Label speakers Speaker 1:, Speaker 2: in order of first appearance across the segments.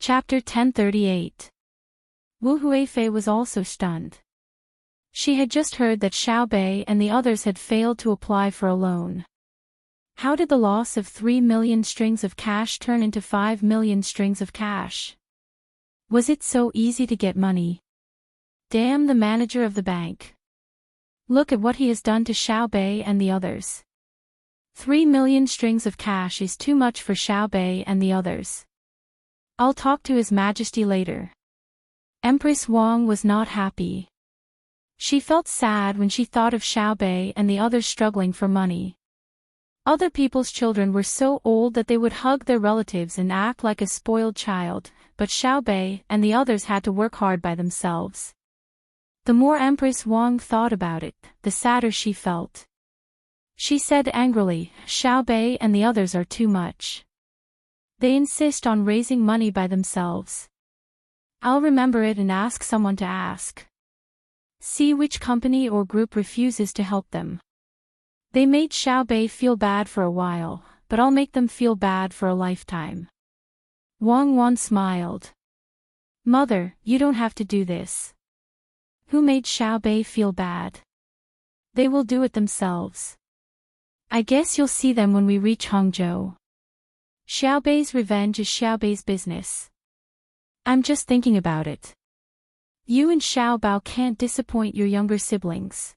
Speaker 1: Chapter 1038. Wu Huifei was also stunned. She had just heard that Xiao Bei and the others had failed to apply for a loan. How did the loss of 3 million strings of cash turn into 5 million strings of cash? Was it so easy to get money? Damn the manager of the bank. Look at what he has done to Xiao Bei and the others. 3 million strings of cash is too much for Xiao Bei and the others. I'll talk to His Majesty later. Empress Wang was not happy. She felt sad when she thought of Xiao Bei and the others struggling for money. Other people's children were so old that they would hug their relatives and act like a spoiled child, but Xiao Bei and the others had to work hard by themselves. The more Empress Wang thought about it, the sadder she felt. She said angrily, Xiao Bei and the others are too much. They insist on raising money by themselves. I'll remember it and ask someone to ask. See which company or group refuses to help them. They made Xiao Bei feel bad for a while, but I'll make them feel bad for a lifetime. Wang Wan smiled. Mother, you don't have to do this. Who made Xiao Bei feel bad? They will do it themselves. I guess you'll see them when we reach Hangzhou. Xiao Bei's revenge is Xiao Bei's business. I'm just thinking about it. You and Xiao Bao can't disappoint your younger siblings.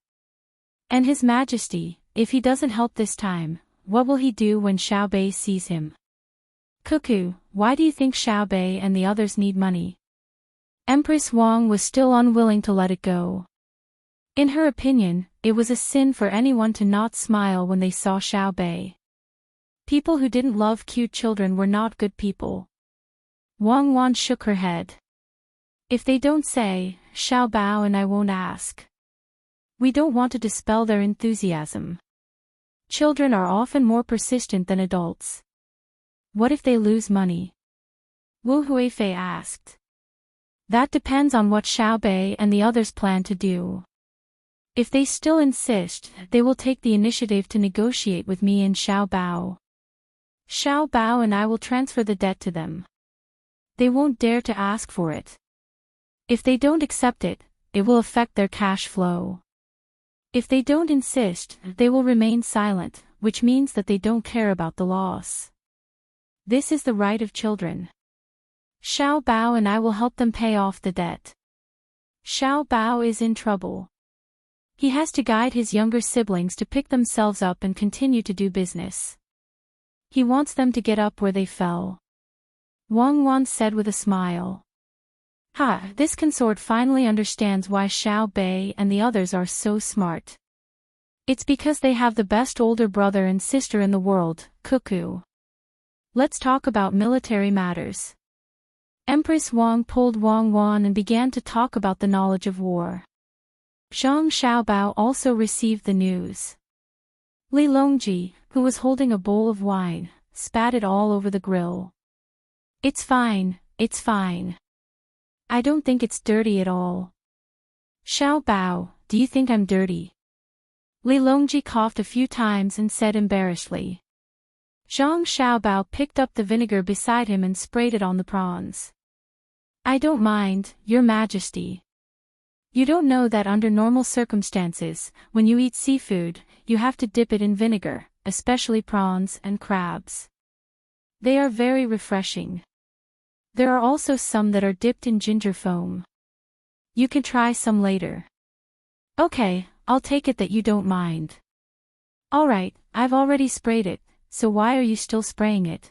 Speaker 1: And His Majesty, if he doesn't help this time, what will he do when Xiao Bei sees him? Cuckoo, why do you think Xiao Bei and the others need money? Empress Wang was still unwilling to let it go. In her opinion, it was a sin for anyone to not smile when they saw Xiao Bei. People who didn't love cute children were not good people. Wang Wan shook her head. If they don't say, Xiao Bao and I won't ask. We don't want to dispel their enthusiasm. Children are often more persistent than adults. What if they lose money? Wu Huifei asked. That depends on what Xiao Bei and the others plan to do. If they still insist, they will take the initiative to negotiate with me and Xiao Bao. Xiao Bao and I will transfer the debt to them. They won't dare to ask for it. If they don't accept it, it will affect their cash flow. If they don't insist, they will remain silent, which means that they don't care about the loss. This is the right of children. Xiao Bao and I will help them pay off the debt. Xiao Bao is in trouble. He has to guide his younger siblings to pick themselves up and continue to do business. He wants them to get up where they fell. Wang Wan said with a smile. Ha, this consort finally understands why Xiao Bei and the others are so smart. It's because they have the best older brother and sister in the world, Cuckoo. Let's talk about military matters. Empress Wang pulled Wang Wan and began to talk about the knowledge of war. Zhang Xiaobao also received the news. Li Longji, who was holding a bowl of wine, spat it all over the grill. It's fine, it's fine. I don't think it's dirty at all. Xiao Bao, do you think I'm dirty? Li Longji coughed a few times and said embarrassedly. Zhang Xiaobao picked up the vinegar beside him and sprayed it on the prawns. I don't mind, Your Majesty. You don't know that under normal circumstances, when you eat seafood, you have to dip it in vinegar, especially prawns and crabs. They are very refreshing. There are also some that are dipped in ginger foam. You can try some later. Okay, I'll take it that you don't mind. Alright, I've already sprayed it, so why are you still spraying it?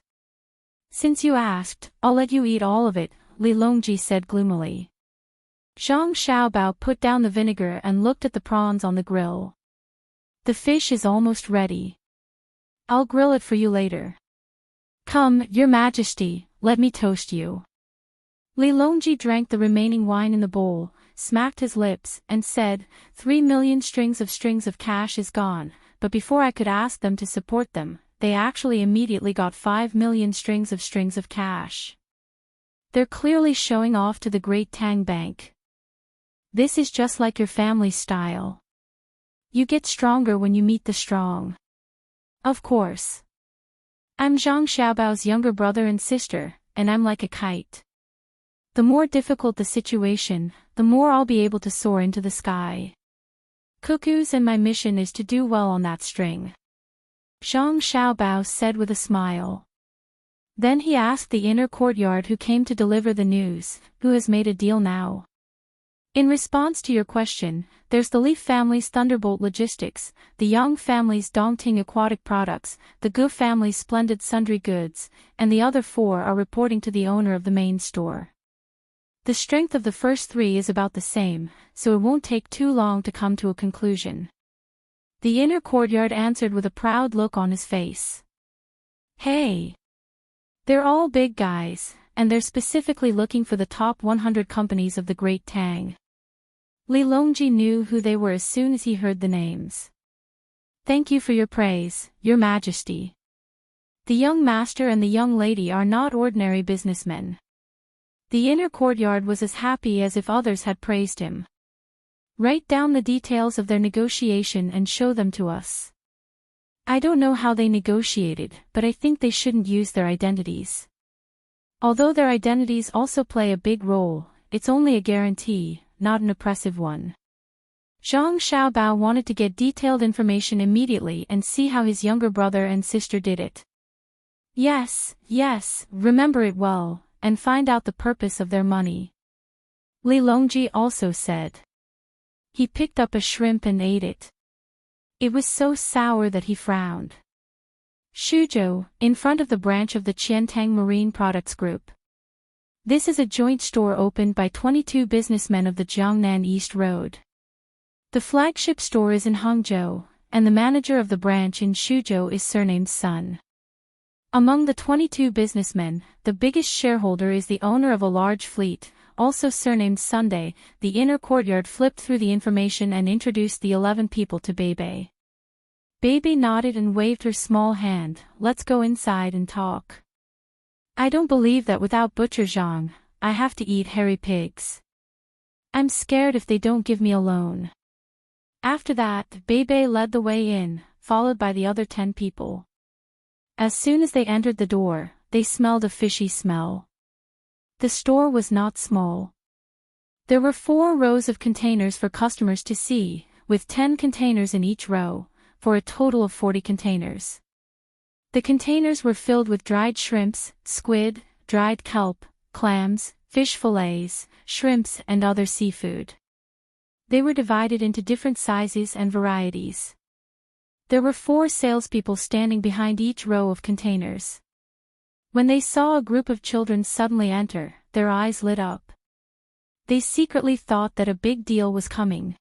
Speaker 1: Since you asked, I'll let you eat all of it, Li Longji said gloomily. Zhang Xiaobao put down the vinegar and looked at the prawns on the grill. The fish is almost ready. I'll grill it for you later. Come, Your Majesty, let me toast you. Li Longji drank the remaining wine in the bowl, smacked his lips, and said, 3 million strings of cash is gone, but before I could ask them to support them, they actually immediately got 5 million strings of cash. They're clearly showing off to the great Tang Bank. This is just like your family's style. You get stronger when you meet the strong. Of course. I'm Zhang Xiaobao's younger brother and sister, and I'm like a kite. The more difficult the situation, the more I'll be able to soar into the sky. Cuckoos, and my mission is to do well on that string. Zhang Xiaobao said with a smile. Then he asked the inner courtyard who came to deliver the news, who has made a deal now. In response to your question, there's the Li family's Thunderbolt Logistics, the Yang family's Dongting Aquatic Products, the Gu family's Splendid Sundry Goods, and the other 4 are reporting to the owner of the main store. The strength of the first 3 is about the same, so it won't take too long to come to a conclusion. The inner courtyard answered with a proud look on his face. Hey! They're all big guys, and they're specifically looking for the top 100 companies of the Great Tang. Li Longji knew who they were as soon as he heard the names. Thank you for your praise, Your Majesty. The young master and the young lady are not ordinary businessmen. The inner courtyard was as happy as if others had praised him. Write down the details of their negotiation and show them to us. I don't know how they negotiated, but I think they shouldn't use their identities. Although their identities also play a big role, it's only a guarantee, not an oppressive one. Zhang Xiaobao wanted to get detailed information immediately and see how his younger brother and sister did it. Yes, remember it well, and find out the purpose of their money. Li Longji also said. He picked up a shrimp and ate it. It was so sour that he frowned. Shuzhou, in front of the branch of the Qiantang Marine Products Group. This is a joint store opened by 22 businessmen of the Jiangnan East Road. The flagship store is in Hangzhou, and the manager of the branch in Shuzhou is surnamed Sun. Among the 22 businessmen, the biggest shareholder is the owner of a large fleet, also surnamed Sunday. The inner courtyard flipped through the information and introduced the 11 people to Bebe. Bebe nodded and waved her small hand. Let's go inside and talk. I don't believe that without Butcher Zhang, I have to eat hairy pigs. I'm scared if they don't give me a loan. After that, Bebe led the way in, followed by the other 10 people. As soon as they entered the door, they smelled a fishy smell. The store was not small. There were 4 rows of containers for customers to see, with 10 containers in each row, for a total of 40 containers. The containers were filled with dried shrimps, squid, dried kelp, clams, fish fillets, shrimps, and other seafood. They were divided into different sizes and varieties. There were 4 salespeople standing behind each row of containers. When they saw a group of children suddenly enter, their eyes lit up. They secretly thought that a big deal was coming.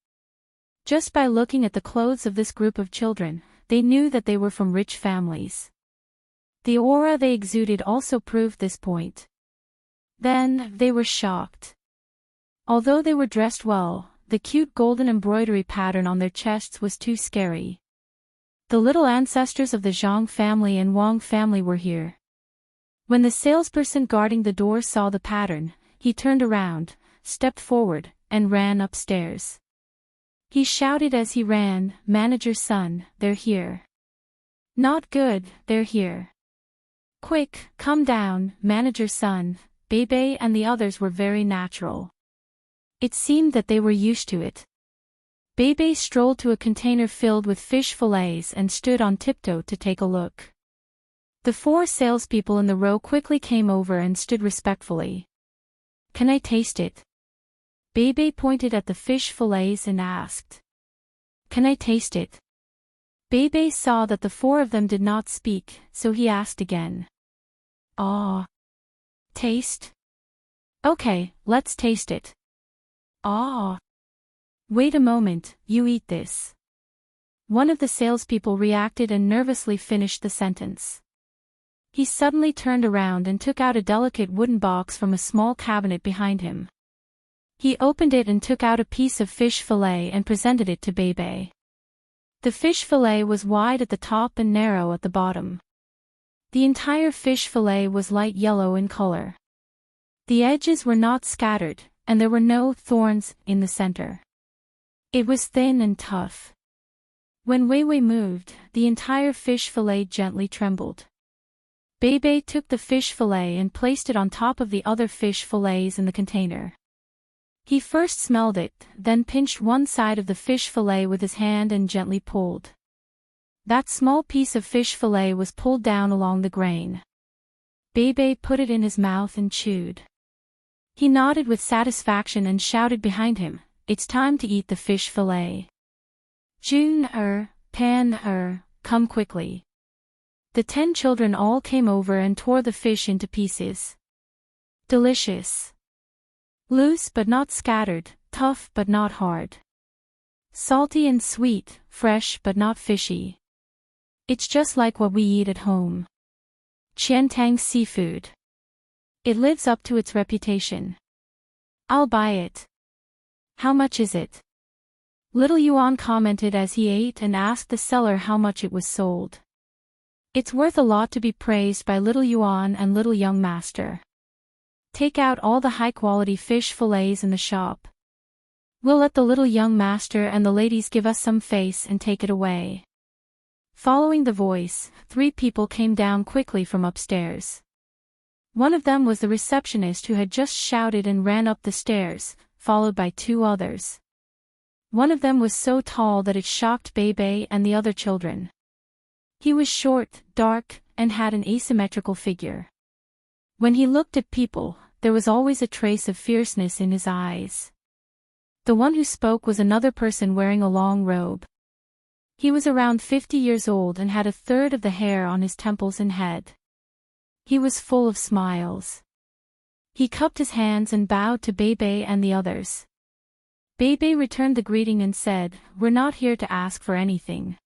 Speaker 1: Just by looking at the clothes of this group of children, they knew that they were from rich families. The aura they exuded also proved this point. Then, they were shocked. Although they were dressed well, the cute golden embroidery pattern on their chests was too scary. The little ancestors of the Zhang family and Wang family were here. When the salesperson guarding the door saw the pattern, he turned around, stepped forward, and ran upstairs. He shouted as he ran, "Manager Sun, they're here. Not good, they're here. Quick, come down, Manager Sun." Bebe and the others were very natural. It seemed that they were used to it. Bebe strolled to a container filled with fish fillets and stood on tiptoe to take a look. The 4 salespeople in the row quickly came over and stood respectfully. "Can I taste it?" Bebe pointed at the fish fillets and asked. "Can I taste it?" Bebe saw that the 4 of them did not speak, so he asked again. "Ah. Taste? Okay, let's taste it." "Ah. Wait a moment, you eat this." One of the salespeople reacted and nervously finished the sentence. He suddenly turned around and took out a delicate wooden box from a small cabinet behind him. He opened it and took out a piece of fish fillet and presented it to Bebe. The fish fillet was wide at the top and narrow at the bottom. The entire fish fillet was light yellow in color. The edges were not scattered, and there were no thorns in the center. It was thin and tough. When Wei Wei moved, the entire fish fillet gently trembled. Bebe took the fish fillet and placed it on top of the other fish fillets in the container. He first smelled it, then pinched one side of the fish fillet with his hand and gently pulled. That small piece of fish fillet was pulled down along the grain. Bebe put it in his mouth and chewed. He nodded with satisfaction and shouted behind him, "It's time to eat the fish fillet. June, Pan, come quickly." The 10 children all came over and tore the fish into pieces. Delicious. Loose but not scattered, tough but not hard. Salty and sweet, fresh but not fishy. It's just like what we eat at home. Tang seafood. It lives up to its reputation. I'll buy it. How much is it? Little Yuan commented as he ate and asked the seller how much it was sold. It's worth a lot to be praised by Little Yuan and Little Young Master. Take out all the high-quality fish fillets in the shop. We'll let the Little Young Master and the ladies give us some face and take it away. Following the voice, 3 people came down quickly from upstairs. One of them was the receptionist who had just shouted and ran up the stairs, followed by 2 others. One of them was so tall that it shocked Bebe and the other children. He was short, dark, and had an asymmetrical figure. When he looked at people, there was always a trace of fierceness in his eyes. The one who spoke was another person wearing a long robe. He was around 50 years old and had a third of the hair on his temples and head. He was full of smiles. He cupped his hands and bowed to Bebe and the others. Bebe returned the greeting and said, "We're not here to ask for anything.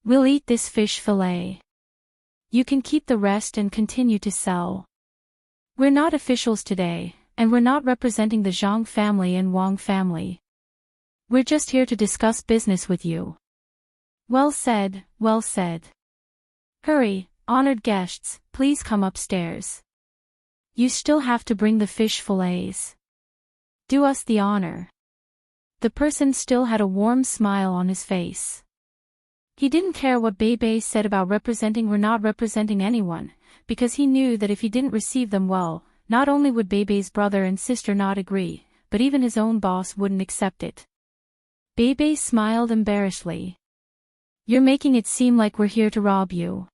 Speaker 1: We'll eat this fish fillet. You can keep the rest and continue to sell. We're not officials today, and we're not representing the Zhang family and Wang family. We're just here to discuss business with you." Well said, well said. Hurry, honored guests, please come upstairs. You still have to bring the fish fillets. Do us the honor. The person still had a warm smile on his face. He didn't care what Bebe said about representing or not representing anyone, because he knew that if he didn't receive them well, not only would Bebe's brother and sister not agree, but even his own boss wouldn't accept it. Bebe smiled embarrassedly. "You're making it seem like we're here to rob you."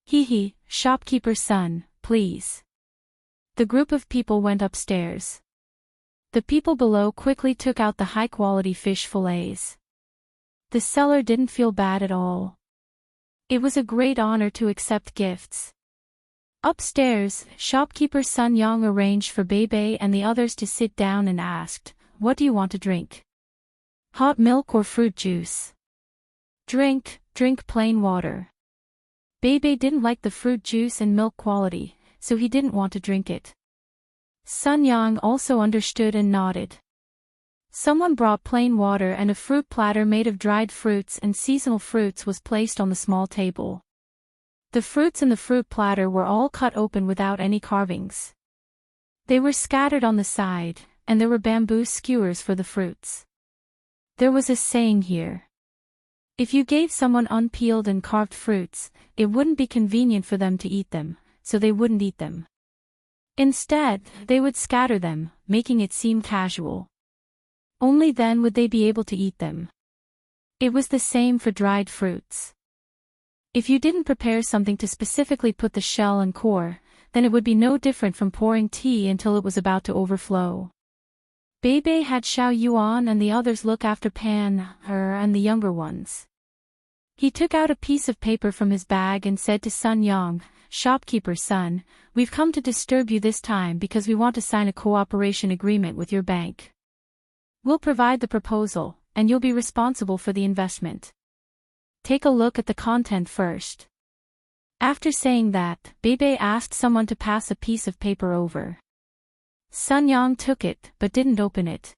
Speaker 1: "Hee, shopkeeper's son, please." The group of people went upstairs. The people below quickly took out the high-quality fish fillets. The seller didn't feel bad at all. It was a great honor to accept gifts. Upstairs, shopkeeper's son Yang arranged for Bebe and the others to sit down and asked, "What do you want to drink? Hot milk or fruit juice?" Drink plain water." Bebe didn't like the fruit juice and milk quality, so he didn't want to drink it. Sun Yang also understood and nodded. Someone brought plain water and a fruit platter made of dried fruits and seasonal fruits was placed on the small table. The fruits in the fruit platter were all cut open without any carvings. They were scattered on the side, and there were bamboo skewers for the fruits. There was a saying here. If you gave someone unpeeled and carved fruits, it wouldn't be convenient for them to eat them, so they wouldn't eat them. Instead, they would scatter them, making it seem casual. Only then would they be able to eat them. It was the same for dried fruits. If you didn't prepare something to specifically put the shell and core, then it would be no different from pouring tea until it was about to overflow. Bebe had Xiao Yuan and the others look after Pan, and the younger ones. He took out a piece of paper from his bag and said to Sun Yang, "Shopkeeper's son, we've come to disturb you this time because we want to sign a cooperation agreement with your bank. We'll provide the proposal, and you'll be responsible for the investment. Take a look at the content first." After saying that, Bebe asked someone to pass a piece of paper over. Sun Yang took it, but didn't open it.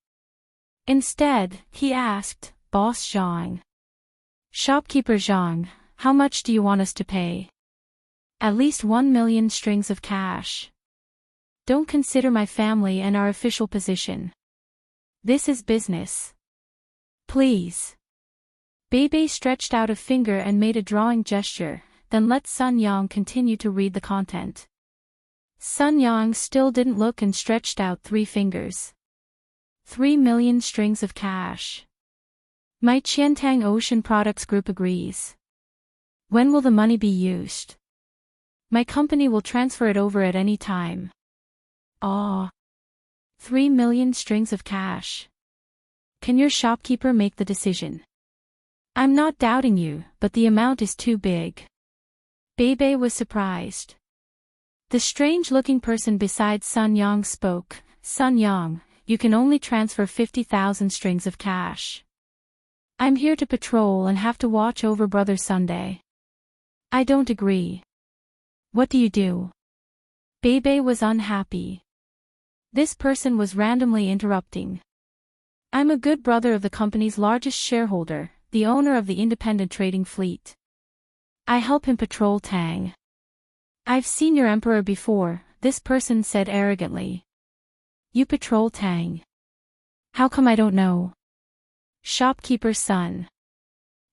Speaker 1: Instead, he asked, "Boss Zhang. Shopkeeper Zhang, how much do you want us to pay?" "At least 1 million strings of cash. Don't consider my family and our official position. This is business. Please." Bebe stretched out a finger and made a drawing gesture, then let Sun Yang continue to read the content. Sun Yang still didn't look and stretched out 3 fingers. 3 million strings of cash. My Enchanting Ocean Products Group agrees. When will the money be used? My company will transfer it over at any time. Ah. 3 million strings of cash. Can your shopkeeper make the decision? I'm not doubting you, but the amount is too big. Bebe was surprised. The strange-looking person beside Sun Yang spoke. Sun Yang, you can only transfer 50,000 strings of cash. I'm here to patrol and have to watch over Brother Sunday. I don't agree. What do you do? Bebe was unhappy. This person was randomly interrupting. I'm a good brother of the company's largest shareholder, the owner of the independent trading fleet. I help him patrol Tang. I've seen your emperor before, this person said arrogantly. You patrol Tang. How come I don't know? Shopkeeper's son.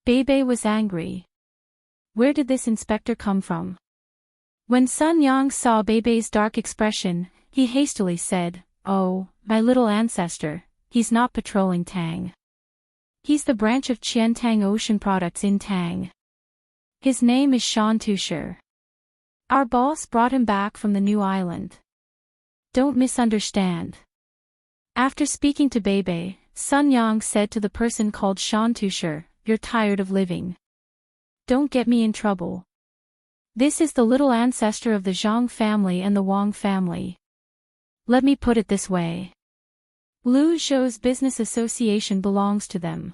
Speaker 1: Bebe was angry. Where did this inspector come from? When Sun Yang saw Bebe's dark expression, he hastily said, Oh, my little ancestor, he's not patrolling Tang. He's the branch of Enchanting Ocean Products in Tang. His name is Sean Tusher. Our boss brought him back from the new island. Don't misunderstand. After speaking to Bebe, Sun Yang said to the person called Sean Tusher, You're tired of living. Don't get me in trouble. This is the little ancestor of the Zhang family and the Wang family. Let me put it this way. Lu Zhou's business association belongs to them.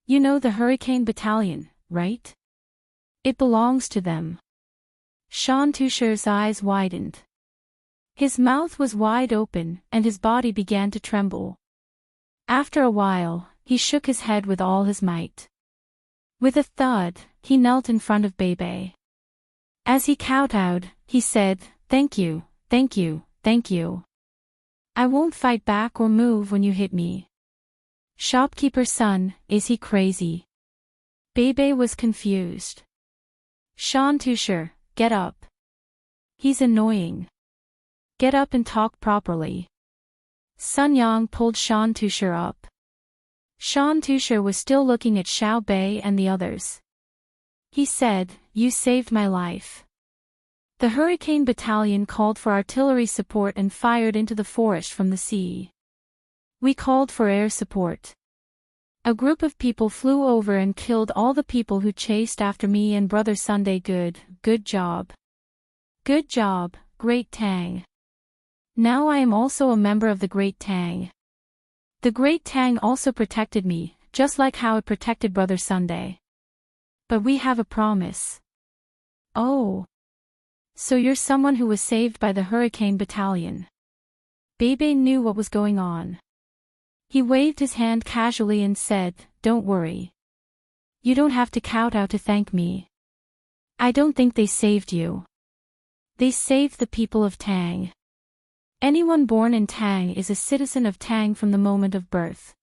Speaker 1: You know the Hurricane Battalion, right? It belongs to them. Sean Tusher's eyes widened. His mouth was wide open, and his body began to tremble. After a while, he shook his head with all his might. With a thud, he knelt in front of Bebe. As he kowtowed, he said, Thank you, thank you, thank you. I won't fight back or move when you hit me. Shopkeeper's son, is he crazy? Bebe was confused. Sean Tusher, get up. He's annoying. Get up and talk properly. Sun Yang pulled Sean Tusher up. Sean Tusher was still looking at Xiao Bei and the others. He said, You saved my life. The Hurricane Battalion called for artillery support and fired into the forest from the sea. We called for air support. A group of people flew over and killed all the people who chased after me and Brother Sunday. Good job. Good job, Great Tang. Now I am also a member of the Great Tang. The Great Tang also protected me, just like how it protected Brother Sunday. But we have a promise. Oh. So you're someone who was saved by the Hurricane Battalion. Bebe knew what was going on. He waved his hand casually and said, Don't worry. You don't have to kowtow to thank me. I don't think they saved you. They saved the people of Tang. Anyone born in Tang is a citizen of Tang from the moment of birth.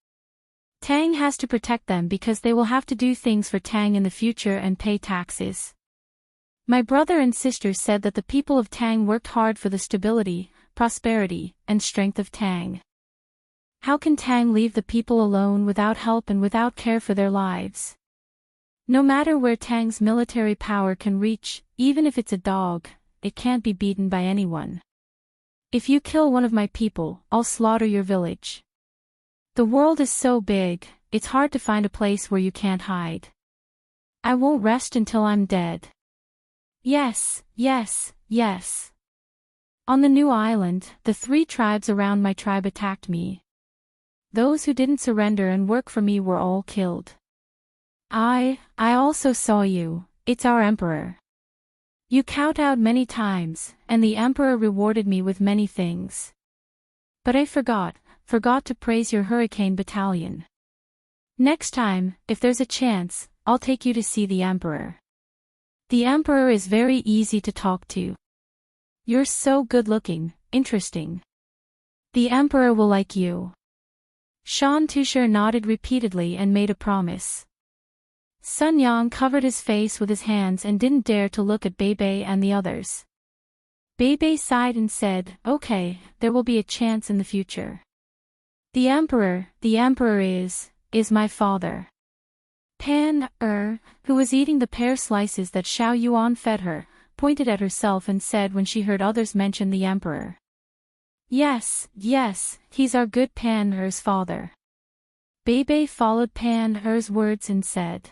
Speaker 1: Tang has to protect them because they will have to do things for Tang in the future and pay taxes. My brother and sister said that the people of Tang worked hard for the stability, prosperity, and strength of Tang. How can Tang leave the people alone without help and without care for their lives? No matter where Tang's military power can reach, even if it's a dog, it can't be beaten by anyone. If you kill one of my people, I'll slaughter your village. The world is so big, it's hard to find a place where you can't hide. I won't rest until I'm dead. Yes, yes, yes. On the new island, the 3 tribes around my tribe attacked me. Those who didn't surrender and work for me were all killed. I also saw you, it's our emperor. You kowtowed many times, and the emperor rewarded me with many things. But I forgot to praise your Hurricane Battalion. Next time, if there's a chance, I'll take you to see the emperor. The emperor is very easy to talk to. You're so good-looking, interesting. The emperor will like you. Sean Tusher nodded repeatedly and made a promise. Sun Yang covered his face with his hands and didn't dare to look at Bei and the others. Bei sighed and said, "Okay, there will be a chance in the future. The emperor is my father." Pan, who was eating the pear slices that Xiao Yuan fed her, pointed at herself and said when she heard others mention the emperor. Yes, he's our good Pan-er's father." Bei followed Pan-er's words and said.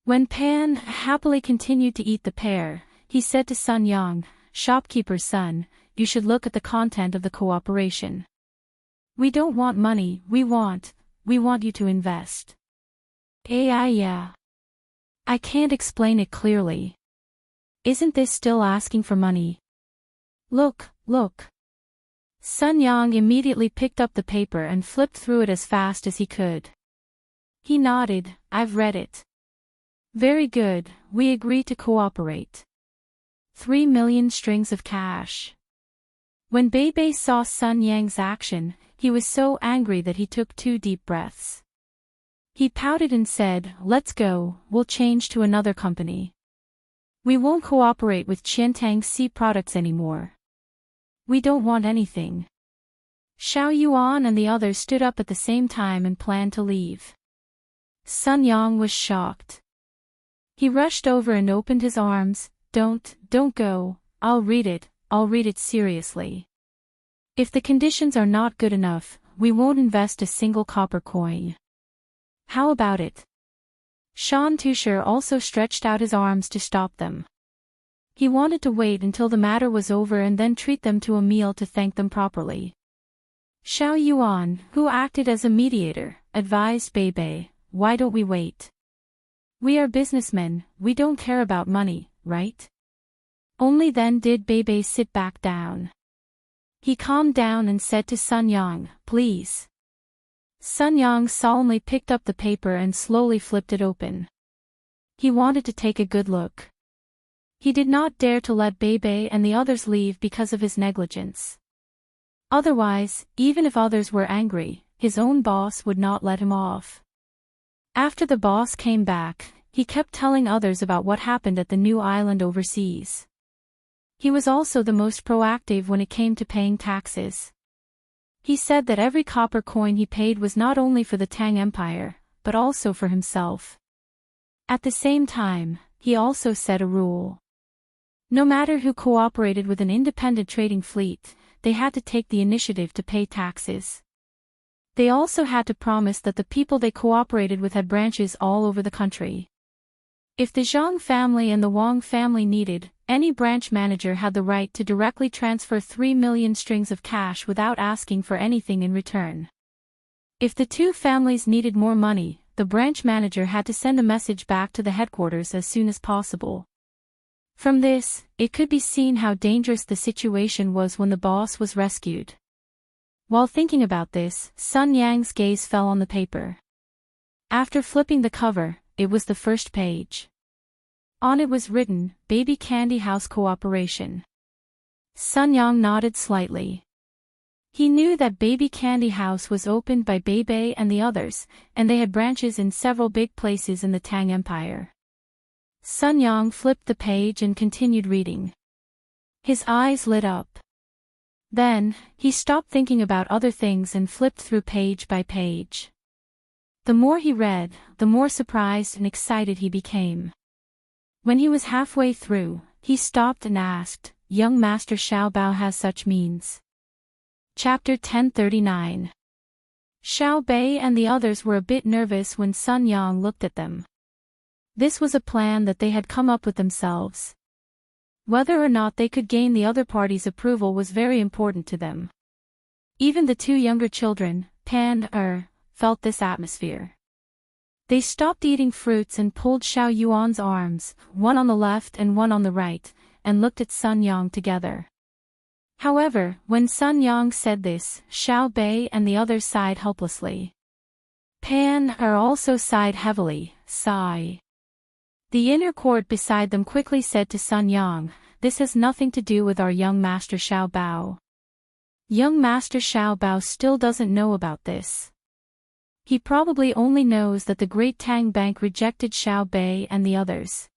Speaker 1: When Pan happily continued to eat the pear, he said to Sun Yang, "Shopkeeper's son, you should look at the content of the cooperation. We don't want money, we want you to invest." Yeah. I can't explain it clearly. Isn't this still asking for money? Look. Sun Yang immediately picked up the paper and flipped through it as fast as he could. He nodded, "I've read it. Very good, we agree to cooperate. 3 million strings of cash." When Bei saw Sun Yang's action, he was so angry that he took 2 deep breaths. He pouted and said, "Let's go, we'll change to another company. We won't cooperate with Enchanting Sea products anymore. We don't want anything." Xiao Yuan and the others stood up at the same time and planned to leave. Sun Yang was shocked. He rushed over and opened his arms. Don't go, I'll read it seriously. If the conditions are not good enough, we won't invest a single copper coin. How about it?" Shan Tushar also stretched out his arms to stop them. He wanted to wait until the matter was over and then treat them to a meal to thank them properly. Xiao Yuan, who acted as a mediator, advised Bei, "Why don't we wait? We are businessmen, we don't care about money, right?" Only then did Bei sit back down. He calmed down and said to Sun Yang, "Please." Sun Yang solemnly picked up the paper and slowly flipped it open. He wanted to take a good look. He did not dare to let Bei and the others leave because of his negligence. Otherwise, even if others were angry, his own boss would not let him off. After the boss came back, he kept telling others about what happened at the new island overseas. He was also the most proactive when it came to paying taxes. He said that every copper coin he paid was not only for the Tang Empire, but also for himself. At the same time, he also set a rule. No matter who cooperated with an independent trading fleet, they had to take the initiative to pay taxes. They also had to promise that the people they cooperated with had branches all over the country. If the Zhang family and the Wang family needed, any branch manager had the right to directly transfer 3 million strings of cash without asking for anything in return. If the 2 families needed more money, the branch manager had to send a message back to the headquarters as soon as possible. From this, it could be seen how dangerous the situation was when the boss was rescued. While thinking about this, Sun Yang's gaze fell on the paper. After flipping the cover, it was the first page. On it was written, "Baby Candy House Cooperation." Sun Yang nodded slightly. He knew that Baby Candy House was opened by Bei and the others, and they had branches in several big places in the Tang Empire. Sun Yang flipped the page and continued reading. His eyes lit up. Then, he stopped thinking about other things and flipped through page by page. The more he read, the more surprised and excited he became. When he was halfway through, he stopped and asked, "Young Master Xiao Bao has such means?" Chapter 1039. Xiao Bei and the others were a bit nervous when Sun Yang looked at them. This was a plan that they had come up with themselves. Whether or not they could gain the other party's approval was very important to them. Even the 2 younger children, Pan, felt this atmosphere. They stopped eating fruits and pulled Xiao Yuan's arms, one on the left and one on the right, and looked at Sun Yang together. However, when Sun Yang said this, Xiao Bei and the others sighed helplessly. Pan also sighed heavily, sigh. The inner court beside them quickly said to Sun Yang, "This has nothing to do with our young master Xiao Bao. Young master Xiao Bao still doesn't know about this." He probably only knows that the great Tang Bank rejected Xiao Bei and the others.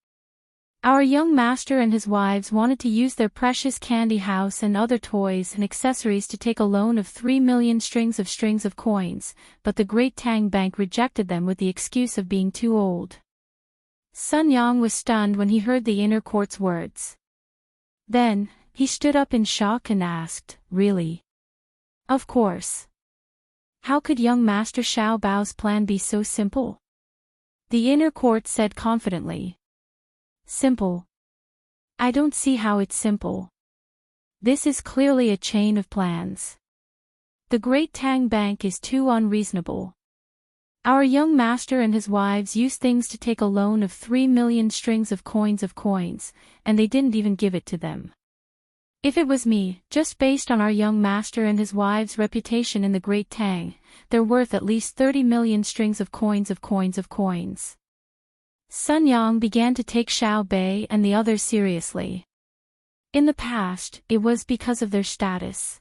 Speaker 1: Our young master and his wives wanted to use their precious candy house and other toys and accessories to take a loan of 3 million strings of coins, but the great Tang Bank rejected them with the excuse of being too old. Sun Yang was stunned when he heard the inner court's words. Then, he stood up in shock and asked, "Really?" "Of course. How could young Master Xiao Bao's plan be so simple?" The inner court said confidently. "Simple? I don't see how it's simple. This is clearly a chain of plans. The great Tang Bank is too unreasonable. Our young master and his wives used things to take a loan of 3 million strings of coins, and they didn't even give it to them. If it was me, just based on our young master and his wives' reputation in the great Tang, they're worth at least 30 million strings of coins. Sun Yang began to take Xiao Bei and the others seriously. In the past, it was because of their status.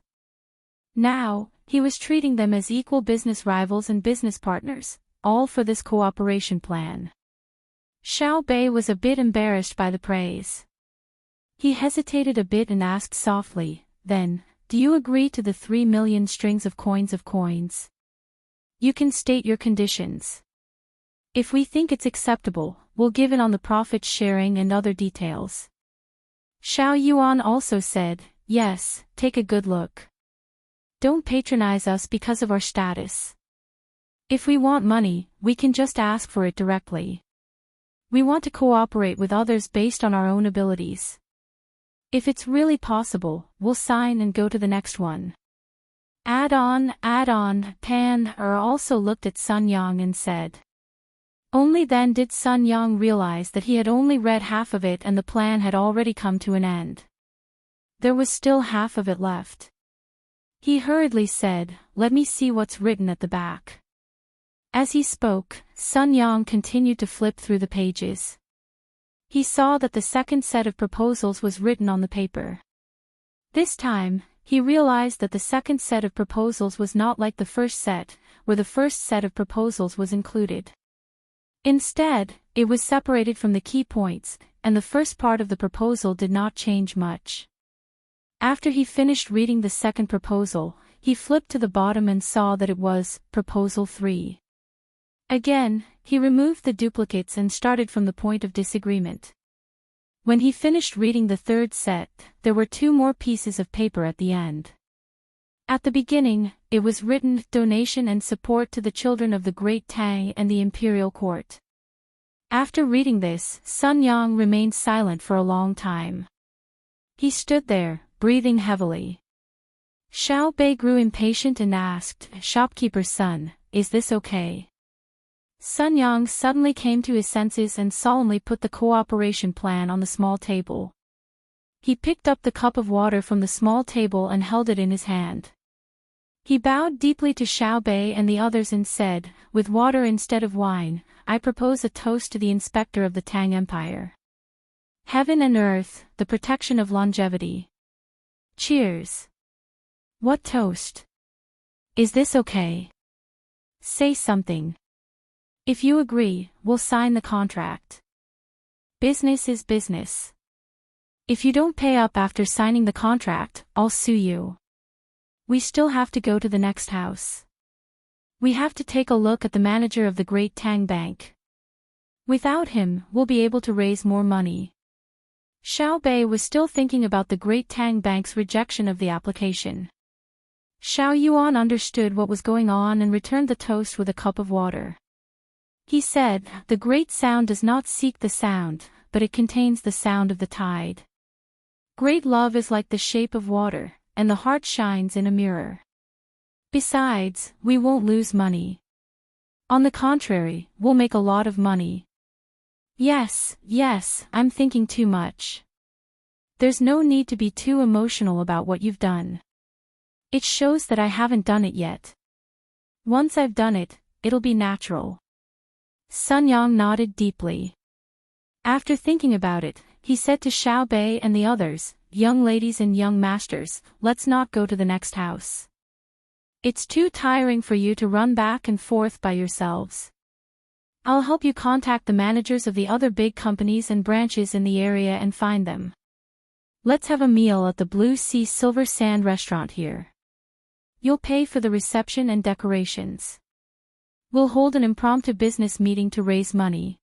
Speaker 1: Now, he was treating them as equal business rivals and business partners, all for this cooperation plan. Xiao Bei was a bit embarrassed by the praise. He hesitated a bit and asked softly, "Then, do you agree to the 3 million strings of coins? You can state your conditions. If we think it's acceptable, we'll give it on the profit sharing and other details." Xiao Yuan also said, "Yes, take a good look. Don't patronize us because of our status. If we want money, we can just ask for it directly. We want to cooperate with others based on our own abilities. If it's really possible, we'll sign and go to the next one." Add on, Pan also looked at Sun Yang and said. Only then did Sun Yang realize that he had only read half of it and the plan had already come to an end. There was still half of it left. He hurriedly said, "Let me see what's written at the back." As he spoke, Sun Yang continued to flip through the pages. He saw that the second set of proposals was written on the paper. This time, he realized that the second set of proposals was not like the first set, where the first set of proposals was included. Instead, it was separated from the key points, and the first part of the proposal did not change much. After he finished reading the second proposal, he flipped to the bottom and saw that it was Proposal 3. Again, he removed the duplicates and started from the point of disagreement. When he finished reading the third set, there were 2 more pieces of paper at the end. At the beginning, it was written, "Donation and support to the children of the Great Tang and the Imperial Court." After reading this, Sun Yang remained silent for a long time. He stood there, breathing heavily. Xiao Bei grew impatient and asked, "Shopkeeper's son, is this okay?" Sun Yang suddenly came to his senses and solemnly put the cooperation plan on the small table. He picked up the cup of water from the small table and held it in his hand. He bowed deeply to Xiao Bei and the others and said, "With water instead of wine, I propose a toast to the inspector of the Tang Empire. Heaven and earth, the protection of longevity. Cheers." "What toast? Is this okay? Say something. If you agree, we'll sign the contract. Business is business. If you don't pay up after signing the contract, I'll sue you. We still have to go to the next house. We have to take a look at the manager of the Great Tang Bank. Without him, we'll be able to raise more money." Xiao Bei was still thinking about the Great Tang Bank's rejection of the application. Xiao Yuan understood what was going on and returned the toast with a cup of water. He said, "The great sound does not seek the sound, but it contains the sound of the tide. Great love is like the shape of water, and the heart shines in a mirror. Besides, we won't lose money. On the contrary, we'll make a lot of money." Yes, I'm thinking too much. There's no need to be too emotional about what you've done. It shows that I haven't done it yet. Once I've done it, it'll be natural." Sun Yang nodded deeply. After thinking about it, he said to Xiao Bei and the others, "Young ladies and young masters, let's not go to the next house. It's too tiring for you to run back and forth by yourselves. I'll help you contact the managers of the other big companies and branches in the area and find them. Let's have a meal at the Blue Sea Silver Sand restaurant here. You'll pay for the reception and decorations. We'll hold an impromptu business meeting to raise money.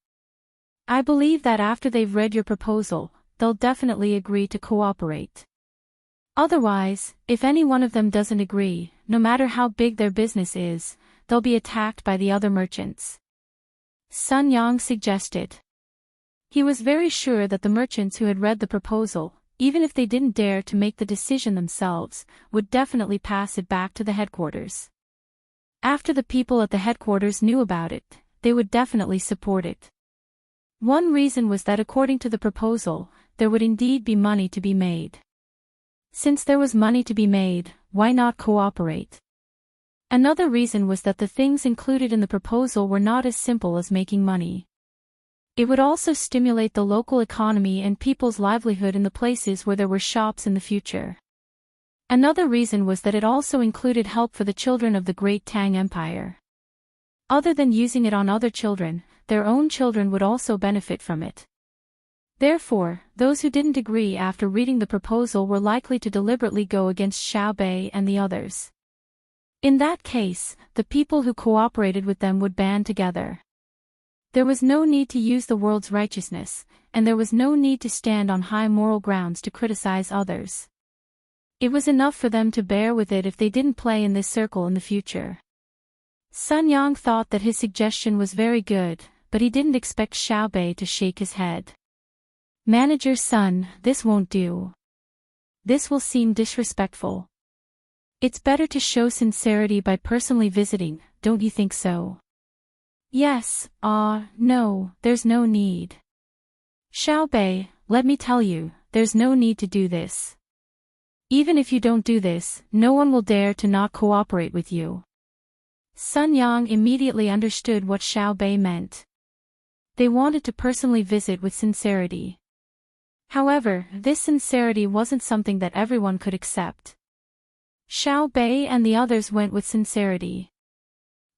Speaker 1: I believe that after they've read your proposal, they'll definitely agree to cooperate. Otherwise, if any one of them doesn't agree, no matter how big their business is, they'll be attacked by the other merchants. Sun Yang suggested. He was very sure that the merchants who had read the proposal, even if they didn't dare to make the decision themselves, would definitely pass it back to the headquarters. After the people at the headquarters knew about it, they would definitely support it. One reason was that according to the proposal, there would indeed be money to be made. Since there was money to be made, why not cooperate? Another reason was that the things included in the proposal were not as simple as making money. It would also stimulate the local economy and people's livelihood in the places where there were shops in the future. Another reason was that it also included help for the children of the great Tang Empire. Other than using it on other children, their own children would also benefit from it. Therefore, those who didn't agree after reading the proposal were likely to deliberately go against Xiao Bei and the others. In that case, the people who cooperated with them would band together. There was no need to use the world's righteousness, and there was no need to stand on high moral grounds to criticize others. It was enough for them to bear with it if they didn't play in this circle in the future. Sun Yang thought that his suggestion was very good, but he didn't expect Xiao Bei to shake his head. Manager Sun, this won't do. This will seem disrespectful. It's better to show sincerity by personally visiting, don't you think so? Yes, no, there's no need. Xiao Bei, let me tell you, there's no need to do this. Even if you don't do this, no one will dare to not cooperate with you. Sun Yang immediately understood what Xiao Bei meant. They wanted to personally visit with sincerity. However, this sincerity wasn't something that everyone could accept. Xiao Bei and the others went with sincerity.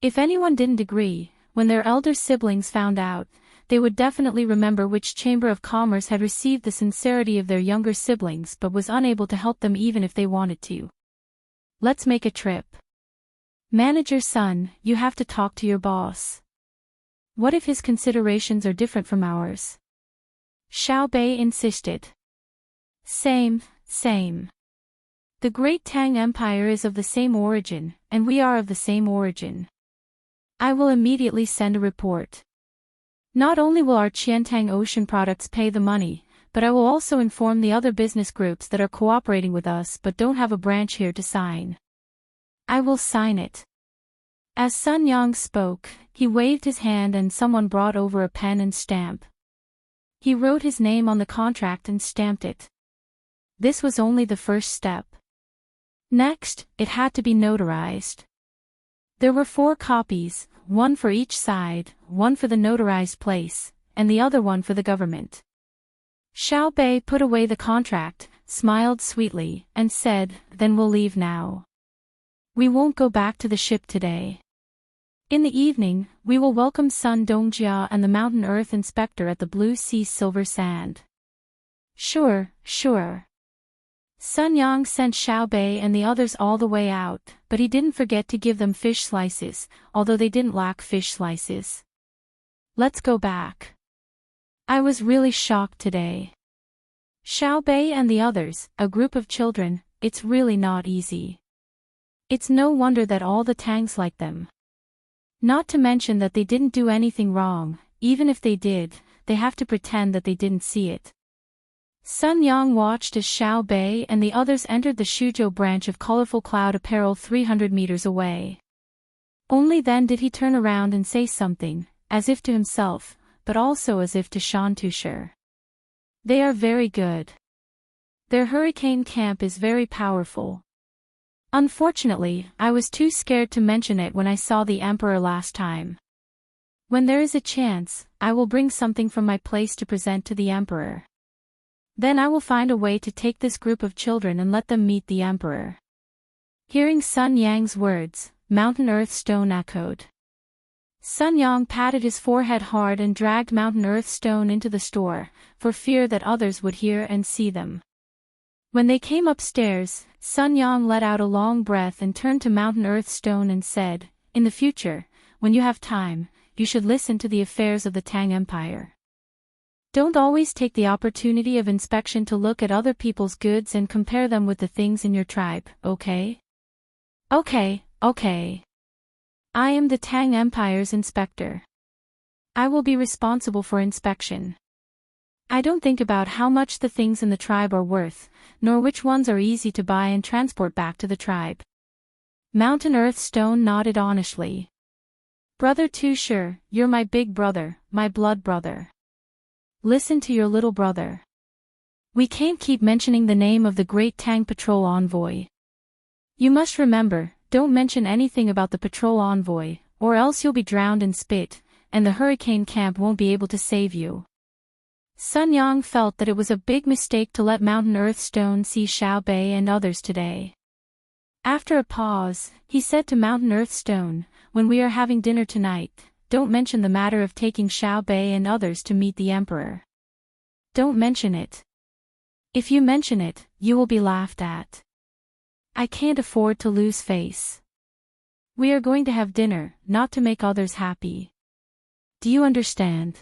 Speaker 1: If anyone didn't agree, when their elder siblings found out, they would definitely remember which Chamber of Commerce had received the sincerity of their younger siblings but was unable to help them even if they wanted to. Let's make a trip. Manager Sun, you have to talk to your boss. What if his considerations are different from ours? Xiao Bei insisted. Same. The great Tang Empire is of the same origin, and we are of the same origin. I will immediately send a report. Not only will our Qiantang Ocean products pay the money, but I will also inform the other business groups that are cooperating with us but don't have a branch here to sign. I will sign it. As Sun Yang spoke, he waved his hand and someone brought over a pen and stamp. He wrote his name on the contract and stamped it. This was only the first step. Next, it had to be notarized. There were 4 copies, one for each side, one for the notarized place, and the other one for the government. Xiao Bei put away the contract, smiled sweetly, and said, "Then we'll leave now. We won't go back to the ship today. In the evening, we will welcome Sun Dongjia and the Mountain Earth Inspector at the Blue Sea Silver Sand." Sure. Sun Yang sent Xiao Bei and the others all the way out, but he didn't forget to give them fish slices, although they didn't lack fish slices. Let's go back. I was really shocked today. Xiao Bei and the others, a group of children, it's really not easy. It's no wonder that all the Tangs like them. Not to mention that they didn't do anything wrong, even if they did, they have to pretend that they didn't see it. Sun Yang watched as Xiao Bei and the others entered the Shuzhou branch of Colorful Cloud Apparel 300 meters away. Only then did he turn around and say something, as if to himself, but also as if to Shan Tusher. They are very good. Their hurricane camp is very powerful. Unfortunately, I was too scared to mention it when I saw the Emperor last time. When there is a chance, I will bring something from my place to present to the Emperor. Then I will find a way to take this group of children and let them meet the Emperor. Hearing Sun Yang's words, Mountain Earth Stone echoed. Sun Yang patted his forehead hard and dragged Mountain Earth Stone into the store, for fear that others would hear and see them. When they came upstairs, Sun Yang let out a long breath and turned to Mountain Earth Stone and said, "In the future, when you have time, you should listen to the affairs of the Tang Empire. Don't always take the opportunity of inspection to look at other people's goods and compare them with the things in your tribe, okay?" Okay. I am the Tang Empire's inspector. I will be responsible for inspection. I don't think about how much the things in the tribe are worth, nor which ones are easy to buy and transport back to the tribe. Mountain Earth Stone nodded honestly. Brother too sure, you're my big brother, my blood brother. Listen to your little brother. We can't keep mentioning the name of the great Tang patrol envoy. You must remember, don't mention anything about the patrol envoy, or else you'll be drowned in spit, and the hurricane camp won't be able to save you. Sun Yang felt that it was a big mistake to let Mountain Earth Stone see Xiao Bei and others today. After a pause, he said to Mountain Earth Stone, "When we are having dinner tonight, don't mention the matter of taking Xiao Bei and others to meet the Emperor. Don't mention it. If you mention it, you will be laughed at. I can't afford to lose face. We are going to have dinner, not to make others happy. Do you understand?"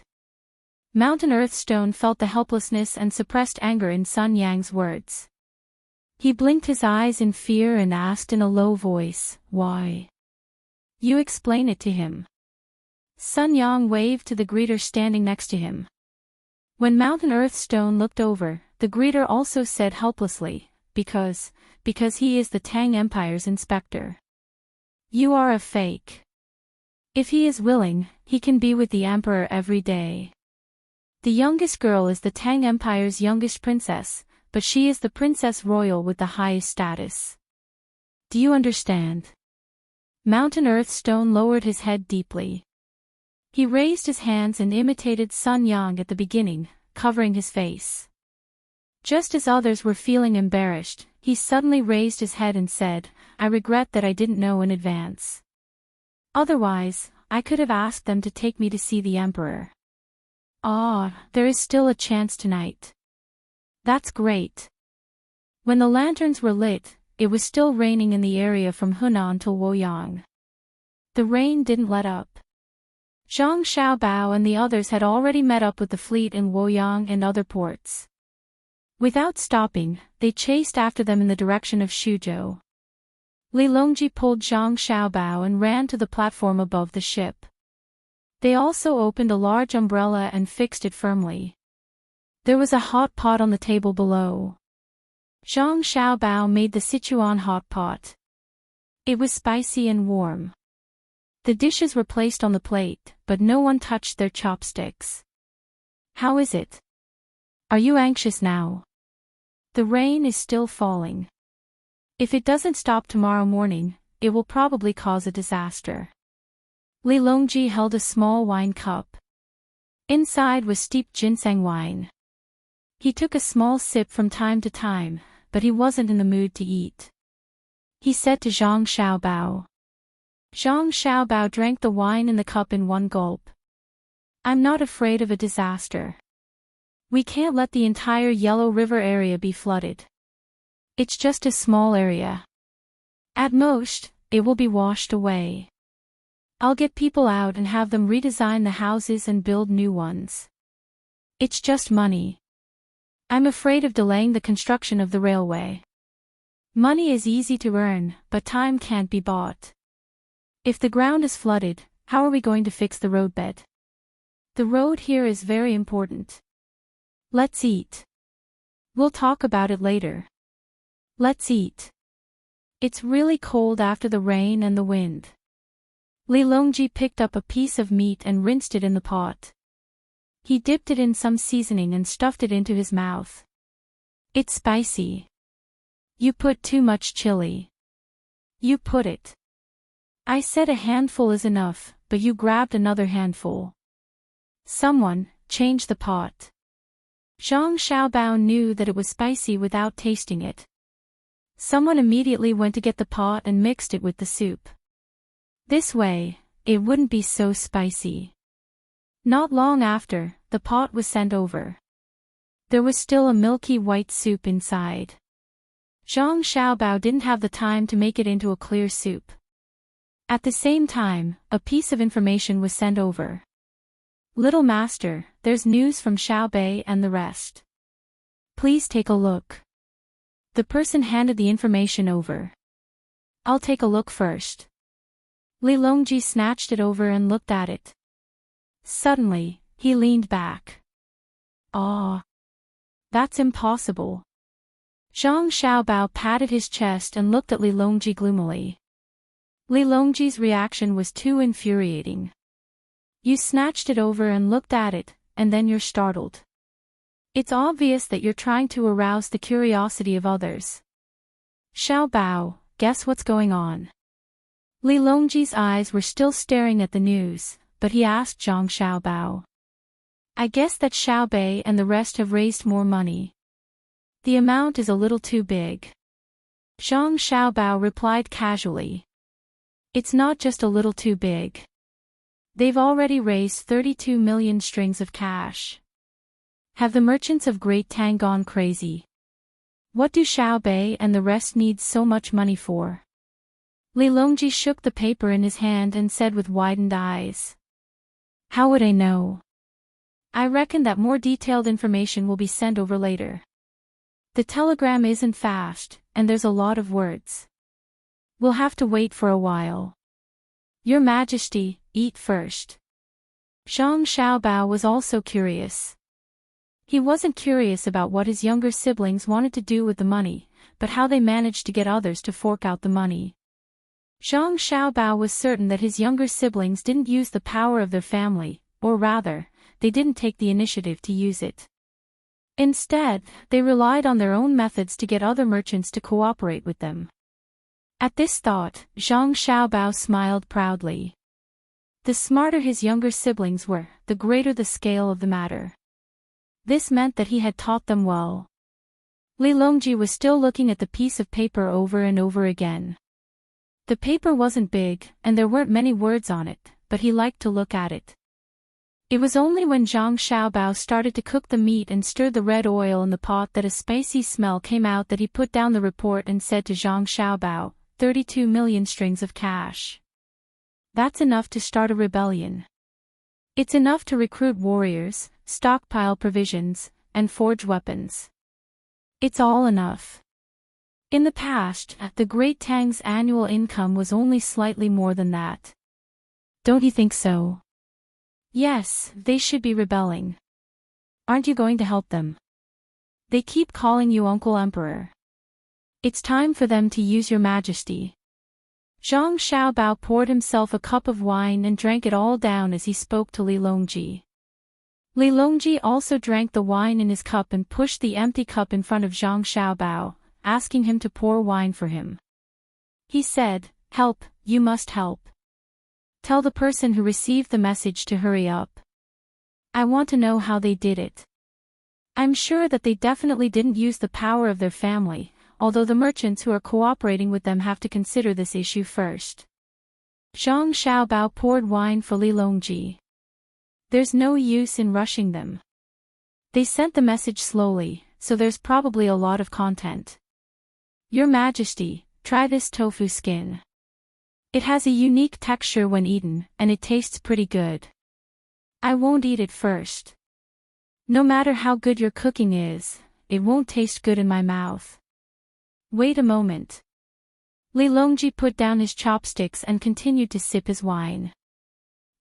Speaker 1: Mountain Earth Stone felt the helplessness and suppressed anger in Sun Yang's words. He blinked his eyes in fear and asked in a low voice, "Why?" "You explain it to him." Sun Yang waved to the greeter standing next to him. When Mountain Earth Stone looked over, the greeter also said helplessly, because he is the Tang Empire's inspector. "You are a fake. If he is willing, he can be with the Emperor every day. The youngest girl is the Tang Empire's youngest princess, but she is the princess royal with the highest status. Do you understand?" Mountain Earth Stone lowered his head deeply. He raised his hands and imitated Sun Yang at the beginning, covering his face. Just as others were feeling embarrassed, he suddenly raised his head and said, "I regret that I didn't know in advance. Otherwise, I could have asked them to take me to see the Emperor. There is still a chance tonight. That's great." When the lanterns were lit, it was still raining in the area from Hunan till Woyang. The rain didn't let up. Zhang Xiaobao and the others had already met up with the fleet in Woyang and other ports. Without stopping, they chased after them in the direction of Shuzhou. Li Longji pulled Zhang Xiaobao and ran to the platform above the ship. They also opened a large umbrella and fixed it firmly. There was a hot pot on the table below. Zhang Xiaobao made the Sichuan hot pot. It was spicy and warm. The dishes were placed on the plate, but no one touched their chopsticks. "How is it? Are you anxious now? The rain is still falling. If it doesn't stop tomorrow morning, it will probably cause a disaster." Li Longji held a small wine cup. Inside was steeped ginseng wine. He took a small sip from time to time, but he wasn't in the mood to eat. He said to Zhang Xiaobao. Zhang Xiaobao drank the wine in the cup in one gulp. "I'm not afraid of a disaster. We can't let the entire Yellow River area be flooded. It's just a small area. At most, it will be washed away. I'll get people out and have them redesign the houses and build new ones. It's just money. I'm afraid of delaying the construction of the railway. Money is easy to earn, but time can't be bought. If the ground is flooded, how are we going to fix the roadbed? The road here is very important. Let's eat. We'll talk about it later. Let's eat. It's really cold after the rain and the wind." Li Longji picked up a piece of meat and rinsed it in the pot. He dipped it in some seasoning and stuffed it into his mouth. "It's spicy. You put too much chili. You put it. I said a handful is enough, but you grabbed another handful. Someone, change the pot." Zhang Xiaobao knew that it was spicy without tasting it. Someone immediately went to get the pot and mixed it with the soup. This way, it wouldn't be so spicy. Not long after, the pot was sent over. There was still a milky white soup inside. Zhang Xiaobao didn't have the time to make it into a clear soup. At the same time, a piece of information was sent over. Little master, there's news from Xiaobei and the rest. Please take a look. The person handed the information over. I'll take a look first. Li Longji snatched it over and looked at it. Suddenly, he leaned back. Ah! That's impossible. Zhang Xiaobao patted his chest and looked at Li Longji gloomily. Li Longji's reaction was too infuriating. You snatched it over and looked at it, and then you're startled. It's obvious that you're trying to arouse the curiosity of others. Xiaobao, guess what's going on? Li Longji's eyes were still staring at the news, but he asked Zhang Xiaobao. I guess that Xiaobei and the rest have raised more money. The amount is a little too big. Zhang Xiaobao replied casually. It's not just a little too big. They've already raised 32 million strings of cash. Have the merchants of Great Tang gone crazy? What do Xiaobei and the rest need so much money for? Li Longji shook the paper in his hand and said with widened eyes. How would I know? I reckon that more detailed information will be sent over later. The telegram isn't fast, and there's a lot of words. We'll have to wait for a while. Your Majesty, eat first. Zhang Xiaobao was also curious. He wasn't curious about what his younger siblings wanted to do with the money, but how they managed to get others to fork out the money. Zhang Xiaobao was certain that his younger siblings didn't use the power of their family, or rather, they didn't take the initiative to use it. Instead, they relied on their own methods to get other merchants to cooperate with them. At this thought, Zhang Xiaobao smiled proudly. The smarter his younger siblings were, the greater the scale of the matter. This meant that he had taught them well. Li Longji was still looking at the piece of paper over and over again. The paper wasn't big, and there weren't many words on it, but he liked to look at it. It was only when Zhang Xiaobao started to cook the meat and stirred the red oil in the pot that a spicy smell came out that he put down the report and said to Zhang Xiaobao, 32 million strings of cash. That's enough to start a rebellion. It's enough to recruit warriors, stockpile provisions, and forge weapons. It's all enough. In the past, the Great Tang's annual income was only slightly more than that. Don't you think so? Yes, they should be rebelling. Aren't you going to help them? They keep calling you Uncle Emperor. It's time for them to use your Majesty. Zhang Xiaobao poured himself a cup of wine and drank it all down as he spoke to Li Longji. Li Longji also drank the wine in his cup and pushed the empty cup in front of Zhang Xiaobao, asking him to pour wine for him. He said, Help, you must help. Tell the person who received the message to hurry up. I want to know how they did it. I'm sure that they definitely didn't use the power of their family, although the merchants who are cooperating with them have to consider this issue first. Zhang Xiaobao poured wine for Li Longji. There's no use in rushing them. They sent the message slowly, so there's probably a lot of content. Your Majesty, try this tofu skin. It has a unique texture when eaten, and it tastes pretty good. I won't eat it first. No matter how good your cooking is, it won't taste good in my mouth. Wait a moment. Li Longji put down his chopsticks and continued to sip his wine.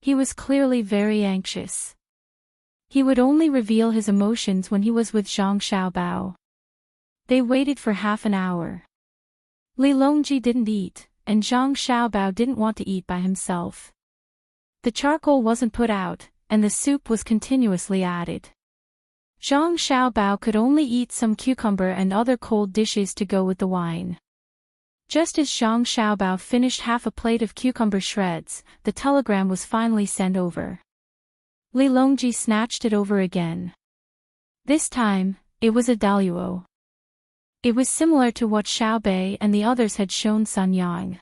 Speaker 1: He was clearly very anxious. He would only reveal his emotions when he was with Zhang Xiaobao. They waited for half an hour. Li Longji didn't eat, and Zhang Xiaobao didn't want to eat by himself. The charcoal wasn't put out, and the soup was continuously added. Zhang Xiaobao could only eat some cucumber and other cold dishes to go with the wine. Just as Zhang Xiaobao finished half a plate of cucumber shreds, the telegram was finally sent over. Li Longji snatched it over again. This time, it was a daluo. It was similar to what Xiaobei and the others had shown Sun Yang.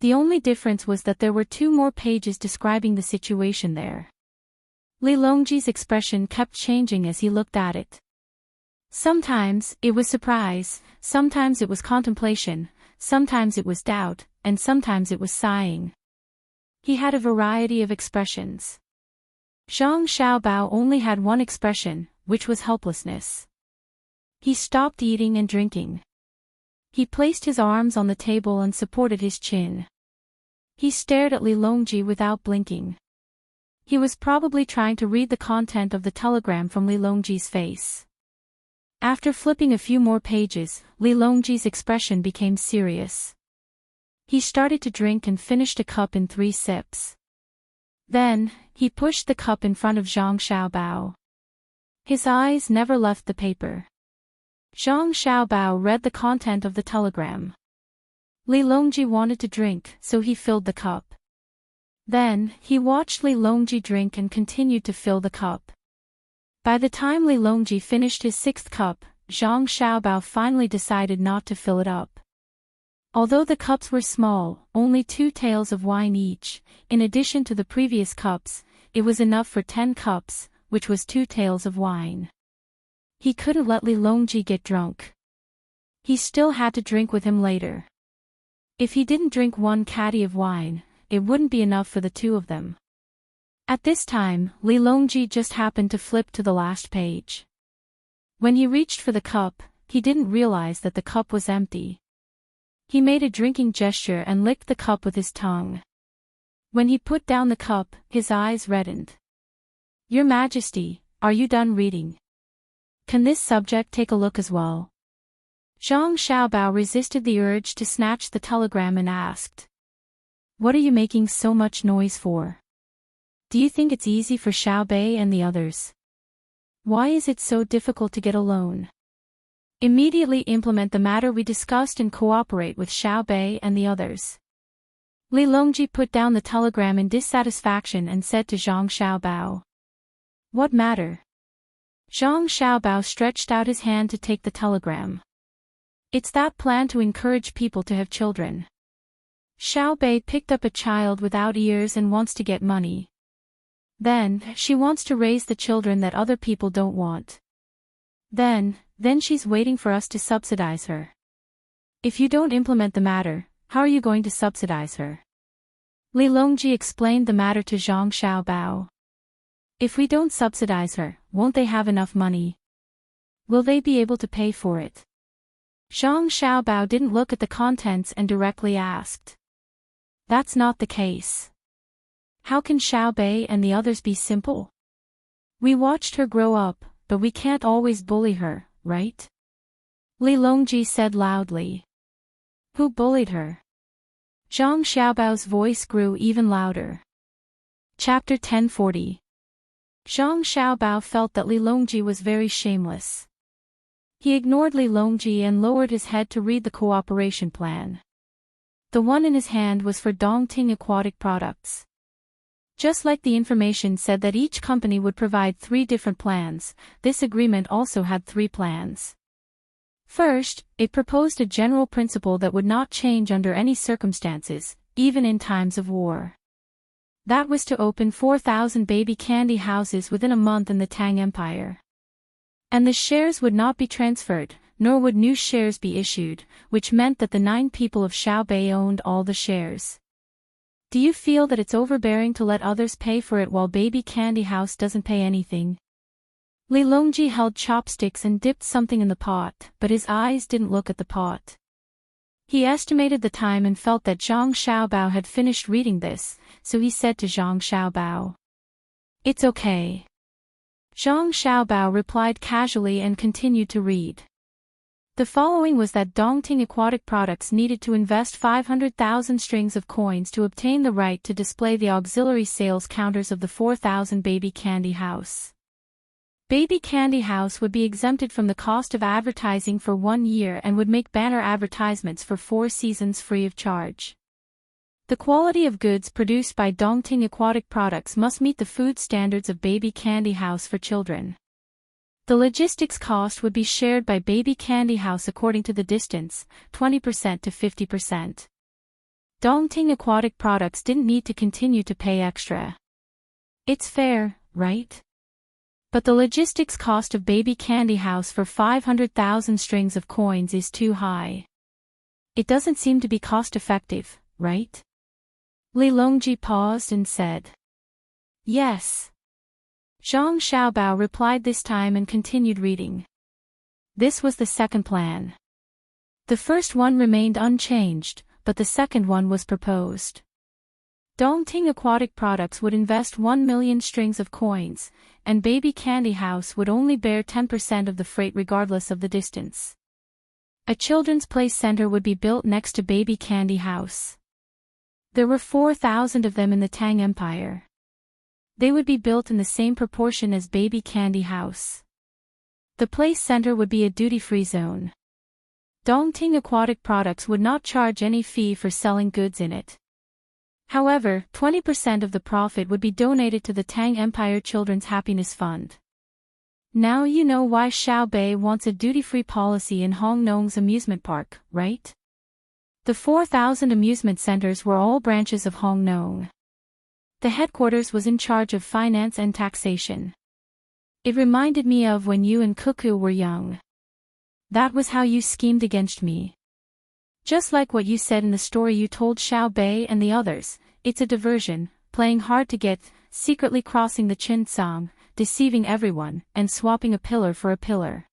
Speaker 1: The only difference was that there were 2 more pages describing the situation there. Li Longji's expression kept changing as he looked at it. Sometimes it was surprise, sometimes it was contemplation, sometimes it was doubt, and sometimes it was sighing. He had a variety of expressions. Zhang Xiaobao only had one expression, which was helplessness. He stopped eating and drinking. He placed his arms on the table and supported his chin. He stared at Li Longji without blinking. He was probably trying to read the content of the telegram from Li Longji's face. After flipping a few more pages, Li Longji's expression became serious. He started to drink and finished a cup in 3 sips. Then, he pushed the cup in front of Zhang Xiaobao. His eyes never left the paper. Zhang Xiaobao read the content of the telegram. Li Longji wanted to drink, so he filled the cup. Then, he watched Li Longji drink and continued to fill the cup. By the time Li Longji finished his 6th cup, Zhang Xiaobao finally decided not to fill it up. Although the cups were small, only 2 taels of wine each, in addition to the previous cups, it was enough for 10 cups, which was 2 taels of wine. He couldn't let Li Longji get drunk. He still had to drink with him later. If he didn't drink 1 caddy of wine, it wouldn't be enough for the 2 of them. At this time, Li Longji just happened to flip to the last page. When he reached for the cup, he didn't realize that the cup was empty. He made a drinking gesture and licked the cup with his tongue. When he put down the cup, his eyes reddened. "Your Majesty, are you done reading? Can this subject take a look as well?" Zhang Xiaobao resisted the urge to snatch the telegram and asked, "What are you making so much noise for? Do you think it's easy for Xiaobei and the others? Why is it so difficult to get a loan? Immediately implement the matter we discussed and cooperate with Xiaobei and the others." Li Longji put down the telegram in dissatisfaction and said to Zhang Xiaobao, "What matter?" Zhang Xiaobao stretched out his hand to take the telegram. "It's that plan to encourage people to have children. Xiaobei picked up a child without ears and wants to get money. Then, she wants to raise the children that other people don't want. Then she's waiting for us to subsidize her. If you don't implement the matter, how are you going to subsidize her?" Li Longji explained the matter to Zhang Xiaobao. "If we don't subsidize her, won't they have enough money? Will they be able to pay for it?" Zhang Xiaobao didn't look at the contents and directly asked. "That's not the case. How can Xiaobei and the others be simple? We watched her grow up, but we can't always bully her, right?" Li Longji said loudly. "Who bullied her?" Zhang Xiaobao's voice grew even louder. Chapter 1040. Zhang Xiaobao felt that Li Longji was very shameless. He ignored Li Longji and lowered his head to read the cooperation plan. The one in his hand was for Dongting Aquatic Products. Just like the information said that each company would provide 3 different plans, this agreement also had 3 plans. First, it proposed a general principle that would not change under any circumstances, even in times of war. That was to open 4,000 baby candy houses within a month in the Tang Empire. And the shares would not be transferred, nor would new shares be issued, which meant that the 9 people of Xiaobei owned all the shares. Do you feel that it's overbearing to let others pay for it while Baby Candy House doesn't pay anything? Li Longji held chopsticks and dipped something in the pot, but his eyes didn't look at the pot. He estimated the time and felt that Zhang Xiaobao had finished reading this, so he said to Zhang Xiaobao, "It's okay." Zhang Xiaobao replied casually and continued to read. The following was that Dongting Aquatic Products needed to invest 500,000 strings of coins to obtain the right to display the auxiliary sales counters of the 4,000 Baby Candy House. Baby Candy House would be exempted from the cost of advertising for 1 year and would make banner advertisements for 4 seasons free of charge. The quality of goods produced by Dongting Aquatic Products must meet the food standards of Baby Candy House for children. The logistics cost would be shared by Baby Candy House according to the distance, 20% to 50%. Dongting Aquatic Products didn't need to continue to pay extra. It's fair, right? But the logistics cost of Baby Candy House for 500,000 strings of coins is too high. It doesn't seem to be cost-effective, right? Li Longji paused and said. Yes. Zhang Xiaobao replied this time and continued reading. This was the second plan. The first one remained unchanged, but the second one was proposed. Dongting Aquatic Products would invest 1 million strings of coins, and Baby Candy House would only bear 10% of the freight regardless of the distance. A children's play center would be built next to Baby Candy House. There were 4,000 of them in the Tang Empire. They would be built in the same proportion as Baby Candy House. The play center would be a duty-free zone. Dongting Aquatic Products would not charge any fee for selling goods in it. However, 20% of the profit would be donated to the Tang Empire Children's Happiness Fund. Now you know why Xiaobei wants a duty-free policy in Hongnong's amusement park, right? The 4,000 amusement centers were all branches of Hongnong. The headquarters was in charge of finance and taxation. It reminded me of when you and Cuckoo were young. That was how you schemed against me. Just like what you said in the story you told Xiaobei and the others, it's a diversion, playing hard to get, secretly crossing the Qinsong, deceiving everyone, and swapping a pillar for a pillar.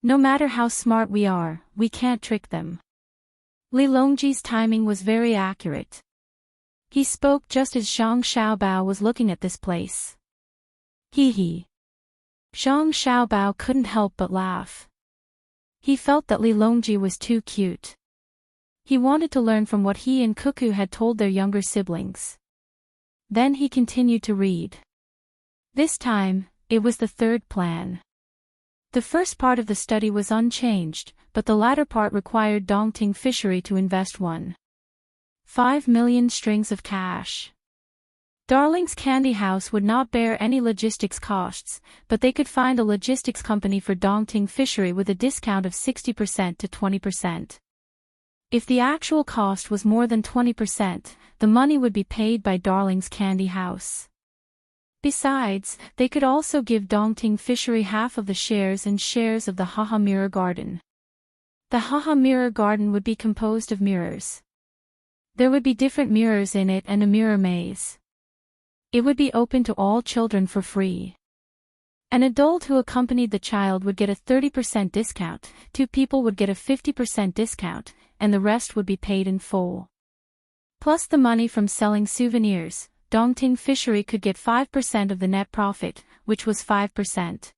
Speaker 1: No matter how smart we are, we can't trick them. Li Longji's timing was very accurate. He spoke just as Zhang Xiaobao was looking at this place. Hee hee. Zhang Xiaobao couldn't help but laugh. He felt that Li Longji was too cute. He wanted to learn from what he and Cuckoo had told their younger siblings. Then he continued to read. This time, it was the third plan. The first part of the study was unchanged, but the latter part required Dongting Fishery to invest 1.5 million strings of cash. Darling's Candy House would not bear any logistics costs, but they could find a logistics company for Dongting Fishery with a discount of 60% to 20%. If the actual cost was more than 20%, the money would be paid by Darling's Candy House. Besides, they could also give Dongting Fishery half of the shares and shares of the Haha Mirror Garden. The Haha Mirror Garden would be composed of mirrors. There would be different mirrors in it and a mirror maze. It would be open to all children for free. An adult who accompanied the child would get a 30% discount, 2 people would get a 50% discount, and the rest would be paid in full. Plus the money from selling souvenirs, Dongting Fishery could get 5% of the net profit, which was 5%.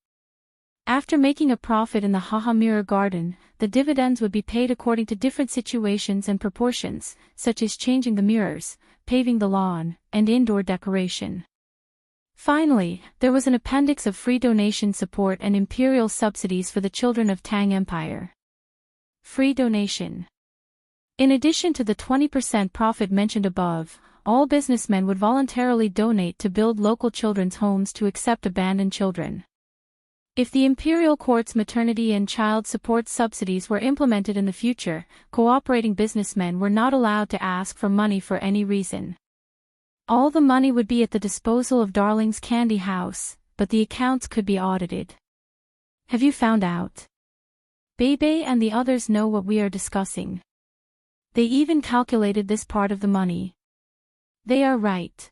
Speaker 1: After making a profit in the Haha Mirror Garden, the dividends would be paid according to different situations and proportions, such as changing the mirrors, paving the lawn, and indoor decoration. Finally, there was an appendix of free donation support and imperial subsidies for the children of Tang Empire. Free donation. In addition to the 20% profit mentioned above, all businessmen would voluntarily donate to build local children's homes to accept abandoned children. If the imperial court's maternity and child support subsidies were implemented in the future, cooperating businessmen were not allowed to ask for money for any reason. All the money would be at the disposal of Darling's Candy House, but the accounts could be audited. Have you found out? Bebe and the others know what we are discussing. They even calculated this part of the money. They are right.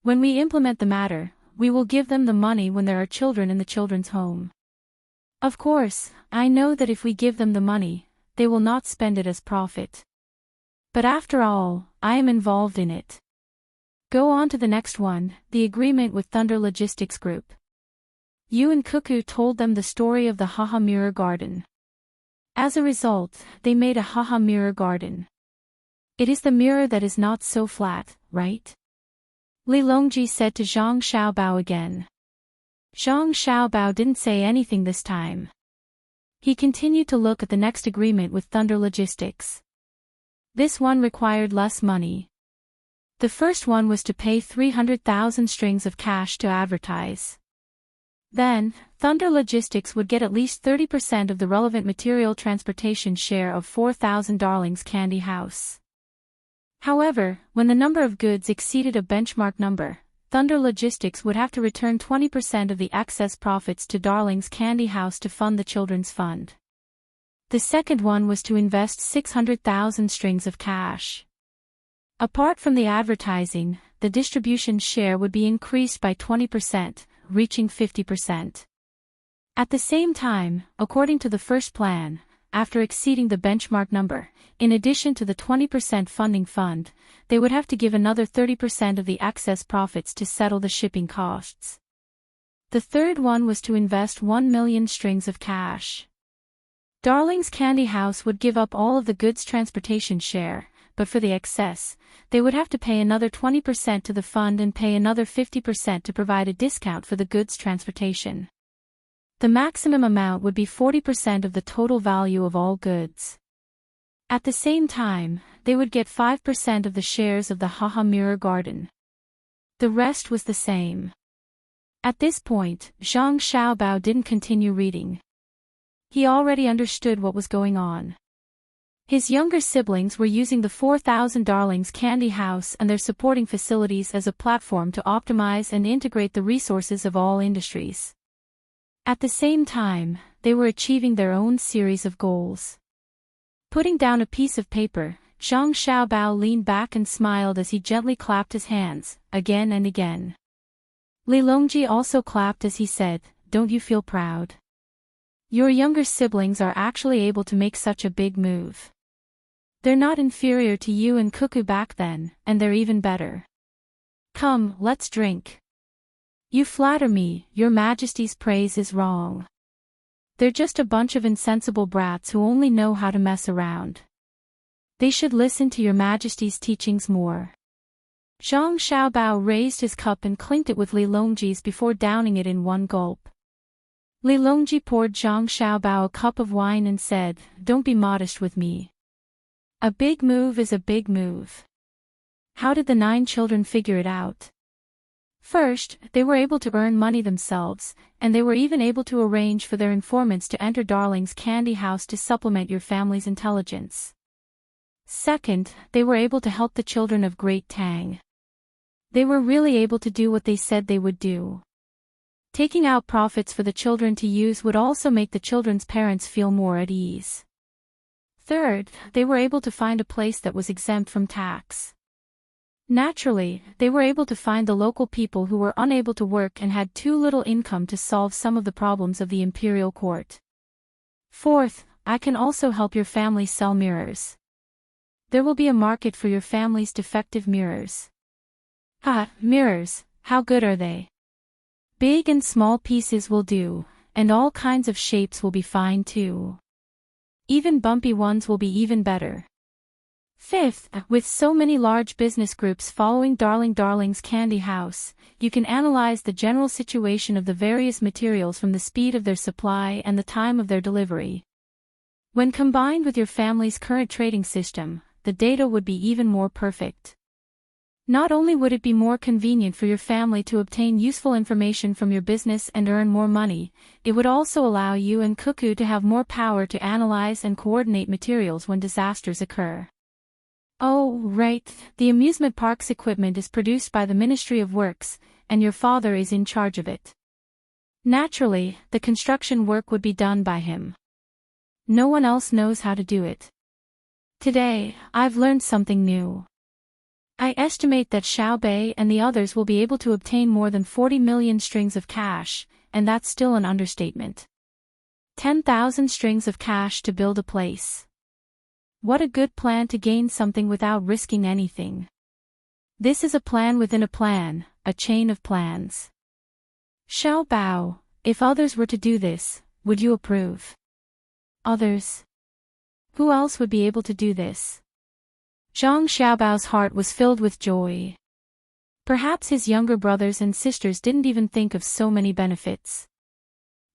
Speaker 1: When we implement the matter, we will give them the money when there are children in the children's home. Of course, I know that if we give them the money, they will not spend it as profit. But after all, I am involved in it. Go on to the next one, the agreement with Thunder Logistics Group. You and Cuckoo told them the story of the Haha Mirror Garden. As a result, they made a Haha Mirror Garden. It is the mirror that is not so flat, right? Li Longji said to Zhang Xiaobao again. Zhang Xiaobao didn't say anything this time. He continued to look at the next agreement with Thunder Logistics. This one required less money. The first one was to pay 300,000 strings of cash to advertise. Then, Thunder Logistics would get at least 30% of the relevant material transportation share of 4,000 Darling's Candy House. However, when the number of goods exceeded a benchmark number, Thunder Logistics would have to return 20% of the excess profits to Darling's Candy House to fund the children's fund. The second one was to invest 600,000 strings of cash. Apart from the advertising, the distribution share would be increased by 20%, reaching 50%. At the same time, according to the first plan, after exceeding the benchmark number, in addition to the 20% funding fund, they would have to give another 30% of the excess profits to settle the shipping costs. The third one was to invest 1 million strings of cash. Darling's Candy House would give up all of the goods transportation share, but for the excess, they would have to pay another 20% to the fund and pay another 50% to provide a discount for the goods transportation. The maximum amount would be 40% of the total value of all goods. At the same time, they would get 5% of the shares of the Haha Mirror Garden. The rest was the same. At this point, Zhang Xiaobao didn't continue reading. He already understood what was going on. His younger siblings were using the 4,000 Darlings Candy House and their supporting facilities as a platform to optimize and integrate the resources of all industries. At the same time, they were achieving their own series of goals. Putting down a piece of paper, Zhang Xiaobao leaned back and smiled as he gently clapped his hands, again and again. Li Longji also clapped as he said, "Don't you feel proud? Your younger siblings are actually able to make such a big move. They're not inferior to you and Cuckoo back then, and they're even better. Come, let's drink." "You flatter me, your Majesty's praise is wrong. They're just a bunch of insensible brats who only know how to mess around. They should listen to your Majesty's teachings more." Zhang Xiaobao raised his cup and clinked it with Li Longji's before downing it in one gulp. Li Longji poured Zhang Xiaobao a cup of wine and said, "Don't be modest with me. A big move is a big move." How did the 9 children figure it out? First, they were able to earn money themselves, and they were even able to arrange for their informants to enter Darling's Candy House to supplement your family's intelligence. Second, they were able to help the children of Great Tang. They were really able to do what they said they would do. Taking out profits for the children to use would also make the children's parents feel more at ease. Third, they were able to find a place that was exempt from tax. Naturally, they were able to find the local people who were unable to work and had too little income to solve some of the problems of the imperial court. Fourth, I can also help your family sell mirrors. There will be a market for your family's defective mirrors. Mirrors, how good are they? Big and small pieces will do, and all kinds of shapes will be fine too. Even bumpy ones will be even better. Fifth, with so many large business groups following Darling's Candy House, you can analyze the general situation of the various materials from the speed of their supply and the time of their delivery. When combined with your family's current trading system, the data would be even more perfect. Not only would it be more convenient for your family to obtain useful information from your business and earn more money, it would also allow you and Cuckoo to have more power to analyze and coordinate materials when disasters occur. Oh, right, the amusement park's equipment is produced by the Ministry of Works, and your father is in charge of it. Naturally, the construction work would be done by him. No one else knows how to do it. Today, I've learned something new. I estimate that Xiaobei and the others will be able to obtain more than 40 million strings of cash, and that's still an understatement. 10,000 strings of cash to build a place. What a good plan to gain something without risking anything. This is a plan within a plan, a chain of plans. Xiaobao, if others were to do this, would you approve? Others? Who else would be able to do this? Zhang Xiaobao's heart was filled with joy. Perhaps his younger brothers and sisters didn't even think of so many benefits.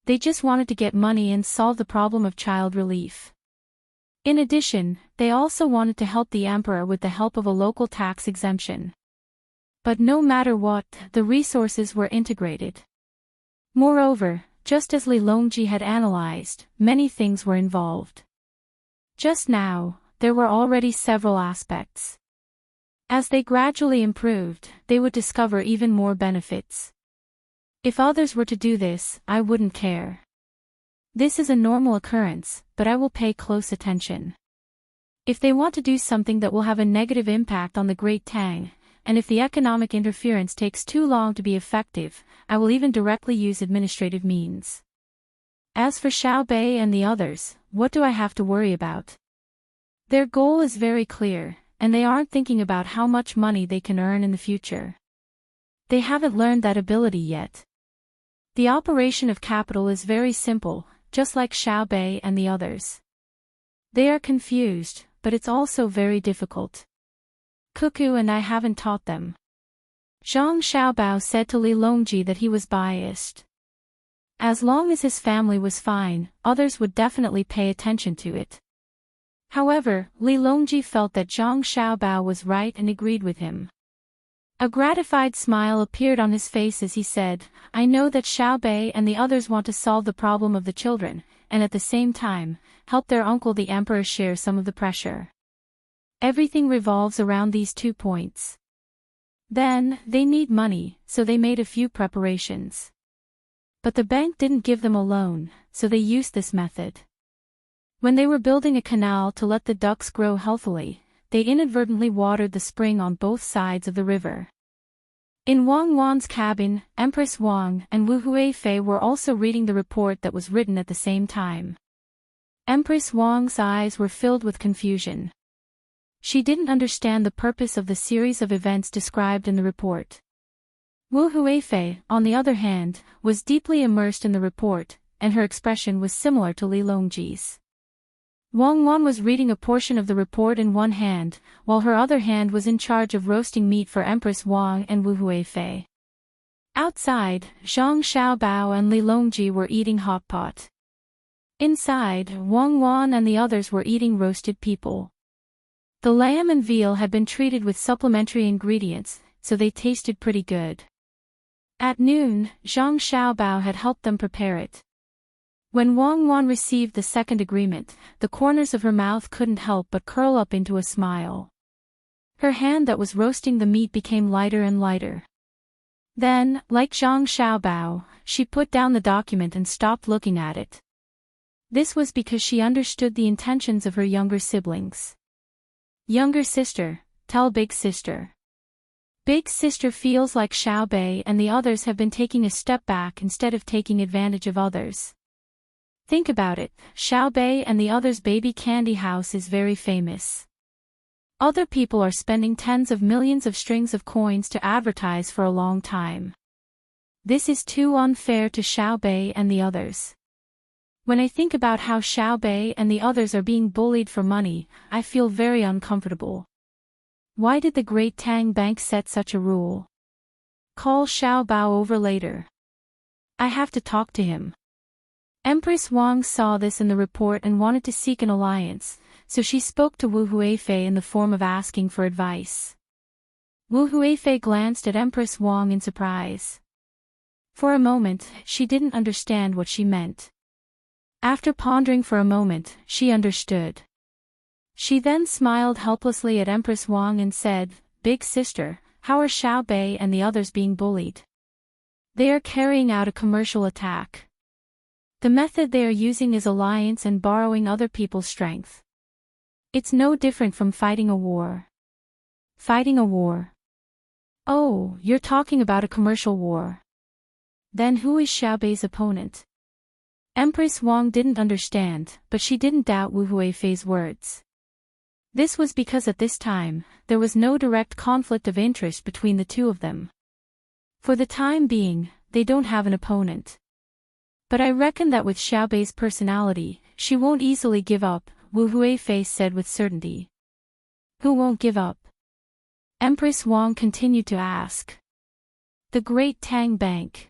Speaker 1: They just wanted to get money and solve the problem of child relief. In addition, they also wanted to help the emperor with the help of a local tax exemption. But no matter what, the resources were integrated. Moreover, just as Li Longji had analyzed, many things were involved. Just now, there were already several aspects. As they gradually improved, they would discover even more benefits. If others were to do this, I wouldn't care. This is a normal occurrence, but I will pay close attention. If they want to do something that will have a negative impact on the Great Tang, and if the economic interference takes too long to be effective, I will even directly use administrative means. As for Xiao Bei and the others, what do I have to worry about? Their goal is very clear, and they aren't thinking about how much money they can earn in the future. They haven't learned that ability yet. The operation of capital is very simple, just like Xiao Bei and the others. They are confused, but it's also very difficult. Cuckoo and I haven't taught them. Zhang Xiaobao said to Li Longji that he was biased. As long as his family was fine, others would definitely pay attention to it. However, Li Longji felt that Zhang Xiaobao was right and agreed with him. A gratified smile appeared on his face as he said, I know that Xiao Bei and the others want to solve the problem of the children, and at the same time, help their uncle the emperor share some of the pressure. Everything revolves around these 2 points. Then, they need money, so they made a few preparations. But the bank didn't give them a loan, so they used this method. When they were building a canal to let the ducks grow healthily, they inadvertently watered the spring on both sides of the river. In Wang Wan's cabin, Empress Wang and Wu Huifei were also reading the report that was written at the same time. Empress Wang's eyes were filled with confusion. She didn't understand the purpose of the series of events described in the report. Wu Huifei, on the other hand, was deeply immersed in the report, and her expression was similar to Li Longji's. Wang Wan was reading a portion of the report in one hand, while her other hand was in charge of roasting meat for Empress Wang and Wu Huifei. Outside, Zhang Xiaobao and Li Longji were eating hot pot. Inside, Wang Wan and the others were eating roasted people. The lamb and veal had been treated with supplementary ingredients, so they tasted pretty good. At noon, Zhang Xiaobao had helped them prepare it. When Wang Wan received the second agreement, the corners of her mouth couldn't help but curl up into a smile. Her hand that was roasting the meat became lighter and lighter. Then, like Zhang Xiaobao, she put down the document and stopped looking at it. This was because she understood the intentions of her younger siblings. Younger sister, tell big sister. Big sister feels like Xiao Bei and the others have been taking a step back instead of taking advantage of others. Think about it, Xiao Bei and the others' baby candy house is very famous. Other people are spending tens of millions of strings of coins to advertise for a long time. This is too unfair to Xiao Bei and the others. When I think about how Xiao Bei and the others are being bullied for money, I feel very uncomfortable. Why did the Great Tang Bank set such a rule? Call Xiao Bao over later. I have to talk to him. Empress Wang saw this in the report and wanted to seek an alliance, so she spoke to Wu Huifei in the form of asking for advice. Wu Huifei glanced at Empress Wang in surprise. For a moment, she didn't understand what she meant. After pondering for a moment, she understood. She then smiled helplessly at Empress Wang and said, Big sister, how are Xiao Bei and the others being bullied? They are carrying out a commercial attack. The method they are using is alliance and borrowing other people's strength. It's no different from fighting a war. Fighting a war. Oh, you're talking about a commercial war. Then who is Xiao Bei's opponent? Empress Wang didn't understand, but she didn't doubt Wu Huifei's words. This was because at this time, there was no direct conflict of interest between the two of them. For the time being, they don't have an opponent. But I reckon that with Xiao Bei's personality, she won't easily give up, Wu Huifei said with certainty. Who won't give up? Empress Wang continued to ask. The Great Tang Bank.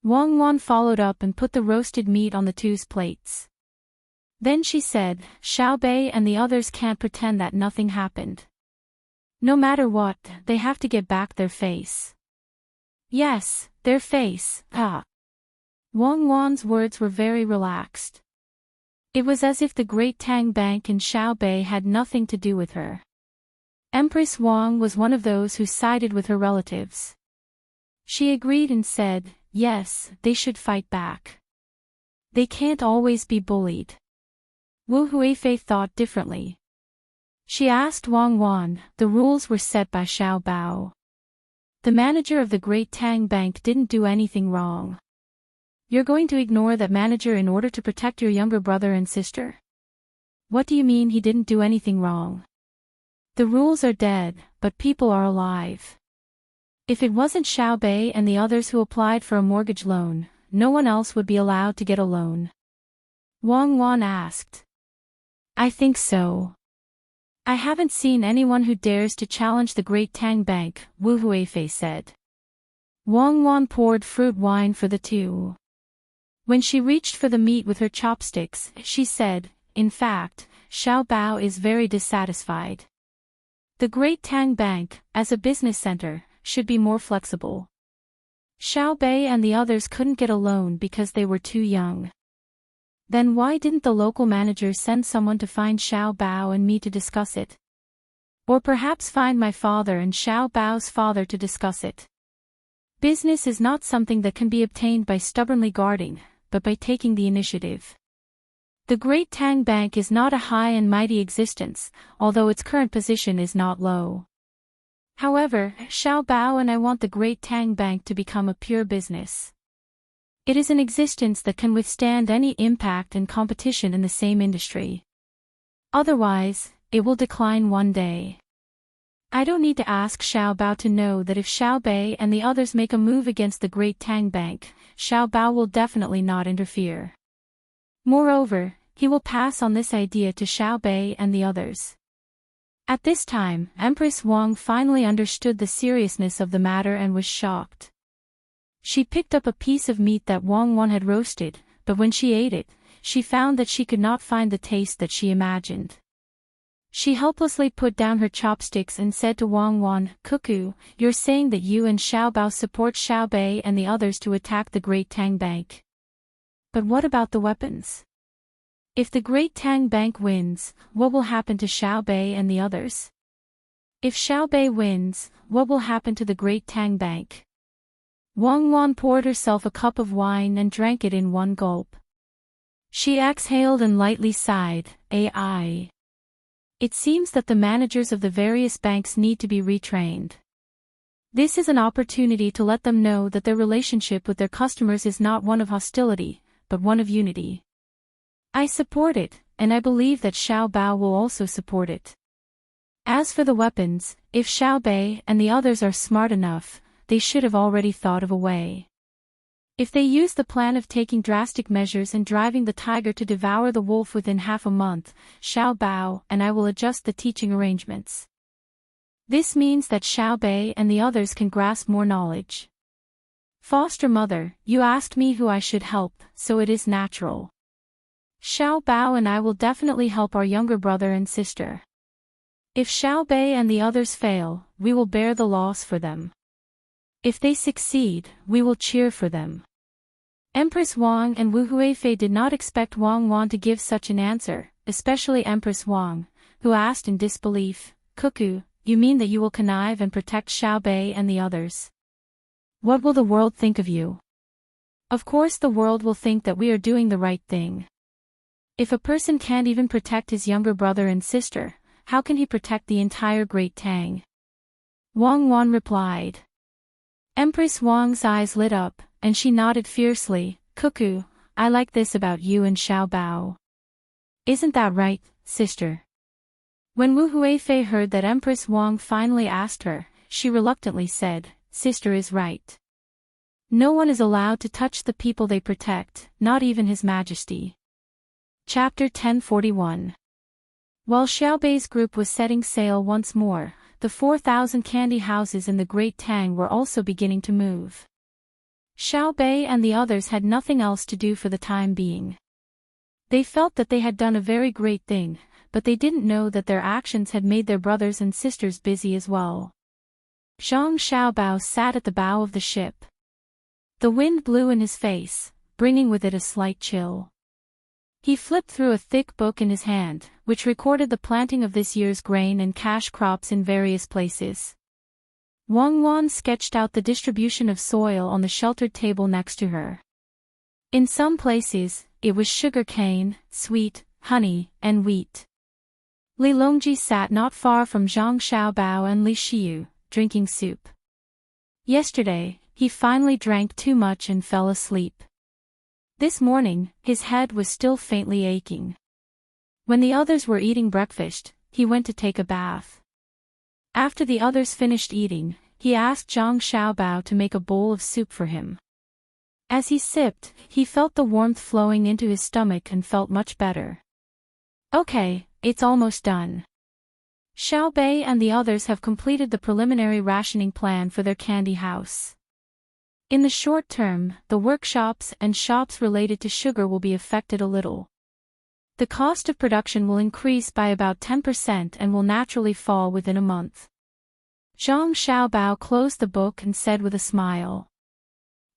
Speaker 1: Wang Wan followed up and put the roasted meat on the two's plates. Then she said, Xiao Bei and the others can't pretend that nothing happened. No matter what, they have to get back their face. Yes, their face, Wang Wan's words were very relaxed. It was as if the Great Tang Bank and Xiaobei had nothing to do with her. Empress Wang was one of those who sided with her relatives. She agreed and said, yes, they should fight back. They can't always be bullied. Wu Huifei thought differently. She asked Wang Wan, the rules were set by Xiao Bao. The manager of the Great Tang Bank didn't do anything wrong. You're going to ignore that manager in order to protect your younger brother and sister? What do you mean he didn't do anything wrong? The rules are dead, but people are alive. If it wasn't Xiaobei and the others who applied for a mortgage loan, no one else would be allowed to get a loan. Wang Wan asked. I think so. I haven't seen anyone who dares to challenge the Great Tang Bank, Wu Huifei said. Wang Wan poured fruit wine for the two. When she reached for the meat with her chopsticks, she said, in fact, Xiao Bao is very dissatisfied. The Great Tang Bank, as a business center, should be more flexible. Xiaobei and the others couldn't get a loan because they were too young. Then why didn't the local manager send someone to find Xiao Bao and me to discuss it? Or perhaps find my father and Xiao Bao's father to discuss it. Business is not something that can be obtained by stubbornly guarding, but by taking the initiative. The Great Tang Bank is not a high and mighty existence, although its current position is not low. However, Xiao Bao and I want the Great Tang Bank to become a pure business. It is an existence that can withstand any impact and competition in the same industry. Otherwise, it will decline one day. I don't need to ask Xiao Bao to know that if Xiaobei and the others make a move against the Great Tang Bank, Xiao Bao will definitely not interfere. Moreover, he will pass on this idea to Xiaobei and the others. At this time, Empress Wang finally understood the seriousness of the matter and was shocked. She picked up a piece of meat that Wang Wan had roasted, but when she ate it, she found that she could not find the taste that she imagined. She helplessly put down her chopsticks and said to Wang Wan, Cuckoo, you're saying that you and Xiao Bao support Xiaobei and the others to attack the Great Tang Bank. But what about the weapons? If the Great Tang Bank wins, what will happen to Xiaobei and the others? If Xiaobei wins, what will happen to the Great Tang Bank? Wang Wan poured herself a cup of wine and drank it in one gulp. She exhaled and lightly sighed, AI. It seems that the managers of the various banks need to be retrained. This is an opportunity to let them know that their relationship with their customers is not one of hostility, but one of unity. I support it, and I believe that Xiao Bao will also support it. As for the weapons, if Xiaobei and the others are smart enough, they should have already thought of a way. If they use the plan of taking drastic measures and driving the tiger to devour the wolf within half a month, Xiao Bao and I will adjust the teaching arrangements. This means that Xiaobei and the others can grasp more knowledge. Foster mother, you asked me who I should help, so it is natural. Xiao Bao and I will definitely help our younger brother and sister. If Xiaobei and the others fail, we will bear the loss for them. If they succeed, we will cheer for them. Empress Wang and Wu Huifei did not expect Wang Wan to give such an answer, especially Empress Wang, who asked in disbelief, Cuckoo, you mean that you will connive and protect Xiaobei and the others? What will the world think of you? Of course the world will think that we are doing the right thing. If a person can't even protect his younger brother and sister, how can he protect the entire Great Tang? Wang Wan replied. Empress Wang's eyes lit up, and she nodded fiercely, Cuckoo, I like this about you and Xiao Bao. Isn't that right, sister? When Wu Huifei heard that Empress Wang finally asked her, she reluctantly said, Sister is right. No one is allowed to touch the people they protect, not even His Majesty. Chapter 1041. While Xiaobei's group was setting sail once more, the 4,000 candy houses in the Great Tang were also beginning to move. Xiaobei and the others had nothing else to do for the time being. They felt that they had done a very great thing, but they didn't know that their actions had made their brothers and sisters busy as well. Zhang Xiaobao sat at the bow of the ship. The wind blew in his face, bringing with it a slight chill. He flipped through a thick book in his hand, which recorded the planting of this year's grain and cash crops in various places. Wang Wan sketched out the distribution of soil on the sheltered table next to her. In some places, it was sugar cane, sweet, honey, and wheat. Li Longji sat not far from Zhang Xiaobao and Li Xiyu, drinking soup. Yesterday, he finally drank too much and fell asleep. This morning, his head was still faintly aching. When the others were eating breakfast, he went to take a bath. After the others finished eating, he asked Zhang Xiaobao to make a bowl of soup for him. As he sipped, he felt the warmth flowing into his stomach and felt much better. Okay, it's almost done. Xiao Bei and the others have completed the preliminary rationing plan for their candy house. In the short term, the workshops and shops related to sugar will be affected a little. The cost of production will increase by about 10% and will naturally fall within a month. Zhang Xiaobao closed the book and said with a smile.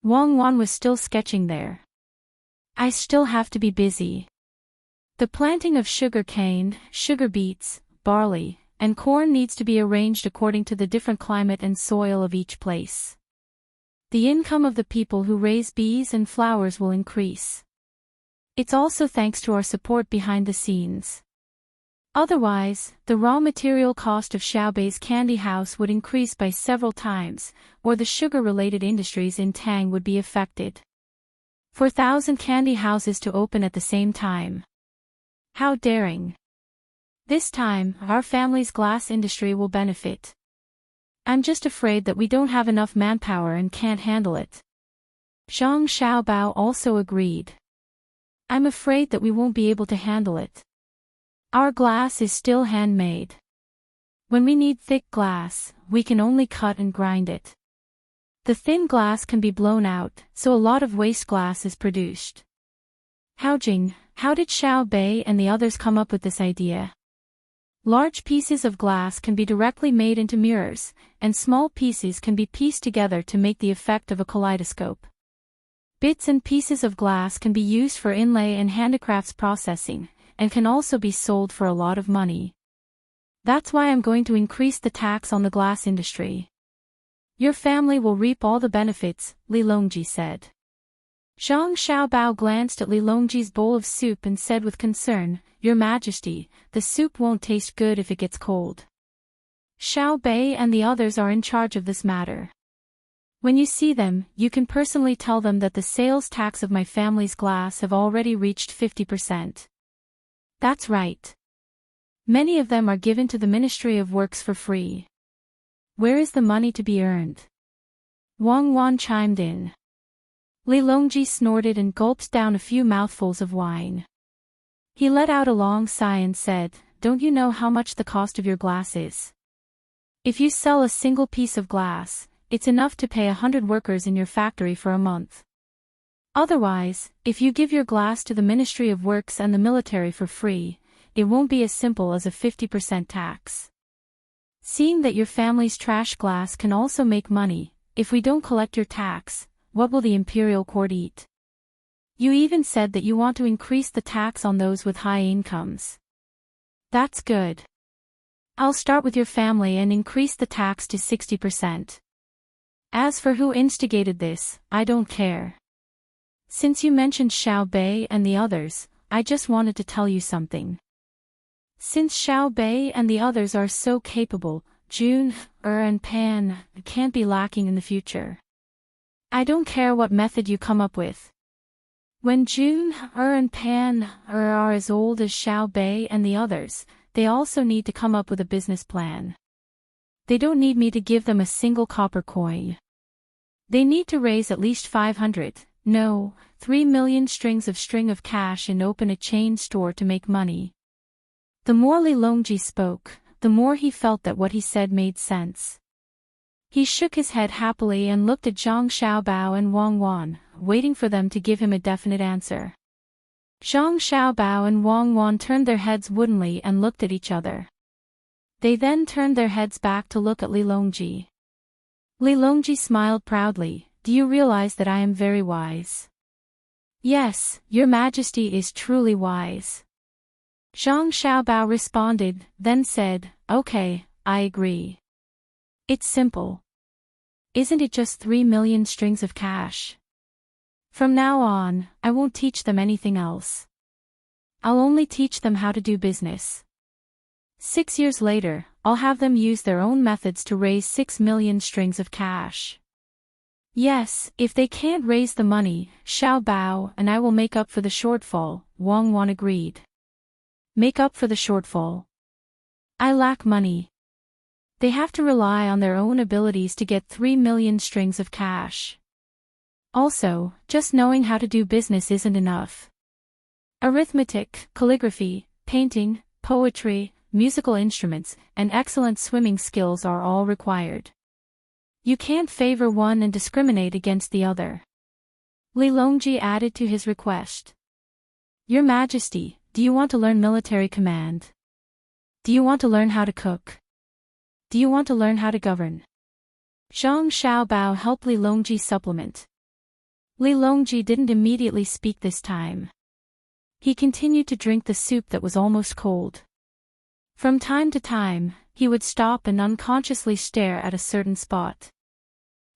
Speaker 1: Wang Wan was still sketching there. I still have to be busy. The planting of sugar cane, sugar beets, barley, and corn needs to be arranged according to the different climate and soil of each place. The income of the people who raise bees and flowers will increase. It's also thanks to our support behind the scenes. Otherwise, the raw material cost of Xiaobei's candy house would increase by several times, or the sugar-related industries in Tang would be affected. 4,000 candy houses to open at the same time. How daring! This time, our family's glass industry will benefit. I'm just afraid that we don't have enough manpower and can't handle it. Zhang Xiaobao also agreed. I'm afraid that we won't be able to handle it. Our glass is still handmade. When we need thick glass, we can only cut and grind it. The thin glass can be blown out, so a lot of waste glass is produced. Haojing, how did Xiao Bei and the others come up with this idea? Large pieces of glass can be directly made into mirrors, and small pieces can be pieced together to make the effect of a kaleidoscope. Bits and pieces of glass can be used for inlay and handicrafts processing, and can also be sold for a lot of money. That's why I'm going to increase the tax on the glass industry. Your family will reap all the benefits, Li Longji said. Zhang Xiaobao glanced at Li Longji's bowl of soup and said with concern, Your Majesty, the soup won't taste good if it gets cold. Xiao Bei and the others are in charge of this matter. When you see them, you can personally tell them that the sales tax of my family's glass have already reached 50%. That's right. Many of them are given to the Ministry of Works for free. Where is the money to be earned? Wang Wan chimed in. Li Longji snorted and gulped down a few mouthfuls of wine. He let out a long sigh and said, Don't you know how much the cost of your glass is? If you sell a single piece of glass, it's enough to pay 100 workers in your factory for a month. Otherwise, if you give your glass to the Ministry of Works and the military for free, it won't be as simple as a 50% tax. Seeing that your family's trash glass can also make money, if we don't collect your tax, what will the imperial court eat? You even said that you want to increase the tax on those with high incomes. That's good. I'll start with your family and increase the tax to 60%. As for who instigated this, I don't care. Since you mentioned Xiao Bei and the others, I just wanted to tell you something. Since Xiao Bei and the others are so capable, June, and Pan can't be lacking in the future. I don't care what method you come up with. When June, and Pan are as old as Xiao Bei and the others, they also need to come up with a business plan. They don't need me to give them a single copper coin. They need to raise at least 500, no, 3 million strings of cash and open a chain store to make money. The more Li Longji spoke, the more he felt that what he said made sense. He shook his head happily and looked at Zhang Xiaobao and Wang Wan, waiting for them to give him a definite answer. Zhang Xiaobao and Wang Wan turned their heads woodenly and looked at each other. They then turned their heads back to look at Li Longji. Li Longji smiled proudly, Do you realize that I am very wise? Yes, your majesty is truly wise. Zhang Xiaobao responded, then said, okay, I agree. It's simple. Isn't it just 3 million strings of cash? From now on, I won't teach them anything else. I'll only teach them how to do business. 6 years later, I'll have them use their own methods to raise 6 million strings of cash. Yes, if they can't raise the money, Xiao Bao and I will make up for the shortfall, Wang Wan agreed. Make up for the shortfall. I lack money. They have to rely on their own abilities to get 3 million strings of cash. Also, just knowing how to do business isn't enough. Arithmetic, calligraphy, painting, poetry, musical instruments, and excellent swimming skills are all required. You can't favor one and discriminate against the other. Li Longji added to his request. Your Majesty, do you want to learn military command? Do you want to learn how to cook? Do you want to learn how to govern? Zhang Xiaobao helped Li Longji supplement. Li Longji didn't immediately speak this time. He continued to drink the soup that was almost cold. From time to time, he would stop and unconsciously stare at a certain spot.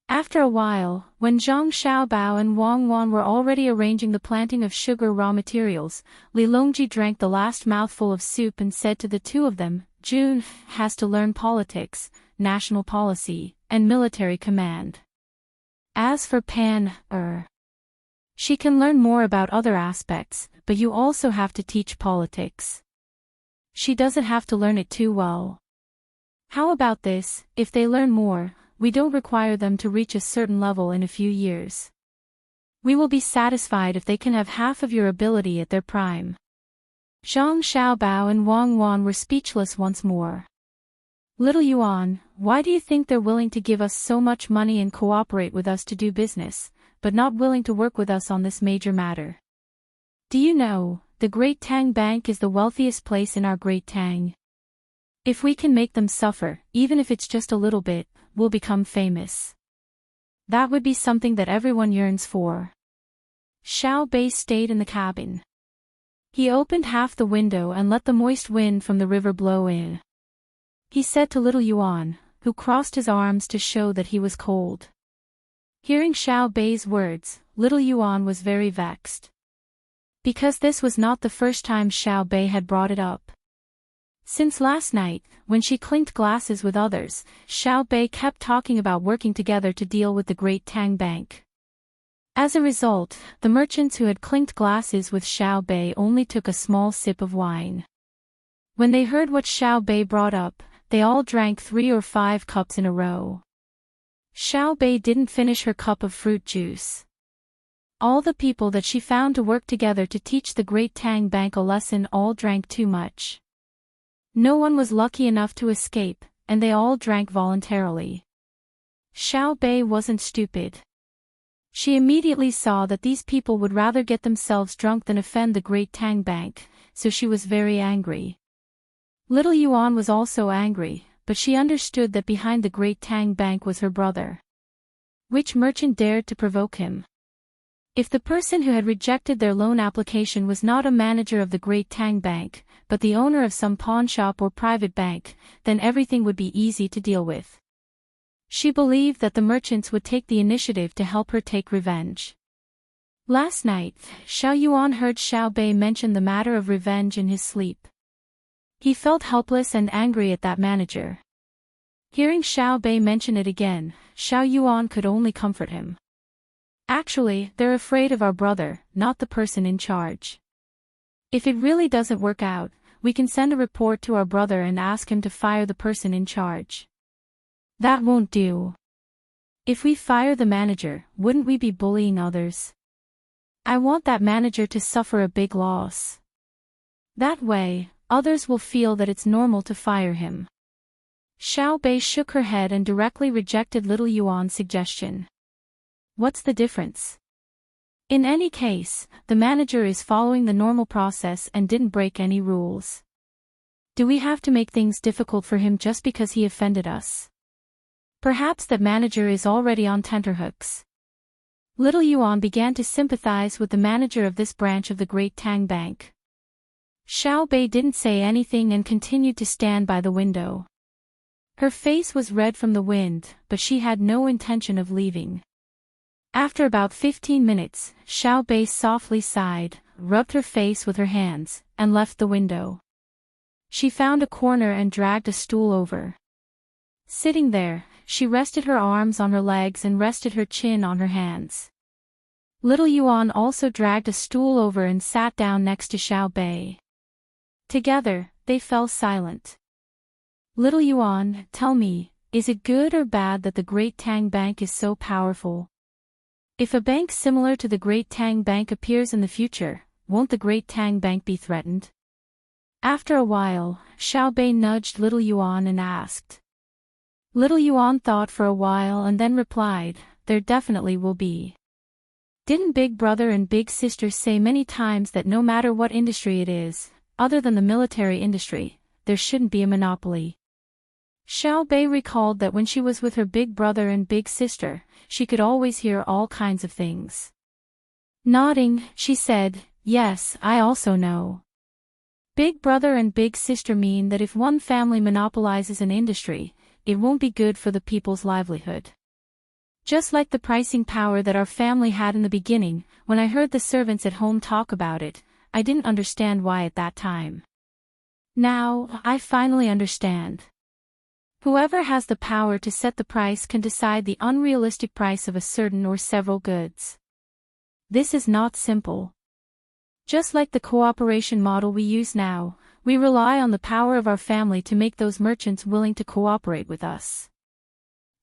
Speaker 1: After a while, when Zhang Xiaobao and Wang Wan were already arranging the planting of sugar raw materials, Li Longji drank the last mouthful of soup and said to the two of them, June has to learn politics, national policy, and military command. As for Pan, she can learn more about other aspects, but you also have to teach politics. She doesn't have to learn it too well. How about this, if they learn more, we don't require them to reach a certain level in a few years. We will be satisfied if they can have half of your ability at their prime. Zhang Xiaobao and Wang Wan were speechless once more. Little Yuan, why do you think they're willing to give us so much money and cooperate with us to do business, but not willing to work with us on this major matter? Do you know, the Great Tang Bank is the wealthiest place in our Great Tang. If we can make them suffer, even if it's just a little bit, we'll become famous. That would be something that everyone yearns for. Xiao Bei stayed in the cabin. He opened half the window and let the moist wind from the river blow in. He said to little Yuan, who crossed his arms to show that he was cold. Hearing Xiao Bei's words, little Yuan was very vexed. Because this was not the first time Xiao Bei had brought it up. Since last night, when she clinked glasses with others, Xiao Bei kept talking about working together to deal with the Great Tang Bank. As a result, the merchants who had clinked glasses with Xiao Bei only took a small sip of wine. When they heard what Xiao Bei brought up, they all drank 3 or 5 cups in a row. Xiao Bei didn't finish her cup of fruit juice. All the people that she found to work together to teach the Great Tang Bank a lesson all drank too much. No one was lucky enough to escape, and they all drank voluntarily. Xiao Bei wasn't stupid. She immediately saw that these people would rather get themselves drunk than offend the Great Tang Bank, so she was very angry. Little Yuan was also angry, but she understood that behind the Great Tang Bank was her brother. Which merchant dared to provoke him? If the person who had rejected their loan application was not a manager of the Great Tang Bank, but the owner of some pawnshop or private bank, then everything would be easy to deal with. She believed that the merchants would take the initiative to help her take revenge. Last night, Xiao Yuan heard Xiao Bei mention the matter of revenge in his sleep. He felt helpless and angry at that manager. Hearing Xiao Bei mention it again, Xiao Yuan could only comfort him. Actually, they're afraid of our brother, not the person in charge. If it really doesn't work out, we can send a report to our brother and ask him to fire the person in charge. That won't do. If we fire the manager, wouldn't we be bullying others? I want that manager to suffer a big loss. That way, others will feel that it's normal to fire him. Xiao Bei shook her head and directly rejected little Yuan's suggestion. What's the difference? In any case, the manager is following the normal process and didn't break any rules. Do we have to make things difficult for him just because he offended us? Perhaps that manager is already on tenterhooks. Little Yuan began to sympathize with the manager of this branch of the Great Tang Bank. Xiao Bei didn't say anything and continued to stand by the window. Her face was red from the wind, but she had no intention of leaving. After about 15 minutes, Xiao Bei softly sighed, rubbed her face with her hands, and left the window. She found a corner and dragged a stool over. Sitting there, she rested her arms on her legs and rested her chin on her hands. Little Yuan also dragged a stool over and sat down next to Xiao Bei. Together, they fell silent. Little Yuan, tell me, is it good or bad that the Great Tang Bank is so powerful? If a bank similar to the Great Tang Bank appears in the future, won't the Great Tang Bank be threatened? After a while, Xiao Bei nudged Little Yuan and asked. Little Yuan thought for a while and then replied, there definitely will be. Didn't Big Brother and Big Sister say many times that no matter what industry it is, other than the military industry, there shouldn't be a monopoly? Xiao Bei recalled that when she was with her big brother and big sister, she could always hear all kinds of things. Nodding, she said, yes, I also know. Big brother and big sister mean that if one family monopolizes an industry, it won't be good for the people's livelihood. Just like the pricing power that our family had in the beginning, when I heard the servants at home talk about it, I didn't understand why at that time. Now, I finally understand. Whoever has the power to set the price can decide the unrealistic price of a certain or several goods. This is not simple. Just like the cooperation model we use now, we rely on the power of our family to make those merchants willing to cooperate with us.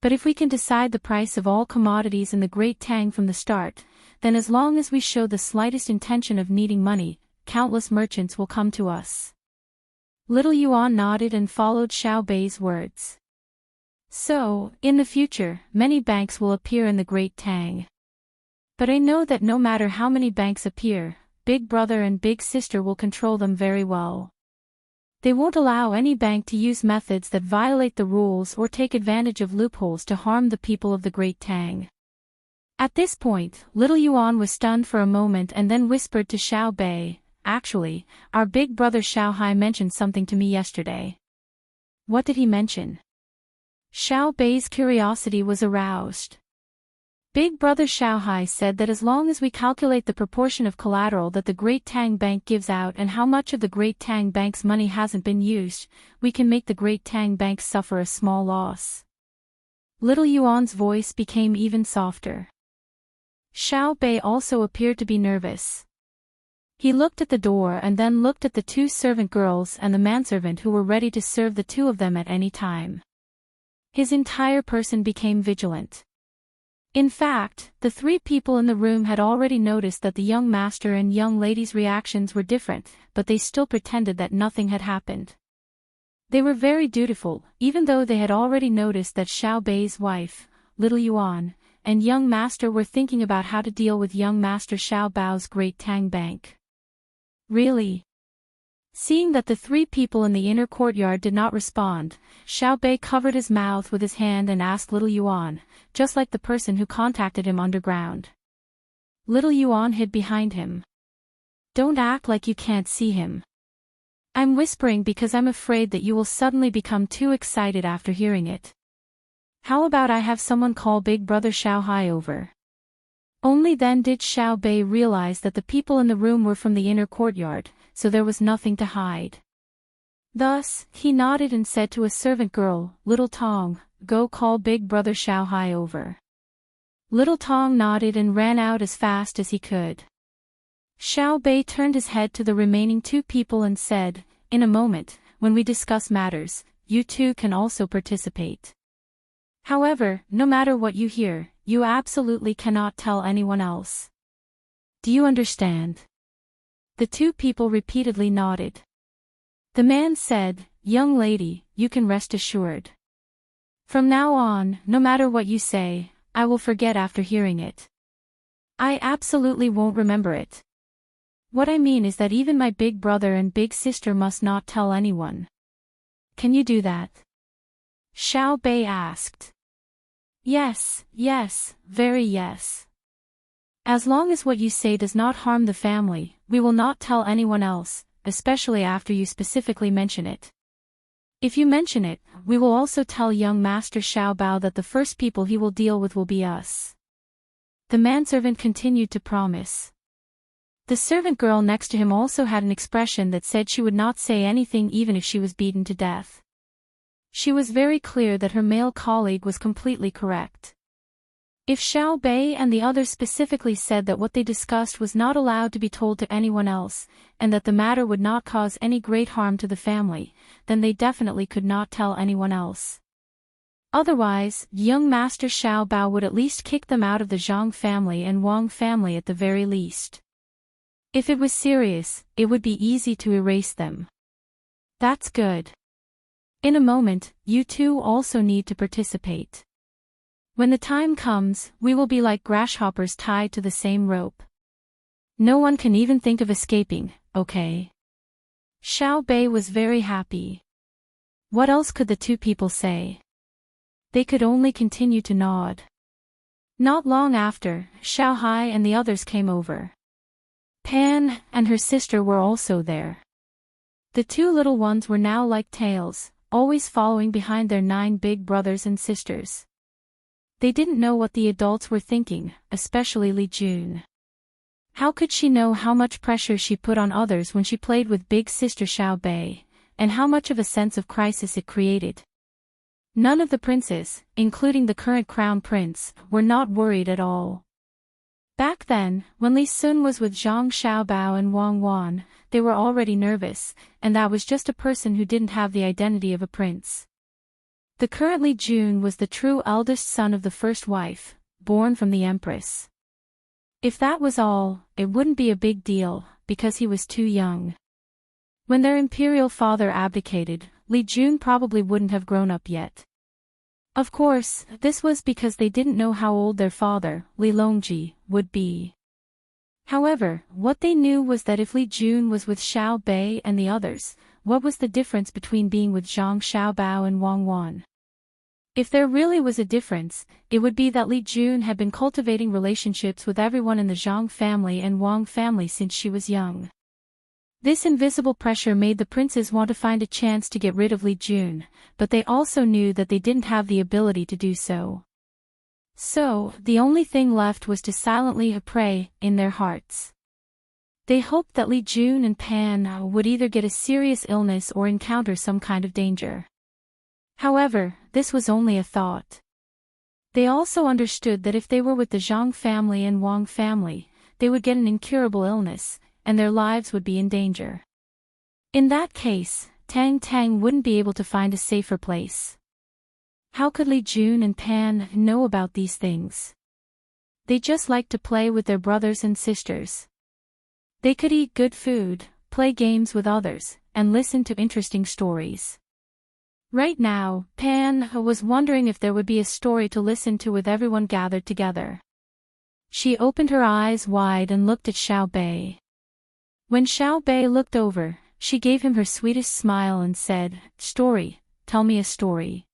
Speaker 1: But if we can decide the price of all commodities in the Great Tang from the start, then as long as we show the slightest intention of needing money, countless merchants will come to us. Little Yuan nodded and followed Xiao Bei's words. So, in the future, many banks will appear in the Great Tang. But I know that no matter how many banks appear, Big Brother and Big Sister will control them very well. They won't allow any bank to use methods that violate the rules or take advantage of loopholes to harm the people of the Great Tang. At this point, Little Yuan was stunned for a moment and then whispered to Xiao Bei, actually, our big brother Xiao Hai mentioned something to me yesterday. What did he mention? Xiao Bei's curiosity was aroused. Big brother Xiao Hai said that as long as we calculate the proportion of collateral that the Great Tang Bank gives out and how much of the Great Tang Bank's money hasn't been used, we can make the Great Tang Bank suffer a small loss. Little Yuan's voice became even softer. Xiao Bei also appeared to be nervous. He looked at the door and then looked at the two servant girls and the manservant who were ready to serve the two of them at any time. His entire person became vigilant. In fact, the three people in the room had already noticed that the young master and young lady's reactions were different, but they still pretended that nothing had happened. They were very dutiful, even though they had already noticed that Xiao Bei's wife, Little Yuan, and young master were thinking about how to deal with young master Xiao Bao's Great Tang Bank. Really? Seeing that the three people in the inner courtyard did not respond, Xiao Bei covered his mouth with his hand and asked Little Yuan, just like the person who contacted him underground. Little Yuan hid behind him. Don't act like you can't see him. I'm whispering because I'm afraid that you will suddenly become too excited after hearing it. How about I have someone call Big Brother Xiao Hai over? Only then did Xiao Bei realize that the people in the room were from the inner courtyard, so there was nothing to hide. Thus, he nodded and said to a servant girl, Little Tang, go call Big Brother Xiao Hai over. Little Tang nodded and ran out as fast as he could. Xiao Bei turned his head to the remaining two people and said, in a moment, when we discuss matters, you two can also participate. However, no matter what you hear, you absolutely cannot tell anyone else. Do you understand? The two people repeatedly nodded. The man said, young lady, you can rest assured. From now on, no matter what you say, I will forget after hearing it. I absolutely won't remember it. What I mean is that even my big brother and big sister must not tell anyone. Can you do that? Xiao Bei asked. Yes, very yes. As long as what you say does not harm the family, we will not tell anyone else, especially after you specifically mention it. If you mention it, we will also tell young Master Xiaobao that the first people he will deal with will be us. The manservant continued to promise. The servant girl next to him also had an expression that said she would not say anything even if she was beaten to death. She was very clear that her male colleague was completely correct. If Xiao Bei and the others specifically said that what they discussed was not allowed to be told to anyone else, and that the matter would not cause any great harm to the family, then they definitely could not tell anyone else. Otherwise, young Master Xiao Bao would at least kick them out of the Zhang family and Wang family at the very least. If it was serious, it would be easy to erase them. That's good. In a moment, you two also need to participate. When the time comes, we will be like grasshoppers tied to the same rope. No one can even think of escaping, okay? Xiao Bei was very happy. What else could the two people say? They could only continue to nod. Not long after, Xiao Hai and the others came over. Pan and her sister were also there. The two little ones were now like tails, always following behind their 9 big brothers and sisters. They didn't know what the adults were thinking, especially Li Jun. How could she know how much pressure she put on others when she played with big sister Xiao Bei, and how much of a sense of crisis it created? None of the princes, including the current crown prince, were not worried at all. Back then, when Li Sun was with Zhang Xiaobao and Wang Wan, they were already nervous, and that was just a person who didn't have the identity of a prince. The current Li Jun was the true eldest son of the first wife, born from the empress. If that was all, it wouldn't be a big deal, because he was too young. When their imperial father abdicated, Li Jun probably wouldn't have grown up yet. Of course, this was because they didn't know how old their father, Li Longji, would be. However, what they knew was that if Li Jun was with Xiao Bei and the others, what was the difference between being with Zhang Xiaobao and Wang Wan? If there really was a difference, it would be that Li Jun had been cultivating relationships with everyone in the Zhang family and Wang family since she was young. This invisible pressure made the princes want to find a chance to get rid of Li Jun, but they also knew that they didn't have the ability to do so. So, the only thing left was to silently pray in their hearts. They hoped that Li Jun and Pan would either get a serious illness or encounter some kind of danger. However, this was only a thought. They also understood that if they were with the Zhang family and Wang family, they would get an incurable illness, and their lives would be in danger. In that case, Tang wouldn't be able to find a safer place. How could Li Jun and Pan know about these things? They just liked to play with their brothers and sisters. They could eat good food, play games with others, and listen to interesting stories. Right now, Pan was wondering if there would be a story to listen to with everyone gathered together. She opened her eyes wide and looked at Xiao Bei. When Xiao Bei looked over, she gave him her sweetest smile and said, "Story, tell me a story."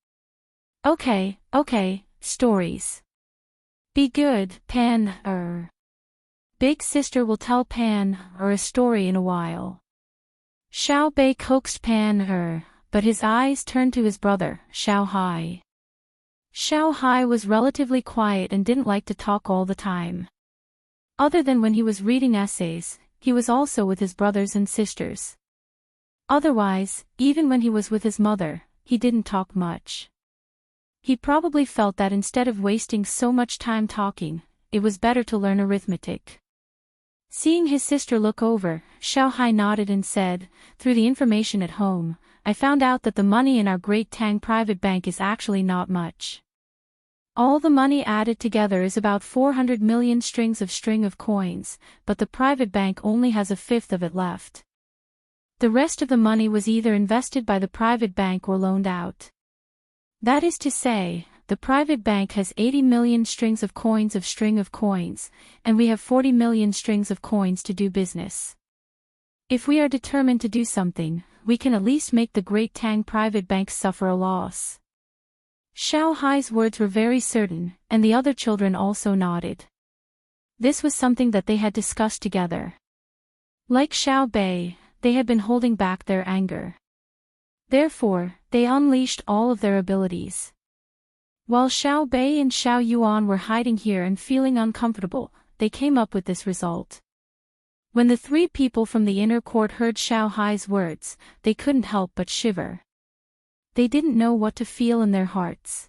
Speaker 1: Okay, stories. Be good, Pan. Big sister will tell Pan a story in a while. Xiao Bei coaxed Pan but his eyes turned to his brother, Xiao Hai. Xiao Hai was relatively quiet and didn't like to talk all the time. Other than when he was reading essays, he was also with his brothers and sisters. Otherwise, even when he was with his mother, he didn't talk much. He probably felt that instead of wasting so much time talking, it was better to learn arithmetic. Seeing his sister look over, Xiao Hai nodded and said, "Through the information at home, I found out that the money in our Great Tang private bank is actually not much. All the money added together is about 400 million string of coins, but the private bank only has a fifth of it left. The rest of the money was either invested by the private bank or loaned out. That is to say, the private bank has 80 million strings of coins, and we have 40 million strings of coins to do business. If we are determined to do something, we can at least make the Great Tang private bank suffer a loss." Xiao Hai's words were very certain, and the other children also nodded. This was something that they had discussed together. Like Xiao Bei, they had been holding back their anger. Therefore, they unleashed all of their abilities. While Xiao Bei and Xiao Yuan were hiding here and feeling uncomfortable, they came up with this result. When the three people from the inner court heard Xiao Hai's words, they couldn't help but shiver. They didn't know what to feel in their hearts.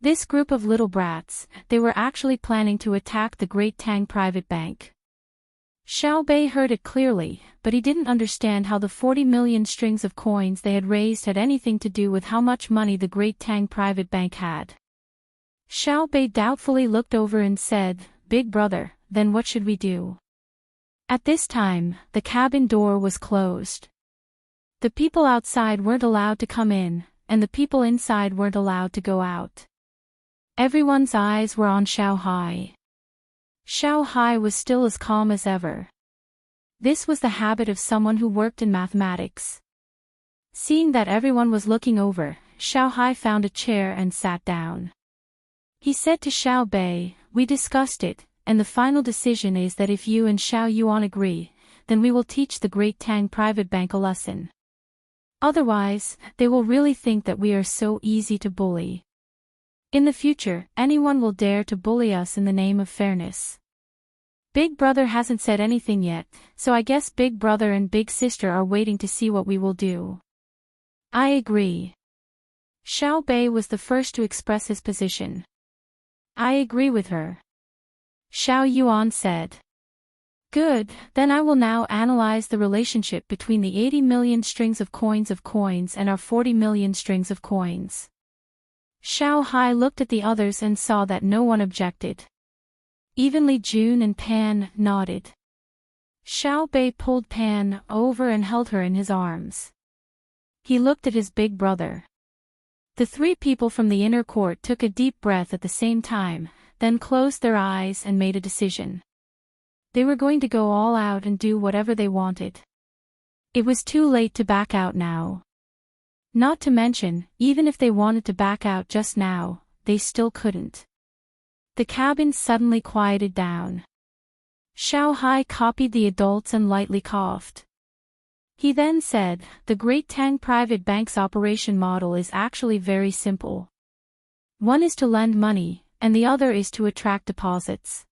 Speaker 1: This group of little brats, they were actually planning to attack the Great Tang private bank. Xiao Bei heard it clearly, but he didn't understand how the 40 million strings of coins they had raised had anything to do with how much money the Great Tang private bank had. Xiao Bei doubtfully looked over and said, "Big brother, then what should we do?" At this time, the cabin door was closed. The people outside weren't allowed to come in, and the people inside weren't allowed to go out. Everyone's eyes were on Xiao Hai. Xiao Hai was still as calm as ever. This was the habit of someone who worked in mathematics. Seeing that everyone was looking over, Xiao Hai found a chair and sat down. He said to Xiao Bei, "We discussed it, and the final decision is that if you and Xiao Yuan agree, then we will teach the Great Tang private bank a lesson. Otherwise, they will really think that we are so easy to bully. In the future, anyone will dare to bully us in the name of fairness. Big brother hasn't said anything yet, so I guess big brother and big sister are waiting to see what we will do." "I agree." Xiao Bei was the first to express his position. "I agree with her." Xiao Yuan said. "Good, then I will now analyze the relationship between the 80 million strings of coins and our 40 million strings of coins." Xiao Hai looked at the others and saw that no one objected. Even Li Jun and Pan nodded. Xiao Bei pulled Pan over and held her in his arms. He looked at his big brother. The three people from the inner court took a deep breath at the same time, then closed their eyes and made a decision. They were going to go all out and do whatever they wanted. It was too late to back out now. Not to mention, even if they wanted to back out just now, they still couldn't. The cabin suddenly quieted down. Xiao Hai copied the adults and lightly coughed. He then said, "The Great Tang private bank's operation model is actually very simple. One is to lend money, and the other is to attract deposits.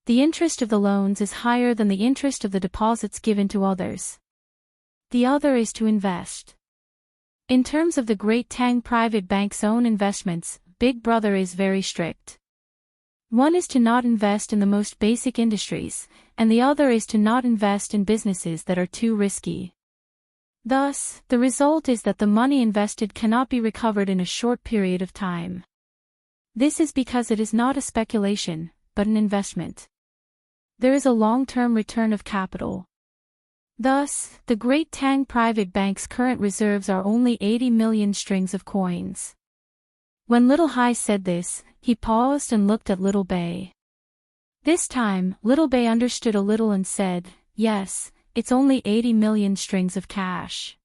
Speaker 1: The interest of the loans is higher than the interest of the deposits given to others. The other is to invest. In terms of the Great Tang private bank's own investments, Big Brother is very strict. One is to not invest in the most basic industries, and the other is to not invest in businesses that are too risky. Thus, the result is that the money invested cannot be recovered in a short period of time. This is because it is not a speculation, but an investment. There is a long-term return of capital. Thus, the Great Tang private bank's current reserves are only 80 million strings of coins." When Little Hai said this, he paused and looked at Little Bei. This time, Little Bei understood a little and said, "Yes, it's only 80 million strings of cash."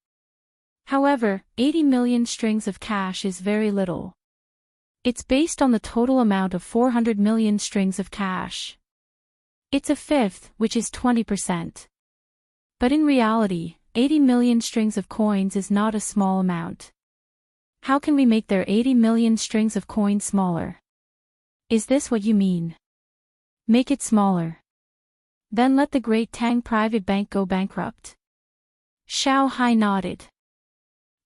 Speaker 1: However, 80 million strings of cash is very little. It's based on the total amount of 400 million strings of cash. It's a fifth, which is 20%. But in reality, 80 million strings of coins is not a small amount. How can we make their 80 million strings of coins smaller? Is this what you mean? Make it smaller. Then let the Great Tang private bank go bankrupt. Xiao Hai nodded.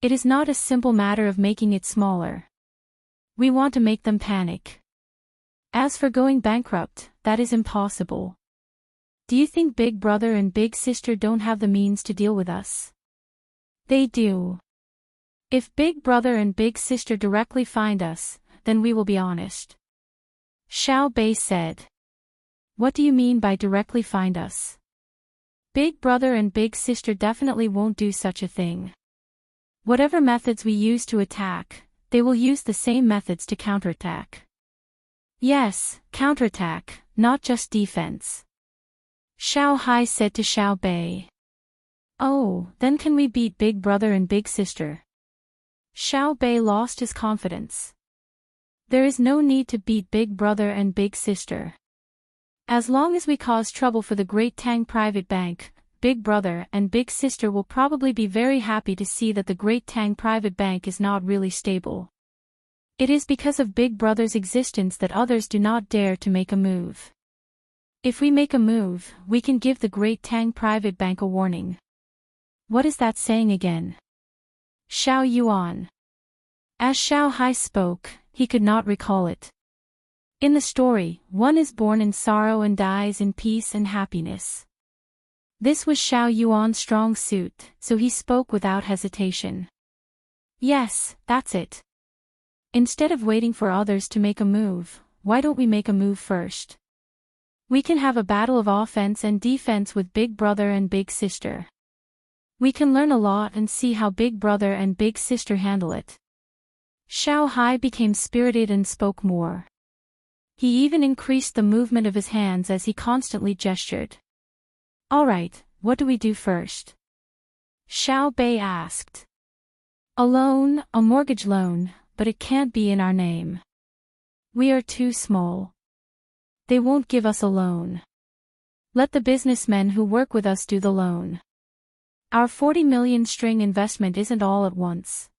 Speaker 1: It is not a simple matter of making it smaller. We want to make them panic. As for going bankrupt, that is impossible. Do you think Big Brother and Big Sister don't have the means to deal with us? They do. If Big Brother and Big Sister directly find us, then we will be honest. Xiao Bei said. What do you mean by directly find us? Big Brother and Big Sister definitely won't do such a thing. Whatever methods we use to attack, they will use the same methods to counterattack. Yes, counterattack, not just defense. Xiao Hai said to Xiao Bei. Oh, then can we beat Big Brother and Big Sister? Xiao Bei lost his confidence. There is no need to beat Big Brother and Big Sister. As long as we cause trouble for the Great Tang Private Bank, Big Brother and Big Sister will probably be very happy to see that the Great Tang Private Bank is not really stable. It is because of Big Brother's existence that others do not dare to make a move. If we make a move, we can give the Great Tang Private Bank a warning. What is that saying again? Xiao Yuan. As Xiao Hai spoke, he could not recall it. In the story, one is born in sorrow and dies in peace and happiness. This was Xiao Yuan's strong suit, so he spoke without hesitation. Yes, that's it. Instead of waiting for others to make a move, why don't we make a move first? We can have a battle of offense and defense with Big Brother and Big Sister. We can learn a lot and see how Big Brother and Big Sister handle it. Xiao Hai became spirited and spoke more. He even increased the movement of his hands as he constantly gestured. Alright, what do we do first? Xiao Bei asked. A loan, a mortgage loan, but it can't be in our name. We are too small. They won't give us a loan. Let the businessmen who work with us do the loan. Our 40 million string investment isn't all at once.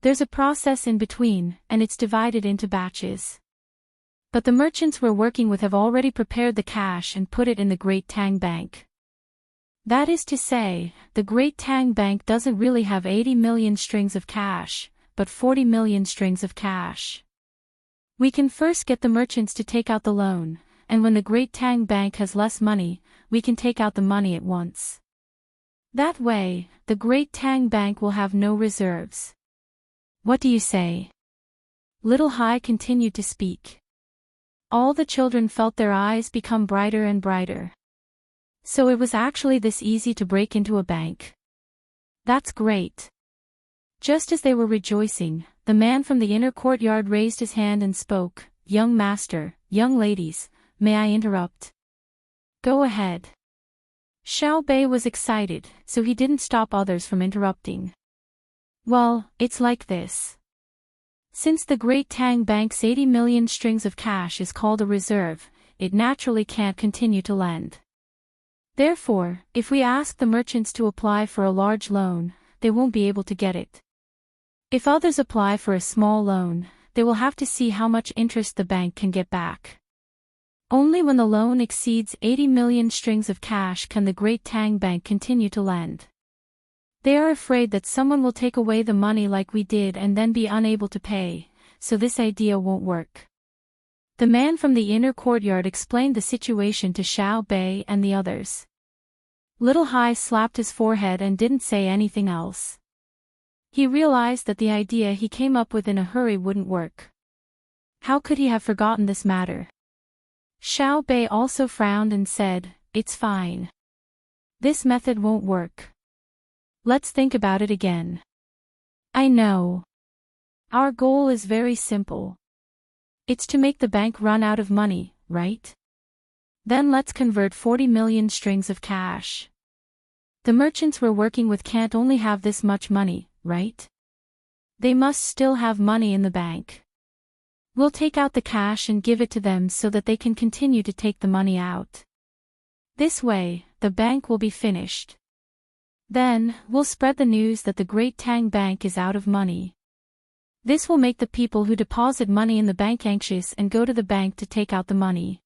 Speaker 1: There's a process in between, and it's divided into batches. But the merchants we're working with have already prepared the cash and put it in the Great Tang Bank. That is to say, the Great Tang Bank doesn't really have 80 million strings of cash, but 40 million strings of cash. We can first get the merchants to take out the loan, and when the Great Tang Bank has less money, we can take out the money at once. That way, the Great Tang Bank will have no reserves. What do you say? Little Hai continued to speak. All the children felt their eyes become brighter and brighter. So it was actually this easy to break into a bank. That's great. Just as they were rejoicing, the man from the inner courtyard raised his hand and spoke. Young master, young ladies, may I interrupt? Go ahead. Xiao Bei was excited, so he didn't stop others from interrupting. Well, it's like this. Since the Great Tang Bank's 80 million strings of cash is called a reserve, it naturally can't continue to lend. Therefore, if we ask the merchants to apply for a large loan, they won't be able to get it. If others apply for a small loan, they will have to see how much interest the bank can get back. Only when the loan exceeds 80 million strings of cash can the Great Tang Bank continue to lend. They are afraid that someone will take away the money like we did and then be unable to pay, so this idea won't work. The man from the inner courtyard explained the situation to Xiao Bei and the others. Little Hai slapped his forehead and didn't say anything else. He realized that the idea he came up with in a hurry wouldn't work. How could he have forgotten this matter? Xiao Bei also frowned and said, It's fine. This method won't work. Let's think about it again. I know. Our goal is very simple. It's to make the bank run out of money, right? Then let's convert 40 million strings of cash. The merchants we're working with can't only have this much money, right? They must still have money in the bank. We'll take out the cash and give it to them so that they can continue to take the money out. This way, the bank will be finished. Then, we'll spread the news that the Great Tang Bank is out of money. This will make the people who deposit money in the bank anxious and go to the bank to take out the money.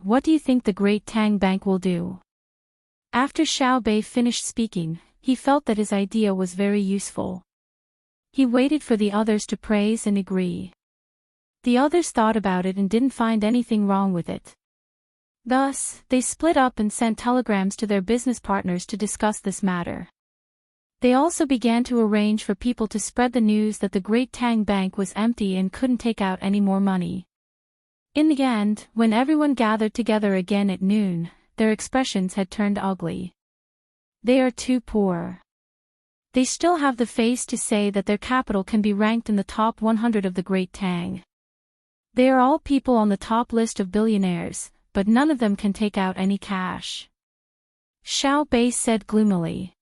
Speaker 1: What do you think the Great Tang Bank will do? After Xiao Bei finished speaking, he felt that his idea was very useful. He waited for the others to praise and agree. The others thought about it and didn't find anything wrong with it. Thus, they split up and sent telegrams to their business partners to discuss this matter. They also began to arrange for people to spread the news that the Great Tang Bank was empty and couldn't take out any more money. In the end, when everyone gathered together again at noon, their expressions had turned ugly. They are too poor. They still have the face to say that their capital can be ranked in the top 100 of the Great Tang. They are all people on the top list of billionaires, but none of them can take out any cash. Xiao Bei said gloomily.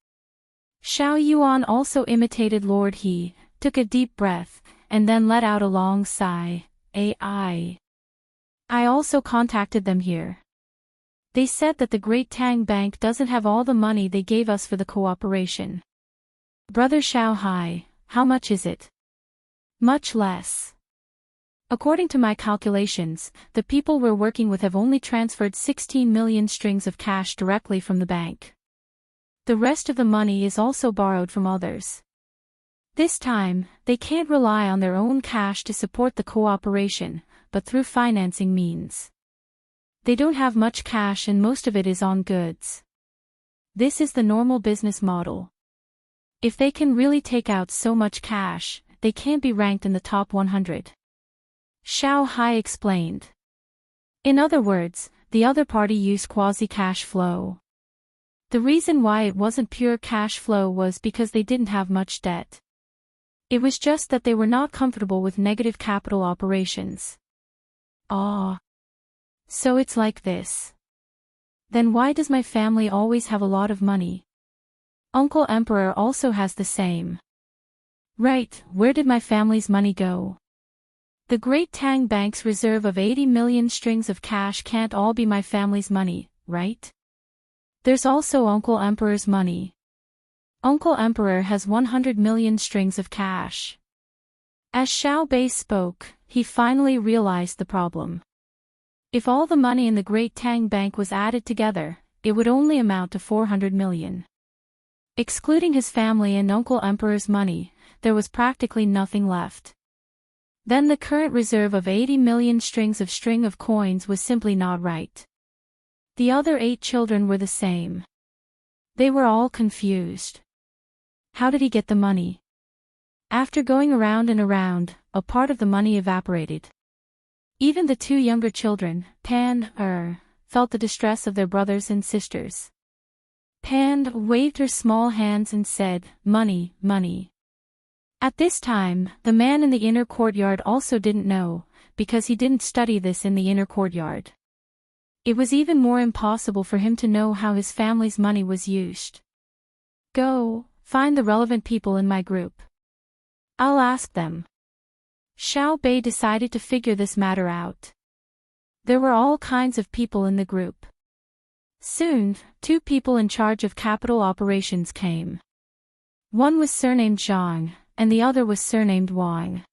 Speaker 1: Xiao Yuan also imitated Lord He, took a deep breath, and then let out a long sigh. Ai. I also contacted them here. They said that the Great Tang Bank doesn't have all the money they gave us for the cooperation. Brother Xiao Hai, how much is it? Much less. According to my calculations, the people we're working with have only transferred 16 million strings of cash directly from the bank. The rest of the money is also borrowed from others. This time, they can't rely on their own cash to support the cooperation, but through financing means. They don't have much cash and most of it is on goods. This is the normal business model. If they can really take out so much cash, they can't be ranked in the top 100. Xiao Hai explained. In other words, the other party used quasi-cash flow. The reason why it wasn't pure cash flow was because they didn't have much debt. It was just that they were not comfortable with negative capital operations. Ah. So it's like this. Then why does my family always have a lot of money? Uncle Emperor also has the same. Right, where did my family's money go? The Great Tang Bank's reserve of 80 million strings of cash can't all be my family's money, right? There's also Uncle Emperor's money. Uncle Emperor has 100 million strings of cash. As Xiao Bei spoke, he finally realized the problem. If all the money in the Great Tang Bank was added together, it would only amount to 400 million. Excluding his family and Uncle Emperor's money, there was practically nothing left. Then the current reserve of 80 million strings of coins was simply not right. The other 8 children were the same. They were all confused. How did he get the money? After going around and around, a part of the money evaporated. Even the 2 younger children, Pan, felt the distress of their brothers and sisters. Pan waved her small hands and said, "Money, money." At this time, the man in the inner courtyard also didn't know, because he didn't study this in the inner courtyard. It was even more impossible for him to know how his family's money was used. Go, find the relevant people in my group. I'll ask them. Xiao Bei decided to figure this matter out. There were all kinds of people in the group. Soon, 2 people in charge of capital operations came. One was surnamed Zhang, and the other was surnamed Wang.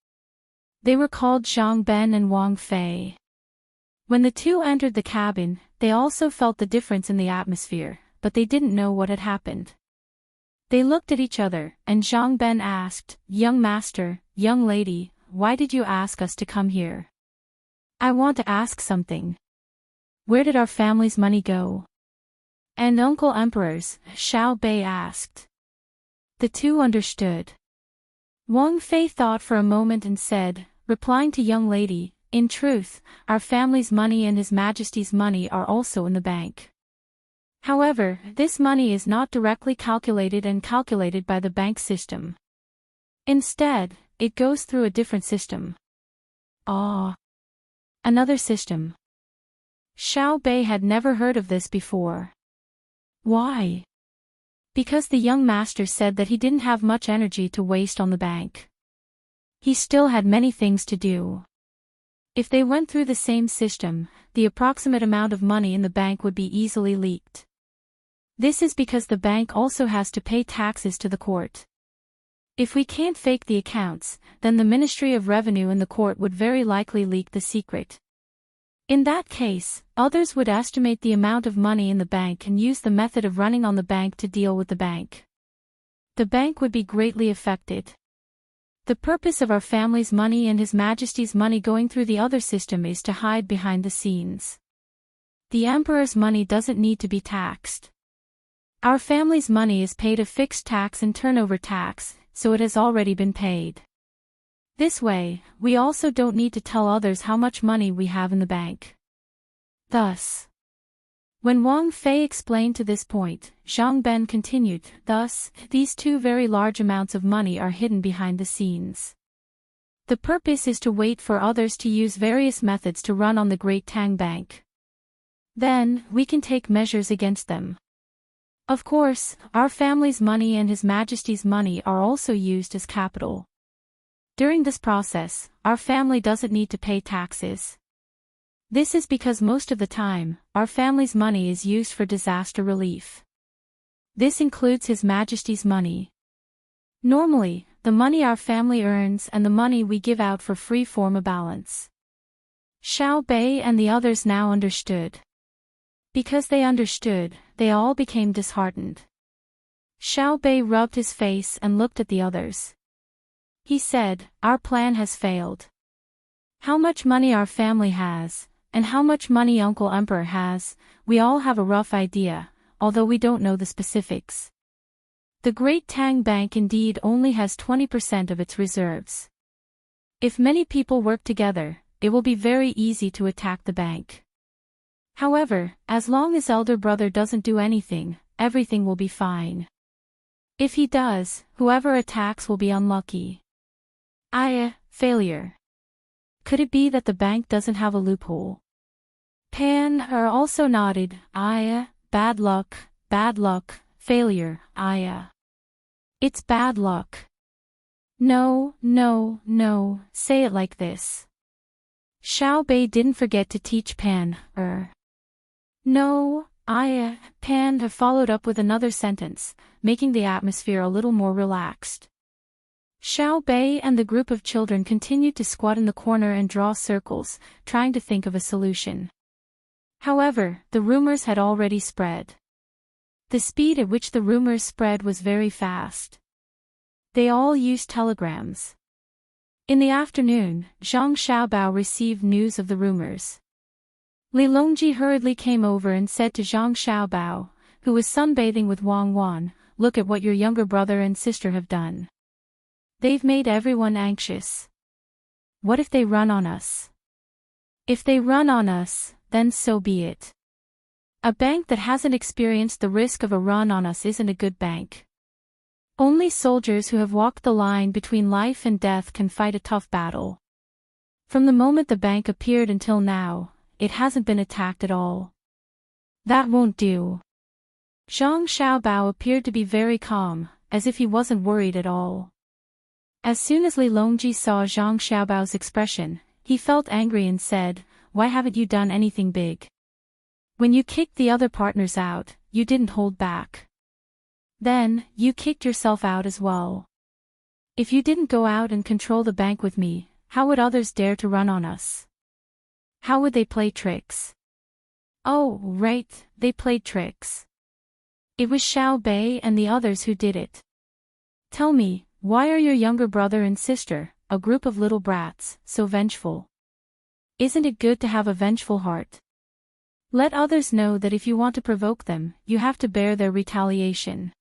Speaker 1: They were called Zhang Ben and Wang Fei. When the 2 entered the cabin, they also felt the difference in the atmosphere, but they didn't know what had happened. They looked at each other, and Zhang Ben asked, "Young master, young lady, why did you ask us to come here?" "I want to ask something. Where did our family's money go?" "And Uncle Emperor's?" Xiao Bei asked. The 2 understood. Wang Fei thought for a moment and said, replying to young lady, "In truth, our family's money and His Majesty's money are also in the bank. However, this money is not directly calculated by the bank system. Instead, it goes through a different system." Ah. Another system. Xiao Bei had never heard of this before. Why? Because the young master said that he didn't have much energy to waste on the bank. He still had many things to do. If they went through the same system, the approximate amount of money in the bank would be easily leaked. This is because the bank also has to pay taxes to the court. If we can't fake the accounts, then the Ministry of Revenue and the court would very likely leak the secret. In that case, others would estimate the amount of money in the bank and use the method of running on the bank to deal with the bank. The bank would be greatly affected. The purpose of our family's money and His Majesty's money going through the other system is to hide behind the scenes. The Emperor's money doesn't need to be taxed. Our family's money is paid a fixed tax and turnover tax, so it has already been paid. This way, we also don't need to tell others how much money we have in the bank. Thus, when Wang Fei explained to this point, Zhang Ben continued, "Thus, these 2 very large amounts of money are hidden behind the scenes. The purpose is to wait for others to use various methods to run on the Great Tang Bank. Then, we can take measures against them. Of course, our family's money and His Majesty's money are also used as capital. During this process, our family doesn't need to pay taxes. This is because most of the time, our family's money is used for disaster relief. This includes His Majesty's money. Normally, the money our family earns and the money we give out for free form a balance. Xiao Bei and the others now understood. Because they understood, they all became disheartened. Xiao Bei rubbed his face and looked at the others. He said, "Our plan has failed. How much money our family has, and how much money Uncle Emperor has, we all have a rough idea, although we don't know the specifics. The Great Tang Bank indeed only has 20% of its reserves. If many people work together, it will be very easy to attack the bank. However, as long as elder brother doesn't do anything, everything will be fine. If he does, whoever attacks will be unlucky." Failure. Could it be that the bank doesn't have a loophole? Pan also nodded. Bad luck, failure, It's bad luck. No, say it like this. Xiao Bei didn't forget to teach Pan, No, Pan followed up with another sentence, making the atmosphere a little more relaxed. Xiao Bei and the group of children continued to squat in the corner and draw circles, trying to think of a solution. However, the rumors had already spread. The speed at which the rumors spread was very fast. They all used telegrams. In the afternoon, Zhang Xiaobao received news of the rumors. Li Longji hurriedly came over and said to Zhang Xiaobao, who was sunbathing with Wang Wan, "Look at what your younger brother and sister have done. They've made everyone anxious. What if they run on us? If they run on us, then so be it. A bank that hasn't experienced the risk of a run on us isn't a good bank. Only soldiers who have walked the line between life and death can fight a tough battle. From the moment the bank appeared until now, it hasn't been attacked at all. That won't do." Zhang Xiaobao appeared to be very calm, as if he wasn't worried at all. As soon as Li Longji saw Zhang Xiaobao's expression, he felt angry and said, "Why haven't you done anything big? When you kicked the other partners out, you didn't hold back. Then, you kicked yourself out as well. If you didn't go out and control the bank with me, how would others dare to run on us? How would they play tricks?" "Oh, right, they played tricks. It was Xiao Bei and the others who did it. Tell me, why are your younger brother and sister, a group of little brats, so vengeful? Isn't it good to have a vengeful heart? Let others know that if you want to provoke them, you have to bear their retaliation.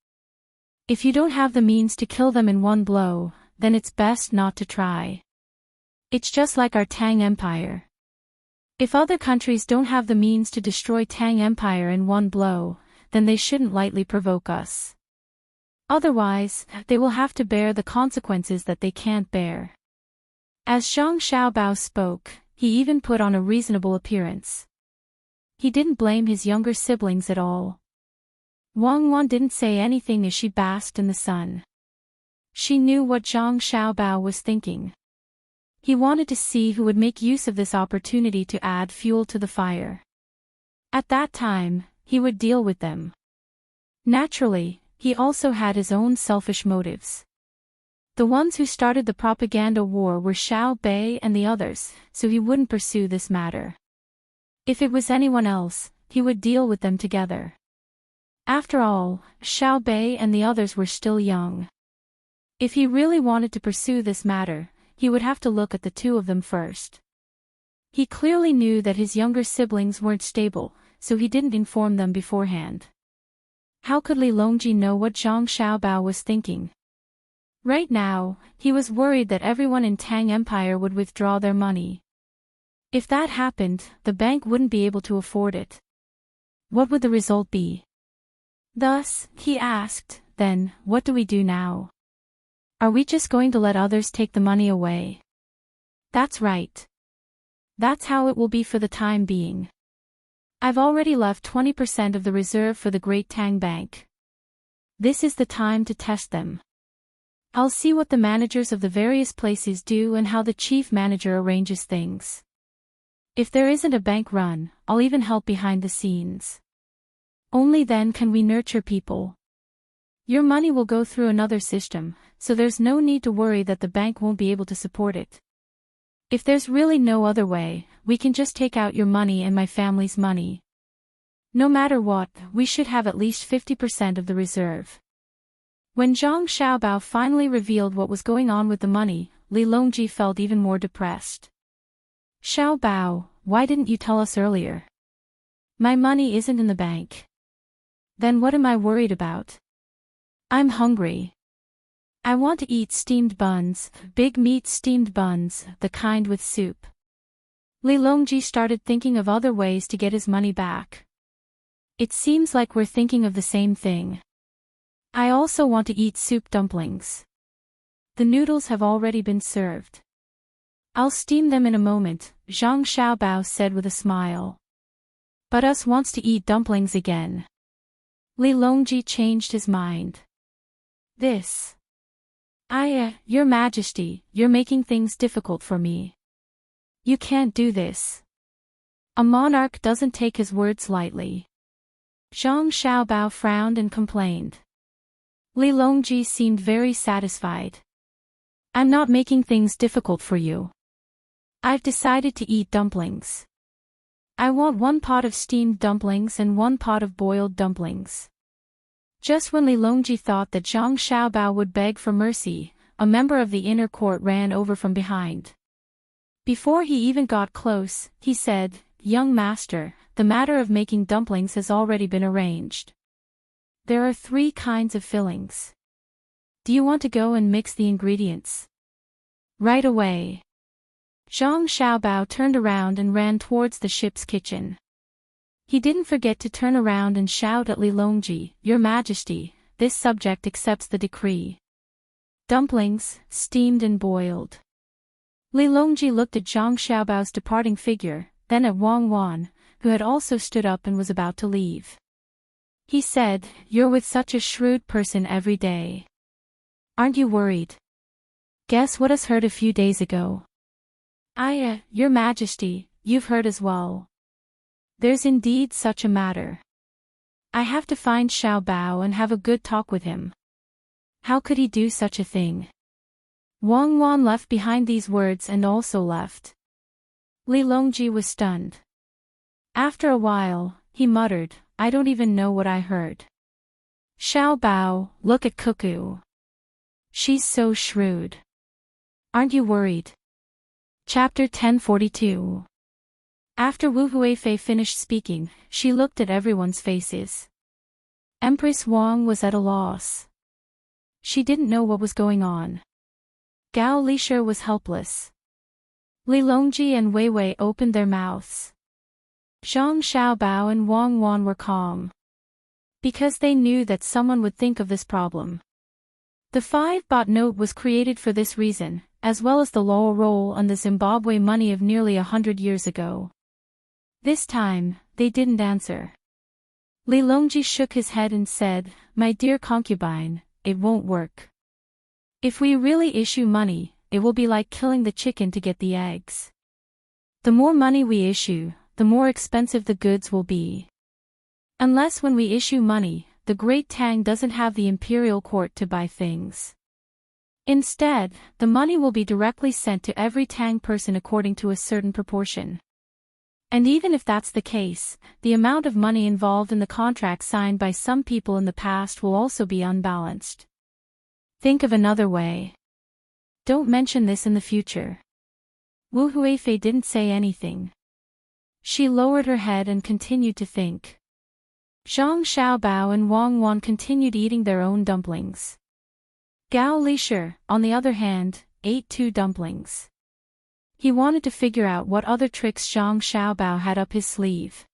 Speaker 1: If you don't have the means to kill them in one blow, then it's best not to try. It's just like our Tang Empire. If other countries don't have the means to destroy Tang Empire in one blow, then they shouldn't lightly provoke us. Otherwise, they will have to bear the consequences that they can't bear." As Zhang Xiaobao spoke, he even put on a reasonable appearance. He didn't blame his younger siblings at all. Wang Wan didn't say anything as she basked in the sun. She knew what Zhang Xiaobao was thinking. He wanted to see who would make use of this opportunity to add fuel to the fire. At that time, he would deal with them. Naturally, he also had his own selfish motives. The ones who started the propaganda war were Xiao Bei and the others, so he wouldn't pursue this matter. If it was anyone else, he would deal with them together. After all, Xiao Bei and the others were still young. If he really wanted to pursue this matter, he would have to look at the two of them first. He clearly knew that his younger siblings weren't stable, so he didn't inform them beforehand. How could Li Longji know what Zhang Xiaobao was thinking? Right now, he was worried that everyone in Tang Empire would withdraw their money. If that happened, the bank wouldn't be able to afford it. What would the result be? Thus, he asked, "Then, what do we do now? Are we just going to let others take the money away?" "That's right. That's how it will be for the time being. I've already left 20% of the reserve for the Great Tang Bank. This is the time to test them. I'll see what the managers of the various places do and how the chief manager arranges things. If there isn't a bank run, I'll even help behind the scenes. Only then can we nurture people. Your money will go through another system, so there's no need to worry that the bank won't be able to support it. If there's really no other way, we can just take out your money and my family's money. No matter what, we should have at least 50% of the reserve. When Zhang Xiaobao finally revealed what was going on with the money, Li Longji felt even more depressed. Xiaobao, why didn't you tell us earlier? My money isn't in the bank. Then what am I worried about? I'm hungry. I want to eat steamed buns, big meat steamed buns, the kind with soup. Li Longji started thinking of other ways to get his money back. It seems like we're thinking of the same thing. I also want to eat soup dumplings. The noodles have already been served. I'll steam them in a moment, Zhang Xiaobao said with a smile. But us wants to eat dumplings again. Li Longji changed his mind. Your Majesty, you're making things difficult for me. You can't do this. A monarch doesn't take his words lightly. Zhang Xiaobao frowned and complained. Li Longji seemed very satisfied. I'm not making things difficult for you. I've decided to eat dumplings. I want 1 pot of steamed dumplings and 1 pot of boiled dumplings. Just when Li Longji thought that Zhang Xiaobao would beg for mercy, a member of the inner court ran over from behind. Before he even got close, he said, "Young master, the matter of making dumplings has already been arranged. There are 3 kinds of fillings. Do you want to go and mix the ingredients?" Right away. Zhang Xiaobao turned around and ran towards the ship's kitchen. He didn't forget to turn around and shout at Li Longji, "Your Majesty, this subject accepts the decree. Dumplings, steamed and boiled." Li Longji looked at Zhang Xiaobao's departing figure, then at Wang Wan, who had also stood up and was about to leave. He said, "You're with such a shrewd person every day. Aren't you worried? Guess what us heard a few days ago?" Your Majesty, you've heard as well. There's indeed such a matter. I have to find Xiaobao and have a good talk with him. How could he do such a thing? Wang Wan left behind these words and also left. Li Longji was stunned. After a while, he muttered, "I don't even know what I heard. Xiaobao, look at Cuckoo. She's so shrewd. Aren't you worried?" Chapter 1042. After Wu Huifei finished speaking, she looked at everyone's faces. Empress Wang was at a loss. She didn't know what was going on. Gao Lisher was helpless. Li Longji and Wei Wei opened their mouths. Zhang Xiaobao and Wang Wan were calm. Because they knew that someone would think of this problem. The 5-baht note was created for this reason, as well as the laurel roll and the Zimbabwe money of nearly 100 years ago. This time, they didn't answer. Li Longji shook his head and said, "My dear concubine, it won't work. If we really issue money, it will be like killing the chicken to get the eggs. The more money we issue, the more expensive the goods will be. Unless when we issue money, the great Tang doesn't have the imperial court to buy things. Instead, the money will be directly sent to every Tang person according to a certain proportion. And even if that's the case, the amount of money involved in the contract signed by some people in the past will also be unbalanced. Think of another way. Don't mention this in the future." Wu Huifei didn't say anything. She lowered her head and continued to think. Zhang Xiaobao and Wang Wan continued eating their own dumplings. Gao Lisher, on the other hand, ate 2 dumplings. He wanted to figure out what other tricks Zhang Xiaobao had up his sleeve.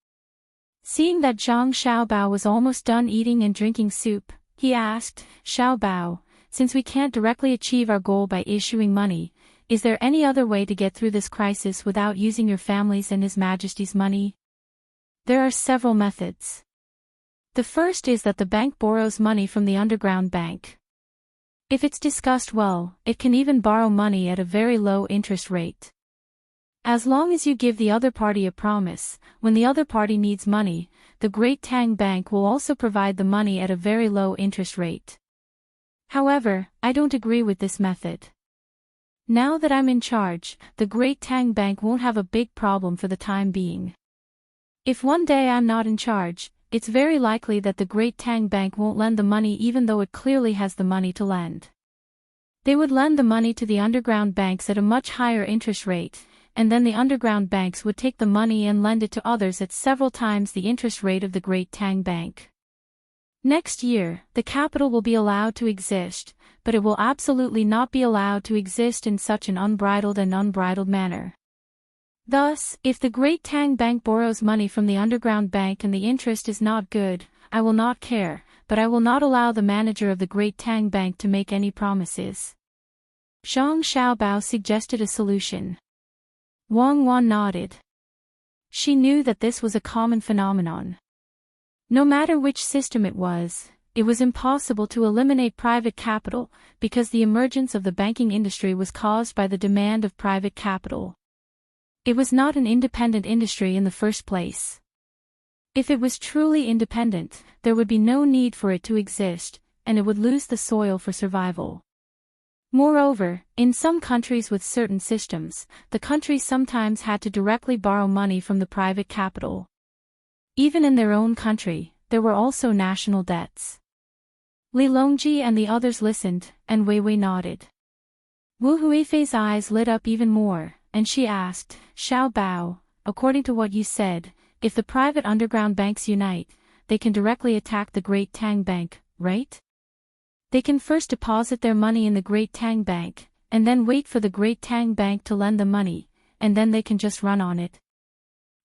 Speaker 1: Seeing that Zhang Xiaobao was almost done eating and drinking soup, he asked, "Xiaobao, since we can't directly achieve our goal by issuing money, is there any other way to get through this crisis without using your family's and His Majesty's money?" "There are several methods. The first is that the bank borrows money from the underground bank. If it's discussed well, it can even borrow money at a very low interest rate. As long as you give the other party a promise, when the other party needs money, the Great Tang Bank will also provide the money at a very low interest rate. However, I don't agree with this method. Now that I'm in charge, the Great Tang Bank won't have a big problem for the time being. If one day I'm not in charge, it's very likely that the Great Tang Bank won't lend the money even though it clearly has the money to lend. They would lend the money to the underground banks at a much higher interest rate, and then the underground banks would take the money and lend it to others at several times the interest rate of the Great Tang Bank. Next year, the capital will be allowed to exist, but it will absolutely not be allowed to exist in such an unbridled manner. Thus, if the Great Tang Bank borrows money from the underground bank and the interest is not good, I will not care, but I will not allow the manager of the Great Tang Bank to make any promises. Zhang Xiaobao suggested a solution. Wang Wan nodded. She knew that this was a common phenomenon. No matter which system it was impossible to eliminate private capital, because the emergence of the banking industry was caused by the demand of private capital. It was not an independent industry in the first place. If it was truly independent, there would be no need for it to exist, and it would lose the soil for survival. Moreover, in some countries with certain systems, the countries sometimes had to directly borrow money from the private capital. Even in their own country, there were also national debts. Li Longji and the others listened, and Wei Wei nodded. Wu Huifei's eyes lit up even more, and she asked, Xiao Bao, according to what you said, if the private underground banks unite, they can directly attack the Great Tang Bank, right? They can first deposit their money in the Great Tang Bank, and then wait for the Great Tang Bank to lend the money, and then they can just run on it.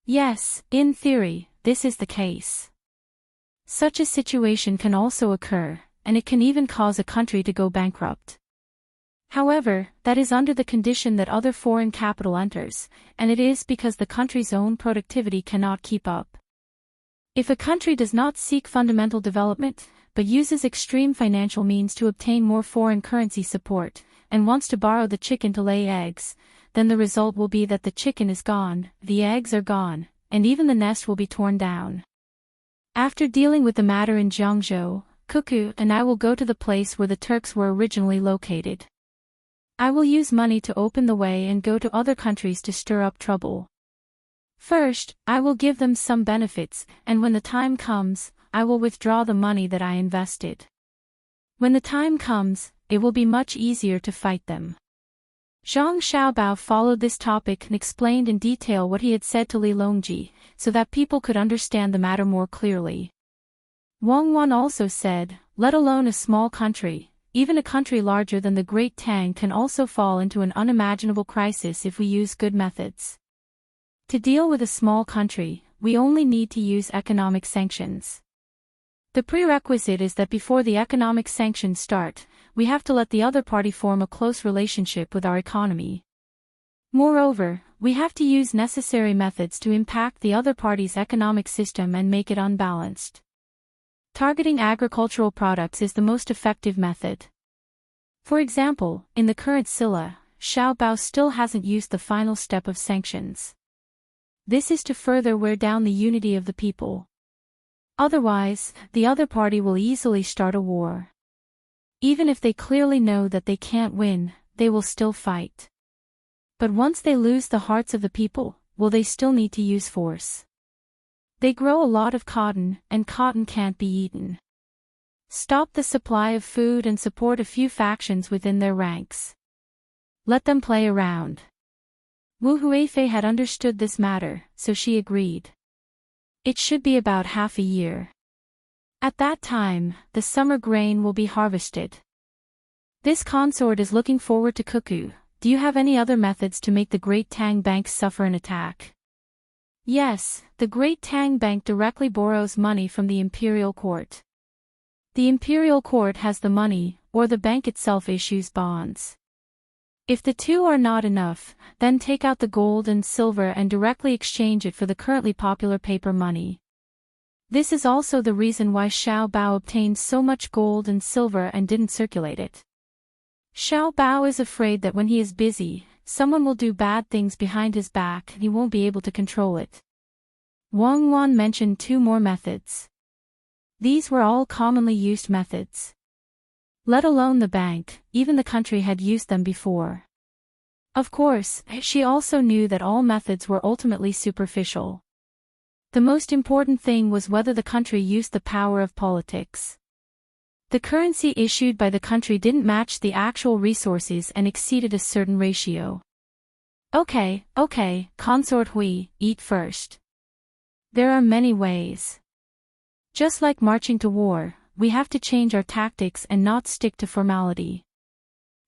Speaker 1: Yes, in theory, this is the case. Such a situation can also occur, and it can even cause a country to go bankrupt. However, that is under the condition that other foreign capital enters, and it is because the country's own productivity cannot keep up. If a country does not seek fundamental development, but uses extreme financial means to obtain more foreign currency support, and wants to borrow the chicken to lay eggs, then the result will be that the chicken is gone, the eggs are gone, and even the nest will be torn down. After dealing with the matter in Jiangzhou, Cuckoo and I will go to the place where the Turks were originally located. I will use money to open the way and go to other countries to stir up trouble. First, I will give them some benefits, and when the time comes, I will withdraw the money that I invested. When the time comes, it will be much easier to fight them. Zhang Xiaobao followed this topic and explained in detail what he had said to Li Longji, so that people could understand the matter more clearly. Wang Wan also said, let alone a small country, even a country larger than the Great Tang can also fall into an unimaginable crisis if we use good methods. To deal with a small country, we only need to use economic sanctions. The prerequisite is that before the economic sanctions start, we have to let the other party form a close relationship with our economy. Moreover, we have to use necessary methods to impact the other party's economic system and make it unbalanced. Targeting agricultural products is the most effective method. For example, in the current Silla, Xiao Bao still hasn't used the final step of sanctions. This is to further wear down the unity of the people. Otherwise, the other party will easily start a war. Even if they clearly know that they can't win, they will still fight. But once they lose the hearts of the people, will they still need to use force? They grow a lot of cotton, and cotton can't be eaten. Stop the supply of food and support a few factions within their ranks. Let them play around. Wu Huifei had understood this matter, so she agreed. It should be about half a year. At that time, the summer grain will be harvested. This consort is looking forward to Cuckoo. Do you have any other methods to make the Great Tang Bank suffer an attack? Yes, the Great Tang Bank directly borrows money from the Imperial Court. The Imperial Court has the money, or the bank itself issues bonds. If the two are not enough, then take out the gold and silver and directly exchange it for the currently popular paper money. This is also the reason why Xiao Bao obtained so much gold and silver and didn't circulate it. Xiao Bao is afraid that when he is busy, someone will do bad things behind his back and he won't be able to control it. Wang Wan mentioned 2 more methods. These were all commonly used methods. Let alone the bank, even the country had used them before. Of course, she also knew that all methods were ultimately superficial. The most important thing was whether the country used the power of politics. The currency issued by the country didn't match the actual resources and exceeded a certain ratio. Okay, Consort Hui, eat first. There are many ways. Just like marching to war, we have to change our tactics and not stick to formality.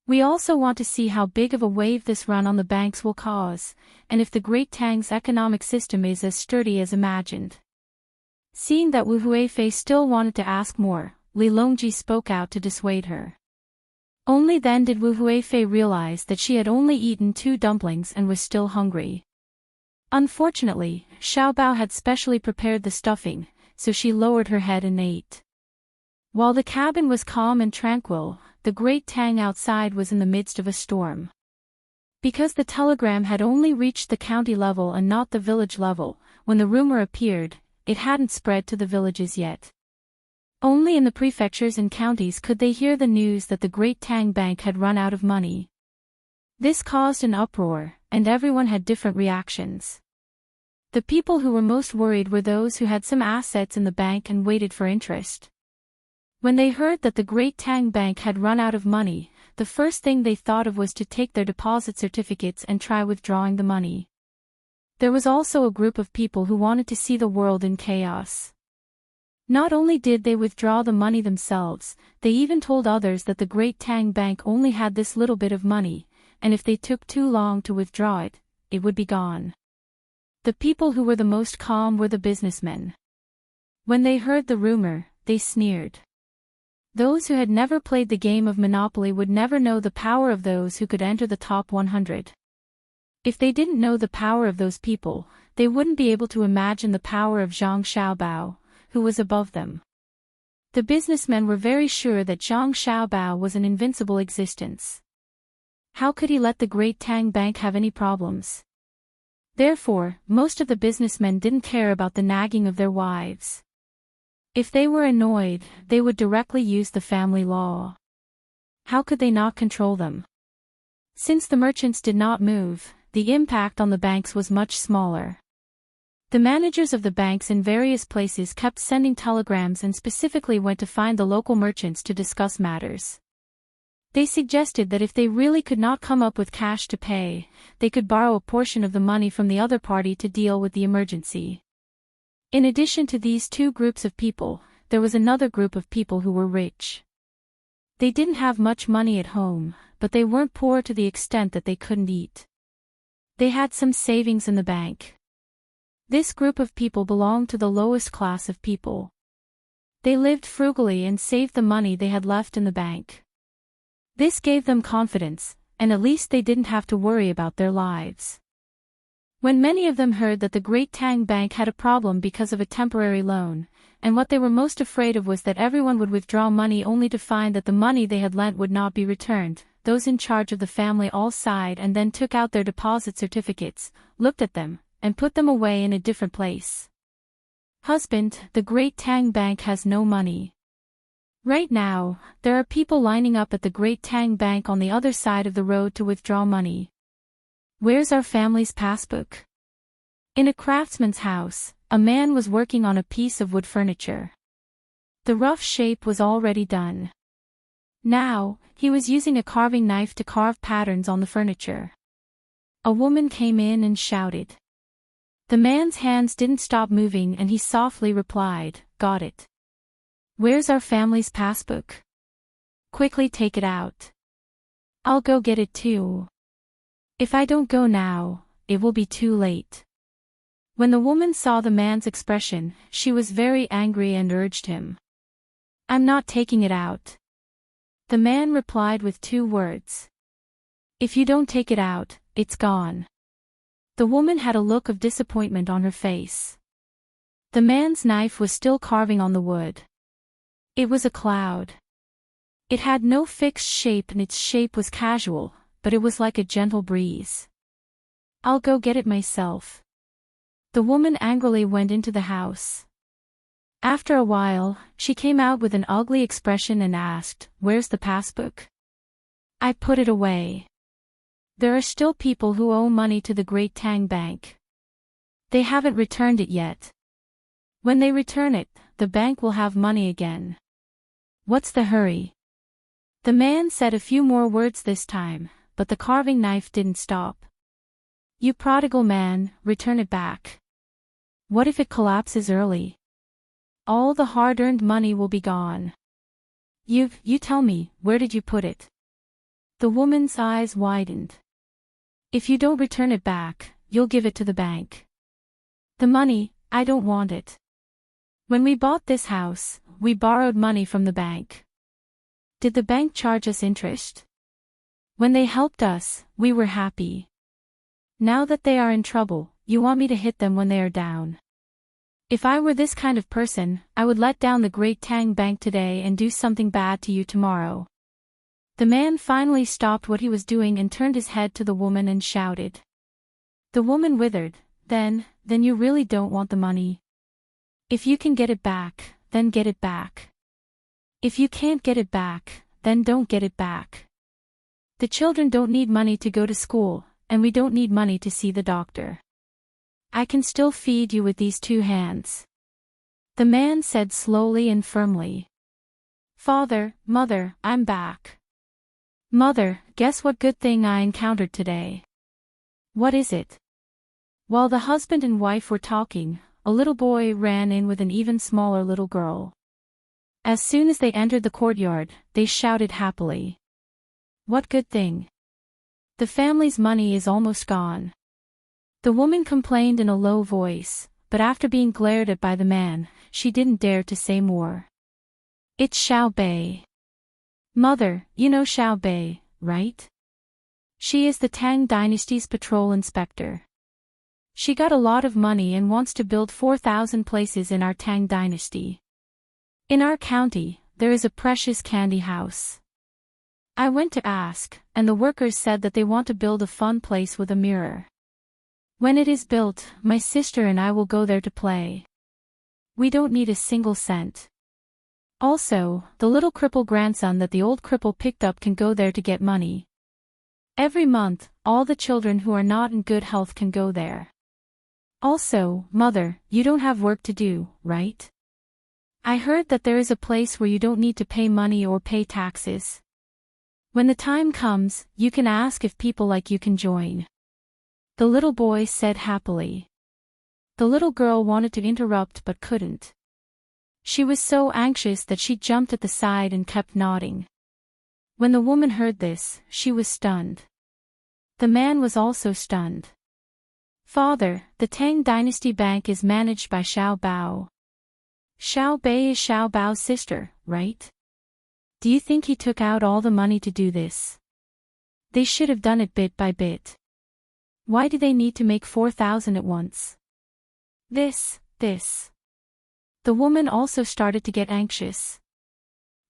Speaker 1: We also want to see how big of a wave this run on the banks will cause, and if the Great Tang's economic system is as sturdy as imagined. Seeing that Wu Huifei still wanted to ask more, Li Longji spoke out to dissuade her. Only then did Wu Huifei realize that she had only eaten 2 dumplings and was still hungry. Unfortunately, Xiaobao had specially prepared the stuffing, so she lowered her head and ate. While the cabin was calm and tranquil, the Great Tang outside was in the midst of a storm. Because the telegram had only reached the county level and not the village level, when the rumor appeared, it hadn't spread to the villages yet. Only in the prefectures and counties could they hear the news that the Great Tang Bank had run out of money. This caused an uproar, and everyone had different reactions. The people who were most worried were those who had some assets in the bank and waited for interest. When they heard that the Great Tang Bank had run out of money, the first thing they thought of was to take their deposit certificates and try withdrawing the money. There was also a group of people who wanted to see the world in chaos. Not only did they withdraw the money themselves, they even told others that the Great Tang Bank only had this little bit of money, and if they took too long to withdraw it, it would be gone. The people who were the most calm were the businessmen. When they heard the rumor, they sneered. Those who had never played the game of Monopoly would never know the power of those who could enter the top 100. If they didn't know the power of those people, they wouldn't be able to imagine the power of Zhang Xiaobao, who was above them. The businessmen were very sure that Zhang Xiaobao was an invincible existence. How could he let the Great Tang Bank have any problems? Therefore, most of the businessmen didn't care about the nagging of their wives. If they were annoyed, they would directly use the family law. How could they not control them? Since the merchants did not move, the impact on the banks was much smaller. The managers of the banks in various places kept sending telegrams and specifically went to find the local merchants to discuss matters. They suggested that if they really could not come up with cash to pay, they could borrow a portion of the money from the other party to deal with the emergency. In addition to these 2 groups of people, there was another group of people who were rich. They didn't have much money at home, but they weren't poor to the extent that they couldn't eat. They had some savings in the bank. This group of people belonged to the lowest class of people. They lived frugally and saved the money they had left in the bank. This gave them confidence, and at least they didn't have to worry about their lives. When many of them heard that the Great Tang Bank had a problem because of a temporary loan, and what they were most afraid of was that everyone would withdraw money only to find that the money they had lent would not be returned, those in charge of the family all sighed and then took out their deposit certificates, looked at them, and put them away in a different place. Husband, the Great Tang Bank has no money. Right now, there are people lining up at the Great Tang Bank on the other side of the road to withdraw money. Where's our family's passbook? In a craftsman's house, a man was working on a piece of wood furniture. The rough shape was already done. Now, he was using a carving knife to carve patterns on the furniture. A woman came in and shouted. The man's hands didn't stop moving and he softly replied, "Got it. Where's our family's passbook? Quickly take it out. I'll go get it too. If I don't go now, it will be too late." When the woman saw the man's expression, she was very angry and urged him. "I'm not taking it out." The man replied with 2 words. "If you don't take it out, it's gone." The woman had a look of disappointment on her face. The man's knife was still carving on the wood. It was a cloud. It had no fixed shape and its shape was casual, but it was like a gentle breeze. "I'll go get it myself." The woman angrily went into the house. After a while, she came out with an ugly expression and asked, "Where's the passbook?" "I put it away." "There are still people who owe money to the Great Tang Bank. They haven't returned it yet. When they return it, the bank will have money again. What's the hurry?" The man said a few more words this time, but the carving knife didn't stop. "You prodigal man, return it back. What if it collapses early? All the hard-earned money will be gone. You tell me, where did you put it?" The woman's eyes widened. "If you don't return it back, you'll give it to the bank." "The money, I don't want it. When we bought this house, we borrowed money from the bank. Did the bank charge us interest? When they helped us, we were happy. Now that they are in trouble, you want me to hit them when they are down. If I were this kind of person, I would let down the Great Tang Bank today and do something bad to you tomorrow." The man finally stopped what he was doing and turned his head to the woman and shouted. The woman withered. Then you really don't want the money? If you can get it back, then get it back. If you can't get it back, then don't get it back. The children don't need money to go to school, and we don't need money to see the doctor. I can still feed you with these 2 hands. The man said slowly and firmly. "Father, Mother, I'm back. Mother, guess what good thing I encountered today?" "What is it?" While the husband and wife were talking, a little boy ran in with an even smaller little girl. As soon as they entered the courtyard, they shouted happily. "What good thing?" "The family's money is almost gone." The woman complained in a low voice, but after being glared at by the man, she didn't dare to say more. "It's Xiao Bei." "Mother, you know Xiao Bei, right? She is the Tang dynasty's patrol inspector. She got a lot of money and wants to build 4,000 places in our Tang dynasty. In our county, there is a precious candy house. I went to ask, and the workers said that they want to build a fun place with a mirror. When it is built, my sister and I will go there to play. We don't need a single cent. Also, the little cripple grandson that the old cripple picked up can go there to get money. Every month, all the children who are not in good health can go there. Also, Mother, you don't have work to do, right? I heard that there is a place where you don't need to pay money or pay taxes. When the time comes, you can ask if people like you can join." The little boy said happily. The little girl wanted to interrupt but couldn't. She was so anxious that she jumped at the side and kept nodding. When the woman heard this, she was stunned. The man was also stunned. "Father, the Tang Dynasty Bank is managed by Xiao Bao. Xiao Bei is Xiao Bao's sister, right? Do you think he took out all the money to do this? They should have done it bit by bit. Why do they need to make 4,000 at once? This. The woman also started to get anxious.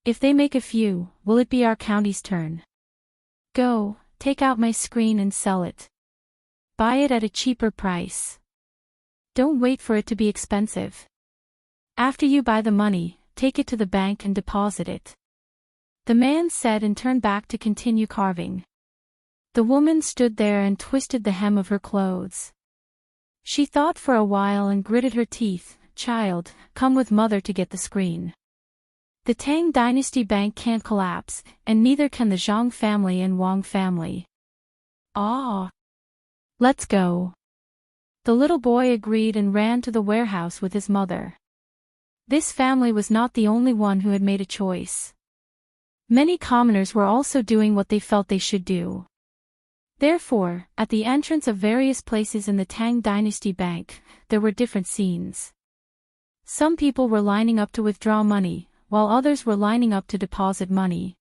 Speaker 1: If they make a few, will it be our county's turn? Go, take out my screen and sell it. Buy it at a cheaper price. Don't wait for it to be expensive. After you buy the money, take it to the bank and deposit it." The man said and turned back to continue carving. The woman stood there and twisted the hem of her clothes. She thought for a while and gritted her teeth. "Child, come with Mother to get the screen. The Tang Dynasty Bank can't collapse, and neither can the Zhang family and Wang family. Ah! Let's go." The little boy agreed and ran to the warehouse with his mother. This family was not the only one who had made a choice. Many commoners were also doing what they felt they should do. Therefore, at the entrance of various places in the Tang Dynasty Bank, there were different scenes. Some people were lining up to withdraw money, while others were lining up to deposit money.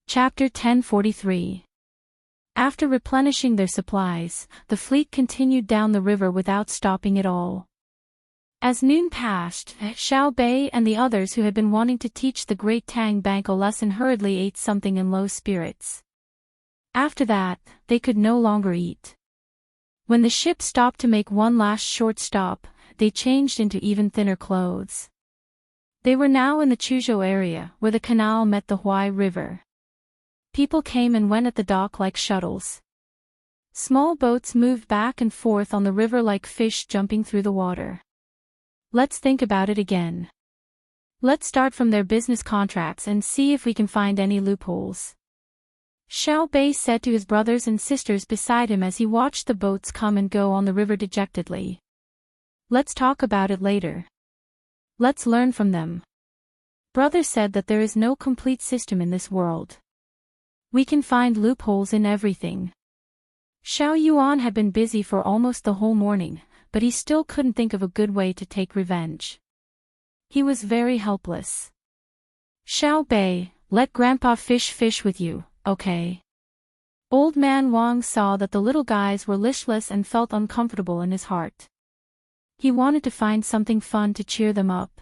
Speaker 1: Chapter 1043. After replenishing their supplies, the fleet continued down the river without stopping at all. As noon passed, Xiao Bei and the others who had been wanting to teach the Great Tang Bank a lesson hurriedly ate something in low spirits. After that, they could no longer eat. When the ship stopped to make one last short stop, they changed into even thinner clothes. They were now in the Chuzhou area, where the canal met the Huai River. People came and went at the dock like shuttles. Small boats moved back and forth on the river like fish jumping through the water. Let's think about it again. Let's start from their business contracts and see if we can find any loopholes. Xiao Bei said to his brothers and sisters beside him as he watched the boats come and go on the river dejectedly. Let's talk about it later. Let's learn from them. Brother said that there is no complete system in this world. We can find loopholes in everything. Xiao Yuan had been busy for almost the whole morning, but he still couldn't think of a good way to take revenge. He was very helpless. Xiao Bei, let Grandpa fish with you, okay? Old Man Wang saw that the little guys were listless and felt uncomfortable in his heart. He wanted to find something fun to cheer them up.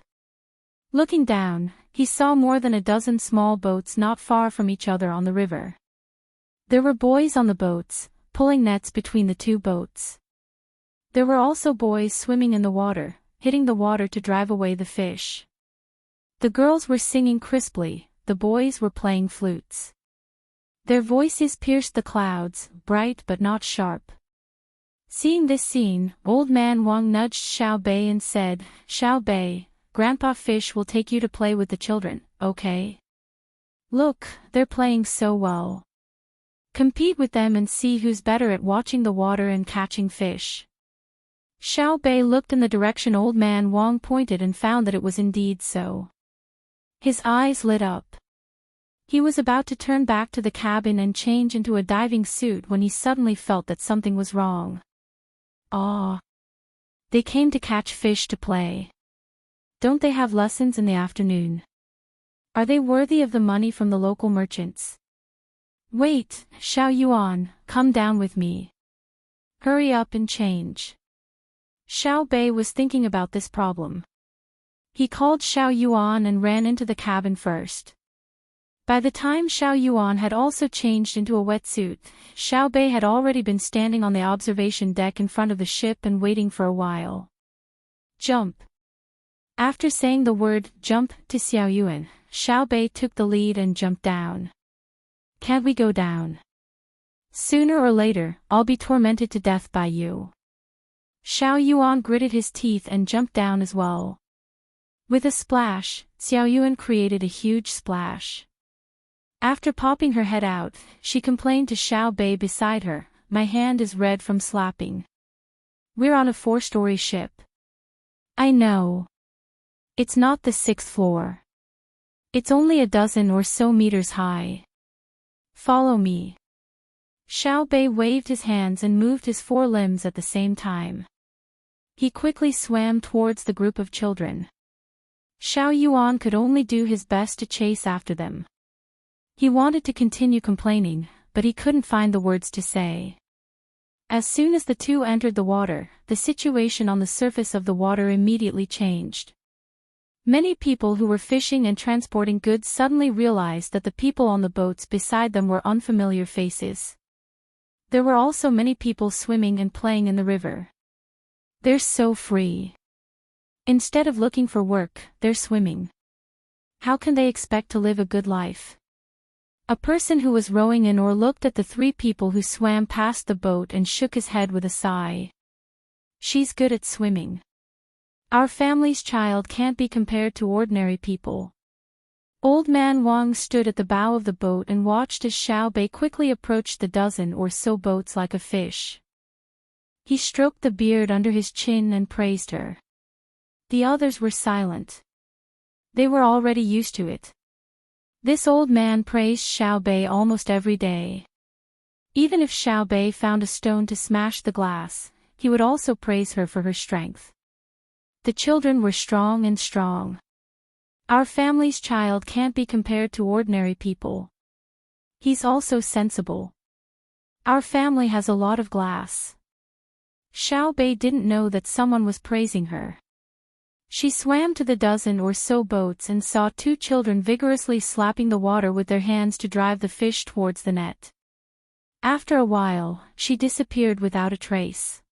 Speaker 1: Looking down, he saw more than a dozen small boats not far from each other on the river. There were boys on the boats, pulling nets between the two boats. There were also boys swimming in the water, hitting the water to drive away the fish. The girls were singing crisply, the boys were playing flutes. Their voices pierced the clouds, bright but not sharp. Seeing this scene, Old Man Wang nudged Xiao Bei and said, "Xiao Bei, Grandpa Fish will take you to play with the children, okay? Look, they're playing so well. Compete with them and see who's better at watching the water and catching fish." Xiao Bei looked in the direction Old Man Wang pointed and found that it was indeed so. His eyes lit up. He was about to turn back to the cabin and change into a diving suit when he suddenly felt that something was wrong. Ah! They came to catch fish to play. Don't they have lessons in the afternoon? Are they worthy of the money from the local merchants? Wait, Xiao Yuan, come down with me. Hurry up and change. Xiao Bei was thinking about this problem. He called Xiao Yuan and ran into the cabin first. By the time Xiao Yuan had also changed into a wetsuit, Xiao Bei had already been standing on the observation deck in front of the ship and waiting for a while. Jump. After saying the word jump to Xiao Yuan, Xiao Bei took the lead and jumped down. Can't we go down? Sooner or later, I'll be tormented to death by you. Xiao Yuan gritted his teeth and jumped down as well. With a splash, Xiao Yuan created a huge splash. After popping her head out, she complained to Xiao Bei beside her, "My hand is red from slapping. We're on a 4-story ship." "I know. It's not the 6th floor. It's only a dozen or so meters high. Follow me." Xiao Bei waved his hands and moved his 4 limbs at the same time. He quickly swam towards the group of children. Xiao Yuan could only do his best to chase after them. He wanted to continue complaining, but he couldn't find the words to say. As soon as the two entered the water, the situation on the surface of the water immediately changed. Many people who were fishing and transporting goods suddenly realized that the people on the boats beside them were unfamiliar faces. There were also many people swimming and playing in the river. They're so free. Instead of looking for work, they're swimming. How can they expect to live a good life? A person who was rowing an oar looked at the 3 people who swam past the boat and shook his head with a sigh. "She's good at swimming. Our family's child can't be compared to ordinary people." Old Man Wang stood at the bow of the boat and watched as Xiao Bei quickly approached the dozen or so boats like a fish. He stroked the beard under his chin and praised her. The others were silent. They were already used to it. This old man praised Xiao Bei almost every day. Even if Xiao Bei found a stone to smash the glass, he would also praise her for her strength. The children were strong and strong. Our family's child can't be compared to ordinary people. He's also sensible. Our family has a lot of glass. Xiao Bei didn't know that someone was praising her. She swam to the dozen or so boats and saw 2 children vigorously slapping the water with their hands to drive the fish towards the net. After a while, she disappeared without a trace.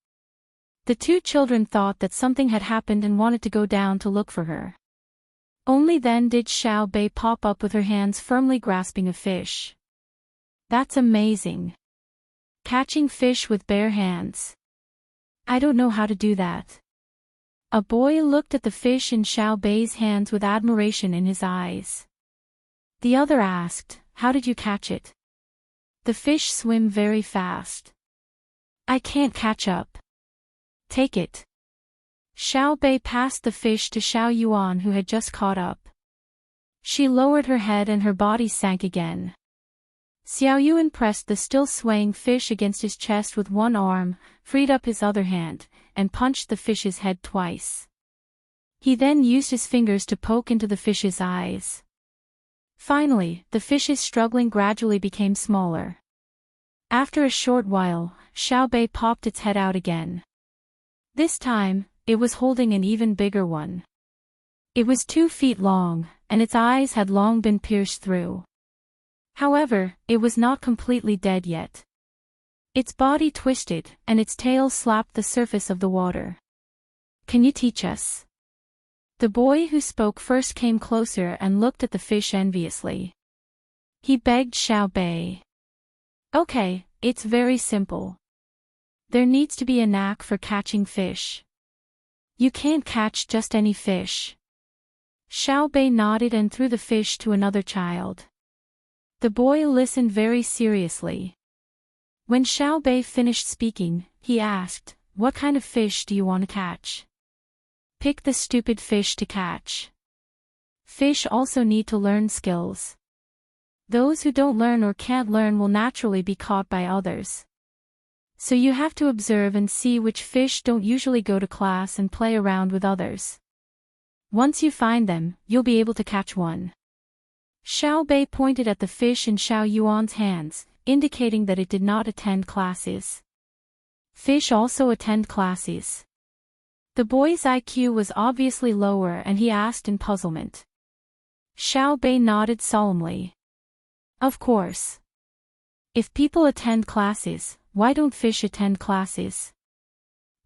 Speaker 1: The two children thought that something had happened and wanted to go down to look for her. Only then did Xiao Bei pop up with her hands firmly grasping a fish. That's amazing. Catching fish with bare hands. I don't know how to do that. A boy looked at the fish in Xiao Bei's hands with admiration in his eyes. The other asked, "How did you catch it?" "The fish swim very fast. I can't catch up." "Take it." Xiao Bei passed the fish to Xiao Yuan, who had just caught up. She lowered her head and her body sank again. Xiao Yuan pressed the still swaying fish against his chest with one arm, freed up his other hand, and punched the fish's head twice. He then used his fingers to poke into the fish's eyes. Finally, the fish's struggling gradually became smaller. After a short while, Xiao Bei popped its head out again. This time, it was holding an even bigger one. It was 2 feet long, and its eyes had long been pierced through. However, it was not completely dead yet. Its body twisted, and its tail slapped the surface of the water. "Can you teach us?" The boy who spoke first came closer and looked at the fish enviously. He begged Xiao Bei. "Okay, it's very simple. There needs to be a knack for catching fish. You can't catch just any fish." Xiao Bei nodded and threw the fish to another child. The boy listened very seriously. When Xiao Bei finished speaking, he asked, "What kind of fish do you want to catch?" "Pick the stupid fish to catch. Fish also need to learn skills. Those who don't learn or can't learn will naturally be caught by others. So you have to observe and see which fish don't usually go to class and play around with others. Once you find them, you'll be able to catch one." Xiao Bei pointed at the fish in Xiao Yuan's hands, indicating that it did not attend classes. Fish also attend classes. The boy's IQ was obviously lower and he asked in puzzlement. Xiao Bei nodded solemnly. "Of course. If people attend classes, why don't fish attend classes?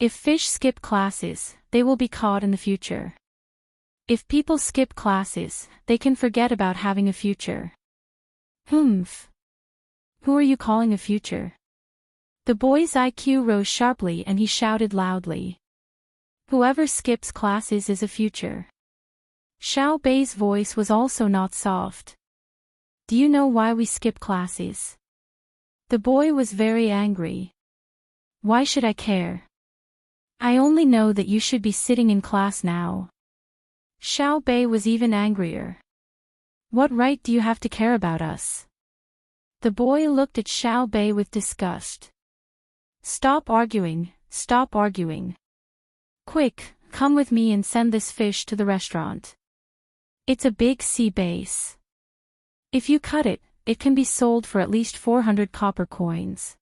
Speaker 1: If fish skip classes, they will be caught in the future. If people skip classes, they can forget about having a future." "Humph. Who are you calling a future?" The boy's IQ rose sharply and he shouted loudly. "Whoever skips classes is a future." Xiao Bei's voice was also not soft. "Do you know why we skip classes?" The boy was very angry. "Why should I care? I only know that you should be sitting in class now." Xiao Bei was even angrier. "What right do you have to care about us?" The boy looked at Xiao Bei with disgust. "Stop arguing, stop arguing. Quick, come with me and send this fish to the restaurant. It's a big sea bass. If you cut it, it can be sold for at least 400 copper coins.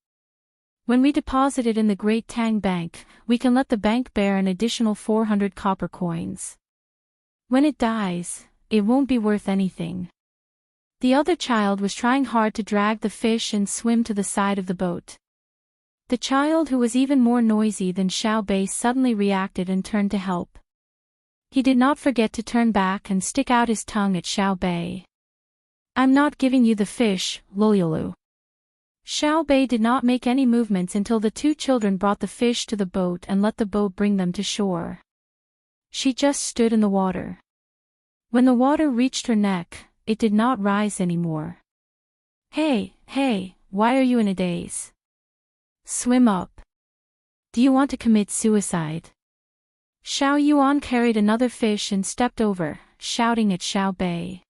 Speaker 1: When we deposit it in the Great Tang Bank, we can let the bank bear an additional 400 copper coins. When it dies, it won't be worth anything." The other child was trying hard to drag the fish and swim to the side of the boat. The child, who was even more noisy than Xiao Bei, suddenly reacted and turned to help. He did not forget to turn back and stick out his tongue at Xiao Bei. "I'm not giving you the fish, Loliolu." Xiao Bei did not make any movements until the two children brought the fish to the boat and let the boat bring them to shore. She just stood in the water. When the water reached her neck, it did not rise anymore. Hey, why are you in a daze? Swim up. Do you want to commit suicide?" Xiao Yuan carried another fish and stepped over, shouting at Xiao Bei.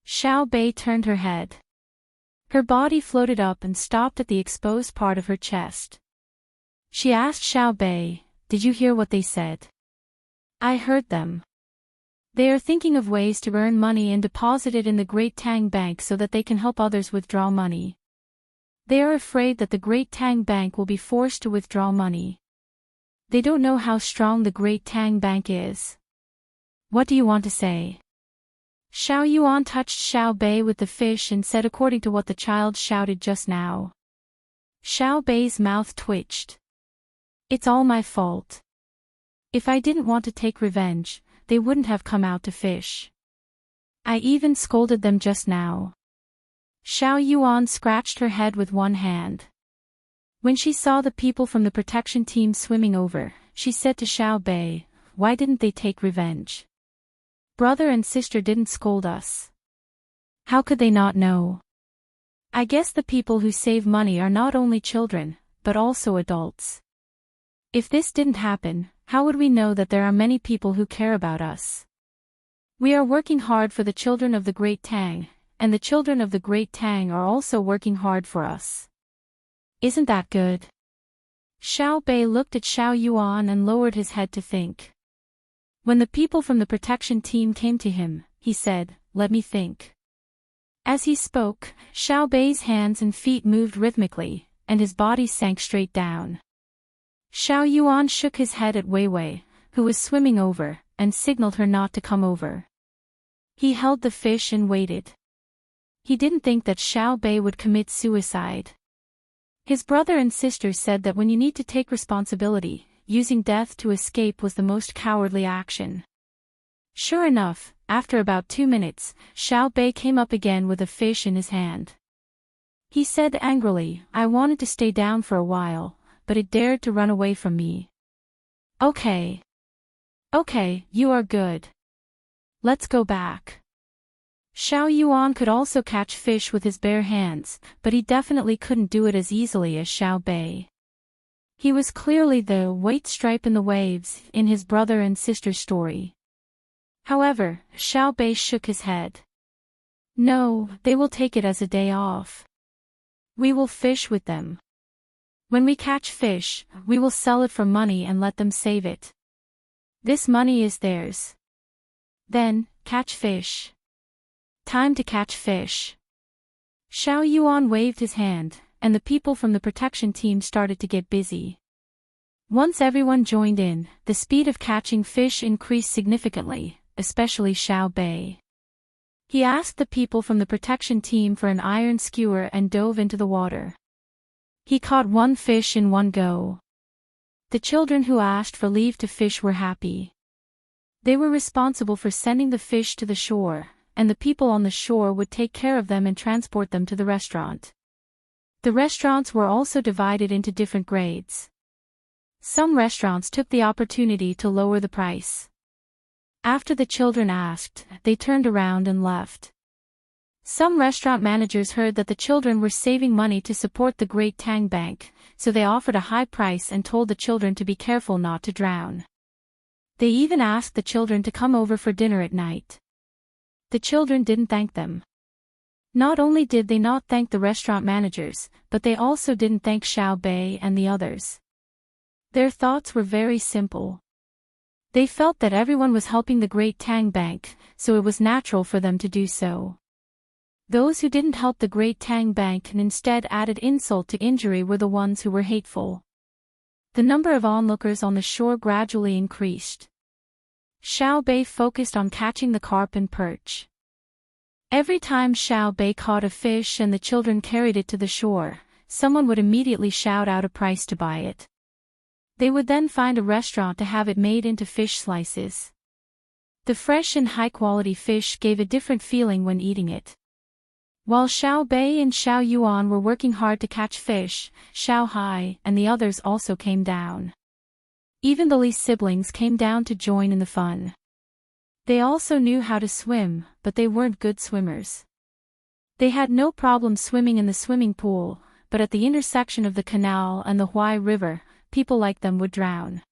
Speaker 1: Xiao Bei turned her head. Her body floated up and stopped at the exposed part of her chest. She asked Xiao Bei, "Did you hear what they said?" "I heard them. They are thinking of ways to earn money and deposit it in the Great Tang Bank so that they can help others withdraw money. They are afraid that the Great Tang Bank will be forced to withdraw money. They don't know how strong the Great Tang Bank is. What do you want to say?" Xiao Yuan touched Xiao Bei with the fish and said according to what the child shouted just now. Xiao Bei's mouth twitched. It's all my fault. If I didn't want to take revenge, they wouldn't have come out to fish. I even scolded them just now. Xiao Yuan scratched her head with one hand. When she saw the people from the protection team swimming over, she said to Xiao Bei, why didn't they take revenge? Brother and sister didn't scold us. How could they not know? I guess the people who save money are not only children, but also adults. If this didn't happen, how would we know that there are many people who care about us? We are working hard for the children of the Great Tang, and the children of the Great Tang are also working hard for us. Isn't that good? Xiao Bei looked at Xiao Yuan and lowered his head to think. When the people from the protection team came to him, he said, let me think. As he spoke, Xiao Bei's hands and feet moved rhythmically, and his body sank straight down. Xiao Yuan shook his head at Wei Wei, who was swimming over, and signaled her not to come over. He held the fish and waited. He didn't think that Xiao Bei would commit suicide. His brother and sister said that when you need to take responsibility, using death to escape was the most cowardly action. Sure enough, after about 2 minutes, Xiao Bei came up again with a fish in his hand. He said angrily, I wanted to stay down for a while, but it dared to run away from me. Okay. Okay, you are good. Let's go back. Xiao Yuan could also catch fish with his bare hands, but he definitely couldn't do it as easily as Xiao Bei. He was clearly the white stripe in the waves in his brother and sister story. However, Xiao Bei shook his head. No, they will take it as a day off. We will fish with them. When we catch fish, we will sell it for money and let them save it. This money is theirs. Then, catch fish. Time to catch fish. Xiao Yuan waved his hand, and the people from the protection team started to get busy. Once everyone joined in, the speed of catching fish increased significantly, especially Xiao Bei. He asked the people from the protection team for an iron skewer and dove into the water. He caught 1 fish in one go. The children who asked for leave to fish were happy. They were responsible for sending the fish to the shore, and the people on the shore would take care of them and transport them to the restaurant. The restaurants were also divided into different grades. Some restaurants took the opportunity to lower the price. After the children asked, they turned around and left. Some restaurant managers heard that the children were saving money to support the Great Tang Bank, so they offered a high price and told the children to be careful not to drown. They even asked the children to come over for dinner at night. The children didn't thank them. Not only did they not thank the restaurant managers, but they also didn't thank Xiao Bei and the others. Their thoughts were very simple. They felt that everyone was helping the Great Tang Bank, so it was natural for them to do so. Those who didn't help the Great Tang Bank and instead added insult to injury were the ones who were hateful. The number of onlookers on the shore gradually increased. Xiao Bei focused on catching the carp and perch. Every time Xiao Bei caught a fish and the children carried it to the shore, someone would immediately shout out a price to buy it. They would then find a restaurant to have it made into fish slices. The fresh and high-quality fish gave a different feeling when eating it. While Xiao Bei and Xiao Yuan were working hard to catch fish, Xiao Hai and the others also came down. Even the Li siblings came down to join in the fun. They also knew how to swim, but they weren't good swimmers. They had no problem swimming in the swimming pool, but at the intersection of the canal and the Huai River, people like them would drown.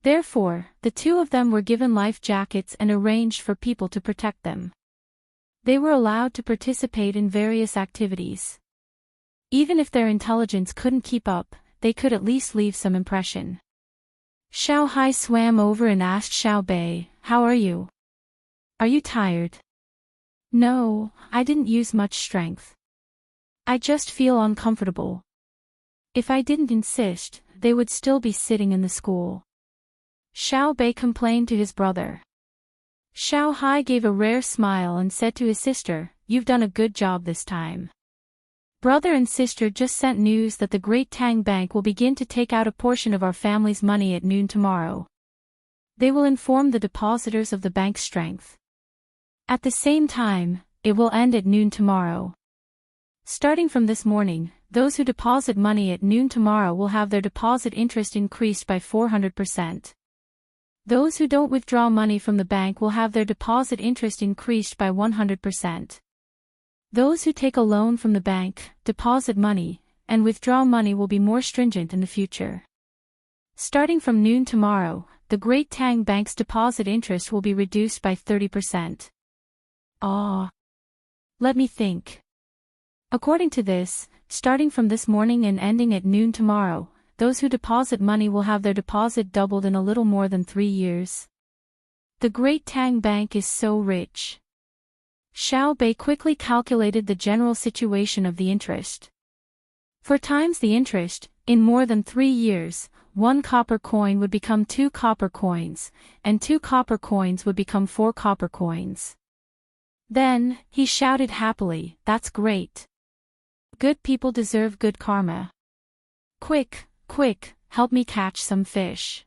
Speaker 1: Therefore, the 2 of them were given life jackets and arranged for people to protect them. They were allowed to participate in various activities. Even if their intelligence couldn't keep up, they could at least leave some impression. Xiao Hai swam over and asked Xiao Bei, "How are you? Are you tired?" "No, I didn't use much strength. I just feel uncomfortable. If I didn't insist, they would still be sitting in the school." Xiao Bei complained to his brother. Xiao Hai gave a rare smile and said to his sister, "You've done a good job this time. Brother and sister just sent news that the Great Tang Bank will begin to take out a portion of our family's money at noon tomorrow. They will inform the depositors of the bank's strength. At the same time, it will end at noon tomorrow. Starting from this morning, those who deposit money at noon tomorrow will have their deposit interest increased by 400%. Those who don't withdraw money from the bank will have their deposit interest increased by 100%. Those who take a loan from the bank, deposit money, and withdraw money will be more stringent in the future. Starting from noon tomorrow, the Great Tang Bank's deposit interest will be reduced by 30%. Let me think. According to this, starting from this morning and ending at noon tomorrow, those who deposit money will have their deposit doubled in a little more than 3 years. The Great Tang Bank is so rich. Xiao Bei quickly calculated the general situation of the interest. 4 times the interest, in more than 3 years, 1 copper coin would become 2 copper coins, and 2 copper coins would become 4 copper coins. Then, he shouted happily, "That's great. Good people deserve good karma. Quick, quick, help me catch some fish.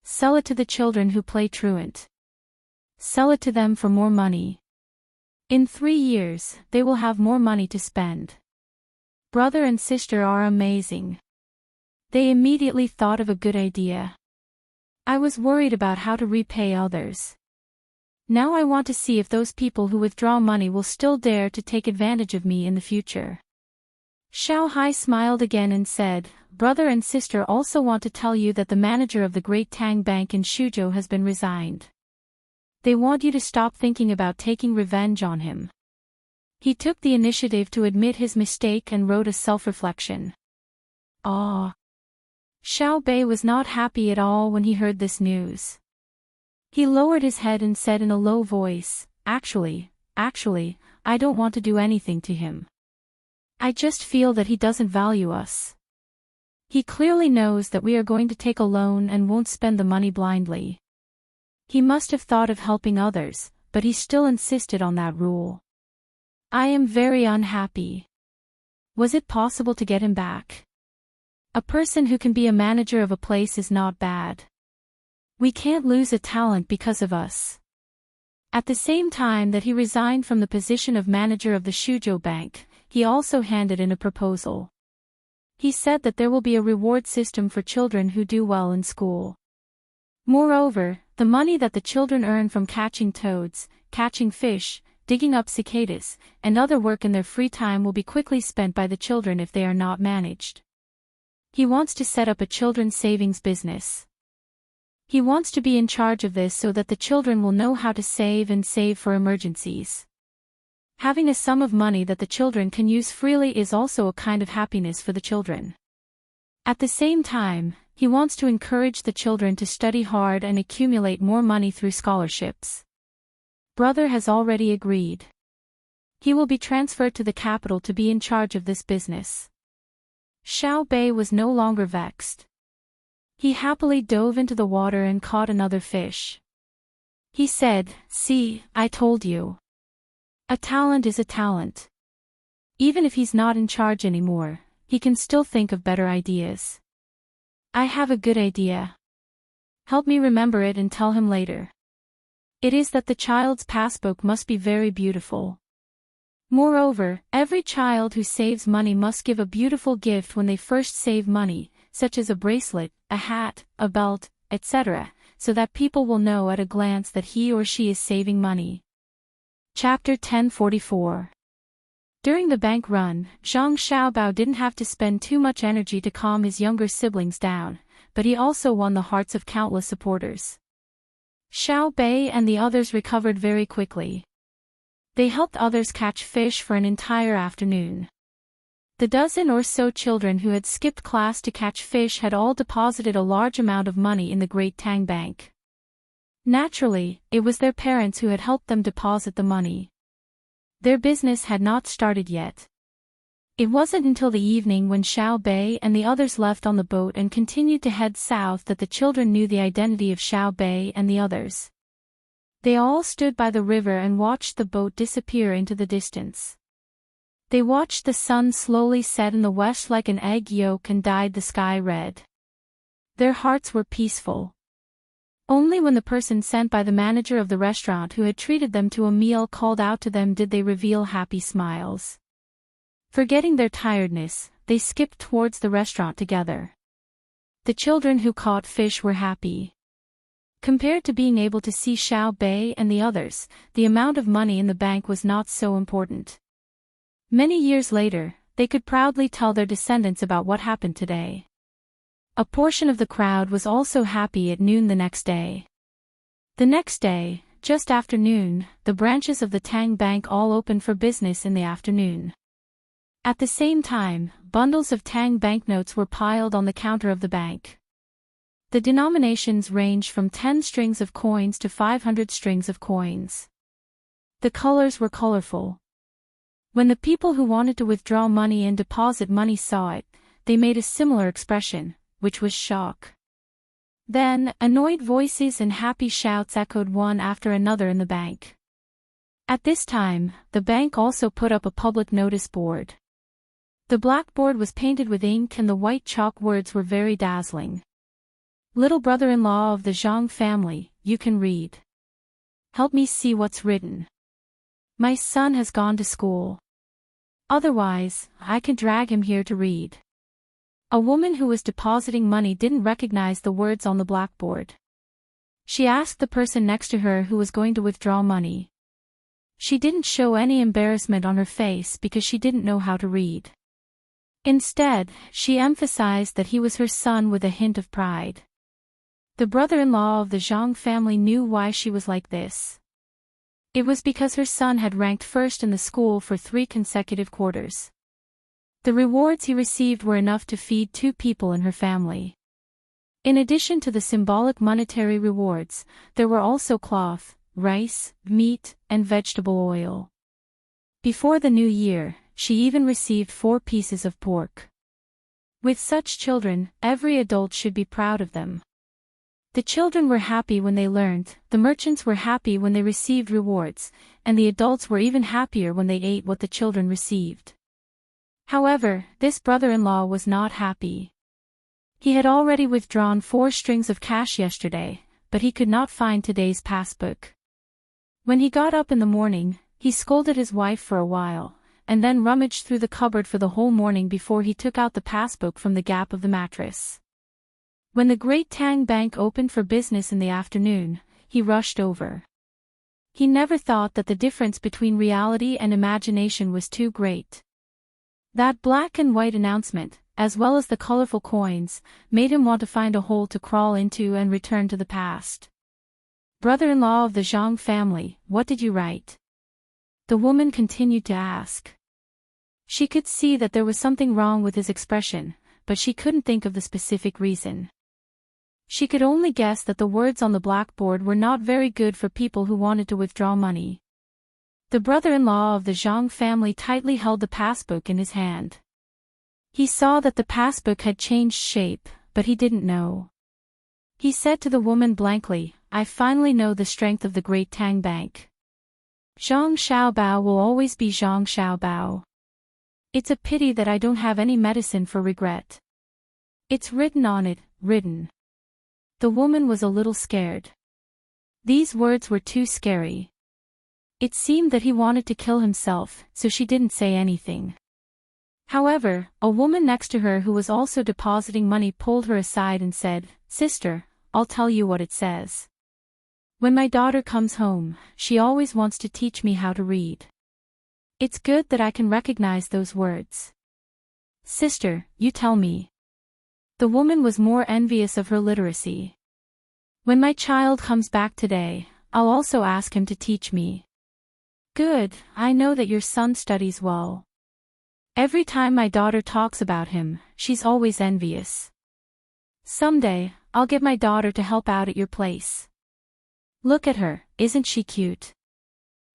Speaker 1: Sell it to the children who play truant. Sell it to them for more money. In 3 years, they will have more money to spend." Brother and sister are amazing. They immediately thought of a good idea. I was worried about how to repay others. Now I want to see if those people who withdraw money will still dare to take advantage of me in the future. Xiao Hai smiled again and said, "Brother and sister also want to tell you that the manager of the Great Tang Bank in Shuzhou has been resigned. They want you to stop thinking about taking revenge on him." He took the initiative to admit his mistake and wrote a self-reflection. Xiao Bei was not happy at all when he heard this news. He lowered his head and said in a low voice, Actually, I don't want to do anything to him. I just feel that he doesn't value us. He clearly knows that we are going to take a loan and won't spend the money blindly. He must have thought of helping others, but he still insisted on that rule. I am very unhappy. Was it possible to get him back? A person who can be a manager of a place is not bad. We can't lose a talent because of us. At the same time that he resigned from the position of manager of the Shuzhou Bank, he also handed in a proposal. He said that there will be a reward system for children who do well in school. Moreover, the money that the children earn from catching toads, catching fish, digging up cicadas, and other work in their free time will be quickly spent by the children if they are not managed. He wants to set up a children's savings business. He wants to be in charge of this so that the children will know how to save and save for emergencies. Having a sum of money that the children can use freely is also a kind of happiness for the children. At the same time, he wants to encourage the children to study hard and accumulate more money through scholarships. Brother has already agreed. He will be transferred to the capital to be in charge of this business. Xiao Bei was no longer vexed. He happily dove into the water and caught another fish. He said, "See, I told you. A talent is a talent. Even if he's not in charge anymore, he can still think of better ideas. I have a good idea. Help me remember it and tell him later. It is that the child's passbook must be very beautiful. Moreover, every child who saves money must give a beautiful gift when they first save money, such as a bracelet, a hat, a belt, etc., so that people will know at a glance that he or she is saving money." Chapter 1044. During the bank run, Zhang Xiaobao didn't have to spend too much energy to calm his younger siblings down, but he also won the hearts of countless supporters. Xiao Bei and the others recovered very quickly. They helped others catch fish for an entire afternoon. The dozen or so children who had skipped class to catch fish had all deposited a large amount of money in the Great Tang Bank. Naturally, it was their parents who had helped them deposit the money. Their business had not started yet. It wasn't until the evening when Xiao Bei and the others left on the boat and continued to head south that the children knew the identity of Xiao Bei and the others. They all stood by the river and watched the boat disappear into the distance. They watched the sun slowly set in the west like an egg yolk and dyed the sky red. Their hearts were peaceful. Only when the person sent by the manager of the restaurant who had treated them to a meal called out to them did they reveal happy smiles. Forgetting their tiredness, they skipped towards the restaurant together. The children who caught fish were happy. Compared to being able to see Xiao Bei and the others, the amount of money in the bank was not so important. Many years later, they could proudly tell their descendants about what happened today. A portion of the crowd was also happy at noon the next day. The next day, just after noon, the branches of the Tang Bank all opened for business in the afternoon. At the same time, bundles of Tang banknotes were piled on the counter of the bank. The denominations ranged from 10 strings of coins to 500 strings of coins. The colors were colorful. When the people who wanted to withdraw money and deposit money saw it, they made a similar expression, which was shock. Then, annoyed voices and happy shouts echoed one after another in the bank. At this time, the bank also put up a public notice board. The blackboard was painted with ink and the white chalk words were very dazzling. Little brother-in-law of the Zhang family, you can read. Help me see what's written. My son has gone to school. Otherwise, I can drag him here to read. A woman who was depositing money didn't recognize the words on the blackboard. She asked the person next to her who was going to withdraw money. She didn't show any embarrassment on her face because she didn't know how to read. Instead, she emphasized that he was her son with a hint of pride. The brother-in-law of the Zhang family knew why she was like this. It was because her son had ranked first in the school for 3 consecutive quarters. The rewards he received were enough to feed 2 people in her family. In addition to the symbolic monetary rewards, there were also cloth, rice, meat, and vegetable oil. Before the new year, she even received 4 pieces of pork. With such children, every adult should be proud of them. The children were happy when they learned, the merchants were happy when they received rewards, and the adults were even happier when they ate what the children received. However, this brother-in-law was not happy. He had already withdrawn 4 strings of cash yesterday, but he could not find today's passbook. When he got up in the morning, he scolded his wife for a while, and then rummaged through the cupboard for the whole morning before he took out the passbook from the gap of the mattress. When the great Tang Bank opened for business in the afternoon, he rushed over. He never thought that the difference between reality and imagination was too great. That black and white announcement, as well as the colorful coins, made him want to find a hole to crawl into and return to the past. Brother-in-law of the Zhang family, what did you write? The woman continued to ask. She could see that there was something wrong with his expression, but she couldn't think of the specific reason. She could only guess that the words on the blackboard were not very good for people who wanted to withdraw money. The brother-in-law of the Zhang family tightly held the passbook in his hand. He saw that the passbook had changed shape, but he didn't know. He said to the woman blankly, I finally know the strength of the great Tang Bank. Zhang Xiaobao will always be Zhang Xiaobao. It's a pity that I don't have any medicine for regret. It's written on it, written. The woman was a little scared. These words were too scary. It seemed that he wanted to kill himself, so she didn't say anything. However, a woman next to her who was also depositing money pulled her aside and said, Sister, I'll tell you what it says. When my daughter comes home, she always wants to teach me how to read. It's good that I can recognize those words. Sister, you tell me. The woman was more envious of her literacy. When my child comes back today, I'll also ask him to teach me. Good, I know that your son studies well. Every time my daughter talks about him, she's always envious. Someday, I'll get my daughter to help out at your place. Look at her, isn't she cute?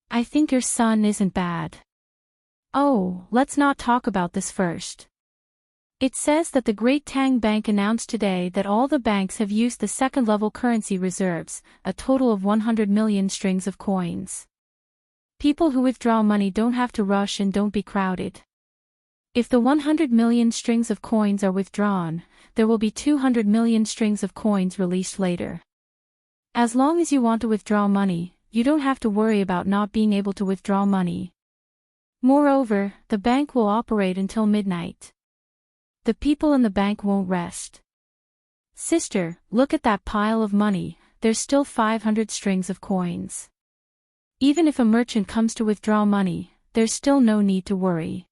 Speaker 1: I think your son isn't bad. Oh, let's not talk about this first. It says that the Great Tang Bank announced today that all the banks have used the second-level currency reserves, a total of 100 million strings of coins. People who withdraw money don't have to rush and don't be crowded. If the 100 million strings of coins are withdrawn, there will be 200 million strings of coins released later. As long as you want to withdraw money, you don't have to worry about not being able to withdraw money. Moreover, the bank will operate until midnight. The people in the bank won't rest. Sister, look at that pile of money, there's still 500 strings of coins. Even if a merchant comes to withdraw money, there's still no need to worry.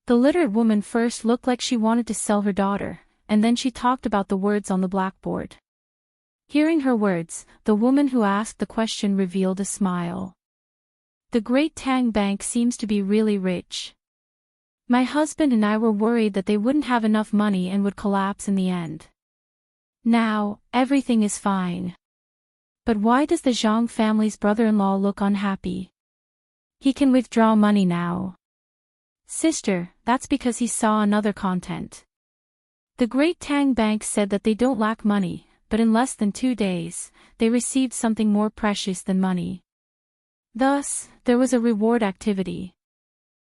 Speaker 1: The literate woman first looked like she wanted to sell her daughter, and then she talked about the words on the blackboard. Hearing her words, the woman who asked the question revealed a smile. The great Tang bank seems to be really rich. My husband and I were worried that they wouldn't have enough money and would collapse in the end. Now, everything is fine. But why does the Zhang family's brother-in-law look unhappy? He can withdraw money now. Sister, that's because he saw another content. The great Tang bank said that they don't lack money, but in less than 2 days, they received something more precious than money. Thus, there was a reward activity.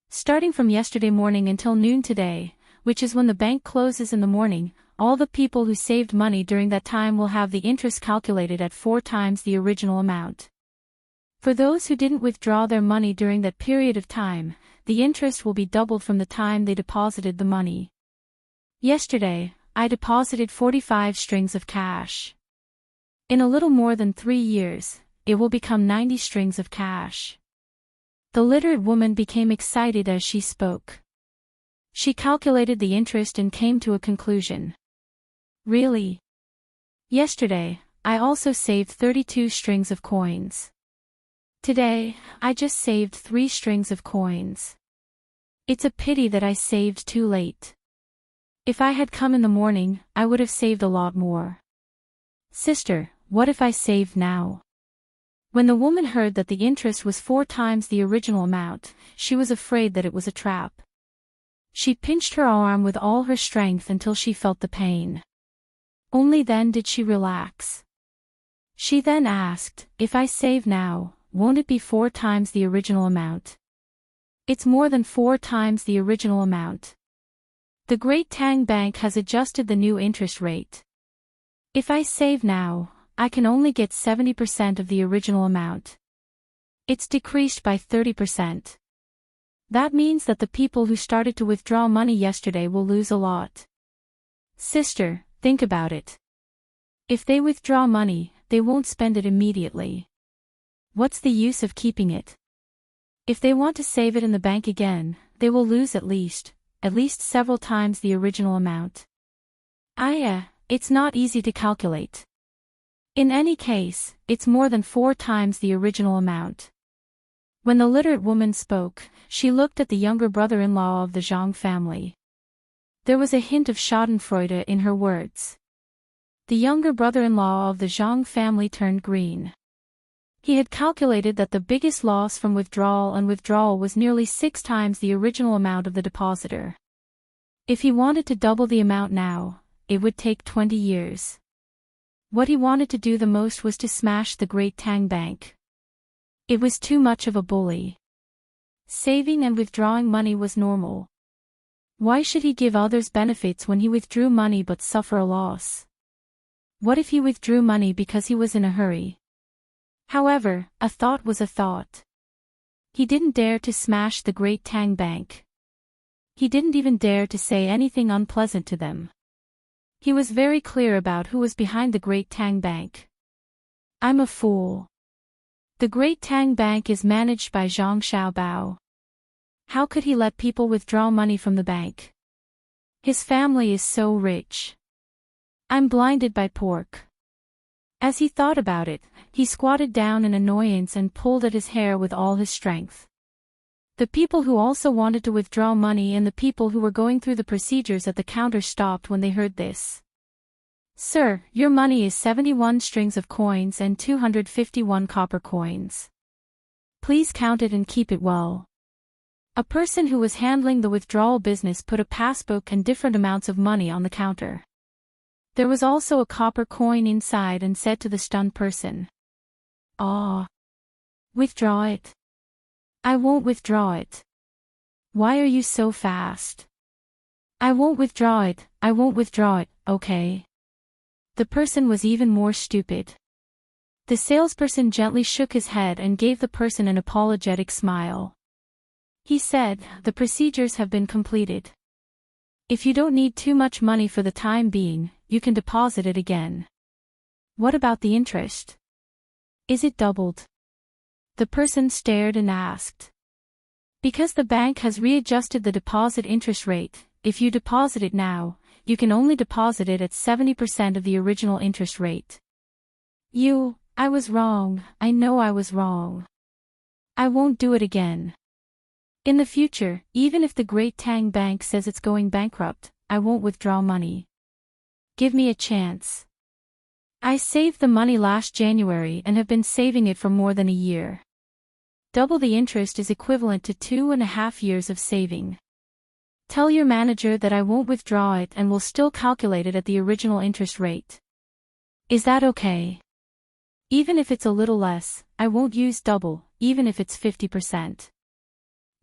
Speaker 1: Starting from yesterday morning until noon today, which is when the bank closes in the morning, all the people who saved money during that time will have the interest calculated at 4 times the original amount. For those who didn't withdraw their money during that period of time, the interest will be doubled from the time they deposited the money. Yesterday, I deposited 45 strings of cash. In a little more than 3 years, it will become 90 strings of cash. The literate woman became excited as she spoke. She calculated the interest and came to a conclusion. Really? Yesterday, I also saved 32 strings of coins. Today, I just saved 3 strings of coins. It's a pity that I saved too late. If I had come in the morning, I would have saved a lot more. Sister, what if I saved now? When the woman heard that the interest was 4 times the original amount, she was afraid that it was a trap. She pinched her arm with all her strength until she felt the pain. Only then did she relax. She then asked, if I save now, won't it be 4 times the original amount? It's more than 4 times the original amount. The great Tang bank has adjusted the new interest rate. If I save now, I can only get 70% of the original amount. It's decreased by 30%. That means that the people who started to withdraw money yesterday will lose a lot. Sister, think about it. If they withdraw money, they won't spend it immediately. What's the use of keeping it? If they want to save it in the bank again, they will lose at least several times the original amount. It's not easy to calculate. In any case, it's more than 4 times the original amount. When the literate woman spoke, she looked at the younger brother-in-law of the Zhang family. There was a hint of schadenfreude in her words. The younger brother-in-law of the Zhang family turned green. He had calculated that the biggest loss from withdrawal was nearly 6 times the original amount of the depositor. If he wanted to double the amount now, it would take 20 years. What he wanted to do the most was to smash the great Tang bank. It was too much of a bully. Saving and withdrawing money was normal. Why should he give others benefits when he withdrew money but suffer a loss? What if he withdrew money because he was in a hurry? However, a thought was a thought. He didn't dare to smash the great Tang bank. He didn't even dare to say anything unpleasant to them. He was very clear about who was behind the great Tang bank. I'm a fool. The great Tang bank is managed by Zhang Xiaobao. How could he let people withdraw money from the bank? His family is so rich. I'm blinded by pork. As he thought about it, he squatted down in annoyance and pulled at his hair with all his strength. The people who also wanted to withdraw money and the people who were going through the procedures at the counter stopped when they heard this. Sir, your money is 71 strings of coins and 251 copper coins. Please count it and keep it well. A person who was handling the withdrawal business put a passbook and different amounts of money on the counter. There was also a copper coin inside and said to the stunned person. Withdraw it. I won't withdraw it. Why are you so fast? I won't withdraw it, okay? The person was even more stupid. The salesperson gently shook his head and gave the person an apologetic smile. He said, the procedures have been completed. If you don't need too much money for the time being, you can deposit it again. What about the interest? Is it doubled? The person stared and asked. Because the bank has readjusted the deposit interest rate, if you deposit it now, you can only deposit it at 70% of the original interest rate. I was wrong, I know I was wrong. I won't do it again. In the future, even if the Great Tang Bank says it's going bankrupt, I won't withdraw money. Give me a chance. I saved the money last January and have been saving it for more than a year. Double the interest is equivalent to 2.5 years of saving. Tell your manager that I won't withdraw it and will still calculate it at the original interest rate. Is that okay? Even if it's a little less, I won't use double, even if it's 50%.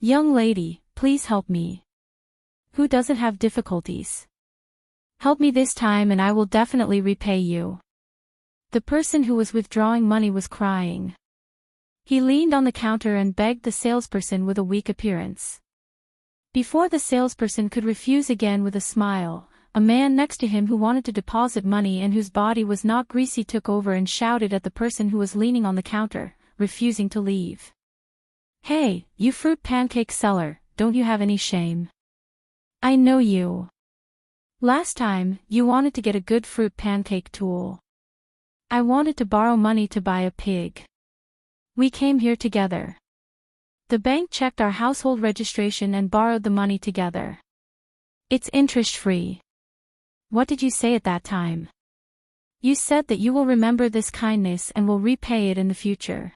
Speaker 1: Young lady, please help me. Who doesn't have difficulties? Help me this time and I will definitely repay you. The person who was withdrawing money was crying. He leaned on the counter and begged the salesperson with a weak appearance. Before the salesperson could refuse again with a smile, a man next to him who wanted to deposit money and whose body was not greasy took over and shouted at the person who was leaning on the counter, refusing to leave. Hey, you fruit pancake seller, don't you have any shame? I know you. Last time, you wanted to get a good fruit pancake tool. I wanted to borrow money to buy a pig. We came here together. The bank checked our household registration and borrowed the money together. It's interest-free. What did you say at that time? You said that you will remember this kindness and will repay it in the future.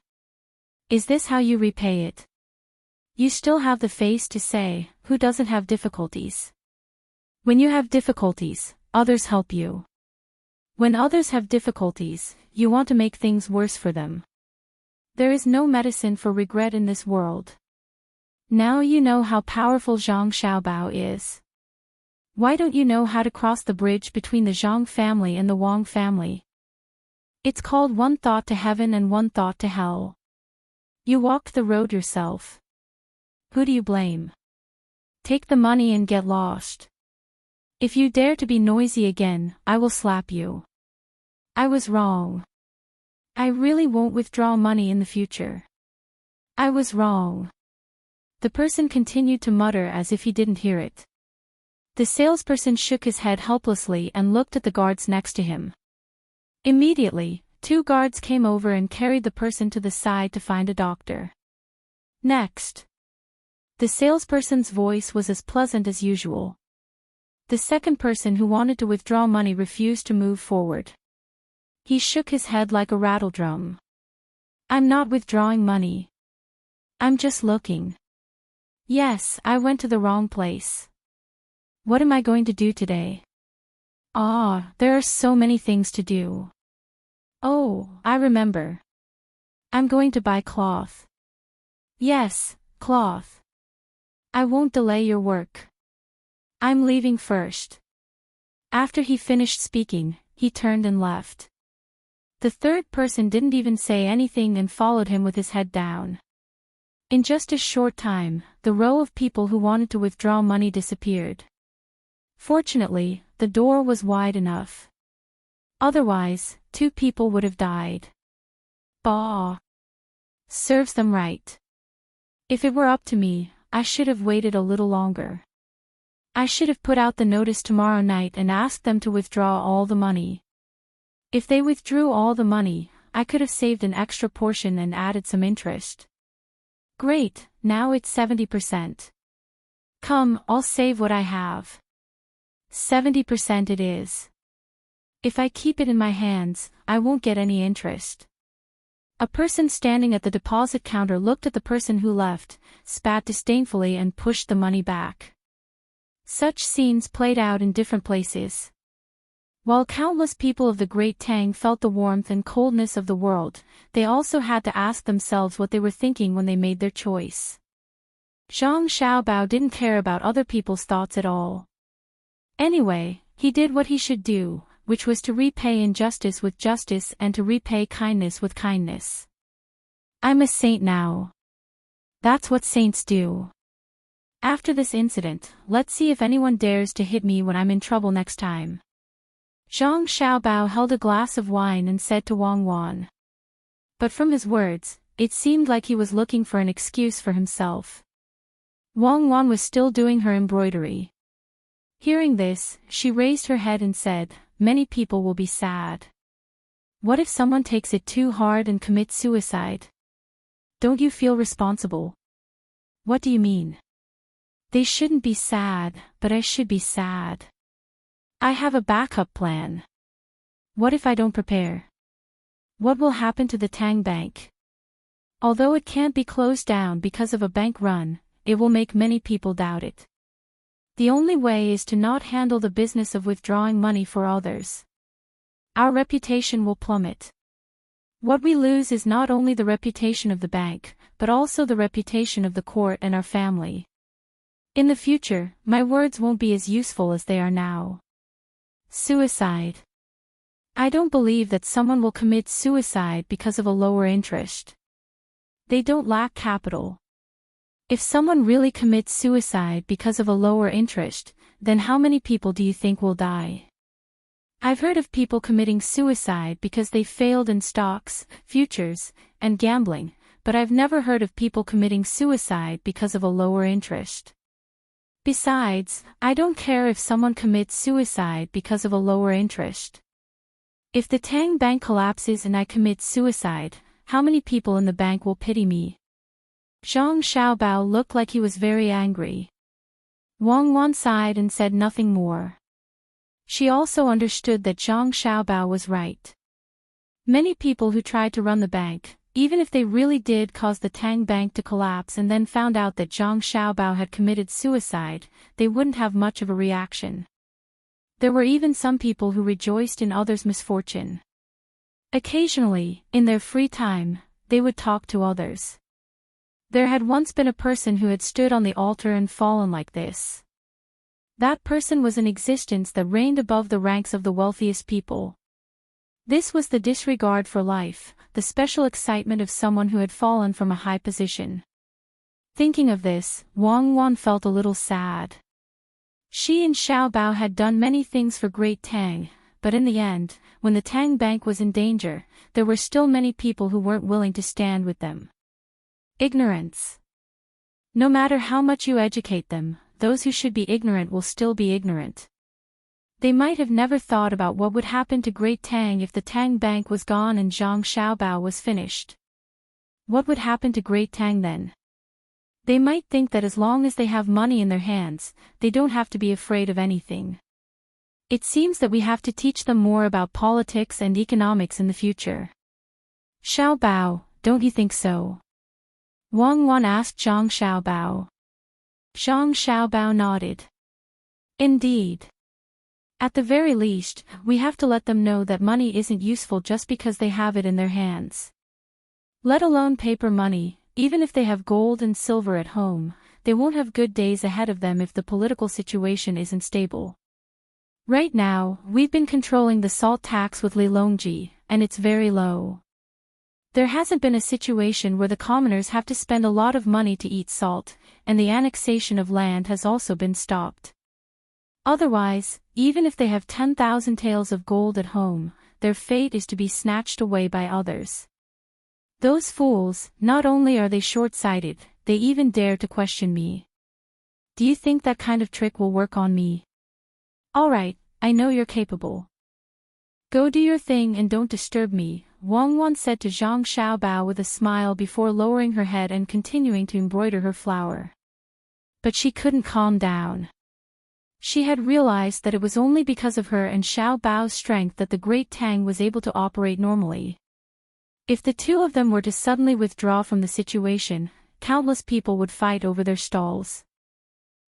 Speaker 1: Is this how you repay it? You still have the face to say, who doesn't have difficulties? When you have difficulties, others help you. When others have difficulties, you want to make things worse for them. There is no medicine for regret in this world. Now you know how powerful Zhang Xiaobao is. Why don't you know how to cross the bridge between the Zhang family and the Wang family? It's called one thought to heaven and one thought to hell. You walked the road yourself. Who do you blame? Take the money and get lost. If you dare to be noisy again, I will slap you. I was wrong. I really won't withdraw money in the future. I was wrong. The person continued to mutter as if he didn't hear it. The salesperson shook his head helplessly and looked at the guards next to him. Immediately, 2 guards came over and carried the person to the side to find a doctor. Next. The salesperson's voice was as pleasant as usual. The second person who wanted to withdraw money refused to move forward. He shook his head like a rattledrum. I'm not withdrawing money. I'm just looking. Yes, I went to the wrong place. What am I going to do today? There are so many things to do. Oh, I remember. I'm going to buy cloth. Yes, cloth. I won't delay your work. I'm leaving first. After he finished speaking, he turned and left. The third person didn't even say anything and followed him with his head down. In just a short time, the row of people who wanted to withdraw money disappeared. Fortunately, the door was wide enough. Otherwise, 2 people would have died. Bah! Serves them right. If it were up to me, I should have waited a little longer. I should have put out the notice tomorrow night and asked them to withdraw all the money. If they withdrew all the money, I could have saved an extra portion and added some interest. Great, now it's 70%. Come, I'll save what I have. 70% it is. If I keep it in my hands, I won't get any interest. A person standing at the deposit counter looked at the person who left, spat disdainfully and pushed the money back. Such scenes played out in different places. While countless people of the Great Tang felt the warmth and coldness of the world, they also had to ask themselves what they were thinking when they made their choice. Zhang Xiaobao didn't care about other people's thoughts at all. Anyway, he did what he should do, which was to repay injustice with justice and to repay kindness with kindness. I'm a saint now. That's what saints do. After this incident, let's see if anyone dares to hit me when I'm in trouble next time. Zhang Xiaobao held a glass of wine and said to Wang Wan. But from his words, it seemed like he was looking for an excuse for himself. Wang Wan was still doing her embroidery. Hearing this, she raised her head and said, "Many people will be sad. What if someone takes it too hard and commits suicide? Don't you feel responsible?" "What do you mean?" "They shouldn't be sad, but I should be sad. I have a backup plan. What if I don't prepare? What will happen to the Tang Bank? Although it can't be closed down because of a bank run, it will make many people doubt it. The only way is to not handle the business of withdrawing money for others. Our reputation will plummet. What we lose is not only the reputation of the bank, but also the reputation of the court and our family. In the future, my words won't be as useful as they are now." Suicide. I don't believe that someone will commit suicide because of a lower interest. They don't lack capital. If someone really commits suicide because of a lower interest, then how many people do you think will die? I've heard of people committing suicide because they failed in stocks, futures, and gambling, but I've never heard of people committing suicide because of a lower interest. Besides, I don't care if someone commits suicide because of a lower interest. If the Tang Bank collapses and I commit suicide, how many people in the bank will pity me? Zhang Xiaobao looked like he was very angry. Wang Wan sighed and said nothing more. She also understood that Zhang Xiaobao was right. Many people who tried to run the bank, even if they really did cause the Tang Bank to collapse and then found out that Zhang Xiaobao had committed suicide, they wouldn't have much of a reaction. There were even some people who rejoiced in others' misfortune. Occasionally, in their free time, they would talk to others. There had once been a person who had stood on the altar and fallen like this. That person was an existence that reigned above the ranks of the wealthiest people. This was the disregard for life, the special excitement of someone who had fallen from a high position. Thinking of this, Wang Wan felt a little sad. She and Xiaobao had done many things for Great Tang, but in the end, when the Tang Bank was in danger, there were still many people who weren't willing to stand with them. Ignorance. No matter how much you educate them, those who should be ignorant will still be ignorant. They might have never thought about what would happen to Great Tang if the Tang Bank was gone and Zhang Xiaobao was finished. What would happen to Great Tang then? They might think that as long as they have money in their hands, they don't have to be afraid of anything. It seems that we have to teach them more about politics and economics in the future. Xiaobao, don't you think so? Wang Wan asked Zhang Xiaobao. Zhang Xiaobao nodded. Indeed. At the very least, we have to let them know that money isn't useful just because they have it in their hands. Let alone paper money, even if they have gold and silver at home, they won't have good days ahead of them if the political situation isn't stable. Right now, we've been controlling the salt tax with Li Longji, and it's very low. There hasn't been a situation where the commoners have to spend a lot of money to eat salt, and the annexation of land has also been stopped. Otherwise, even if they have 10,000 taels of gold at home, their fate is to be snatched away by others. Those fools, not only are they short-sighted, they even dare to question me. Do you think that kind of trick will work on me? All right, I know you're capable. Go do your thing and don't disturb me, Wang Wan said to Zhang Xiaobao with a smile before lowering her head and continuing to embroider her flower. But she couldn't calm down. She had realized that it was only because of her and Xiaobao's strength that the Great Tang was able to operate normally. If the two of them were to suddenly withdraw from the situation, countless people would fight over their stalls.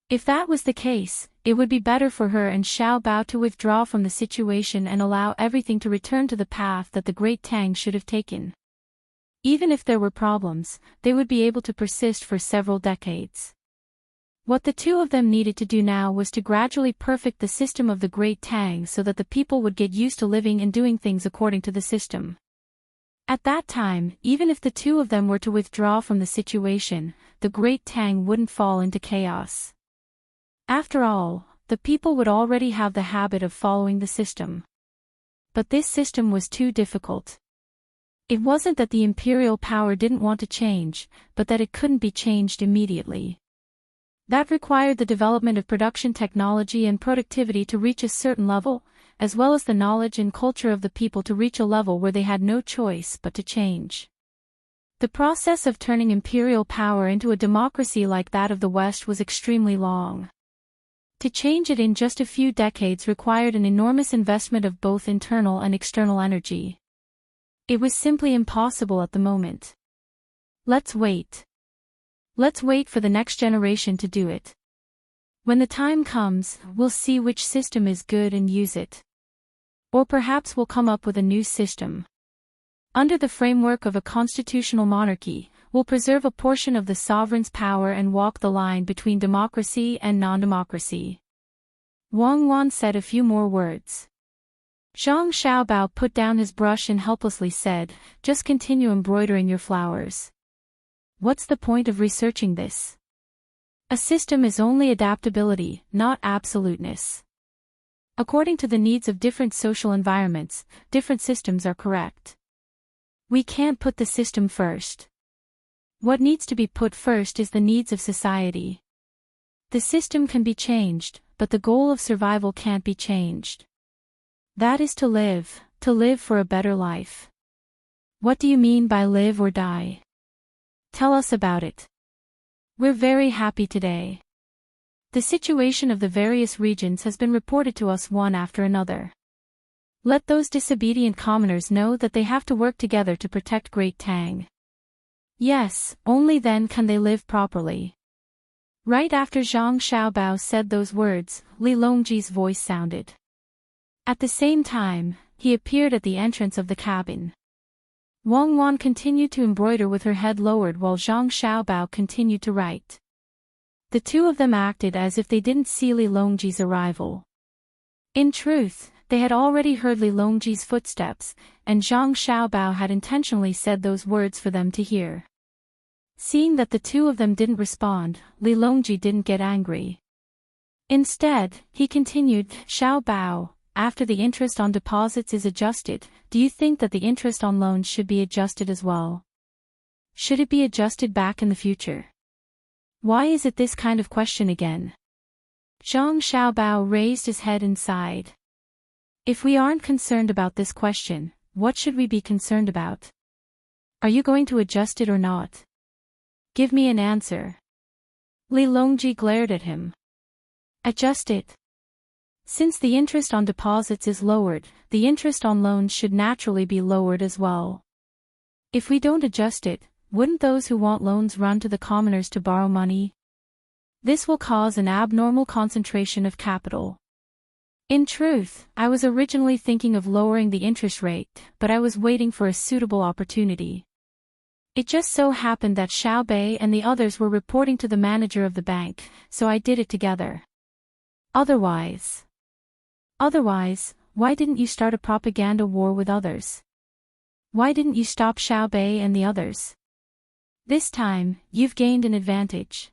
Speaker 1: If that was the case, it would be better for her and Xiaobao to withdraw from the situation and allow everything to return to the path that the Great Tang should have taken. Even if there were problems, they would be able to persist for several decades. What the two of them needed to do now was to gradually perfect the system of the Great Tang so that the people would get used to living and doing things according to the system. At that time, even if the two of them were to withdraw from the situation, the Great Tang wouldn't fall into chaos. After all, the people would already have the habit of following the system. But this system was too difficult. It wasn't that the imperial power didn't want to change, but that it couldn't be changed immediately. That required the development of production technology and productivity to reach a certain level, as well as the knowledge and culture of the people to reach a level where they had no choice but to change. The process of turning imperial power into a democracy like that of the West was extremely long. To change it in just a few decades required an enormous investment of both internal and external energy. It was simply impossible at the moment. Let's wait. Let's wait for the next generation to do it. When the time comes, we'll see which system is good and use it. Or perhaps we'll come up with a new system. Under the framework of a constitutional monarchy, we'll preserve a portion of the sovereign's power and walk the line between democracy and non-democracy. Wang Wan said a few more words. Zhang Xiaobao put down his brush and helplessly said, "Just continue embroidering your flowers. What's the point of researching this? A system is only adaptability, not absoluteness. According to the needs of different social environments, different systems are correct. We can't put the system first. What needs to be put first is the needs of society. The system can be changed, but the goal of survival can't be changed. That is to live for a better life." "What do you mean by live or die? Tell us about it. We're very happy today. The situation of the various regions has been reported to us one after another. Let those disobedient commoners know that they have to work together to protect Great Tang. Yes, only then can they live properly." Right after Zhang Xiaobao said those words, Li Longji's voice sounded. At the same time, he appeared at the entrance of the cabin. Wang Wan continued to embroider with her head lowered while Zhang Xiaobao continued to write. The two of them acted as if they didn't see Li Longji's arrival. In truth, they had already heard Li Longji's footsteps, and Zhang Xiaobao had intentionally said those words for them to hear. Seeing that the two of them didn't respond, Li Longji didn't get angry. Instead, he continued, "Xiaobao, after the interest on deposits is adjusted, do you think that the interest on loans should be adjusted as well? Should it be adjusted back in the future? Why is it this kind of question again?" Zhang Xiaobao raised his head and sighed. "If we aren't concerned about this question, what should we be concerned about? Are you going to adjust it or not? Give me an answer." Li Longji glared at him. "Adjust it? Since the interest on deposits is lowered, the interest on loans should naturally be lowered as well. If we don't adjust it, wouldn't those who want loans run to the commoners to borrow money? This will cause an abnormal concentration of capital. In truth, I was originally thinking of lowering the interest rate, but I was waiting for a suitable opportunity. It just so happened that Xiao Bei and the others were reporting to the manager of the bank, so I did it together. Otherwise, why didn't you start a propaganda war with others? Why didn't you stop Xiao Bei and the others? This time, you've gained an advantage.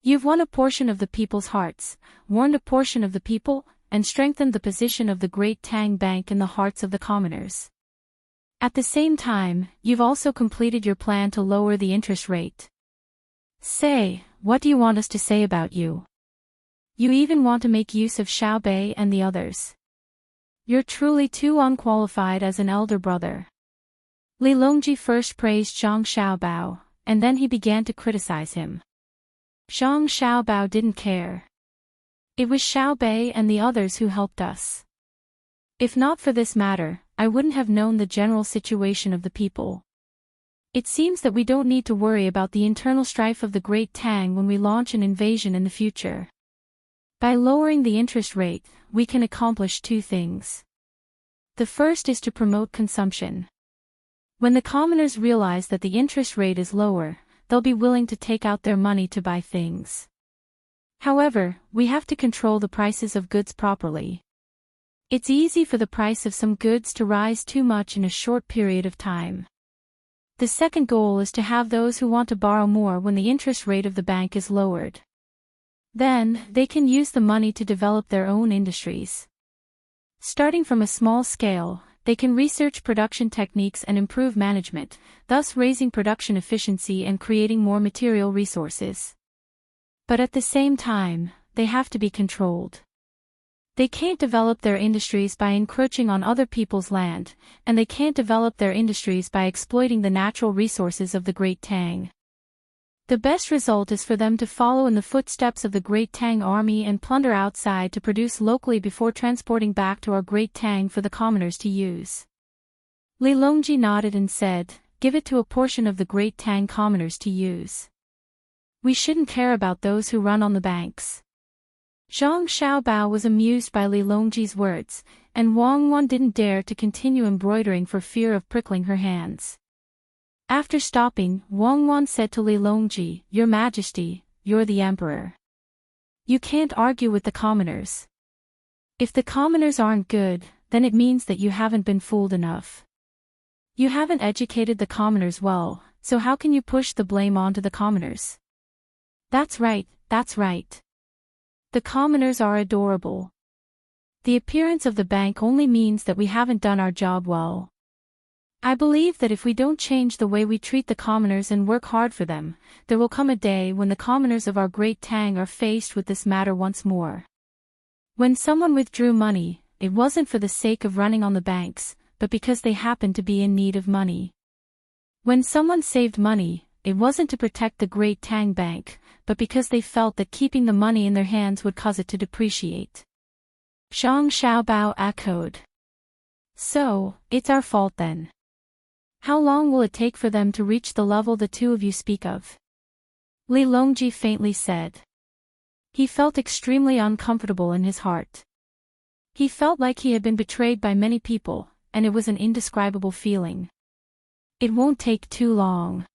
Speaker 1: You've won a portion of the people's hearts, warned a portion of the people, and strengthened the position of the Great Tang Bank in the hearts of the commoners. At the same time, you've also completed your plan to lower the interest rate. Say, what do you want us to say about you? You even want to make use of Xiao Bei and the others. You're truly too unqualified as an elder brother." Li Longji first praised Zhang Xiaobao, and then he began to criticize him. Zhang Xiaobao didn't care. It was Xiao Bei and the others who helped us. If not for this matter, I wouldn't have known the general situation of the people. It seems that we don't need to worry about the internal strife of the Great Tang when we launch an invasion in the future. By lowering the interest rate, we can accomplish two things. The first is to promote consumption. When the commoners realize that the interest rate is lower, they'll be willing to take out their money to buy things. However, we have to control the prices of goods properly. It's easy for the price of some goods to rise too much in a short period of time. The second goal is to have those who want to borrow more when the interest rate of the bank is lowered. Then, they can use the money to develop their own industries. Starting from a small scale, they can research production techniques and improve management, thus raising production efficiency and creating more material resources. But at the same time, they have to be controlled. They can't develop their industries by encroaching on other people's land, and they can't develop their industries by exploiting the natural resources of the Great Tang. The best result is for them to follow in the footsteps of the Great Tang army and plunder outside to produce locally before transporting back to our Great Tang for the commoners to use. Li Longji nodded and said, "Give it to a portion of the Great Tang commoners to use. We shouldn't care about those who run on the banks." Zhang Xiaobao was amused by Li Longji's words, and Wang Wan didn't dare to continue embroidering for fear of prickling her hands. After stopping, Wang Wan said to Li Longji, "Your Majesty, you're the emperor. You can't argue with the commoners. If the commoners aren't good, then it means that you haven't been fooled enough. You haven't educated the commoners well, so how can you push the blame onto the commoners?" That's right, that's right. The commoners are adorable. The appearance of the bank only means that we haven't done our job well. I believe that if we don't change the way we treat the commoners and work hard for them, there will come a day when the commoners of our Great Tang are faced with this matter once more. When someone withdrew money, it wasn't for the sake of running on the banks, but because they happened to be in need of money. When someone saved money, it wasn't to protect the Great Tang Bank, but because they felt that keeping the money in their hands would cause it to depreciate. Zhang Xiaobao echoed. So, it's our fault then. How long will it take for them to reach the level the two of you speak of? Li Longji faintly said. He felt extremely uncomfortable in his heart. He felt like he had been betrayed by many people, and it was an indescribable feeling. It won't take too long.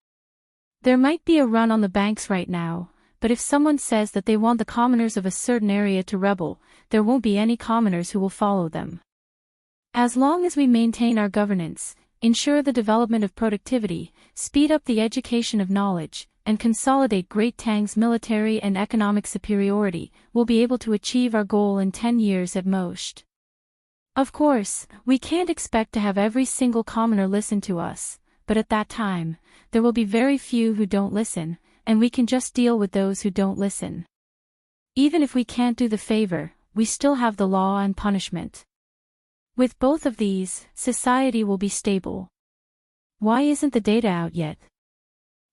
Speaker 1: There might be a run on the banks right now, but if someone says that they want the commoners of a certain area to rebel, there won't be any commoners who will follow them. As long as we maintain our governance, ensure the development of productivity, speed up the education of knowledge, and consolidate Great Tang's military and economic superiority, we'll be able to achieve our goal in 10 years at most. Of course, we can't expect to have every single commoner listen to us, but at that time, there will be very few who don't listen, and we can just deal with those who don't listen. Even if we can't do the favor, we still have the law and punishment. With both of these, society will be stable. Why isn't the data out yet?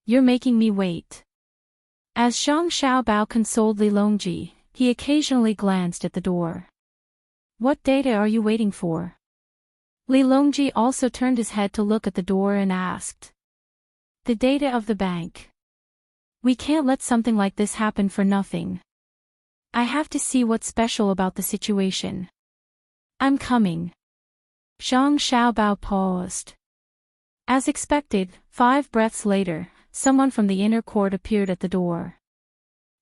Speaker 1: You're making me wait. As Zhang Xiaobao consoled Li Longji, he occasionally glanced at the door. What data are you waiting for? Li Longji also turned his head to look at the door and asked. The data of the bank. We can't let something like this happen for nothing. I have to see what's special about the situation. I'm coming. Zhang Xiaobao paused. As expected, 5 breaths later, someone from the inner court appeared at the door.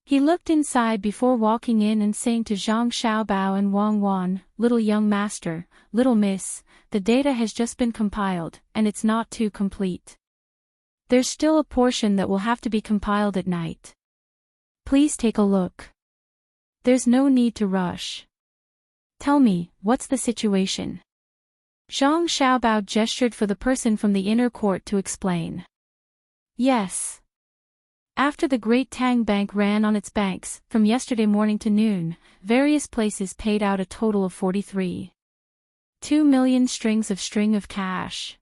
Speaker 1: He looked inside before walking in and saying to Zhang Xiaobao and Wang Wan, "Little young master, little miss, the data has just been compiled, and it's not too complete. There's still a portion that will have to be compiled at night. Please take a look. There's no need to rush. Tell me, what's the situation?" Zhang Xiaobao gestured for the person from the inner court to explain. Yes. After the Great Tang Bank ran on its banks, from yesterday morning to noon, various places paid out a total of 43.2 million strings of cash.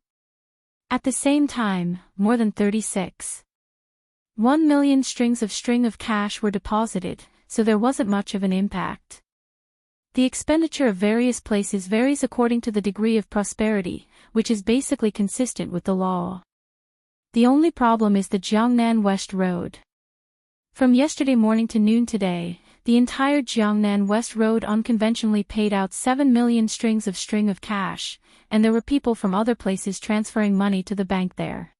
Speaker 1: At the same time, more than 36.1 million strings of cash were deposited, so there wasn't much of an impact. The expenditure of various places varies according to the degree of prosperity, which is basically consistent with the law. The only problem is the Jiangnan West Road. From yesterday morning to noon today, the entire Jiangnan West Road unconventionally paid out 7 million strings of cash, and there were people from other places transferring money to the bank there.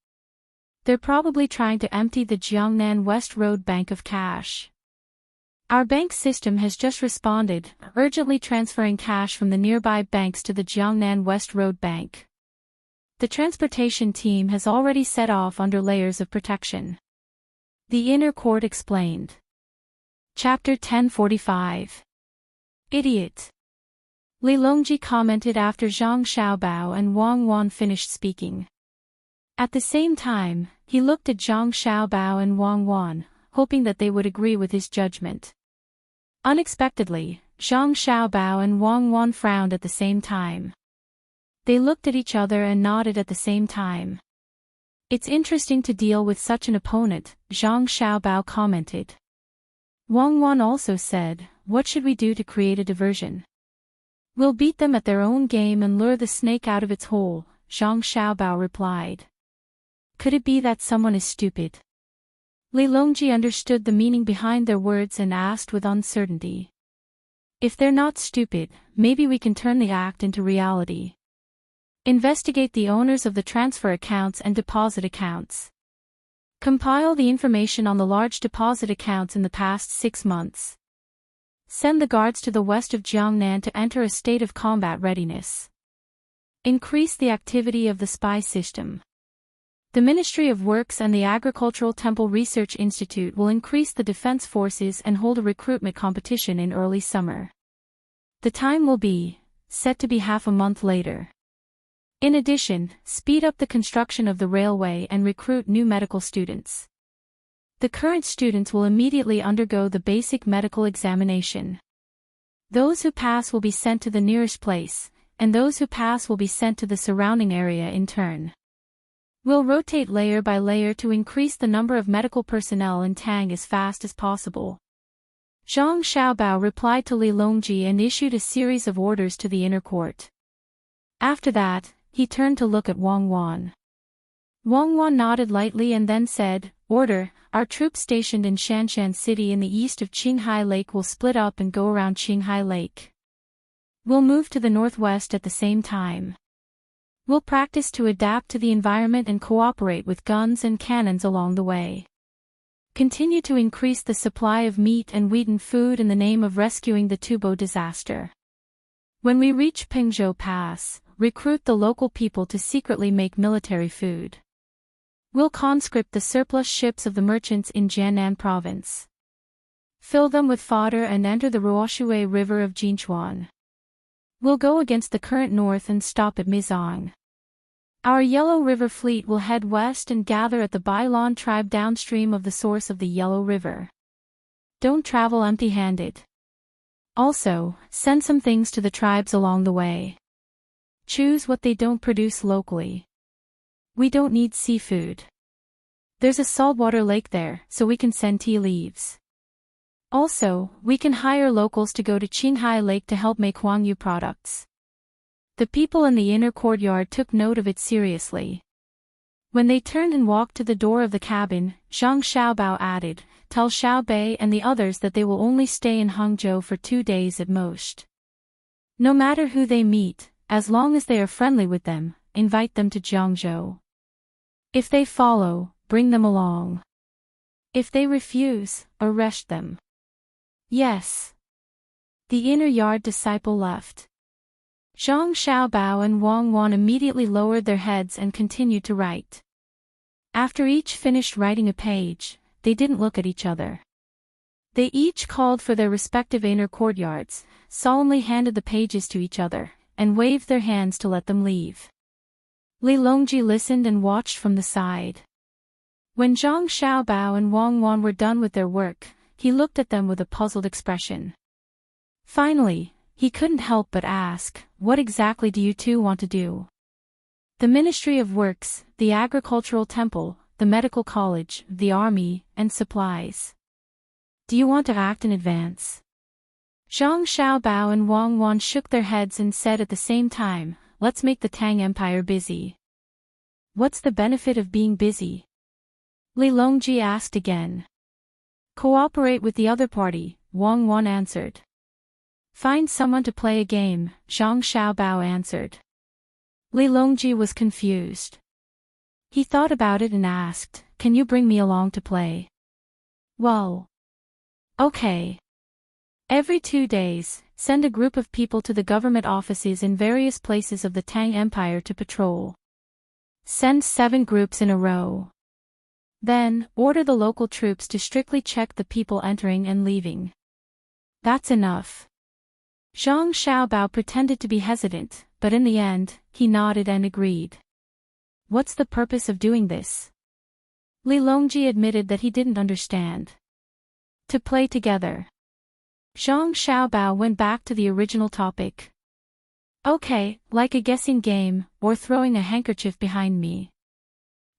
Speaker 1: They're probably trying to empty the Jiangnan West Road bank of cash. Our bank system has just responded, urgently transferring cash from the nearby banks to the Jiangnan West Road Bank. The transportation team has already set off under layers of protection. The inner court explained. Chapter 1045. Idiot. Li Longji commented after Zhang Xiaobao and Wang Wan finished speaking. At the same time, he looked at Zhang Xiaobao and Wang Wan, hoping that they would agree with his judgment. Unexpectedly, Zhang Xiaobao and Wang Wan frowned at the same time. They looked at each other and nodded at the same time. It's interesting to deal with such an opponent, Zhang Xiaobao commented. Wang Wan also said, what should we do to create a diversion? We'll beat them at their own game and lure the snake out of its hole, Zhang Xiaobao replied. Could it be that someone is stupid? Li Longji understood the meaning behind their words and asked with uncertainty. If they're not stupid, maybe we can turn the act into reality. Investigate the owners of the transfer accounts and deposit accounts. Compile the information on the large deposit accounts in the past 6 months. Send the guards to the west of Jiangnan to enter a state of combat readiness. Increase the activity of the spy system. The Ministry of Works and the Agricultural Temple Research Institute will increase the defense forces and hold a recruitment competition in early summer. The time will be set to be half a month later. In addition, speed up the construction of the railway and recruit new medical students. The current students will immediately undergo the basic medical examination. Those who pass will be sent to the nearest place, and those who pass will be sent to the surrounding area in turn. We'll rotate layer by layer to increase the number of medical personnel in Tang as fast as possible. Zhang Xiaobao replied to Li Longji and issued a series of orders to the inner court. After that, he turned to look at Wang Wan. Wang Wan nodded lightly and then said, Order, our troops stationed in Shanshan City in the east of Qinghai Lake will split up and go around Qinghai Lake. We'll move to the northwest at the same time. We'll practice to adapt to the environment and cooperate with guns and cannons along the way. Continue to increase the supply of meat and wheaten food in the name of rescuing the Tubo disaster. When we reach Pingzhou Pass, recruit the local people to secretly make military food. We'll conscript the surplus ships of the merchants in Jiannan province. Fill them with fodder and enter the Ruoshui River of Jinchuan. We'll go against the current north and stop at Mizang. Our Yellow River fleet will head west and gather at the Bailan tribe downstream of the source of the Yellow River. Don't travel empty-handed. Also, send some things to the tribes along the way. Choose what they don't produce locally. We don't need seafood. There's a saltwater lake there, so we can send tea leaves. Also, we can hire locals to go to Qinghai Lake to help make Huangyu products. The people in the inner courtyard took note of it seriously. When they turned and walked to the door of the cabin, Zhang Xiaobao added, Tell Xiaobei and the others that they will only stay in Hangzhou for 2 days at most. No matter who they meet, as long as they are friendly with them, invite them to Jiangzhou. If they follow, bring them along. If they refuse, arrest them. Yes. The inner yard disciple left. Zhang Xiaobao and Wang Wan immediately lowered their heads and continued to write. After each finished writing a page, they didn't look at each other. They each called for their respective inner courtyards, solemnly handed the pages to each other, and waved their hands to let them leave. Li Longji listened and watched from the side. When Zhang Xiaobao and Wang Wan were done with their work, he looked at them with a puzzled expression. Finally, he couldn't help but ask, What exactly do you two want to do? The Ministry of Works, the Agricultural Temple, the Medical College, the Army, and Supplies. Do you want to act in advance? Zhang Xiaobao and Wang Wan shook their heads and said at the same time, Let's make the Tang Empire busy. What's the benefit of being busy? Li Longji asked again. Cooperate with the other party, Wang Wan answered. Find someone to play a game, Zhang Xiaobao answered. Li Longji was confused. He thought about it and asked, Can you bring me along to play? Well. Okay. Every 2 days, send a group of people to the government offices in various places of the Tang Empire to patrol. Send 7 groups in a row. Then, order the local troops to strictly check the people entering and leaving. That's enough. Zhang Xiaobao pretended to be hesitant, but in the end, he nodded and agreed. What's the purpose of doing this? Li Longji admitted that he didn't understand. To play together. Zhang Xiaobao went back to the original topic. Okay, like a guessing game, or throwing a handkerchief behind me.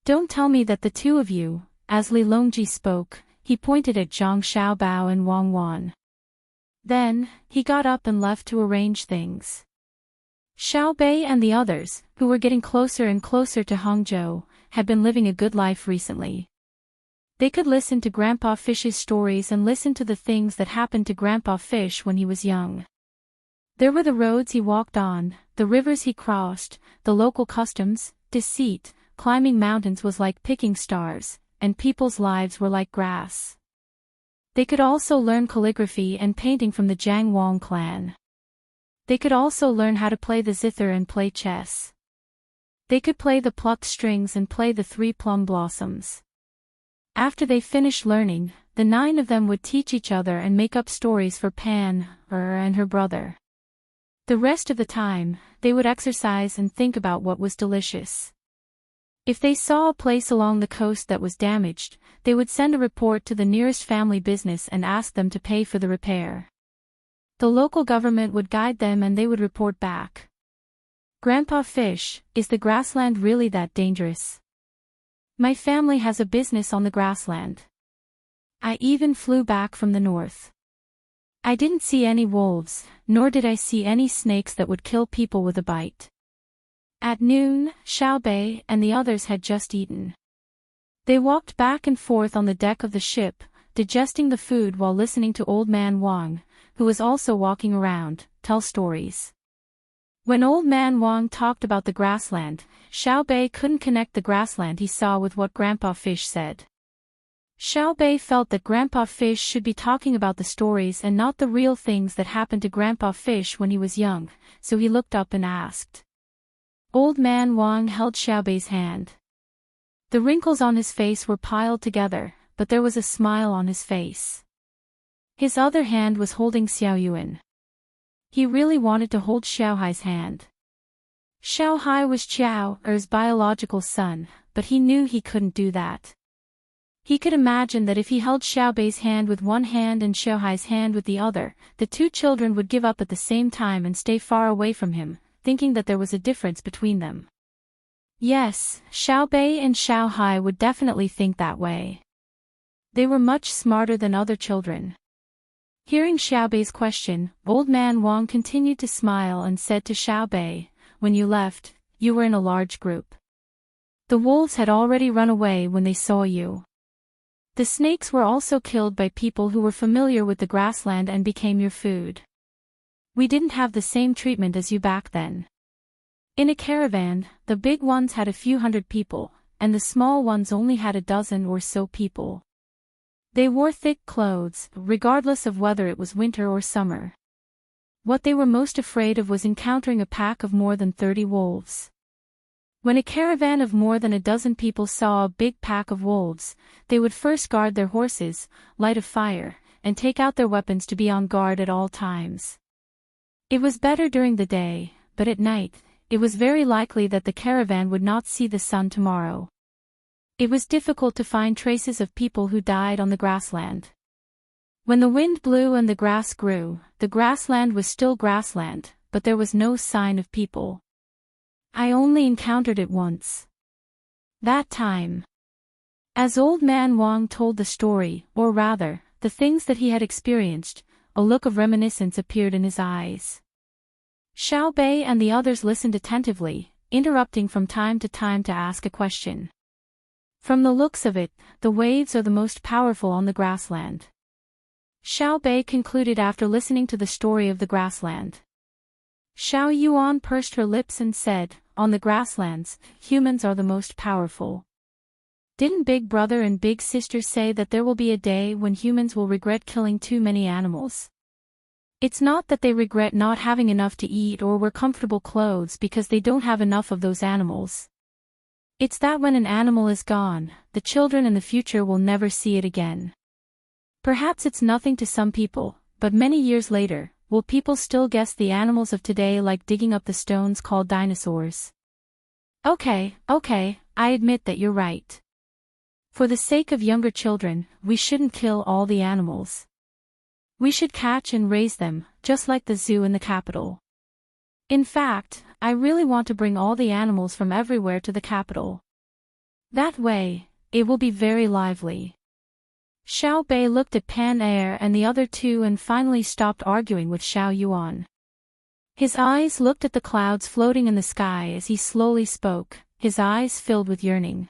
Speaker 1: Don't tell me that the two of you, as Li Longji spoke, he pointed at Zhang Xiaobao and Wang Wan. Then, he got up and left to arrange things. Xiao Bei and the others, who were getting closer and closer to Hangzhou, had been living a good life recently. They could listen to Grandpa Fish's stories and listen to the things that happened to Grandpa Fish when he was young. There were the roads he walked on, the rivers he crossed, the local customs, deceit, climbing mountains was like picking stars, and people's lives were like grass. They could also learn calligraphy and painting from the Jiang Wang clan. They could also learn how to play the zither and play chess. They could play the plucked strings and play the 3 plum blossoms. After they finished learning, the 9 of them would teach each other and make up stories for Pan, and her brother. The rest of the time, they would exercise and think about what was delicious. If they saw a place along the coast that was damaged, they would send a report to the nearest family business and ask them to pay for the repair. The local government would guide them and they would report back. Grandpa Fish, is the grassland really that dangerous? My family has a business on the grassland. I even flew back from the north. I didn't see any wolves, nor did I see any snakes that would kill people with a bite. At noon, Xiao Bei and the others had just eaten. They walked back and forth on the deck of the ship, digesting the food while listening to Old Man Wang, who was also walking around, tell stories. When Old Man Wang talked about the grassland, Xiao Bei couldn't connect the grassland he saw with what Grandpa Fish said. Xiao Bei felt that Grandpa Fish should be talking about the stories and not the real things that happened to Grandpa Fish when he was young, so he looked up and asked. Old Man Wang held Xiao Bei's hand. The wrinkles on his face were piled together, but there was a smile on his face. His other hand was holding Xiao Yuan. He really wanted to hold Xiao Hai's hand. Xiao Hai was Xiao Er's biological son, but he knew he couldn't do that. He could imagine that if he held Xiao Bei's hand with one hand and Xiao Hai's hand with the other, the 2 children would give up at the same time and stay far away from him, thinking that there was a difference between them. Yes, Xiao Bei and Xiao Hai would definitely think that way. They were much smarter than other children. Hearing Xiao Bei's question, Old Man Wang continued to smile and said to Xiao Bei, when you left, you were in a large group. The wolves had already run away when they saw you. The snakes were also killed by people who were familiar with the grassland and became your food. We didn't have the same treatment as you back then. In a caravan, the big ones had a few hundred people, and the small ones only had a dozen or so people. They wore thick clothes, regardless of whether it was winter or summer. What they were most afraid of was encountering a pack of more than 30 wolves. When a caravan of more than a dozen people saw a big pack of wolves, they would first guard their horses, light a fire, and take out their weapons to be on guard at all times. It was better during the day, but at night, it was very likely that the caravan would not see the sun tomorrow. It was difficult to find traces of people who died on the grassland. When the wind blew and the grass grew, the grassland was still grassland, but there was no sign of people. I only encountered it once. That time. As Old Man Wang told the story, or rather, the things that he had experienced, a look of reminiscence appeared in his eyes. Xiao Bei and the others listened attentively, interrupting from time to ask a question. From the looks of it, the waves are the most powerful on the grassland. Xiao Bei concluded after listening to the story of the grassland. Xiao Yuan pursed her lips and said, on the grasslands, humans are the most powerful. Didn't Big Brother and Big Sister say that there will be a day when humans will regret killing too many animals? It's not that they regret not having enough to eat or wear comfortable clothes because they don't have enough of those animals. It's that when an animal is gone, the children in the future will never see it again. Perhaps it's nothing to some people, but many years later, will people still guess the animals of today like digging up the stones called dinosaurs? Okay, I admit that you're right. For the sake of younger children, we shouldn't kill all the animals. We should catch and raise them, just like the zoo in the capital. In fact, I really want to bring all the animals from everywhere to the capital. That way, it will be very lively. Xiao Bei looked at Pan Er and the other two and finally stopped arguing with Xiao Yuan. His eyes looked at the clouds floating in the sky as he slowly spoke, his eyes filled with yearning.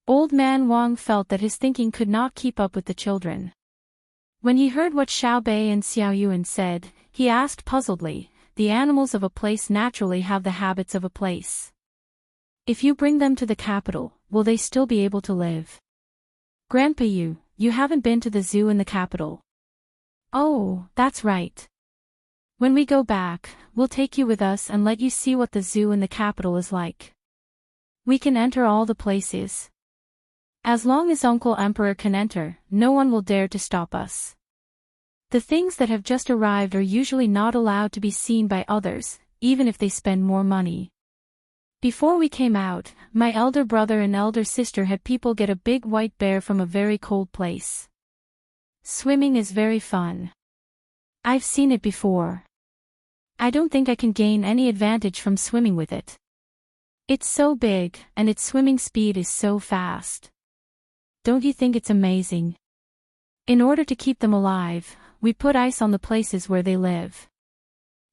Speaker 1: Old Man Wang felt that his thinking could not keep up with the children. When he heard what Xiao Bei and Xiao Yuan said, he asked puzzledly, the animals of a place naturally have the habits of a place. If you bring them to the capital, will they still be able to live? Grandpa you haven't been to the zoo in the capital. Oh, that's right. When we go back, we'll take you with us and let you see what the zoo in the capital is like. We can enter all the places. As long as Uncle Emperor can enter, no one will dare to stop us. The things that have just arrived are usually not allowed to be seen by others, even if they spend more money. Before we came out, my elder brother and elder sister had people get a big white bear from a very cold place. Swimming is very fun. I've seen it before. I don't think I can gain any advantage from swimming with it. It's so big, and its swimming speed is so fast. Don't you think it's amazing? In order to keep them alive, we put ice on the places where they live.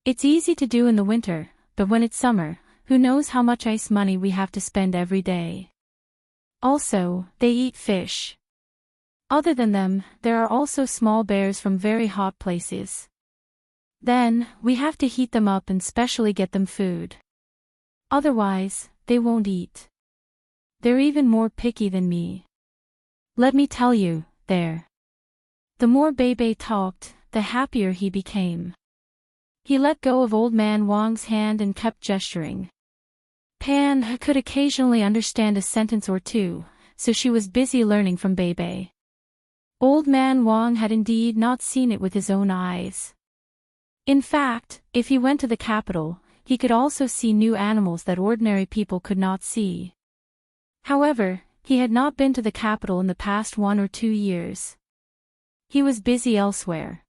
Speaker 1: It's easy to do in the winter, but when it's summer, who knows how much ice money we have to spend every day. Also, they eat fish. Other than them, there are also small bears from very hot places. Then, we have to heat them up and specially get them food. Otherwise, they won't eat. They're even more picky than me. Let me tell you, there. The more Bei talked, the happier he became. He let go of Old Man Wang's hand and kept gesturing. Pan could occasionally understand a sentence or two, so she was busy learning from Bei. Old Man Wang had indeed not seen it with his own eyes. In fact, if he went to the capital, he could also see new animals that ordinary people could not see. However, he had not been to the capital in the past 1 or 2 years. He was busy elsewhere.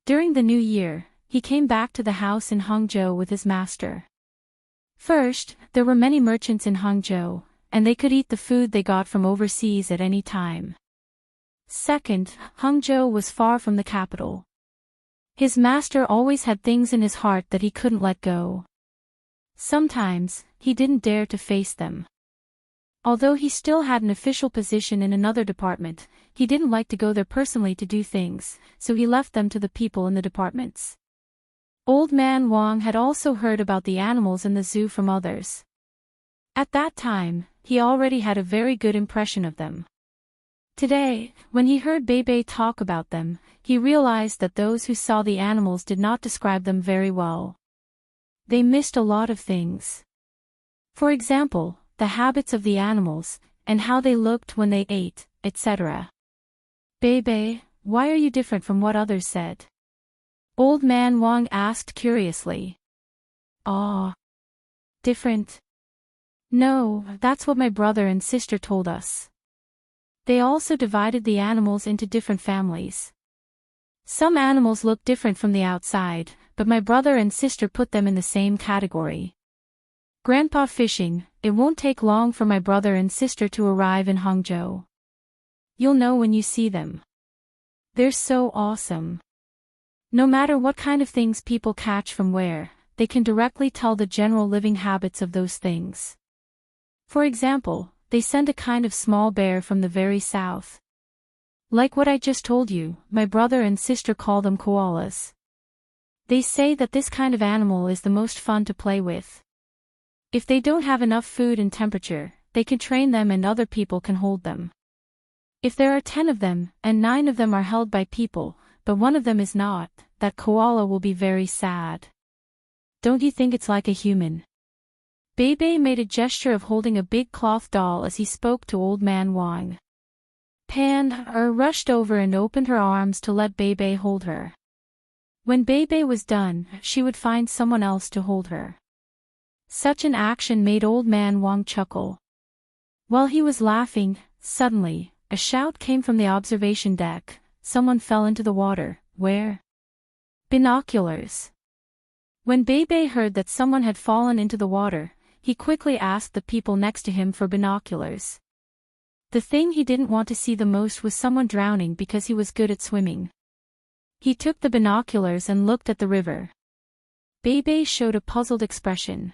Speaker 1: During the new year, he came back to the house in Hangzhou with his master. First, there were many merchants in Hangzhou, and they could eat the food they got from overseas at any time. Second, Hangzhou was far from the capital. His master always had things in his heart that he couldn't let go. Sometimes, he didn't dare to face them. Although he still had an official position in another department, he didn't like to go there personally to do things, so he left them to the people in the departments. Old Man Wang had also heard about the animals in the zoo from others. At that time, he already had a very good impression of them. Today, when he heard Bei talk about them, he realized that those who saw the animals did not describe them very well. They missed a lot of things. For example, the habits of the animals, and how they looked when they ate, etc. Bei, why are you different from what others said? Old Man Wang asked curiously. Ah. Different? No, that's what my brother and sister told us. They also divided the animals into different families. Some animals look different from the outside, but my brother and sister put them in the same category. Grandpa fishing, it won't take long for my brother and sister to arrive in Hangzhou. You'll know when you see them. They're so awesome. No matter what kind of things people catch from where, they can directly tell the general living habits of those things. For example, they send a kind of small bear from the very south. Like what I just told you, my brother and sister call them koalas. They say that this kind of animal is the most fun to play with. If they don't have enough food and temperature, they can train them and other people can hold them. If there are 10 of them, and 9 of them are held by people, but one of them is not, that koala will be very sad. Don't you think it's like a human? Bebe made a gesture of holding a big cloth doll as he spoke to Old Man Wang. Pan rushed over and opened her arms to let Bebe hold her. When Bebe was done, she would find someone else to hold her. Such an action made Old Man Wang chuckle. While he was laughing, suddenly, a shout came from the observation deck. Someone fell into the water. Where? Binoculars. When Bebe heard that someone had fallen into the water, he quickly asked the people next to him for binoculars. The thing he didn't want to see the most was someone drowning because he was good at swimming. He took the binoculars and looked at the river. Bebe showed a puzzled expression.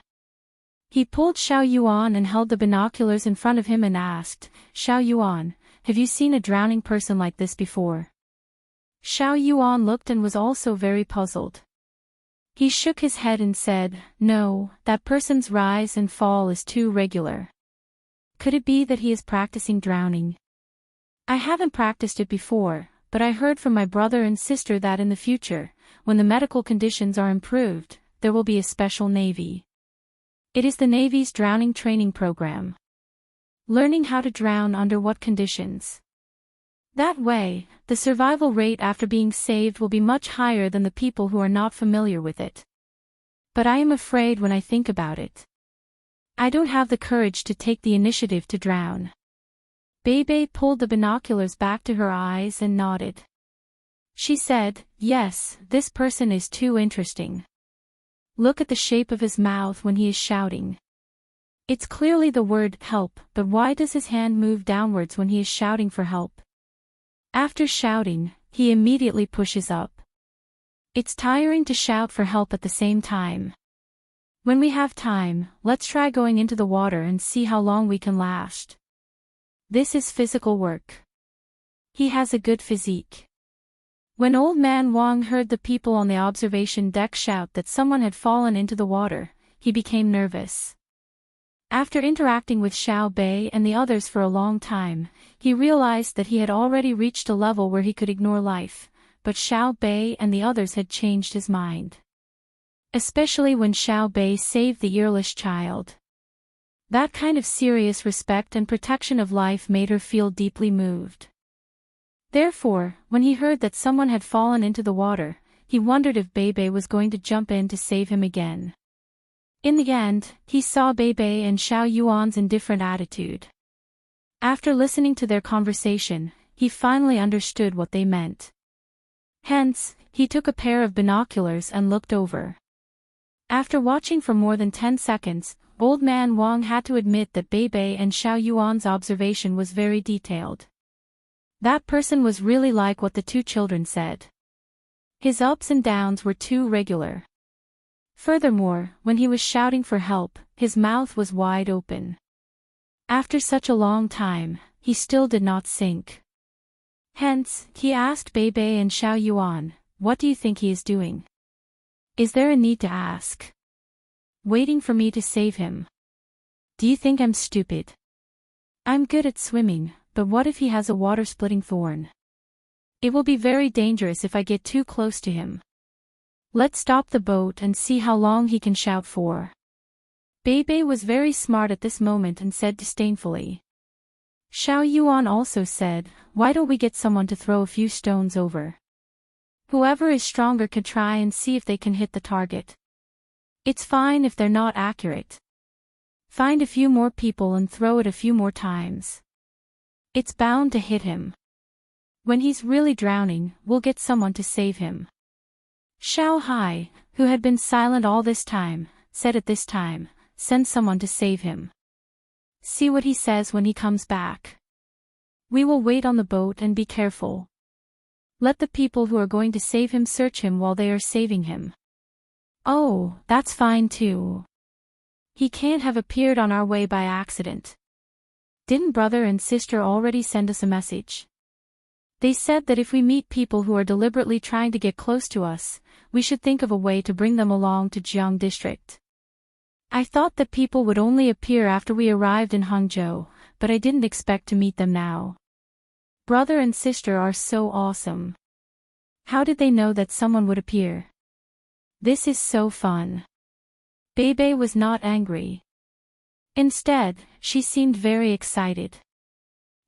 Speaker 1: He pulled Xiao Yuan and held the binoculars in front of him and asked, "Xiao Yuan, have you seen a drowning person like this before?" Xiao Yuan looked and was also very puzzled. He shook his head and said, "No, that person's rise and fall is too regular. Could it be that he is practicing drowning? I haven't practiced it before, but I heard from my brother and sister that in the future, when the medical conditions are improved, there will be a special navy. It is the Navy's drowning training program. Learning how to drown under what conditions. That way, the survival rate after being saved will be much higher than the people who are not familiar with it. But I am afraid when I think about it. I don't have the courage to take the initiative to drown." Bebe pulled the binoculars back to her eyes and nodded. She said, "Yes, this person is too interesting. Look at the shape of his mouth when he is shouting. It's clearly the word help, but why does his hand move downwards when he is shouting for help? After shouting, he immediately pushes up. It's tiring to shout for help at the same time. When we have time, let's try going into the water and see how long we can last. This is physical work. He has a good physique." When Old Man Wang heard the people on the observation deck shout that someone had fallen into the water, he became nervous. After interacting with Xiao Bei and the others for a long time, he realized that he had already reached a level where he could ignore life, but Xiao Bei and the others had changed his mind. Especially when Xiao Bei saved the earless child. That kind of serious respect and protection of life made her feel deeply moved. Therefore, when he heard that someone had fallen into the water, he wondered if Bebe was going to jump in to save him again. In the end, he saw Bebe and Xiao Yuan's indifferent attitude. After listening to their conversation, he finally understood what they meant. Hence, he took a pair of binoculars and looked over. After watching for more than 10 seconds, Old Man Wang had to admit that Bebe and Xiao Yuan's observation was very detailed. That person was really like what the two children said. His ups and downs were too regular. Furthermore, when he was shouting for help, his mouth was wide open. After such a long time, he still did not sink. Hence, he asked Bebe and Xiao Yuan, "What do you think he is doing? Is there a need to ask? Waiting for me to save him? Do you think I'm stupid? I'm good at swimming, but what if he has a water-splitting thorn? It will be very dangerous if I get too close to him. Let's stop the boat and see how long he can shout for." Bebe was very smart at this moment and said disdainfully. Xiao Yuan also said, "Why don't we get someone to throw a few stones over? Whoever is stronger can try and see if they can hit the target. It's fine if they're not accurate. Find a few more people and throw it a few more times. It's bound to hit him. When he's really drowning, we'll get someone to save him." Xiao Hai, who had been silent all this time, said at this time, "Send someone to save him. See what he says when he comes back. We will wait on the boat and be careful. Let the people who are going to save him search him while they are saving him." "Oh, that's fine too. He can't have appeared on our way by accident. Didn't brother and sister already send us a message? They said that if we meet people who are deliberately trying to get close to us, we should think of a way to bring them along to Jiang District. I thought that people would only appear after we arrived in Hangzhou, but I didn't expect to meet them now. Brother and sister are so awesome. How did they know that someone would appear? This is so fun. Bebe was not angry. Instead, she seemed very excited.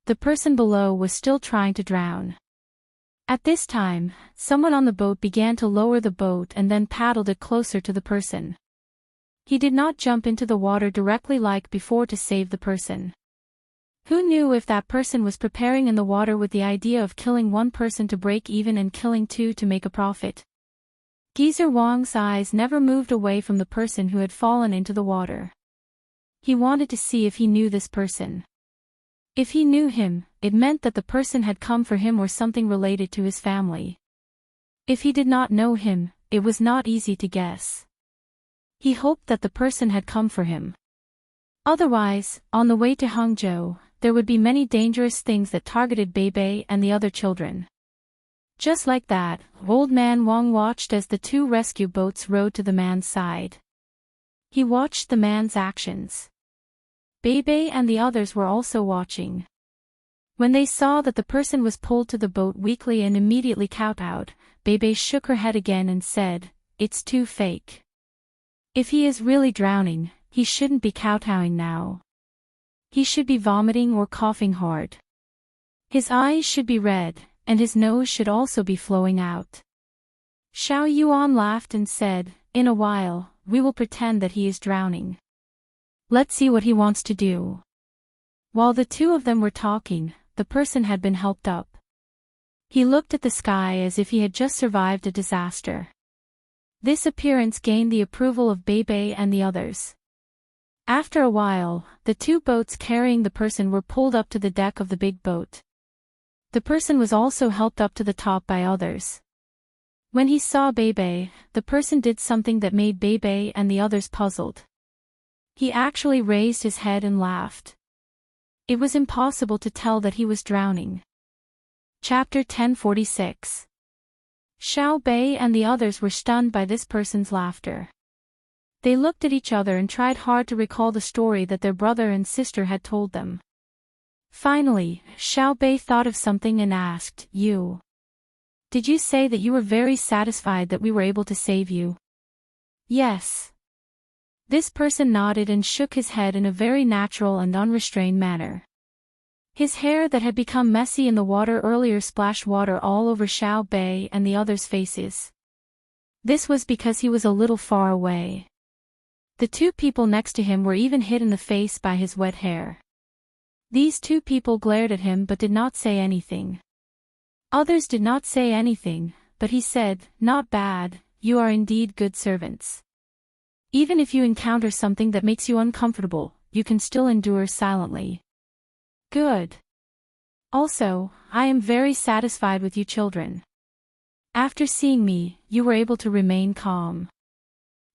Speaker 1: The person below was still trying to drown. At this time, someone on the boat began to lower the boat and then paddled it closer to the person. He did not jump into the water directly like before to save the person. Who knew if that person was preparing in the water with the idea of killing one person to break even and killing two to make a profit? Geezer Wang's eyes never moved away from the person who had fallen into the water. He wanted to see if he knew this person. If he knew him, it meant that the person had come for him or something related to his family. If he did not know him, it was not easy to guess. He hoped that the person had come for him. Otherwise, on the way to Hangzhou, there would be many dangerous things that targeted Bebe and the other children. Just like that, Old Man Wang watched as the two rescue boats rowed to the man's side. He watched the man's actions. Bebe and the others were also watching. When they saw that the person was pulled to the boat weakly and immediately kowtowed, Bebe shook her head again and said, "It's too fake. If he is really drowning, he shouldn't be kowtowing now. He should be vomiting or coughing hard. His eyes should be red, and his nose should also be flowing out." Xiao Yuan laughed and said, "In a while, we will pretend that he is drowning. Let's see what he wants to do." While the two of them were talking, the person had been helped up. He looked at the sky as if he had just survived a disaster. This appearance gained the approval of Bebe and the others. After a while, the two boats carrying the person were pulled up to the deck of the big boat. The person was also helped up to the top by others. When he saw Bebe, the person did something that made Bebe and the others puzzled. He actually raised his head and laughed. It was impossible to tell that he was drowning. Chapter 1046. Xiao Bei and the others were stunned by this person's laughter. They looked at each other and tried hard to recall the story that their brother and sister had told them. Finally, Xiao Bei thought of something and asked, Did you say that you were very satisfied that we were able to save you?" "Yes." This person nodded and shook his head in a very natural and unrestrained manner. His hair that had become messy in the water earlier splashed water all over Xiao Bei and the others' faces. This was because he was a little far away. The two people next to him were even hit in the face by his wet hair. These two people glared at him but did not say anything. Others did not say anything, but he said, "Not bad, you are indeed good servants. Even if you encounter something that makes you uncomfortable, you can still endure silently. Good. Also, I am very satisfied with you children. After seeing me, you were able to remain calm.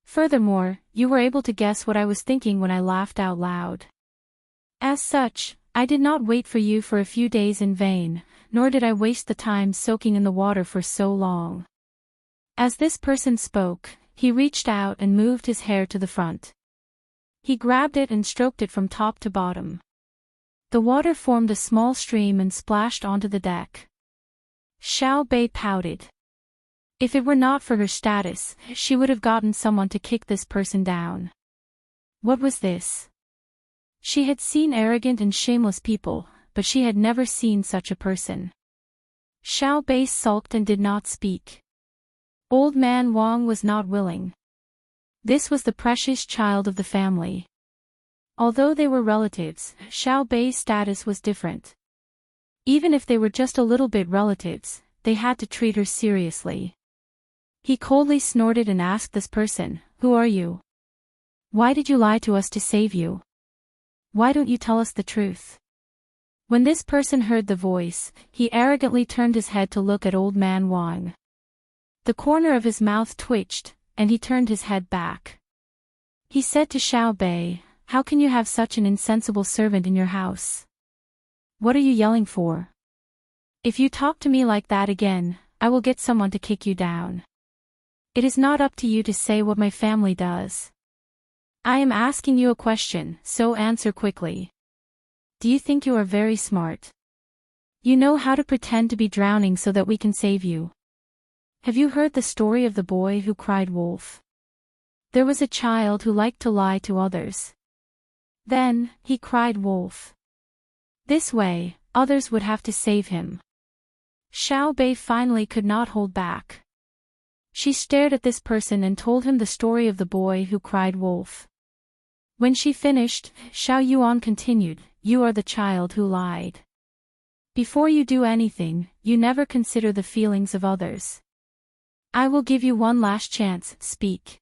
Speaker 1: Furthermore, you were able to guess what I was thinking when I laughed out loud. As such, I did not wait for you for a few days in vain, nor did I waste the time soaking in the water for so long." As this person spoke, he reached out and moved his hair to the front. He grabbed it and stroked it from top to bottom. The water formed a small stream and splashed onto the deck. Xiao Bei pouted. If it were not for her status, she would have gotten someone to kick this person down. What was this? She had seen arrogant and shameless people, but she had never seen such a person. Xiao Bei sulked and did not speak. Old Man Wang was not willing. This was the precious child of the family. Although they were relatives, Xiao Bei's status was different. Even if they were just a little bit relatives, they had to treat her seriously. He coldly snorted and asked this person, "Who are you? Why did you lie to us to save you? Why don't you tell us the truth?" When this person heard the voice, he arrogantly turned his head to look at Old Man Wang. The corner of his mouth twitched, and he turned his head back. He said to Xiao Bei, "How can you have such an insensible servant in your house? What are you yelling for? If you talk to me like that again, I will get someone to kick you down. It is not up to you to say what my family does. I am asking you a question, so answer quickly. Do you think you are very smart? You know how to pretend to be drowning so that we can save you. Have you heard the story of the boy who cried wolf? There was a child who liked to lie to others. Then, he cried wolf. This way, others would have to save him. Xiao Bei finally could not hold back. She stared at this person and told him the story of the boy who cried wolf. When she finished, Xiao Yuan continued, "You are the child who lied. Before you do anything, you never consider the feelings of others. I will give you one last chance, speak."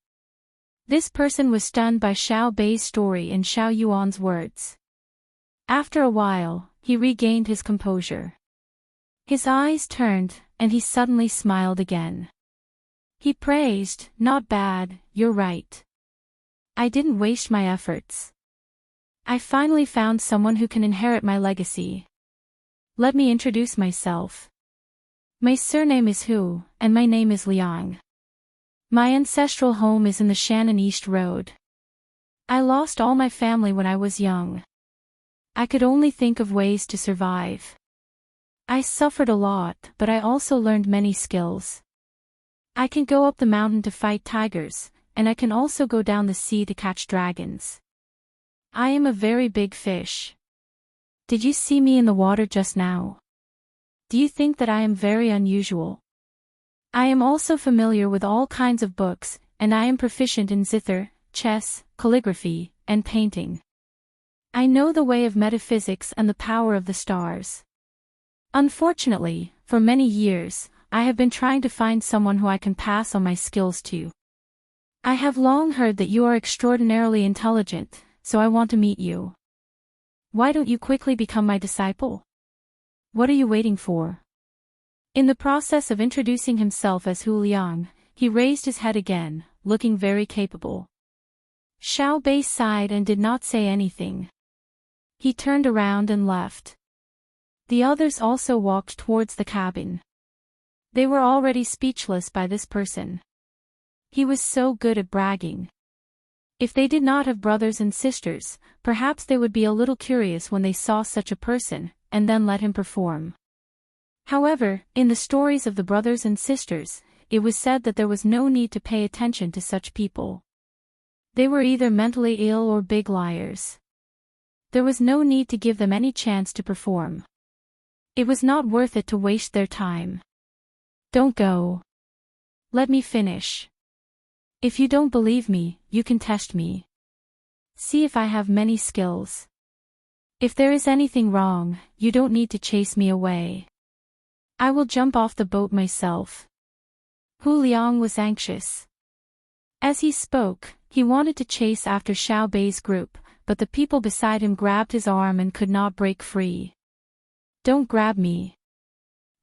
Speaker 1: This person was stunned by Xiao Bei's story and Xiao Yuan's words. After a while, he regained his composure. His eyes turned, and he suddenly smiled again. He praised, "Not bad, you're right. I didn't waste my efforts. I finally found someone who can inherit my legacy. Let me introduce myself. My surname is Hu, and my name is Liang. My ancestral home is in the Shannon East Road. I lost all my family when I was young. I could only think of ways to survive. I suffered a lot, but I also learned many skills. I can go up the mountain to fight tigers, and I can also go down the sea to catch dragons. I am a very big fish. Did you see me in the water just now? Do you think that I am very unusual? I am also familiar with all kinds of books, and I am proficient in zither, chess, calligraphy, and painting. I know the way of metaphysics and the power of the stars. Unfortunately, for many years, I have been trying to find someone who I can pass on my skills to. I have long heard that you are extraordinarily intelligent, so I want to meet you. Why don't you quickly become my disciple? What are you waiting for?" In the process of introducing himself as Hu Liang, he raised his head again, looking very capable. Xiao Bei sighed and did not say anything. He turned around and left. The others also walked towards the cabin. They were already speechless by this person. He was so good at bragging. If they did not have brothers and sisters, perhaps they would be a little curious when they saw such a person, and then let him perform. However, in the stories of the brothers and sisters, it was said that there was no need to pay attention to such people. They were either mentally ill or big liars. There was no need to give them any chance to perform. It was not worth it to waste their time. "Don't go. Let me finish. If you don't believe me, you can test me. See if I have many skills. If there is anything wrong, you don't need to chase me away. I will jump off the boat myself." Hu Liang was anxious. As he spoke, he wanted to chase after Xiao Bei's group, but the people beside him grabbed his arm and could not break free. "Don't grab me.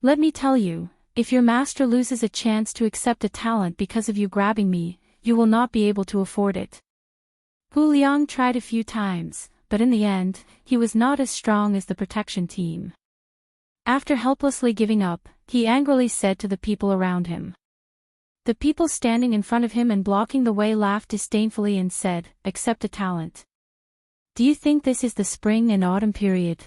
Speaker 1: Let me tell you, if your master loses a chance to accept a talent because of you grabbing me, you will not be able to afford it." Hu Liang tried a few times, but in the end, he was not as strong as the protection team. After helplessly giving up, he angrily said to the people around him. The people standing in front of him and blocking the way laughed disdainfully and said, "Accept a talent. Do you think this is the spring and autumn period?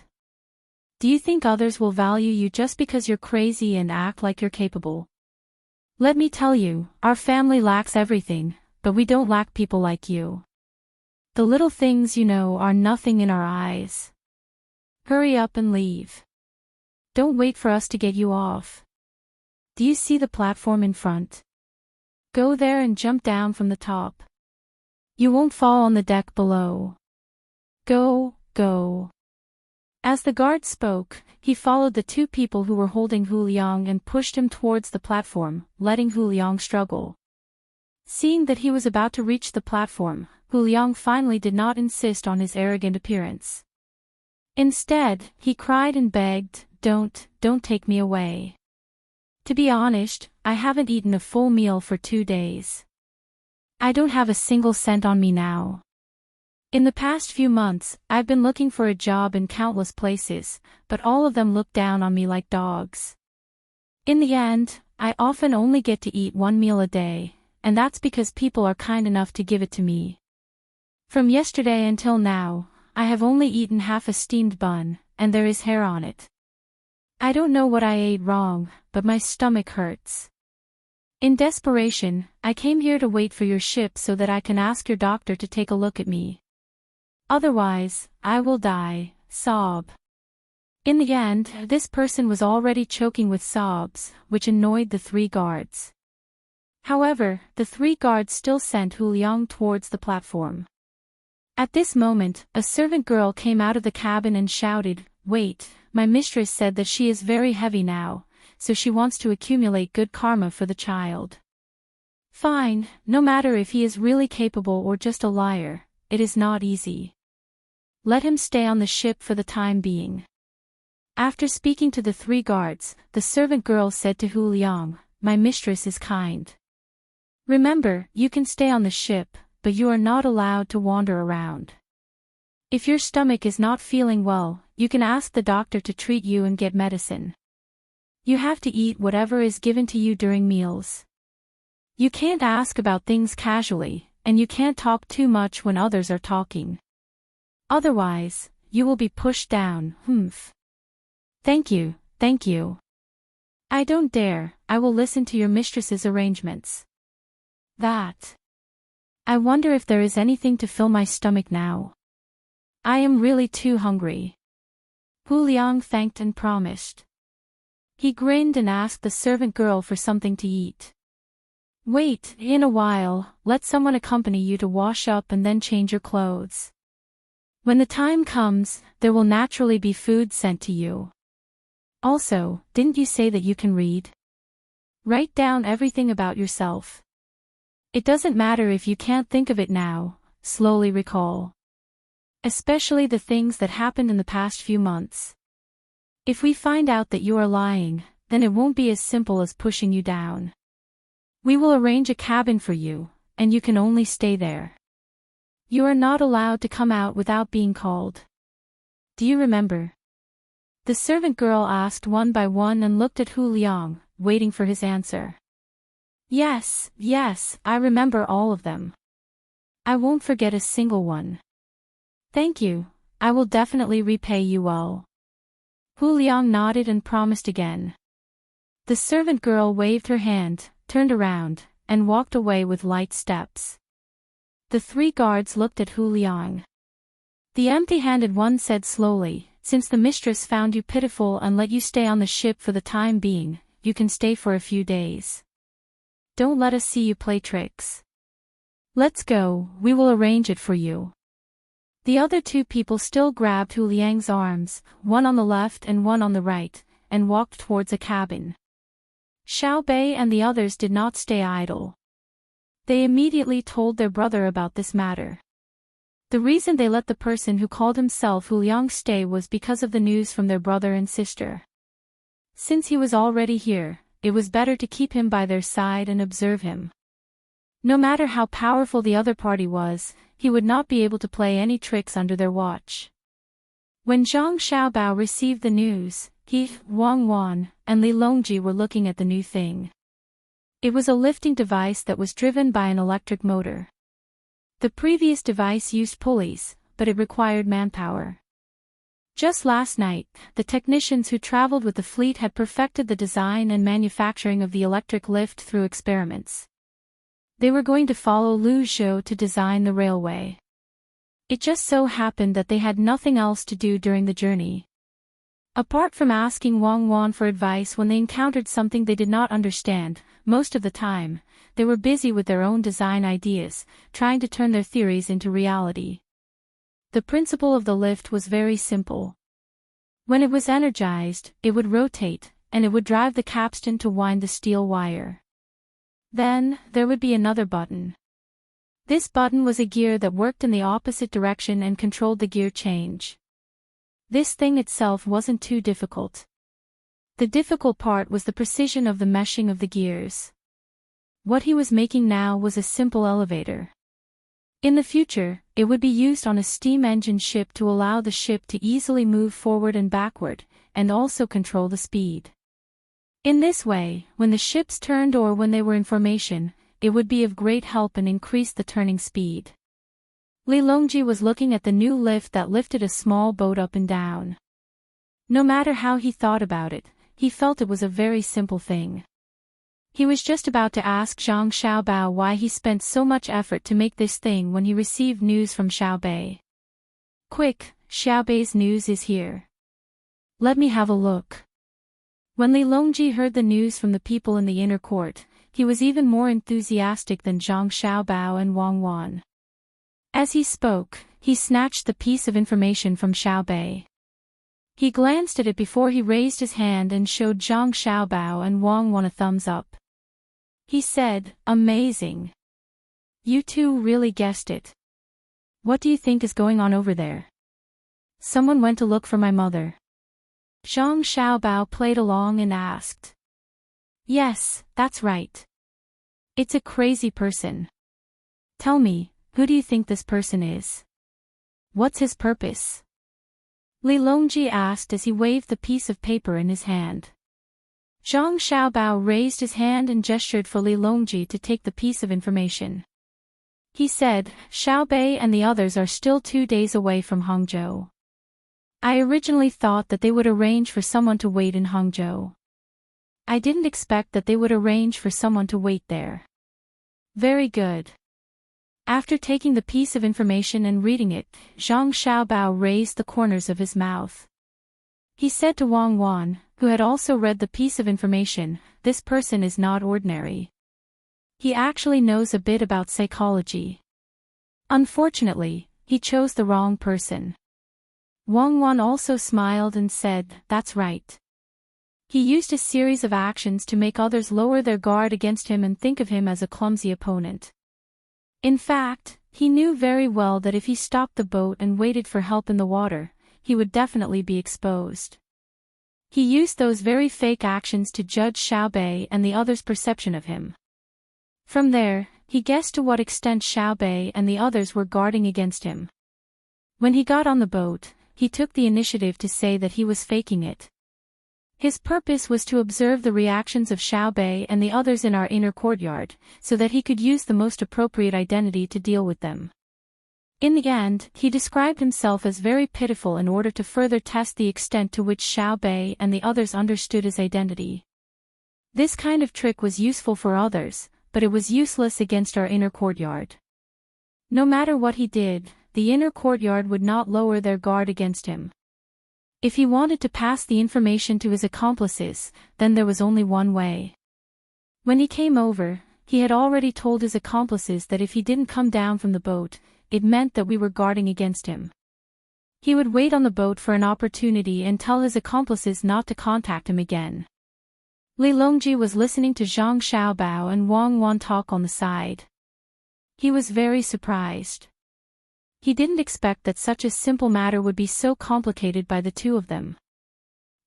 Speaker 1: Do you think others will value you just because you're crazy and act like you're capable? Let me tell you, our family lacks everything, but we don't lack people like you. The little things you know are nothing in our eyes. Hurry up and leave. Don't wait for us to get you off. Do you see the platform in front? Go there and jump down from the top. You won't fall on the deck below. Go, go." As the guard spoke, he followed the two people who were holding Hu Liang and pushed him towards the platform, letting Hu Liang struggle. Seeing that he was about to reach the platform, Hu Liang finally did not insist on his arrogant appearance. Instead, he cried and begged, Don't take me away. To be honest, I haven't eaten a full meal for 2 days. I don't have a single cent on me now. In the past few months, I've been looking for a job in countless places, but all of them look down on me like dogs. In the end, I often only get to eat 1 meal a day, and that's because people are kind enough to give it to me. From yesterday until now, I have only eaten half a steamed bun, and there is hair on it. I don't know what I ate wrong, but my stomach hurts. In desperation, I came here to wait for your ship so that I can ask your doctor to take a look at me. Otherwise, I will die, sob. In the end, this person was already choking with sobs, which annoyed the 3 guards. However, the 3 guards still sent Hu Liang towards the platform. At this moment, a servant girl came out of the cabin and shouted, "Wait, my mistress said that she is very heavy now, so she wants to accumulate good karma for the child." Fine, no matter if he is really capable or just a liar, it is not easy. Let him stay on the ship for the time being. After speaking to the 3 guards, the servant girl said to Hu Liang, "My mistress is kind. Remember, you can stay on the ship, but you are not allowed to wander around. If your stomach is not feeling well, you can ask the doctor to treat you and get medicine. You have to eat whatever is given to you during meals. You can't ask about things casually, and you can't talk too much when others are talking. Otherwise, you will be pushed down." Thank you, thank you. I don't dare, I will listen to your mistress's arrangements. That. I wonder if there is anything to fill my stomach now. I am really too hungry. Hu Liang thanked and promised. He grinned and asked the servant girl for something to eat. "Wait, in a while, let someone accompany you to wash up and then change your clothes. When the time comes, there will naturally be food sent to you. Also, didn't you say that you can read? Write down everything about yourself. It doesn't matter if you can't think of it now, slowly recall. Especially the things that happened in the past few months. If we find out that you are lying, then it won't be as simple as pushing you down. We will arrange a cabin for you, and you can only stay there. You are not allowed to come out without being called. Do you remember?" The servant girl asked one by one and looked at Hu Liang, waiting for his answer. Yes, I remember all of them. I won't forget a single one. Thank you, I will definitely repay you well. Hu Liang nodded and promised again. The servant girl waved her hand, turned around, and walked away with light steps. The 3 guards looked at Hu Liang. The empty-handed one said slowly, "Since the mistress found you pitiful and let you stay on the ship for the time being, you can stay for a few days. Don't let us see you play tricks. Let's go, we will arrange it for you." The other 2 people still grabbed Hu Liang's arms, one on the left and one on the right, and walked towards a cabin. Xiao Bei and the others did not stay idle. They immediately told their brother about this matter. The reason they let the person who called himself Hu Liang stay was because of the news from their brother and sister. Since he was already here, it was better to keep him by their side and observe him. No matter how powerful the other party was, he would not be able to play any tricks under their watch. When Zhang Xiaobao received the news, he, Wang Wan, and Li Longji were looking at the new thing. It was a lifting device that was driven by an electric motor. The previous device used pulleys, but it required manpower. Just last night, the technicians who traveled with the fleet had perfected the design and manufacturing of the electric lift through experiments. They were going to follow Lu Zhou to design the railway. It just so happened that they had nothing else to do during the journey. Apart from asking Wang Wan for advice when they encountered something they did not understand, most of the time, they were busy with their own design ideas, trying to turn their theories into reality. The principle of the lift was very simple. When it was energized, it would rotate, and it would drive the capstan to wind the steel wire. Then, there would be another button. This button was a gear that worked in the opposite direction and controlled the gear change. This thing itself wasn't too difficult. The difficult part was the precision of the meshing of the gears. What he was making now was a simple elevator. In the future, it would be used on a steam engine ship to allow the ship to easily move forward and backward, and also control the speed. In this way, when the ships turned or when they were in formation, it would be of great help and increase the turning speed. Li Longji was looking at the new lift that lifted a small boat up and down. No matter how he thought about it, he felt it was a very simple thing. He was just about to ask Zhang Xiaobao why he spent so much effort to make this thing when he received news from Xiaobei. Quick, Xiaobei's news is here. Let me have a look. When Li Longji heard the news from the people in the inner court, he was even more enthusiastic than Zhang Xiaobao and Wang Wan. As he spoke, he snatched the piece of information from Xiaobei. He glanced at it before he raised his hand and showed Zhang Xiaobao and Wang Wan a thumbs up. He said, "Amazing. You two really guessed it. What do you think is going on over there?" "Someone went to look for my mother." Zhang Xiaobao played along and asked. "Yes, that's right. It's a crazy person. Tell me, who do you think this person is? What's his purpose?" Li Longji asked as he waved the piece of paper in his hand. Zhang Xiaobao raised his hand and gestured for Li Longji to take the piece of information. He said, "Xiaobei and the others are still 2 days away from Hangzhou. I originally thought that they would arrange for someone to wait in Hangzhou. I didn't expect that they would arrange for someone to wait there." "Very good." After taking the piece of information and reading it, Zhang Xiaobao raised the corners of his mouth. He said to Wang Wan, who had also read the piece of information, "This person is not ordinary. He actually knows a bit about psychology. Unfortunately, he chose the wrong person." Wang Wan also smiled and said, "That's right. He used a series of actions to make others lower their guard against him and think of him as a clumsy opponent. In fact, he knew very well that if he stopped the boat and waited for help in the water, he would definitely be exposed. He used those very fake actions to judge Xiaobei and the others' perception of him. From there, he guessed to what extent Xiaobei and the others were guarding against him. When he got on the boat, he took the initiative to say that he was faking it. His purpose was to observe the reactions of Xiaobei and the others in our inner courtyard, so that he could use the most appropriate identity to deal with them. In the end, he described himself as very pitiful in order to further test the extent to which Xiaobei and the others understood his identity. This kind of trick was useful for others, but it was useless against our inner courtyard. No matter what he did, the inner courtyard would not lower their guard against him. If he wanted to pass the information to his accomplices, then there was only one way. When he came over, he had already told his accomplices that if he didn't come down from the boat, it meant that we were guarding against him. He would wait on the boat for an opportunity and tell his accomplices not to contact him again. Li Longji was listening to Zhang Xiaobao and Wang Wan talk on the side. He was very surprised. He didn't expect that such a simple matter would be so complicated by the two of them.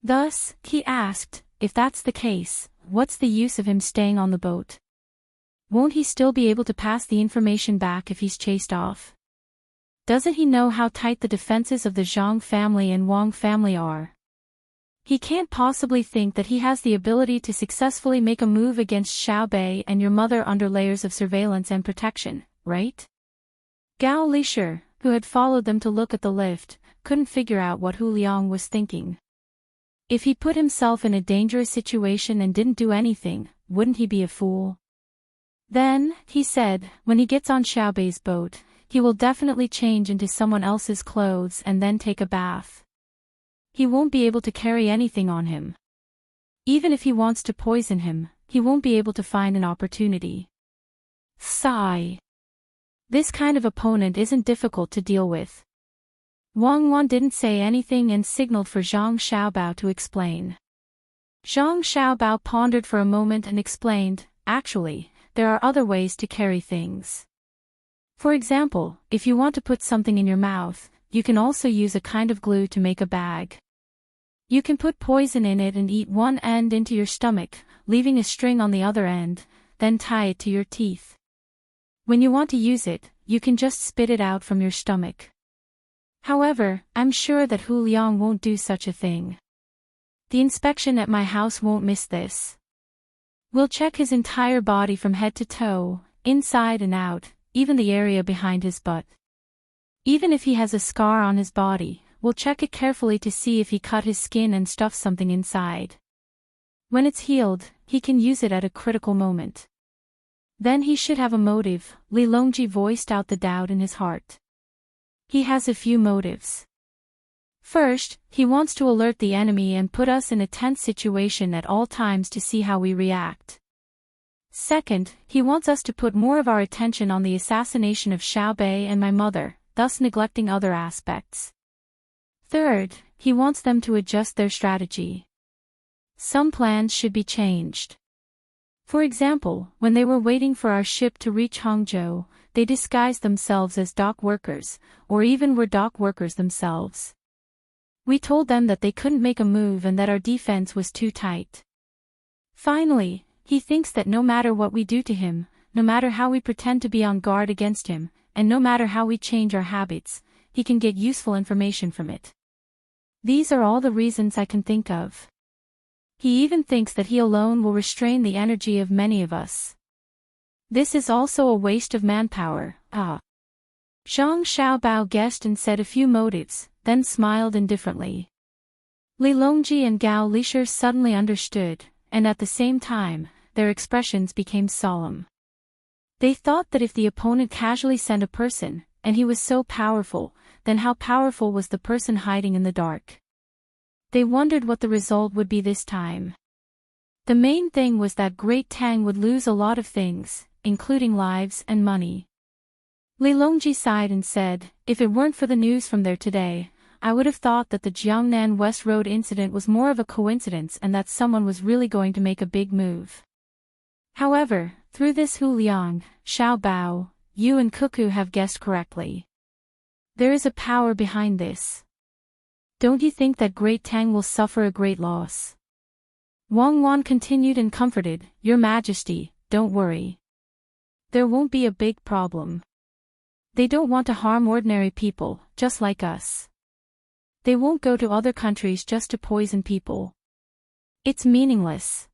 Speaker 1: Thus, he asked, "If that's the case, what's the use of him staying on the boat? Won't he still be able to pass the information back if he's chased off? Doesn't he know how tight the defenses of the Zhang family and Wang family are? He can't possibly think that he has the ability to successfully make a move against Xiaobei and your mother under layers of surveillance and protection, right?" Gao Lishur, who had followed them to look at the lift, couldn't figure out what Hu Liang was thinking. If he put himself in a dangerous situation and didn't do anything, wouldn't he be a fool? Then, he said, when he gets on Xiaobei's boat, he will definitely change into someone else's clothes and then take a bath. He won't be able to carry anything on him. Even if he wants to poison him, he won't be able to find an opportunity. Sigh. This kind of opponent isn't difficult to deal with. Wang Wan didn't say anything and signaled for Zhang Xiaobao to explain. Zhang Xiaobao pondered for a moment and explained, "Actually, there are other ways to carry things. For example, if you want to put something in your mouth, you can also use a kind of glue to make a bag. You can put poison in it and eat one end into your stomach, leaving a string on the other end, then tie it to your teeth. When you want to use it, you can just spit it out from your stomach. However, I'm sure that Hu Liang won't do such a thing. The inspection at my house won't miss this. We'll check his entire body from head to toe, inside and out, even the area behind his butt. Even if he has a scar on his body, we'll check it carefully to see if he cut his skin and stuffed something inside. When it's healed, he can use it at a critical moment. Then he should have a motive, Li Longji voiced out the doubt in his heart. He has a few motives. First, he wants to alert the enemy and put us in a tense situation at all times to see how we react. Second, he wants us to put more of our attention on the assassination of Xiao Bei and my mother, thus neglecting other aspects. Third, he wants them to adjust their strategy. Some plans should be changed. For example, when they were waiting for our ship to reach Hangzhou, they disguised themselves as dock workers, or even were dock workers themselves. We told them that they couldn't make a move and that our defense was too tight. Finally, he thinks that no matter what we do to him, no matter how we pretend to be on guard against him, and no matter how we change our habits, he can get useful information from it. These are all the reasons I can think of. He even thinks that he alone will restrain the energy of many of us. This is also a waste of manpower. Zhang Xiaobao guessed and said a few motives, then smiled indifferently. Li Longji and Gao Lishir suddenly understood, and at the same time, their expressions became solemn. They thought that if the opponent casually sent a person, and he was so powerful, then how powerful was the person hiding in the dark? They wondered what the result would be this time. The main thing was that Great Tang would lose a lot of things, including lives and money. Li Longji sighed and said, if it weren't for the news from there today, I would have thought that the Jiangnan West Road incident was more of a coincidence and that someone was really going to make a big move. However, through this Hu Liang, Xiao Bao, you and Cuckoo have guessed correctly. There is a power behind this. Don't you think that Great Tang will suffer a great loss? Wang Wan continued and comforted, Your Majesty, don't worry. There won't be a big problem. They don't want to harm ordinary people, just like us. They won't go to other countries just to poison people. It's meaningless.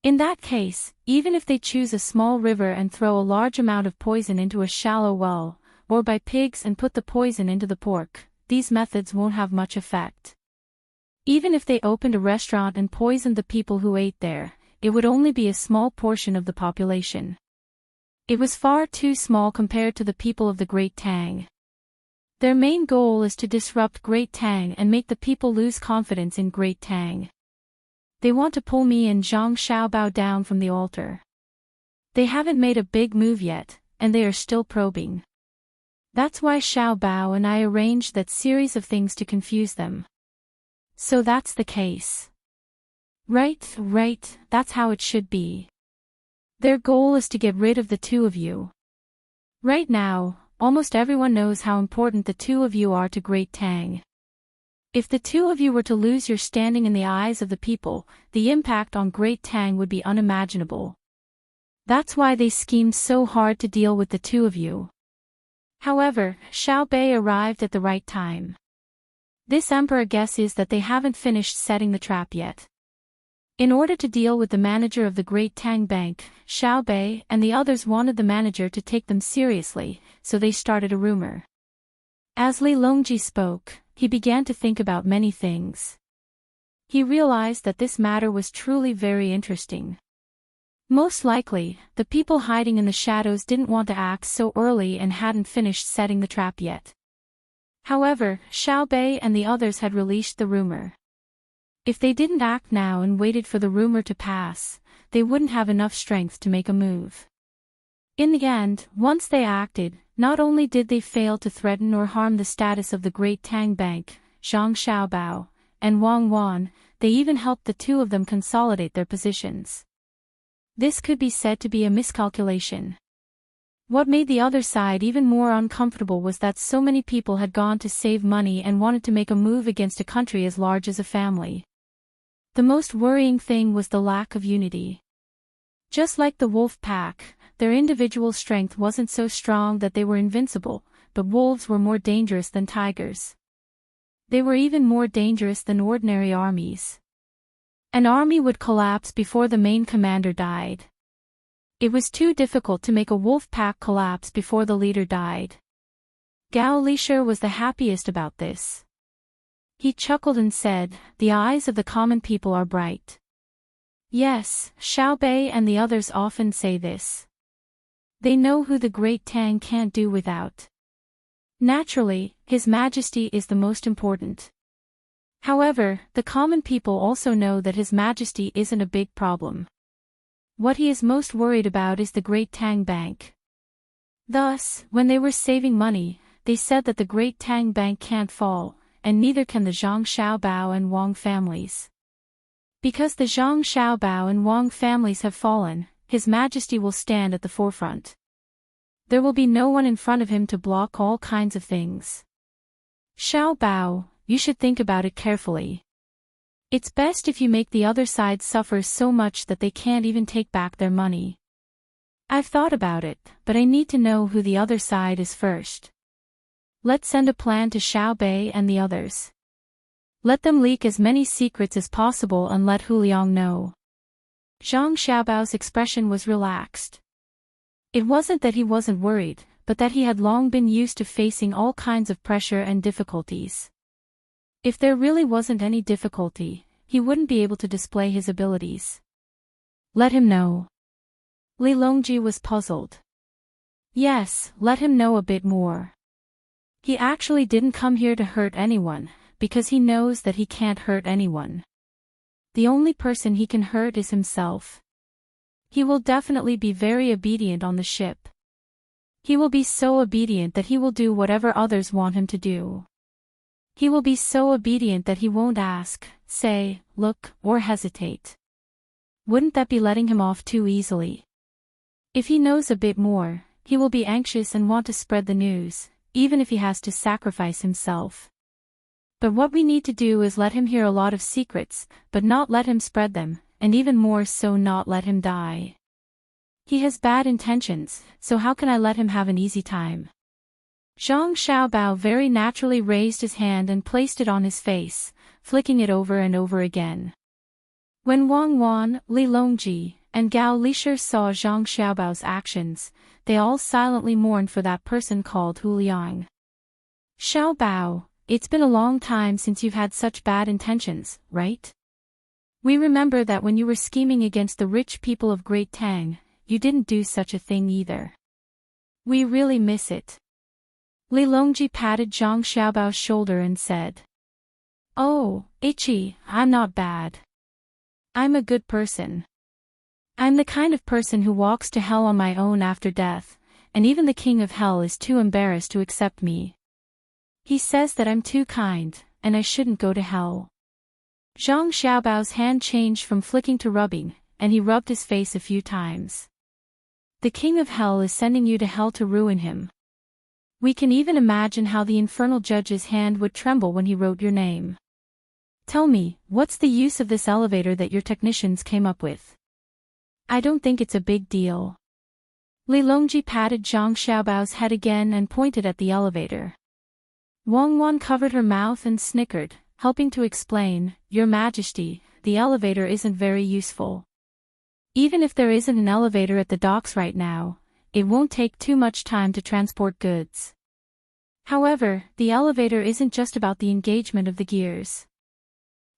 Speaker 1: In that case, even if they choose a small river and throw a large amount of poison into a shallow well, or buy pigs and put the poison into the pork, these methods won't have much effect. Even if they opened a restaurant and poisoned the people who ate there, it would only be a small portion of the population. It was far too small compared to the people of the Great Tang. Their main goal is to disrupt Great Tang and make the people lose confidence in Great Tang. They want to pull me and Zhang Xiaobao down from the altar. They haven't made a big move yet, and they are still probing. That's why Xiao Bao and I arranged that series of things to confuse them. So that's the case. Right, that's how it should be. Their goal is to get rid of the two of you. Right now, almost everyone knows how important the two of you are to Great Tang. If the two of you were to lose your standing in the eyes of the people, the impact on Great Tang would be unimaginable. That's why they schemed so hard to deal with the two of you. However, Xiao Bei arrived at the right time. This emperor guesses that they haven't finished setting the trap yet. In order to deal with the manager of the Great Tang Bank, Xiao Bei and the others wanted the manager to take them seriously, so they started a rumor. As Li Longji spoke, he began to think about many things. He realized that this matter was truly very interesting. Most likely, the people hiding in the shadows didn't want to act so early and hadn't finished setting the trap yet. However, Xiao Bei and the others had released the rumor. If they didn't act now and waited for the rumor to pass, they wouldn't have enough strength to make a move. In the end, once they acted, not only did they fail to threaten or harm the status of the Great Tang Bank, Zhang Xiaobao, and Wang Wan, they even helped the two of them consolidate their positions. This could be said to be a miscalculation. What made the other side even more uncomfortable was that so many people had gone to save money and wanted to make a move against a country as large as a family. The most worrying thing was the lack of unity. Just like the wolf pack, their individual strength wasn't so strong that they were invincible, but wolves were more dangerous than tigers. They were even more dangerous than ordinary armies. An army would collapse before the main commander died. It was too difficult to make a wolf pack collapse before the leader died. Gao Lishir was the happiest about this. He chuckled and said, "The eyes of the common people are bright. Yes, Xiaobei and the others often say this. They know who the great Tang can't do without. Naturally, His Majesty is the most important. However, the common people also know that His Majesty isn't a big problem. What he is most worried about is the Great Tang Bank. Thus, when they were saving money, they said that the Great Tang Bank can't fall, and neither can the Zhang Xiaobao and Wang families. Because the Zhang Xiaobao and Wang families have fallen, His Majesty will stand at the forefront. There will be no one in front of him to block all kinds of things. Xiaobao, you should think about it carefully. It's best if you make the other side suffer so much that they can't even take back their money. I've thought about it, but I need to know who the other side is first. Let's send a plan to Xiaobei and the others. Let them leak as many secrets as possible and let Hu Liang know. Zhang Xiaobao's expression was relaxed. It wasn't that he wasn't worried, but that he had long been used to facing all kinds of pressure and difficulties. If there really wasn't any difficulty, he wouldn't be able to display his abilities. Let him know. Li Longji was puzzled. Yes, let him know a bit more. He actually didn't come here to hurt anyone, because he knows that he can't hurt anyone. The only person he can hurt is himself. He will definitely be very obedient on the ship. He will be so obedient that he will do whatever others want him to do. He will be so obedient that he won't ask, say, look, or hesitate. Wouldn't that be letting him off too easily? If he knows a bit more, he will be anxious and want to spread the news, even if he has to sacrifice himself. But what we need to do is let him hear a lot of secrets, but not let him spread them, and even more so not let him die. He has bad intentions, so how can I let him have an easy time? Zhang Xiaobao very naturally raised his hand and placed it on his face, flicking it over and over again. When Wang Wan, Li Longji, and Gao Lishir saw Zhang Xiaobao's actions, they all silently mourned for that person called Hu Liang. Xiaobao, it's been a long time since you've had such bad intentions, right? We remember that when you were scheming against the rich people of Great Tang, you didn't do such a thing either. We really miss it. Li Longji patted Zhang Xiaobao's shoulder and said. Oh, Ichi, I'm not bad. I'm a good person. I'm the kind of person who walks to hell on my own after death, and even the king of hell is too embarrassed to accept me. He says that I'm too kind, and I shouldn't go to hell. Zhang Xiaobao's hand changed from flicking to rubbing, and he rubbed his face a few times. The king of hell is sending you to hell to ruin him. We can even imagine how the infernal judge's hand would tremble when he wrote your name. Tell me, what's the use of this elevator that your technicians came up with? I don't think it's a big deal. Li Longji patted Zhang Xiaobao's head again and pointed at the elevator. Wang Wan covered her mouth and snickered, helping to explain, Your Majesty, the elevator isn't very useful. Even if there isn't an elevator at the docks right now, it won't take too much time to transport goods. However, the elevator isn't just about the engagement of the gears.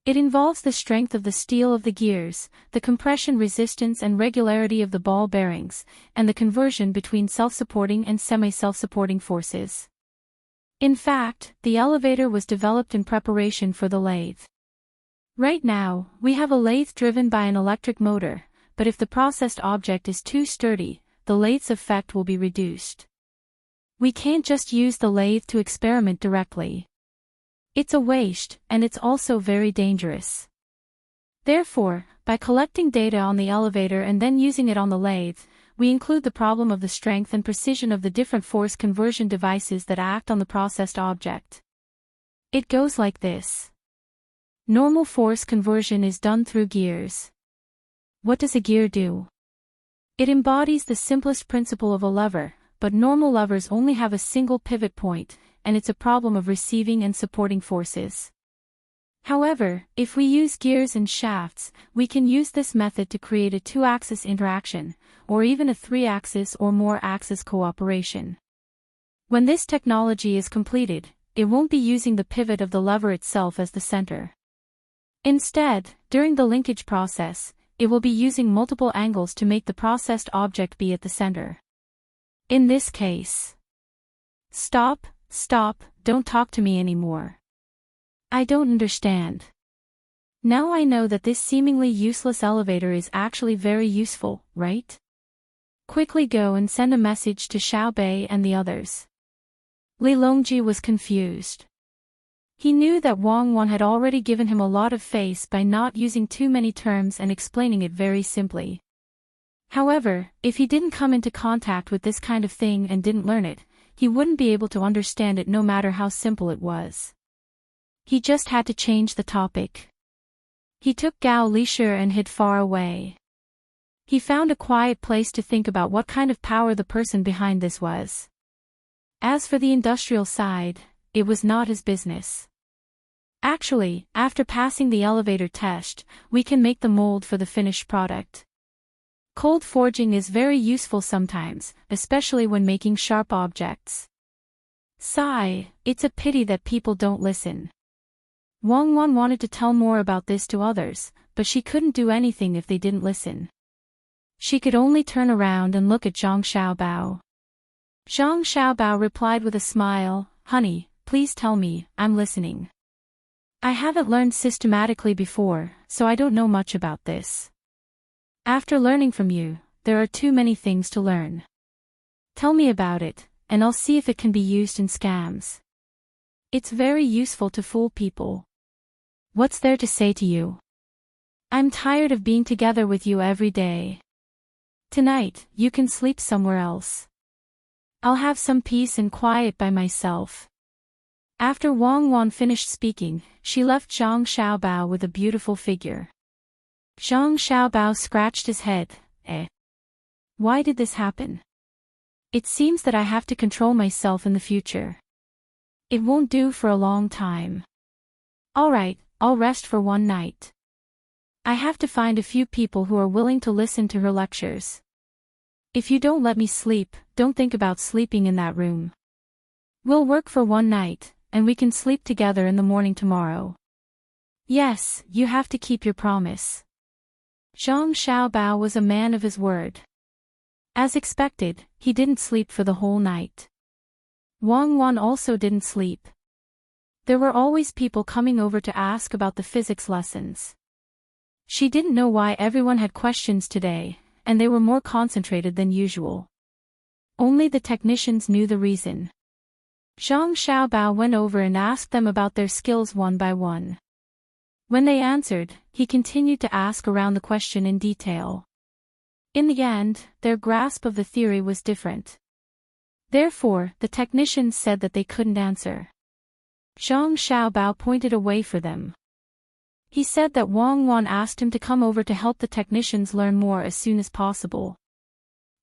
Speaker 1: It involves the strength of the steel of the gears, the compression resistance and regularity of the ball bearings, and the conversion between self-supporting and semi-self-supporting forces. In fact, the elevator was developed in preparation for the lathe. Right now, we have a lathe driven by an electric motor, but if the processed object is too sturdy, the lathe's effect will be reduced. We can't just use the lathe to experiment directly. It's a waste, and it's also very dangerous. Therefore, by collecting data on the elevator and then using it on the lathe, we include the problem of the strength and precision of the different force conversion devices that act on the processed object. It goes like this. Normal force conversion is done through gears. What does a gear do? It embodies the simplest principle of a lever, but normal levers only have a single pivot point, and it's a problem of receiving and supporting forces. However, if we use gears and shafts, we can use this method to create a two-axis interaction, or even a three-axis or more axis cooperation. When this technology is completed, it won't be using the pivot of the lever itself as the center. Instead, during the linkage process, it will be using multiple angles to make the processed object be at the center. In this case. Stop, don't talk to me anymore. I don't understand. Now I know that this seemingly useless elevator is actually very useful, right? Quickly go and send a message to Xiaobei and the others. Li Longji was confused. He knew that Wang Wan had already given him a lot of face by not using too many terms and explaining it very simply. However, if he didn't come into contact with this kind of thing and didn't learn it, he wouldn't be able to understand it no matter how simple it was. He just had to change the topic. He took Gao Lisher and hid far away. He found a quiet place to think about what kind of power the person behind this was. As for the industrial side, it was not his business. Actually, after passing the elevator test, we can make the mold for the finished product. Cold forging is very useful sometimes, especially when making sharp objects. Sigh, it's a pity that people don't listen. Wang Wan wanted to tell more about this to others, but she couldn't do anything if they didn't listen. She could only turn around and look at Zhang Xiaobao. Zhang Xiaobao replied with a smile, "Honey, please tell me, I'm listening. I haven't learned systematically before, so I don't know much about this. After learning from you, there are too many things to learn. Tell me about it, and I'll see if it can be used in scams. It's very useful to fool people. What's there to say to you? I'm tired of being together with you every day. Tonight, you can sleep somewhere else. I'll have some peace and quiet by myself." After Wang Wan finished speaking, she left Zhang Xiaobao with a beautiful figure. Zhang Xiaobao scratched his head. Why did this happen? It seems that I have to control myself in the future. It won't do for a long time. Alright, I'll rest for one night. I have to find a few people who are willing to listen to her lectures. If you don't let me sleep, don't think about sleeping in that room. We'll work for one night, and we can sleep together in the morning tomorrow. Yes, you have to keep your promise. Zhang Xiaobao was a man of his word. As expected, he didn't sleep for the whole night. Wang Wan also didn't sleep. There were always people coming over to ask about the physics lessons. She didn't know why everyone had questions today, and they were more concentrated than usual. Only the technicians knew the reason. Zhang Xiaobao went over and asked them about their skills one by one. When they answered, he continued to ask around the question in detail. In the end, their grasp of the theory was different. Therefore, the technicians said that they couldn't answer. Zhang Xiaobao pointed a way for them. He said that Wang Wan asked him to come over to help the technicians learn more as soon as possible.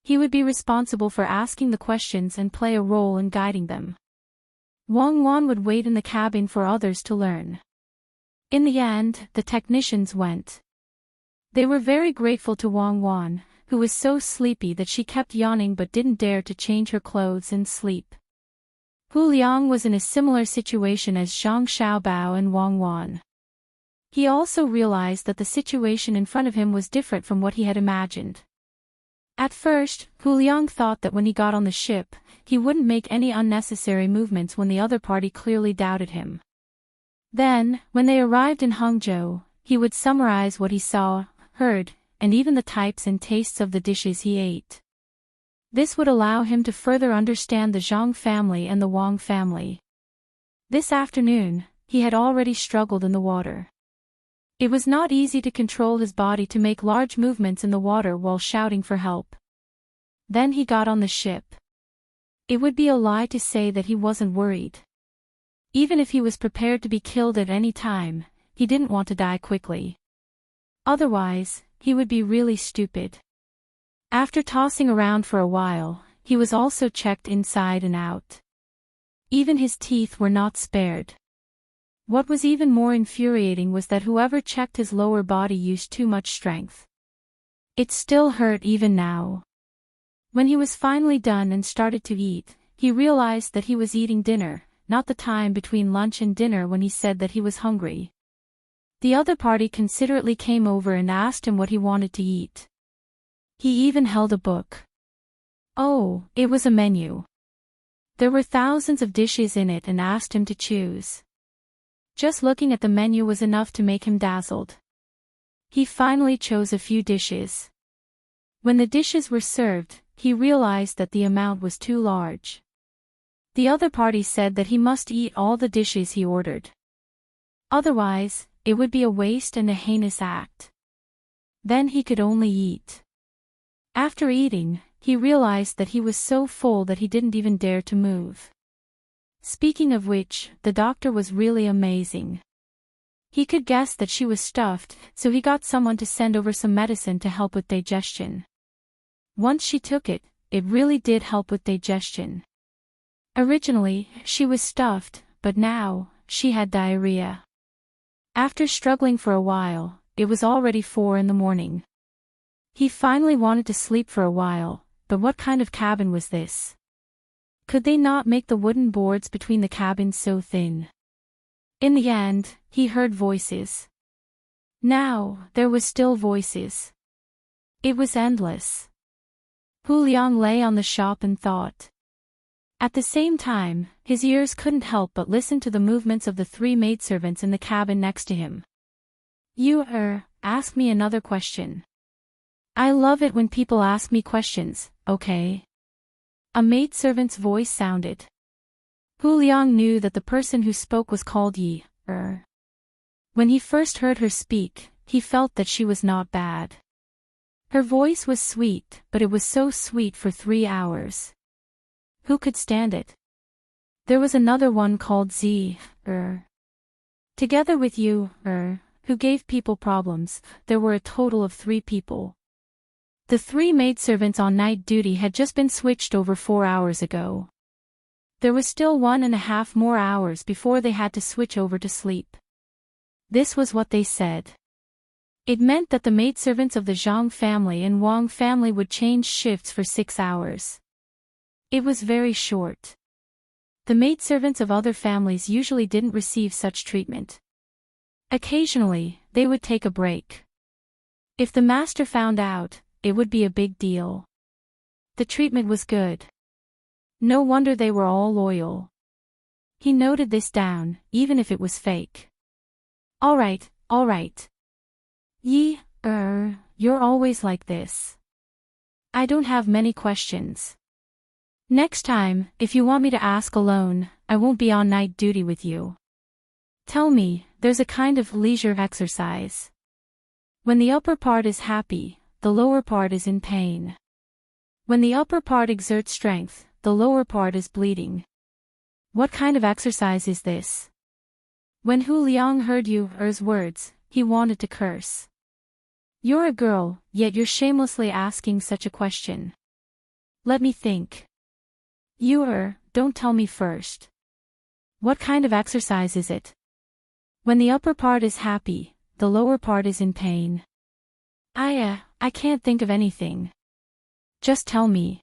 Speaker 1: He would be responsible for asking the questions and play a role in guiding them. Wang Wan would wait in the cabin for others to learn. In the end, the technicians went. They were very grateful to Wang Wan, who was so sleepy that she kept yawning but didn't dare to change her clothes and sleep. Hu Liang was in a similar situation as Zhang Xiaobao and Wang Wan. He also realized that the situation in front of him was different from what he had imagined. At first, Hu Liang thought that when he got on the ship, he wouldn't make any unnecessary movements when the other party clearly doubted him. Then, when they arrived in Hangzhou, he would summarize what he saw, heard, and even the types and tastes of the dishes he ate. This would allow him to further understand the Zhang family and the Wang family. This afternoon, he had already struggled in the water. It was not easy to control his body to make large movements in the water while shouting for help. Then he got on the ship. It would be a lie to say that he wasn't worried. Even if he was prepared to be killed at any time, he didn't want to die quickly. Otherwise, he would be really stupid. After tossing around for a while, he was also checked inside and out. Even his teeth were not spared. What was even more infuriating was that whoever checked his lower body used too much strength. It still hurt even now. When he was finally done and started to eat, he realized that he was eating dinner, not the time between lunch and dinner when he said that he was hungry. The other party considerately came over and asked him what he wanted to eat. He even held a book. Oh, it was a menu. There were thousands of dishes in it and asked him to choose. Just looking at the menu was enough to make him dazzled. He finally chose a few dishes. When the dishes were served, he realized that the amount was too large. The other party said that he must eat all the dishes he ordered. Otherwise, it would be a waste and a heinous act. Then he could only eat. After eating, he realized that he was so full that he didn't even dare to move. Speaking of which, the doctor was really amazing. He could guess that she was stuffed, so he got someone to send over some medicine to help with digestion. Once she took it, it really did help with digestion. Originally, she was stuffed, but now, she had diarrhea. After struggling for a while, it was already 4 in the morning. He finally wanted to sleep for a while, but what kind of cabin was this? Could they not make the wooden boards between the cabins so thin? In the end, he heard voices. Now, there was still voices. It was endless. Hu Liang lay on the shop and thought. At the same time, his ears couldn't help but listen to the movements of the 3 maidservants in the cabin next to him. Ask me another question. I love it when people ask me questions, okay? A maidservant's voice sounded. Hu Liang knew that the person who spoke was called When he first heard her speak, he felt that she was not bad. Her voice was sweet, but it was so sweet for 3 hours. Who could stand it? There was another one called Together with who gave people problems, there were a total of 3 people. The 3 maidservants on night duty had just been switched over 4 hours ago. There was still 1.5 more hours before they had to switch over to sleep. This was what they said. It meant that the maidservants of the Zhang family and Wang family would change shifts for 6 hours. It was very short. The maidservants of other families usually didn't receive such treatment. Occasionally, they would take a break. If the master found out, it would be a big deal. The treatment was good. No wonder they were all loyal. He noted this down, even if it was fake. All right. You're always like this. I don't have many questions. Next time, if you want me to ask alone, I won't be on night duty with you. Tell me, there's a kind of leisure exercise. When the upper part is happy, the lower part is in pain. When the upper part exerts strength, the lower part is bleeding. What kind of exercise is this? When Hu Liang heard Yu's words, he wanted to curse. You're a girl, yet you're shamelessly asking such a question. Let me think. Don't tell me first. What kind of exercise is it? When the upper part is happy, the lower part is in pain. I can't think of anything. Just tell me.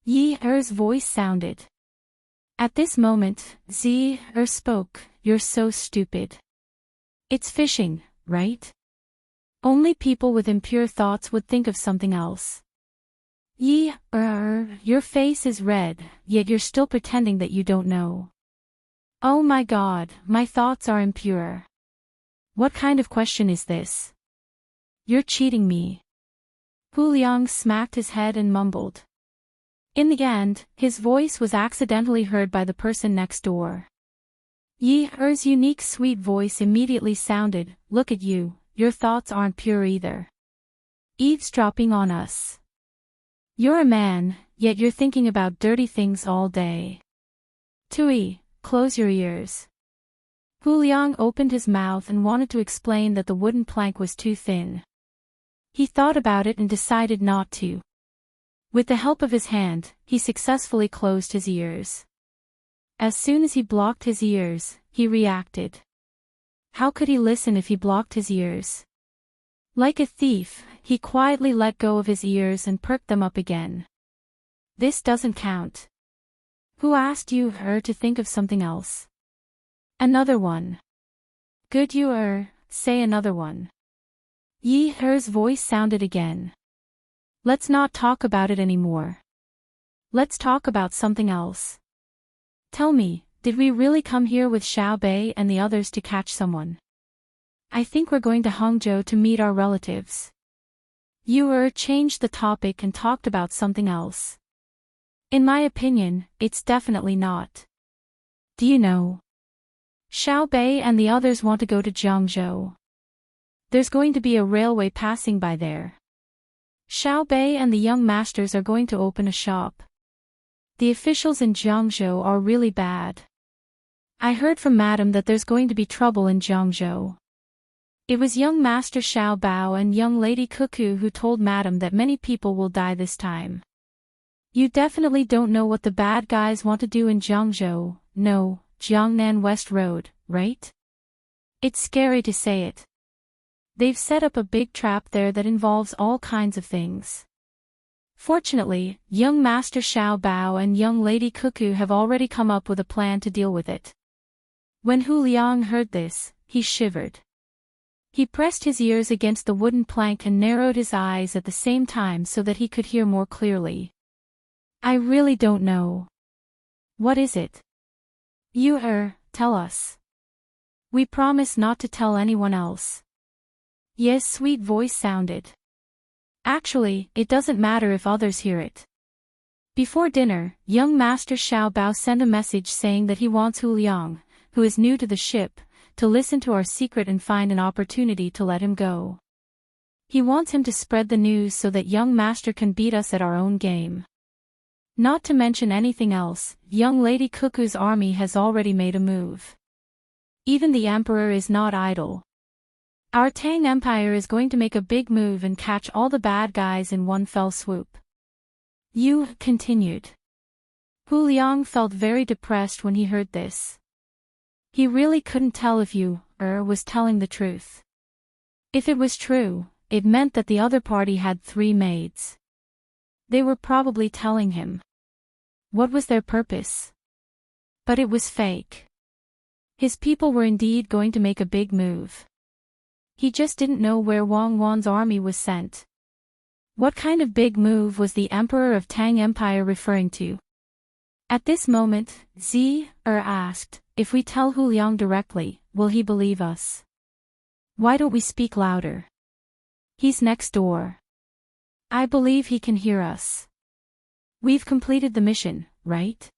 Speaker 1: Yi's voice sounded. At this moment, spoke, You're so stupid. It's fishing, right? Only people with impure thoughts would think of something else. Your face is red, yet you're still pretending that you don't know. Oh my God, my thoughts are impure. What kind of question is this? You're cheating me. Hu Liang smacked his head and mumbled. In the end, his voice was accidentally heard by the person next door. Yi's unique sweet voice immediately sounded, Look at you, your thoughts aren't pure either. Eavesdropping on us. You're a man, yet you're thinking about dirty things all day. Tui, close your ears. Hu Liang opened his mouth and wanted to explain that the wooden plank was too thin. He thought about it and decided not to. With the help of his hand, he successfully closed his ears. As soon as he blocked his ears, he reacted. How could he listen if he blocked his ears? Like a thief, he quietly let go of his ears and perked them up again. This doesn't count. Who asked to think of something else? Another one. Good say another one. Yi Her's voice sounded again. Let's not talk about it anymore. Let's talk about something else. Tell me, did we really come here with Xiao Bei and the others to catch someone? I think we're going to Hangzhou to meet our relatives. Yu changed the topic and talked about something else. In my opinion, it's definitely not. Do you know? Xiao Bei and the others want to go to Jiangzhou. There's going to be a railway passing by there. Xiao Bei and the young masters are going to open a shop. The officials in Jiangzhou are really bad. I heard from Madam that there's going to be trouble in Jiangzhou. It was young Master Xiao Bao and young Lady Cuckoo who told Madam that many people will die this time. You definitely don't know what the bad guys want to do in Jiangzhou, no, Jiangnan West Road, right? It's scary to say it. They've set up a big trap there that involves all kinds of things. Fortunately, young Master Xiao Bao and young Lady Cuckoo have already come up with a plan to deal with it. When Hu Liang heard this, he shivered. He pressed his ears against the wooden plank and narrowed his eyes at the same time so that he could hear more clearly. I really don't know. What is it? You tell us. We promise not to tell anyone else. Yes, sweet voice sounded. Actually, it doesn't matter if others hear it. Before dinner, young Master Xiao Bao sent a message saying that he wants Hu Liang, who is new to the ship, to listen to our secret and find an opportunity to let him go. He wants him to spread the news so that young Master can beat us at our own game. Not to mention anything else, young Lady Cuckoo's army has already made a move. Even the Emperor is not idle. Our Tang Empire is going to make a big move and catch all the bad guys in one fell swoop. Yu continued. Hu Liang felt very depressed when he heard this. He really couldn't tell if Yu was telling the truth. If it was true, it meant that the other party had 3 maids. They were probably telling him. What was their purpose? But it was fake. His people were indeed going to make a big move. He just didn't know where Wang Wan's army was sent. What kind of big move was the Emperor of Tang Empire referring to? At this moment, Zi asked, if we tell Hu Liang directly, will he believe us? Why don't we speak louder? He's next door. I believe he can hear us. We've completed the mission, right?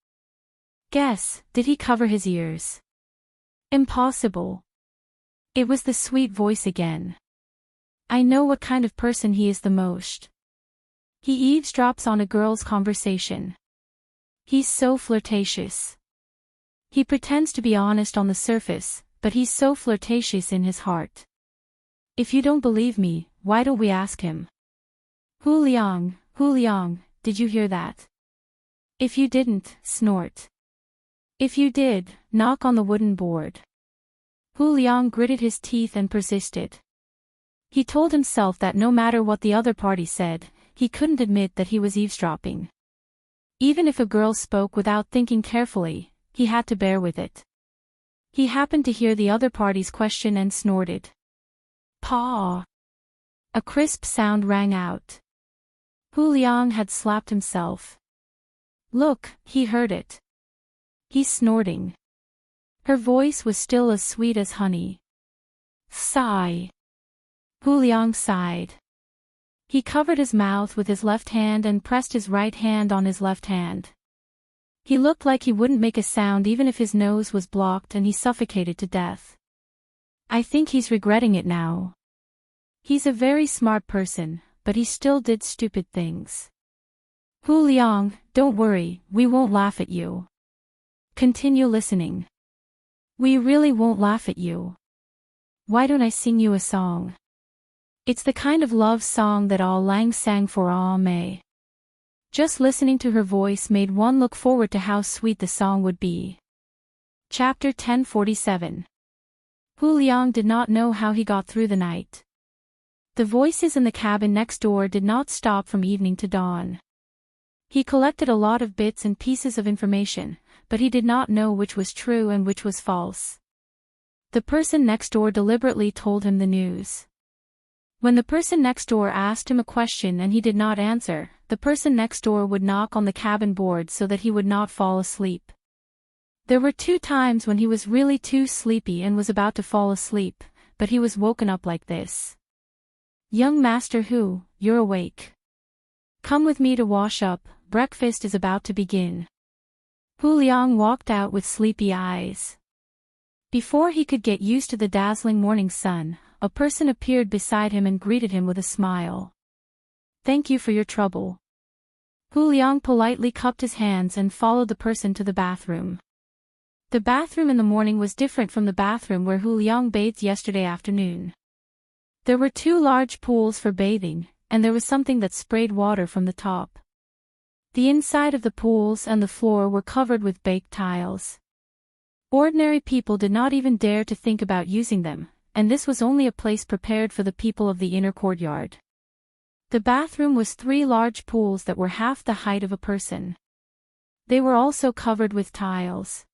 Speaker 1: Guess, did he cover his ears? Impossible. It was the sweet voice again. I know what kind of person he is the most. He eavesdrops on a girl's conversation. He's so flirtatious. He pretends to be honest on the surface, but he's so flirtatious in his heart. If you don't believe me, why don't we ask him? Hu Liang, did you hear that? If you didn't, snort. If you did, knock on the wooden board. Hu Liang gritted his teeth and persisted. He told himself that no matter what the other party said, he couldn't admit that he was eavesdropping. Even if a girl spoke without thinking carefully, he had to bear with it. He happened to hear the other party's question and snorted. Paw! A crisp sound rang out. Hu Liang had slapped himself. Look, he heard it. He's snorting. Her voice was still as sweet as honey. Sigh. Hu Liang sighed. He covered his mouth with his left hand and pressed his right hand on his left hand. He looked like he wouldn't make a sound even if his nose was blocked and he suffocated to death. I think he's regretting it now. He's a very smart person, but he still did stupid things. Hu Liang, don't worry, we won't laugh at you. Continue listening. We really won't laugh at you. Why don't I sing you a song? It's the kind of love song that Ah Lang sang for Ah Mei. Just listening to her voice made one look forward to how sweet the song would be. Chapter 1047. Hu Liang did not know how he got through the night. The voices in the cabin next door did not stop from evening to dawn. He collected a lot of bits and pieces of information, but he did not know which was true and which was false. The person next door deliberately told him the news. When the person next door asked him a question and he did not answer, the person next door would knock on the cabin board so that he would not fall asleep. There were 2 times when he was really too sleepy and was about to fall asleep, but he was woken up like this. "Young Master Hu, you're awake. Come with me to wash up, breakfast is about to begin." Hu Liang walked out with sleepy eyes. Before he could get used to the dazzling morning sun, a person appeared beside him and greeted him with a smile. "Thank you for your trouble." Hu Liang politely cupped his hands and followed the person to the bathroom. The bathroom in the morning was different from the bathroom where Hu Liang bathed yesterday afternoon. There were 2 large pools for bathing, and there was something that sprayed water from the top. The inside of the pools and the floor were covered with baked tiles. Ordinary people did not even dare to think about using them, and this was only a place prepared for the people of the inner courtyard. The bathroom was 3 large pools that were half the height of a person. They were also covered with tiles.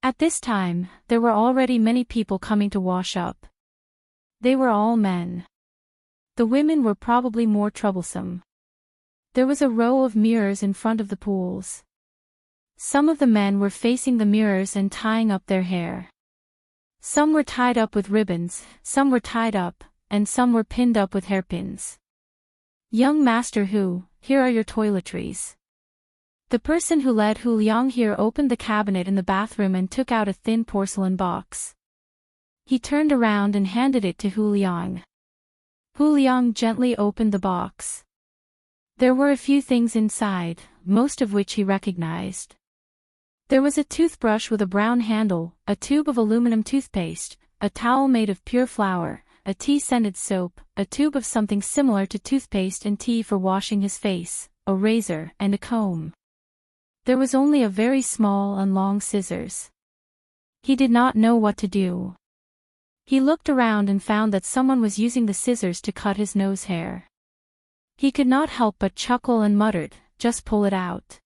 Speaker 1: At this time, there were already many people coming to wash up. They were all men. The women were probably more troublesome. There was a row of mirrors in front of the pools. Some of the men were facing the mirrors and tying up their hair. Some were tied up with ribbons, some were tied up, and some were pinned up with hairpins. "Young Master Hu, here are your toiletries." The person who led Hu Liang here opened the cabinet in the bathroom and took out a thin porcelain box. He turned around and handed it to Hu Liang. Hu Liang gently opened the box. There were a few things inside, most of which he recognized. There was a toothbrush with a brown handle, a tube of aluminum toothpaste, a towel made of pure flour, a tea-scented soap, a tube of something similar to toothpaste and tea for washing his face, a razor, and a comb. There was only a very small and long scissors. He did not know what to do. He looked around and found that someone was using the scissors to cut his nose hair. He could not help but chuckle and muttered, "Just pull it out.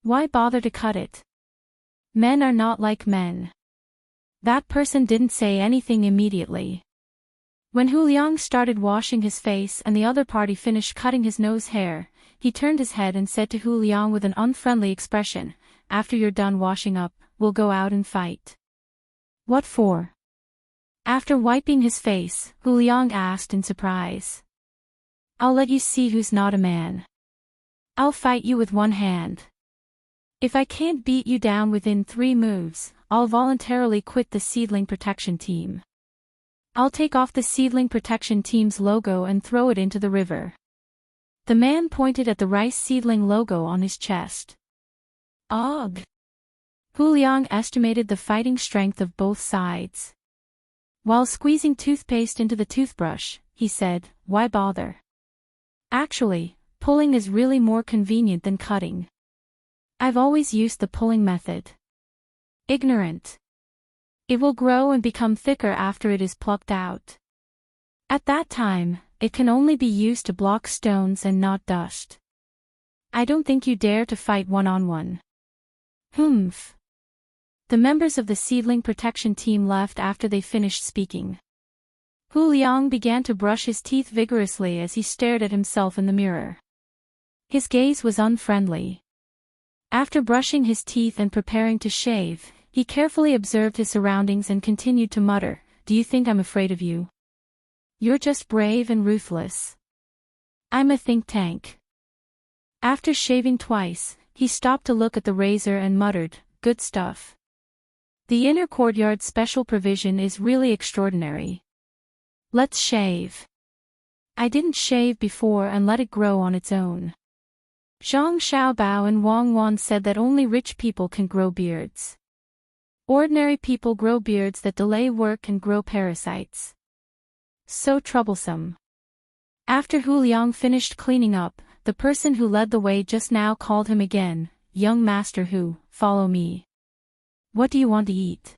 Speaker 1: Why bother to cut it? Men are not like men." That person didn't say anything immediately. When Hu Liang started washing his face and the other party finished cutting his nose hair, he turned his head and said to Hu Liang with an unfriendly expression, "After you're done washing up, we'll go out and fight." "What for?" After wiping his face, Hu Liang asked in surprise. "I'll let you see who's not a man. I'll fight you with one hand. If I can't beat you down within 3 moves, I'll voluntarily quit the Seedling Protection Team. I'll take off the Seedling Protection Team's logo and throw it into the river." The man pointed at the rice seedling logo on his chest. "Ugh!" Hu Liang estimated the fighting strength of both sides. While squeezing toothpaste into the toothbrush, he said, "Why bother? Actually, pulling is really more convenient than cutting. I've always used the pulling method." "Ignorant. It will grow and become thicker after it is plucked out. At that time, it can only be used to block stones and not dust. I don't think you dare to fight one-on-one." "Humph." The members of the Seedling Protection Team left after they finished speaking. Hu Liang began to brush his teeth vigorously as he stared at himself in the mirror. His gaze was unfriendly. After brushing his teeth and preparing to shave, he carefully observed his surroundings and continued to mutter, "Do you think I'm afraid of you? You're just brave and ruthless. I'm a think tank." After shaving twice, he stopped to look at the razor and muttered, "Good stuff. The inner courtyard special provision is really extraordinary. Let's shave." "I didn't shave before and let it grow on its own." Zhang Xiaobao and Wang Wan said that only rich people can grow beards. Ordinary people grow beards that delay work and grow parasites. So troublesome. After Hu Liang finished cleaning up, the person who led the way just now called him again, "Young Master Hu, follow me. What do you want to eat?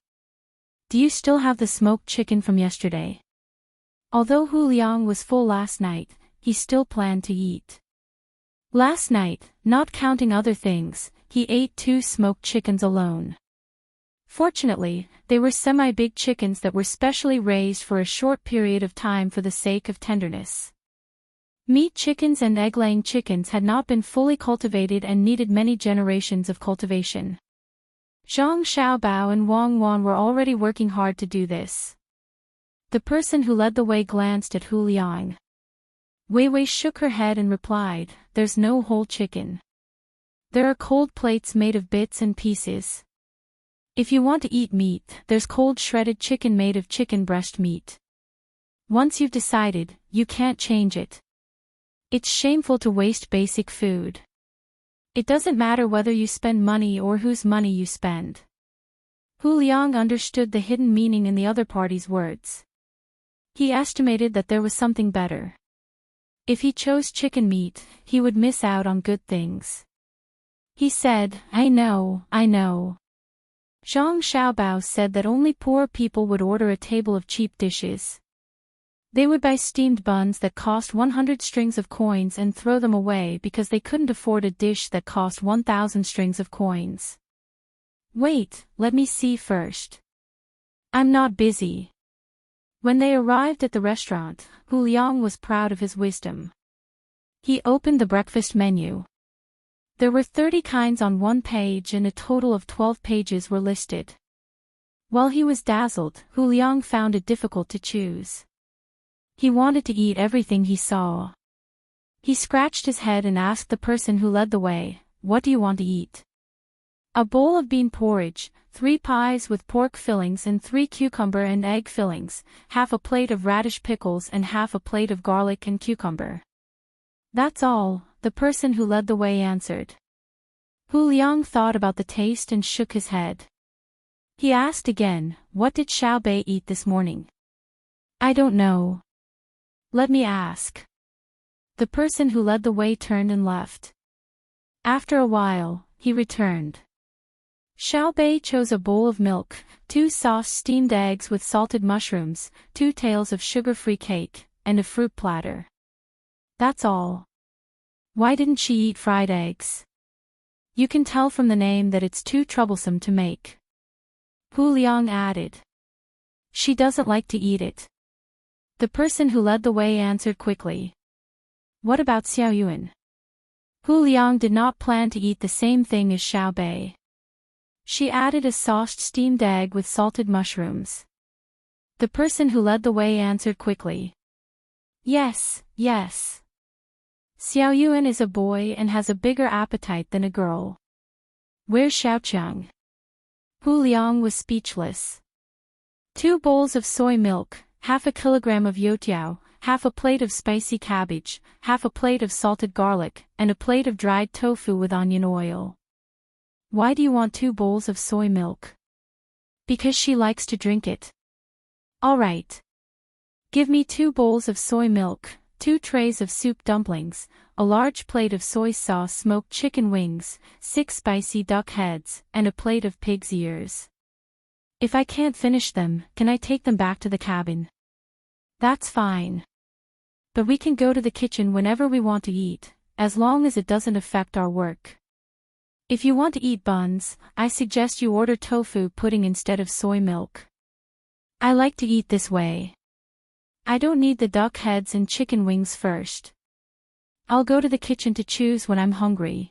Speaker 1: Do you still have the smoked chicken from yesterday?" Although Hu Liang was full last night, he still planned to eat. Last night, not counting other things, he ate 2 smoked chickens alone. Fortunately, they were semi-big chickens that were specially raised for a short period of time for the sake of tenderness. Meat chickens and egg-laying chickens had not been fully cultivated and needed many generations of cultivation. Zhang Xiaobao and Wang Wan were already working hard to do this. The person who led the way glanced at Hu Liang. Wei Wei shook her head and replied, "There's no whole chicken. There are cold plates made of bits and pieces. If you want to eat meat, there's cold shredded chicken made of chicken breast meat. Once you've decided, you can't change it. It's shameful to waste basic food. It doesn't matter whether you spend money or whose money you spend." Hu Liang understood the hidden meaning in the other party's words. He estimated that there was something better. If he chose chicken meat, he would miss out on good things. He said, I know. Zhang Xiaobao said that only poor people would order a table of cheap dishes. They would buy steamed buns that cost 100 strings of coins and throw them away because they couldn't afford a dish that cost 1,000 strings of coins. Wait, let me see first. I'm not busy. When they arrived at the restaurant, Hu Liang was proud of his wisdom. He opened the breakfast menu. There were 30 kinds on one page and a total of 12 pages were listed. While he was dazzled, Hu Liang found it difficult to choose. He wanted to eat everything he saw. He scratched his head and asked the person who led the way, "What do you want to eat?" A bowl of bean porridge, 3 pies with pork fillings and 3 cucumber and egg fillings, half a plate of radish pickles and half a plate of garlic and cucumber. That's all, the person who led the way answered. Hu Liang thought about the taste and shook his head. He asked again, "What did Xiaobei eat this morning?" "I don't know. Let me ask." The person who led the way turned and left. After a while, he returned. Xiaobei chose a bowl of milk, 2 soft steamed eggs with salted mushrooms, 2 tails of sugar-free cake, and a fruit platter. That's all. Why didn't she eat fried eggs? You can tell from the name that it's too troublesome to make. Hu Liang added. She doesn't like to eat it. The person who led the way answered quickly. What about Xiao Yuan? Hu Liang did not plan to eat the same thing as Xiaobei. She added a sauced steamed egg with salted mushrooms. The person who led the way answered quickly. Yes. Xiao Yuan is a boy and has a bigger appetite than a girl. Where's Xiaoqiang? Hu Liang was speechless. 2 bowls of soy milk, half a kilogram of youtiao, half a plate of spicy cabbage, half a plate of salted garlic, and a plate of dried tofu with onion oil. Why do you want 2 bowls of soy milk? Because she likes to drink it. All right. Give me 2 bowls of soy milk, 2 trays of soup dumplings, a large plate of soy sauce smoked chicken wings, 6 spicy duck heads, and a plate of pig's ears. If I can't finish them, can I take them back to the cabin? That's fine. But we can go to the kitchen whenever we want to eat, as long as it doesn't affect our work. If you want to eat buns, I suggest you order tofu pudding instead of soy milk. I like to eat this way. I don't need the duck heads and chicken wings first. I'll go to the kitchen to choose when I'm hungry.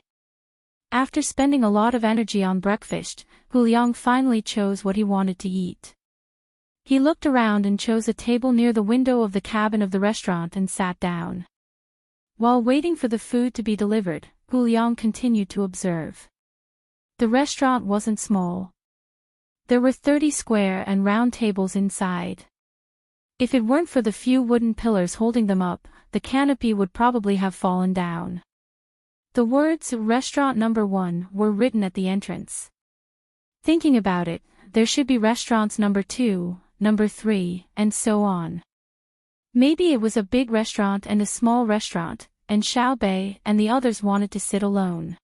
Speaker 1: After spending a lot of energy on breakfast, Hu Liang finally chose what he wanted to eat. He looked around and chose a table near the window of the cabin of the restaurant and sat down. While waiting for the food to be delivered, Hu Liang continued to observe. The restaurant wasn't small. There were 30 square and round tables inside. If it weren't for the few wooden pillars holding them up, the canopy would probably have fallen down. The words "Restaurant Number 1" were written at the entrance. Thinking about it, there should be restaurants number 2, number 3, and so on. Maybe it was a big restaurant and a small restaurant, and Xiaobei and the others wanted to sit alone.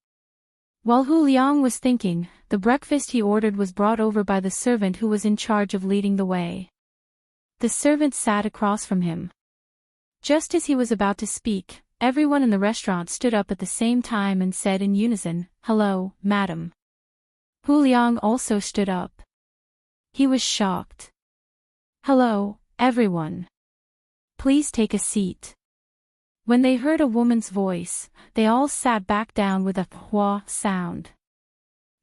Speaker 1: While Hu Liang was thinking, the breakfast he ordered was brought over by the servant who was in charge of leading the way. The servant sat across from him. Just as he was about to speak, everyone in the restaurant stood up at the same time and said in unison, "Hello, madam." Hu Liang also stood up. He was shocked. "Hello, everyone. Please take a seat." When they heard a woman's voice, they all sat back down with a hua sound.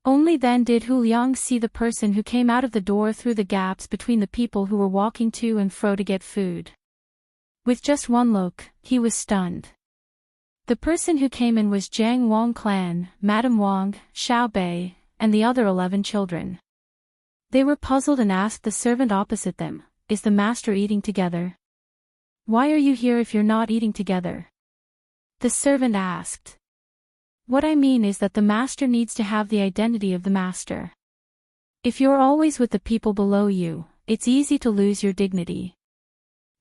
Speaker 1: Only then did Hu Liang see the person who came out of the door through the gaps between the people who were walking to and fro to get food. With just one look, he was stunned. The person who came in was Jiang Wang clan, Madame Wang, Xiao Bei, and the other 11 children. They were puzzled and asked the servant opposite them, "Is the master eating together? Why are you here if you're not eating together?" The servant asked. "What I mean is that the master needs to have the identity of the master. If you're always with the people below you, it's easy to lose your dignity.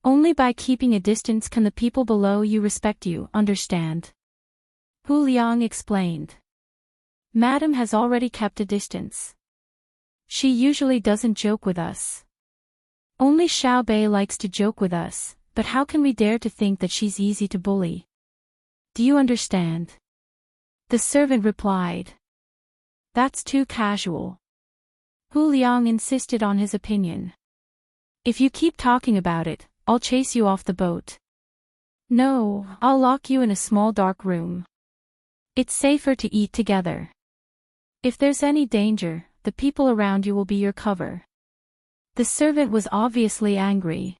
Speaker 1: Only by keeping a distance can the people below you respect you, understand?" Hu Liang explained. "Madam has already kept a distance. She usually doesn't joke with us. Only Xiao Bei likes to joke with us, but how can we dare to think that she's easy to bully? Do you understand?" The servant replied. "That's too casual." Hu Liang insisted on his opinion. "If you keep talking about it, I'll chase you off the boat. No, I'll lock you in a small dark room. It's safer to eat together. If there's any danger, the people around you will be your cover." The servant was obviously angry.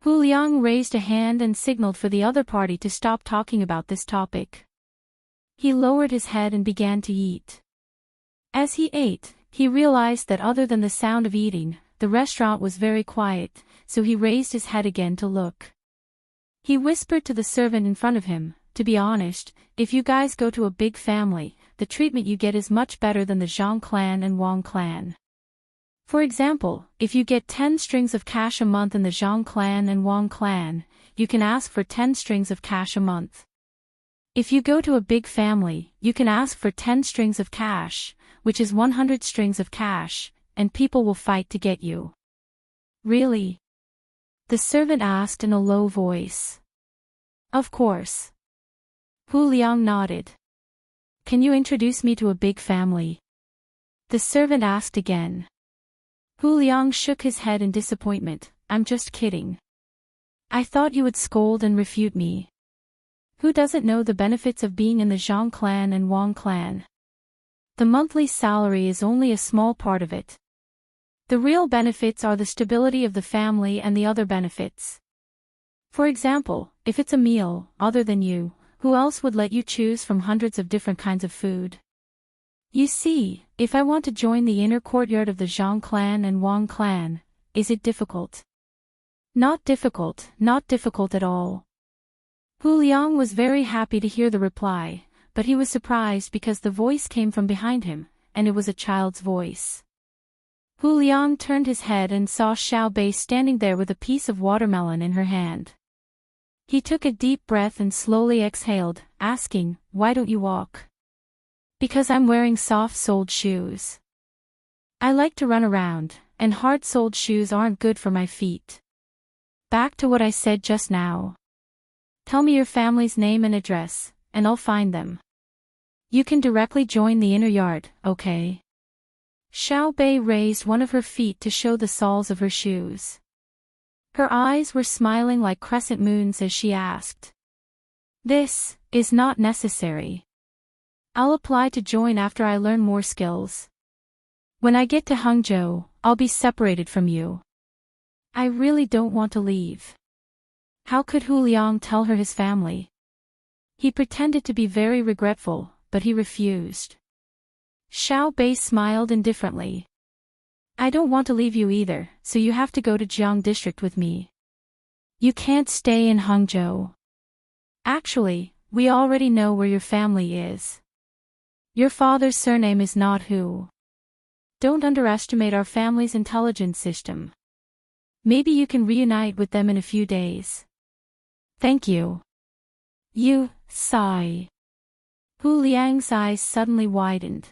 Speaker 1: Hu Liang raised a hand and signaled for the other party to stop talking about this topic. He lowered his head and began to eat. As he ate, he realized that other than the sound of eating, the restaurant was very quiet, so he raised his head again to look. He whispered to the servant in front of him, "To be honest, if you guys go to a big family, the treatment you get is much better than the Zhang clan and Wang clan. For example, if you get 10 strings of cash a month in the Zhang clan and Wang clan, you can ask for 10 strings of cash a month. If you go to a big family, you can ask for 10 strings of cash, which is 100 strings of cash, and people will fight to get you." "Really?" the servant asked in a low voice. "Of course." Hu Liang nodded. "Can you introduce me to a big family?" the servant asked again. Hu Liang shook his head in disappointment. "I'm just kidding. I thought you would scold and refute me. Who doesn't know the benefits of being in the Zhang clan and Wang clan? The monthly salary is only a small part of it. The real benefits are the stability of the family and the other benefits. For example, if it's a meal, other than you, who else would let you choose from hundreds of different kinds of food? You see, if I want to join the inner courtyard of the Zhang clan and Wang clan, is it difficult?" Not difficult at all." Hu Liang was very happy to hear the reply, but he was surprised because the voice came from behind him, and it was a child's voice. Hu Liang turned his head and saw Xiao Bei standing there with a piece of watermelon in her hand. He took a deep breath and slowly exhaled, asking, "Why don't you walk?" "Because I'm wearing soft-soled shoes. I like to run around, and hard-soled shoes aren't good for my feet." Back to what I said just now. Tell me your family's name and address, and I'll find them. You can directly join the inner yard, okay? Xiao Bei raised one of her feet to show the soles of her shoes. Her eyes were smiling like crescent moons as she asked. "This is not necessary. I'll apply to join after I learn more skills. When I get to Hangzhou, I'll be separated from you. I really don't want to leave." How could Hu Liang tell her his family? He pretended to be very regretful, but he refused. Xiao Bei smiled indifferently. "I don't want to leave you either, so you have to go to Jiang district with me. You can't stay in Hangzhou. Actually, we already know where your family is. Your father's surname is not Hu. Don't underestimate our family's intelligence system. Maybe you can reunite with them in a few days." "Thank you." "You, sigh." Hu Liang's eyes suddenly widened.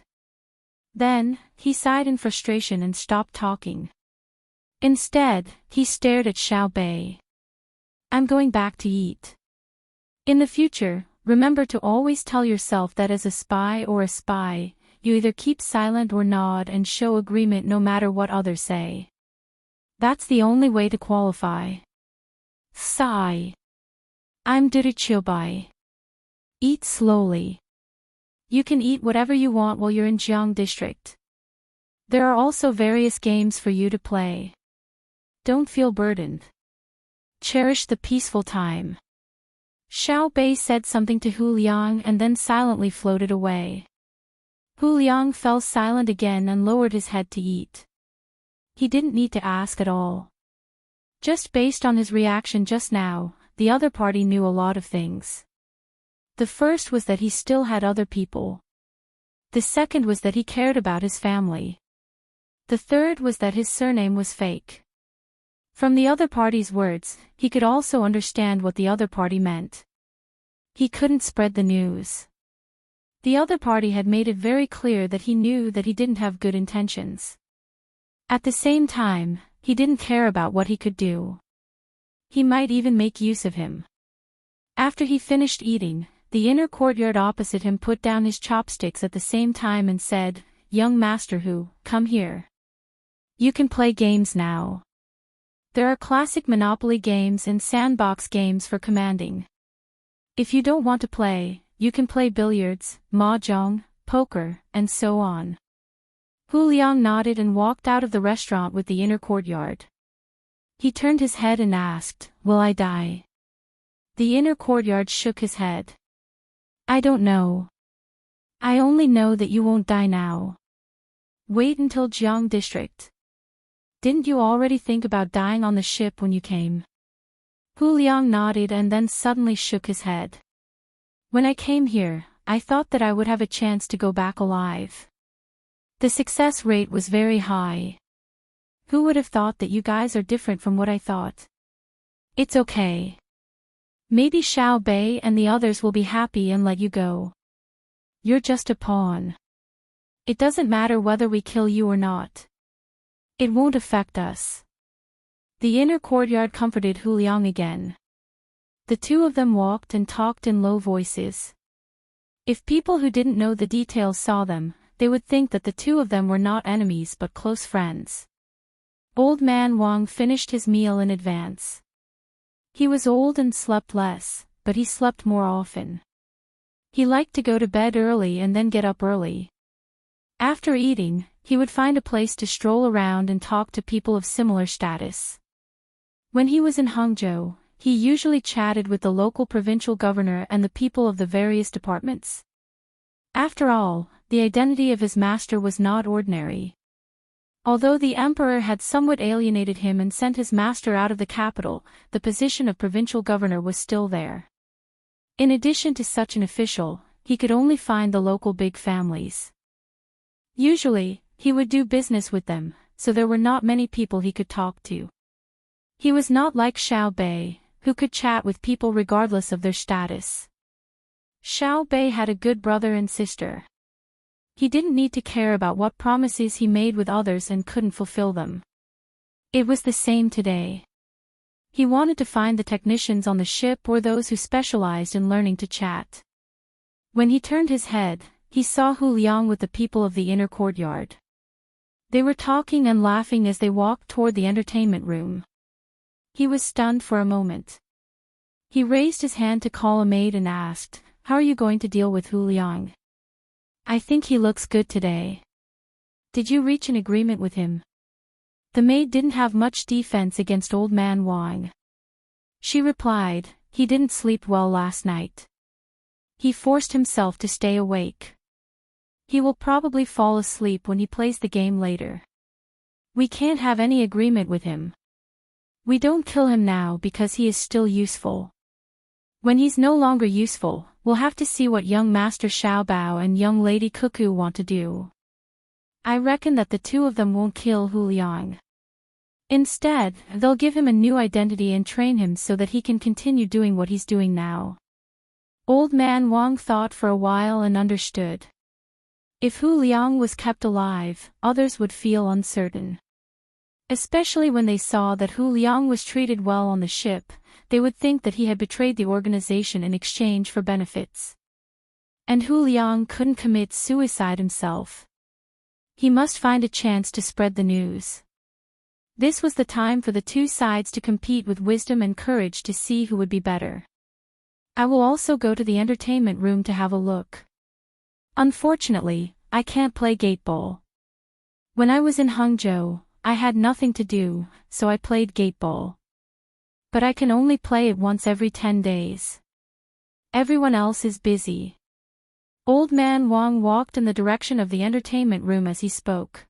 Speaker 1: Then, he sighed in frustration and stopped talking. Instead, he stared at Xiao Bei. "I'm going back to eat. In the future, remember to always tell yourself that as a spy, you either keep silent or nod and show agreement no matter what others say. That's the only way to qualify. Sigh. I'm Durichobai. Eat slowly. You can eat whatever you want while you're in Jiang District. There are also various games for you to play. Don't feel burdened. Cherish the peaceful time. Xiao Bei said something to Hu Liang and then silently floated away. Hu Liang fell silent again and lowered his head to eat. He didn't need to ask at all. Just based on his reaction just now, the other party knew a lot of things. The first was that he still had other people. The second was that he cared about his family. The third was that his surname was fake. From the other party's words, he could also understand what the other party meant. He couldn't spread the news. The other party had made it very clear that he knew that he didn't have good intentions. At the same time, he didn't care about what he could do. He might even make use of him. After he finished eating, the inner courtyard opposite him put down his chopsticks at the same time and said, "Young Master Hu, come here. You can play games now. There are classic Monopoly games and sandbox games for commanding. If you don't want to play, you can play billiards, mahjong, poker, and so on." Hu Liang nodded and walked out of the restaurant with the inner courtyard. He turned his head and asked, "Will I die?" The inner courtyard shook his head. "I don't know. I only know that you won't die now. Wait until Jiang District. Didn't you already think about dying on the ship when you came?" Hu Liang nodded and then suddenly shook his head. "When I came here, I thought that I would have a chance to go back alive. The success rate was very high. Who would have thought that you guys are different from what I thought? It's okay. Maybe Xiao Bei and the others will be happy and let you go. You're just a pawn. It doesn't matter whether we kill you or not. It won't affect us." The inner courtyard comforted Hu Liang again. The two of them walked and talked in low voices. If people who didn't know the details saw them, they would think that the two of them were not enemies but close friends. Old Man Wang finished his meal in advance. He was old and slept less, but he slept more often. He liked to go to bed early and then get up early. After eating, he would find a place to stroll around and talk to people of similar status. When he was in Hangzhou, he usually chatted with the local provincial governor and the people of the various departments. After all, the identity of his master was not ordinary. Although the emperor had somewhat alienated him and sent his master out of the capital, the position of provincial governor was still there. In addition to such an official, he could only find the local big families. Usually, he would do business with them, so there were not many people he could talk to. He was not like Xiao Bei, who could chat with people regardless of their status. Xiao Bei had a good brother and sister. He didn't need to care about what promises he made with others and couldn't fulfill them. It was the same today. He wanted to find the technicians on the ship or those who specialized in learning to chat. When he turned his head, he saw Hu Liang with the people of the inner courtyard. They were talking and laughing as they walked toward the entertainment room. He was stunned for a moment. He raised his hand to call a maid and asked, "How are you going to deal with Hu Liang? I think he looks good today. Did you reach an agreement with him?" The maid didn't have much defense against Old Man Wang. She replied, "He didn't sleep well last night. He forced himself to stay awake. He will probably fall asleep when he plays the game later. We can't have any agreement with him. We don't kill him now because he is still useful. When he's no longer useful, we'll have to see what young Master Xiaobao and young Lady Cuckoo want to do. I reckon that the two of them won't kill Hu Liang. Instead, they'll give him a new identity and train him so that he can continue doing what he's doing now." Old Man Wang thought for a while and understood. If Hu Liang was kept alive, others would feel uncertain. Especially when they saw that Hu Liang was treated well on the ship, they would think that he had betrayed the organization in exchange for benefits. And Hu Liang couldn't commit suicide himself. He must find a chance to spread the news. This was the time for the two sides to compete with wisdom and courage to see who would be better. I will also go to the entertainment room to have a look. Unfortunately, I can't play gate ball. When I was in Hangzhou, I had nothing to do, so I played gate ball. But I can only play it once every 10 days. Everyone else is busy. Old man Wang walked in the direction of the entertainment room as he spoke.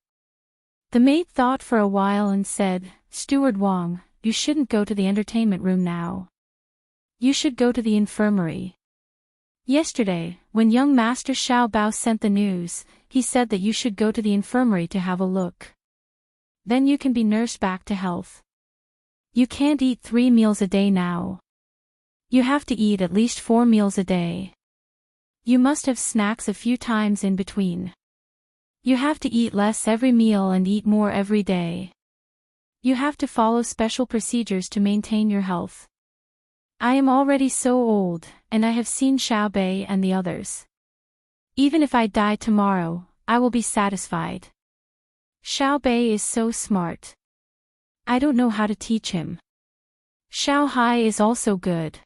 Speaker 1: The maid thought for a while and said, "Steward Wang, you shouldn't go to the entertainment room now. You should go to the infirmary. Yesterday, when young Master Xiao Bao sent the news, he said that you should go to the infirmary to have a look. Then you can be nursed back to health. You can't eat 3 meals a day now. You have to eat at least 4 meals a day. You must have snacks a few times in between. You have to eat less every meal and eat more every day. You have to follow special procedures to maintain your health. I am already so old, and I have seen Xiao Bei and the others. Even if I die tomorrow, I will be satisfied. Xiao Bei is so smart. I don't know how to teach him. Xiao Hai is also good.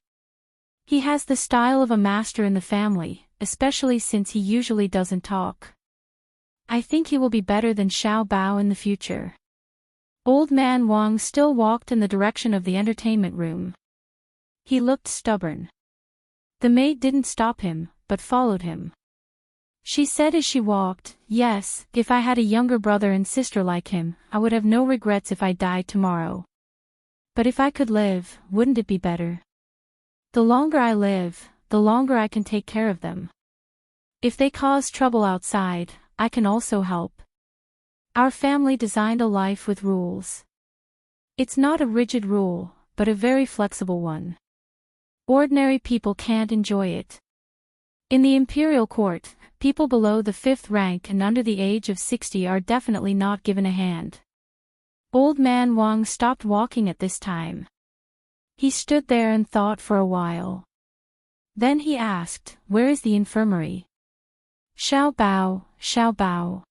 Speaker 1: He has the style of a master in the family, especially since he usually doesn't talk. I think he will be better than Xiao Bao in the future." Old man Wang still walked in the direction of the entertainment room. He looked stubborn. The maid didn't stop him, but followed him. She said as she walked, "Yes, if I had a younger brother and sister like him, I would have no regrets if I died tomorrow. But if I could live, wouldn't it be better? The longer I live, the longer I can take care of them. If they cause trouble outside, I can also help. Our family designed a life with rules. It's not a rigid rule, but a very flexible one. Ordinary people can't enjoy it. In the imperial court, people below the 5th rank and under the age of 60 are definitely not given a hand." Old man Wang stopped walking at this time. He stood there and thought for a while. Then he asked, "Where is the infirmary?" "Xiao Bao, Xiao Bao.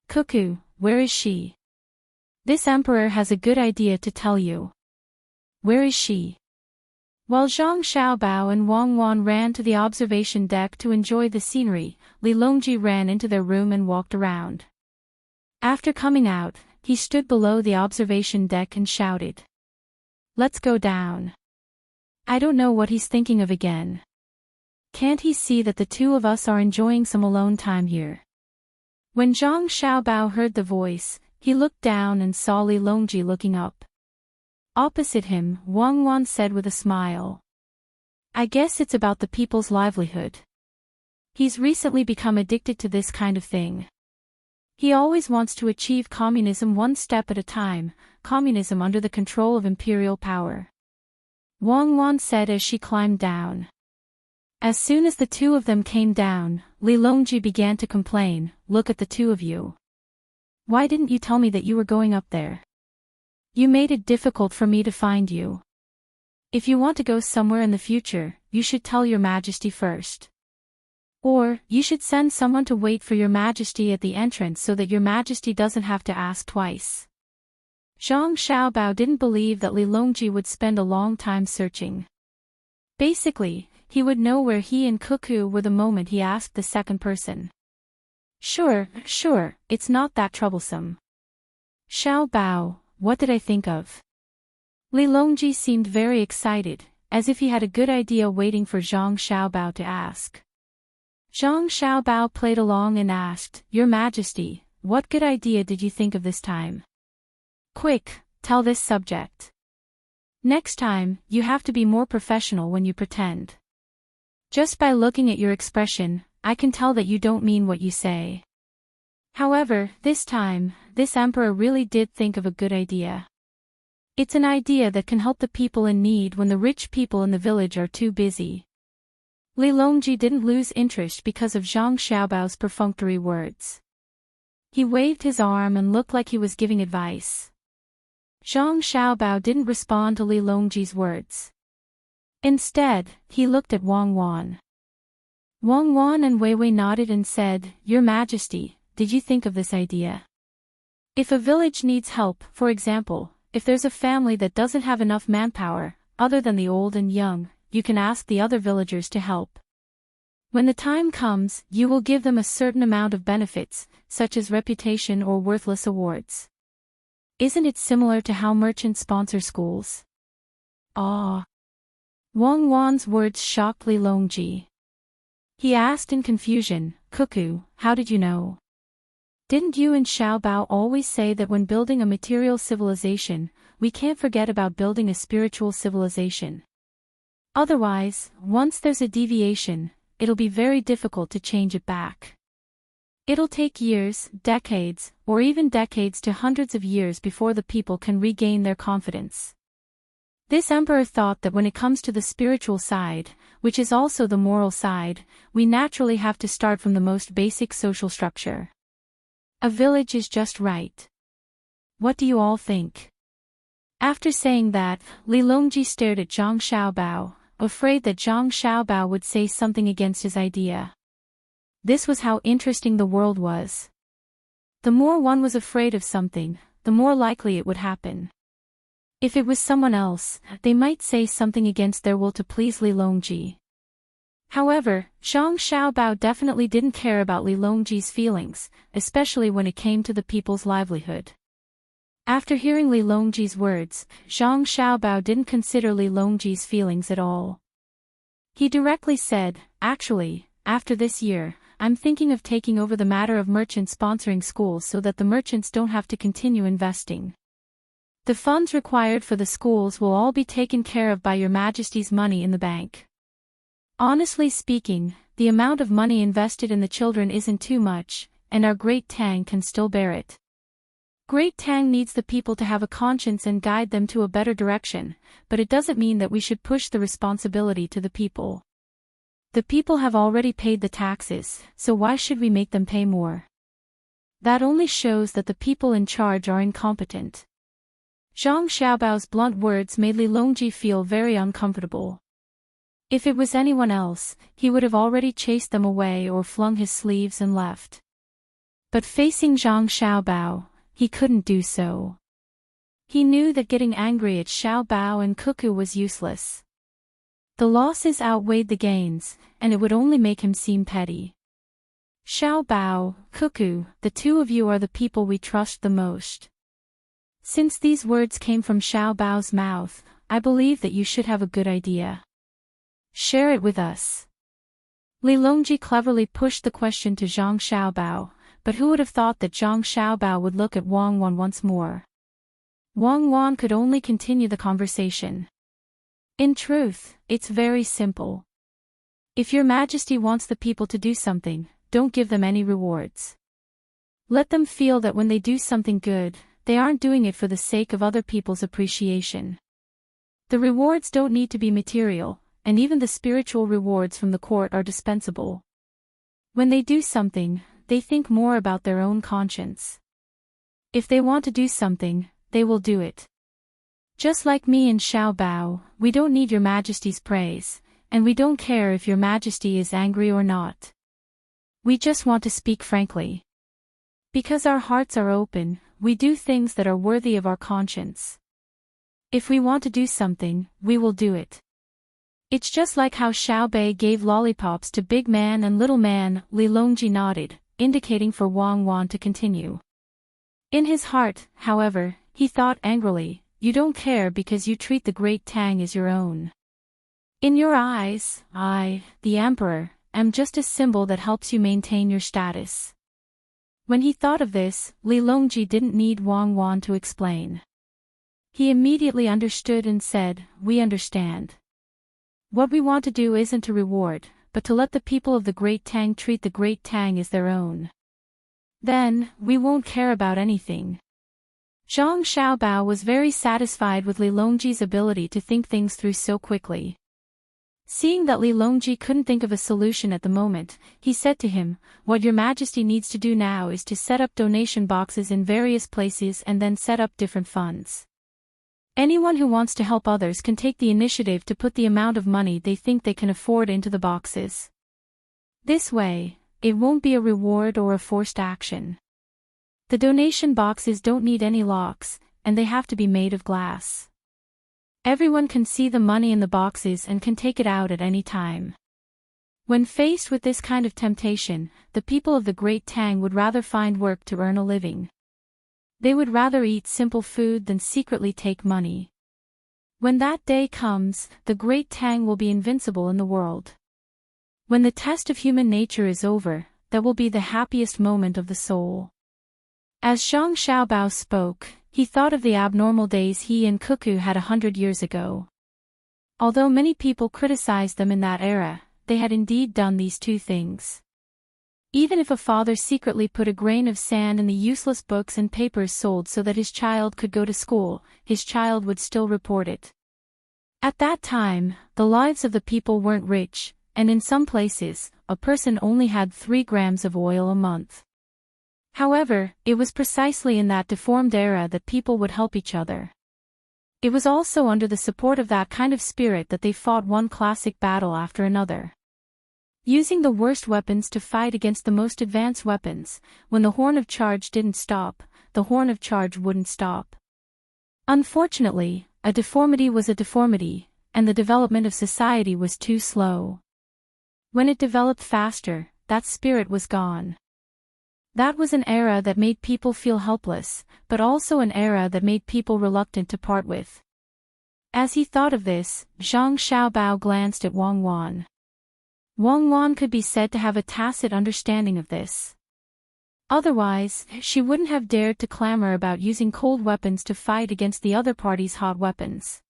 Speaker 1: Cuckoo, where is she? This emperor has a good idea to tell you. Where is she?" While Zhang Xiaobao and Wang Wan ran to the observation deck to enjoy the scenery, Li Longji ran into their room and walked around. After coming out, he stood below the observation deck and shouted, "Let's go down. I don't know what he's thinking of again. Can't he see that the two of us are enjoying some alone time here?" When Zhang Xiaobao heard the voice, he looked down and saw Li Longji looking up. Opposite him, Wang Wan said with a smile, "I guess it's about the people's livelihood. He's recently become addicted to this kind of thing. He always wants to achieve communism one step at a time, communism under the control of imperial power." Wang Wan said as she climbed down. As soon as the two of them came down, Li Longji began to complain, "Look at the two of you. Why didn't you tell me that you were going up there? You made it difficult for me to find you. If you want to go somewhere in the future, you should tell your majesty first. Or, you should send someone to wait for your majesty at the entrance so that your majesty doesn't have to ask twice." Zhang Xiaobao didn't believe that Li Longji would spend a long time searching. Basically, he would know where he and Cuckoo were the moment he asked the second person. Sure, it's not that troublesome. Xiao Bao, what did I think of?" Li Longji seemed very excited, as if he had a good idea waiting for Zhang Xiaobao to ask. Zhang Xiaobao played along and asked, "Your Majesty, what good idea did you think of this time? Quick, tell this subject. Next time, you have to be more professional when you pretend. Just by looking at your expression, I can tell that you don't mean what you say." However, this time, this emperor really did think of a good idea. It's an idea that can help the people in need when the rich people in the village are too busy. Li Longji didn't lose interest because of Zhang Xiaobao's perfunctory words. He waved his arm and looked like he was giving advice. Zhang Xiaobao didn't respond to Li Longji's words. Instead, he looked at Wang Wan. Wang Wan and Wei Wei nodded and said, Your Majesty, did you think of this idea? If a village needs help, for example, if there's a family that doesn't have enough manpower, other than the old and young, you can ask the other villagers to help. When the time comes, you will give them a certain amount of benefits, such as reputation or worthless awards. Isn't it similar to how merchants sponsor schools? Ah! Wang Wan's words shocked Li Longji. He asked in confusion, Cuckoo, how did you know? Didn't you and Xiao Bao always say that when building a material civilization, we can't forget about building a spiritual civilization? Otherwise, once there's a deviation, it'll be very difficult to change it back. It'll take years, decades, or even decades to hundreds of years before the people can regain their confidence. This emperor thought that when it comes to the spiritual side, which is also the moral side, we naturally have to start from the most basic social structure. A village is just right. What do you all think? After saying that, Li Longji stared at Zhang Xiaobao, afraid that Zhang Xiaobao would say something against his idea. This was how interesting the world was. The more one was afraid of something, the more likely it would happen. If it was someone else, they might say something against their will to please Li Longji. However, Zhang Xiaobao definitely didn't care about Li Longji's feelings, especially when it came to the people's livelihood. After hearing Li Longji's words, Zhang Xiaobao didn't consider Li Longji's feelings at all. He directly said, Actually, after this year, I'm thinking of taking over the matter of merchants sponsoring schools so that the merchants don't have to continue investing. The funds required for the schools will all be taken care of by Your Majesty's money in the bank. Honestly speaking, the amount of money invested in the children isn't too much, and our Great Tang can still bear it. Great Tang needs the people to have a conscience and guide them to a better direction, but it doesn't mean that we should push the responsibility to the people. The people have already paid the taxes, so why should we make them pay more? That only shows that the people in charge are incompetent. Zhang Xiaobao's blunt words made Li Longji feel very uncomfortable. If it was anyone else, he would have already chased them away or flung his sleeves and left. But facing Zhang Xiaobao, he couldn't do so. He knew that getting angry at Xiaobao and Cuckoo was useless. The losses outweighed the gains, and it would only make him seem petty. Xiaobao, Cuckoo, the two of you are the people we trust the most. Since these words came from Xiaobao's mouth, I believe that you should have a good idea. Share it with us. Li Longji cleverly pushed the question to Zhang Xiaobao, but who would have thought that Zhang Xiaobao would look at Wang Wan once more? Wang Wan could only continue the conversation. In truth, it's very simple. If Your Majesty wants the people to do something, don't give them any rewards. Let them feel that when they do something good, they aren't doing it for the sake of other people's appreciation. The rewards don't need to be material, and even the spiritual rewards from the court are dispensable. When they do something, they think more about their own conscience. If they want to do something, they will do it. Just like me and Xiao Bao, we don't need Your Majesty's praise, and we don't care if Your Majesty is angry or not. We just want to speak frankly. Because our hearts are open, we do things that are worthy of our conscience. If we want to do something, we will do it. It's just like how Xiao Bei gave lollipops to Big Man and Little Man. Li Longji nodded, indicating for Wang Wan to continue. In his heart, however, he thought angrily, you don't care because you treat the Great Tang as your own. In your eyes, I, the Emperor, am just a symbol that helps you maintain your status. When he thought of this, Li Longji didn't need Wang Wan to explain. He immediately understood and said, we understand. What we want to do isn't to reward, but to let the people of the Great Tang treat the Great Tang as their own. Then, we won't care about anything. Zhang Xiaobao was very satisfied with Li Longji's ability to think things through so quickly. Seeing that Li Longji couldn't think of a solution at the moment, he said to him, what Your Majesty needs to do now is to set up donation boxes in various places and then set up different funds. Anyone who wants to help others can take the initiative to put the amount of money they think they can afford into the boxes. This way, it won't be a reward or a forced action. The donation boxes don't need any locks, and they have to be made of glass. Everyone can see the money in the boxes and can take it out at any time. When faced with this kind of temptation, the people of the Great Tang would rather find work to earn a living. They would rather eat simple food than secretly take money. When that day comes, the Great Tang will be invincible in the world. When the test of human nature is over, that will be the happiest moment of the soul. As Zhang Xiaobao spoke, he thought of the abnormal days he and Cuckoo had 100 years ago. Although many people criticized them in that era, they had indeed done these two things. Even if a father secretly put a grain of sand in the useless books and papers sold so that his child could go to school, his child would still report it. At that time, the lives of the people weren't rich, and in some places, a person only had 3 grams of oil a month. However, it was precisely in that deformed era that people would help each other. It was also under the support of that kind of spirit that they fought one classic battle after another. Using the worst weapons to fight against the most advanced weapons, when the horn of charge didn't stop, the horn of charge wouldn't stop. Unfortunately, a deformity was a deformity, and the development of society was too slow. When it developed faster, that spirit was gone. That was an era that made people feel helpless, but also an era that made people reluctant to part with. As he thought of this, Zhang Xiaobao glanced at Wang Wan. Wang Wan could be said to have a tacit understanding of this. Otherwise, she wouldn't have dared to clamor about using cold weapons to fight against the other party's hot weapons.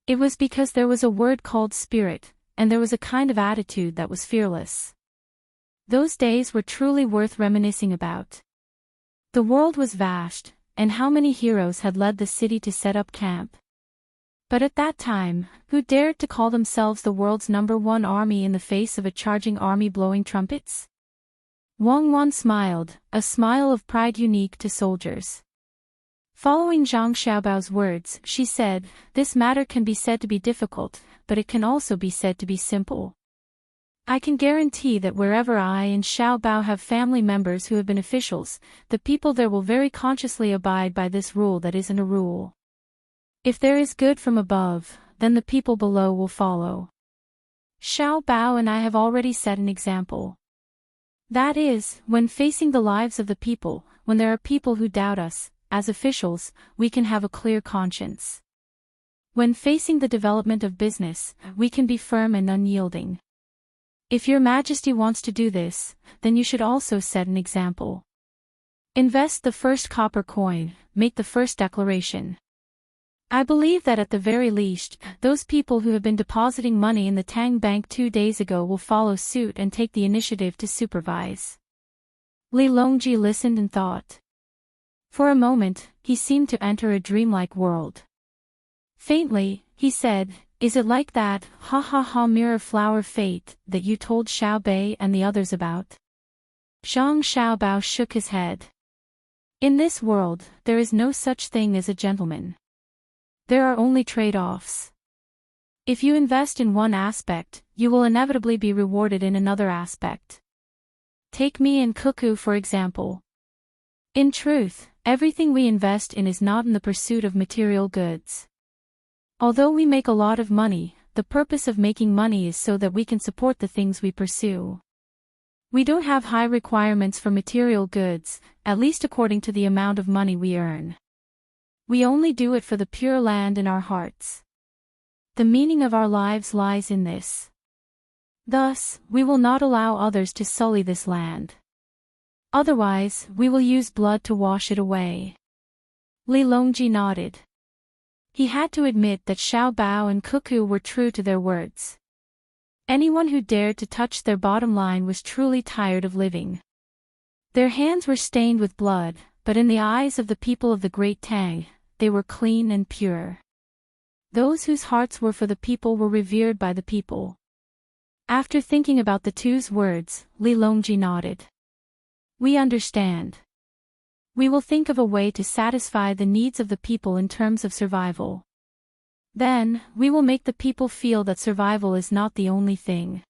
Speaker 1: It was because there was a word called spirit, and there was a kind of attitude that was fearless. Those days were truly worth reminiscing about. The world was vast, and how many heroes had led the city to set up camp. But at that time, who dared to call themselves the world's #1 army in the face of a charging army blowing trumpets? Wang Wan smiled, a smile of pride unique to soldiers. Following Zhang Xiaobao's words, she said, "This matter can be said to be difficult, but it can also be said to be simple. I can guarantee that wherever I and Xiaobao have family members who have been officials, the people there will very consciously abide by this rule that isn't a rule. If there is good from above, then the people below will follow. Xiaobao and I have already set an example. That is, when facing the lives of the people, when there are people who doubt us, as officials, we can have a clear conscience. When facing the development of business, we can be firm and unyielding. If your Majesty wants to do this, then you should also set an example. Invest the first copper coin, make the first declaration. I believe that at the very least, those people who have been depositing money in the Tang Bank 2 days ago will follow suit and take the initiative to supervise." Li Longji listened and thought. For a moment, he seemed to enter a dreamlike world. Faintly, he said, "Is it like that, ha ha ha mirror flower fate, that you told Xiao Bei and the others about?" Zhang Xiaobao shook his head. "In this world, there is no such thing as a gentleman. There are only trade-offs. If you invest in one aspect, you will inevitably be rewarded in another aspect. Take me and Cuckoo for example. In truth, everything we invest in is not in the pursuit of material goods. Although we make a lot of money, the purpose of making money is so that we can support the things we pursue. We don't have high requirements for material goods, at least according to the amount of money we earn. We only do it for the pure land in our hearts. The meaning of our lives lies in this. Thus, we will not allow others to sully this land. Otherwise, we will use blood to wash it away." Li Longji nodded. He had to admit that Xiaobao and Cuckoo were true to their words. Anyone who dared to touch their bottom line was truly tired of living. Their hands were stained with blood, but in the eyes of the people of the Great Tang, they were clean and pure. Those whose hearts were for the people were revered by the people. After thinking about the two's words, Li Longji nodded. "We understand. We will think of a way to satisfy the needs of the people in terms of survival. Then, we will make the people feel that survival is not the only thing.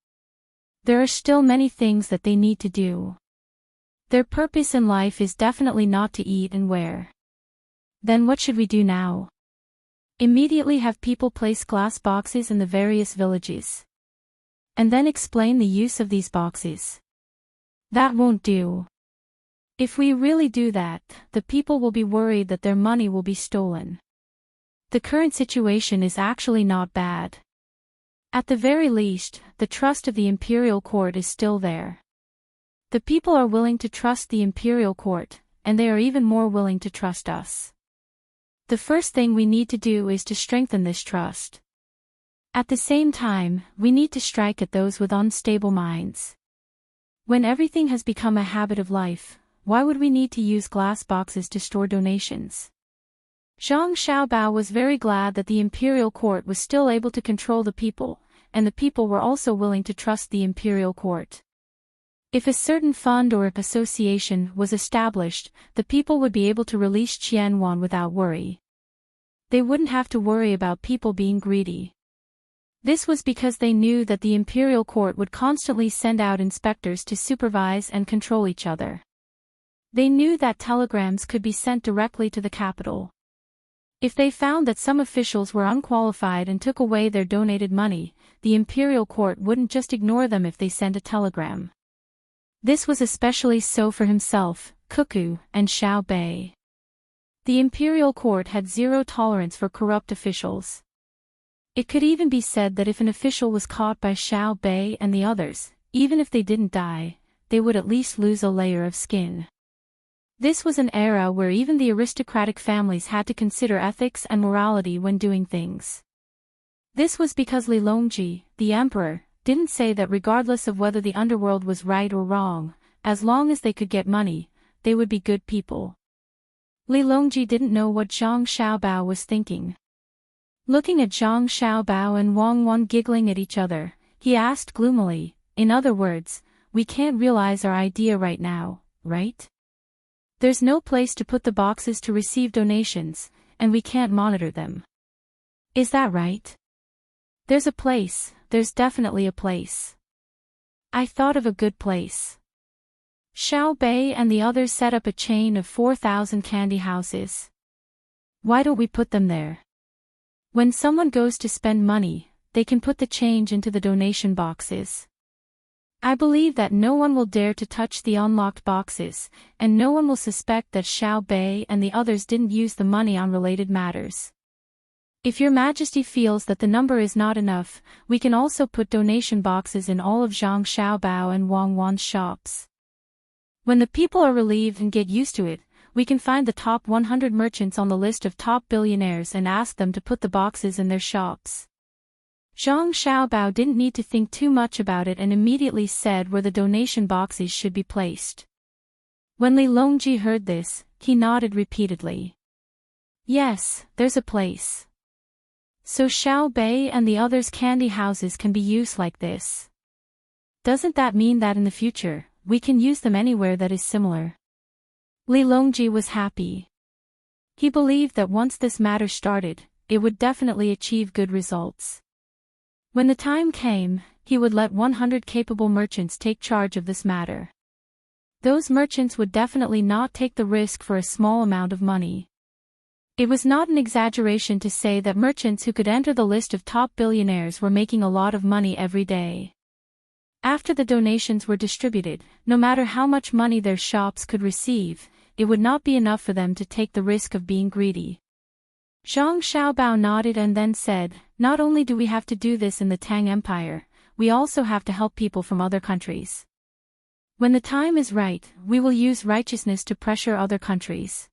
Speaker 1: There are still many things that they need to do. Their purpose in life is definitely not to eat and wear. Then what should we do now? Immediately have people place glass boxes in the various villages. And then explain the use of these boxes. That won't do. If we really do that, the people will be worried that their money will be stolen. The current situation is actually not bad. At the very least, the trust of the imperial court is still there. The people are willing to trust the imperial court, and they are even more willing to trust us. The first thing we need to do is to strengthen this trust. At the same time, we need to strike at those with unstable minds. When everything has become a habit of life, why would we need to use glass boxes to store donations? Zhang Xiaobao was very glad that the imperial court was still able to control the people, and the people were also willing to trust the imperial court. If a certain fund or association was established, the people would be able to release Qianwan without worry. They wouldn't have to worry about people being greedy. This was because they knew that the imperial court would constantly send out inspectors to supervise and control each other. They knew that telegrams could be sent directly to the capital. If they found that some officials were unqualified and took away their donated money, the imperial court wouldn't just ignore them if they sent a telegram. This was especially so for himself, Cuckoo, and Xiao Bei. The imperial court had zero tolerance for corrupt officials. It could even be said that if an official was caught by Xiao Bei and the others, even if they didn't die, they would at least lose a layer of skin. This was an era where even the aristocratic families had to consider ethics and morality when doing things. This was because Li Longji, the emperor, didn't say that regardless of whether the underworld was right or wrong, as long as they could get money, they would be good people. Li Longji didn't know what Zhang Xiaobao was thinking. Looking at Zhang Xiaobao and Wang Wan giggling at each other, he asked gloomily, in other words, we can't realize our idea right now, right? There's no place to put the boxes to receive donations, and we can't monitor them. Is that right? There's a place, there's definitely a place. I thought of a good place. Xiao Bei and the others set up a chain of 4,000 candy houses. Why don't we put them there? When someone goes to spend money, they can put the change into the donation boxes. I believe that no one will dare to touch the unlocked boxes, and no one will suspect that Xiao Bei and the others didn't use the money on related matters. If your Majesty feels that the number is not enough, we can also put donation boxes in all of Zhang Xiaobao and Wang Wan's shops. When the people are relieved and get used to it, we can find the top 100 merchants on the list of top billionaires and ask them to put the boxes in their shops. Zhang Xiaobao didn't need to think too much about it and immediately said where the donation boxes should be placed. When Li Longji heard this, he nodded repeatedly. Yes, there's a place. So Xiao Bei and the others' candy houses can be used like this. Doesn't that mean that in the future, we can use them anywhere that is similar? Li Longji was happy. He believed that once this matter started, it would definitely achieve good results. When the time came, he would let 100 capable merchants take charge of this matter. Those merchants would definitely not take the risk for a small amount of money. It was not an exaggeration to say that merchants who could enter the list of top billionaires were making a lot of money every day. After the donations were distributed, no matter how much money their shops could receive, it would not be enough for them to take the risk of being greedy. Zhang Xiaobao nodded and then said, not only do we have to do this in the Tang Empire, we also have to help people from other countries. When the time is right, we will use righteousness to pressure other countries.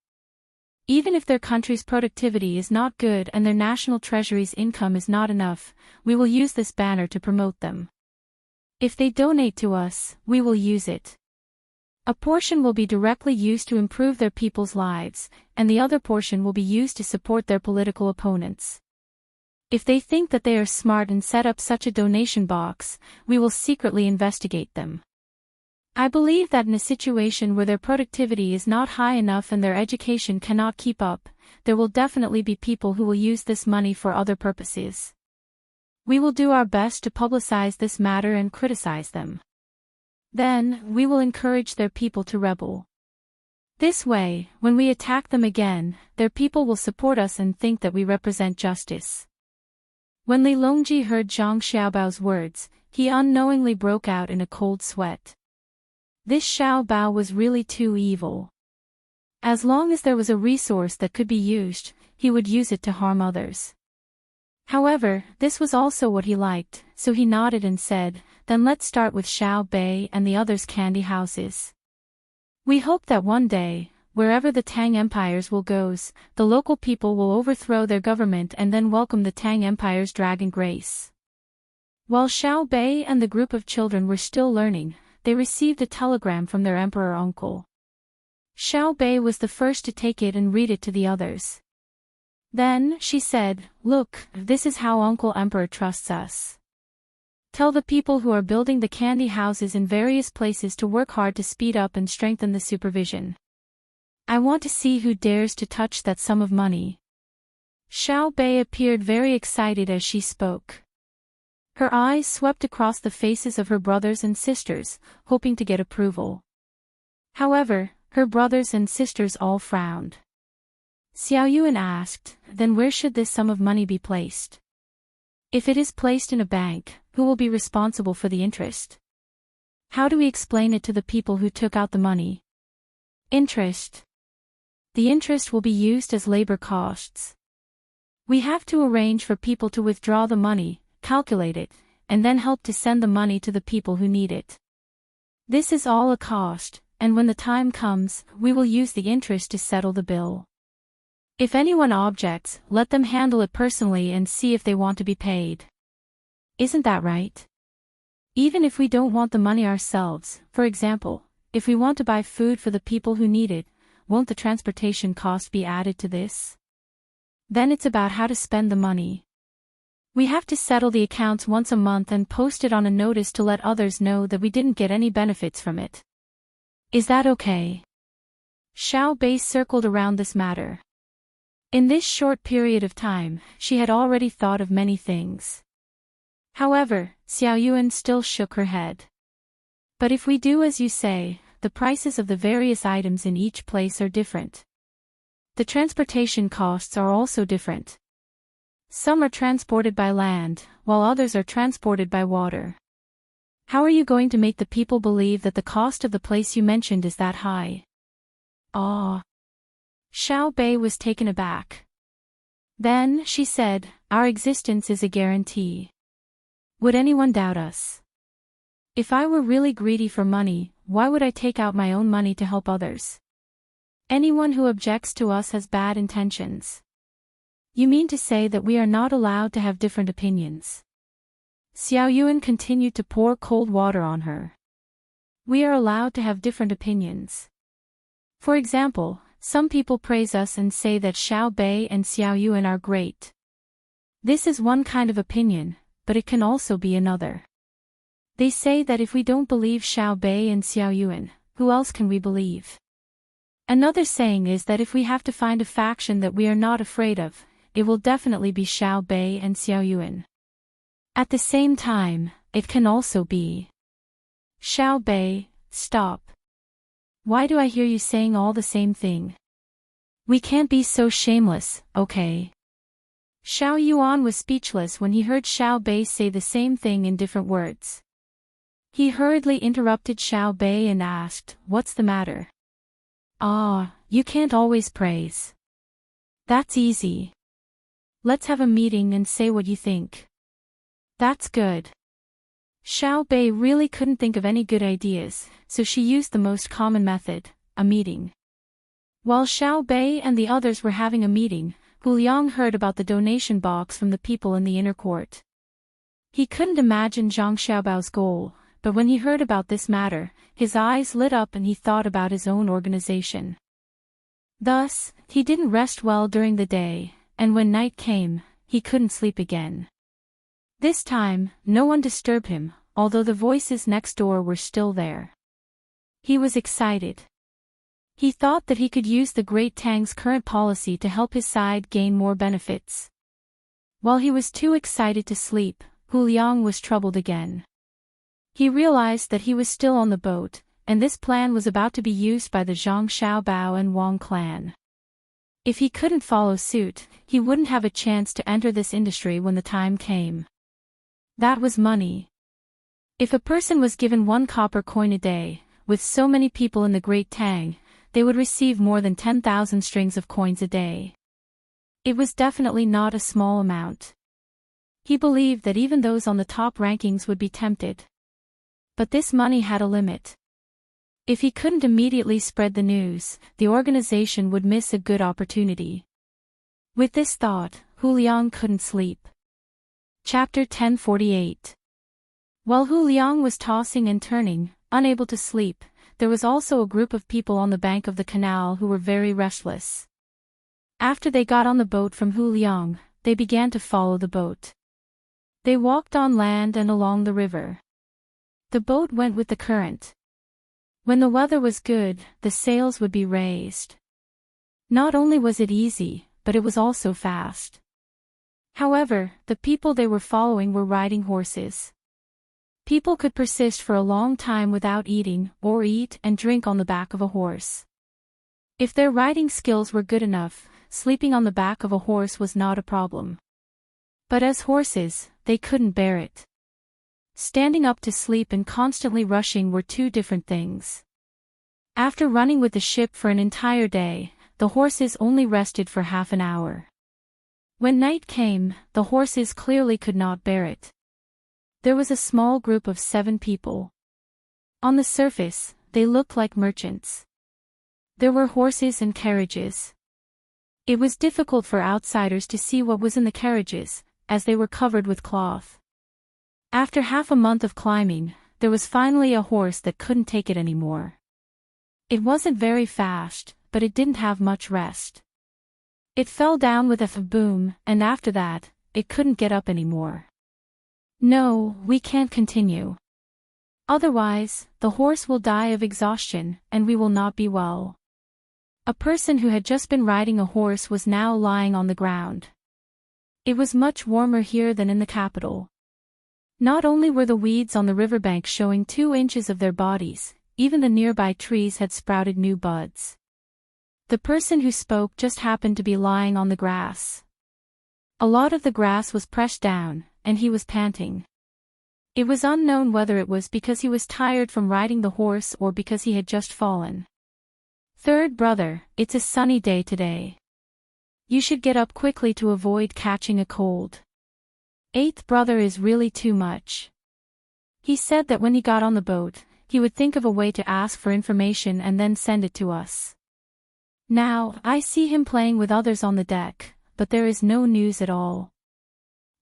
Speaker 1: Even if their country's productivity is not good and their national treasury's income is not enough, we will use this banner to promote them. If they donate to us, we will use it. A portion will be directly used to improve their people's lives, and the other portion will be used to support their political opponents. If they think that they are smart and set up such a donation box, we will secretly investigate them. I believe that in a situation where their productivity is not high enough and their education cannot keep up, there will definitely be people who will use this money for other purposes. We will do our best to publicize this matter and criticize them. Then, we will encourage their people to rebel. This way, when we attack them again, their people will support us and think that we represent justice. When Li Longji heard Zhang Xiaobao's words, he unknowingly broke out in a cold sweat. This Xiaobao was really too evil. As long as there was a resource that could be used, he would use it to harm others. However, this was also what he liked, so he nodded and said, "Then let's start with Xiao Bei and the others' candy houses. We hope that one day, wherever the Tang empires will goes, the local people will overthrow their government and then welcome the Tang empire's dragon grace." While Xiao Bei and the group of children were still learning, they received a telegram from their emperor uncle. Xiao Bei was the first to take it and read it to the others. Then, she said, "Look, this is how Uncle Emperor trusts us. Tell the people who are building the candy houses in various places to work hard to speed up and strengthen the supervision. I want to see who dares to touch that sum of money." Xiao Bei appeared very excited as she spoke. Her eyes swept across the faces of her brothers and sisters, hoping to get approval. However, her brothers and sisters all frowned. Xiao Yuan asked, "Then where should this sum of money be placed? If it is placed in a bank, who will be responsible for the interest? How do we explain it to the people who took out the money?" "Interest. The interest will be used as labor costs. We have to arrange for people to withdraw the money, calculate it, and then help to send the money to the people who need it. This is all a cost, and when the time comes, we will use the interest to settle the bill. If anyone objects, let them handle it personally and see if they want to be paid. Isn't that right? Even if we don't want the money ourselves, for example, if we want to buy food for the people who need it, won't the transportation cost be added to this? Then it's about how to spend the money. We have to settle the accounts once a month and post it on a notice to let others know that we didn't get any benefits from it. Is that okay?" Xiao Bei circled around this matter. In this short period of time, she had already thought of many things. However, Xiao Yuan still shook her head. "But if we do as you say, the prices of the various items in each place are different. The transportation costs are also different. Some are transported by land, while others are transported by water. How are you going to make the people believe that the cost of the place you mentioned is that high?" "Ah." Xiao Bei was taken aback. Then, she said, "Our existence is a guarantee. Would anyone doubt us? If I were really greedy for money, why would I take out my own money to help others? Anyone who objects to us has bad intentions." "You mean to say that we are not allowed to have different opinions?" Xiao Yuan continued to pour cold water on her. "We are allowed to have different opinions. For example, some people praise us and say that Xiao Bei and Xiao Yuan are great. This is one kind of opinion, but it can also be another. They say that if we don't believe Xiao Bei and Xiao Yuan, who else can we believe? Another saying is that if we have to find a faction that we are not afraid of, it will definitely be Xiao Bei and Xiao Yuan. At the same time, it can also be Xiao Bei, stop. Why do I hear you saying all the same thing? We can't be so shameless, okay?" Xiao Yuan was speechless when he heard Xiao Bei say the same thing in different words. He hurriedly interrupted Xiao Bei and asked, "What's the matter?" "Ah, you can't always praise. That's easy. Let's have a meeting and say what you think." "That's good." Xiao Bei really couldn't think of any good ideas, so she used the most common method, a meeting. While Xiao Bei and the others were having a meeting, Hu Liang heard about the donation box from the people in the inner court. He couldn't imagine Zhang Xiaobao's goal, but when he heard about this matter, his eyes lit up and he thought about his own organization. Thus, he didn't rest well during the day, and when night came, he couldn't sleep again. This time, no one disturbed him, although the voices next door were still there. He was excited. He thought that he could use the Great Tang's current policy to help his side gain more benefits. While he was too excited to sleep, Hu Liang was troubled again. He realized that he was still on the boat, and this plan was about to be used by the Zhang Xiaobao and Wang clan. If he couldn't follow suit, he wouldn't have a chance to enter this industry when the time came. That was money. If a person was given 1 copper coin a day, with so many people in the Great Tang, they would receive more than 10,000 strings of coins a day. It was definitely not a small amount. He believed that even those on the top rankings would be tempted. But this money had a limit. If he couldn't immediately spread the news, the organization would miss a good opportunity. With this thought, Hu Liang couldn't sleep. Chapter 1048. While Hu Liang was tossing and turning, unable to sleep, there was also a group of people on the bank of the canal who were very restless. After they got on the boat from Hu Liang, they began to follow the boat. They walked on land and along the river. The boat went with the current. When the weather was good, the sails would be raised. Not only was it easy, but it was also fast. However, the people they were following were riding horses. People could persist for a long time without eating, or eat and drink on the back of a horse. If their riding skills were good enough, sleeping on the back of a horse was not a problem. But as horses, they couldn't bear it. Standing up to sleep and constantly rushing were two different things. After running with the ship for an entire day, the horses only rested for half an hour. When night came, the horses clearly could not bear it. There was a small group of 7 people. On the surface, they looked like merchants. There were horses and carriages. It was difficult for outsiders to see what was in the carriages, as they were covered with cloth. After half a month of climbing, there was finally a horse that couldn't take it anymore. It wasn't very fast, but it didn't have much rest. It fell down with a boom, and after that, it couldn't get up anymore. No, we can't continue. Otherwise, the horse will die of exhaustion, and we will not be well. A person who had just been riding a horse was now lying on the ground. It was much warmer here than in the capital. Not only were the weeds on the riverbank showing 2 inches of their bodies, even the nearby trees had sprouted new buds. The person who spoke just happened to be lying on the grass. A lot of the grass was pressed down, and he was panting. It was unknown whether it was because he was tired from riding the horse or because he had just fallen. "Third brother, it's a sunny day today. You should get up quickly to avoid catching a cold. 8th brother is really too much." He said that when he got on the boat, he would think of a way to ask for information and then send it to us. Now, I see him playing with others on the deck, but there is no news at all.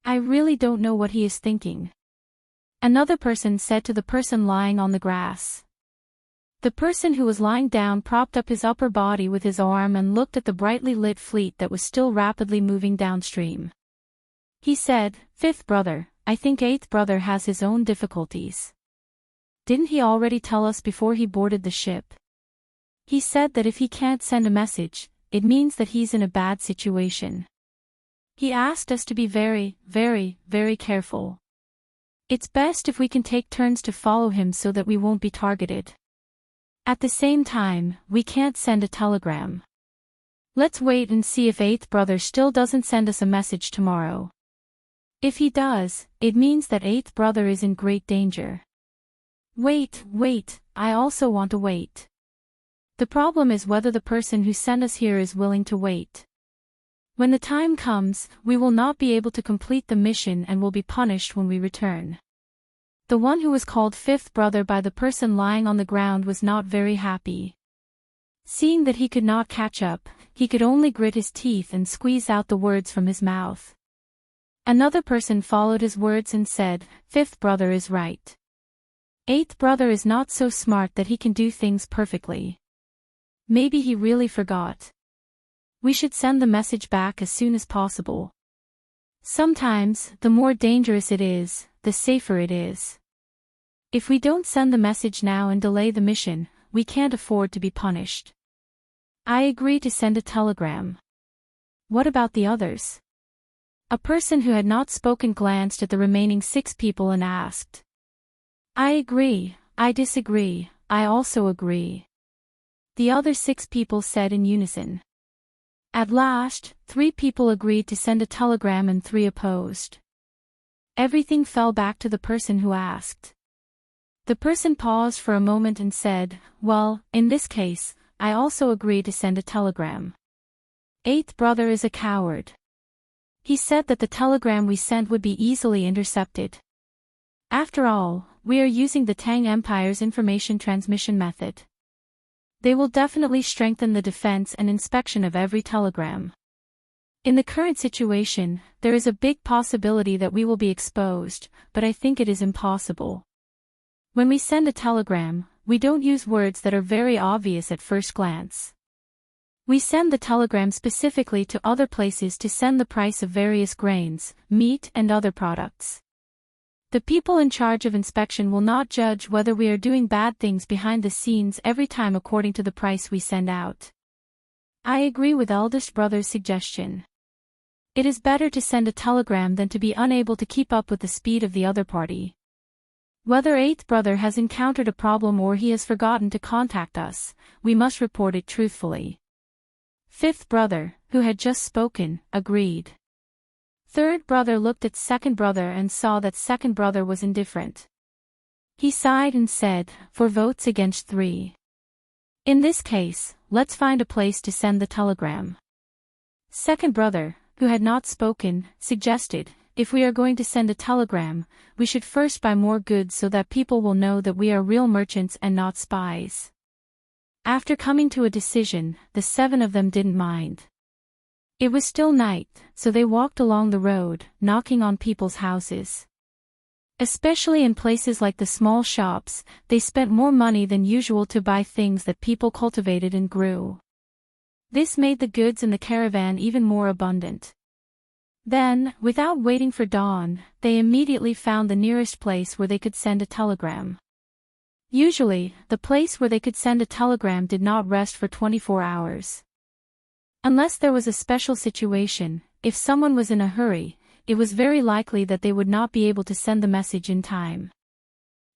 Speaker 1: I really don't know what he is thinking. Another person said to the person lying on the grass. The person who was lying down propped up his upper body with his arm and looked at the brightly lit fleet that was still rapidly moving downstream. He said, "5th brother, I think 8th brother has his own difficulties. Didn't he already tell us before he boarded the ship? He said that if he can't send a message, it means that he's in a bad situation. He asked us to be very, very, very careful. It's best if we can take turns to follow him so that we won't be targeted. At the same time, we can't send a telegram. Let's wait and see if 8th brother still doesn't send us a message tomorrow. If he does, it means that 8th brother is in great danger." Wait, I also want to wait. The problem is whether the person who sent us here is willing to wait. When the time comes, we will not be able to complete the mission and will be punished when we return. The one who was called 5th brother by the person lying on the ground was not very happy. Seeing that he could not catch up, he could only grit his teeth and squeeze out the words from his mouth. Another person followed his words and said, "5th brother is right. 8th brother is not so smart that he can do things perfectly. Maybe he really forgot. We should send the message back as soon as possible. Sometimes, the more dangerous it is, the safer it is. If we don't send the message now and delay the mission, we can't afford to be punished. I agree to send a telegram. What about the others? A person who had not spoken glanced at the remaining 6 people and asked. I agree, I disagree, I also agree. The other 6 people said in unison. At last, 3 people agreed to send a telegram and 3 opposed. Everything fell back to the person who asked. The person paused for a moment and said, well, in this case, I also agree to send a telegram. 8th brother is a coward. He said that the telegram we sent would be easily intercepted. After all, we are using the Tang Empire's information transmission method. They will definitely strengthen the defense and inspection of every telegram. In the current situation, there is a big possibility that we will be exposed, but I think it is impossible. When we send a telegram, we don't use words that are very obvious at first glance. We send the telegram specifically to other places to send the price of various grains, meat and other products. The people in charge of inspection will not judge whether we are doing bad things behind the scenes every time according to the price we send out. I agree with eldest brother's suggestion. It is better to send a telegram than to be unable to keep up with the speed of the other party. Whether 8th brother has encountered a problem or he has forgotten to contact us, we must report it truthfully. 5th brother, who had just spoken, agreed. 3rd brother looked at 2nd brother and saw that 2nd brother was indifferent. He sighed and said, 4 votes against 3. In this case, let's find a place to send the telegram. 2nd brother, who had not spoken, suggested, if we are going to send a telegram, we should first buy more goods so that people will know that we are real merchants and not spies. After coming to a decision, the 7 of them didn't mind. It was still night, so they walked along the road, knocking on people's houses. Especially in places like the small shops, they spent more money than usual to buy things that people cultivated and grew. This made the goods in the caravan even more abundant. Then, without waiting for dawn, they immediately found the nearest place where they could send a telegram. Usually, the place where they could send a telegram did not rest for 24 hours. Unless there was a special situation, if someone was in a hurry, it was very likely that they would not be able to send the message in time.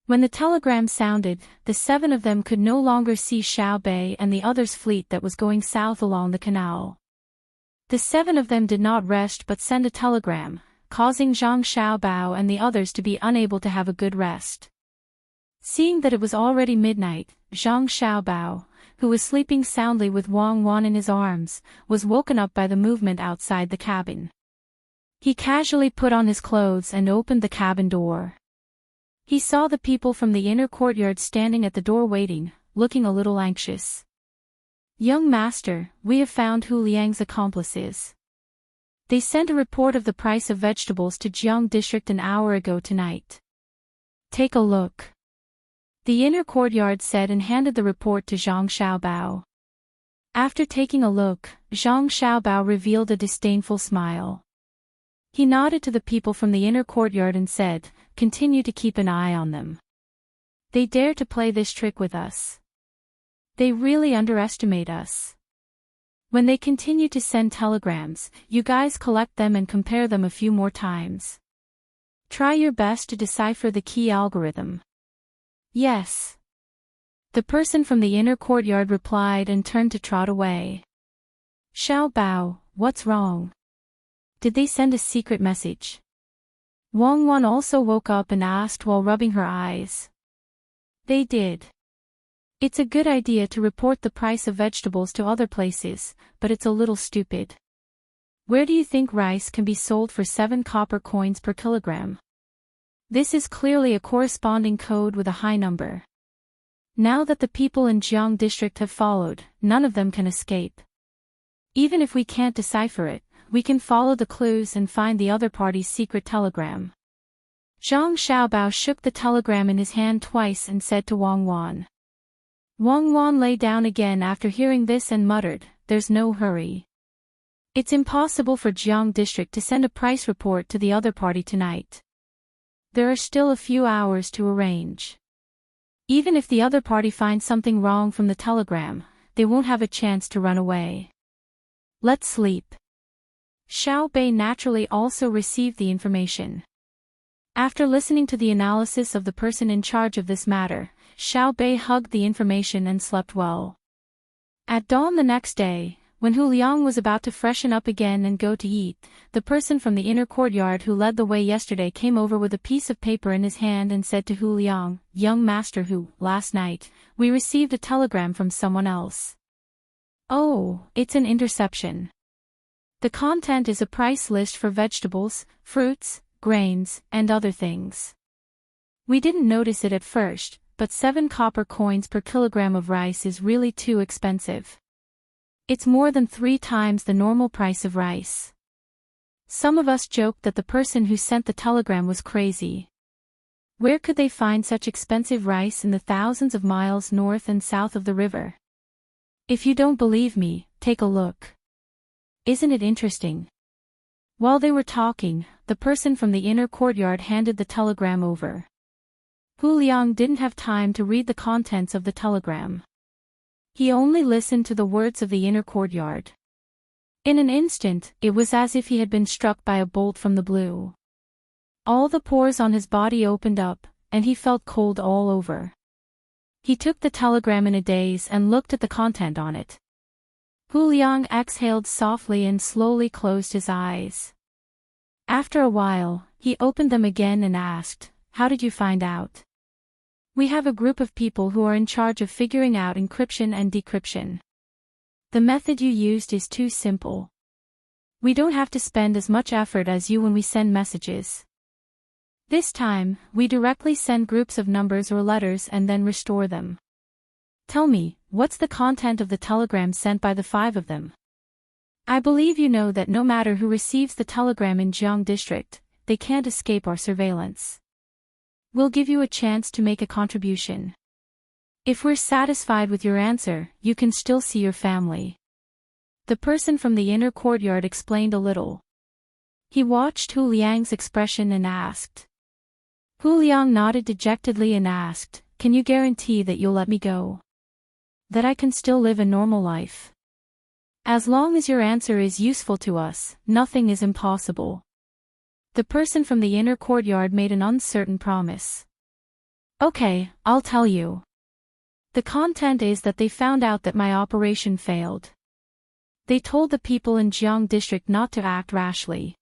Speaker 1: When the telegram sounded, the 7 of them could no longer see Xiao Bei and the others' fleet that was going south along the canal. The 7 of them did not rest but send a telegram, causing Zhang Xiaobao and the others to be unable to have a good rest. Seeing that it was already midnight, Zhang Xiaobao, who was sleeping soundly with Wang Wan in his arms, was woken up by the movement outside the cabin. He casually put on his clothes and opened the cabin door. He saw the people from the inner courtyard standing at the door waiting, looking a little anxious. Young master, we have found Hu Liang's accomplices. They sent a report of the price of vegetables to Jiang district an hour ago tonight. Take a look. The inner courtyard said and handed the report to Zhang Xiaobao. After taking a look, Zhang Xiaobao revealed a disdainful smile. He nodded to the people from the inner courtyard and said, continue to keep an eye on them. They dare to play this trick with us. They really underestimate us. When they continue to send telegrams, you guys collect them and compare them a few more times. Try your best to decipher the key algorithm. Yes. The person from the inner courtyard replied and turned to trot away. Xiao Bao, what's wrong? Did they send a secret message? Wang Wan also woke up and asked while rubbing her eyes. They did. It's a good idea to report the price of vegetables to other places, but it's a little stupid. Where do you think rice can be sold for 7 copper coins per kilogram? This is clearly a corresponding code with a high number. Now that the people in Jiang district have followed, none of them can escape. Even if we can't decipher it, we can follow the clues and find the other party's secret telegram. Zhang Xiaobao shook the telegram in his hand twice and said to Wang Wan. Wang Wan lay down again after hearing this and muttered, there's no hurry. It's impossible for Jiang district to send a price report to the other party tonight. There are still a few hours to arrange. Even if the other party finds something wrong from the telegram, they won't have a chance to run away. Let's sleep. Xiao Bei naturally also received the information. After listening to the analysis of the person in charge of this matter, Xiao Bei hugged the information and slept well. At dawn the next day, when Hu Liang was about to freshen up again and go to eat, the person from the inner courtyard who led the way yesterday came over with a piece of paper in his hand and said to Hu Liang, "Young master Hu, last night, we received a telegram from someone else. Oh, it's an interception. The content is a price list for vegetables, fruits, grains, and other things. We didn't notice it at first, but 7 copper coins per kilogram of rice is really too expensive. It's more than 3 times the normal price of rice." Some of us joked that the person who sent the telegram was crazy. Where could they find such expensive rice in the thousands of miles north and south of the river? If you don't believe me, take a look. Isn't it interesting? While they were talking, the person from the inner courtyard handed the telegram over. Hu Liang didn't have time to read the contents of the telegram. He only listened to the words of the inner courtyard. In an instant, it was as if he had been struck by a bolt from the blue. All the pores on his body opened up, and he felt cold all over. He took the telegram in a daze and looked at the content on it. Hu Liang exhaled softly and slowly closed his eyes. After a while, he opened them again and asked, "How did you find out?" "We have a group of people who are in charge of figuring out encryption and decryption. The method you used is too simple. We don't have to spend as much effort as you when we send messages. This time, we directly send groups of numbers or letters and then restore them. Tell me, what's the content of the telegram sent by the 5 of them? I believe you know that no matter who receives the telegram in Jiang District, they can't escape our surveillance. We'll give you a chance to make a contribution. If we're satisfied with your answer, you can still see your family." The person from the inner courtyard explained a little. He watched Hu Liang's expression and asked. Hu Liang nodded dejectedly and asked, "Can you guarantee that you'll let me go? That I can still live a normal life? As long as your answer is useful to us, nothing is impossible." The person from the inner courtyard made an uncertain promise. "Okay, I'll tell you. The content is that they found out that my operation failed. They told the people in Jiang District not to act rashly.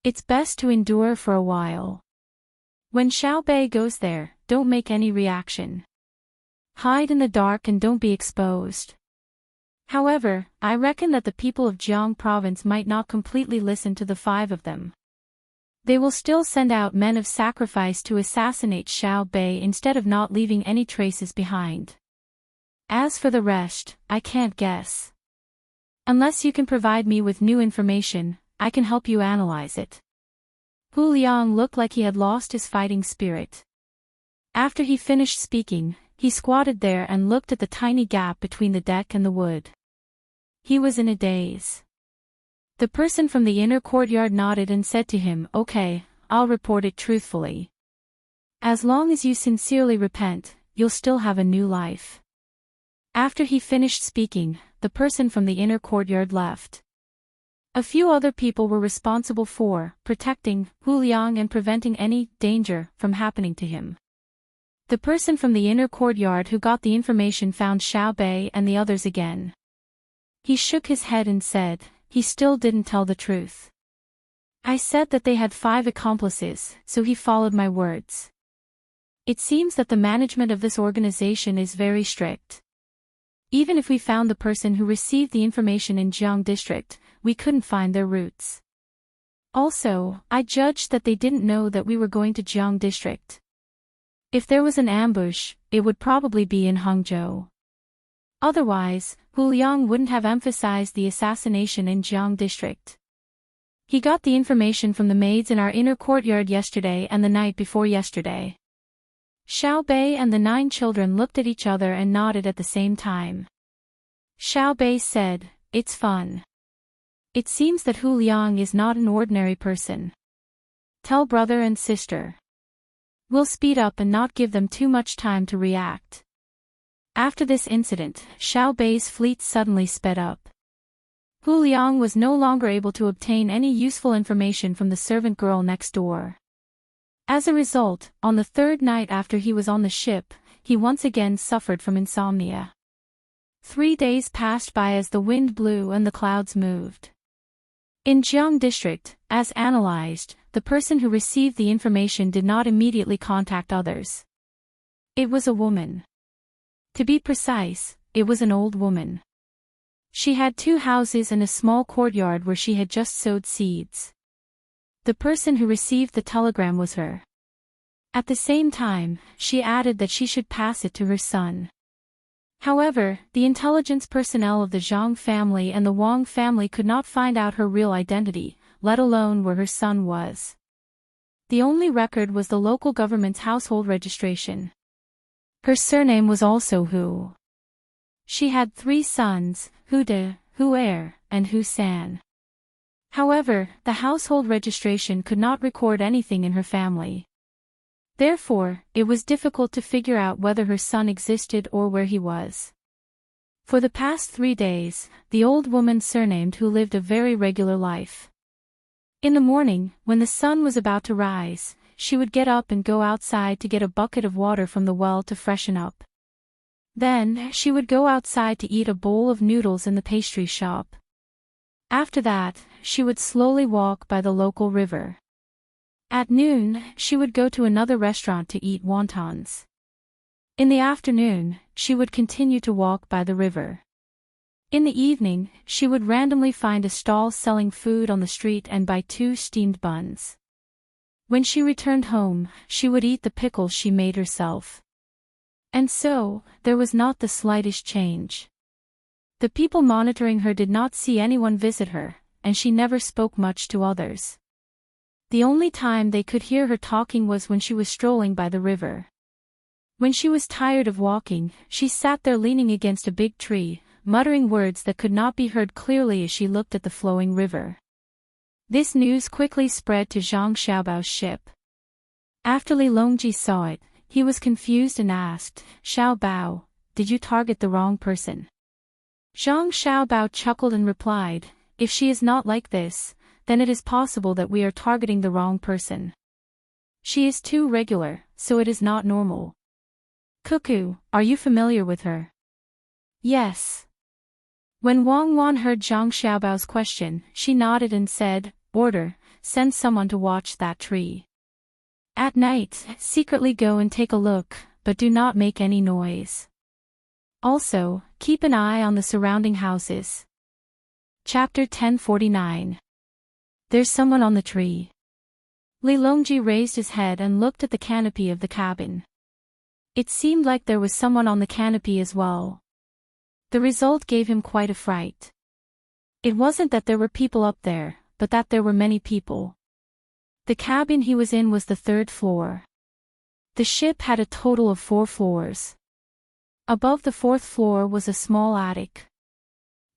Speaker 1: It's best to endure for a while. When Xiao Bei goes there, don't make any reaction. Hide in the dark and don't be exposed. However, I reckon that the people of Jiang province might not completely listen to the 5 of them. They will still send out men of sacrifice to assassinate Xiao Bei instead of not leaving any traces behind. As for the rest, I can't guess. Unless you can provide me with new information, I can help you analyze it." Hu Liang looked like he had lost his fighting spirit. After he finished speaking, he squatted there and looked at the tiny gap between the deck and the wood. He was in a daze. The person from the inner courtyard nodded and said to him, "Okay, I'll report it truthfully. As long as you sincerely repent, you'll still have a new life." After he finished speaking, the person from the inner courtyard left. A few other people were responsible for protecting Hu Liang and preventing any danger from happening to him. The person from the inner courtyard who got the information found Xiao Bei and the others again. He shook his head and said, "He still didn't tell the truth. I said that they had 5 accomplices, so he followed my words. It seems that the management of this organization is very strict. Even if we found the person who received the information in Jiang District, we couldn't find their roots. Also, I judged that they didn't know that we were going to Jiang District. If there was an ambush, it would probably be in Hangzhou. Otherwise, Hu Liang wouldn't have emphasized the assassination in Jiang District. He got the information from the maids in our inner courtyard yesterday and the night before yesterday." Xiao Bei and the 9 children looked at each other and nodded at the same time. Xiao Bei said, "It's fun. It seems that Hu Liang is not an ordinary person. Tell brother and sister. We'll speed up and not give them too much time to react." After this incident, Xiao Bei's fleet suddenly sped up. Hu Liang was no longer able to obtain any useful information from the servant girl next door. As a result, on the third night after he was on the ship, he once again suffered from insomnia. 3 days passed by as the wind blew and the clouds moved. In Jiang District, as analyzed, the person who received the information did not immediately contact others. It was a woman. To be precise, it was an old woman. She had 2 houses and a small courtyard where she had just sowed seeds. The person who received the telegram was her. At the same time, she added that she should pass it to her son. However, the intelligence personnel of the Zhang family and the Wang family could not find out her real identity, let alone where her son was. The only record was the local government's household registration. Her surname was also Hu. She had 3 sons, Hu De, Hu Er, and Hu San. However, the household registration could not record anything in her family. Therefore, it was difficult to figure out whether her son existed or where he was. For the past 3 days, the old woman surnamed Hu lived a very regular life. In the morning, when the sun was about to rise, she would get up and go outside to get a bucket of water from the well to freshen up. Then, she would go outside to eat a bowl of noodles in the pastry shop. After that, she would slowly walk by the local river. At noon, she would go to another restaurant to eat wontons. In the afternoon, she would continue to walk by the river. In the evening, she would randomly find a stall selling food on the street and buy 2 steamed buns. When she returned home, she would eat the pickles she made herself. And so, there was not the slightest change. The people monitoring her did not see anyone visit her, and she never spoke much to others. The only time they could hear her talking was when she was strolling by the river. When she was tired of walking, she sat there leaning against a big tree, muttering words that could not be heard clearly as she looked at the flowing river. This news quickly spread to Zhang Xiaobao's ship. After Li Longji saw it, he was confused and asked, "Xiaobao, did you target the wrong person?" Zhang Xiaobao chuckled and replied, "If she is not like this, then it is possible that we are targeting the wrong person. She is too regular, so it is not normal." "Cuckoo, are you familiar with her?" "Yes." When Wang Wan heard Zhang Xiaobao's question, she nodded and said, "Order, send someone to watch that tree. At night, secretly go and take a look, but do not make any noise. Also, keep an eye on the surrounding houses." Chapter 1049. There's someone on the tree. Li Longji raised his head and looked at the canopy of the cabin. It seemed like there was someone on the canopy as well. The result gave him quite a fright. It wasn't that there were people up there, but that there were many people. The cabin he was in was the 3rd floor. The ship had a total of 4 floors. Above the 4th floor was a small attic.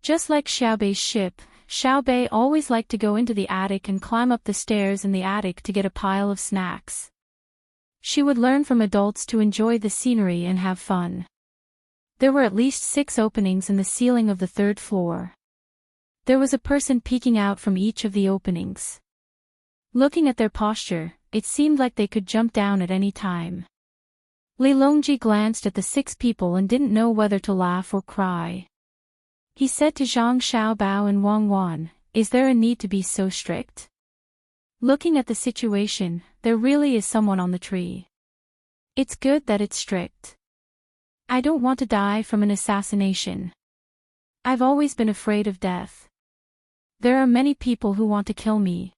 Speaker 1: Just like Xiaobei's ship, Xiaobei always liked to go into the attic and climb up the stairs in the attic to get a pile of snacks. She would learn from adults to enjoy the scenery and have fun. There were at least 6 openings in the ceiling of the 3rd floor. There was a person peeking out from each of the openings. Looking at their posture, it seemed like they could jump down at any time. Li Longji glanced at the 6 people and didn't know whether to laugh or cry. He said to Zhang Xiaobao and Wang Wan, "Is there a need to be so strict? Looking at the situation, there really is someone on the tree. It's good that it's strict. I don't want to die from an assassination. I've always been afraid of death. There are many people who want to kill me.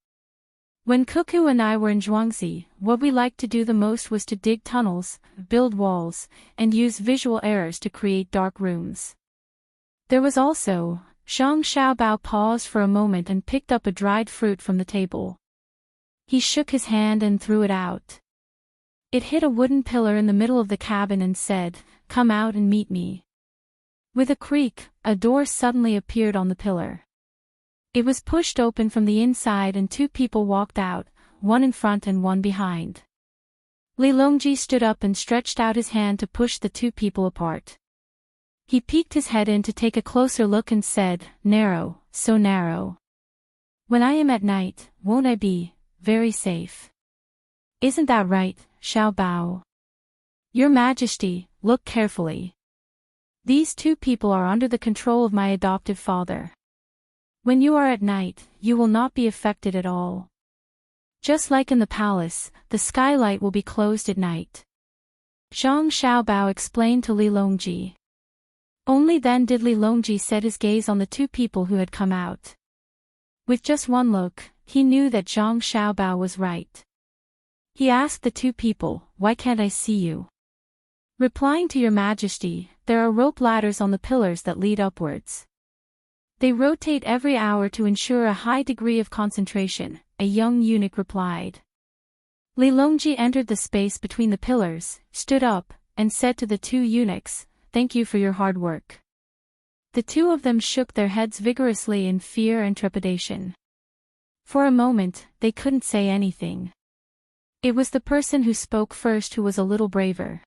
Speaker 1: When Cuckoo and I were in Zhuangzi, what we liked to do the most was to dig tunnels, build walls, and use visual errors to create dark rooms." There was also, Zhang Xiaobao paused for a moment and picked up a dried fruit from the table. He shook his hand and threw it out. It hit a wooden pillar in the middle of the cabin and said, "Come out and meet me." With a creak, a door suddenly appeared on the pillar. It was pushed open from the inside and 2 people walked out, one in front and one behind. Li Longji stood up and stretched out his hand to push the 2 people apart. He peeked his head in to take a closer look and said, "Narrow, so narrow. When I am at night, won't I be very safe?" "Isn't that right, Xiao Bao? Your Majesty, look carefully. These two people are under the control of my adoptive father. When you are at night, you will not be affected at all. Just like in the palace, the skylight will be closed at night." Zhang Xiaobao explained to Li Longji. Only then did Li Longji set his gaze on the two people who had come out. With just one look, he knew that Zhang Xiaobao was right. He asked the two people, "Why can't I see you?" Replying to Your Majesty, "There are rope ladders on the pillars that lead upwards. They rotate every hour to ensure a high degree of concentration," a young eunuch replied. Li Longji entered the space between the pillars, stood up, and said to the two eunuchs, "Thank you for your hard work." The two of them shook their heads vigorously in fear and trepidation. For a moment, they couldn't say anything. It was the person who spoke first who was a little braver.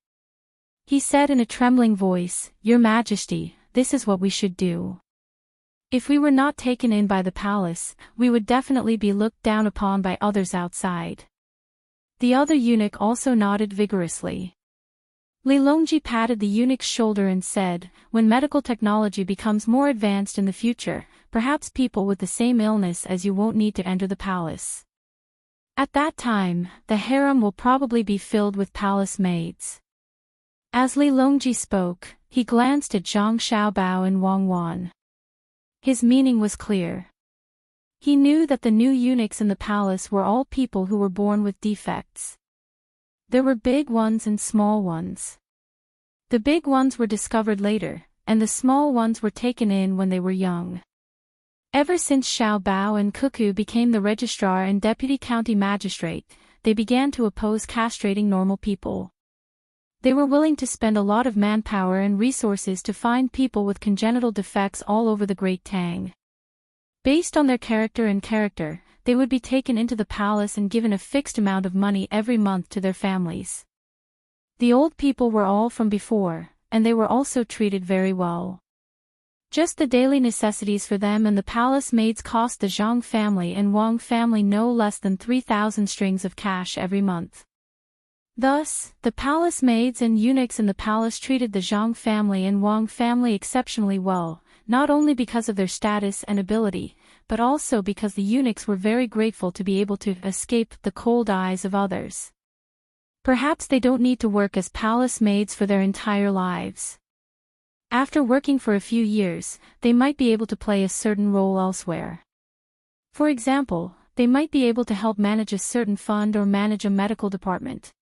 Speaker 1: He said in a trembling voice, "Your Majesty, this is what we should do. If we were not taken in by the palace, we would definitely be looked down upon by others outside." The other eunuch also nodded vigorously. Li Longji patted the eunuch's shoulder and said, "When medical technology becomes more advanced in the future, perhaps people with the same illness as you won't need to enter the palace. At that time, the harem will probably be filled with palace maids." As Li Longji spoke, he glanced at Zhang Xiaobao and Wang Wan. His meaning was clear. He knew that the new eunuchs in the palace were all people who were born with defects. There were big ones and small ones. The big ones were discovered later, and the small ones were taken in when they were young. Ever since Xiao Bao and Cuckoo became the registrar and deputy county magistrate, they began to oppose castrating normal people. They were willing to spend a lot of manpower and resources to find people with congenital defects all over the Great Tang. Based on their character, they would be taken into the palace and given a fixed amount of money every month to their families. The old people were all from before, and they were also treated very well. Just the daily necessities for them and the palace maids cost the Zhang family and Wang family no less than 3,000 strings of cash every month. Thus, the palace maids and eunuchs in the palace treated the Zhang family and Wang family exceptionally well, not only because of their status and ability, but also because the eunuchs were very grateful to be able to escape the cold eyes of others. Perhaps they don't need to work as palace maids for their entire lives. After working for a few years, they might be able to play a certain role elsewhere. For example, they might be able to help manage a certain fund or manage a medical department.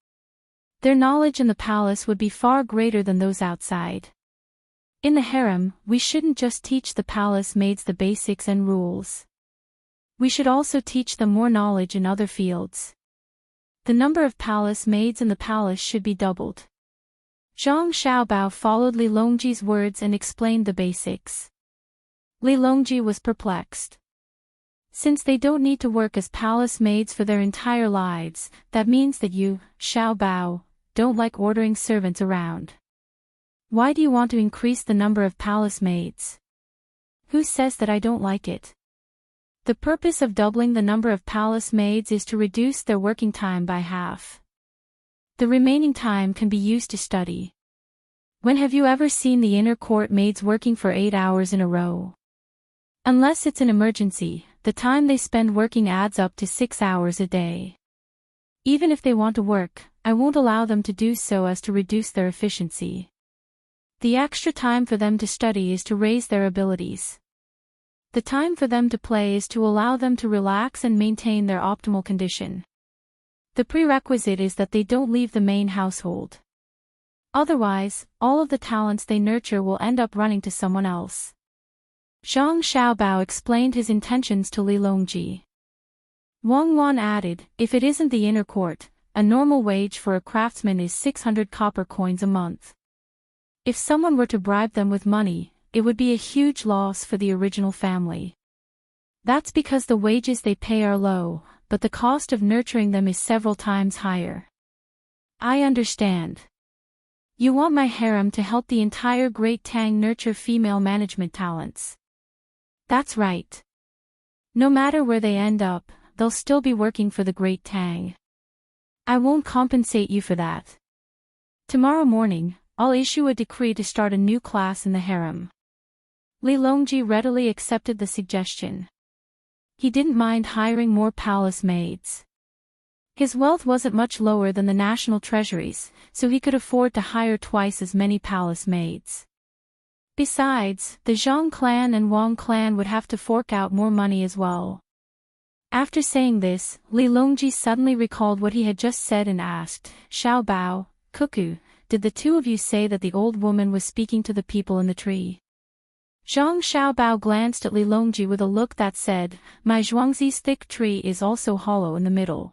Speaker 1: Their knowledge in the palace would be far greater than those outside. In the harem, we shouldn't just teach the palace maids the basics and rules. We should also teach them more knowledge in other fields. The number of palace maids in the palace should be doubled. Zhang Xiaobao followed Li Longji's words and explained the basics. Li Longji was perplexed. Since they don't need to work as palace maids for their entire lives, that means that you, Xiaobao, don't like ordering servants around. Why do you want to increase the number of palace maids? Who says that I don't like it? The purpose of doubling the number of palace maids is to reduce their working time by half. The remaining time can be used to study. When have you ever seen the inner court maids working for 8 hours in a row? Unless it's an emergency, the time they spend working adds up to 6 hours a day. Even if they want to work, I won't allow them to do so as to reduce their efficiency. The extra time for them to study is to raise their abilities. The time for them to play is to allow them to relax and maintain their optimal condition. The prerequisite is that they don't leave the main household. Otherwise, all of the talents they nurture will end up running to someone else. Zhang Xiaobao explained his intentions to Li Longji. Wang Wan added, "If it isn't the inner court, a normal wage for a craftsman is 600 copper coins a month. If someone were to bribe them with money, it would be a huge loss for the original family. That's because the wages they pay are low, but the cost of nurturing them is several times higher." "I understand." You want my harem to help the entire Great Tang nurture female management talents. That's right. No matter where they end up, they'll still be working for the Great Tang. I won't compensate you for that. Tomorrow morning, I'll issue a decree to start a new class in the harem. Li Longji readily accepted the suggestion. He didn't mind hiring more palace maids. His wealth wasn't much lower than the national treasuries, so he could afford to hire twice as many palace maids. Besides, the Zhang clan and Wang clan would have to fork out more money as well. After saying this, Li Longji suddenly recalled what he had just said and asked, Xiao Bao, Cuckoo, did the two of you say that the old woman was speaking to the people in the tree? Zhang Xiaobao glanced at Li Longji with a look that said, my Zhuangzi's thick tree is also hollow in the middle.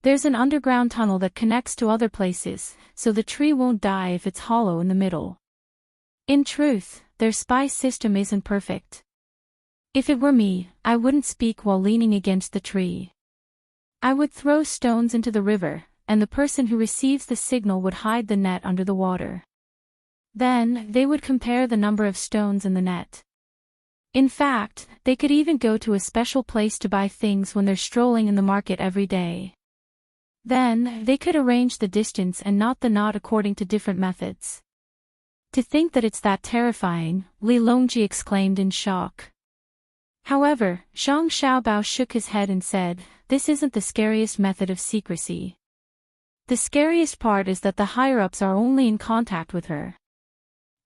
Speaker 1: There's an underground tunnel that connects to other places, so the tree won't die if it's hollow in the middle. In truth, their spy system isn't perfect. If it were me, I wouldn't speak while leaning against the tree. I would throw stones into the river, and the person who receives the signal would hide the net under the water. Then, they would compare the number of stones in the net. In fact, they could even go to a special place to buy things when they're strolling in the market every day. Then, they could arrange the distance and knot the knot according to different methods. To think that it's that terrifying, Li Longji exclaimed in shock. However, Zhang Xiaobao shook his head and said, this isn't the scariest method of secrecy. The scariest part is that the higher-ups are only in contact with her.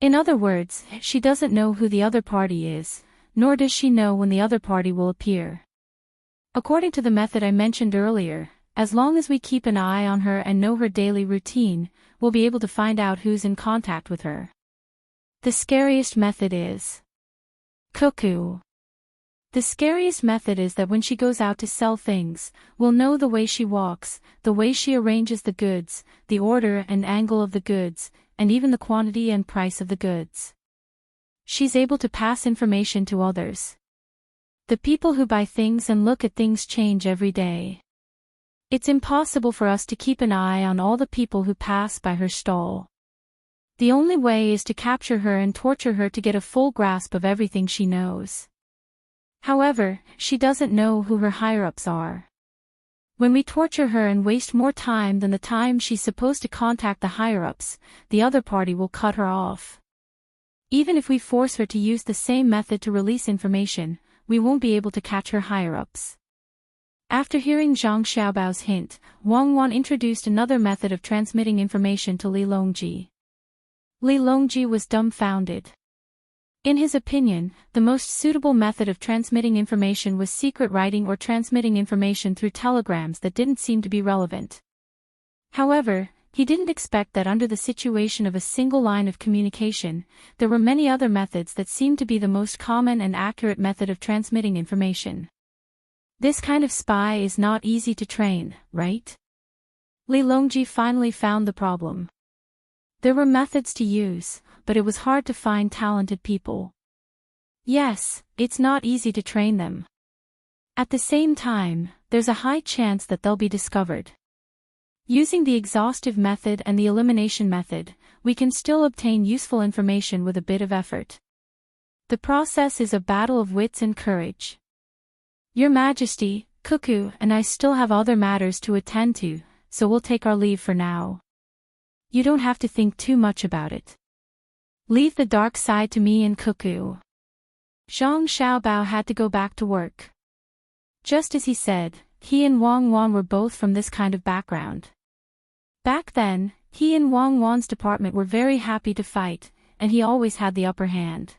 Speaker 1: In other words, she doesn't know who the other party is, nor does she know when the other party will appear. According to the method I mentioned earlier, as long as we keep an eye on her and know her daily routine, we'll be able to find out who's in contact with her. The scariest method is cuckoo. The scariest method is that when she goes out to sell things, we'll know the way she walks, the way she arranges the goods, the order and angle of the goods, and even the quantity and price of the goods. She's able to pass information to others. The people who buy things and look at things change every day. It's impossible for us to keep an eye on all the people who pass by her stall. The only way is to capture her and torture her to get a full grasp of everything she knows. However, she doesn't know who her higher-ups are. When we torture her and waste more time than the time she's supposed to contact the higher-ups, the other party will cut her off. Even if we force her to use the same method to release information, we won't be able to catch her higher-ups. After hearing Zhang Xiaobao's hint, Wang Wan introduced another method of transmitting information to Li Longji. Li Longji was dumbfounded. In his opinion, the most suitable method of transmitting information was secret writing or transmitting information through telegrams that didn't seem to be relevant. However, he didn't expect that under the situation of a single line of communication, there were many other methods that seemed to be the most common and accurate method of transmitting information. This kind of spy is not easy to train, right? Li Longji finally found the problem. There were methods to use, but it was hard to find talented people. Yes, it's not easy to train them. At the same time, there's a high chance that they'll be discovered. Using the exhaustive method and the elimination method, we can still obtain useful information with a bit of effort. The process is a battle of wits and courage. Your Majesty, Cuckoo and I still have other matters to attend to, so we'll take our leave for now. You don't have to think too much about it. Leave the dark side to me and Cuckoo. Zhang Xiaobao had to go back to work. Just as he said, he and Wang Wan were both from this kind of background. Back then, he and Wang Wan's department were very happy to fight, and he always had the upper hand.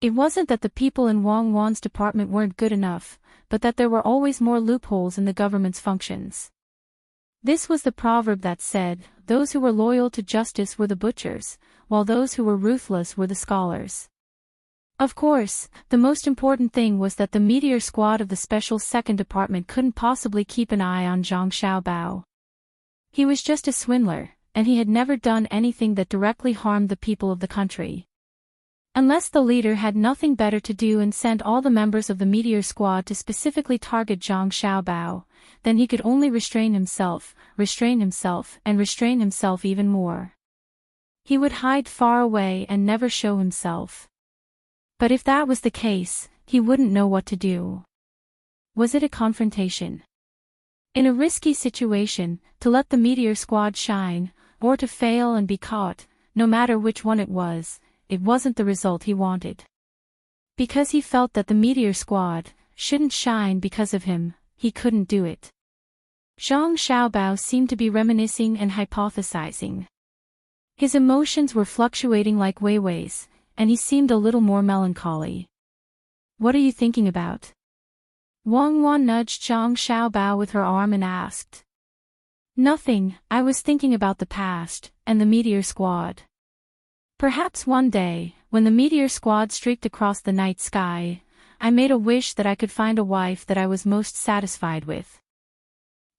Speaker 1: It wasn't that the people in Wang Wan's department weren't good enough, but that there were always more loopholes in the government's functions. This was the proverb that said, those who were loyal to justice were the butchers, while those who were ruthless were the scholars. Of course, the most important thing was that the meteor squad of the Special Second Department couldn't possibly keep an eye on Zhang Xiaobao. He was just a swindler, and he had never done anything that directly harmed the people of the country. Unless the leader had nothing better to do and sent all the members of the meteor squad to specifically target Zhang Xiaobao, then he could only restrain himself, and restrain himself even more. He would hide far away and never show himself. But if that was the case, he wouldn't know what to do. Was it a confrontation? In a risky situation, to let the meteor squad shine, or to fail and be caught, no matter which one it wasn't the result he wanted. Because he felt that the meteor squad shouldn't shine because of him, he couldn't do it. Zhang Xiaobao seemed to be reminiscing and hypothesizing. His emotions were fluctuating like Weiwei's, and he seemed a little more melancholy. What are you thinking about? Wang Wan nudged Zhang Xiaobao with her arm and asked. Nothing, I was thinking about the past, and the meteor squad. Perhaps one day, when the meteor squad streaked across the night sky, I made a wish that I could find a wife that I was most satisfied with.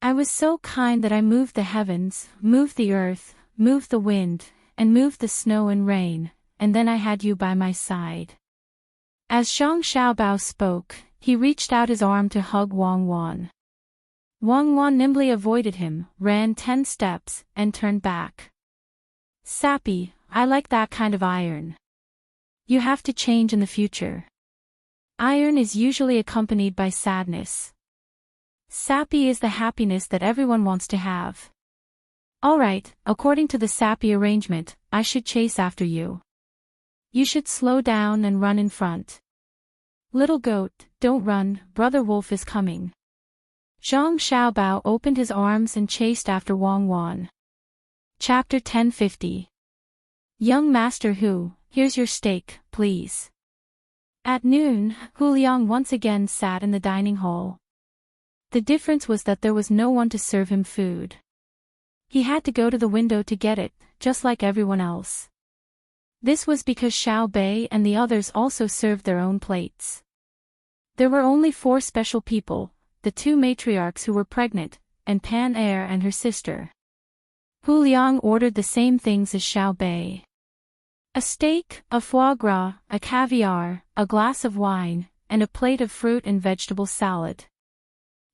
Speaker 1: I was so kind that I moved the heavens, moved the earth, moved the wind, and moved the snow and rain, and then I had you by my side. As Zhang Xiaobao spoke, he reached out his arm to hug Wang Wan. Wang Wan nimbly avoided him, ran 10 steps, and turned back. Sappy, I like that kind of iron. You have to change in the future. Iron is usually accompanied by sadness. Sappy is the happiness that everyone wants to have. Alright, according to the Sappy arrangement, I should chase after you. You should slow down and run in front. Little goat, don't run, Brother Wolf is coming. Zhang Xiaobao opened his arms and chased after Wang Wan. Chapter 1050. Young Master Hu, here's your steak, please. At noon, Hu Liang once again sat in the dining hall. The difference was that there was no one to serve him food. He had to go to the window to get it, just like everyone else. This was because Xiao Bei and the others also served their own plates. There were only 4 special people, the 2 matriarchs who were pregnant, and Pan Er and her sister. Hu Liang ordered the same things as Xiao Bei. A steak, a foie gras, a caviar, a glass of wine, and a plate of fruit and vegetable salad.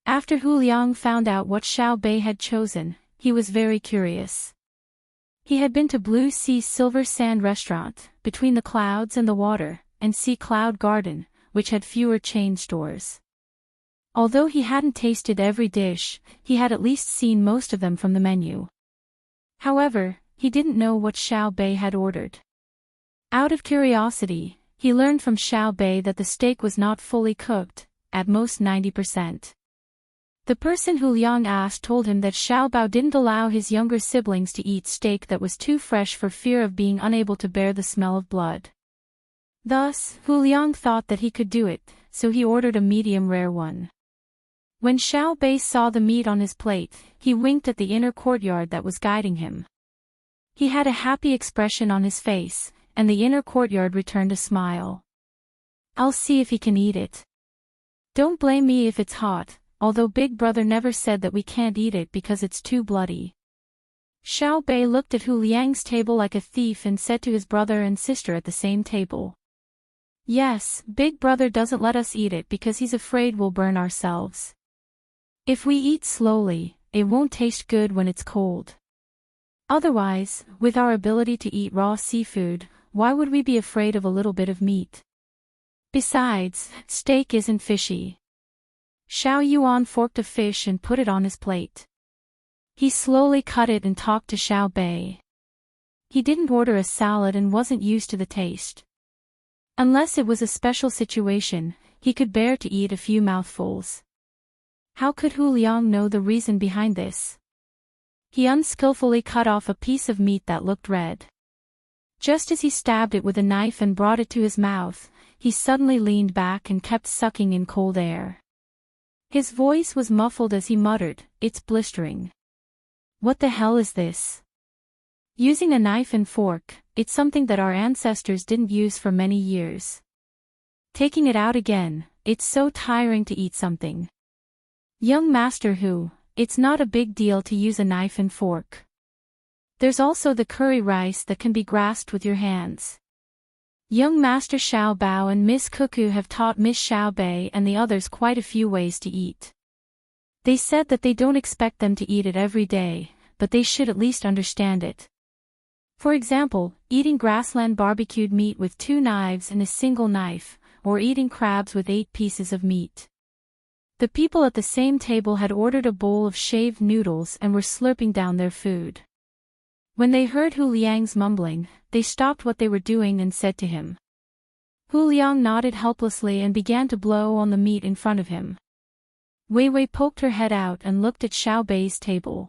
Speaker 1: After Hu Liang found out what Xiao Bei had chosen, he was very curious. He had been to Blue Sea Silver Sand Restaurant, Between the Clouds and the Water, and Sea Cloud Garden, which had fewer chain stores. Although he hadn't tasted every dish, he had at least seen most of them from the menu. However, he didn't know what Xiao Bei had ordered. Out of curiosity, he learned from Xiao Bei that the steak was not fully cooked, at most 90%. The person Hu Liang asked told him that Xiao Bao didn't allow his younger siblings to eat steak that was too fresh for fear of being unable to bear the smell of blood. Thus, Hu Liang thought that he could do it, so he ordered a medium-rare one. When Xiao Bei saw the meat on his plate, he winked at the inner courtyard that was guiding him. He had a happy expression on his face, and the inner courtyard returned a smile. I'll see if he can eat it. Don't blame me if it's hot, although Big Brother never said that we can't eat it because it's too bloody. Xiao Bei looked at Hu Liang's table like a thief and said to his brother and sister at the same table. Yes, Big Brother doesn't let us eat it because he's afraid we'll burn ourselves. If we eat slowly, it won't taste good when it's cold. Otherwise, with our ability to eat raw seafood, why would we be afraid of a little bit of meat? Besides, steak isn't fishy. Xiao Yuan forked a fish and put it on his plate. He slowly cut it and talked to Xiao Bei. He didn't order a salad and wasn't used to the taste. Unless it was a special situation, he could bear to eat a few mouthfuls. How could Hu Liang know the reason behind this? He unskillfully cut off a piece of meat that looked red. Just as he stabbed it with a knife and brought it to his mouth, he suddenly leaned back and kept sucking in cold air. His voice was muffled as he muttered, "It's blistering. What the hell is this?" Using a knife and fork, it's something that our ancestors didn't use for many years. Taking it out again, it's so tiring to eat something. Young Master Hu, it's not a big deal to use a knife and fork. There's also the curry rice that can be grasped with your hands. Young Master Xiao Bao and Miss Cuckoo have taught Miss Xiao Bei and the others quite a few ways to eat. They said that they don't expect them to eat it every day, but they should at least understand it. For example, eating grassland barbecued meat with 2 knives and a single knife, or eating crabs with 8 pieces of meat. The people at the same table had ordered a bowl of shaved noodles and were slurping down their food. When they heard Hu Liang's mumbling, they stopped what they were doing and said to him. Hu Liang nodded helplessly and began to blow on the meat in front of him. Wei Wei poked her head out and looked at Xiao Bei's table.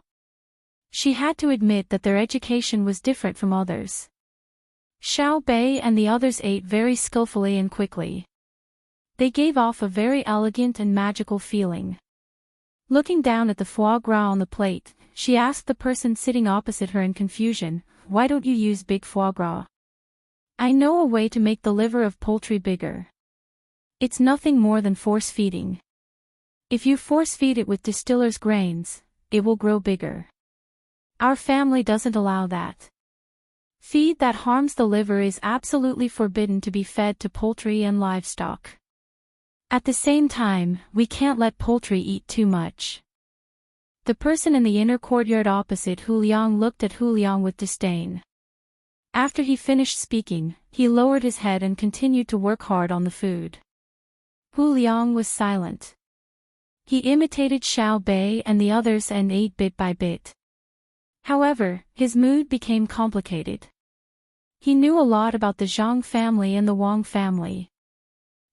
Speaker 1: She had to admit that their education was different from others. Xiao Bei and the others ate very skillfully and quickly. They gave off a very elegant and magical feeling. Looking down at the foie gras on the plate, she asked the person sitting opposite her in confusion, "Why don't you use big foie gras? I know a way to make the liver of poultry bigger. It's nothing more than force feeding. If you force feed it with distiller's grains, it will grow bigger. Our family doesn't allow that. Feed that harms the liver is absolutely forbidden to be fed to poultry and livestock. At the same time, we can't let poultry eat too much." The person in the inner courtyard opposite Hu Liang looked at Hu Liang with disdain. After he finished speaking, he lowered his head and continued to work hard on the food. Hu Liang was silent. He imitated Xiao Bei and the others and ate bit by bit. However, his mood became complicated. He knew a lot about the Zhang family and the Wang family.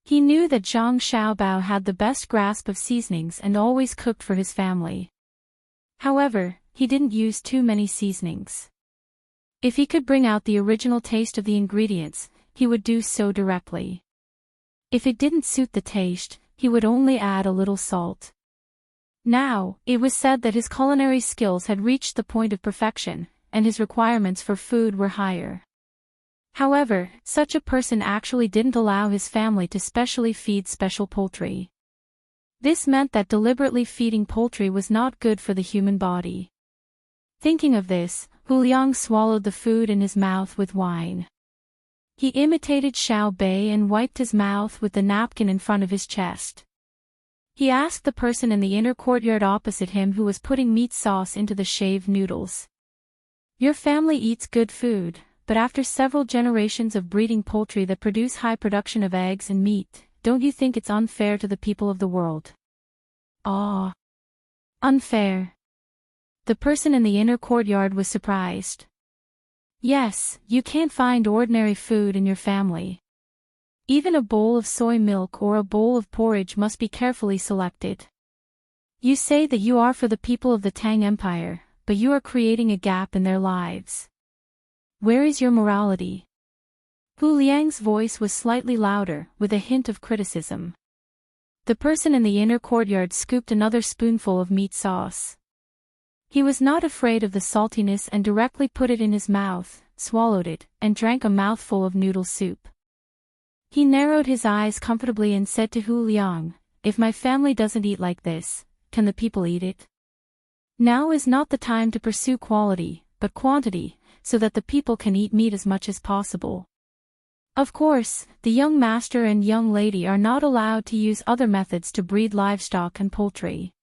Speaker 1: He knew that Zhang Xiaobao had the best grasp of seasonings and always cooked for his family. However, he didn't use too many seasonings. If he could bring out the original taste of the ingredients, he would do so directly. If it didn't suit the taste, he would only add a little salt. Now, it was said that his culinary skills had reached the point of perfection, and his requirements for food were higher. However, such a person actually didn't allow his family to specially feed special poultry. This meant that deliberately feeding poultry was not good for the human body. Thinking of this, Hu Liang swallowed the food in his mouth with wine. He imitated Xiao Bei and wiped his mouth with the napkin in front of his chest. He asked the person in the inner courtyard opposite him who was putting meat sauce into the shaved noodles. "Your family eats good food, but after several generations of breeding poultry that produce high production of eggs and meat, don't you think it's unfair to the people of the world?" "Ah. Unfair?" The person in the inner courtyard was surprised. "Yes, you can't find ordinary food in your family. Even a bowl of soy milk or a bowl of porridge must be carefully selected. You say that you are for the people of the Tang Empire, but you are creating a gap in their lives. Where is your morality?" Hu Liang's voice was slightly louder, with a hint of criticism. The person in the inner courtyard scooped another spoonful of meat sauce. He was not afraid of the saltiness and directly put it in his mouth, swallowed it, and drank a mouthful of noodle soup. He narrowed his eyes comfortably and said to Hu Liang, "If my family doesn't eat like this, can the people eat it? Now is not the time to pursue quality, but quantity, so that the people can eat meat as much as possible." Of course, the young master and young lady are not allowed to use other methods to breed livestock and poultry.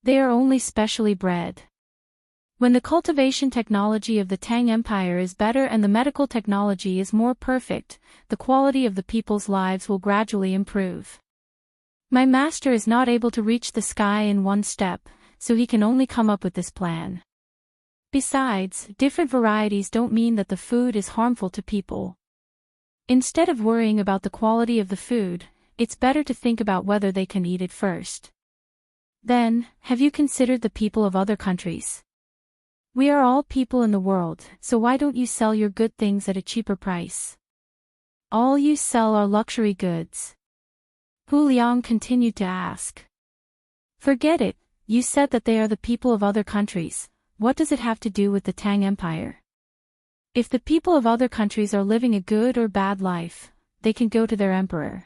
Speaker 1: They are only specially bred. When the cultivation technology of the Tang Empire is better and the medical technology is more perfect, the quality of the people's lives will gradually improve. My master is not able to reach the sky in one step, so he can only come up with this plan. Besides, different varieties don't mean that the food is harmful to people. Instead of worrying about the quality of the food, it's better to think about whether they can eat it first. Then, have you considered the people of other countries? We are all people in the world, so why don't you sell your good things at a cheaper price? All you sell are luxury goods. Hu Liang continued to ask. Forget it, you said that they are the people of other countries. What does it have to do with the Tang Empire? If the people of other countries are living a good or bad life, they can go to their emperor.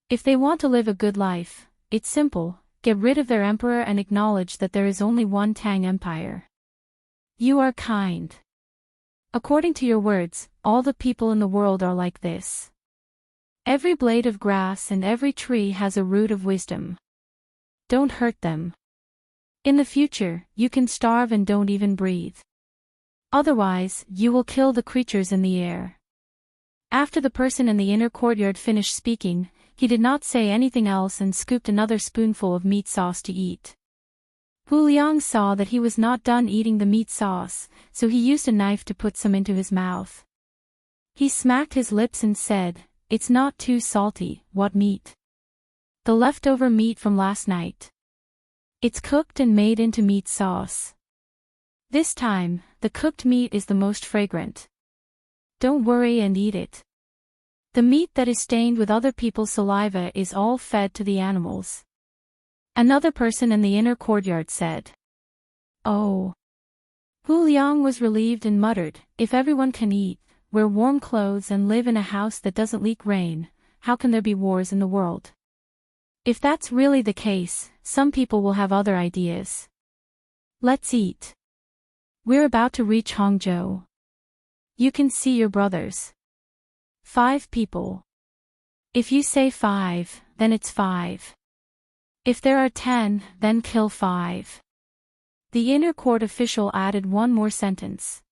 Speaker 1: If they want to live a good life, it's simple, get rid of their emperor and acknowledge that there is only one Tang Empire. You are kind. According to your words, all the people in the world are like this. Every blade of grass and every tree has a root of wisdom. Don't hurt them. In the future, you can starve and don't even breathe. Otherwise, you will kill the creatures in the air. After the person in the inner courtyard finished speaking, he did not say anything else and scooped another spoonful of meat sauce to eat. Hu Liang saw that he was not done eating the meat sauce, so he used a knife to put some into his mouth. He smacked his lips and said, "It's not too salty." "What meat?" "The leftover meat from last night. It's cooked and made into meat sauce. This time, the cooked meat is the most fragrant. Don't worry and eat it. The meat that is stained with other people's saliva is all fed to the animals." Another person in the inner courtyard said. "Oh." Hu Liang was relieved and muttered, "If everyone can eat, wear warm clothes and live in a house that doesn't leak rain, how can there be wars in the world? If that's really the case, some people will have other ideas. Let's eat. We're about to reach Hangzhou. You can see your brothers." 5 people. If you say 5, then it's 5. If there are 10, then kill 5. The inner court official added one more sentence.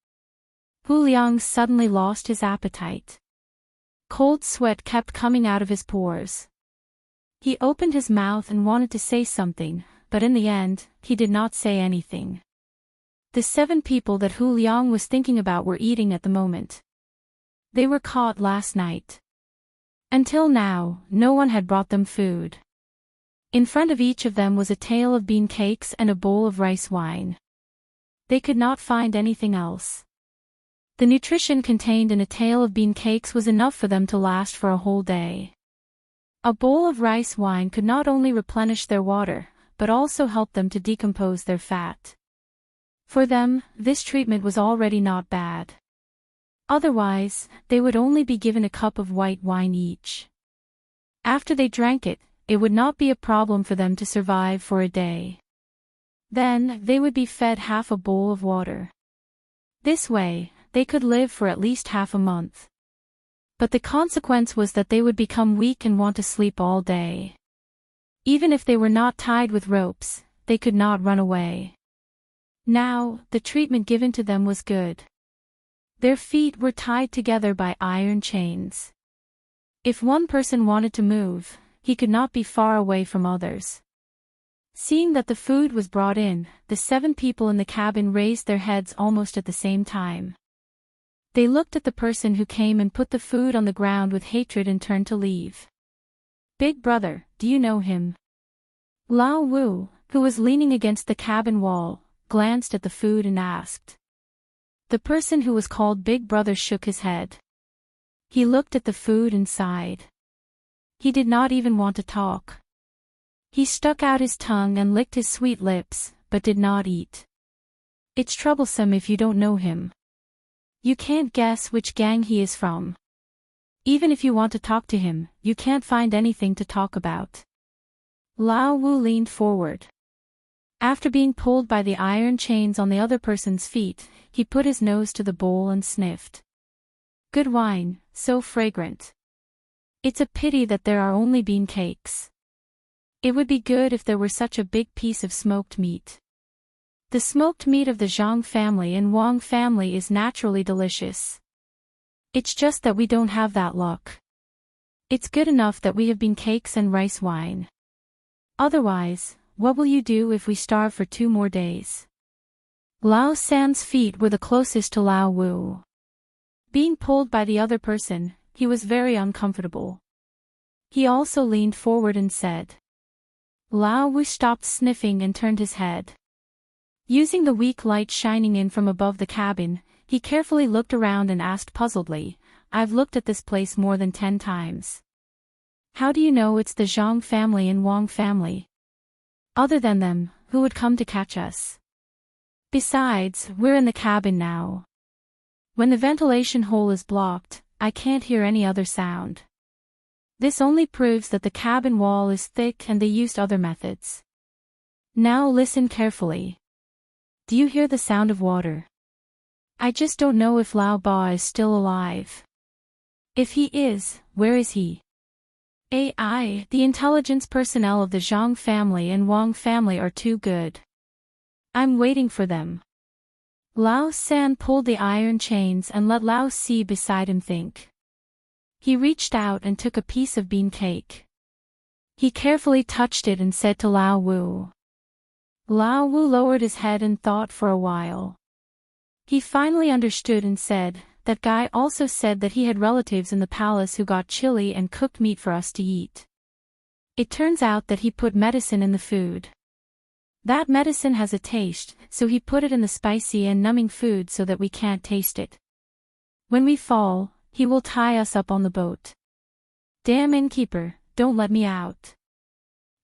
Speaker 1: Hu Liang suddenly lost his appetite. Cold sweat kept coming out of his pores. He opened his mouth and wanted to say something, but in the end, he did not say anything. The 7 people that Hu Liang was thinking about were eating at the moment. They were caught last night. Until now, no one had brought them food. In front of each of them was a tail of bean cakes and a bowl of rice wine. They could not find anything else. The nutrition contained in a tail of bean cakes was enough for them to last for a whole day. A bowl of rice wine could not only replenish their water, but also help them to decompose their fat. For them, this treatment was already not bad. Otherwise, they would only be given a cup of white wine each. After they drank it, it would not be a problem for them to survive for a day. Then, they would be fed half a bowl of water. This way, they could live for at least half a month. But the consequence was that they would become weak and want to sleep all day. Even if they were not tied with ropes, they could not run away. Now, the treatment given to them was good. Their feet were tied together by iron chains. If one person wanted to move, he could not be far away from others. Seeing that the food was brought in, the 7 people in the cabin raised their heads almost at the same time. They looked at the person who came and put the food on the ground with hatred and turned to leave. "Big brother, do you know him?" Lao Wu, who was leaning against the cabin wall, glanced at the food and asked. The person who was called Big Brother shook his head. He looked at the food and sighed. He did not even want to talk. He stuck out his tongue and licked his sweet lips, but did not eat. It's troublesome if you don't know him. You can't guess which gang he is from. Even if you want to talk to him, you can't find anything to talk about. Lao Wu leaned forward. After being pulled by the iron chains on the other person's feet, he put his nose to the bowl and sniffed. Good wine, so fragrant. It's a pity that there are only bean cakes. It would be good if there were such a big piece of smoked meat. The smoked meat of the Zhang family and Wang family is naturally delicious. It's just that we don't have that luck. It's good enough that we have bean cakes and rice wine. Otherwise, what will you do if we starve for 2 more days? Lao San's feet were the closest to Lao Wu. Being pulled by the other person, he was very uncomfortable. He also leaned forward and said. Lao Wu stopped sniffing and turned his head. Using the weak light shining in from above the cabin, he carefully looked around and asked puzzledly, I've looked at this place more than 10 times. How do you know it's the Zhang family and Wang family? Other than them, who would come to catch us? Besides, we're in the cabin now. When the ventilation hole is blocked, I can't hear any other sound. This only proves that the cabin wall is thick and they used other methods. Now listen carefully. Do you hear the sound of water? I just don't know if Lao Ba is still alive. If he is, where is he? AI, the intelligence personnel of the Zhang family and Wang family are too good. I'm waiting for them. Lao San pulled the iron chains and let Lao Si beside him think. He reached out and took a piece of bean cake. He carefully touched it and said to Lao Wu. Lao Wu lowered his head and thought for a while. He finally understood and said, "That guy also said that he had relatives in the palace who got chili and cooked meat for us to eat. It turns out that he put medicine in the food. That medicine has a taste, so he put it in the spicy and numbing food so that we can't taste it. When we fall, he will tie us up on the boat. Damn innkeeper, don't let me out.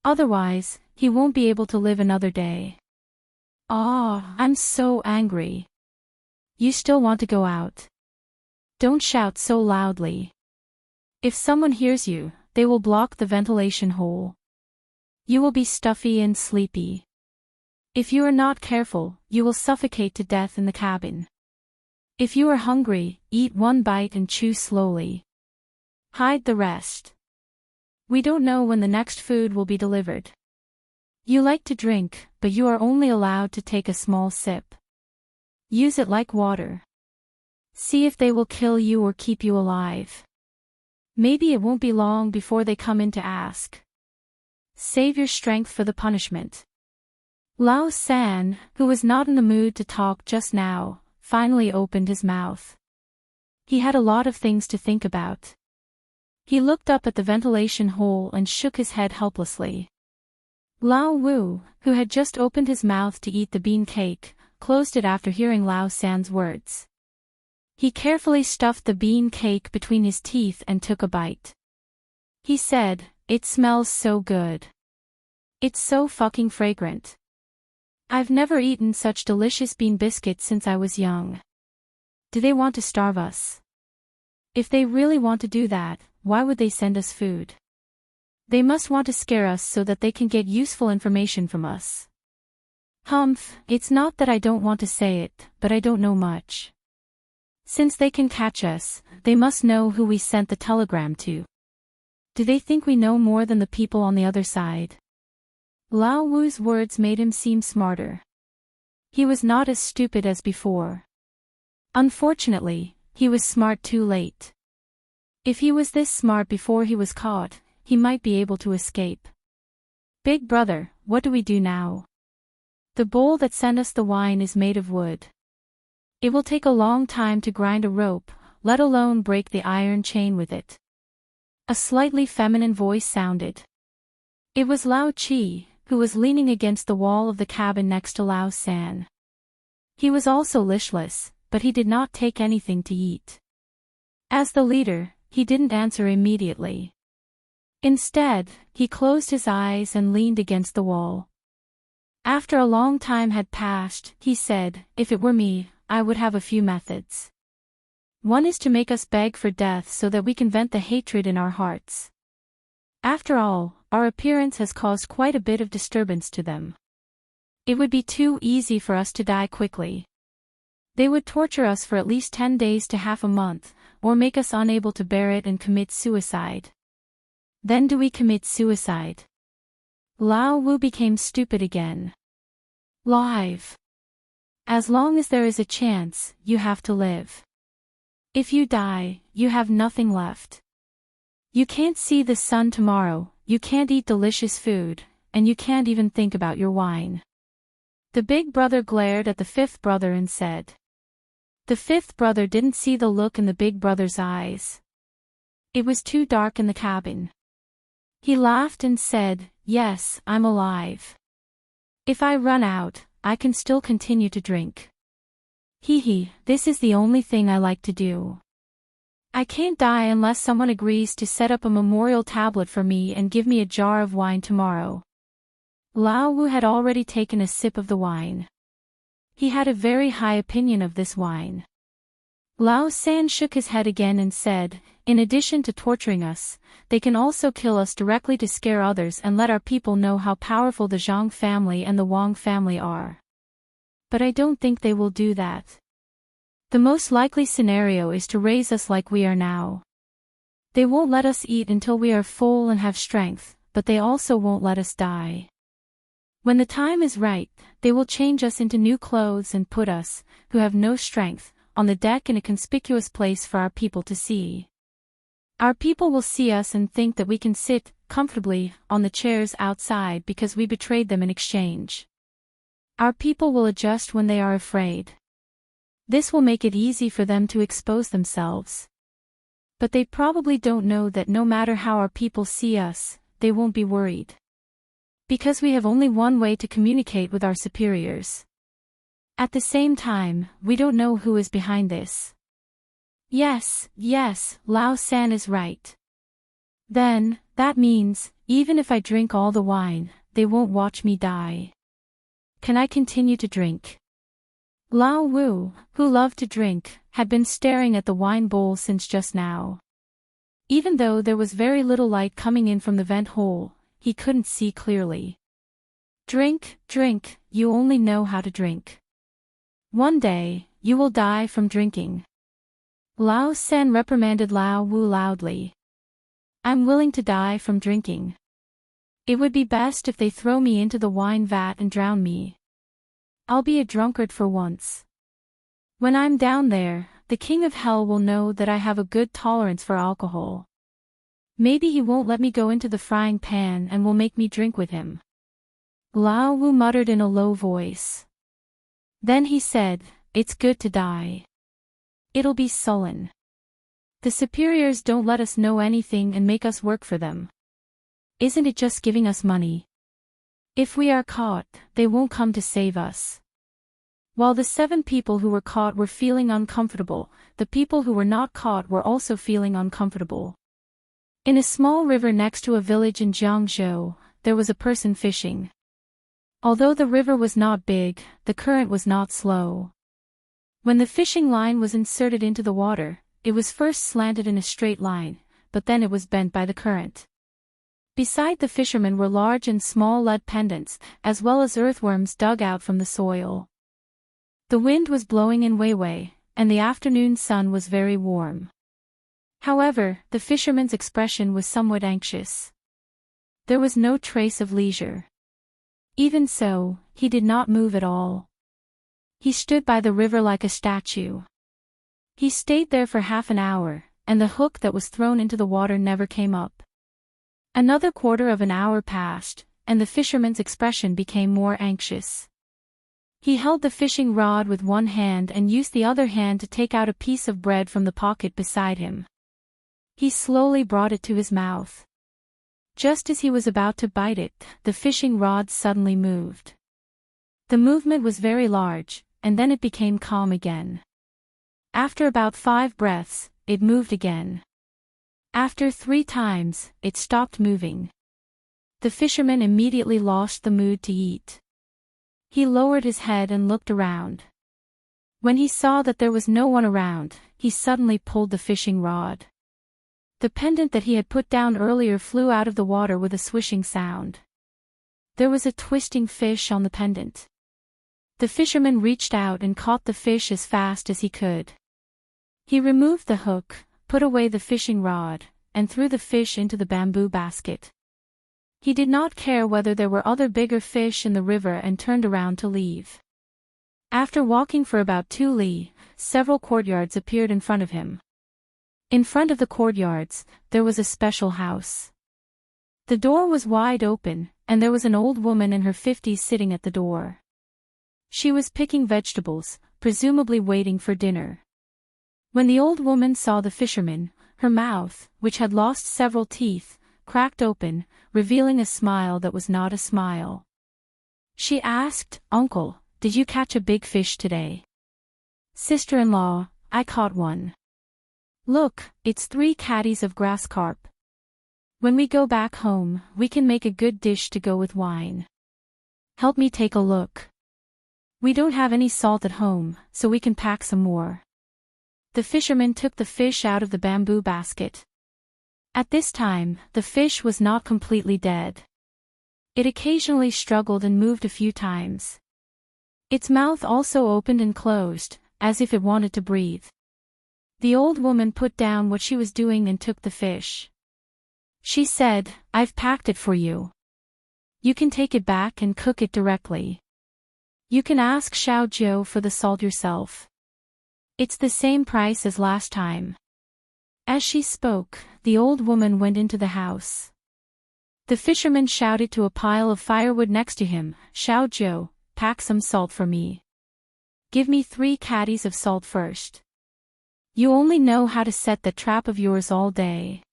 Speaker 1: Otherwise, he won't be able to live another day. Ah, I'm so angry. You still want to go out? Don't shout so loudly. If someone hears you, they will block the ventilation hole. You will be stuffy and sleepy. If you are not careful, you will suffocate to death in the cabin. If you are hungry, eat one bite and chew slowly. Hide the rest. We don't know when the next food will be delivered. You like to drink, but you are only allowed to take a small sip. Use it like water. See if they will kill you or keep you alive. Maybe it won't be long before they come in to ask. Save your strength for the punishment." Lao San, who was not in the mood to talk just now, finally opened his mouth. He had a lot of things to think about. He looked up at the ventilation hole and shook his head helplessly. Lao Wu, who had just opened his mouth to eat the bean cake, closed it after hearing Lao San's words. He carefully stuffed the bean cake between his teeth and took a bite. He said, "It smells so good. It's so fucking fragrant. I've never eaten such delicious bean biscuits since I was young. Do they want to starve us? If they really want to do that, why would they send us food? They must want to scare us so that they can get useful information from us. Humph, it's not that I don't want to say it, but I don't know much. Since they can catch us, they must know who we sent the telegram to. Do they think we know more than the people on the other side?" Lao Wu's words made him seem smarter. He was not as stupid as before. Unfortunately, he was smart too late. If he was this smart before he was caught, he might be able to escape. "Big brother, what do we do now? The bowl that sent us the wine is made of wood. It will take a long time to grind a rope, let alone break the iron chain with it." A slightly feminine voice sounded. It was Lao Chi, who was leaning against the wall of the cabin next to Lao San. He was also listless, but he did not take anything to eat. As the leader, he didn't answer immediately. Instead, he closed his eyes and leaned against the wall. After a long time had passed, he said, "If it were me, I would have a few methods. One is to make us beg for death so that we can vent the hatred in our hearts. After all, our appearance has caused quite a bit of disturbance to them. It would be too easy for us to die quickly. They would torture us for at least 10 days to half a month, or make us unable to bear it and commit suicide. Then do we commit suicide?" Lao Wu became stupid again. "Live. As long as there is a chance, you have to live. If you die, you have nothing left. You can't see the sun tomorrow, you can't eat delicious food, and you can't even think about your wine." The big brother glared at the fifth brother and said. The fifth brother didn't see the look in the big brother's eyes. It was too dark in the cabin. He laughed and said, "Yes, I'm alive. If I run out, I can still continue to drink. Hee, this is the only thing I like to do. I can't die unless someone agrees to set up a memorial tablet for me and give me a jar of wine tomorrow." Lao Wu had already taken a sip of the wine. He had a very high opinion of this wine. Lao San shook his head again and said, "In addition to torturing us, they can also kill us directly to scare others and let our people know how powerful the Zhang family and the Wang family are. But I don't think they will do that. The most likely scenario is to raise us like we are now. They won't let us eat until we are full and have strength, but they also won't let us die. When the time is right, they will change us into new clothes and put us, who have no strength, on the deck in a conspicuous place for our people to see. Our people will see us and think that we can sit comfortably on the chairs outside because we betrayed them in exchange. Our people will adjust when they are afraid. This will make it easy for them to expose themselves. But they probably don't know that no matter how our people see us, they won't be worried. Because we have only one way to communicate with our superiors. At the same time, we don't know who is behind this. Yes, Lao San is right. Then, that means, even if I drink all the wine, they won't watch me die. Can I continue to drink? Lao Wu, who loved to drink, had been staring at the wine bowl since just now. Even though there was very little light coming in from the vent hole, he couldn't see clearly. Drink, you only know how to drink. One day, you will die from drinking. Lao San reprimanded Lao Wu loudly. I'm willing to die from drinking. It would be best if they throw me into the wine vat and drown me. I'll be a drunkard for once. When I'm down there, the king of hell will know that I have a good tolerance for alcohol. Maybe he won't let me go into the frying pan and will make me drink with him. Lao Wu muttered in a low voice. Then he said, it's good to die. It'll be sullen. The superiors don't let us know anything and make us work for them. Isn't it just giving us money? If we are caught, they won't come to save us. While the 7 people who were caught were feeling uncomfortable, the people who were not caught were also feeling uncomfortable. In a small river next to a village in Jiangzhou, there was a person fishing. Although the river was not big, the current was not slow. When the fishing line was inserted into the water, it was first slanted in a straight line, but then it was bent by the current. Beside the fishermen were large and small lead pendants, as well as earthworms dug out from the soil. The wind was blowing in Weiwei, and the afternoon sun was very warm. However, the fisherman's expression was somewhat anxious. There was no trace of leisure. Even so, he did not move at all. He stood by the river like a statue. He stayed there for half an hour, and the hook that was thrown into the water never came up. Another quarter of an hour passed, and the fisherman's expression became more anxious. He held the fishing rod with one hand and used the other hand to take out a piece of bread from the pocket beside him. He slowly brought it to his mouth. Just as he was about to bite it, the fishing rod suddenly moved. The movement was very large, and then it became calm again. After about 5 breaths, it moved again. After 3 times, it stopped moving. The fisherman immediately lost the mood to eat. He lowered his head and looked around. When he saw that there was no one around, he suddenly pulled the fishing rod. The pendant that he had put down earlier flew out of the water with a swishing sound. There was a twisting fish on the pendant. The fisherman reached out and caught the fish as fast as he could. He removed the hook, put away the fishing rod, and threw the fish into the bamboo basket. He did not care whether there were other bigger fish in the river and turned around to leave. After walking for about 2 li, several courtyards appeared in front of him. In front of the courtyards, there was a special house. The door was wide open, and there was an old woman in her 50s sitting at the door. She was picking vegetables, presumably waiting for dinner. When the old woman saw the fisherman, her mouth, which had lost several teeth, cracked open, revealing a smile that was not a smile. She asked, "Uncle, did you catch a big fish today?" "Sister-in-law, I caught one. Look, it's 3 caddies of grass carp. When we go back home, we can make a good dish to go with wine. Help me take a look. We don't have any salt at home, so we can pack some more." The fisherman took the fish out of the bamboo basket. At this time, the fish was not completely dead. It occasionally struggled and moved a few times. Its mouth also opened and closed, as if it wanted to breathe. The old woman put down what she was doing and took the fish. She said, "I've packed it for you. You can take it back and cook it directly. You can ask Xiao Jiu for the salt yourself. It's the same price as last time. As she spoke, the old woman went into the house. The fisherman shouted to a pile of firewood next to him, "Xiao Jiu, pack some salt for me. Give me 3 caddies of salt first. You only know how to set that trap of yours all day.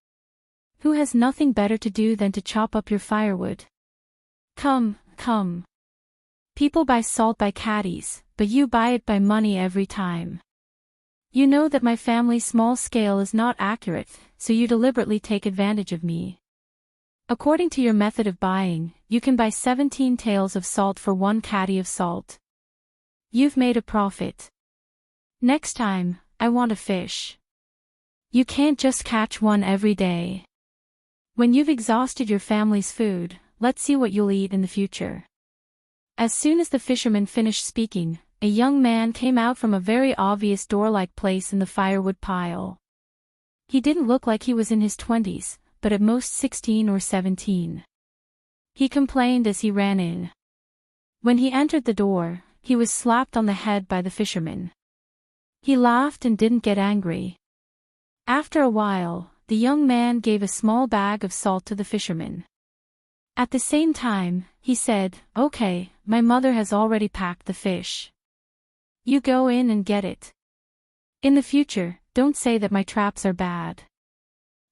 Speaker 1: Who has nothing better to do than to chop up your firewood? Come, come. People buy salt by caddies, but you buy it by money every time. You know that my family's small scale is not accurate, so you deliberately take advantage of me. According to your method of buying, you can buy 17 taels of salt for 1 caddy of salt. You've made a profit. Next time, I want a fish. You can't just catch one every day. When you've exhausted your family's food, let's see what you'll eat in the future." As soon as the fisherman finished speaking, a young man came out from a very obvious door-like place in the firewood pile. He didn't look like he was in his 20s, but at most 16 or 17. He complained as he ran in. When he entered the door, he was slapped on the head by the fisherman. He laughed and didn't get angry. After a while, the young man gave a small bag of salt to the fisherman. At the same time, he said, "Okay, my mother has already packed the fish. You go in and get it. In the future, don't say that my traps are bad.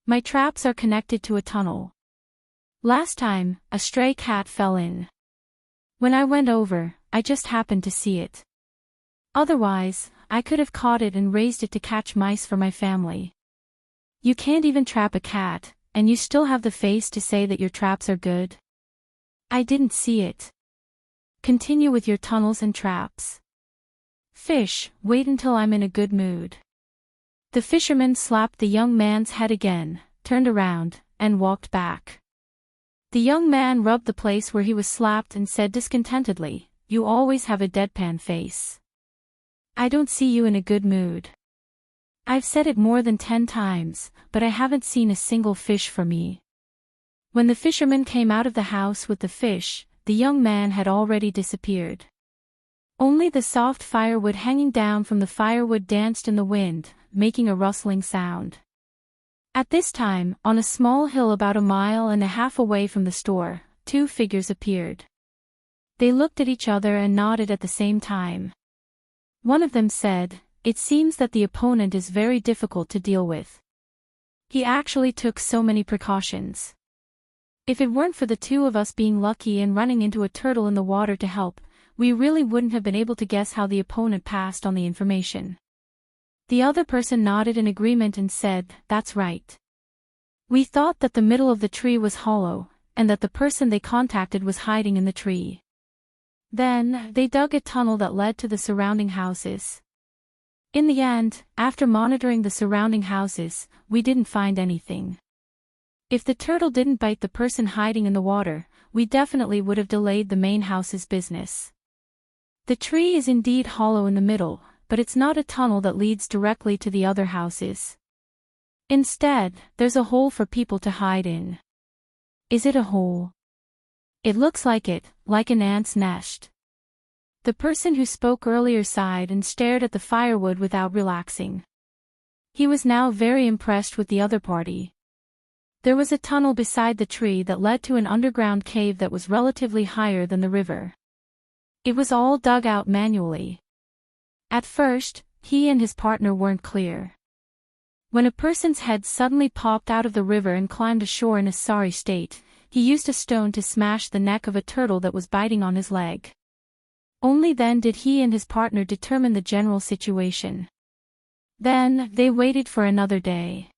Speaker 1: My traps are connected to a tunnel. Last time, a stray cat fell in. When I went over, I just happened to see it. Otherwise, I could have caught it and raised it to catch mice for my family. You can't even trap a cat, and you still have the face to say that your traps are good? I didn't see it. Continue with your tunnels and traps. Fish, wait until I'm in a good mood." The fisherman slapped the young man's head again, turned around, and walked back. The young man rubbed the place where he was slapped and said discontentedly, "You always have a deadpan face. I don't see you in a good mood. I've said it more than 10 times, but I haven't seen a single fish for me." When the fisherman came out of the house with the fish, the young man had already disappeared. Only the soft firewood hanging down from the firewood danced in the wind, making a rustling sound. At this time, on a small hill about 1.5 miles away from the store, 2 figures appeared. They looked at each other and nodded at the same time. One of them said, "It seems that the opponent is very difficult to deal with. He actually took so many precautions. If it weren't for the 2 of us being lucky and running into a turtle in the water to help, we really wouldn't have been able to guess how the opponent passed on the information." The other person nodded in agreement and said, "That's right. We thought that the middle of the tree was hollow, and that the person they contacted was hiding in the tree. Then, they dug a tunnel that led to the surrounding houses. In the end, after monitoring the surrounding houses, we didn't find anything. If the turtle didn't bite the person hiding in the water, we definitely would have delayed the main house's business. The tree is indeed hollow in the middle, but it's not a tunnel that leads directly to the other houses. Instead, there's a hole for people to hide in." "Is it a hole?" "It looks like it, like an ant's nest." The person who spoke earlier sighed and stared at the firewood without relaxing. He was now very impressed with the other party. There was a tunnel beside the tree that led to an underground cave that was relatively higher than the river. It was all dug out manually. At first, he and his partner weren't clear. When a person's head suddenly popped out of the river and climbed ashore in a sorry state, he used a stone to smash the neck of a turtle that was biting on his leg. Only then did he and his partner determine the general situation. Then, they waited for another day.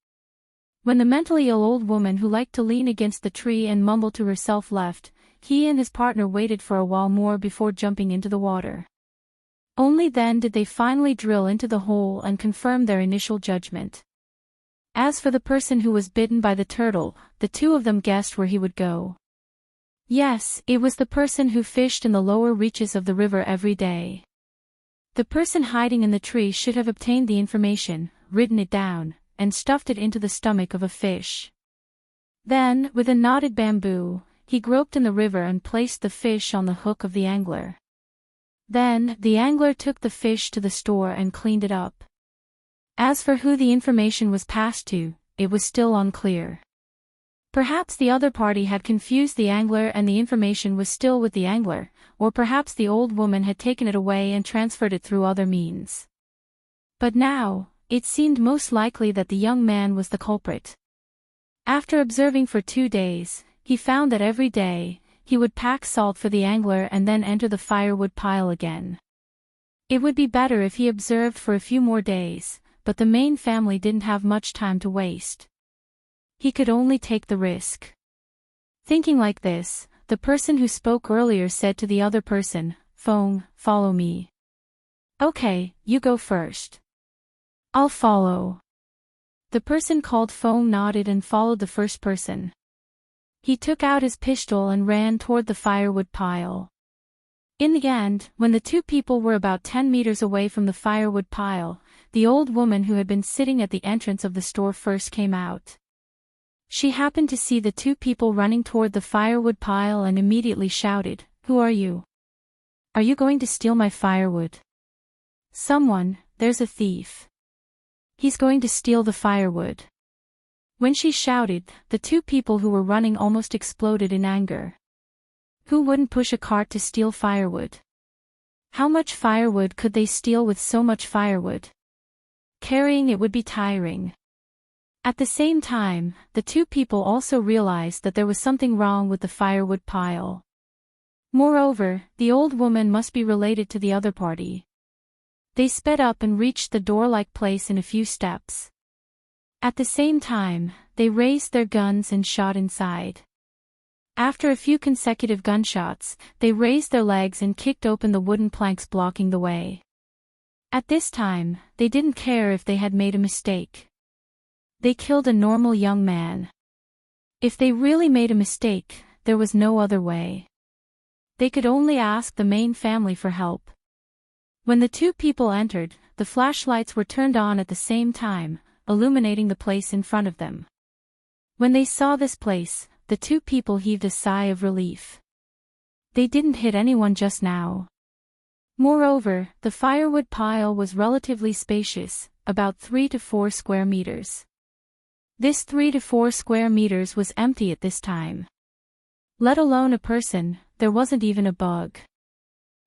Speaker 1: When the mentally ill old woman who liked to lean against the tree and mumble to herself left, he and his partner waited for a while more before jumping into the water. Only then did they finally drill into the hole and confirm their initial judgment. As for the person who was bitten by the turtle, the 2 of them guessed where he would go. Yes, it was the person who fished in the lower reaches of the river every day. The person hiding in the tree should have obtained the information, written it down, and stuffed it into the stomach of a fish. Then, with a knotted bamboo, he groped in the river and placed the fish on the hook of the angler. Then, the angler took the fish to the store and cleaned it up. As for who the information was passed to, it was still unclear. Perhaps the other party had confused the angler and the information was still with the angler, or perhaps the old woman had taken it away and transferred it through other means. But now, it seemed most likely that the young man was the culprit. After observing for 2 days, he found that every day, he would pack salt for the angler and then enter the firewood pile again. It would be better if he observed for a few more days, but the main family didn't have much time to waste. He could only take the risk. Thinking like this, the person who spoke earlier said to the other person, "Feng, follow me." "Okay, you go first." "I'll follow." The person called Feng nodded and followed the first person. He took out his pistol and ran toward the firewood pile. In the end, when the two people were about 10 meters away from the firewood pile, the old woman who had been sitting at the entrance of the store first came out. She happened to see the two people running toward the firewood pile and immediately shouted, "Who are you? Are you going to steal my firewood?" "Someone, there's a thief. He's going to steal the firewood." When she shouted, the two people who were running almost exploded in anger. Who wouldn't push a cart to steal firewood? How much firewood could they steal with so much firewood? Carrying it would be tiring. At the same time, the two people also realized that there was something wrong with the firewood pile. Moreover, the old woman must be related to the other party. They sped up and reached the door-like place in a few steps. At the same time, they raised their guns and shot inside. After a few consecutive gunshots, they raised their legs and kicked open the wooden planks blocking the way. At this time, they didn't care if they had made a mistake. They killed a normal young man. If they really made a mistake, there was no other way. They could only ask the main family for help. When the two people entered, the flashlights were turned on at the same time, illuminating the place in front of them. When they saw this place, the two people heaved a sigh of relief. They didn't hit anyone just now. Moreover, the firewood pile was relatively spacious, about 3 to 4 square meters. This 3 to 4 square meters was empty at this time. Let alone a person, there wasn't even a bug.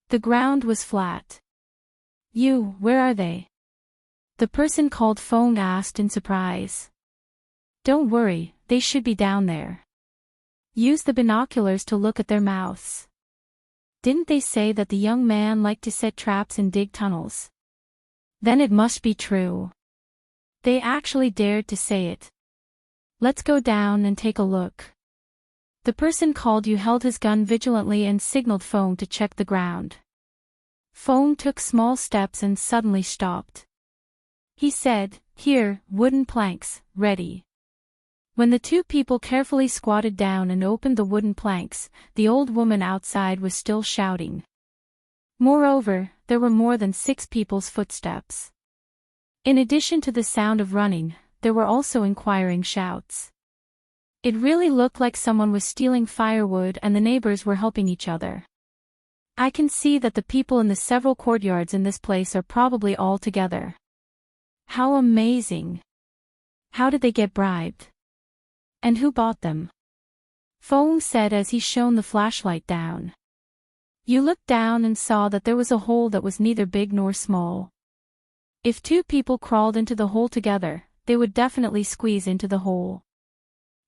Speaker 1: The ground was flat. Where are they?" The person called Feng asked in surprise. "Don't worry, they should be down there. Use the binoculars to look at their mouths. Didn't they say that the young man liked to set traps and dig tunnels? Then it must be true. They actually dared to say it. Let's go down and take a look." The person called held his gun vigilantly and signaled Feng to check the ground. Feng took small steps and suddenly stopped. He said, "Here, wooden planks, ready." When the two people carefully squatted down and opened the wooden planks, the old woman outside was still shouting. Moreover, there were more than 6 people's footsteps. In addition to the sound of running, there were also inquiring shouts. It really looked like someone was stealing firewood and the neighbors were helping each other. I can see that the people in the several courtyards in this place are probably all together. How amazing! How did they get bribed? And who bought them? Feng said as he shone the flashlight down. You looked down and saw that there was a hole that was neither big nor small. If 2 people crawled into the hole together, they would definitely squeeze into the hole.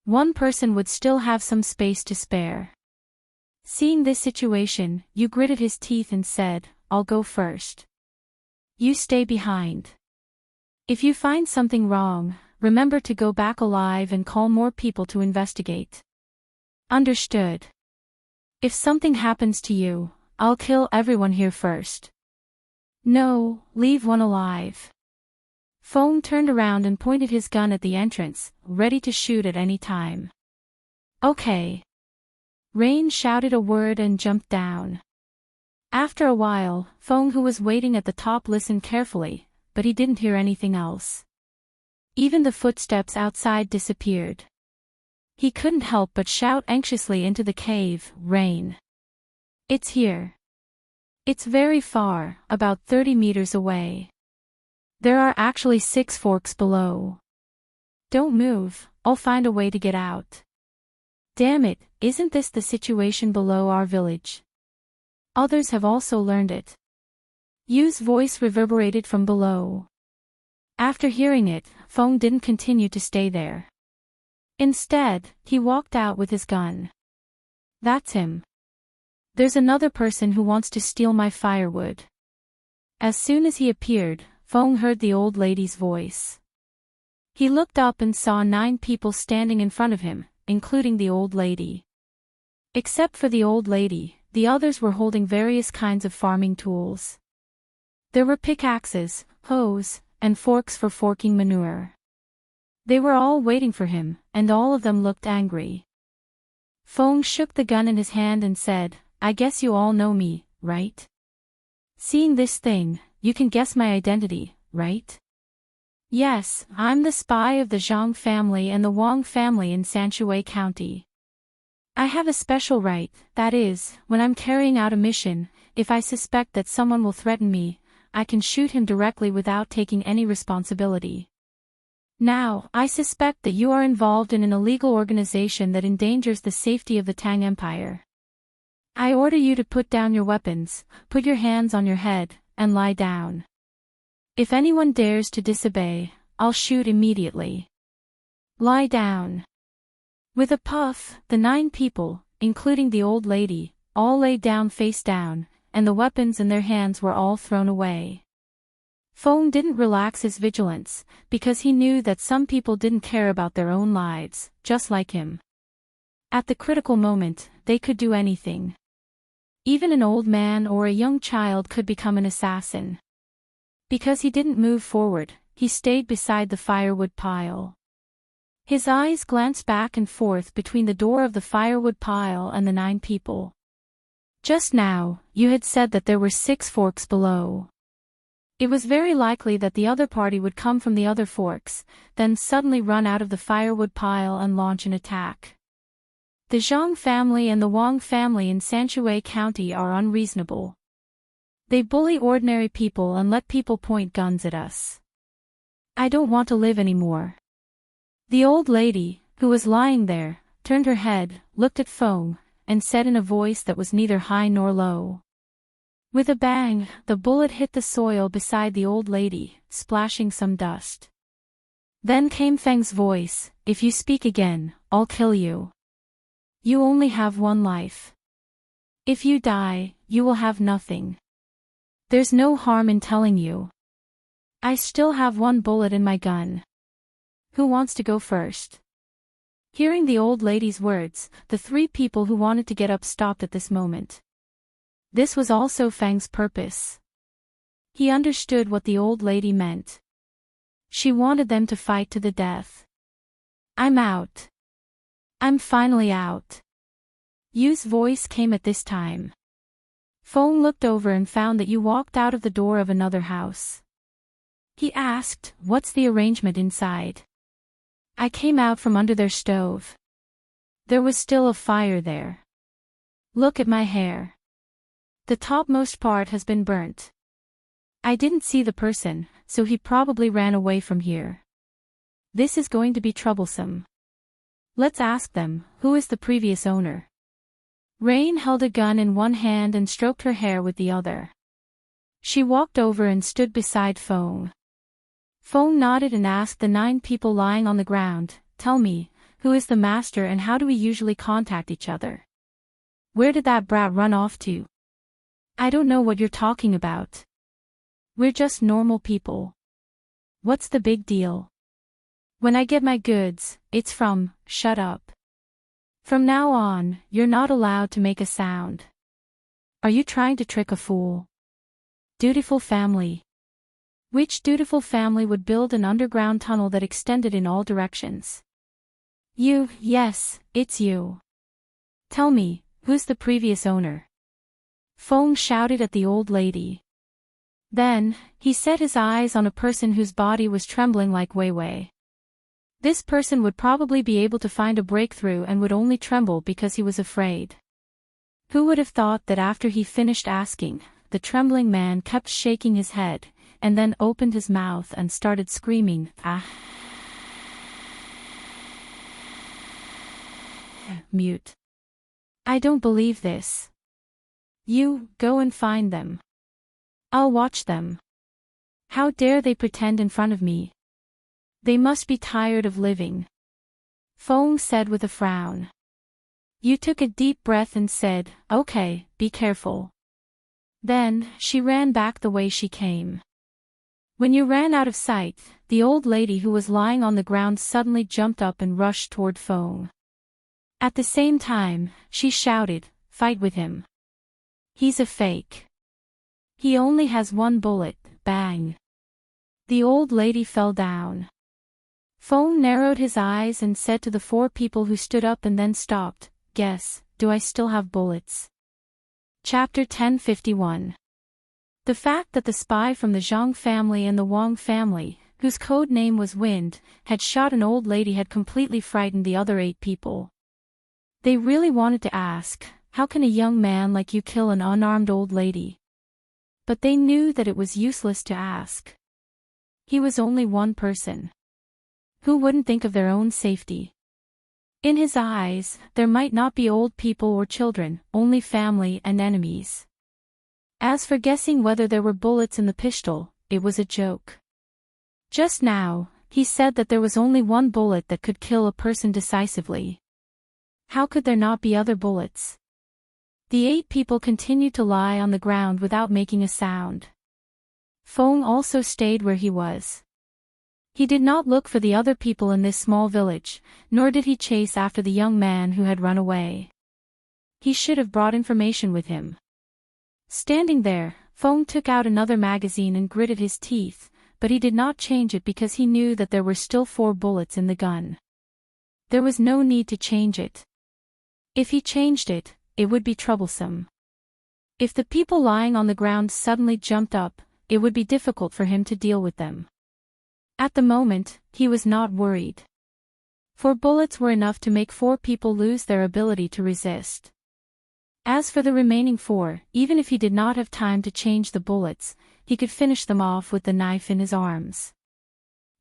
Speaker 1: One person would still have some space to spare. Seeing this situation, Yu gritted his teeth and said, "I'll go first. You stay behind. If you find something wrong, remember to go back alive and call more people to investigate." Understood. If something happens to you, I'll kill everyone here first. No, leave one alive. Feng turned around and pointed his gun at the entrance, ready to shoot at any time. Okay. Rain shouted a word and jumped down. After a while, Feng, who was waiting at the top, listened carefully, but he didn't hear anything else. Even the footsteps outside disappeared. He couldn't help but shout anxiously into the cave, "Rain! It's here. It's very far, about 30 meters away. There are actually 6 forks below. Don't move, I'll find a way to get out. Damn it, isn't this the situation below our village? Others have also learned it." Yu's voice reverberated from below. After hearing it, Feng didn't continue to stay there. Instead, he walked out with his gun. "That's him. There's another person who wants to steal my firewood." As soon as he appeared, Feng heard the old lady's voice. He looked up and saw 9 people standing in front of him, including the old lady. Except for the old lady, the others were holding various kinds of farming tools. There were pickaxes, hoes, and forks for forking manure. They were all waiting for him, and all of them looked angry. Feng shook the gun in his hand and said, "I guess you all know me, right? Seeing this thing, you can guess my identity, right? Yes, I'm the spy of the Zhang family and the Wang family in Sanshui County. I have a special right, that is, when I'm carrying out a mission, if I suspect that someone will threaten me, I can shoot him directly without taking any responsibility. Now, I suspect that you are involved in an illegal organization that endangers the safety of the Tang Empire. I order you to put down your weapons, put your hands on your head, and lie down. If anyone dares to disobey, I'll shoot immediately. Lie down." With a puff, the 9 people, including the old lady, all lay down face down, and the weapons in their hands were all thrown away. Feng didn't relax his vigilance, because he knew that some people didn't care about their own lives, just like him. At the critical moment, they could do anything. Even an old man or a young child could become an assassin. Because he didn't move forward, he stayed beside the firewood pile. His eyes glanced back and forth between the door of the firewood pile and the 9 people. "Just now, you had said that there were 6 forks below. It was very likely that the other party would come from the other forks, then suddenly run out of the firewood pile and launch an attack. The Zhang family and the Wang family in Sanshui County are unreasonable. They bully ordinary people and let people point guns at us. I don't want to live anymore." The old lady, who was lying there, turned her head, looked at Feng, and said in a voice that was neither high nor low. With a bang, the bullet hit the soil beside the old lady, splashing some dust. Then came Feng's voice, "If you speak again, I'll kill you. You only have 1 life. If you die, you will have nothing. There's no harm in telling you. I still have 1 bullet in my gun. Who wants to go first?" Hearing the old lady's words, the 3 people who wanted to get up stopped at this moment. This was also Feng's purpose. He understood what the old lady meant. She wanted them to fight to the death. "I'm out. I'm finally out." Yu's voice came at this time. Feng looked over and found that Yu walked out of the door of another house. He asked, "What's the arrangement inside?" "I came out from under their stove. There was still a fire there. Look at my hair. The topmost part has been burnt. I didn't see the person, so he probably ran away from here. This is going to be troublesome. Let's ask them, who is the previous owner?" Rain held a gun in one hand and stroked her hair with the other. She walked over and stood beside Feng. Feng nodded and asked the 9 people lying on the ground, "Tell me, who is the master and how do we usually contact each other? Where did that brat run off to?" "I don't know what you're talking about. We're just normal people. What's the big deal? When I get my goods, it's from, shut up. From now on, you're not allowed to make a sound. Are you trying to trick a fool? Dutiful family. Which dutiful family would build an underground tunnel that extended in all directions? You, yes, it's you. Tell me, who's the previous owner?" Feng shouted at the old lady. Then, he set his eyes on a person whose body was trembling like Wei Wei. This person would probably be able to find a breakthrough and would only tremble because he was afraid. Who would have thought that after he finished asking, the trembling man kept shaking his head, and then opened his mouth and started screaming, "Ah!" Mute. I don't believe this. You, go and find them. I'll watch them. How dare they pretend in front of me? They must be tired of living. Fong said with a frown. You took a deep breath and said, "Okay, be careful." Then, she ran back the way she came. When you ran out of sight, the old lady who was lying on the ground suddenly jumped up and rushed toward Fong. At the same time, she shouted, "Fight with him. He's a fake. He only has one bullet." Bang. The old lady fell down. Fong narrowed his eyes and said to the four people who stood up and then stopped, "Guess, do I still have bullets?" Chapter 1051. The fact that the spy from the Zhang family and the Wang family, whose code name was Wind, had shot an old lady had completely frightened the other 8 people. They really wanted to ask, how can a young man like you kill an unarmed old lady? But they knew that it was useless to ask. He was only one person. Who wouldn't think of their own safety? In his eyes, there might not be old people or children, only family and enemies. As for guessing whether there were bullets in the pistol, it was a joke. Just now, he said that there was only one bullet that could kill a person decisively. How could there not be other bullets? The 8 people continued to lie on the ground without making a sound. Fong also stayed where he was. He did not look for the other people in this small village, nor did he chase after the young man who had run away. He should have brought information with him. Standing there, Fong took out another magazine and gritted his teeth, but he did not change it because he knew that there were still 4 bullets in the gun. There was no need to change it. If he changed it, it would be troublesome. If the people lying on the ground suddenly jumped up, it would be difficult for him to deal with them. At the moment, he was not worried. 4 bullets were enough to make 4 people lose their ability to resist. As for the remaining 4, even if he did not have time to change the bullets, he could finish them off with the knife in his arms.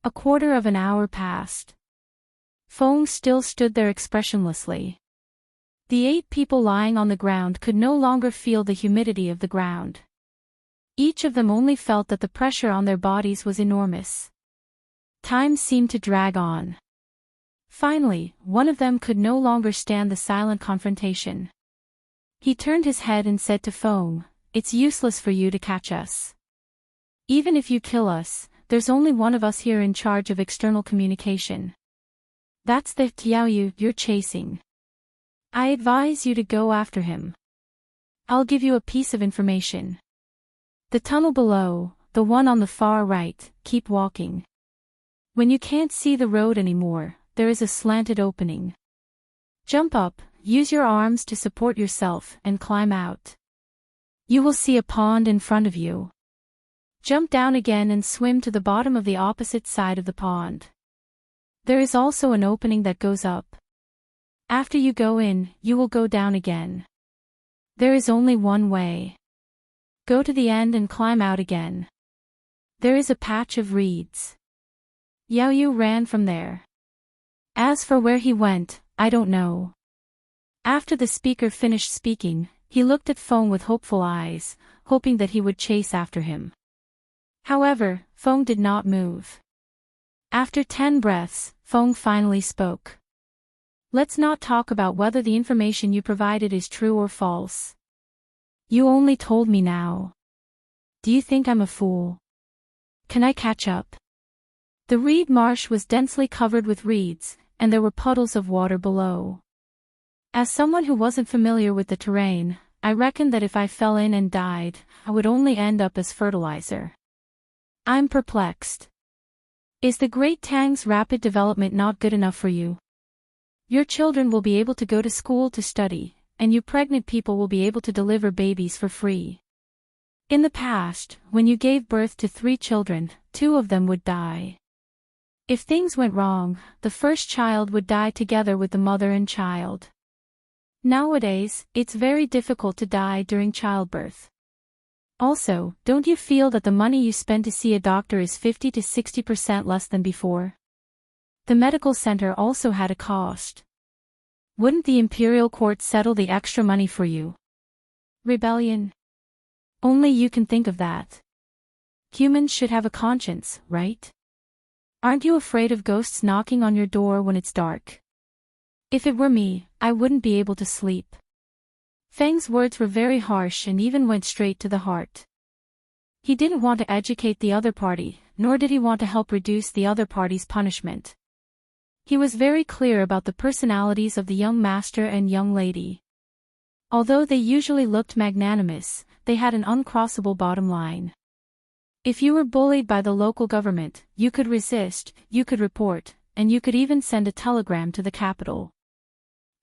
Speaker 1: A quarter of an hour passed. Fong still stood there expressionlessly. The 8 people lying on the ground could no longer feel the humidity of the ground. Each of them only felt that the pressure on their bodies was enormous. Time seemed to drag on. Finally, one of them could no longer stand the silent confrontation. He turned his head and said to Fong, "It's useless for you to catch us. Even if you kill us, there's only one of us here in charge of external communication. That's the Tiaoyu you're chasing. I advise you to go after him. I'll give you a piece of information. The tunnel below, the one on the far right, keep walking. When you can't see the road anymore, there is a slanted opening. Jump up, use your arms to support yourself, and climb out. You will see a pond in front of you. Jump down again and swim to the bottom of the opposite side of the pond. There is also an opening that goes up. After you go in, you will go down again. There is only one way. Go to the end and climb out again. There is a patch of reeds." Yao Yu ran from there. As for where he went, I don't know. After the speaker finished speaking, he looked at Fong with hopeful eyes, hoping that he would chase after him. However, Fong did not move. After 10 breaths, Fong finally spoke. "Let's not talk about whether the information you provided is true or false. You only told me now. Do you think I'm a fool? Can I catch up?" The reed marsh was densely covered with reeds, and there were puddles of water below. As someone who wasn't familiar with the terrain, I reckoned that if I fell in and died, I would only end up as fertilizer. I'm perplexed. Is the Great Tang's rapid development not good enough for you? Your children will be able to go to school to study, and you pregnant people will be able to deliver babies for free. In the past, when you gave birth to 3 children, 2 of them would die. If things went wrong, the first child would die together with the mother and child. Nowadays, it's very difficult to die during childbirth. Also, don't you feel that the money you spend to see a doctor is 50 to 60% less than before? The medical center also had a cost. Wouldn't the imperial court settle the extra money for you? Rebellion. Only you can think of that. Humans should have a conscience, right? Aren't you afraid of ghosts knocking on your door when it's dark? If it were me, I wouldn't be able to sleep. Feng's words were very harsh and even went straight to the heart. He didn't want to educate the other party, nor did he want to help reduce the other party's punishment. He was very clear about the personalities of the young master and young lady. Although they usually looked magnanimous, they had an uncrossable bottom line. If you were bullied by the local government, you could resist, you could report, and you could even send a telegram to the capital.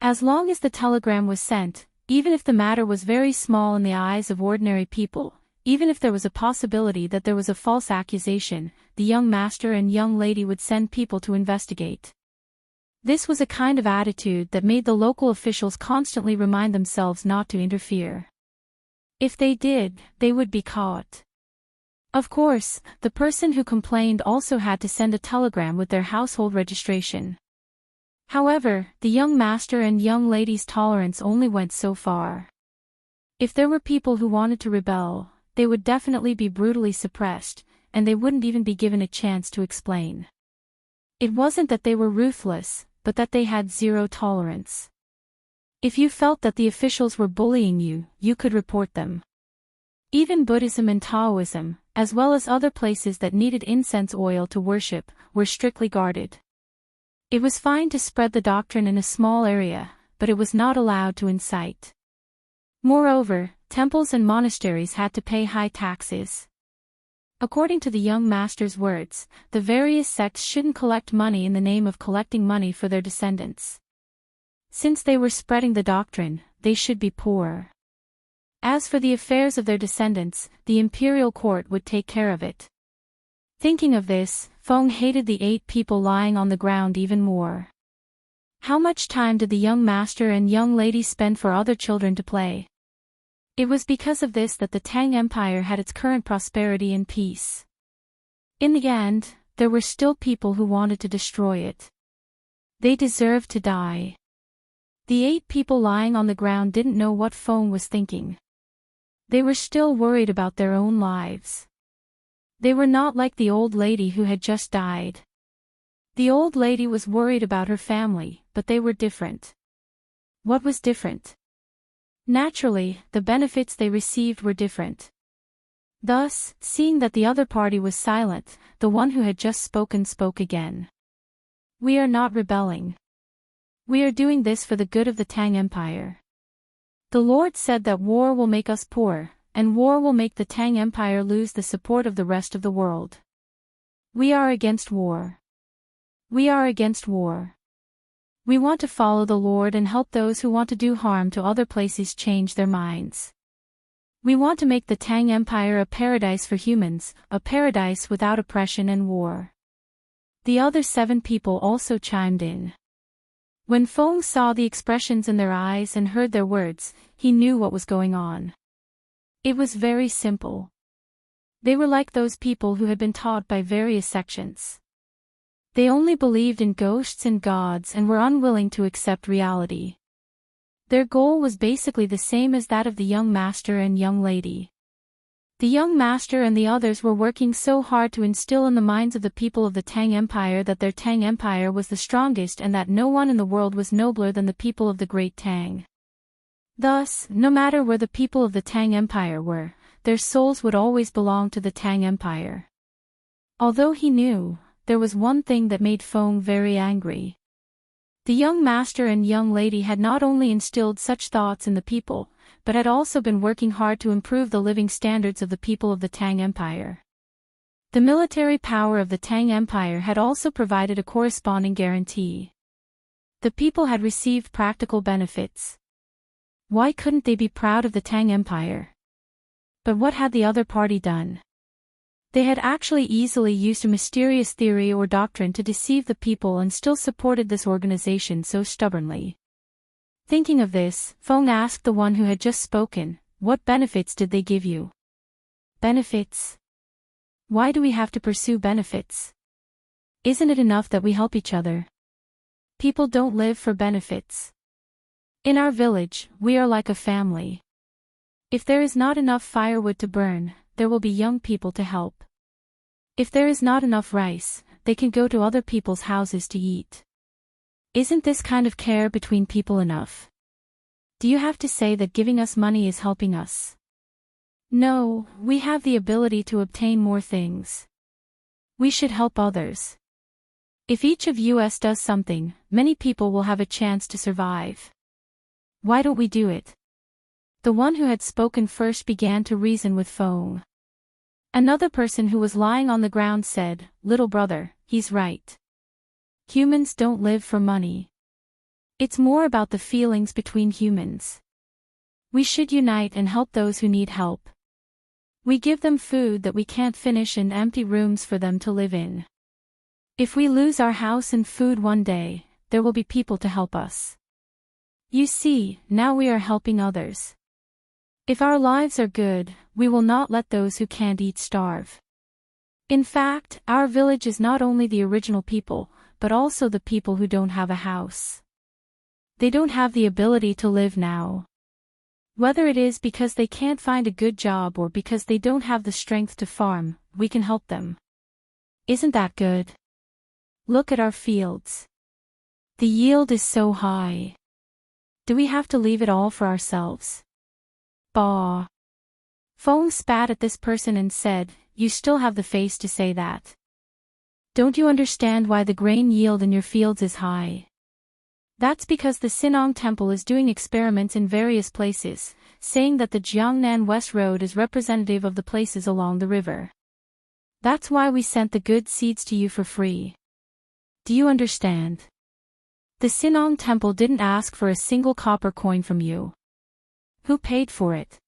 Speaker 1: As long as the telegram was sent, even if the matter was very small in the eyes of ordinary people, even if there was a possibility that there was a false accusation, the young master and young lady would send people to investigate. This was a kind of attitude that made the local officials constantly remind themselves not to interfere. If they did, they would be caught. Of course, the person who complained also had to send a telegram with their household registration. However, the young master and young lady's tolerance only went so far. If there were people who wanted to rebel, they would definitely be brutally suppressed, and they wouldn't even be given a chance to explain. It wasn't that they were ruthless, but that they had zero tolerance. If you felt that the officials were bullying you, you could report them. Even Buddhism and Taoism, as well as other places that needed incense oil to worship, were strictly guarded. It was fine to spread the doctrine in a small area, but it was not allowed to incite. Moreover, temples and monasteries had to pay high taxes. According to the young master's words, the various sects shouldn't collect money in the name of collecting money for their descendants. Since they were spreading the doctrine, they should be poor. As for the affairs of their descendants, the imperial court would take care of it. Thinking of this, Feng hated the 8 people lying on the ground even more. How much time did the young master and young lady spend for other children to play? It was because of this that the Tang Empire had its current prosperity and peace. In the end, there were still people who wanted to destroy it. They deserved to die. The 8 people lying on the ground didn't know what Feng was thinking. They were still worried about their own lives. They were not like the old lady who had just died. The old lady was worried about her family, but they were different. What was different? Naturally, the benefits they received were different. Thus, seeing that the other party was silent, the one who had just spoken spoke again. We are not rebelling. We are doing this for the good of the Tang Empire. The Lord said that war will make us poor, and war will make the Tang Empire lose the support of the rest of the world. We are against war. We are against war. We want to follow the Lord and help those who want to do harm to other places change their minds. We want to make the Tang Empire a paradise for humans, a paradise without oppression and war. The other 7 people also chimed in. When Feng saw the expressions in their eyes and heard their words, he knew what was going on. It was very simple. They were like those people who had been taught by various sections. They only believed in ghosts and gods and were unwilling to accept reality. Their goal was basically the same as that of the young master and young lady. The young master and the others were working so hard to instill in the minds of the people of the Tang Empire that their Tang Empire was the strongest and that no one in the world was nobler than the people of the Great Tang. Thus, no matter where the people of the Tang Empire were, their souls would always belong to the Tang Empire. Although he knew, there was one thing that made Feng very angry. The young master and young lady had not only instilled such thoughts in the people, but had also been working hard to improve the living standards of the people of the Tang Empire. The military power of the Tang Empire had also provided a corresponding guarantee. The people had received practical benefits. Why couldn't they be proud of the Tang Empire? But what had the other party done? They had actually easily used a mysterious theory or doctrine to deceive the people and still supported this organization so stubbornly. Thinking of this, Feng asked the one who had just spoken, "What benefits did they give you?" "Benefits? Why do we have to pursue benefits? Isn't it enough that we help each other? People don't live for benefits. In our village, we are like a family. If there is not enough firewood to burn, there will be young people to help. If there is not enough rice, they can go to other people's houses to eat. Isn't this kind of care between people enough? Do you have to say that giving us money is helping us? No, we have the ability to obtain more things. We should help others. If each of us does something, many people will have a chance to survive. Why don't we do it?" The one who had spoken first began to reason with Feng. Another person who was lying on the ground said, "Little brother, he's right. Humans don't live for money. It's more about the feelings between humans. We should unite and help those who need help. We give them food that we can't finish and empty rooms for them to live in. If we lose our house and food one day, there will be people to help us. You see, now we are helping others. If our lives are good, we will not let those who can't eat starve. In fact, our village is not only the original people, but also the people who don't have a house. They don't have the ability to live now. Whether it is because they can't find a good job or because they don't have the strength to farm, we can help them. Isn't that good? Look at our fields. The yield is so high. Do we have to leave it all for ourselves? Bah. Feng spat at this person and said, "You still have the face to say that. Don't you understand why the grain yield in your fields is high? That's because the Sinong Temple is doing experiments in various places, saying that the Jiangnan West Road is representative of the places along the river. That's why we sent the good seeds to you for free. Do you understand? The Sinong Temple didn't ask for a single copper coin from you. Who paid for it?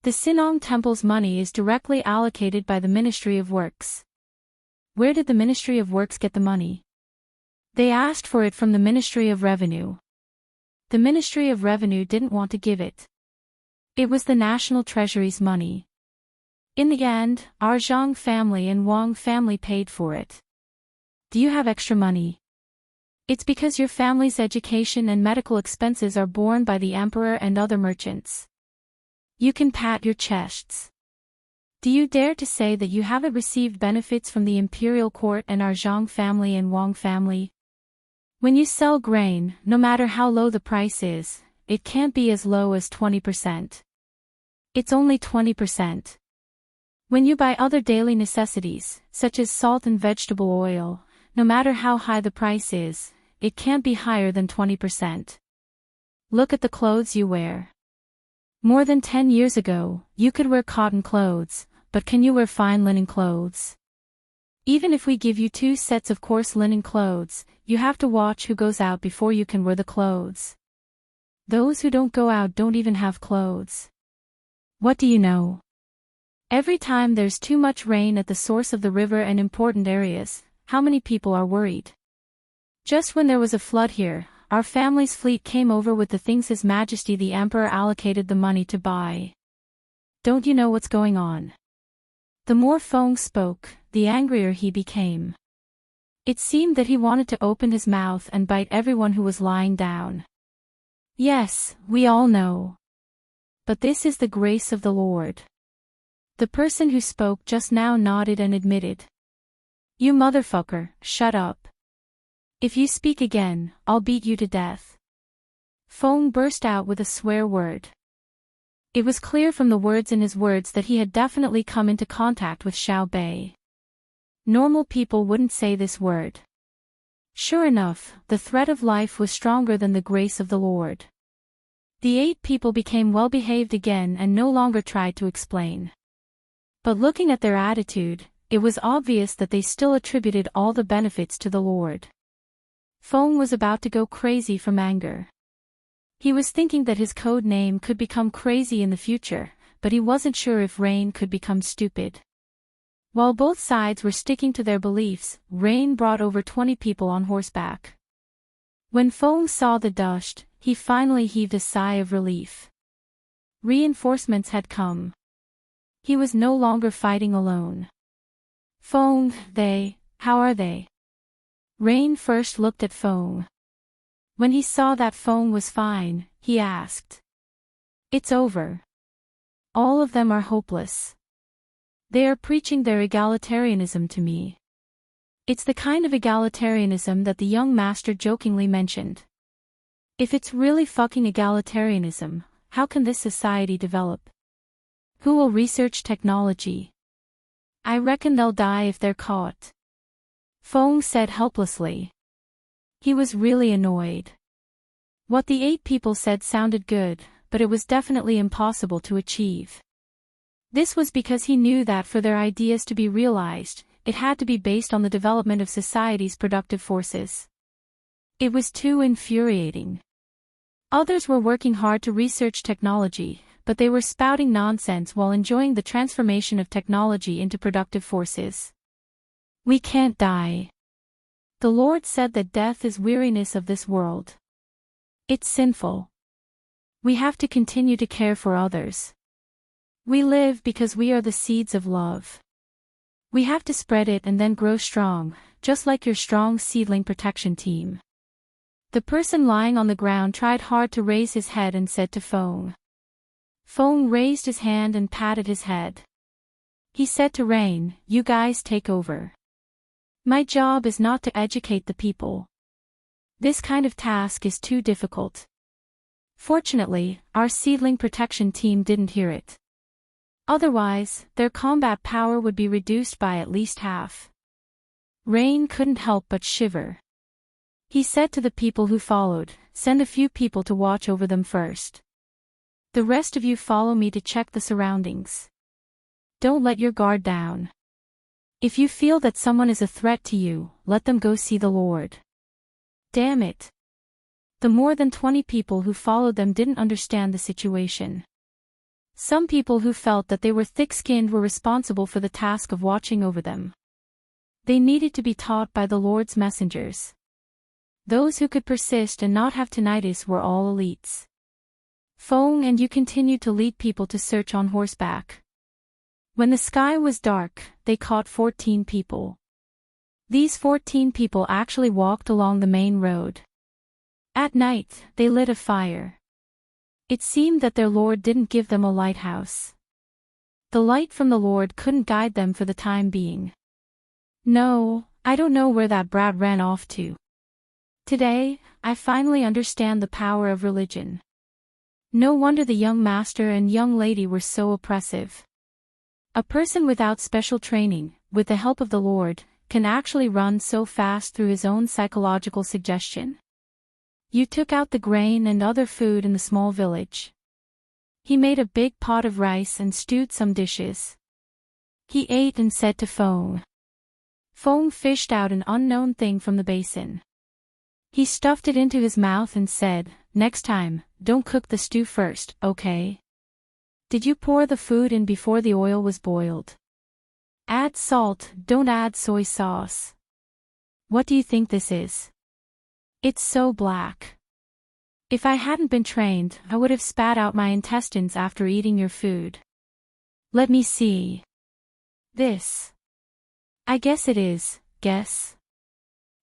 Speaker 1: The Sinong Temple's money is directly allocated by the Ministry of Works. Where did the Ministry of Works get the money? They asked for it from the Ministry of Revenue. The Ministry of Revenue didn't want to give it. It was the National Treasury's money. In the end, our Zhang family and Wang family paid for it. Do you have extra money? It's because your family's education and medical expenses are borne by the emperor and other merchants. You can pat your chests. Do you dare to say that you haven't received benefits from the imperial court and our Zhang family and Wang family? When you sell grain, no matter how low the price is, it can't be as low as 20%. It's only 20%. When you buy other daily necessities, such as salt and vegetable oil, no matter how high the price is, it can't be higher than 20%. Look at the clothes you wear. More than 10 years ago, you could wear cotton clothes, but can you wear fine linen clothes? Even if we give you 2 sets of coarse linen clothes, you have to watch who goes out before you can wear the clothes. Those who don't go out don't even have clothes. What do you know? Every time there's too much rain at the source of the river and important areas, how many people are worried? Just when there was a flood here, our family's fleet came over with the things His Majesty the Emperor allocated the money to buy. Don't you know what's going on? The more Feng spoke, the angrier he became. It seemed that he wanted to open his mouth and bite everyone who was lying down. Yes, we all know. But this is the grace of the Lord. The person who spoke just now nodded and admitted. You motherfucker, shut up. If you speak again, I'll beat you to death. Feng burst out with a swear word. It was clear from the words in his words that he had definitely come into contact with Xiao Bei. Normal people wouldn't say this word. Sure enough, the threat of life was stronger than the grace of the Lord. The 8 people became well-behaved again and no longer tried to explain. But looking at their attitude, it was obvious that they still attributed all the benefits to the Lord. Feng was about to go crazy from anger. He was thinking that his code name could become crazy in the future, but he wasn't sure if Rain could become stupid. While both sides were sticking to their beliefs, Rain brought over 20 people on horseback. When Feng saw the dust, he finally heaved a sigh of relief. Reinforcements had come. He was no longer fighting alone. Feng, how are they? Rain first looked at Feng. When he saw that Feng was fine, he asked. It's over. All of them are hopeless. They are preaching their egalitarianism to me. It's the kind of egalitarianism that the young master jokingly mentioned. If it's really fucking egalitarianism, how can this society develop? Who will research technology? I reckon they'll die if they're caught. Feng said helplessly. He was really annoyed. What the 8 people said sounded good, but it was definitely impossible to achieve. This was because he knew that for their ideas to be realized, it had to be based on the development of society's productive forces. It was too infuriating. Others were working hard to research technology, but they were spouting nonsense while enjoying the transformation of technology into productive forces. We can't die. The Lord said that death is weariness of this world. It's sinful. We have to continue to care for others. We live because we are the seeds of love. We have to spread it and then grow strong, just like your strong seedling protection team. The person lying on the ground tried hard to raise his head and said to Feng. Feng raised his hand and patted his head. He said to Rain, you guys take over. My job is not to educate the people. This kind of task is too difficult. Fortunately, our seedling protection team didn't hear it. Otherwise, their combat power would be reduced by at least half. Rain couldn't help but shiver. He said to the people who followed, send a few people to watch over them first. The rest of you follow me to check the surroundings. Don't let your guard down. If you feel that someone is a threat to you, let them go see the Lord. Damn it. The more than 20 people who followed them didn't understand the situation. Some people who felt that they were thick-skinned were responsible for the task of watching over them. They needed to be taught by the Lord's messengers. Those who could persist and not have tinnitus were all elites. Feng and you continued to lead people to search on horseback. When the sky was dark, they caught 14 people. These 14 people actually walked along the main road. At night, they lit a fire. It seemed that their Lord didn't give them a lighthouse. The light from the Lord couldn't guide them for the time being. No, I don't know where that brat ran off to. Today, I finally understand the power of religion. No wonder the young master and young lady were so oppressive. A person without special training, with the help of the Lord, can actually run so fast through his own psychological suggestion. You took out the grain and other food in the small village. He made a big pot of rice and stewed some dishes. He ate and said to Feng. Feng fished out an unknown thing from the basin. He stuffed it into his mouth and said, next time, don't cook the stew first, okay? Did you pour the food in before the oil was boiled? Add salt, don't add soy sauce. What do you think this is? It's so black. If I hadn't been trained, I would have spat out my intestines after eating your food. Let me see. This. I guess it is, guess.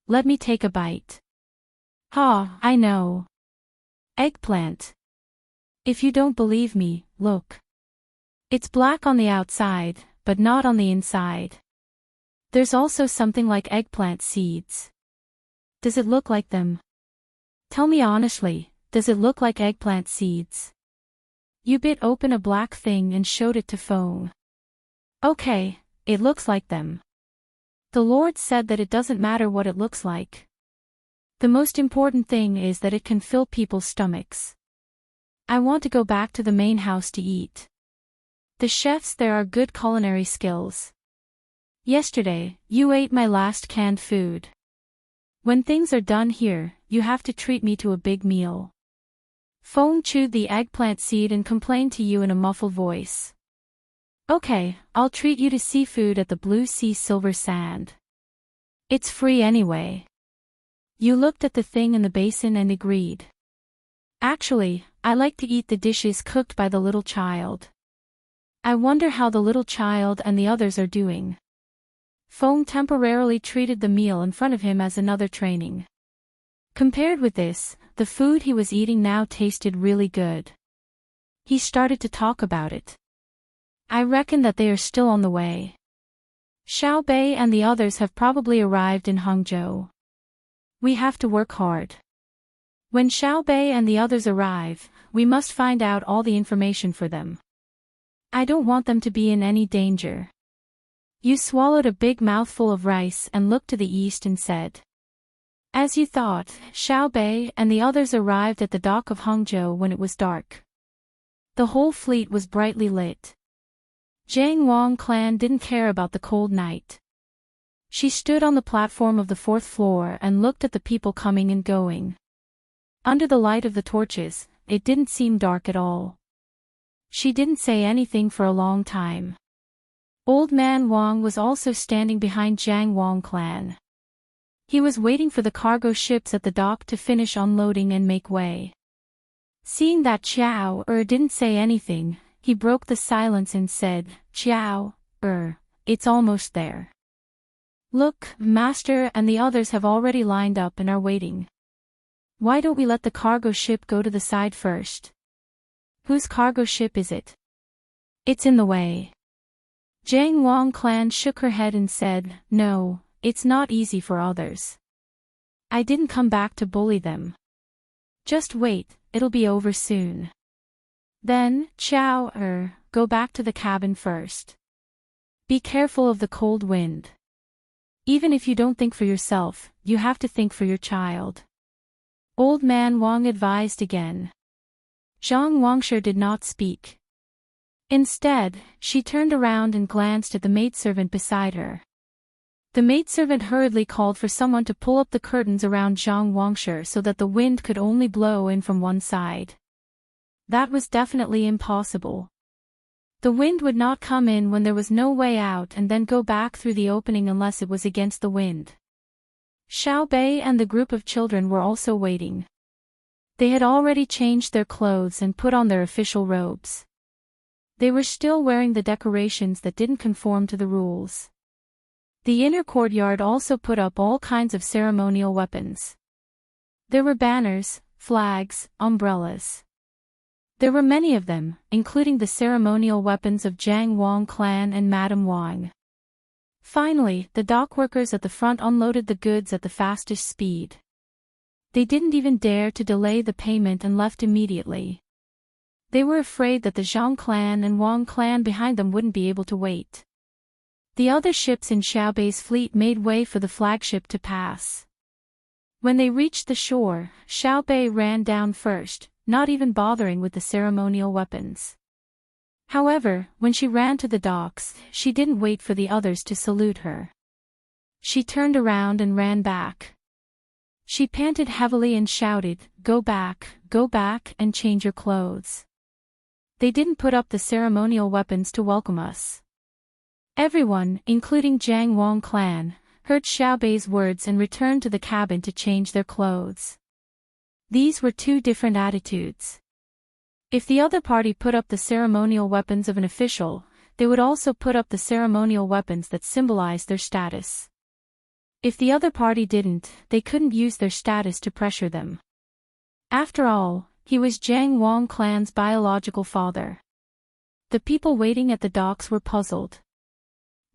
Speaker 1: Let me take a bite. Ha, I know. Eggplant. If you don't believe me, look. It's black on the outside, but not on the inside. There's also something like eggplant seeds. Does it look like them? Tell me honestly, does it look like eggplant seeds? You bit open a black thing and showed it to Feng. Okay, it looks like them. The Lord said that it doesn't matter what it looks like. The most important thing is that it can fill people's stomachs. I want to go back to the main house to eat. The chefs there are good culinary skills. Yesterday, you ate my last canned food. When things are done here, you have to treat me to a big meal. Feng chewed the eggplant seed and complained to you in a muffled voice. Okay, I'll treat you to seafood at the Blue Sea Silver Sand. It's free anyway. You looked at the thing in the basin and agreed. Actually, I like to eat the dishes cooked by the little child. I wonder how the little child and the others are doing. Foam temporarily treated the meal in front of him as another training. Compared with this, the food he was eating now tasted really good. He started to talk about it. I reckon that they are still on the way. Xiao Bei and the others have probably arrived in Hangzhou. We have to work hard. When Xiao Bei and the others arrive, we must find out all the information for them. I don't want them to be in any danger. You swallowed a big mouthful of rice and looked to the east and said. As you thought, Xiao Bei and the others arrived at the dock of Hangzhou when it was dark. The whole fleet was brightly lit. Jiang Wang clan didn't care about the cold night. She stood on the platform of the 4th floor and looked at the people coming and going. Under the light of the torches, it didn't seem dark at all. She didn't say anything for a long time. Old Man Wang was also standing behind Jiang Wang clan. He was waiting for the cargo ships at the dock to finish unloading and make way. Seeing that Qiao didn't say anything, he broke the silence and said, Qiao, it's almost there. Look, Master and the others have already lined up and are waiting. Why don't we let the cargo ship go to the side first? Whose cargo ship is it? It's in the way. Jiang Wang clan shook her head and said, No, it's not easy for others. I didn't come back to bully them. Just wait, it'll be over soon. Then, Qiao, go back to the cabin first. Be careful of the cold wind. Even if you don't think for yourself, you have to think for your child. Old Man Wang advised again. Zhang Wangshe did not speak. Instead, she turned around and glanced at the maidservant beside her. The maidservant hurriedly called for someone to pull up the curtains around Zhang Wangshe so that the wind could only blow in from one side. That was definitely impossible. The wind would not come in when there was no way out and then go back through the opening unless it was against the wind. Xiao Bei and the group of children were also waiting. They had already changed their clothes and put on their official robes. They were still wearing the decorations that didn't conform to the rules. The inner courtyard also put up all kinds of ceremonial weapons. There were banners, flags, umbrellas. There were many of them, including the ceremonial weapons of Jiang Wang clan and Madame Wang. Finally, the dockworkers at the front unloaded the goods at the fastest speed. They didn't even dare to delay the payment and left immediately. They were afraid that the Zhang clan and Wang clan behind them wouldn't be able to wait. The other ships in Xiao Bei's fleet made way for the flagship to pass. When they reached the shore, Xiao Bei ran down first, not even bothering with the ceremonial weapons. However, when she ran to the docks, she didn't wait for the others to salute her. She turned around and ran back. She panted heavily and shouted, go back, and change your clothes. They didn't put up the ceremonial weapons to welcome us. Everyone, including Jiang Wang clan, heard Xiao Bei's words and returned to the cabin to change their clothes. These were two different attitudes. If the other party put up the ceremonial weapons of an official, they would also put up the ceremonial weapons that symbolized their status. If the other party didn't, they couldn't use their status to pressure them. After all, he was Jiang Wang clan's biological father. The people waiting at the docks were puzzled.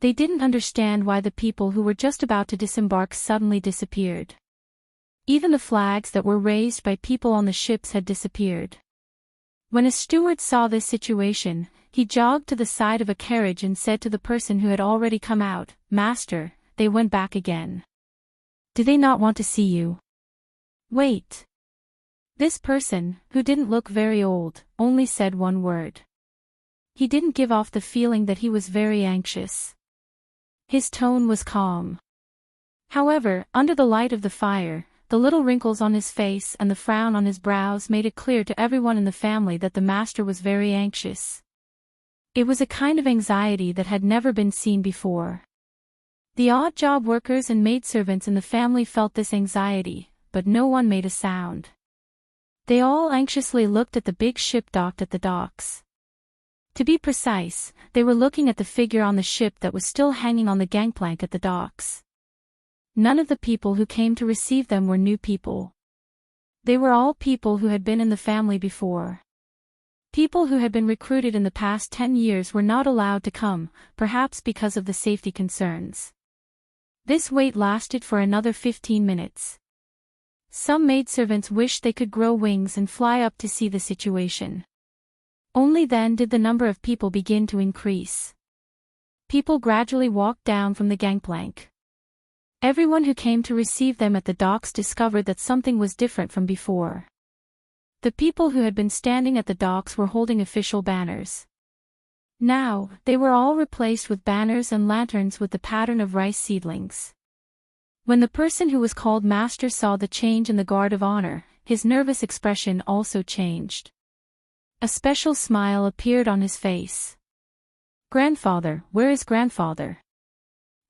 Speaker 1: They didn't understand why the people who were just about to disembark suddenly disappeared. Even the flags that were raised by people on the ships had disappeared. When a steward saw this situation, he jogged to the side of a carriage and said to the person who had already come out, Master, they went back again. Do they not want to see you? Wait. This person, who didn't look very old, only said one word. He didn't give off the feeling that he was very anxious. His tone was calm. However, under the light of the fire, the little wrinkles on his face and the frown on his brows made it clear to everyone in the family that the master was very anxious. It was a kind of anxiety that had never been seen before. The odd job workers and maidservants in the family felt this anxiety, but no one made a sound. They all anxiously looked at the big ship docked at the docks. To be precise, they were looking at the figure on the ship that was still hanging on the gangplank at the docks. None of the people who came to receive them were new people. They were all people who had been in the family before. People who had been recruited in the past 10 years were not allowed to come, perhaps because of the safety concerns. This wait lasted for another 15 minutes. Some maidservants wished they could grow wings and fly up to see the situation. Only then did the number of people begin to increase. People gradually walked down from the gangplank. Everyone who came to receive them at the docks discovered that something was different from before. The people who had been standing at the docks were holding official banners. Now, they were all replaced with banners and lanterns with the pattern of rice seedlings. When the person who was called Master saw the change in the guard of honor, his nervous expression also changed. A special smile appeared on his face. "Grandfather, where is grandfather?"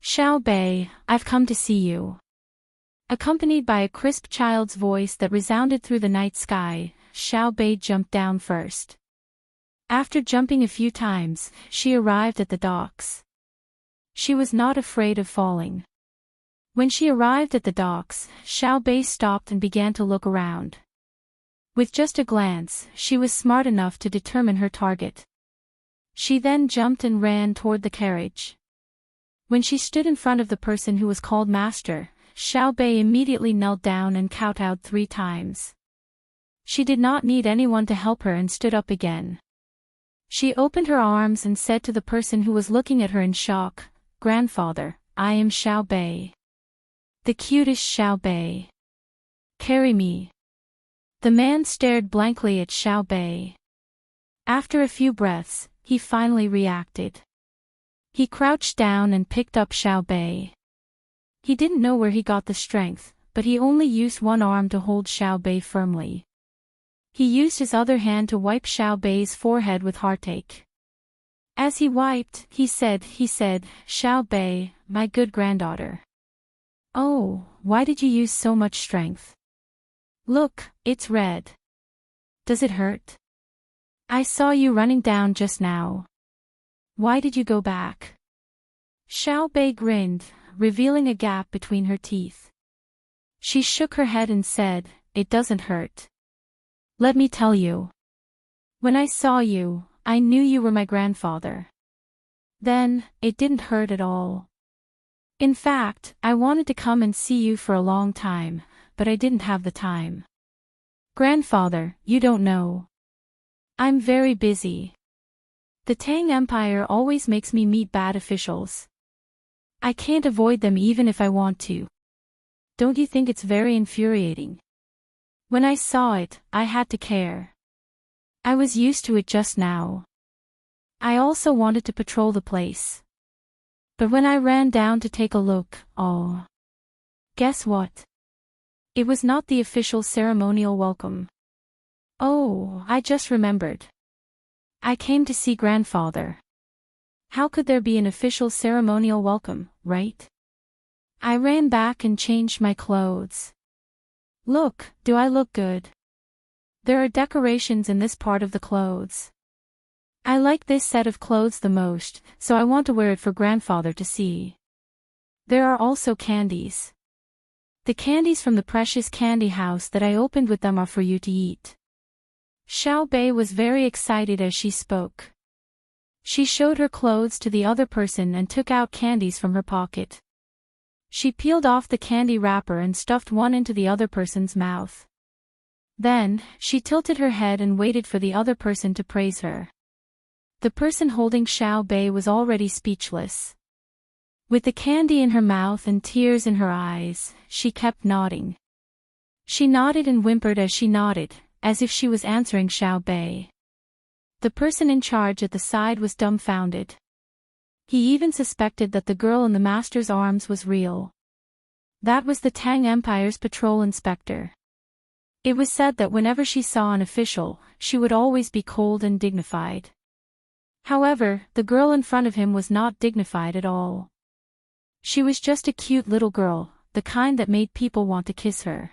Speaker 1: "Xiao Bei, I've come to see you." Accompanied by a crisp child's voice that resounded through the night sky, Xiao Bei jumped down first. After jumping a few times, she arrived at the docks. She was not afraid of falling. When she arrived at the docks, Xiao Bei stopped and began to look around. With just a glance, she was smart enough to determine her target. She then jumped and ran toward the carriage. When she stood in front of the person who was called Master, Xiao Bei immediately knelt down and kowtowed 3 times. She did not need anyone to help her and stood up again. She opened her arms and said to the person who was looking at her in shock, "Grandfather, I am Xiao Bei. The cutest Xiao Bei. Carry me." The man stared blankly at Xiao Bei. After a few breaths, he finally reacted. He crouched down and picked up Xiao Bei. He didn't know where he got the strength, but he only used one arm to hold Xiao Bei firmly. He used his other hand to wipe Xiao Bei's forehead with heartache. As he wiped, he said, "Xiao Bei, my good granddaughter. Oh, why did you use so much strength? Look, it's red. Does it hurt? I saw you running down just now. Why did you go back?" Xiao Bei grinned, revealing a gap between her teeth. She shook her head and said, "It doesn't hurt. Let me tell you. When I saw you, I knew you were my grandfather. Then, it didn't hurt at all. In fact, I wanted to come and see you for a long time, but I didn't have the time. Grandfather, you don't know. I'm very busy. The Tang Empire always makes me meet bad officials. I can't avoid them even if I want to. Don't you think it's very infuriating? When I saw it, I had to care. I was used to it just now. I also wanted to patrol the place. But when I ran down to take a look, oh. Guess what? It was not the official ceremonial welcome. Oh, I just remembered. I came to see grandfather. How could there be an official ceremonial welcome, right? I ran back and changed my clothes. Look, do I look good? There are decorations in this part of the clothes. I like this set of clothes the most, so I want to wear it for grandfather to see. There are also candies. The candies from the precious candy house that I opened with them are for you to eat. Xiao Bei was very excited as she spoke. She showed her clothes to the other person and took out candies from her pocket. She peeled off the candy wrapper and stuffed one into the other person's mouth. Then, she tilted her head and waited for the other person to praise her. The person holding Xiao Bei was already speechless. With the candy in her mouth and tears in her eyes, she kept nodding. She nodded and whimpered as she nodded, as if she was answering Xiao Bei. The person in charge at the side was dumbfounded. He even suspected that the girl in the master's arms was real. That was the Tang Empire's patrol inspector. It was said that whenever she saw an official, she would always be cold and dignified. However, the girl in front of him was not dignified at all. She was just a cute little girl, the kind that made people want to kiss her.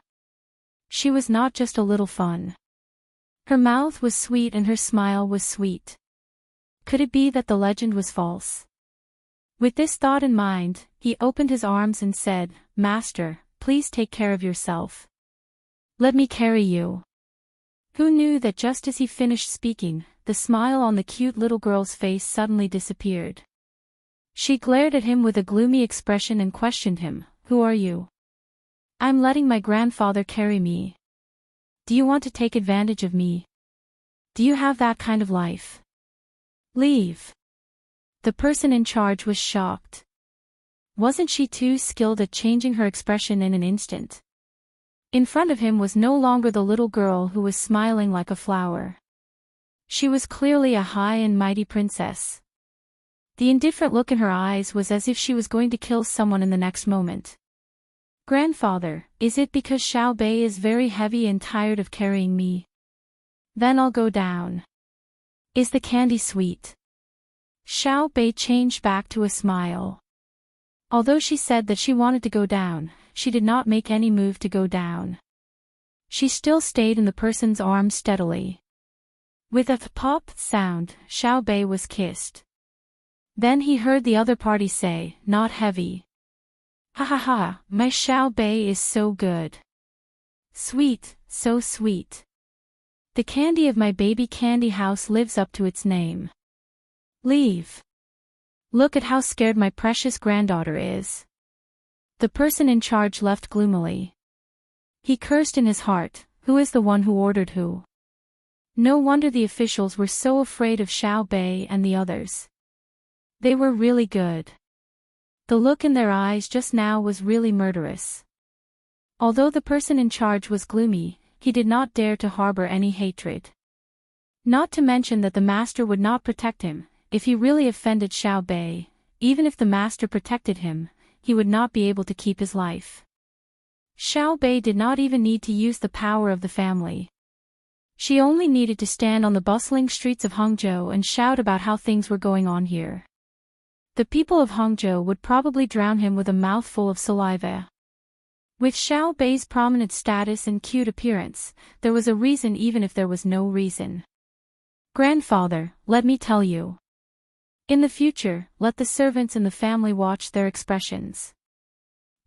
Speaker 1: She was not just a little fun. Her mouth was sweet and her smile was sweet. Could it be that the legend was false? With this thought in mind, he opened his arms and said, "Master, please take care of yourself. Let me carry you." Who knew that just as he finished speaking, the smile on the cute little girl's face suddenly disappeared. She glared at him with a gloomy expression and questioned him, "Who are you?" "I'm letting my grandfather carry me. Do you want to take advantage of me? Do you have that kind of life? Leave." The person in charge was shocked. Wasn't she too skilled at changing her expression in an instant? In front of him was no longer the little girl who was smiling like a flower. She was clearly a high and mighty princess. The indifferent look in her eyes was as if she was going to kill someone in the next moment. "Grandfather, is it because Xiao Bei is very heavy and tired of carrying me? Then I'll go down. Is the candy sweet?" Xiao Bei changed back to a smile. Although she said that she wanted to go down, she did not make any move to go down. She still stayed in the person's arms steadily. With a pop sound, Xiao Bei was kissed. Then he heard the other party say, "Not heavy. Ha ha ha, my Xiao Bei is so good. Sweet, so sweet. The candy of my baby candy house lives up to its name. Leave. Look at how scared my precious granddaughter is." The person in charge left gloomily. He cursed in his heart, "Who is the one who ordered who?" No wonder the officials were so afraid of Xiao Bei and the others. They were really good. The look in their eyes just now was really murderous. Although the person in charge was gloomy, he did not dare to harbor any hatred. Not to mention that the master would not protect him. If he really offended Xiao Bei, even if the master protected him, he would not be able to keep his life. Xiao Bei did not even need to use the power of the family. She only needed to stand on the bustling streets of Hangzhou and shout about how things were going on here. The people of Hangzhou would probably drown him with a mouthful of saliva. With Xiao Bei's prominent status and cute appearance, there was a reason even if there was no reason. "Grandfather, let me tell you. In the future, let the servants in the family watch their expressions.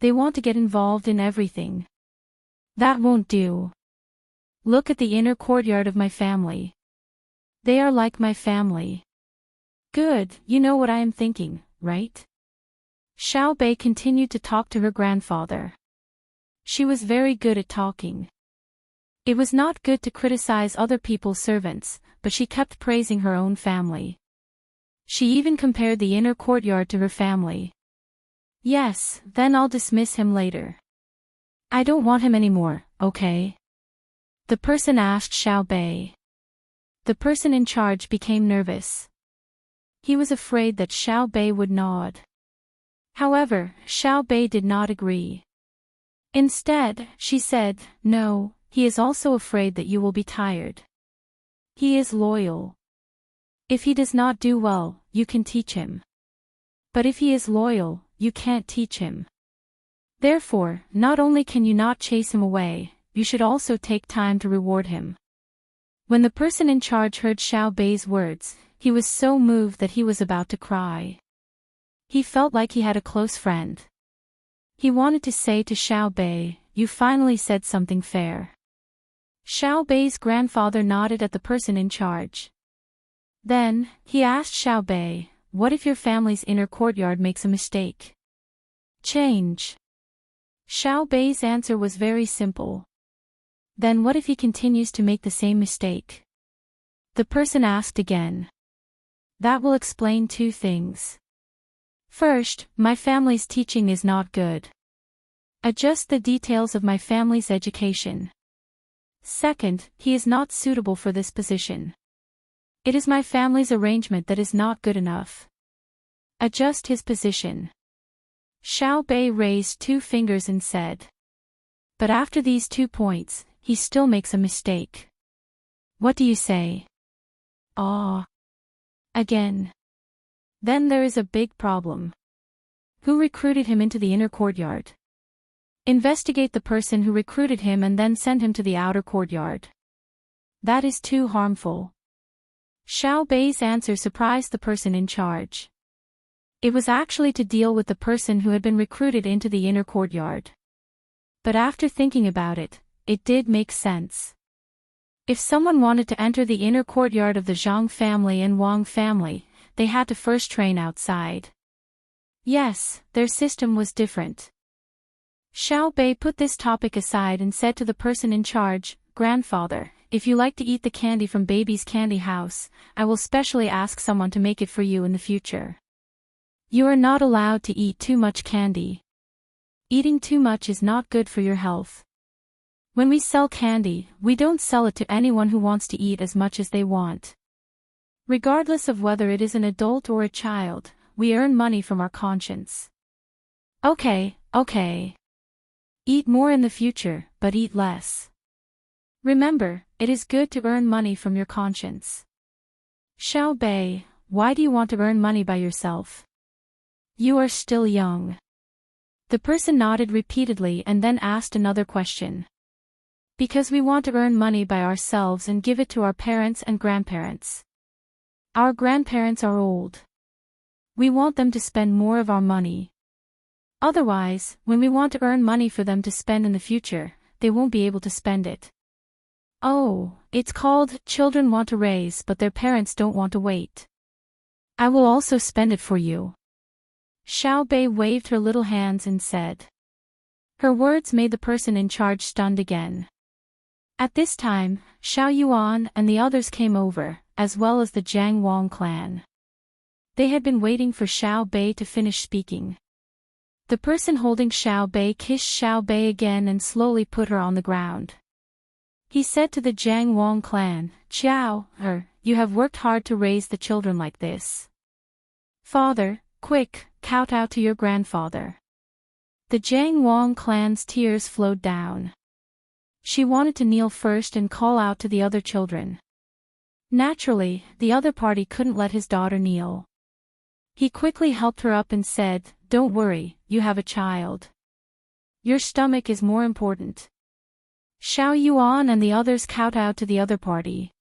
Speaker 1: They want to get involved in everything. That won't do. Look at the inner courtyard of my family. They are like my family." "Good, you know what I am thinking, right?" Xiao Bei continued to talk to her grandfather. She was very good at talking. It was not good to criticize other people's servants, but she kept praising her own family. She even compared the inner courtyard to her family. "Yes, then I'll dismiss him later. I don't want him anymore, okay?" The person asked Xiao Bei. The person in charge became nervous. He was afraid that Xiao Bei would nod. However, Xiao Bei did not agree. Instead, she said, "No, he is also afraid that you will be tired. He is loyal. If he does not do well, you can teach him. But if he is loyal, you can't teach him. Therefore, not only can you not chase him away, you should also take time to reward him." When the person in charge heard Xiao Bei's words, he was so moved that he was about to cry. He felt like he had a close friend. He wanted to say to Xiao Bei, "You finally said something fair." Xiao Bei's grandfather nodded at the person in charge. Then, he asked Xiao Bei, "What if your family's inner courtyard makes a mistake? Change." Xiao Bei's answer was very simple. "Then what if he continues to make the same mistake?" The person asked again. "That will explain two things. First, my family's teaching is not good. Adjust the details of my family's education. Second, he is not suitable for this position. It is my family's arrangement that is not good enough. Adjust his position." Xiao Bei raised 2 fingers and said. "But after these 2 points, he still makes a mistake. What do you say?" "Ah." Again. Then there is a big problem. Who recruited him into the inner courtyard? Investigate the person who recruited him and then send him to the outer courtyard. That is too harmful. Xiao Bei's answer surprised the person in charge. It was actually to deal with the person who had been recruited into the inner courtyard. But after thinking about it, it did make sense. If someone wanted to enter the inner courtyard of the Zhang family and Wang family, they had to first train outside. Yes, their system was different. Xiao Bei put this topic aside and said to the person in charge, "Grandfather, if you like to eat the candy from baby's candy house, I will specially ask someone to make it for you in the future. You are not allowed to eat too much candy. Eating too much is not good for your health. When we sell candy, we don't sell it to anyone who wants to eat as much as they want. Regardless of whether it is an adult or a child, we earn money from our conscience. Okay. Eat more in the future, but eat less. Remember, it is good to earn money from your conscience." Xiao Bei, why do you want to earn money by yourself? You are still young. The person nodded repeatedly and then asked another question. Because we want to earn money by ourselves and give it to our parents and grandparents. Our grandparents are old. We want them to spend more of our money. Otherwise, when we want to earn money for them to spend in the future, they won't be able to spend it. Oh, it's called children want to raise but their parents don't want to wait. I will also spend it for you. Xiao Bei waved her little hands and said. Her words made the person in charge stunned again. At this time, Xiao Yuan and the others came over, as well as the Jiang Wang clan. They had been waiting for Xiao Bei to finish speaking. The person holding Xiao Bei kissed Xiao Bei again and slowly put her on the ground. He said to the Jiang Wang clan, "Xiao, you have worked hard to raise the children like this. Father, quick, kowtow to your grandfather." The Jiang Wang clan's tears flowed down. She wanted to kneel first and call out to the other children. Naturally, the other party couldn't let his daughter kneel. He quickly helped her up and said, "Don't worry, you have a child. Your stomach is more important." Xiao Yuan and the others kowtowed to the other party.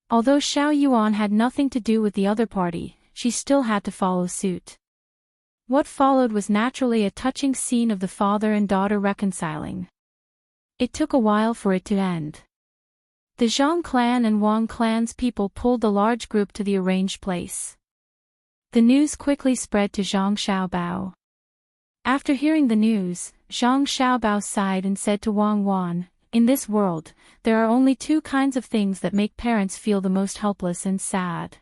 Speaker 1: Although Xiao Yuan had nothing to do with the other party, she still had to follow suit. What followed was naturally a touching scene of the father and daughter reconciling. It took a while for it to end. The Zhang clan and Wang clan's people pulled the large group to the arranged place. The news quickly spread to Zhang Xiaobao. After hearing the news, Zhang Xiaobao sighed and said to Wang Wan, "In this world, there are only two kinds of things that make parents feel the most helpless and sad.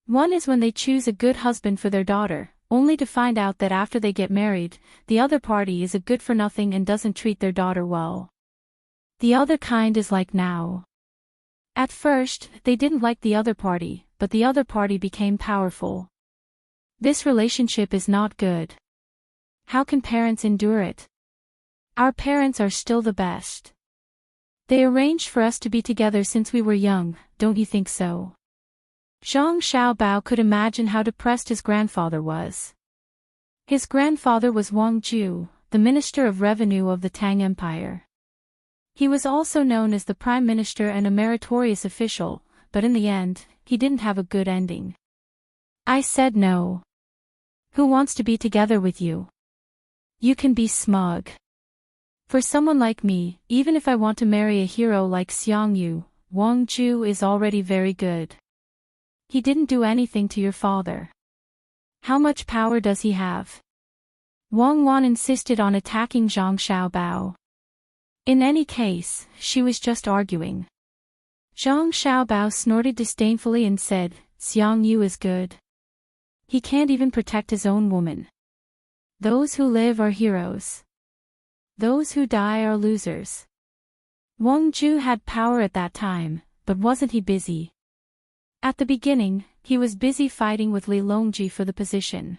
Speaker 1: One is when they choose a good husband for their daughter, only to find out that after they get married, the other party is a good-for-nothing and doesn't treat their daughter well. The other kind is like now. At first, they didn't like the other party, but the other party became powerful. This relationship is not good. How can parents endure it? Our parents are still the best. They arranged for us to be together since we were young, don't you think so?" Zhang Xiaobao could imagine how depressed his grandfather was. His grandfather was Wang Ju, the Minister of Revenue of the Tang Empire. He was also known as the Prime Minister and a meritorious official, but in the end, he didn't have a good ending. "I said no. Who wants to be together with you? You can be smug. For someone like me, even if I want to marry a hero like Xiang Yu, Wang Ju is already very good. He didn't do anything to your father. How much power does he have?" Wang Wan insisted on attacking Zhang Xiaobao. In any case, she was just arguing. Zhang Xiaobao snorted disdainfully and said, "Xiang Yu is good. He can't even protect his own woman. Those who live are heroes. Those who die are losers." Wang Ju had power at that time, but wasn't he busy? At the beginning, he was busy fighting with Li Longji for the position.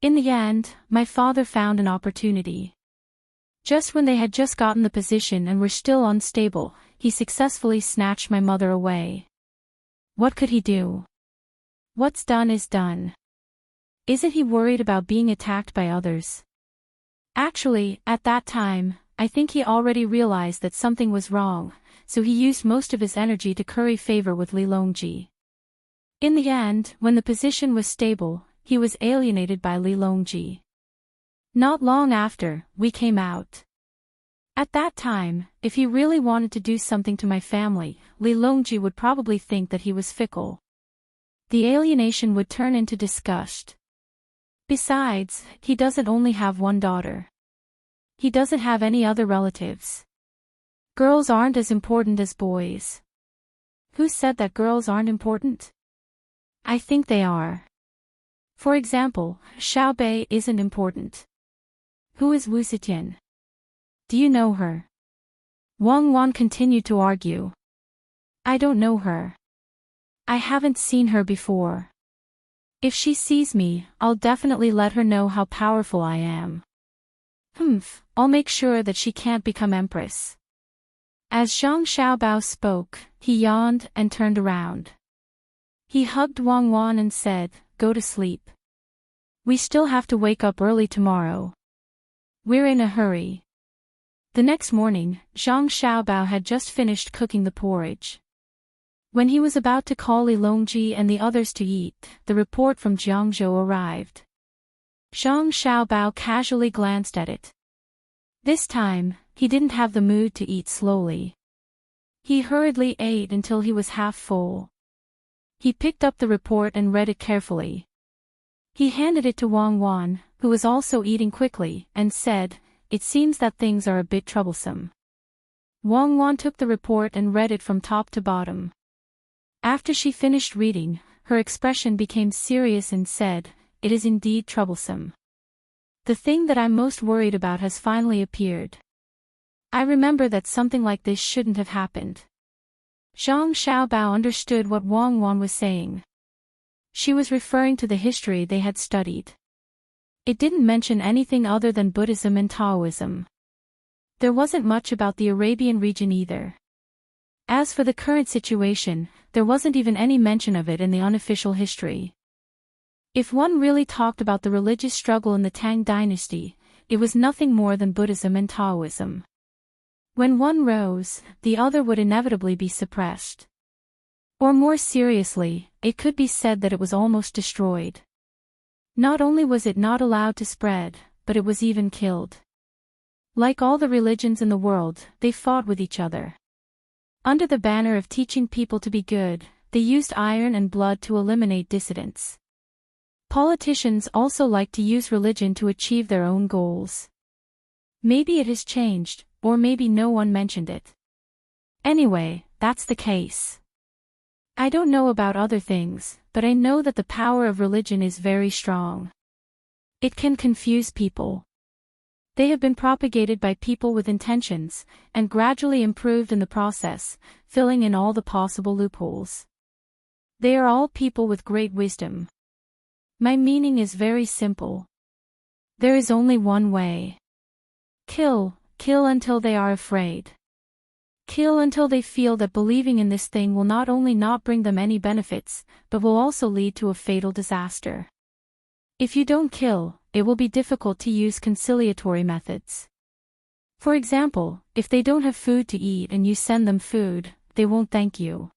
Speaker 1: In the end, my father found an opportunity. Just when they had just gotten the position and were still unstable, he successfully snatched my mother away. What could he do? What's done is done. Isn't he worried about being attacked by others? Actually, at that time, I think he already realized that something was wrong, so he used most of his energy to curry favor with Li Longji. In the end, when the position was stable, he was alienated by Li Longji. Not long after, we came out. At that time, if he really wanted to do something to my family, Li Longji would probably think that he was fickle. The alienation would turn into disgust. Besides, he doesn't only have one daughter. He doesn't have any other relatives. Girls aren't as important as boys. Who said that girls aren't important? I think they are. For example, Xiaobei isn't important. Who is Wu Zetian? Do you know her? Wang Wan continued to argue. I don't know her. I haven't seen her before. If she sees me, I'll definitely let her know how powerful I am. I'll make sure that she can't become empress. As Zhang Xiaobao spoke, he yawned and turned around. He hugged Wang Wan and said, "Go to sleep. We still have to wake up early tomorrow. We're in a hurry." The next morning, Zhang Xiaobao had just finished cooking the porridge. When he was about to call Li Longji and the others to eat, the report from Jiangzhou arrived. Zhang Xiaobao casually glanced at it. This time, he didn't have the mood to eat slowly. He hurriedly ate until he was half full. He picked up the report and read it carefully. He handed it to Wang Wan, who was also eating quickly, and said, "It seems that things are a bit troublesome." Wang Wan took the report and read it from top to bottom. After she finished reading, her expression became serious and said, "It is indeed troublesome. The thing that I'm most worried about has finally appeared. I remember that something like this shouldn't have happened." Zhang Xiaobao understood what Wang Wan was saying. She was referring to the history they had studied. It didn't mention anything other than Buddhism and Taoism. There wasn't much about the Arabian region either. As for the current situation, there wasn't even any mention of it in the unofficial history. If one really talked about the religious struggle in the Tang dynasty, it was nothing more than Buddhism and Taoism. When one rose, the other would inevitably be suppressed. Or more seriously, it could be said that it was almost destroyed. Not only was it not allowed to spread, but it was even killed. Like all the religions in the world, they fought with each other. Under the banner of teaching people to be good, they used iron and blood to eliminate dissidents. Politicians also like to use religion to achieve their own goals. Maybe it has changed, or maybe no one mentioned it. Anyway, that's the case. I don't know about other things, but I know that the power of religion is very strong. It can confuse people. They have been propagated by people with intentions, and gradually improved in the process, filling in all the possible loopholes. They are all people with great wisdom. My meaning is very simple. There is only one way. Kill until they are afraid. Kill until they feel that believing in this thing will not only not bring them any benefits, but will also lead to a fatal disaster. If you don't kill, it will be difficult to use conciliatory methods. For example, if they don't have food to eat and you send them food, they won't thank you.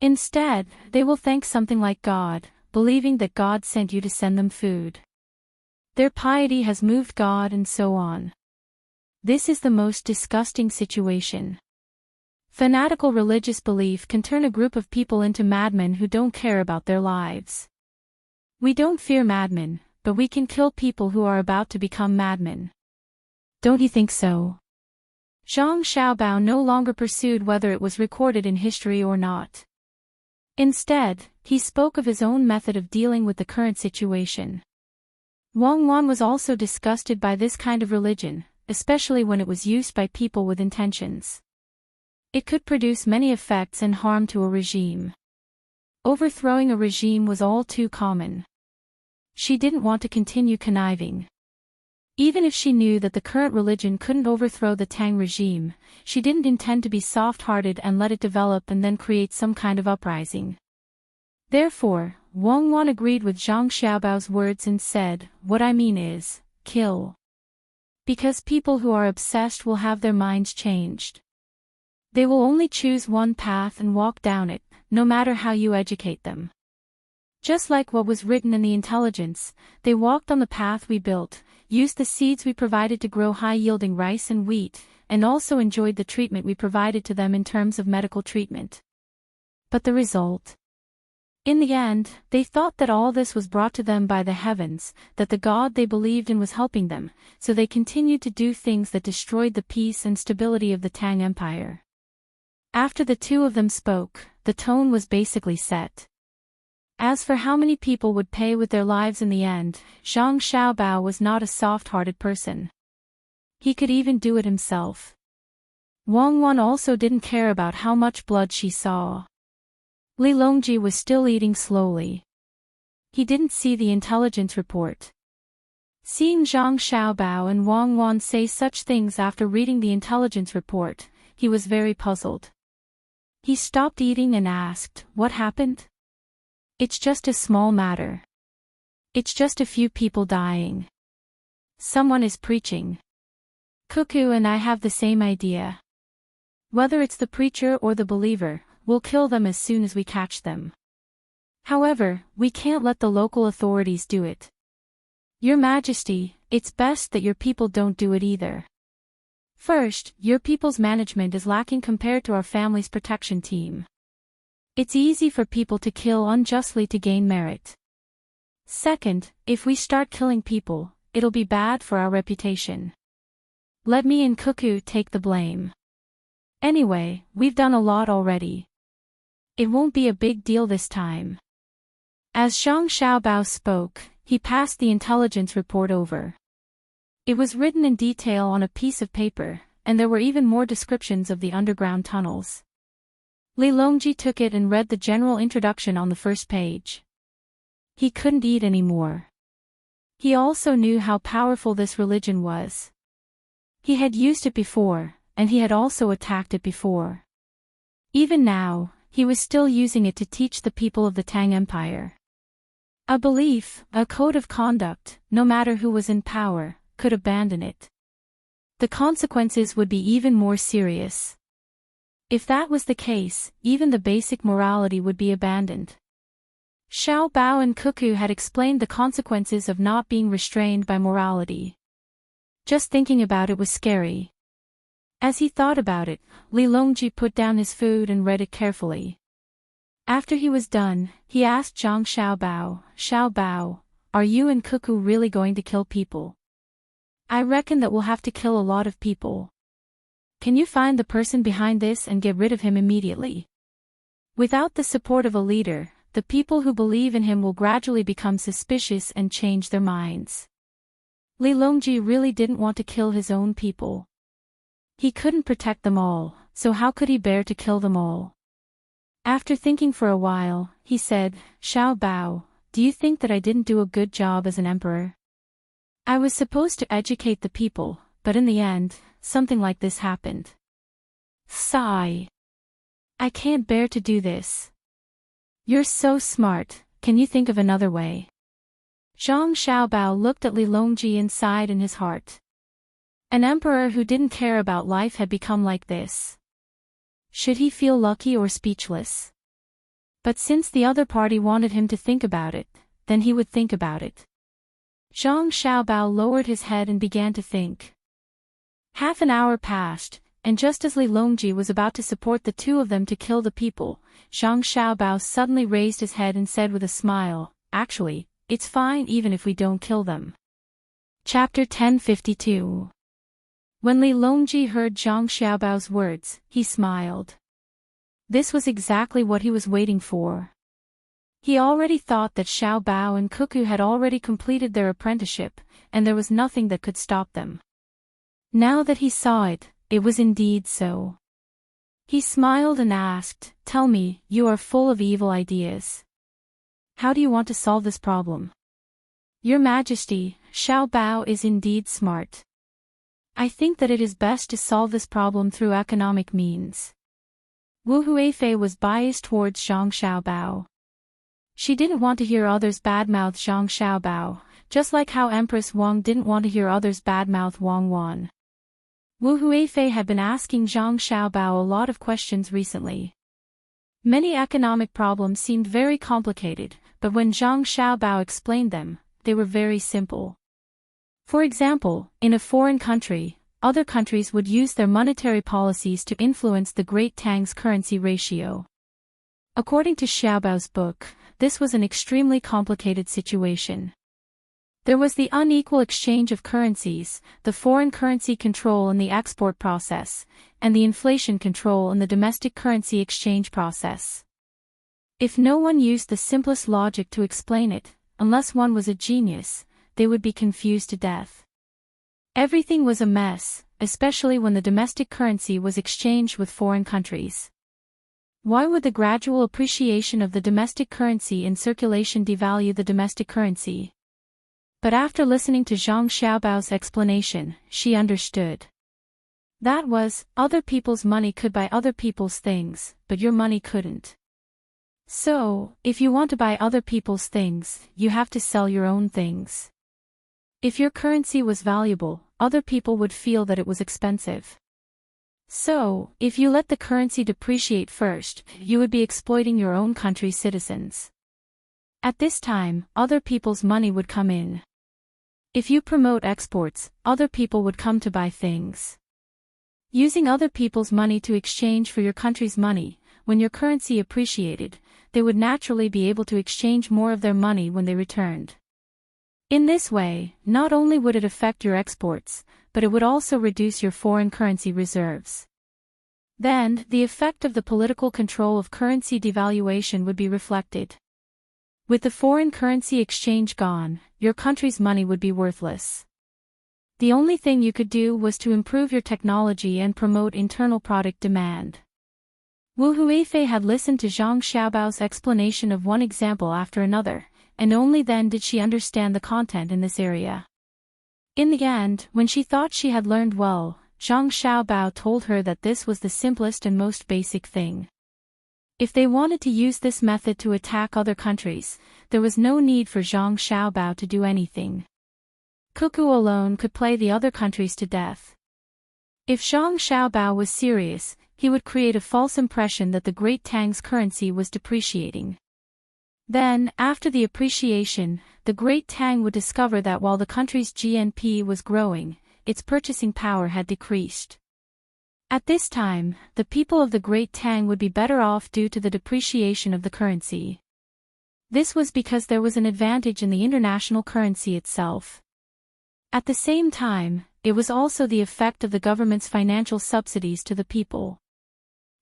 Speaker 1: Instead, they will thank something like God, believing that God sent you to send them food. Their piety has moved God and so on. This is the most disgusting situation. Fanatical religious belief can turn a group of people into madmen who don't care about their lives. We don't fear madmen, but we can kill people who are about to become madmen. Don't you think so? Zhang Xiaobao no longer pursued whether it was recorded in history or not. Instead, he spoke of his own method of dealing with the current situation. Wang Wan was also disgusted by this kind of religion, especially when it was used by people with intentions. It could produce many effects and harm to a regime. Overthrowing a regime was all too common. She didn't want to continue conniving. Even if she knew that the current religion couldn't overthrow the Tang regime, she didn't intend to be soft-hearted and let it develop and then create some kind of uprising. Therefore, Wang Wan agreed with Zhang Xiaobao's words and said, "What I mean is, kill. Because people who are obsessed will have their minds changed. They will only choose one path and walk down it, no matter how you educate them. Just like what was written in the intelligence, they walked on the path we built, used the seeds we provided to grow high-yielding rice and wheat, and also enjoyed the treatment we provided to them in terms of medical treatment. But the result? In the end, they thought that all this was brought to them by the heavens, that the God they believed in was helping them, so they continued to do things that destroyed the peace and stability of the Tang Empire." After the two of them spoke, the tone was basically set. As for how many people would pay with their lives in the end, Zhang Xiaobao was not a soft-hearted person. He could even do it himself. Wang Wan also didn't care about how much blood she saw. Li Longji was still eating slowly. He didn't see the intelligence report. Seeing Zhang Xiaobao and Wang Wan say such things after reading the intelligence report, he was very puzzled. He stopped eating and asked, "What happened?" "It's just a small matter. It's just a few people dying. Someone is preaching. Cuckoo and I have the same idea. Whether it's the preacher or the believer, we'll kill them as soon as we catch them. However, we can't let the local authorities do it. Your Majesty, it's best that your people don't do it either. First, your people's management is lacking compared to our family's protection team. It's easy for people to kill unjustly to gain merit. Second, if we start killing people, it'll be bad for our reputation. Let me and Cuckoo take the blame. Anyway, we've done a lot already. It won't be a big deal this time." As Zhang Xiaobao spoke, he passed the intelligence report over. It was written in detail on a piece of paper, and there were even more descriptions of the underground tunnels. Li Longji took it and read the general introduction on the first page. He couldn't eat anymore. He also knew how powerful this religion was. He had used it before, and he had also attacked it before. Even now, he was still using it to teach the people of the Tang Empire. A belief, a code of conduct, no matter who was in power, could abandon it. The consequences would be even more serious. If that was the case, even the basic morality would be abandoned. Xiao Bao and Cuckoo had explained the consequences of not being restrained by morality. Just thinking about it was scary. As he thought about it, Li Longji put down his food and read it carefully. After he was done, he asked Zhang Xiaobao, "Xiao Bao, are you and Cuckoo really going to kill people? I reckon that we'll have to kill a lot of people. Can you find the person behind this and get rid of him immediately? Without the support of a leader, the people who believe in him will gradually become suspicious and change their minds." Li Longji really didn't want to kill his own people. He couldn't protect them all, so how could he bear to kill them all? After thinking for a while, he said, "Xiao Bao, do you think that I didn't do a good job as an emperor? I was supposed to educate the people, but in the end, something like this happened. Sigh. I can't bear to do this." "You're so smart, can you think of another way?" Zhang Xiaobao looked at Li Longji and sighed in his heart. An emperor who didn't care about life had become like this. Should he feel lucky or speechless? But since the other party wanted him to think about it, then he would think about it. Zhang Xiaobao lowered his head and began to think. Half an hour passed, and just as Li Longji was about to support the two of them to kill the people, Zhang Xiaobao suddenly raised his head and said with a smile, "Actually, it's fine even if we don't kill them." Chapter 1052. When Li Longji heard Zhang Xiaobao's words, he smiled. This was exactly what he was waiting for. He already thought that Xiao Bao and Cuckoo had already completed their apprenticeship, and there was nothing that could stop them. Now that he saw it, it was indeed so. He smiled and asked, "Tell me, you are full of evil ideas. How do you want to solve this problem?" "Your Majesty, Xiao Bao is indeed smart. I think that it is best to solve this problem through economic means." Wu Huifei was biased towards Zhang Xiaobao. She didn't want to hear others badmouth Zhang Xiaobao, just like how Empress Wang didn't want to hear others badmouth Wang Wan. Wu Huifei had been asking Zhang Xiaobao a lot of questions recently. Many economic problems seemed very complicated, but when Zhang Xiaobao explained them, they were very simple. For example, in a foreign country, other countries would use their monetary policies to influence the Great Tang's currency ratio. According to Xiaobao's book, this was an extremely complicated situation. There was the unequal exchange of currencies, the foreign currency control in the export process, and the inflation control in the domestic currency exchange process. If no one used the simplest logic to explain it, unless one was a genius, they would be confused to death. Everything was a mess, especially when the domestic currency was exchanged with foreign countries. Why would the gradual appreciation of the domestic currency in circulation devalue the domestic currency? But after listening to Zhang Xiaobao's explanation, she understood. That was, other people's money could buy other people's things, but your money couldn't. So, if you want to buy other people's things, you have to sell your own things. If your currency was valuable, other people would feel that it was expensive. So, if you let the currency depreciate first, you would be exploiting your own country's citizens. At this time, other people's money would come in. If you promote exports, other people would come to buy things. Using other people's money to exchange for your country's money, when your currency appreciated, they would naturally be able to exchange more of their money when they returned. In this way, not only would it affect your exports, but it would also reduce your foreign currency reserves. Then, the effect of the political control of currency devaluation would be reflected. With the foreign currency exchange gone, your country's money would be worthless. The only thing you could do was to improve your technology and promote internal product demand. Wu Huifei had listened to Zhang Xiaobao's explanation of one example after another, and only then did she understand the content in this area. In the end, when she thought she had learned well, Zhang Xiaobao told her that this was the simplest and most basic thing. If they wanted to use this method to attack other countries, there was no need for Zhang Xiaobao to do anything. Cuckoo alone could play the other countries to death. If Zhang Xiaobao was serious, he would create a false impression that the Great Tang's currency was depreciating. Then, after the appreciation, the Great Tang would discover that while the country's GNP was growing, its purchasing power had decreased. At this time, the people of the Great Tang would be better off due to the depreciation of the currency. This was because there was an advantage in the international currency itself. At the same time, it was also the effect of the government's financial subsidies to the people.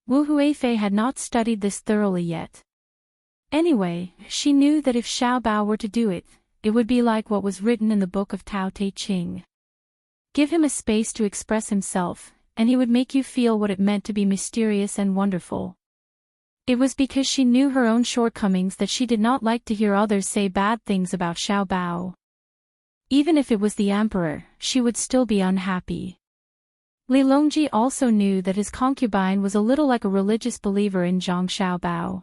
Speaker 1: Wu Huifei had not studied this thoroughly yet. Anyway, she knew that if Xiaobao were to do it, it would be like what was written in the book of Tao Te Ching. Give him a space to express himself, and he would make you feel what it meant to be mysterious and wonderful. It was because she knew her own shortcomings that she did not like to hear others say bad things about Xiaobao. Even if it was the emperor, she would still be unhappy. Li Longji also knew that his concubine was a little like a religious believer in Zhang Xiaobao.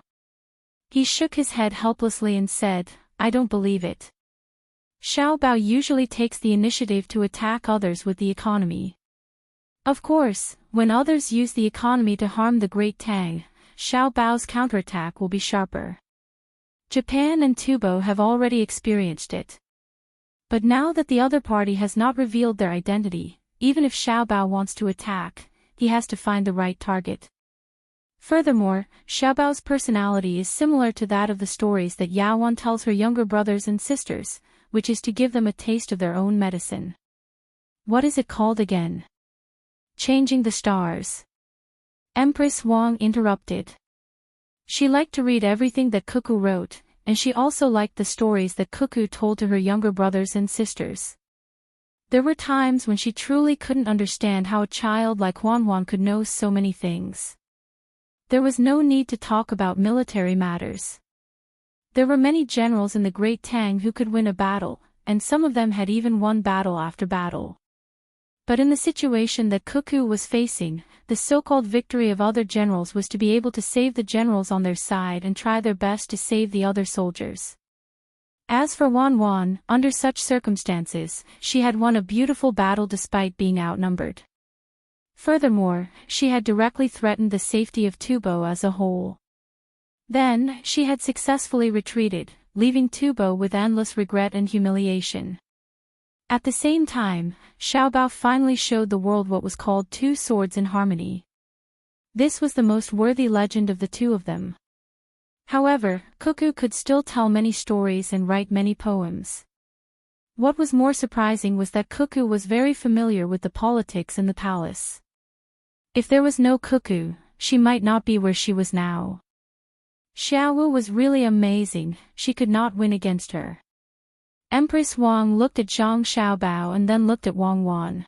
Speaker 1: He shook his head helplessly and said, "I don't believe it. Xiaobao usually takes the initiative to attack others with the economy. Of course, when others use the economy to harm the Great Tang, Xiaobao's counterattack will be sharper. Japan and Tubo have already experienced it. But now that the other party has not revealed their identity, even if Xiaobao wants to attack, he has to find the right target. Furthermore, Xiaobao's personality is similar to that of the stories that Yaowan tells her younger brothers and sisters, which is to give them a taste of their own medicine. What is it called again? Changing the Stars. Empress Wang interrupted. She liked to read everything that Cuckoo wrote, and she also liked the stories that Cuckoo told to her younger brothers and sisters. There were times when she truly couldn't understand how a child like Huan could know so many things. There was no need to talk about military matters. There were many generals in the Great Tang who could win a battle, and some of them had even won battle after battle. But in the situation that Cuckoo was facing, the so-called victory of other generals was to be able to save the generals on their side and try their best to save the other soldiers. As for Wan Wan, under such circumstances, she had won a beautiful battle despite being outnumbered. Furthermore, she had directly threatened the safety of Tubo as a whole. Then, she had successfully retreated, leaving Tubo with endless regret and humiliation. At the same time, Xiaobao finally showed the world what was called two swords in harmony. This was the most worthy legend of the two of them. However, Cuckoo could still tell many stories and write many poems. What was more surprising was that Cuckoo was very familiar with the politics in the palace. If there was no Cuckoo, she might not be where she was now. Xiaowu was really amazing, she could not win against her. Empress Wang looked at Zhang Xiaobao and then looked at Wang Wan.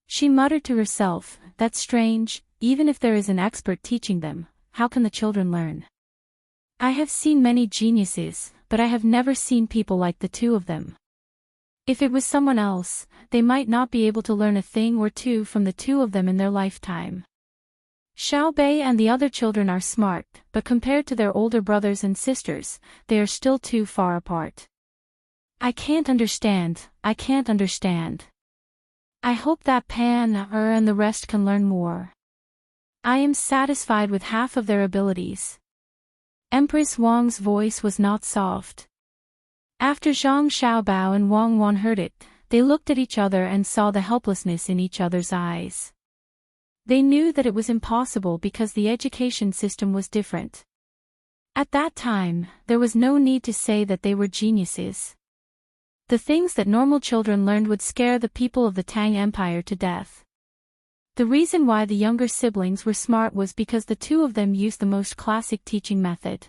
Speaker 1: She muttered to herself, "That's strange, even if there is an expert teaching them, how can the children learn? I have seen many geniuses, but I have never seen people like the two of them. If it was someone else, they might not be able to learn a thing or two from the two of them in their lifetime. Xiaobei and the other children are smart, but compared to their older brothers and sisters, they are still too far apart. I can't understand. I hope that Pan, and the rest can learn more. I am satisfied with half of their abilities." Empress Wang's voice was not soft. After Zhang Xiaobao and Wang Wan heard it, they looked at each other and saw the helplessness in each other's eyes. They knew that it was impossible because the education system was different. At that time, there was no need to say that they were geniuses. The things that normal children learned would scare the people of the Tang Empire to death. The reason why the younger siblings were smart was because the two of them used the most classic teaching method.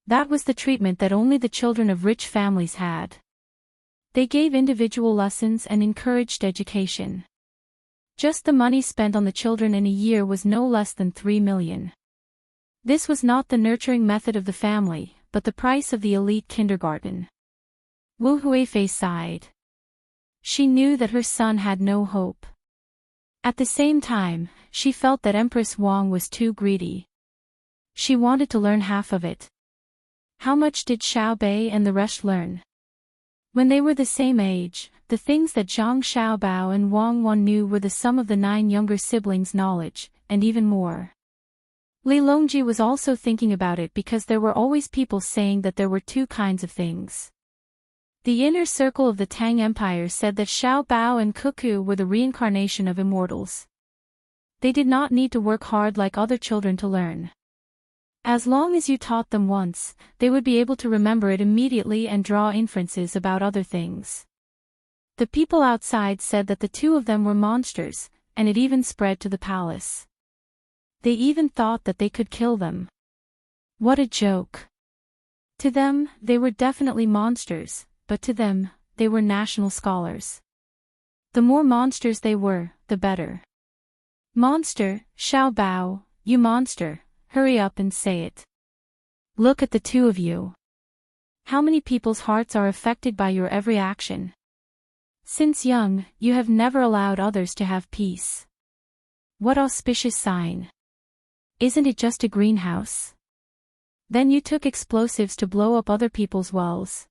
Speaker 1: That was the treatment that only the children of rich families had. They gave individual lessons and encouraged education. Just the money spent on the children in a year was no less than 3 million. This was not the nurturing method of the family, but the price of the elite kindergarten. Wu Huifei sighed. She knew that her son had no hope. At the same time, she felt that Empress Wang was too greedy. She wanted to learn half of it. How much did Xiaobei and the rest learn? When they were the same age, the things that Zhang Xiaobao and Wang Wan knew were the sum of the 9 younger siblings' knowledge, and even more. Li Longji was also thinking about it because there were always people saying that there were two kinds of things. The inner circle of the Tang Empire said that Xiaobao and Cuckoo were the reincarnation of immortals. They did not need to work hard like other children to learn. As long as you taught them once, they would be able to remember it immediately and draw inferences about other things. The people outside said that the two of them were monsters, and it even spread to the palace. They even thought that they could kill them. What a joke. To them, they were definitely monsters, but to them, they were national scholars. The more monsters they were, the better. Monster, Xiaobao, you monster, hurry up and say it. Look at the two of you. How many people's hearts are affected by your every action? Since young, you have never allowed others to have peace. What auspicious sign. Isn't it just a greenhouse? Then you took explosives to blow up other people's wells.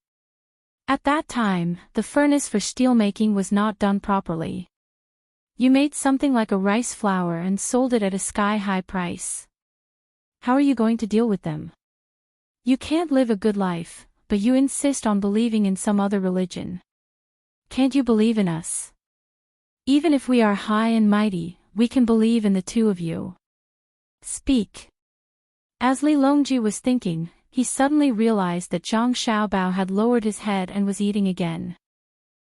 Speaker 1: At that time, the furnace for steelmaking was not done properly. You made something like a rice flour and sold it at a sky-high price. How are you going to deal with them? You can't live a good life, but you insist on believing in some other religion. Can't you believe in us? Even if we are high and mighty, we can believe in the two of you. Speak. As Li Longji was thinking, he suddenly realized that Zhang Xiaobao had lowered his head and was eating again.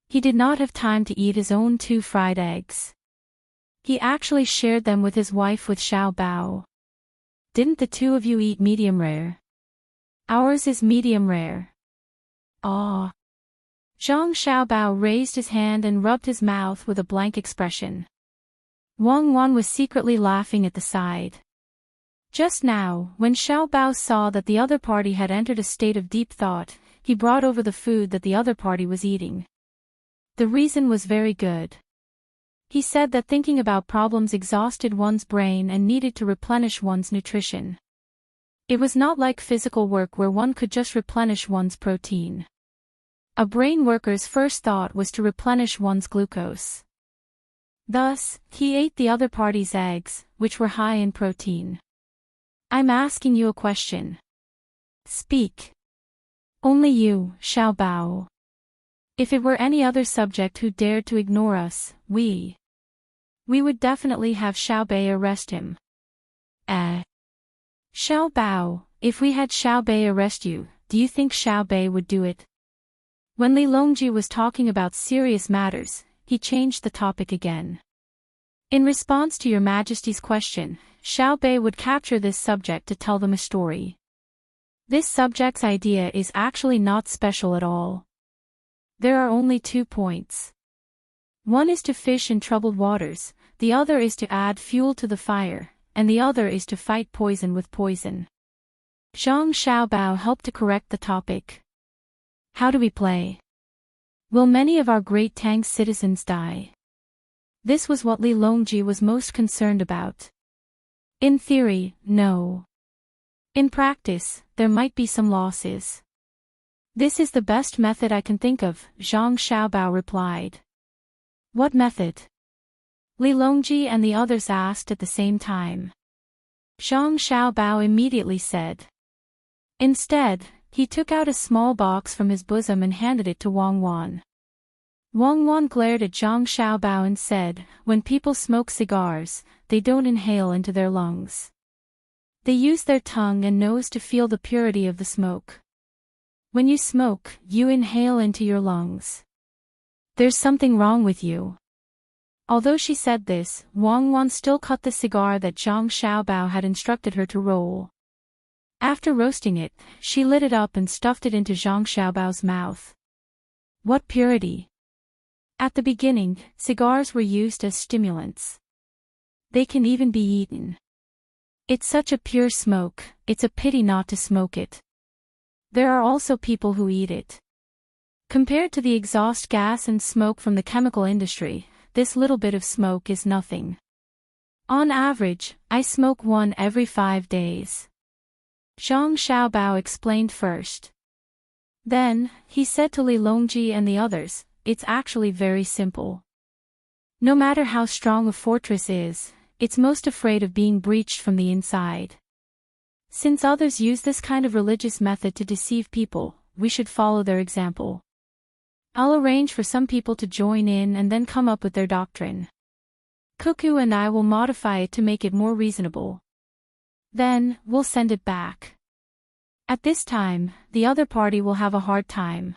Speaker 1: He did not have time to eat his own 2 fried eggs. He actually shared them with his wife with Xiaobao. Didn't the two of you eat medium rare? Ours is medium rare. Ah. Zhang Xiaobao raised his hand and rubbed his mouth with a blank expression. Wang Wan was secretly laughing at the side. Just now, when Xiaobao saw that the other party had entered a state of deep thought, he brought over the food that the other party was eating. The reason was very good. He said that thinking about problems exhausted one's brain and needed to replenish one's nutrition. It was not like physical work where one could just replenish one's protein. A brain worker's first thought was to replenish one's glucose. Thus, he ate the other party's eggs, which were high in protein. I'm asking you a question. Speak. Only you, Xiao Bao. If it were any other subject who dared to ignore us, we would definitely have Xiao Bei arrest him. Xiao Bao, if we had Xiao Bei arrest you, do you think Xiao Bei would do it? When Li Longji was talking about serious matters, he changed the topic again. In response to your Majesty's question, Xiao Bei would capture this subject to tell them a story. This subject's idea is actually not special at all. There are only 2 points. One is to fish in troubled waters, the other is to add fuel to the fire, and the other is to fight poison with poison. Zhang Xiaobao helped to correct the topic. How do we play? Will many of our great Tang citizens die? This was what Li Longji was most concerned about. In theory, no. In practice, there might be some losses. This is the best method I can think of, Zhang Xiaobao replied. What method? Li Longji and the others asked at the same time. Zhang Xiaobao immediately said. Instead, he took out a small box from his bosom and handed it to Wang Wan. Wang Wan glared at Zhang Xiaobao and said, when people smoke cigars, they don't inhale into their lungs. They use their tongue and nose to feel the purity of the smoke. When you smoke, you inhale into your lungs. There's something wrong with you. Although she said this, Wang Wan still cut the cigar that Zhang Xiaobao had instructed her to roll. After roasting it, she lit it up and stuffed it into Zhang Xiaobao's mouth. What purity! At the beginning, cigars were used as stimulants. They can even be eaten. It's such a pure smoke, it's a pity not to smoke it. There are also people who eat it. Compared to the exhaust gas and smoke from the chemical industry, this little bit of smoke is nothing. On average, I smoke one every 5 days. Zhang Xiaobao explained first. Then, he said to Li Longji and the others, it's actually very simple. No matter how strong a fortress is, it's most afraid of being breached from the inside. Since others use this kind of religious method to deceive people, we should follow their example. I'll arrange for some people to join in and then come up with their doctrine. Cuckoo and I will modify it to make it more reasonable. Then, we'll send it back. At this time, the other party will have a hard time.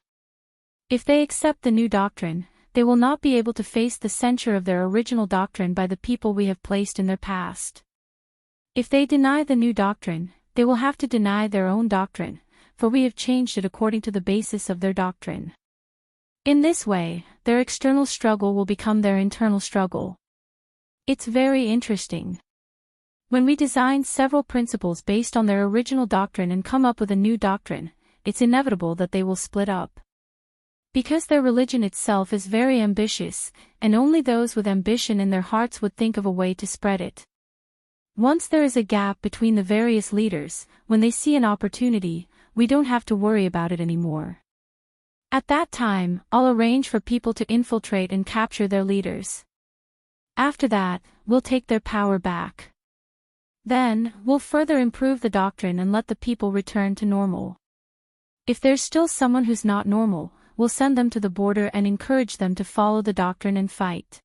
Speaker 1: If they accept the new doctrine, they will not be able to face the censure of their original doctrine by the people we have placed in their past. If they deny the new doctrine, they will have to deny their own doctrine, for we have changed it according to the basis of their doctrine. In this way, their external struggle will become their internal struggle. It's very interesting. When we design several principles based on their original doctrine and come up with a new doctrine, it's inevitable that they will split up. Because their religion itself is very ambitious, and only those with ambition in their hearts would think of a way to spread it. Once there is a gap between the various leaders, when they see an opportunity, we don't have to worry about it anymore. At that time, I'll arrange for people to infiltrate and capture their leaders. After that, we'll take their power back. Then, we'll further improve the doctrine and let the people return to normal. If there's still someone who's not normal, we'll send them to the border and encourage them to follow the doctrine and fight.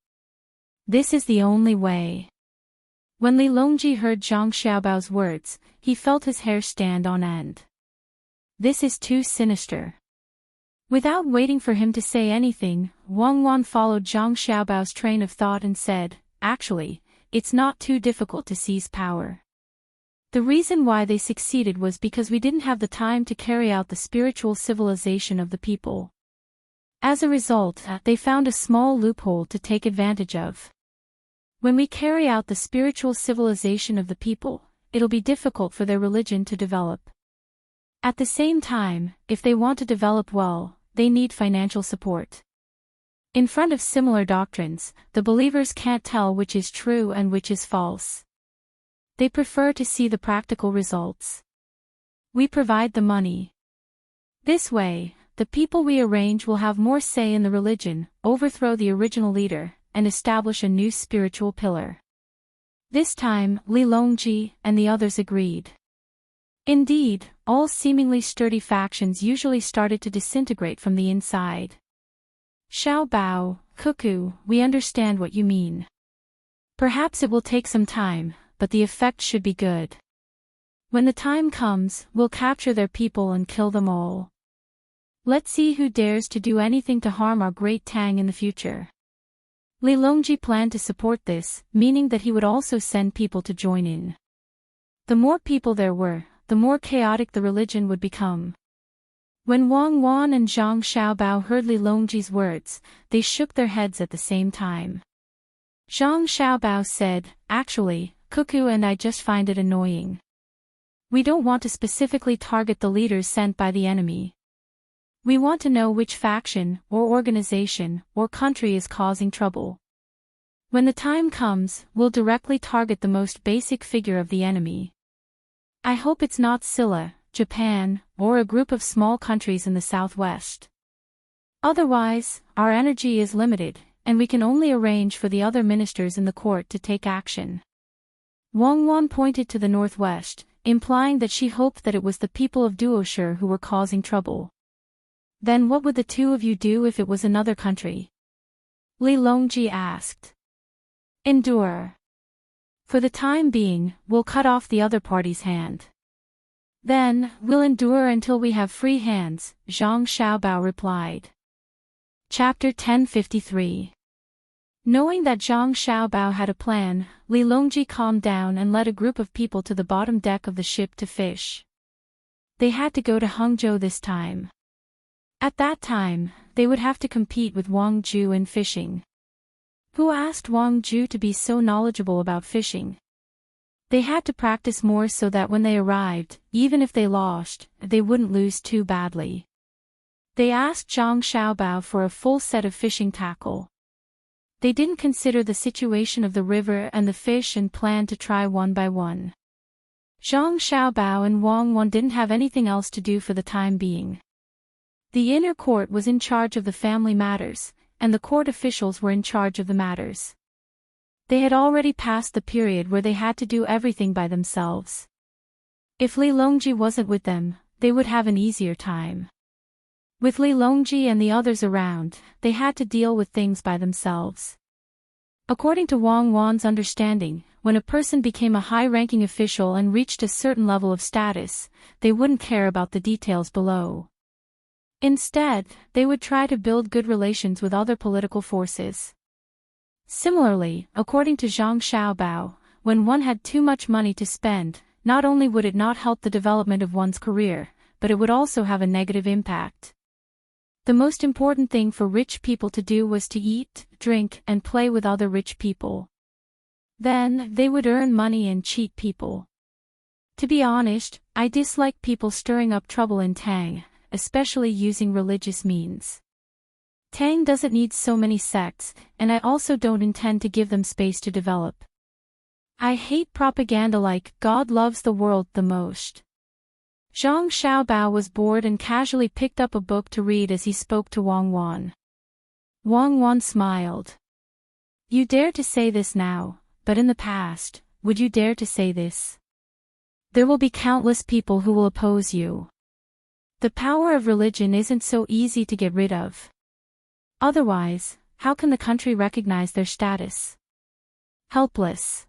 Speaker 1: This is the only way. When Li Longji heard Zhang Xiaobao's words, he felt his hair stand on end. This is too sinister. Without waiting for him to say anything, Wang Wan followed Zhang Xiaobao's train of thought and said, actually, it's not too difficult to seize power. The reason why they succeeded was because we didn't have the time to carry out the spiritual civilization of the people. As a result, they found a small loophole to take advantage of. When we carry out the spiritual civilization of the people, it'll be difficult for their religion to develop. At the same time, if they want to develop well, they need financial support. In front of similar doctrines, the believers can't tell which is true and which is false. They prefer to see the practical results. We provide the money. This way, the people we arrange will have more say in the religion, overthrow the original leader, and establish a new spiritual pillar. This time, Li Longji and the others agreed. Indeed, all seemingly sturdy factions usually started to disintegrate from the inside. Xiao Bao, Cuckoo, we understand what you mean. Perhaps it will take some time, but the effect should be good. When the time comes, we'll capture their people and kill them all. Let's see who dares to do anything to harm our great Tang in the future. Li Longji planned to support this, meaning that he would also send people to join in. The more people there were, the more chaotic the religion would become. When Wang Wan and Zhang Xiaobao heard Li Longji's words, they shook their heads at the same time. Zhang Xiaobao said, "Actually, Cuckoo and I just find it annoying. We don't want to specifically target the leaders sent by the enemy. We want to know which faction, or organization, or country is causing trouble. When the time comes, we'll directly target the most basic figure of the enemy. I hope it's not Silla, Japan, or a group of small countries in the southwest. Otherwise, our energy is limited, and we can only arrange for the other ministers in the court to take action." Wang Wan pointed to the northwest, implying that she hoped that it was the people of Duoshi who were causing trouble. "Then what would the two of you do if it was another country?" Li Longji asked. "Endure. For the time being, we'll cut off the other party's hand. Then, we'll endure until we have free hands," Zhang Xiaobao replied. Chapter 1053. Knowing that Zhang Xiaobao had a plan, Li Longji calmed down and led a group of people to the bottom deck of the ship to fish. They had to go to Hangzhou this time. At that time, they would have to compete with Wang Ju in fishing. Who asked Wang Ju to be so knowledgeable about fishing? They had to practice more so that when they arrived, even if they lost, they wouldn't lose too badly. They asked Zhang Xiaobao for a full set of fishing tackle. They didn't consider the situation of the river and the fish and planned to try one by one. Zhang Xiaobao and Wang Wan didn't have anything else to do for the time being. The inner court was in charge of the family matters, and the court officials were in charge of the matters. They had already passed the period where they had to do everything by themselves. If Li Longji wasn't with them, they would have an easier time. With Li Longji and the others around, they had to deal with things by themselves. According to Wang Wan's understanding, when a person became a high-ranking official and reached a certain level of status, they wouldn't care about the details below. Instead, they would try to build good relations with other political forces. Similarly, according to Zhang Xiaobao, when one had too much money to spend, not only would it not help the development of one's career, but it would also have a negative impact. The most important thing for rich people to do was to eat, drink, and play with other rich people. Then, they would earn money and cheat people. To be honest, I dislike people stirring up trouble in Tang, especially using religious means. Tang doesn't need so many sects, and I also don't intend to give them space to develop. I hate propaganda like "God loves the world the most." Zhang Xiaobao was bored and casually picked up a book to read as he spoke to Wang Wan. Wang Wan smiled. "You dare to say this now, but in the past, would you dare to say this? There will be countless people who will oppose you. The power of religion isn't so easy to get rid of. Otherwise, how can the country recognize their status? Helpless.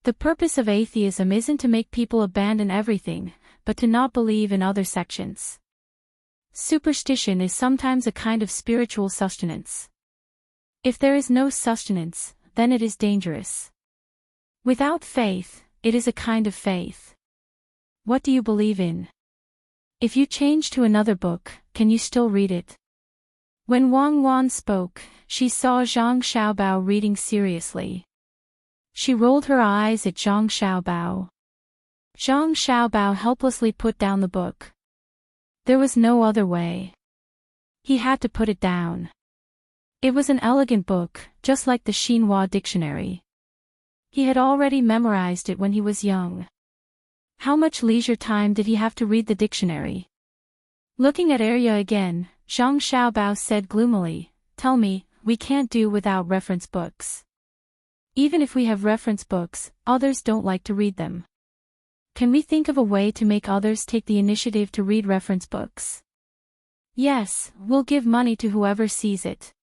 Speaker 1: The purpose of atheism isn't to make people abandon everything, but to not believe in other sections. Superstition is sometimes a kind of spiritual sustenance. If there is no sustenance, then it is dangerous. Without faith, it is a kind of faith. What do you believe in? If you change to another book, can you still read it?" When Wang Wan spoke, she saw Zhang Xiaobao reading seriously. She rolled her eyes at Zhang Xiaobao. Zhang Xiaobao helplessly put down the book. There was no other way. He had to put it down. It was an elegant book, just like the Chinois dictionary. He had already memorized it when he was young. How much leisure time did he have to read the dictionary? Looking at Arya again, Zhang Xiaobao said gloomily, "Tell me, we can't do without reference books. Even if we have reference books, others don't like to read them. Can we think of a way to make others take the initiative to read reference books?" "Yes, we'll give money to whoever sees it.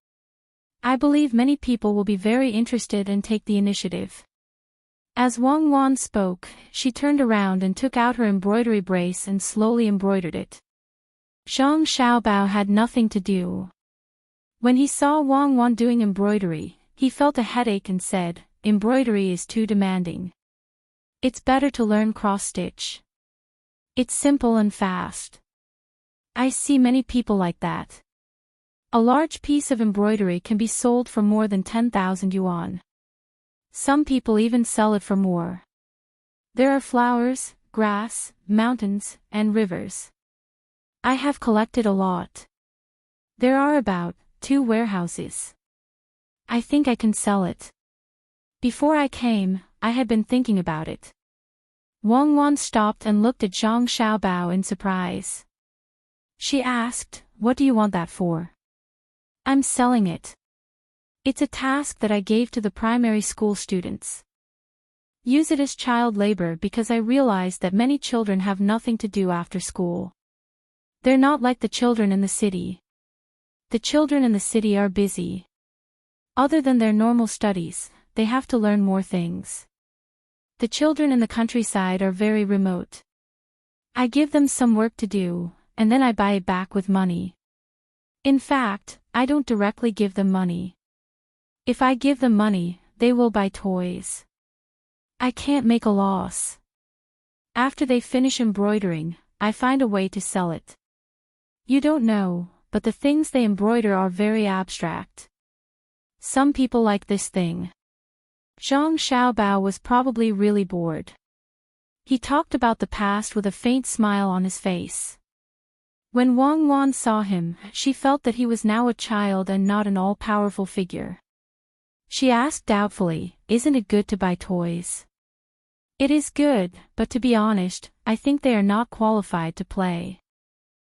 Speaker 1: I believe many people will be very interested and take the initiative." As Wang Wan spoke, she turned around and took out her embroidery brace and slowly embroidered it. Zhang Xiaobao had nothing to do. When he saw Wang Wan doing embroidery, he felt a headache and said, "Embroidery is too demanding. It's better to learn cross-stitch. It's simple and fast. I see many people like that. A large piece of embroidery can be sold for more than 10,000 yuan. Some people even sell it for more. There are flowers, grass, mountains, and rivers. I have collected a lot. There are about 2 warehouses. I think I can sell it. Before I came, I had been thinking about it." Wang Wan stopped and looked at Zhang Xiaobao in surprise. She asked, "What do you want that for?" "I'm selling it. It's a task that I gave to the primary school students. Use it as child labor because I realized that many children have nothing to do after school. They're not like the children in the city. The children in the city are busy. Other than their normal studies, they have to learn more things. The children in the countryside are very remote. I give them some work to do, and then I buy it back with money. In fact, I don't directly give them money. If I give them money, they will buy toys. I can't make a loss. After they finish embroidering, I find a way to sell it. You don't know, but the things they embroider are very abstract. Some people like this thing." Zhang Xiaobao was probably really bored. He talked about the past with a faint smile on his face. When Wang Wan saw him, she felt that he was now a child and not an all-powerful figure. She asked doubtfully, "Isn't it good to buy toys?" "It is good, but to be honest, I think they are not qualified to play.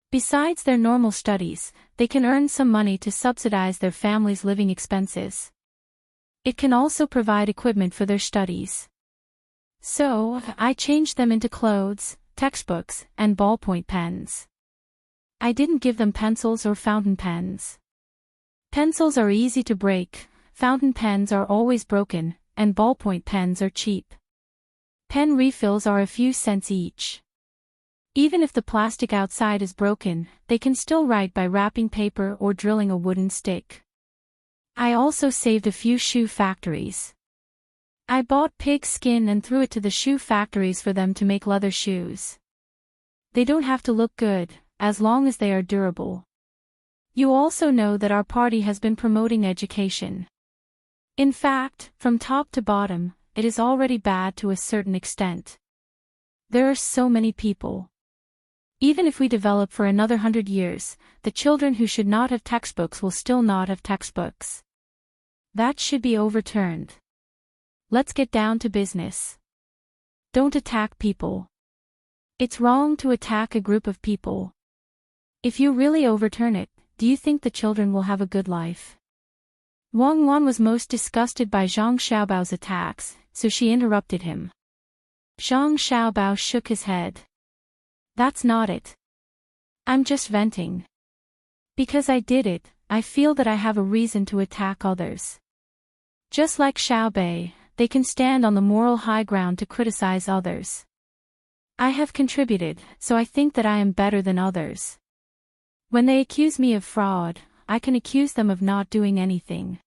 Speaker 1: Besides their normal studies, they can earn some money to subsidize their family's living expenses. It can also provide equipment for their studies. So, I changed them into clothes, textbooks, and ballpoint pens. I didn't give them pencils or fountain pens. Pencils are easy to break, fountain pens are always broken, and ballpoint pens are cheap. Pen refills are a few cents each. Even if the plastic outside is broken, they can still write by wrapping paper or drilling a wooden stick. I also saved a few shoe factories. I bought pig skin and threw it to the shoe factories for them to make leather shoes. They don't have to look good, as long as they are durable. You also know that our party has been promoting education. In fact, from top to bottom, it is already bad to a certain extent. There are so many people. Even if we develop for another 100 years, the children who should not have textbooks will still not have textbooks. That should be overturned. Let's get down to business. Don't attack people. It's wrong to attack a group of people. If you really overturn it, do you think the children will have a good life?" Wang Wan was most disgusted by Zhang Xiaobao's attacks, so she interrupted him. Zhang Xiaobao shook his head. "That's not it. I'm just venting. Because I did it, I feel that I have a reason to attack others. Just like Xiaobei, they can stand on the moral high ground to criticize others. I have contributed, so I think that I am better than others. When they accuse me of fraud, I can accuse them of not doing anything.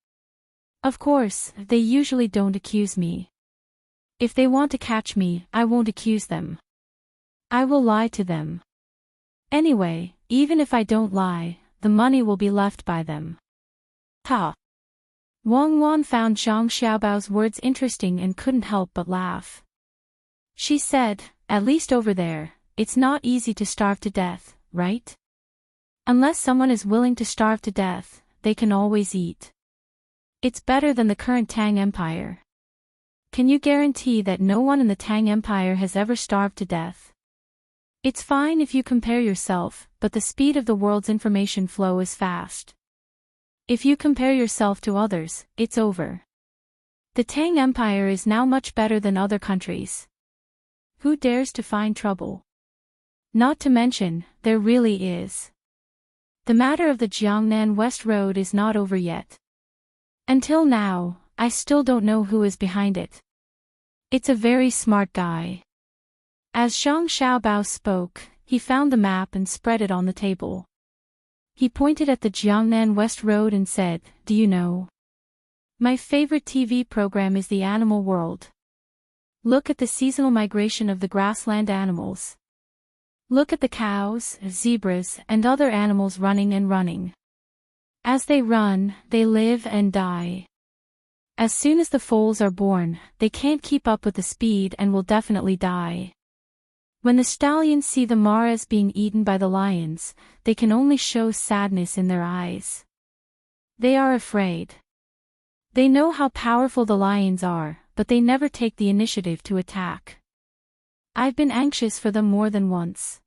Speaker 1: Of course, they usually don't accuse me. If they want to catch me, I won't accuse them. I will lie to them. Anyway, even if I don't lie, the money will be left by them." Ha! Wang Wan found Zhang Xiaobao's words interesting and couldn't help but laugh. She said, "At least over there, it's not easy to starve to death, right? Unless someone is willing to starve to death, they can always eat. It's better than the current Tang Empire. Can you guarantee that no one in the Tang Empire has ever starved to death? It's fine if you compare yourself, but the speed of the world's information flow is fast. If you compare yourself to others, it's over. The Tang Empire is now much better than other countries. Who dares to find trouble? Not to mention, there really is. The matter of the Jiangnan West Road is not over yet. Until now, I still don't know who is behind it. It's a very smart guy. As Zhang Xiaobao spoke, he found the map and spread it on the table. He pointed at the Jiangnan West Road and said, "Do you know? My favorite TV program is The Animal World. Look at the seasonal migration of the grassland animals. Look at the cows, zebras, and other animals running and running. As they run, they live and die. As soon as the foals are born, they can't keep up with the speed and will definitely die. When the stallions see the maras being eaten by the lions, they can only show sadness in their eyes. They are afraid. They know how powerful the lions are, but they never take the initiative to attack. I've been anxious for them more than once.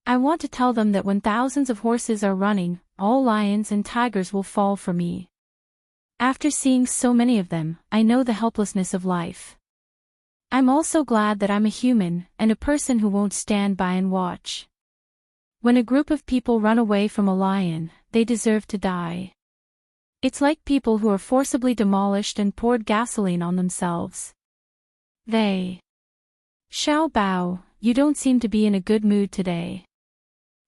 Speaker 1: I want to tell them that when thousands of horses are running, all lions and tigers will fall for me. After seeing so many of them, I know the helplessness of life. I'm also glad that I'm a human, and a person who won't stand by and watch. When a group of people run away from a lion, they deserve to die. It's like people who are forcibly demolished and poured gasoline on themselves. They. Xiao Bao, you don't seem to be in a good mood today.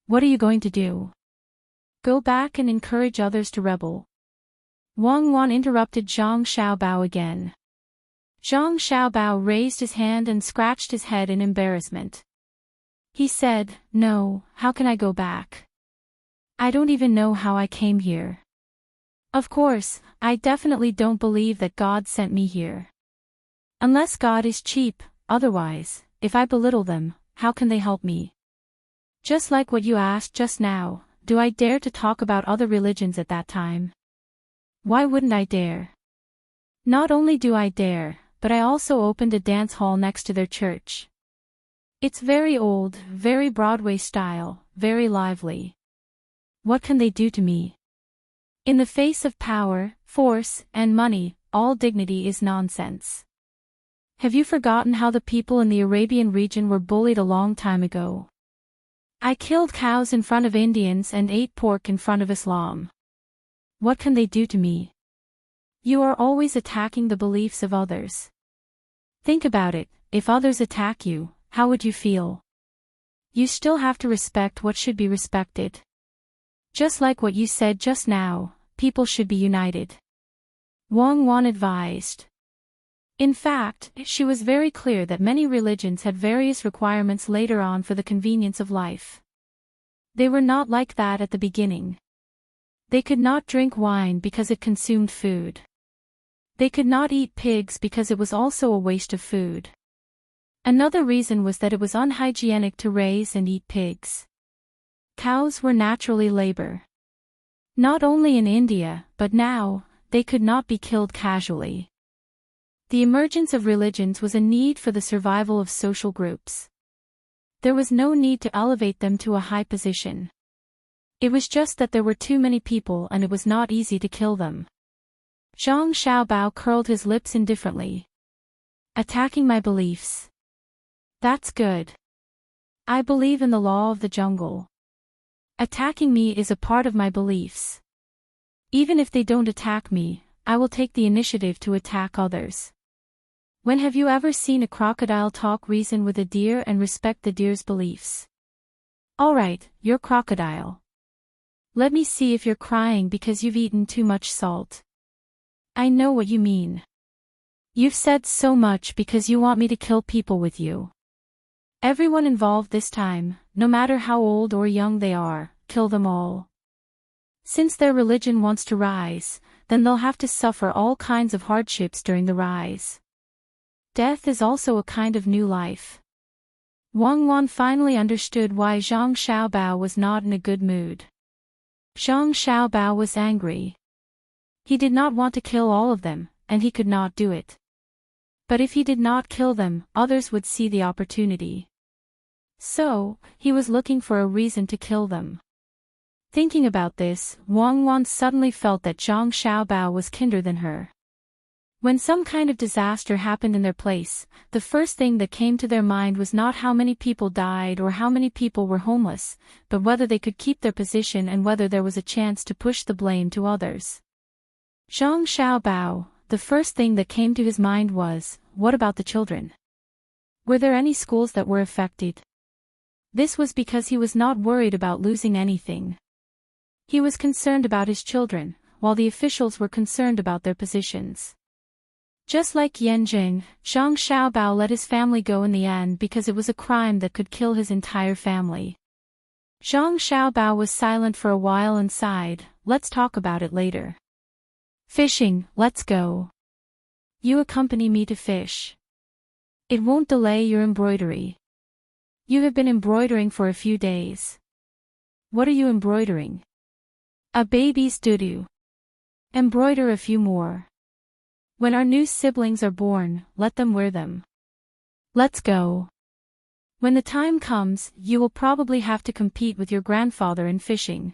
Speaker 1: What are you going to do? Go back and encourage others to rebel. Wang Wan interrupted Zhang Xiaobao again. Zhang Xiaobao raised his hand and scratched his head in embarrassment. He said, "No, how can I go back? I don't even know how I came here. Of course, I definitely don't believe that God sent me here. Unless God is cheap, otherwise, if I belittle them, how can they help me? Just like what you asked just now, do I dare to talk about other religions at that time? Why wouldn't I dare? Not only do I dare, but I also opened a dance hall next to their church. It's very old, very Broadway style, very lively. What can they do to me? In the face of power, force, and money, all dignity is nonsense. Have you forgotten how the people in the Arabian region were bullied a long time ago? I killed cows in front of Indians and ate pork in front of Islam. What can they do to me? You are always attacking the beliefs of others. Think about it, if others attack you, how would you feel? You still have to respect what should be respected. Just like what you said just now, people should be united. Wang Wan advised. In fact, she was very clear that many religions had various requirements later on for the convenience of life. They were not like that at the beginning. They could not drink wine because it consumed food. They could not eat pigs because it was also a waste of food. Another reason was that it was unhygienic to raise and eat pigs. Cows were naturally labor. Not only in India, but now, they could not be killed casually. The emergence of religions was a need for the survival of social groups. There was no need to elevate them to a high position. It was just that there were too many people and it was not easy to kill them. Zhang Xiaobao curled his lips indifferently. Attacking my beliefs. That's good. I believe in the law of the jungle. Attacking me is a part of my beliefs. Even if they don't attack me, I will take the initiative to attack others. When have you ever seen a crocodile talk reason with a deer and respect the deer's beliefs? Alright, you're crocodile. Let me see if you're crying because you've eaten too much salt. I know what you mean. You've said so much because you want me to kill people with you. Everyone involved this time, no matter how old or young they are, kill them all. Since their religion wants to rise, then they'll have to suffer all kinds of hardships during the rise. Death is also a kind of new life. Wang Wan finally understood why Zhang Xiaobao was not in a good mood. Zhang Xiaobao was angry. He did not want to kill all of them, and he could not do it. But if he did not kill them, others would see the opportunity. So, he was looking for a reason to kill them. Thinking about this, Wang Wan suddenly felt that Zhang Xiaobao was kinder than her. When some kind of disaster happened in their place, the first thing that came to their mind was not how many people died or how many people were homeless, but whether they could keep their position and whether there was a chance to push the blame to others. Zhang Xiaobao, the first thing that came to his mind was, what about the children? Were there any schools that were affected? This was because he was not worried about losing anything. He was concerned about his children, while the officials were concerned about their positions. Just like Yanjing, Zhang Xiaobao let his family go in the end because it was a crime that could kill his entire family. Zhang Xiaobao was silent for a while and sighed, let's talk about it later. Fishing, let's go. You accompany me to fish. It won't delay your embroidery. You have been embroidering for a few days. What are you embroidering? A baby's doo-doo. Embroider a few more. When our new siblings are born, let them wear them. Let's go. When the time comes, you will probably have to compete with your grandfather in fishing.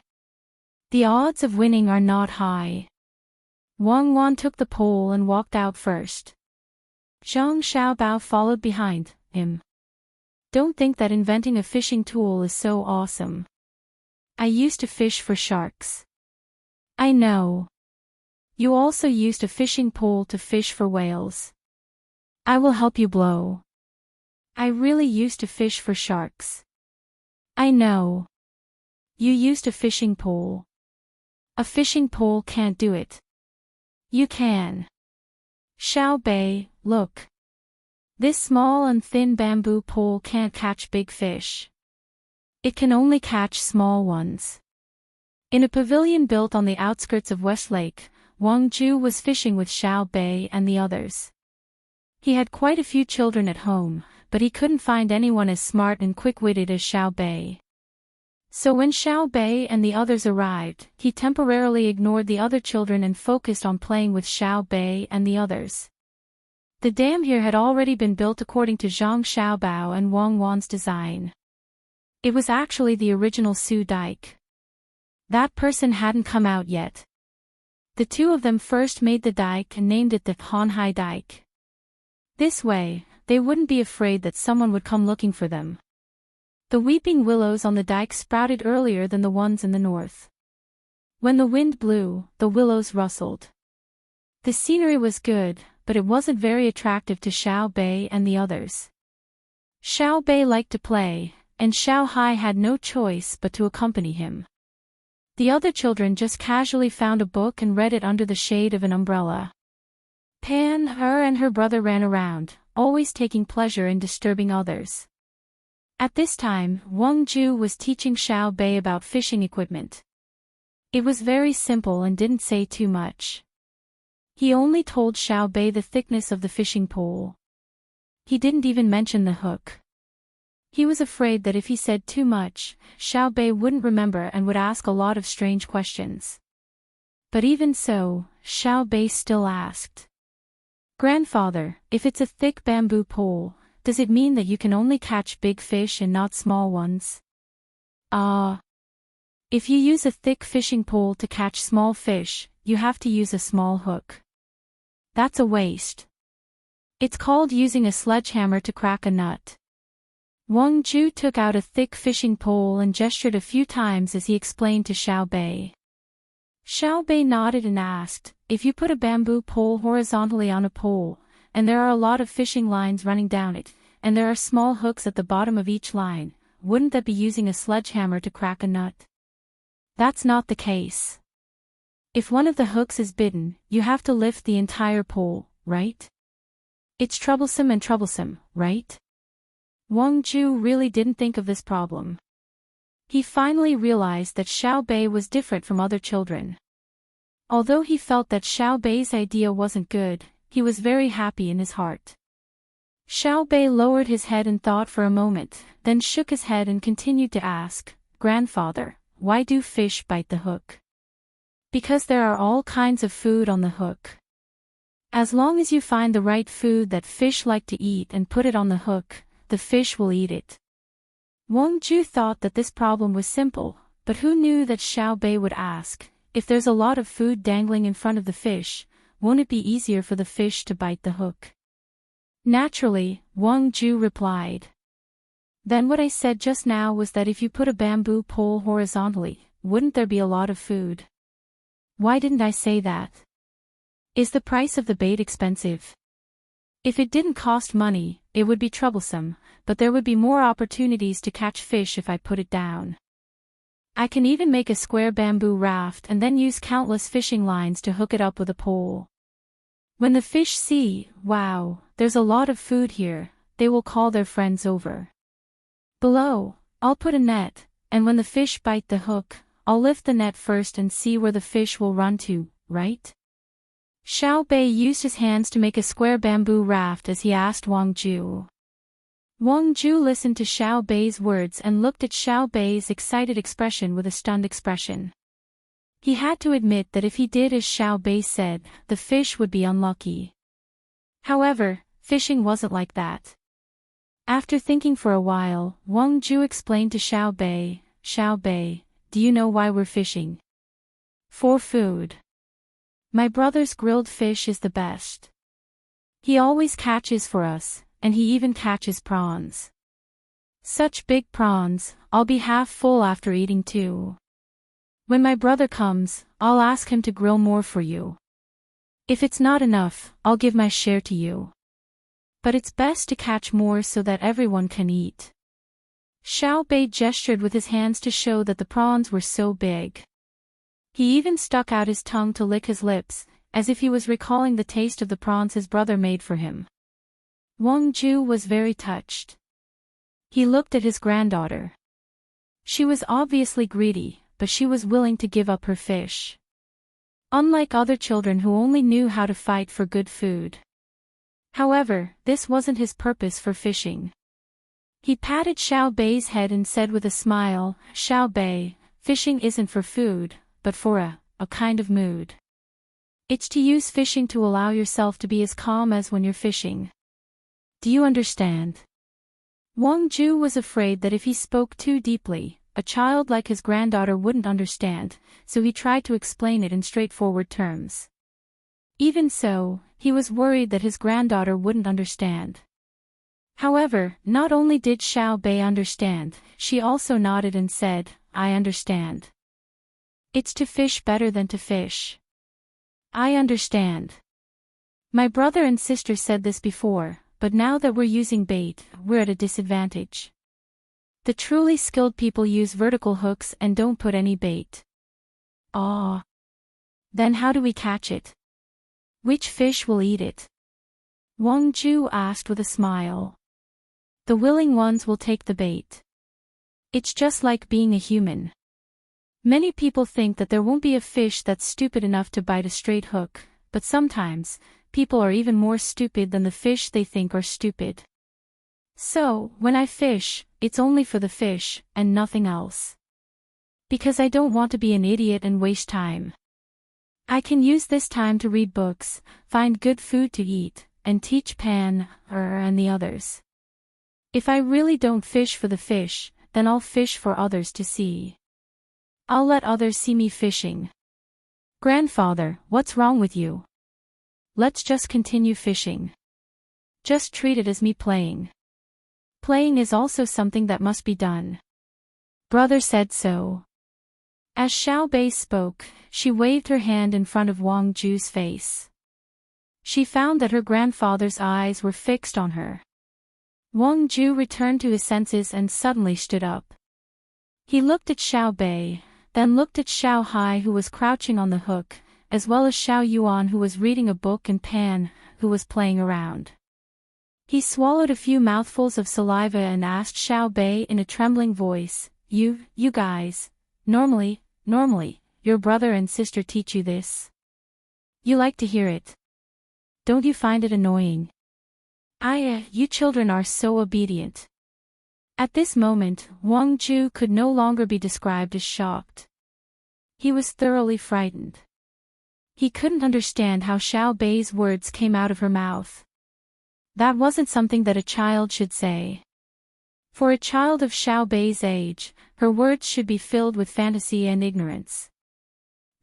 Speaker 1: The odds of winning are not high. Wang Wan took the pole and walked out first. Zhang Xiaobao followed behind him. Don't think that inventing a fishing tool is so awesome. I used to fish for sharks. I know. You also used a fishing pole to fish for whales. I will help you blow. I really used to fish for sharks. I know. You used a fishing pole. A fishing pole can't do it. You can. Xiao Bei, look. This small and thin bamboo pole can't catch big fish. It can only catch small ones. In a pavilion built on the outskirts of Westlake, Wang Ju was fishing with Xiao Bei and the others. He had quite a few children at home, but he couldn't find anyone as smart and quick-witted as Xiao Bei. So when Xiao Bei and the others arrived, he temporarily ignored the other children and focused on playing with Xiao Bei and the others. The dam here had already been built according to Zhang Xiaobao and Wang Wan's design. It was actually the original Su dike. That person hadn't come out yet. The two of them first made the dike and named it the Hanhai dike. This way, they wouldn't be afraid that someone would come looking for them. The weeping willows on the dike sprouted earlier than the ones in the north. When the wind blew, the willows rustled. The scenery was good, but it wasn't very attractive to Xiao Bei and the others. Xiao Bei liked to play, and Xiao Hai had no choice but to accompany him. The other children just casually found a book and read it under the shade of an umbrella. Pan, her and her brother ran around, always taking pleasure in disturbing others. At this time, Wang Ju was teaching Xiao Bei about fishing equipment. It was very simple and didn't say too much. He only told Xiao Bei the thickness of the fishing pole. He didn't even mention the hook. He was afraid that if he said too much, Xiao Bei wouldn't remember and would ask a lot of strange questions. But even so, Xiao Bei still asked. Grandfather, if it's a thick bamboo pole, does it mean that you can only catch big fish and not small ones? If you use a thick fishing pole to catch small fish, you have to use a small hook. That's a waste. It's called using a sledgehammer to crack a nut. Wang Ju took out a thick fishing pole and gestured a few times as he explained to Xiao Bei. Xiao Bei nodded and asked, if you put a bamboo pole horizontally on a pole, and there are a lot of fishing lines running down it, and there are small hooks at the bottom of each line, wouldn't that be using a sledgehammer to crack a nut? That's not the case. If one of the hooks is bitten, you have to lift the entire pole, right? It's troublesome, right? Wang Ju really didn't think of this problem. He finally realized that Xiao Bei was different from other children. Although he felt that Xiao Bei's idea wasn't good, he was very happy in his heart. Xiao Bei lowered his head and thought for a moment, then shook his head and continued to ask, Grandfather, why do fish bite the hook? Because there are all kinds of food on the hook. As long as you find the right food that fish like to eat and put it on the hook, the fish will eat it. Wang Ju thought that this problem was simple, but who knew that Xiao Bei would ask, if there's a lot of food dangling in front of the fish, won't it be easier for the fish to bite the hook? Naturally, Wang Ju replied. Then what I said just now was that if you put a bamboo pole horizontally, wouldn't there be a lot of food? Why didn't I say that? Is the price of the bait expensive? If it didn't cost money, it would be troublesome, but there would be more opportunities to catch fish if I put it down. I can even make a square bamboo raft and then use countless fishing lines to hook it up with a pole. When the fish see, wow, there's a lot of food here, they will call their friends over. Below, I'll put a net, and when the fish bite the hook, I'll lift the net first and see where the fish will run to, right? Xiao Bei used his hands to make a square bamboo raft as he asked Wang Ju. Wang Ju listened to Xiao Bei's words and looked at Xiao Bei's excited expression with a stunned expression. He had to admit that if he did as Xiao Bei said, the fish would be unlucky. However, fishing wasn't like that. After thinking for a while, Wang Ju explained to Xiao Bei, do you know why we're fishing? For food. My brother's grilled fish is the best. He always catches for us, and he even catches prawns. Such big prawns, I'll be half full after eating too. When my brother comes, I'll ask him to grill more for you. If it's not enough, I'll give my share to you. But it's best to catch more so that everyone can eat. Xiao Bei gestured with his hands to show that the prawns were so big. He even stuck out his tongue to lick his lips, as if he was recalling the taste of the prawns his brother made for him. Wang Ju was very touched. He looked at his granddaughter. She was obviously greedy, but she was willing to give up her fish. Unlike other children who only knew how to fight for good food. However, this wasn't his purpose for fishing. He patted Xiao Bei's head and said with a smile, Xiao Bei, fishing isn't for food, but for a kind of mood. It's to use fishing to allow yourself to be as calm as when you're fishing. Do you understand? Wang Ju was afraid that if he spoke too deeply, a child like his granddaughter wouldn't understand, so he tried to explain it in straightforward terms. Even so, he was worried that his granddaughter wouldn't understand. However, not only did Xiao Bei understand, she also nodded and said, I understand. It's to fish better than to fish. I understand. My brother and sister said this before, but now that we're using bait, we're at a disadvantage. The truly skilled people use vertical hooks and don't put any bait. Ah. Then how do we catch it? Which fish will eat it? Wang Ju asked with a smile. The willing ones will take the bait. It's just like being a human. Many people think that there won't be a fish that's stupid enough to bite a straight hook, but sometimes, people are even more stupid than the fish they think are stupid. So, when I fish, it's only for the fish, and nothing else. Because I don't want to be an idiot and waste time. I can use this time to read books, find good food to eat, and teach Pan, and the others. If I really don't fish for the fish, then I'll fish for others to see. I'll let others see me fishing. Grandfather, what's wrong with you? Let's just continue fishing. Just treat it as me playing. Playing is also something that must be done. Brother said so. As Xiao Bei spoke, she waved her hand in front of Wang Ju's face. She found that her grandfather's eyes were fixed on her. Wang Ju returned to his senses and suddenly stood up. He looked at Xiao Bei, then looked at Xiao Hai who was crouching on the hook, as well as Xiao Yuan who was reading a book and Pan, who was playing around. He swallowed a few mouthfuls of saliva and asked Xiao Bei in a trembling voice, You guys, normally, your brother and sister teach you this? You like to hear it. Don't you find it annoying? You children are so obedient. At this moment, Wang Ju could no longer be described as shocked. He was thoroughly frightened. He couldn't understand how Xiao Bei's words came out of her mouth. That wasn't something that a child should say. For a child of Xiao Bei's age, her words should be filled with fantasy and ignorance.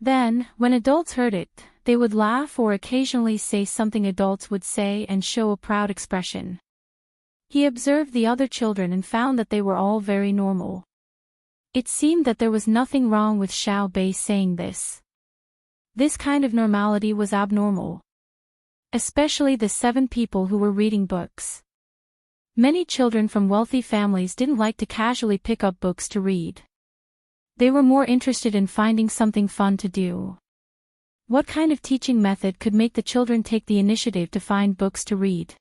Speaker 1: Then, when adults heard it, they would laugh or occasionally say something adults would say and show a proud expression. He observed the other children and found that they were all very normal. It seemed that there was nothing wrong with Xiao Bei saying this. This kind of normality was abnormal. Especially the 7 people who were reading books. Many children from wealthy families didn't like to casually pick up books to read. They were more interested in finding something fun to do. What kind of teaching method could make the children take the initiative to find books to read?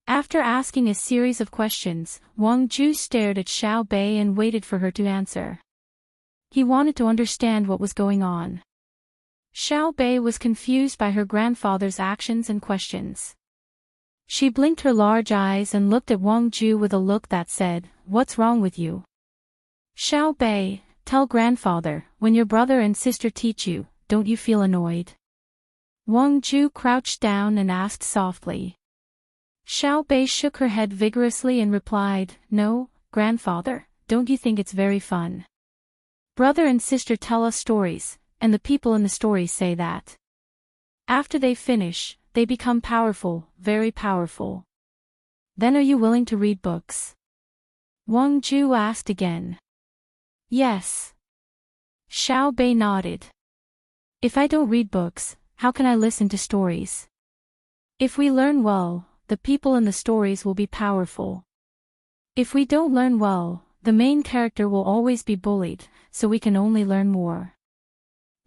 Speaker 1: After asking a series of questions, Wang Ju stared at Xiao Bei and waited for her to answer. He wanted to understand what was going on. Xiao Bei was confused by her grandfather's actions and questions. She blinked her large eyes and looked at Wang Ju with a look that said, "What's wrong with you?" "Xiao Bei, tell grandfather, when your brother and sister teach you, don't you feel annoyed?" Wang Ju crouched down and asked softly. Xiao Bei shook her head vigorously and replied, "No, grandfather, don't you think it's very fun? Brother and sister tell us stories, and the people in the stories say that after they finish, they become powerful, very powerful. Then are you willing to read books?" Wang Ju asked again. "Yes." Xiao Bei nodded. "If I don't read books, how can I listen to stories? If we learn well, the people in the stories will be powerful. If we don't learn well, the main character will always be bullied, so we can only learn more.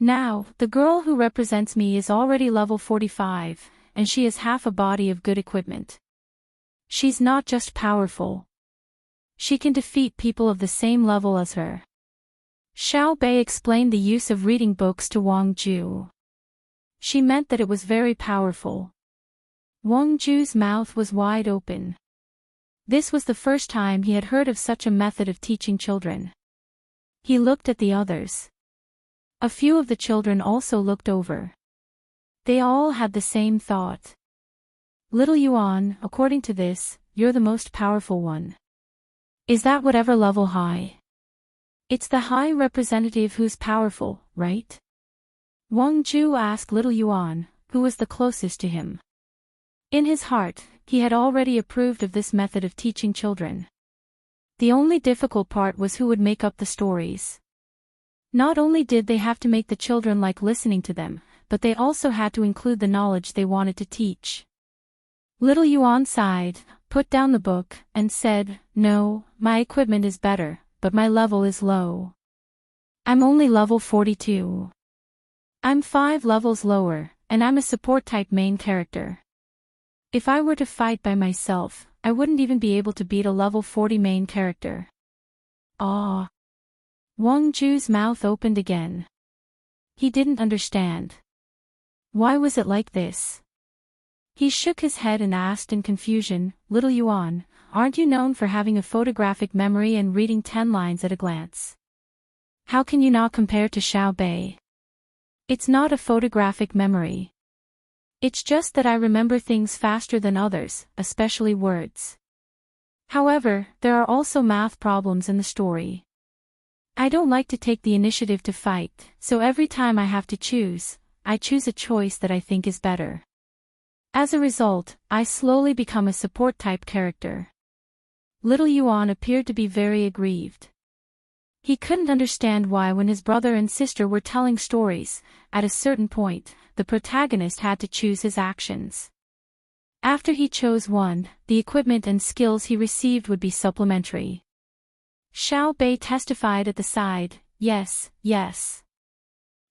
Speaker 1: Now, the girl who represents me is already level 45, and she has half a body of good equipment. She's not just powerful. She can defeat people of the same level as her." Xiao Bei explained the use of reading books to Wang Ju. She meant that it was very powerful. Wang Ju's mouth was wide open. This was the first time he had heard of such a method of teaching children. He looked at the others. A few of the children also looked over. They all had the same thought. "Little Yuan, according to this, you're the most powerful one. Is that whatever level high? It's the high representative who's powerful, right?" Wang Ju asked little Yuan, who was the closest to him. In his heart, he had already approved of this method of teaching children. The only difficult part was who would make up the stories. Not only did they have to make the children like listening to them, but they also had to include the knowledge they wanted to teach. Little Yuan sighed, put down the book, and said, "No, my equipment is better, but my level is low. I'm only level 42. I'm 5 levels lower, and I'm a support-type main character. If I were to fight by myself, I wouldn't even be able to beat a level 40 main character." Ah! Wang Ju's mouth opened again. He didn't understand. Why was it like this? He shook his head and asked in confusion, "Little Yuan, aren't you known for having a photographic memory and reading 10 lines at a glance? How can you not compare to Xiao Bei?" "It's not a photographic memory. It's just that I remember things faster than others, especially words. However, there are also math problems in the story. I don't like to take the initiative to fight, so every time I have to choose, I choose a choice that I think is better. As a result, I slowly become a support-type character." Little Yuan appeared to be very aggrieved. He couldn't understand why when his brother and sister were telling stories, at a certain point, the protagonist had to choose his actions. After he chose one, the equipment and skills he received would be supplementary. Xiao Bei testified at the side, "Yes, yes."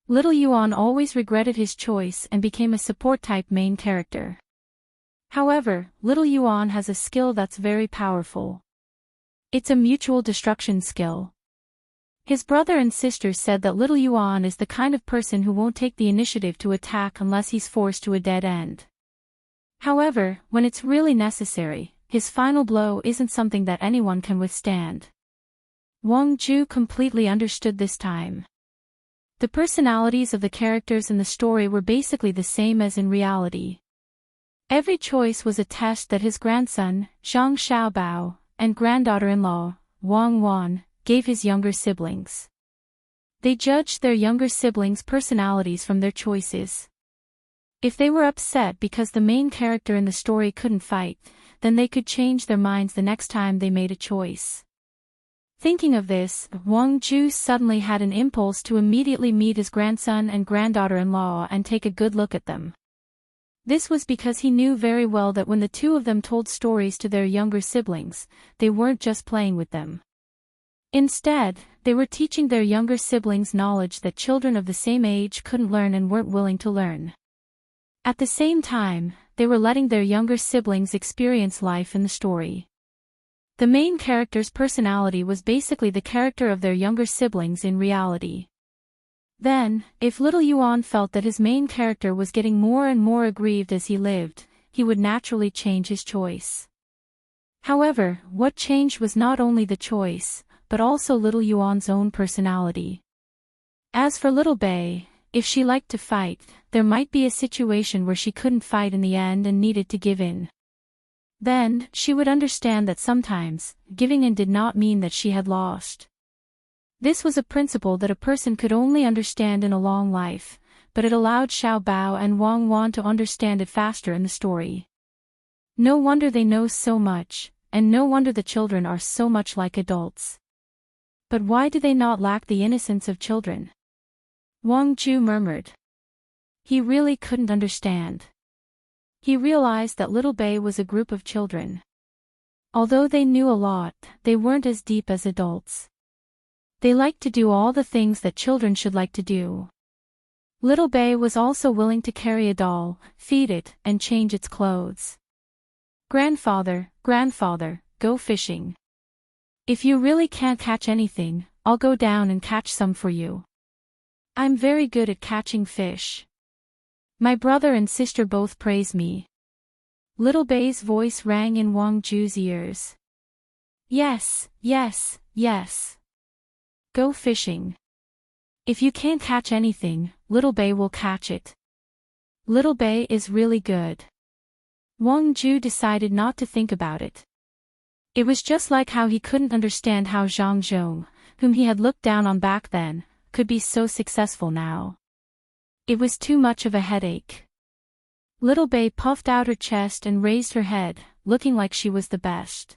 Speaker 1: Little Yuan always regretted his choice and became a support-type main character. However, Little Yuan has a skill that's very powerful. It's a mutual destruction skill. His brother and sister said that Little Yuan is the kind of person who won't take the initiative to attack unless he's forced to a dead end. However, when it's really necessary, his final blow isn't something that anyone can withstand. Wang Ju completely understood this time. The personalities of the characters in the story were basically the same as in reality. Every choice was a test that his grandson, Zhang Xiaobao, and granddaughter-in-law, Wang Wan, gave his younger siblings. They judged their younger siblings' personalities from their choices. If they were upset because the main character in the story couldn't fight, then they could change their minds the next time they made a choice. Thinking of this, Wang Ju suddenly had an impulse to immediately meet his grandson and granddaughter-in-law and take a good look at them. This was because he knew very well that when the two of them told stories to their younger siblings, they weren't just playing with them. Instead, they were teaching their younger siblings knowledge that children of the same age couldn't learn and weren't willing to learn. At the same time, they were letting their younger siblings experience life in the story. The main character's personality was basically the character of their younger siblings in reality. Then, if little Yuan felt that his main character was getting more and more aggrieved as he lived, he would naturally change his choice. However, what changed was not only the choice, but also little Yuan's own personality. As for little Bei, if she liked to fight, there might be a situation where she couldn't fight in the end and needed to give in. Then, she would understand that sometimes, giving in did not mean that she had lost. This was a principle that a person could only understand in a long life, but it allowed Xiao Bao and Wang Wan to understand it faster in the story. No wonder they know so much, and no wonder the children are so much like adults. But why do they not lack the innocence of children? Wang Ju murmured. He really couldn't understand. He realized that little Bei was a group of children. Although they knew a lot, they weren't as deep as adults. They liked to do all the things that children should like to do. Little Bei was also willing to carry a doll, feed it, and change its clothes. Grandfather, go fishing. If you really can't catch anything, I'll go down and catch some for you. I'm very good at catching fish. My brother and sister both praise me. Little Bei's voice rang in Wang Ju's ears. Yes. Go fishing. If you can't catch anything, little Bei will catch it. Little Bei is really good. Wang Ju decided not to think about it. It was just like how he couldn't understand how Zhang Zhong, whom he had looked down on back then, could be so successful now. It was too much of a headache. Little Bei puffed out her chest and raised her head, looking like she was the best.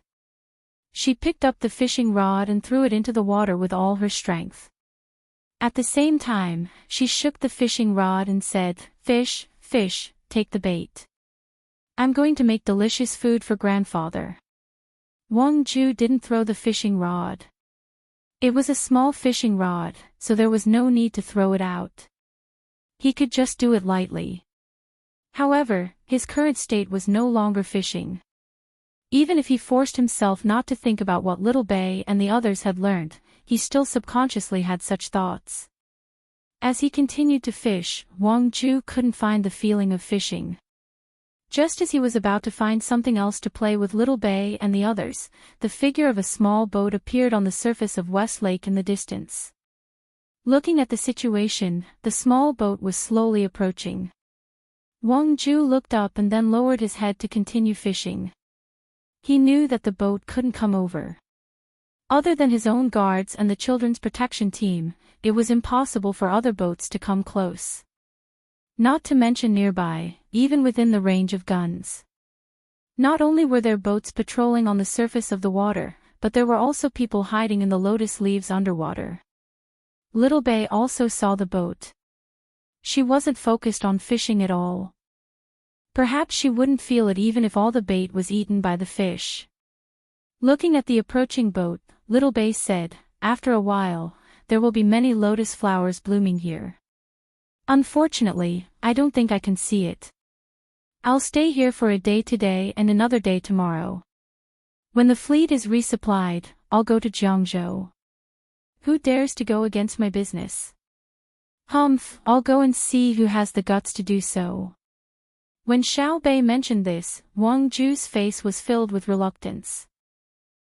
Speaker 1: She picked up the fishing rod and threw it into the water with all her strength. At the same time, she shook the fishing rod and said, "Fish, take the bait. I'm going to make delicious food for grandfather." Wang Ju didn't throw the fishing rod. It was a small fishing rod, so there was no need to throw it out. He could just do it lightly. However, his current state was no longer fishing. Even if he forced himself not to think about what little Bei and the others had learned, he still subconsciously had such thoughts. As he continued to fish, Wang Ju couldn't find the feeling of fishing. Just as he was about to find something else to play with little Bei and the others, the figure of a small boat appeared on the surface of West Lake in the distance. Looking at the situation, the small boat was slowly approaching. Wang Ju looked up and then lowered his head to continue fishing. He knew that the boat couldn't come over. Other than his own guards and the children's protection team, it was impossible for other boats to come close. Not to mention nearby, even within the range of guns. Not only were there boats patrolling on the surface of the water, but there were also people hiding in the lotus leaves underwater. Little Bei also saw the boat. She wasn't focused on fishing at all. Perhaps she wouldn't feel it even if all the bait was eaten by the fish. Looking at the approaching boat, little Bei said, "After a while, there will be many lotus flowers blooming here. Unfortunately, I don't think I can see it. I'll stay here for a day today and another day tomorrow. When the fleet is resupplied, I'll go to Jiangzhou. Who dares to go against my business? Humph, I'll go and see who has the guts to do so." When Xiao Bei mentioned this, Wang Ju's face was filled with reluctance.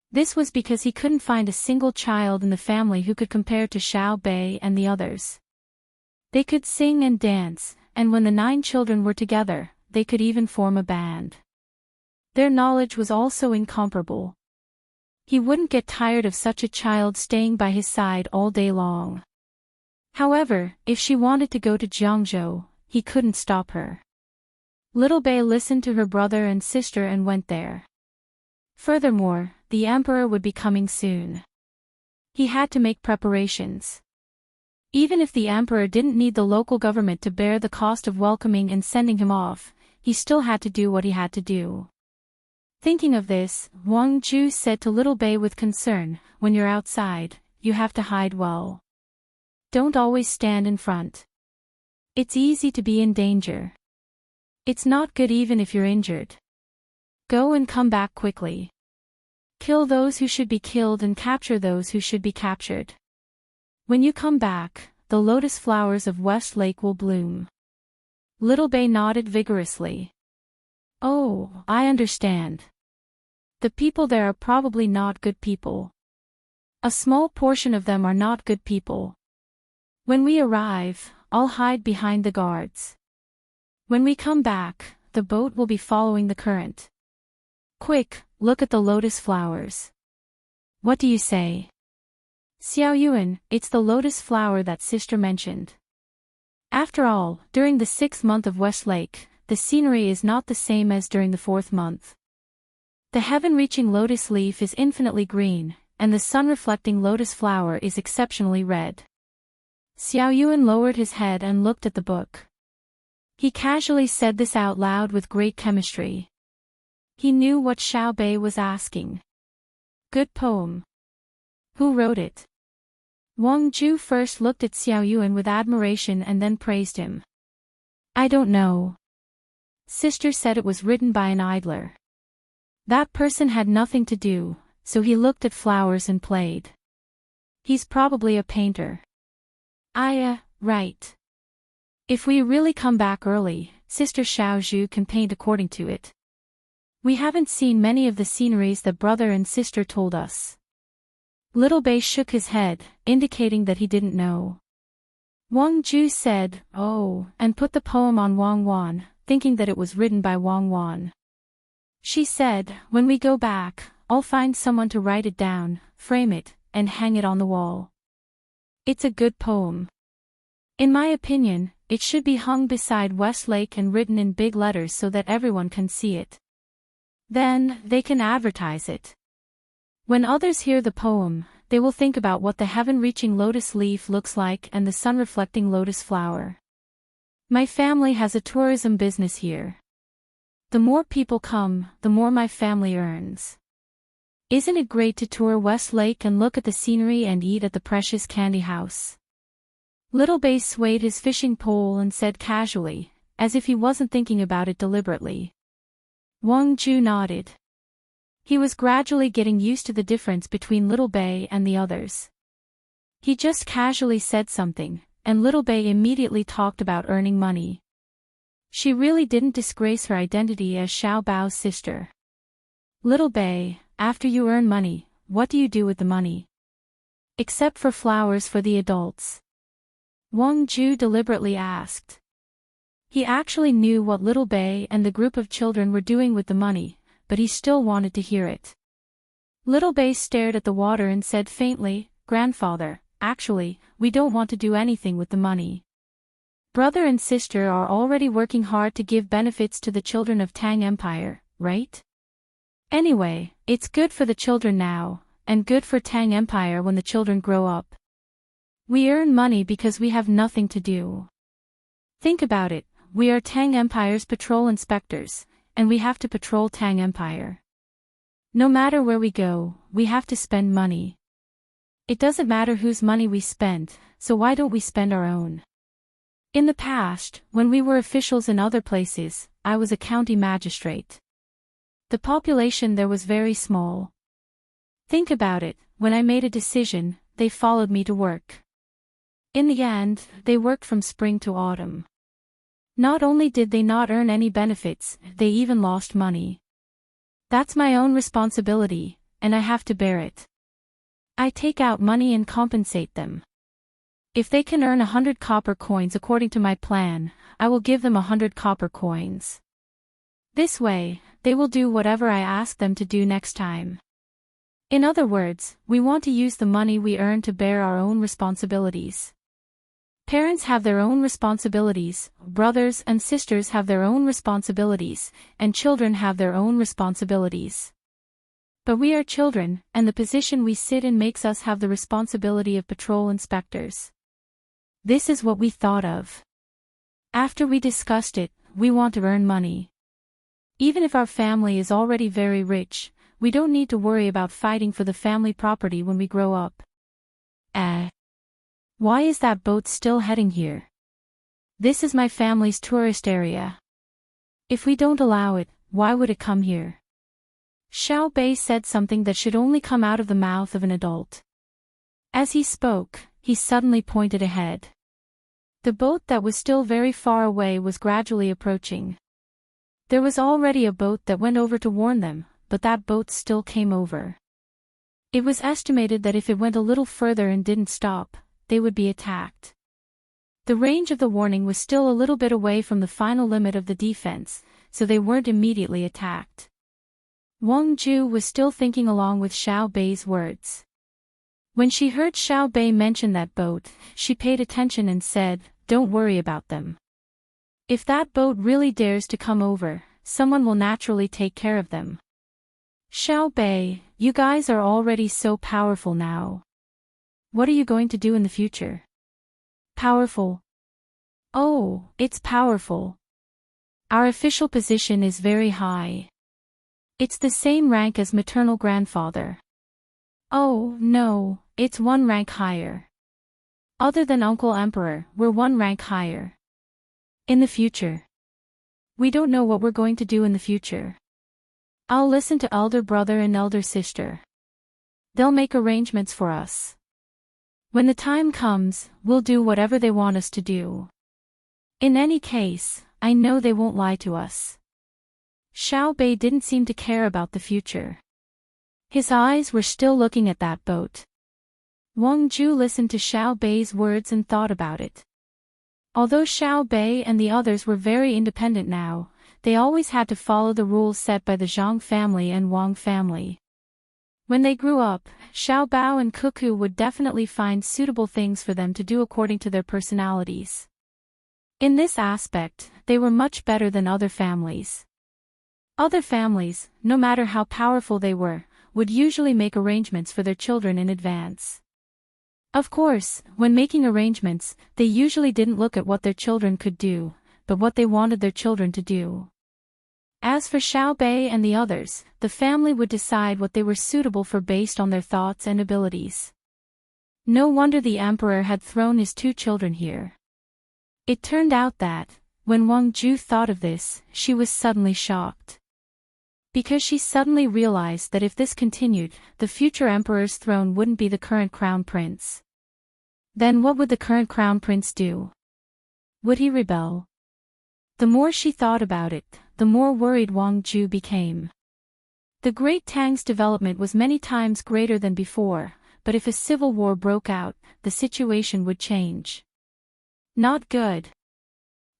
Speaker 1: This was because he couldn't find a single child in the family who could compare to Xiao Bei and the others. They could sing and dance, and when the 9 children were together, they could even form a band. Their knowledge was also incomparable. He wouldn't get tired of such a child staying by his side all day long. However, if she wanted to go to Jiangzhou, he couldn't stop her. Little Bei listened to her brother and sister and went there. Furthermore, the emperor would be coming soon. He had to make preparations. Even if the emperor didn't need the local government to bear the cost of welcoming and sending him off, he still had to do what he had to do. Thinking of this, Wang Ju said to Little Bei with concern, "When you're outside, you have to hide well. Don't always stand in front. It's easy to be in danger. It's not good even if you're injured. Go and come back quickly. Kill those who should be killed and capture those who should be captured. When you come back, the lotus flowers of West Lake will bloom." Little Bei nodded vigorously. "Oh, I understand. The people there are probably not good people. A small portion of them are not good people. When we arrive, I'll hide behind the guards. When we come back, the boat will be following the current. Quick, look at the lotus flowers. What do you say?" "Xiao Yuan, it's the lotus flower that sister mentioned. After all, during the 6th month of West Lake, the scenery is not the same as during the 4th month. The heaven-reaching lotus leaf is infinitely green, and the sun-reflecting lotus flower is exceptionally red." Xiao Yuan lowered his head and looked at the book. He casually said this out loud with great chemistry. He knew what Xiao Bei was asking. "Good poem. Who wrote it?" Wang Ju first looked at Xiao Yuan with admiration and then praised him. "I don't know. Sister said it was written by an idler. That person had nothing to do, so he looked at flowers and played. He's probably a painter." Right. If we really come back early, Sister Xiao Zhu can paint according to it. We haven't seen many of the sceneries that brother and sister told us." Little Bei shook his head, indicating that he didn't know. Wang Ju said, "Oh," and put the poem on Wang Wan, thinking that it was written by Wang Wan. She said, "When we go back, I'll find someone to write it down, frame it, and hang it on the wall. It's a good poem. In my opinion, it should be hung beside West Lake and written in big letters so that everyone can see it. Then, they can advertise it. When others hear the poem, they will think about what the heaven-reaching lotus leaf looks like and the sun-reflecting lotus flower. My family has a tourism business here. The more people come, the more my family earns. Isn't it great to tour West Lake and look at the scenery and eat at the precious candy house?" Little Bei swayed his fishing pole and said casually, as if he wasn't thinking about it deliberately. Wang Ju nodded. He was gradually getting used to the difference between Little Bei and the others. He just casually said something, and Little Bei immediately talked about earning money. She really didn't disgrace her identity as Xiao Bao's sister. "Little Bei, after you earn money, what do you do with the money?" "Except for flowers for the adults?" Wang Ju deliberately asked. He actually knew what Little Bei and the group of children were doing with the money, but he still wanted to hear it. Little Bei stared at the water and said faintly, "Grandfather, actually, we don't want to do anything with the money. Brother and sister are already working hard to give benefits to the children of Tang Empire, right? Anyway, it's good for the children now, and good for Tang Empire when the children grow up. We earn money because we have nothing to do. Think about it, we are Tang Empire's patrol inspectors, and we have to patrol Tang Empire. No matter where we go, we have to spend money. It doesn't matter whose money we spend, so why don't we spend our own? In the past, when we were officials in other places, I was a county magistrate. The population there was very small. Think about it, when I made a decision, they followed me to work. In the end, they worked from spring to autumn. Not only did they not earn any benefits, they even lost money. That's my own responsibility, and I have to bear it. I take out money and compensate them. If they can earn 100 copper coins according to my plan, I will give them 100 copper coins. This way, they will do whatever I ask them to do next time. In other words, we want to use the money we earn to bear our own responsibilities. Parents have their own responsibilities, brothers and sisters have their own responsibilities, and children have their own responsibilities. But we are children, and the position we sit in makes us have the responsibility of patrol inspectors. This is what we thought of. After we discussed it, we want to earn money. Even if our family is already very rich, we don't need to worry about fighting for the family property when we grow up. Why is that boat still heading here? This is my family's tourist area. If we don't allow it, why would it come here? Xiao Bei said something that should only come out of the mouth of an adult. As he spoke, he suddenly pointed ahead. The boat that was still very far away was gradually approaching. There was already a boat that went over to warn them, but that boat still came over. It was estimated that if it went a little further and didn't stop, they would be attacked. The range of the warning was still a little bit away from the final limit of the defense, so they weren't immediately attacked. Wang Ju was still thinking along with Xiao Bei's words. When she heard Xiao Bei mention that boat, she paid attention and said, "Don't worry about them. If that boat really dares to come over, someone will naturally take care of them." Xiao Bei, you guys are already so powerful now. What are you going to do in the future? Powerful? Oh, it's powerful. Our official position is very high. It's the same rank as maternal grandfather. Oh, no, it's one rank higher. Other than Uncle Emperor, we're one rank higher. In the future. We don't know what we're going to do in the future. I'll listen to elder brother and elder sister. They'll make arrangements for us. When the time comes, we'll do whatever they want us to do. In any case, I know they won't lie to us. Xiao Bei didn't seem to care about the future. His eyes were still looking at that boat. Wang Ju listened to Xiao Bei's words and thought about it. Although Xiao Bei and the others were very independent now, they always had to follow the rules set by the Zhang family and Wang family. When they grew up, Xiao Bao and Cuckoo would definitely find suitable things for them to do according to their personalities. In this aspect, they were much better than other families. Other families, no matter how powerful they were, would usually make arrangements for their children in advance. Of course, when making arrangements, they usually didn't look at what their children could do, but what they wanted their children to do. As for Xiao Bei and the others, the family would decide what they were suitable for based on their thoughts and abilities. No wonder the emperor had thrown his 2 children here. It turned out that, when Wang Ju thought of this, she was suddenly shocked. Because she suddenly realized that if this continued, the future emperor's throne wouldn't be the current crown prince. Then what would the current crown prince do? Would he rebel? The more she thought about it, the more worried Wang Ju became. The Great Tang's development was many times greater than before, but if a civil war broke out, the situation would change. Not good.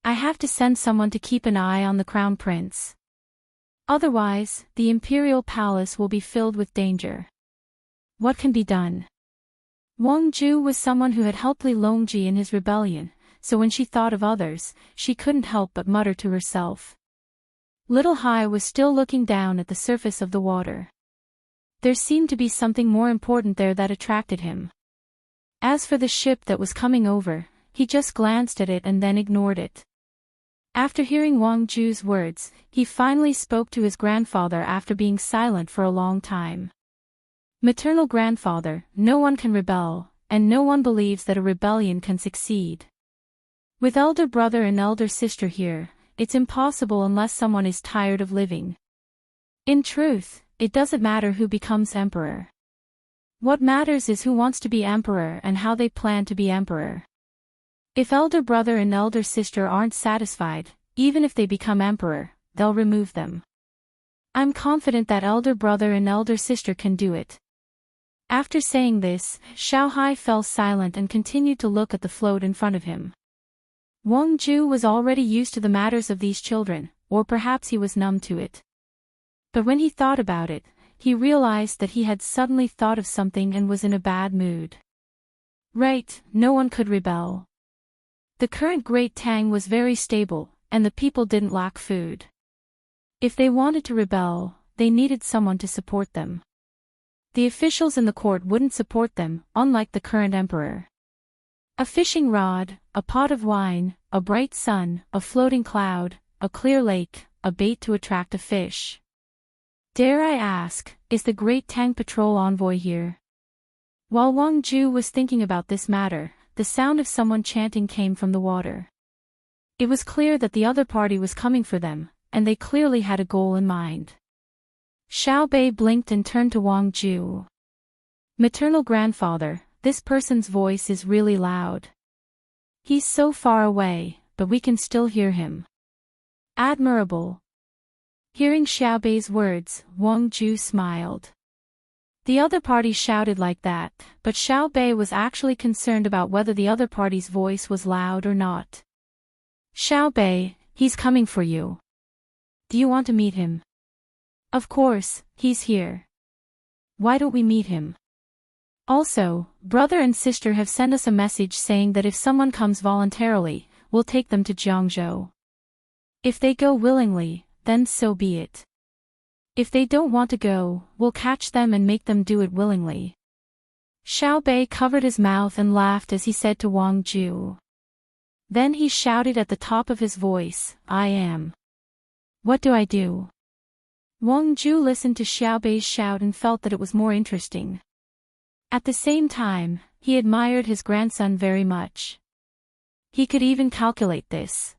Speaker 1: I have to send someone to keep an eye on the crown prince. Otherwise, the imperial palace will be filled with danger. What can be done? Wang Ju was someone who had helped Li Longji in his rebellion, so when she thought of others, she couldn't help but mutter to herself. Little Hai was still looking down at the surface of the water. There seemed to be something more important there that attracted him. As for the ship that was coming over, he just glanced at it and then ignored it. After hearing Wang Ju's words, he finally spoke to his grandfather after being silent for a long time. Maternal grandfather, no one can rebel, and no one believes that a rebellion can succeed. With elder brother and elder sister here, it's impossible unless someone is tired of living. In truth, it doesn't matter who becomes emperor. What matters is who wants to be emperor and how they plan to be emperor. If elder brother and elder sister aren't satisfied, even if they become emperor, they'll remove them. I'm confident that elder brother and elder sister can do it. After saying this, Xiao Hai fell silent and continued to look at the float in front of him. Wang Ju was already used to the matters of these children, or perhaps he was numb to it. But when he thought about it, he realized that he had suddenly thought of something and was in a bad mood. Right, no one could rebel. The current Great Tang was very stable, and the people didn't lack food. If they wanted to rebel, they needed someone to support them. The officials in the court wouldn't support them, unlike the current emperor. A fishing rod, a pot of wine, a bright sun, a floating cloud, a clear lake, a bait to attract a fish. Dare I ask, is the Great Tang Patrol envoy here? While Wang Ju was thinking about this matter, the sound of someone chanting came from the water. It was clear that the other party was coming for them, and they clearly had a goal in mind. Xiao Bei blinked and turned to Wang Ju. Maternal grandfather, this person's voice is really loud. He's so far away, but we can still hear him. Admirable. Hearing Xiao Bei's words, Wang Ju smiled. The other party shouted like that, but Xiao Bei was actually concerned about whether the other party's voice was loud or not. Xiao Bei, he's coming for you. Do you want to meet him? Of course, he's here. Why don't we meet him? Also, brother and sister have sent us a message saying that if someone comes voluntarily, we'll take them to Jiangzhou. If they go willingly, then so be it. If they don't want to go, we'll catch them and make them do it willingly. Xiao Bei covered his mouth and laughed as he said to Wang Ju. Then he shouted at the top of his voice, I am. What do I do? Wang Ju listened to Xiao Bei's shout and felt that it was more interesting. At the same time, he admired his grandson very much. He could even calculate this.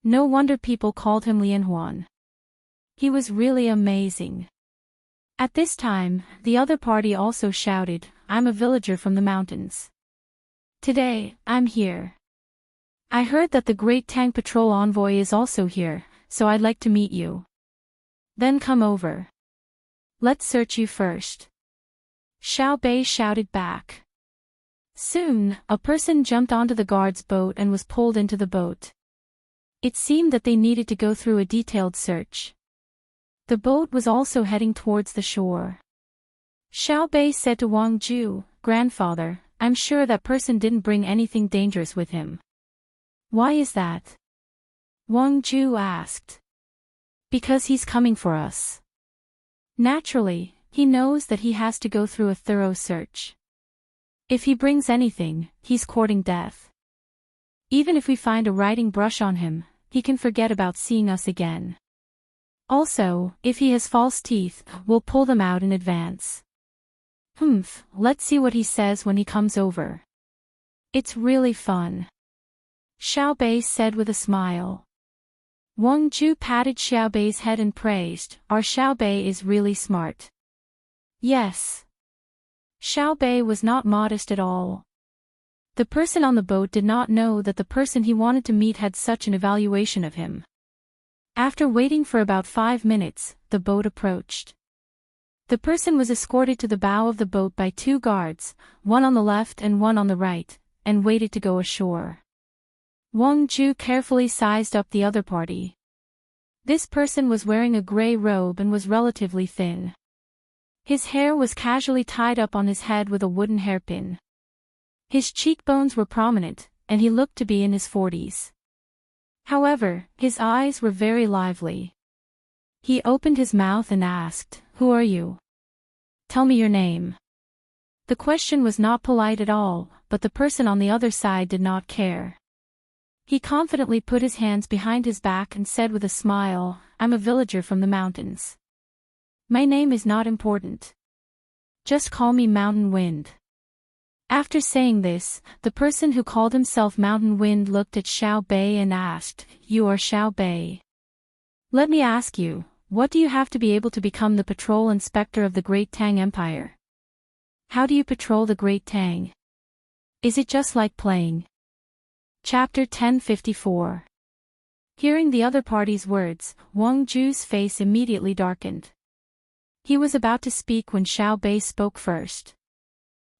Speaker 1: No wonder people called him Lianhuan. He was really amazing. At this time, the other party also shouted, I'm a villager from the mountains. Today, I'm here. I heard that the Great Tang Patrol envoy is also here, so I'd like to meet you. Then come over. Let's search you first. Xiao Bei shouted back. Soon, a person jumped onto the guard's boat and was pulled into the boat. It seemed that they needed to go through a detailed search. The boat was also heading towards the shore. Xiao Bei said to Wang Ju, Grandfather, I'm sure that person didn't bring anything dangerous with him. Why is that? Wang Ju asked. Because he's coming for us. Naturally, he knows that he has to go through a thorough search. If he brings anything, he's courting death. Even if we find a writing brush on him, he can forget about seeing us again. Also, if he has false teeth, we'll pull them out in advance. Let's see what he says when he comes over. It's really fun. Xiao Bei said with a smile. Wang Ju patted Xiao Bei's head and praised, our Xiao Bei is really smart. Yes. Xiao Bei was not modest at all. The person on the boat did not know that the person he wanted to meet had such an evaluation of him. After waiting for about 5 minutes, the boat approached. The person was escorted to the bow of the boat by 2 guards, one on the left and one on the right, and waited to go ashore. Wang Ju carefully sized up the other party. This person was wearing a gray robe and was relatively thin. His hair was casually tied up on his head with a wooden hairpin. His cheekbones were prominent, and he looked to be in his 40s. However, his eyes were very lively. He opened his mouth and asked, Who are you? Tell me your name. The question was not polite at all, but the person on the other side did not care. He confidently put his hands behind his back and said with a smile, I'm a villager from the mountains. My name is not important. Just call me Mountain Wind. After saying this, the person who called himself Mountain Wind looked at Xiao Bei and asked, You are Xiao Bei. Let me ask you, what do you have to be able to become the patrol inspector of the Great Tang Empire? How do you patrol the Great Tang? Is it just like playing? Chapter 1054. Hearing the other party's words, Wang Ju's face immediately darkened. He was about to speak when Xiao Bei spoke first.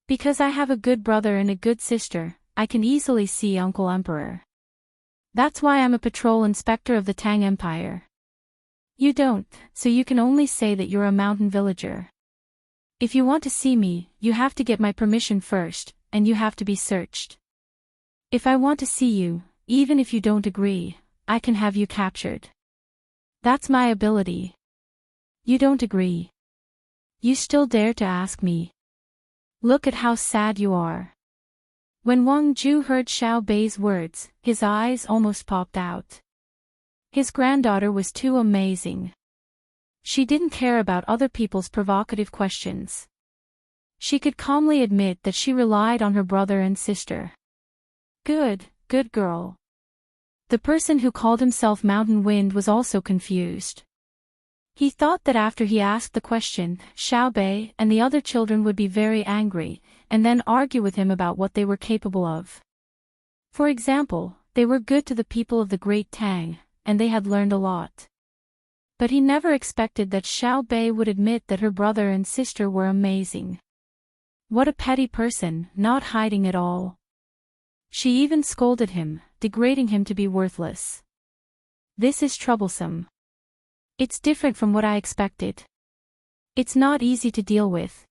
Speaker 1: Because I have a good brother and a good sister, I can easily see Uncle Emperor. That's why I'm a patrol inspector of the Tang Empire. You don't, so you can only say that you're a mountain villager. If you want to see me, you have to get my permission first, and you have to be searched. If I want to see you, even if you don't agree, I can have you captured. That's my ability. You don't agree. You still dare to ask me. Look at how sad you are. When Wang Ju heard Xiao Bei's words, his eyes almost popped out. His granddaughter was too amazing. She didn't care about other people's provocative questions. She could calmly admit that she relied on her brother and sister. Good girl. The person who called himself Mountain Wind was also confused. He thought that after he asked the question, Xiao Bei and the other children would be very angry, and then argue with him about what they were capable of. For example, they were good to the people of the Great Tang, and they had learned a lot. But he never expected that Xiao Bei would admit that her brother and sister were amazing. What a petty person, not hiding at all. She even scolded him, degrading him to be worthless. This is troublesome. It's different from what I expected. It's not easy to deal with.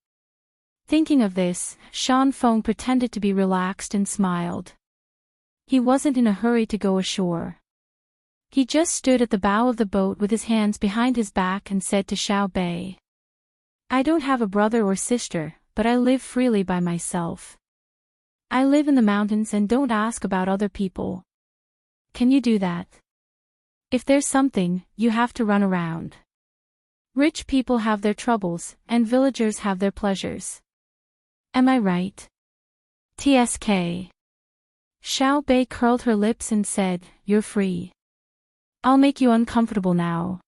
Speaker 1: Thinking of this, Shan Feng pretended to be relaxed and smiled. He wasn't in a hurry to go ashore. He just stood at the bow of the boat with his hands behind his back and said to Xiao Bei, I don't have a brother or sister, but I live freely by myself. I live in the mountains and don't ask about other people. Can you do that? If there's something, you have to run around. Rich people have their troubles, and villagers have their pleasures. Am I right? TSK. Xiao Bei curled her lips and said, You're free. I'll make you uncomfortable now.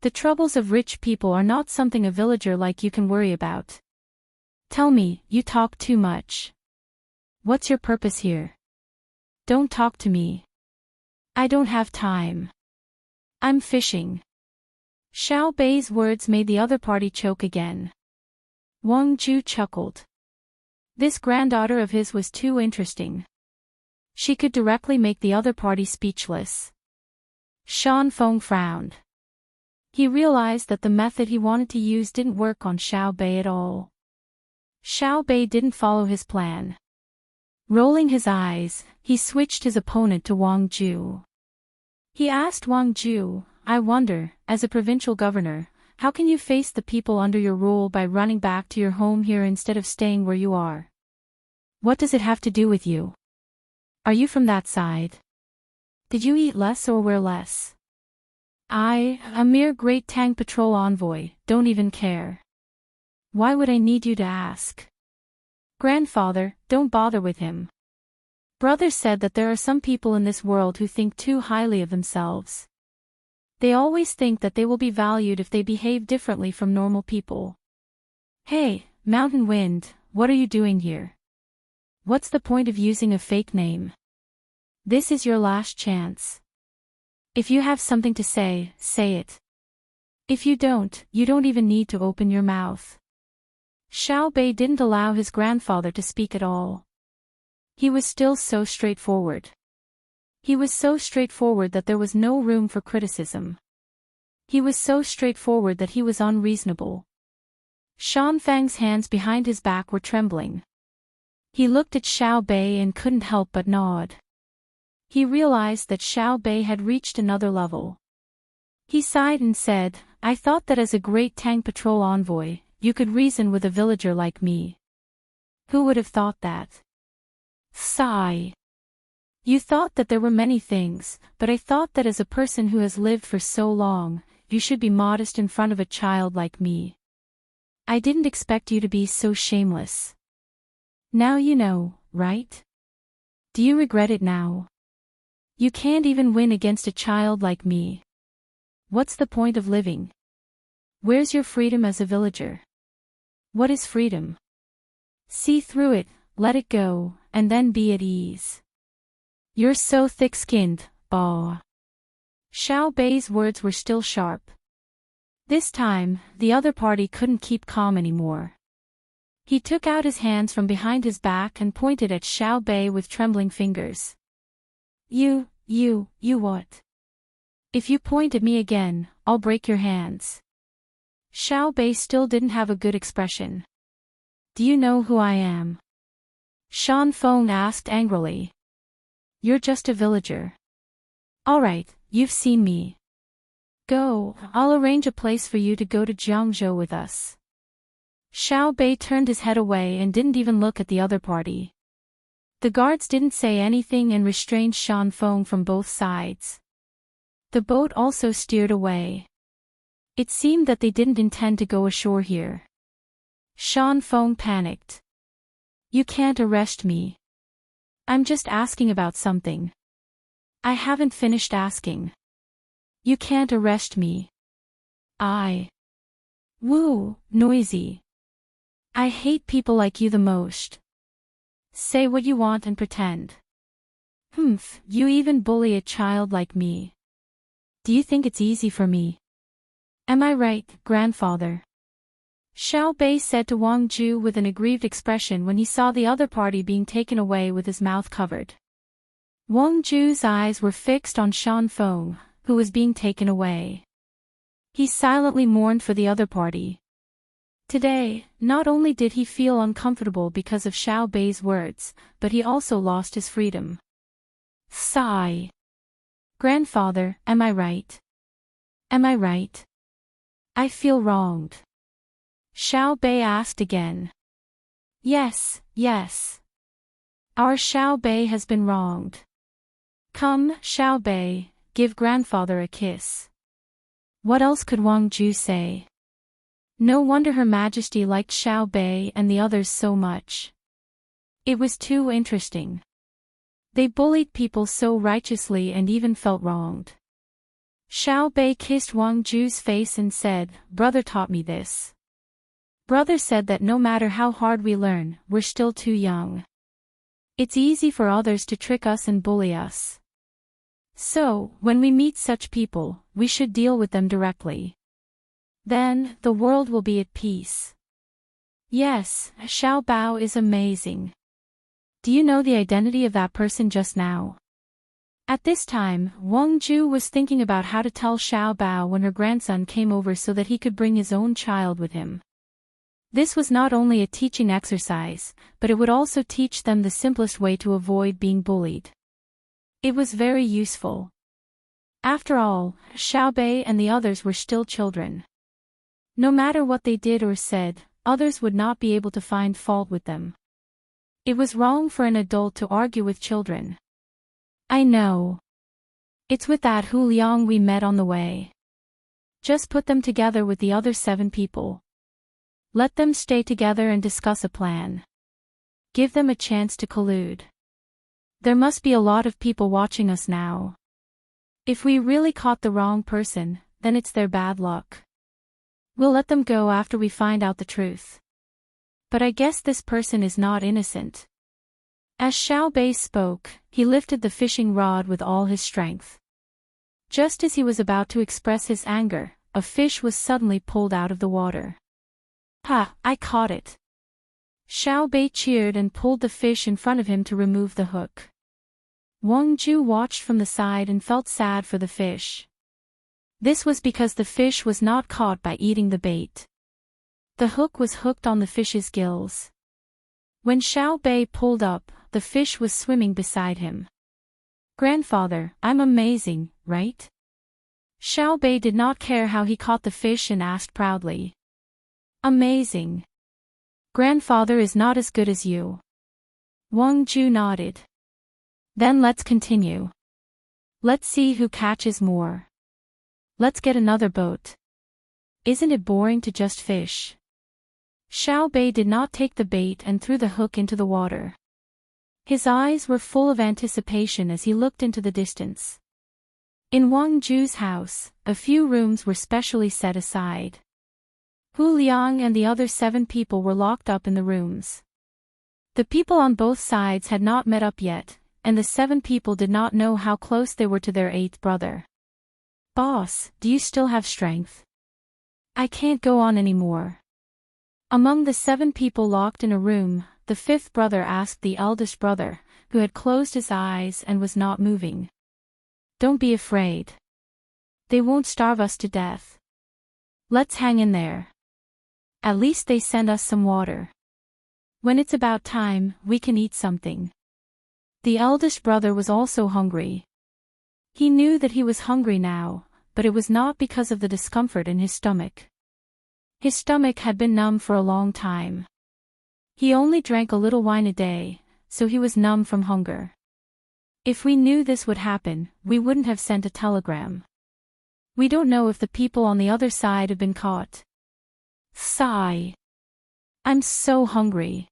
Speaker 1: The troubles of rich people are not something a villager like you can worry about. Tell me, you talk too much. What's your purpose here? Don't talk to me. I don't have time. I'm fishing. Xiao Bei's words made the other party choke again. Wang Ju chuckled. This granddaughter of his was too interesting. She could directly make the other party speechless. Shan Feng frowned. He realized that the method he wanted to use didn't work on Xiao Bei at all. Xiao Bei didn't follow his plan. Rolling his eyes, he switched his opponent to Wang Ju. He asked Wang Ju, I wonder, as a provincial governor, how can you face the people under your rule by running back to your home here instead of staying where you are? What does it have to do with you? Are you from that side? Did you eat less or wear less? I, a mere Great Tang Patrol envoy, don't even care. Why would I need you to ask? Grandfather, don't bother with him. Brother said that there are some people in this world who think too highly of themselves. They always think that they will be valued if they behave differently from normal people. Hey, Mountain Wind, what are you doing here? What's the point of using a fake name? This is your last chance. If you have something to say, say it. If you don't even need to open your mouth. Xiao Bei didn't allow his grandfather to speak at all. He was still so straightforward. He was so straightforward that there was no room for criticism. He was so straightforward that he was unreasonable. Shan Feng's hands behind his back were trembling. He looked at Xiao Bei and couldn't help but nod. He realized that Xiao Bei had reached another level. He sighed and said, I thought that as a Great Tang Patrol envoy, you could reason with a villager like me. Who would have thought that? Sigh. You thought that there were many things, but I thought that as a person who has lived for so long, you should be modest in front of a child like me. I didn't expect you to be so shameless. Now you know, right? Do you regret it now? You can't even win against a child like me. What's the point of living? Where's your freedom as a villager? What is freedom? See through it, let it go, and then be at ease. You're so thick-skinned, Bao. Xiao Bei's words were still sharp. This time, the other party couldn't keep calm anymore. He took out his hands from behind his back and pointed at Xiao Bei with trembling fingers. You what? If you point at me again, I'll break your hands. Xiao Bei still didn't have a good expression. Do you know who I am? Shan Feng asked angrily. You're just a villager. Alright, you've seen me. Go, I'll arrange a place for you to go to Jiangzhou with us. Xiao Bei turned his head away and didn't even look at the other party. The guards didn't say anything and restrained Shan Feng from both sides. The boat also steered away. It seemed that they didn't intend to go ashore here. Shan Feng panicked. You can't arrest me. I'm just asking about something. I haven't finished asking. You can't arrest me. Woo, noisy. I hate people like you the most. Say what you want and pretend. You even bully a child like me. Do you think it's easy for me? Am I right, grandfather? Xiao Bei said to Wang Ju with an aggrieved expression when he saw the other party being taken away with his mouth covered. Wang Ju's eyes were fixed on Shan Feng, who was being taken away. He silently mourned for the other party. Today, not only did he feel uncomfortable because of Xiao Bei's words, but he also lost his freedom. Sigh. Grandfather, am I right? Am I right? I feel wronged. Xiao Bei asked again. Yes. Our Xiao Bei has been wronged. Come, Xiao Bei, give grandfather a kiss. What else could Wang Ju say? No wonder Her Majesty liked Xiao Bei and the others so much. It was too interesting. They bullied people so righteously and even felt wronged. Xiao Bei kissed Wang Ju's face and said, Brother taught me this. Brother said that no matter how hard we learn, we're still too young. It's easy for others to trick us and bully us. So, when we meet such people, we should deal with them directly. Then, the world will be at peace. Yes, Xiao Bao is amazing. Do you know the identity of that person just now? At this time, Wang Ju was thinking about how to tell Xiao Bao when her grandson came over so that he could bring his own child with him. This was not only a teaching exercise, but it would also teach them the simplest way to avoid being bullied. It was very useful. After all, Xiao Bei and the others were still children. No matter what they did or said, others would not be able to find fault with them. It was wrong for an adult to argue with children. I know. It's with that Hu Liang we met on the way. Just put them together with the other 7 people. Let them stay together and discuss a plan. Give them a chance to collude. There must be a lot of people watching us now. If we really caught the wrong person, then it's their bad luck. We'll let them go after we find out the truth. But I guess this person is not innocent. As Xiao Bei spoke, he lifted the fishing rod with all his strength. Just as he was about to express his anger, a fish was suddenly pulled out of the water. Ha! I caught it! Xiao Bei cheered and pulled the fish in front of him to remove the hook. Wang Ju watched from the side and felt sad for the fish. This was because the fish was not caught by eating the bait. The hook was hooked on the fish's gills. When Xiao Bei pulled up, the fish was swimming beside him. Grandfather, I'm amazing, right? Xiao Bei did not care how he caught the fish and asked proudly. Amazing. Grandfather is not as good as you. Wang Ju nodded. Then let's continue. Let's see who catches more. Let's get another boat. Isn't it boring to just fish? Xiao Bei did not take the bait and threw the hook into the water. His eyes were full of anticipation as he looked into the distance. In Wang Ju's house, a few rooms were specially set aside. Hu Liang and the other 7 people were locked up in the rooms. The people on both sides had not met up yet, and the 7 people did not know how close they were to their 8th brother. "Boss, do you still have strength? I can't go on anymore." Among the 7 people locked in a room, the 5th brother asked the eldest brother, who had closed his eyes and was not moving. "Don't be afraid. They won't starve us to death. Let's hang in there. At least they send us some water. When it's about time, we can eat something." The eldest brother was also hungry. He knew that he was hungry now, but it was not because of the discomfort in his stomach. His stomach had been numb for a long time. He only drank a little wine a day, so he was numb from hunger. If we knew this would happen, we wouldn't have sent a telegram. We don't know if the people on the other side have been caught. Sigh. I'm so hungry.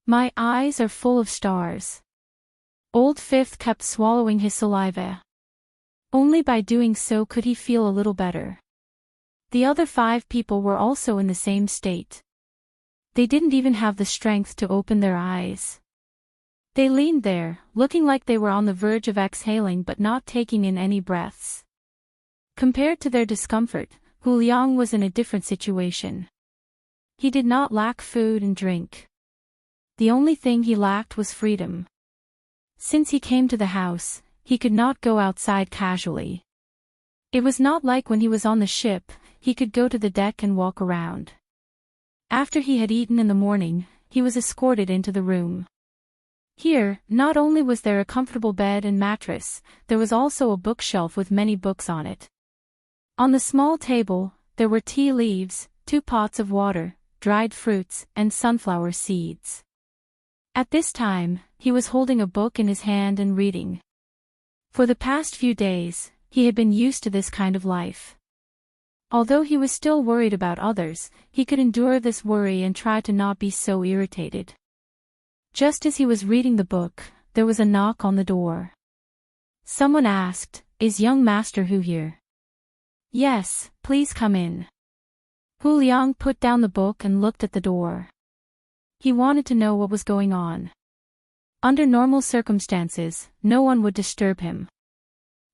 Speaker 1: My eyes are full of stars. Old Fifth kept swallowing his saliva. Only by doing so could he feel a little better. The other 5 people were also in the same state. They didn't even have the strength to open their eyes. They leaned there, looking like they were on the verge of exhaling but not taking in any breaths. Compared to their discomfort, Hu Liang was in a different situation. He did not lack food and drink. The only thing he lacked was freedom. Since he came to the house, he could not go outside casually. It was not like when he was on the ship. He could go to the deck and walk around. After he had eaten in the morning, he was escorted into the room. Here, not only was there a comfortable bed and mattress, there was also a bookshelf with many books on it. On the small table, there were tea leaves, 2 pots of water, dried fruits, and sunflower seeds. At this time, he was holding a book in his hand and reading. For the past few days, he had been used to this kind of life. Although he was still worried about others, he could endure this worry and try to not be so irritated. Just as he was reading the book, there was a knock on the door. Someone asked, "Is young Master Hu here?" "Yes, please come in." Hu Liang put down the book and looked at the door. He wanted to know what was going on. Under normal circumstances, no one would disturb him.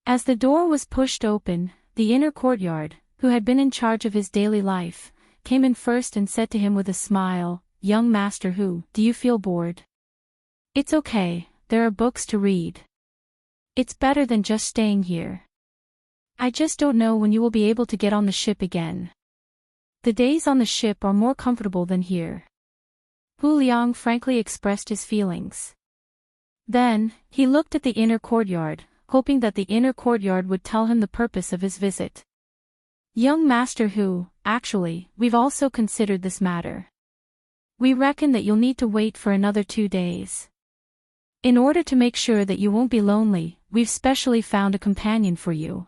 Speaker 1: As the door was pushed open, the inner courtyard, who had been in charge of his daily life, came in first and said to him with a smile, "Young Master Hu, do you feel bored?" "It's okay, there are books to read. It's better than just staying here. I just don't know when you will be able to get on the ship again. The days on the ship are more comfortable than here." Hu Liang frankly expressed his feelings. Then, he looked at the inner courtyard, hoping that the inner courtyard would tell him the purpose of his visit. "Young Master Hu, actually, we've also considered this matter. We reckon that you'll need to wait for another 2 days. In order to make sure that you won't be lonely, we've specially found a companion for you.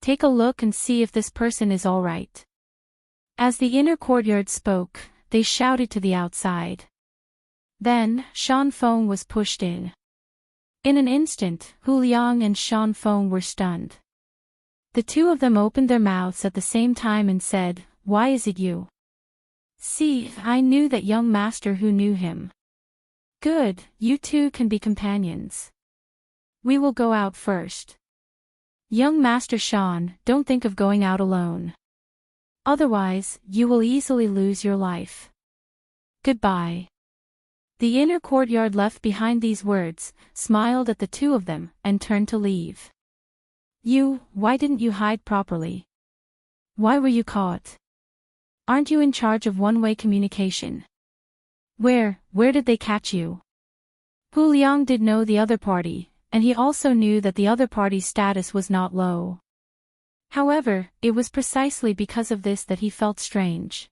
Speaker 1: Take a look and see if this person is all right." As the inner courtyard spoke, they shouted to the outside. Then, Shan Feng was pushed in. In an instant, Hu Liang and Shan Feng were stunned. The 2 of them opened their mouths at the same time and said, "Why is it you?" "See, I knew that young Master Hu knew him." "Good, you 2 can be companions. We will go out first. Young Master Shan, don't think of going out alone. Otherwise, you will easily lose your life. Goodbye." The inner courtyard left behind these words, smiled at the 2 of them, and turned to leave. Why didn't you hide properly? Why were you caught? Aren't you in charge of one-way communication? Where did they catch you?" Hu Liang did know the other party, and he also knew that the other party's status was not low. However, it was precisely because of this that he felt strange.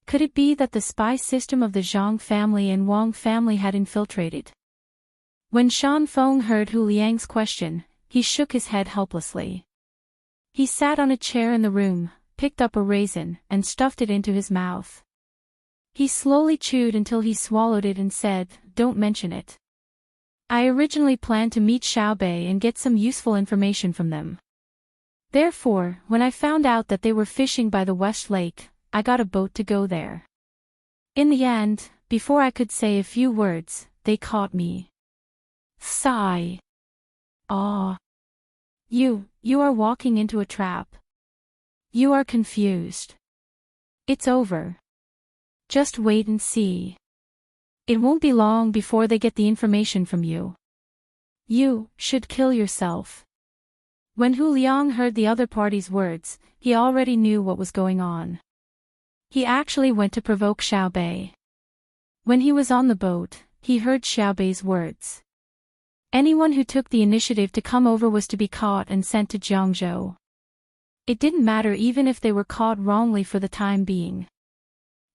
Speaker 1: Could it be that the spy system of the Zhang family and Wang family had infiltrated? When Shan Feng heard Hu Liang's question, he shook his head helplessly. He sat on a chair in the room, picked up a raisin, and stuffed it into his mouth. He slowly chewed until he swallowed it and said, "Don't mention it. I originally planned to meet Xiaobei and get some useful information from them. Therefore, when I found out that they were fishing by the West Lake, I got a boat to go there. In the end, before I could say a few words, they caught me." Sigh. Ah. You are walking into a trap. You are confused. It's over. Just wait and see. It won't be long before they get the information from you. You should kill yourself. When Hu Liang heard the other party's words, he already knew what was going on. He actually went to provoke Xiaobei. When he was on the boat, he heard Xiaobei's words. Anyone who took the initiative to come over was to be caught and sent to Jiangzhou. It didn't matter even if they were caught wrongly for the time being.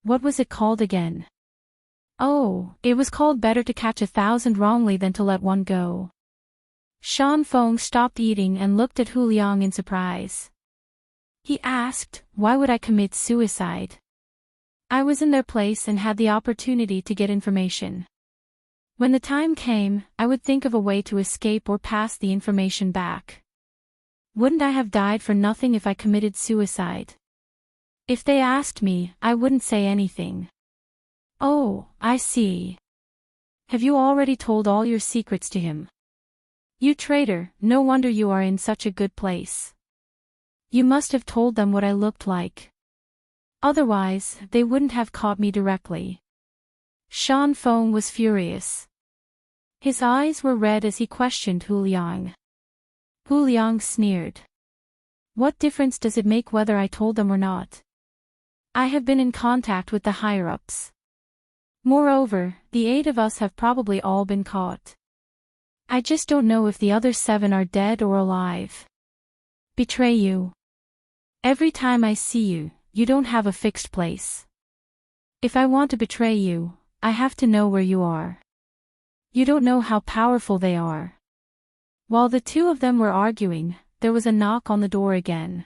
Speaker 1: What was it called again? Oh, it was called better to catch 1,000 wrongly than to let one go. Shan Feng stopped eating and looked at Hu Liang in surprise. He asked, why would I commit suicide? I was in their place and had the opportunity to get information. When the time came, I would think of a way to escape or pass the information back. Wouldn't I have died for nothing if I committed suicide? If they asked me, I wouldn't say anything. Oh, I see. Have you already told all your secrets to him? You traitor, no wonder you are in such a good place. You must have told them what I looked like. Otherwise, they wouldn't have caught me directly. Shan Feng was furious. His eyes were red as he questioned Hu Liang. Hu Liang sneered. What difference does it make whether I told them or not? I have been in contact with the higher-ups. Moreover, the 8 of us have probably all been caught. I just don't know if the other 7 are dead or alive. Betray you. Every time I see you, you don't have a fixed place. If I want to betray you, I have to know where you are. You don't know how powerful they are. While the 2 of them were arguing, there was a knock on the door again.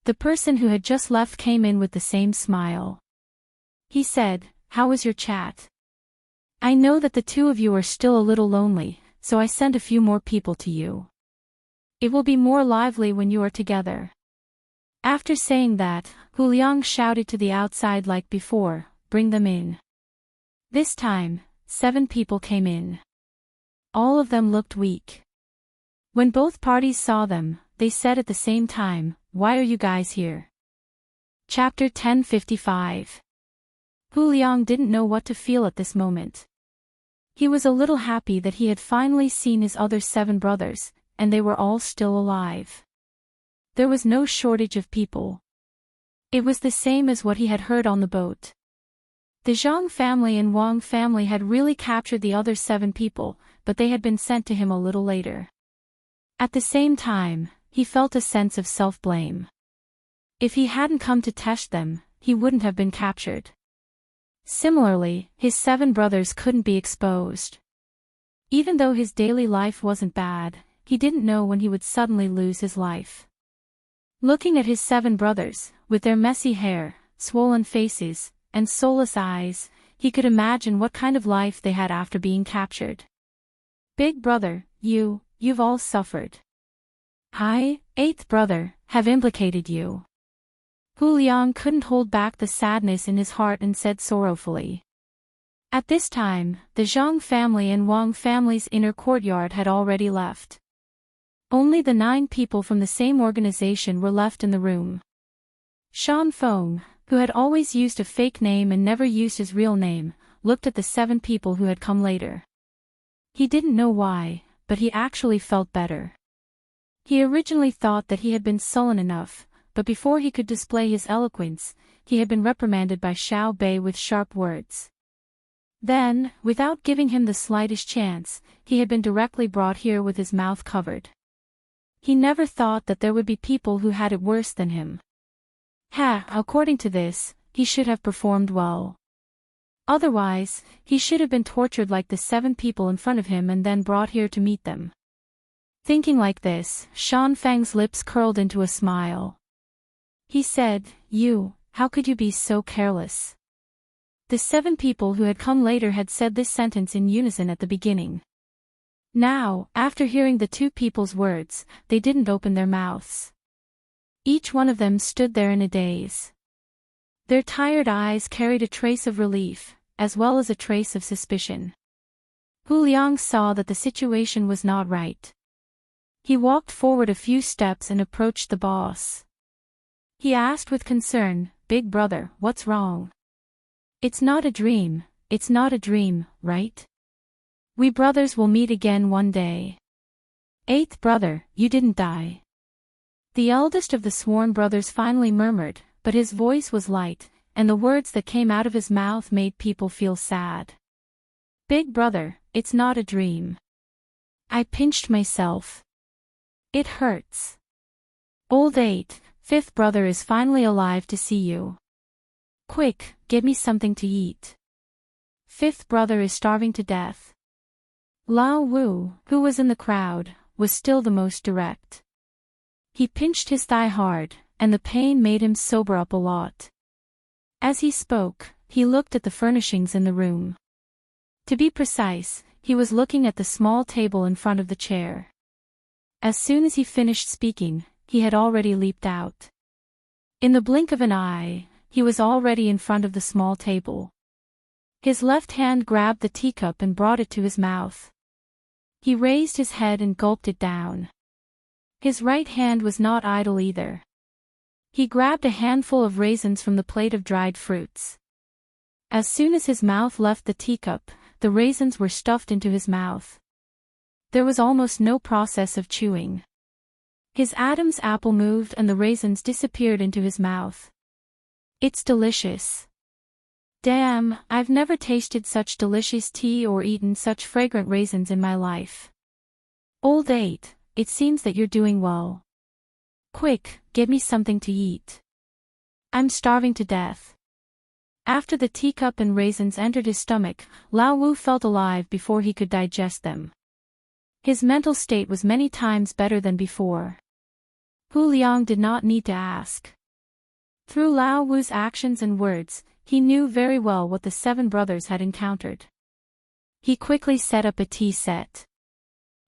Speaker 1: The person who had just left came in with the same smile. He said, how was your chat? I know that the 2 of you are still a little lonely, so I sent a few more people to you. It will be more lively when you are together. After saying that, Hu Liang shouted to the outside like before, bring them in. This time, 7 people came in. All of them looked weak. When both parties saw them, they said at the same time, why are you guys here? Chapter 1055. Hu Liang didn't know what to feel at this moment. He was a little happy that he had finally seen his other 7 brothers, and they were all still alive. There was no shortage of people. It was the same as what he had heard on the boat. The Zhang family and Wang family had really captured the other 7 people, but they had been sent to him a little later. At the same time, he felt a sense of self-blame. If he hadn't come to test them, he wouldn't have been captured. Similarly, his 7 brothers couldn't be exposed. Even though his daily life wasn't bad, he didn't know when he would suddenly lose his life. Looking at his 7 brothers, with their messy hair, swollen faces, and soulless eyes, he could imagine what kind of life they had after being captured. Big brother, you've all suffered. I, 8th brother, have implicated you. Hu Liang couldn't hold back the sadness in his heart and said sorrowfully. At this time, the Zhang family and Wang family's inner courtyard had already left. Only the 9 people from the same organization were left in the room. Shan Feng, who had always used a fake name and never used his real name, looked at the 7 people who had come later. He didn't know why, but he actually felt better. He originally thought that he had been sullen enough, but before he could display his eloquence, he had been reprimanded by Xiaobei with sharp words. Then, without giving him the slightest chance, he had been directly brought here with his mouth covered. He never thought that there would be people who had it worse than him. According to this, he should have performed well. Otherwise, he should have been tortured like the 7 people in front of him and then brought here to meet them. Thinking like this, Shan Feng's lips curled into a smile. He said, how could you be so careless? The 7 people who had come later had said this sentence in unison at the beginning. Now, after hearing the 2 people's words, they didn't open their mouths. Each one of them stood there in a daze. Their tired eyes carried a trace of relief, as well as a trace of suspicion. Hu Liang saw that the situation was not right. He walked forward a few steps and approached the boss. He asked with concern, "Big brother, what's wrong? It's not a dream, right? We brothers will meet again one day." "Eighth brother, you didn't die." The eldest of the sworn brothers finally murmured, but his voice was light, and the words that came out of his mouth made people feel sad. "Big brother, it's not a dream. I pinched myself. It hurts. Old eight, fifth brother is finally alive to see you. Quick, give me something to eat. Fifth brother is starving to death." Lao Wu, who was in the crowd, was still the most direct. He pinched his thigh hard, and the pain made him sober up a lot. As he spoke, he looked at the furnishings in the room. To be precise, he was looking at the small table in front of the chair. As soon as he finished speaking, he had already leaped out. In the blink of an eye, he was already in front of the small table. His left hand grabbed the teacup and brought it to his mouth. He raised his head and gulped it down. His right hand was not idle either. He grabbed a handful of raisins from the plate of dried fruits. As soon as his mouth left the teacup, the raisins were stuffed into his mouth. There was almost no process of chewing. His Adam's apple moved and the raisins disappeared into his mouth. "It's delicious. Damn, I've never tasted such delicious tea or eaten such fragrant raisins in my life. Old eight, it seems that you're doing well. Quick, give me something to eat. I'm starving to death." After the teacup and raisins entered his stomach, Lao Wu felt alive before he could digest them. His mental state was many times better than before. Hu Liang did not need to ask. Through Lao Wu's actions and words, he knew very well what the seven brothers had encountered. He quickly set up a tea set.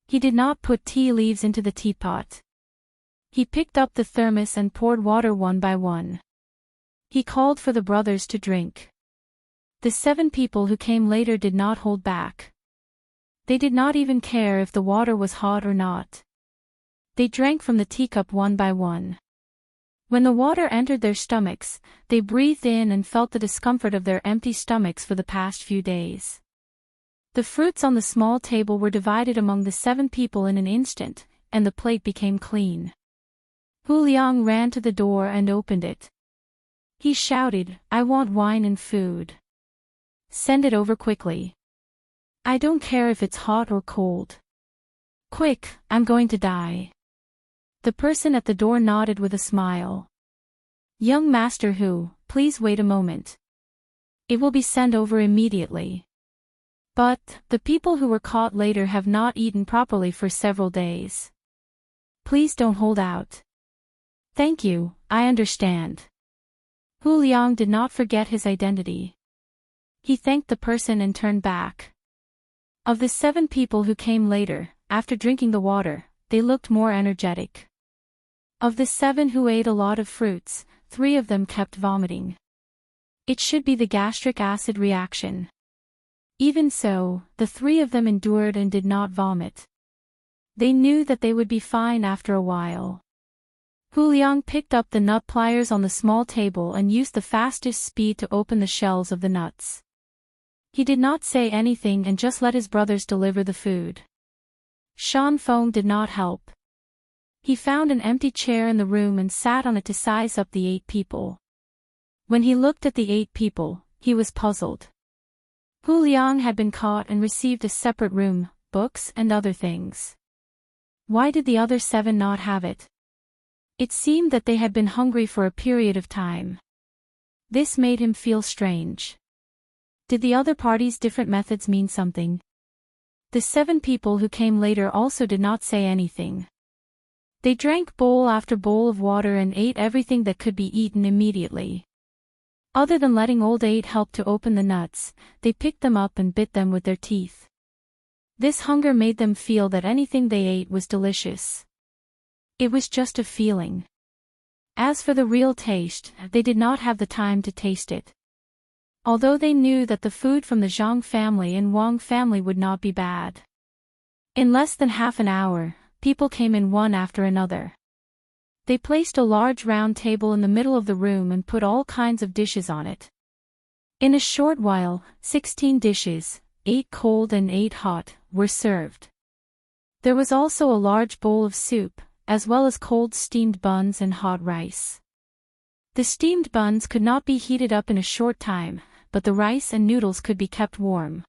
Speaker 1: He did not put tea leaves into the teapot. He picked up the thermos and poured water one by one. He called for the brothers to drink. The seven people who came later did not hold back. They did not even care if the water was hot or not. They drank from the teacup one by one. When the water entered their stomachs, they breathed in and felt the discomfort of their empty stomachs for the past few days. The fruits on the small table were divided among the seven people in an instant, and the plate became clean. Hu Liang ran to the door and opened it. He shouted, "I want wine and food. Send it over quickly. I don't care if it's hot or cold. Quick, I'm going to die." The person at the door nodded with a smile. "Young Master Hu, please wait a moment. It will be sent over immediately. But, the people who were caught later have not eaten properly for several days. Please don't hold out." "Thank you, I understand." Hu Liang did not forget his identity. He thanked the person and turned back. Of the seven people who came later, after drinking the water, they looked more energetic. Of the seven who ate a lot of fruits, 3 of them kept vomiting. It should be the gastric acid reaction. Even so, the 3 of them endured and did not vomit. They knew that they would be fine after a while. Hu Liang picked up the nut pliers on the small table and used the fastest speed to open the shells of the nuts. He did not say anything and just let his brothers deliver the food. Shan Feng did not help. He found an empty chair in the room and sat on it to size up the 8 people. When he looked at the 8 people, he was puzzled. Hu Liang had been caught and received a separate room, books and other things. Why did the other 7 not have it? It seemed that they had been hungry for a period of time. This made him feel strange. Did the other party's different methods mean something? The 7 people who came later also did not say anything. They drank bowl after bowl of water and ate everything that could be eaten immediately. Other than letting old 8 help to open the nuts, they picked them up and bit them with their teeth. This hunger made them feel that anything they ate was delicious. It was just a feeling. As for the real taste, they did not have the time to taste it. although they knew that the food from the Zhang family and Wang family would not be bad. In less than half an hour, people came in one after another. They placed a large round table in the middle of the room and put all kinds of dishes on it. In a short while, 16 dishes, 8 cold and 8 hot, were served. There was also a large bowl of soup, as well as cold steamed buns and hot rice. The steamed buns could not be heated up in a short time, but the rice and noodles could be kept warm.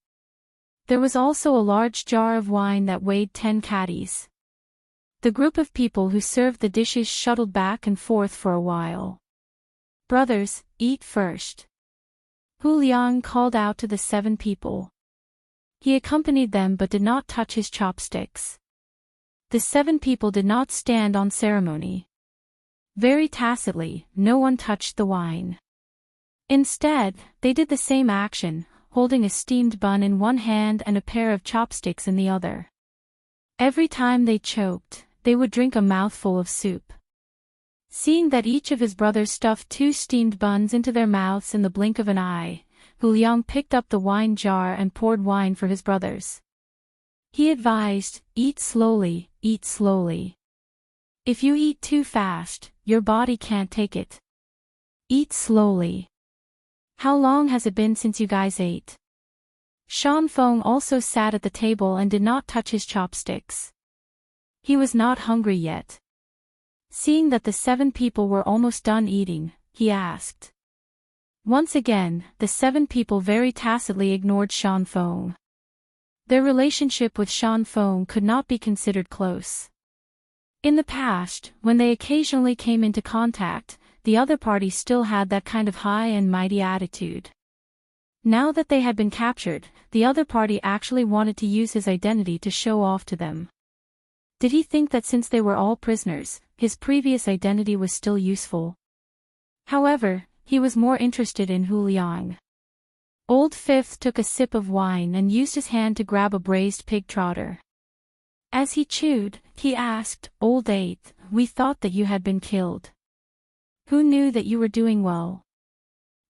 Speaker 1: There was also a large jar of wine that weighed 10 catties. The group of people who served the dishes shuttled back and forth for a while. "Brothers, eat first," Hu Liang called out to the 7 people. He accompanied them but did not touch his chopsticks. The 7 people did not stand on ceremony. Very tacitly, no one touched the wine. Instead, they did the same action, holding a steamed bun in one hand and a pair of chopsticks in the other. Every time they choked, they would drink a mouthful of soup. Seeing that each of his brothers stuffed 2 steamed buns into their mouths in the blink of an eye, Hu Liang picked up the wine jar and poured wine for his brothers. He advised, "Eat slowly, eat slowly. If you eat too fast, your body can't take it. Eat slowly. How long has it been since you guys ate?" Shan Feng also sat at the table and did not touch his chopsticks. He was not hungry yet. Seeing that the 7 people were almost done eating, he asked. Once again, the 7 people very tacitly ignored Shan Feng. Their relationship with Shan Feng could not be considered close. In the past, when they occasionally came into contact, the other party still had that kind of high and mighty attitude. Now that they had been captured, the other party actually wanted to use his identity to show off to them. Did he think that since they were all prisoners, his previous identity was still useful? However, he was more interested in Hu Liang. Old Fifth took a sip of wine and used his hand to grab a braised pig trotter. As he chewed, he asked, "Old Eighth, we thought that you had been killed. Who knew that you were doing well?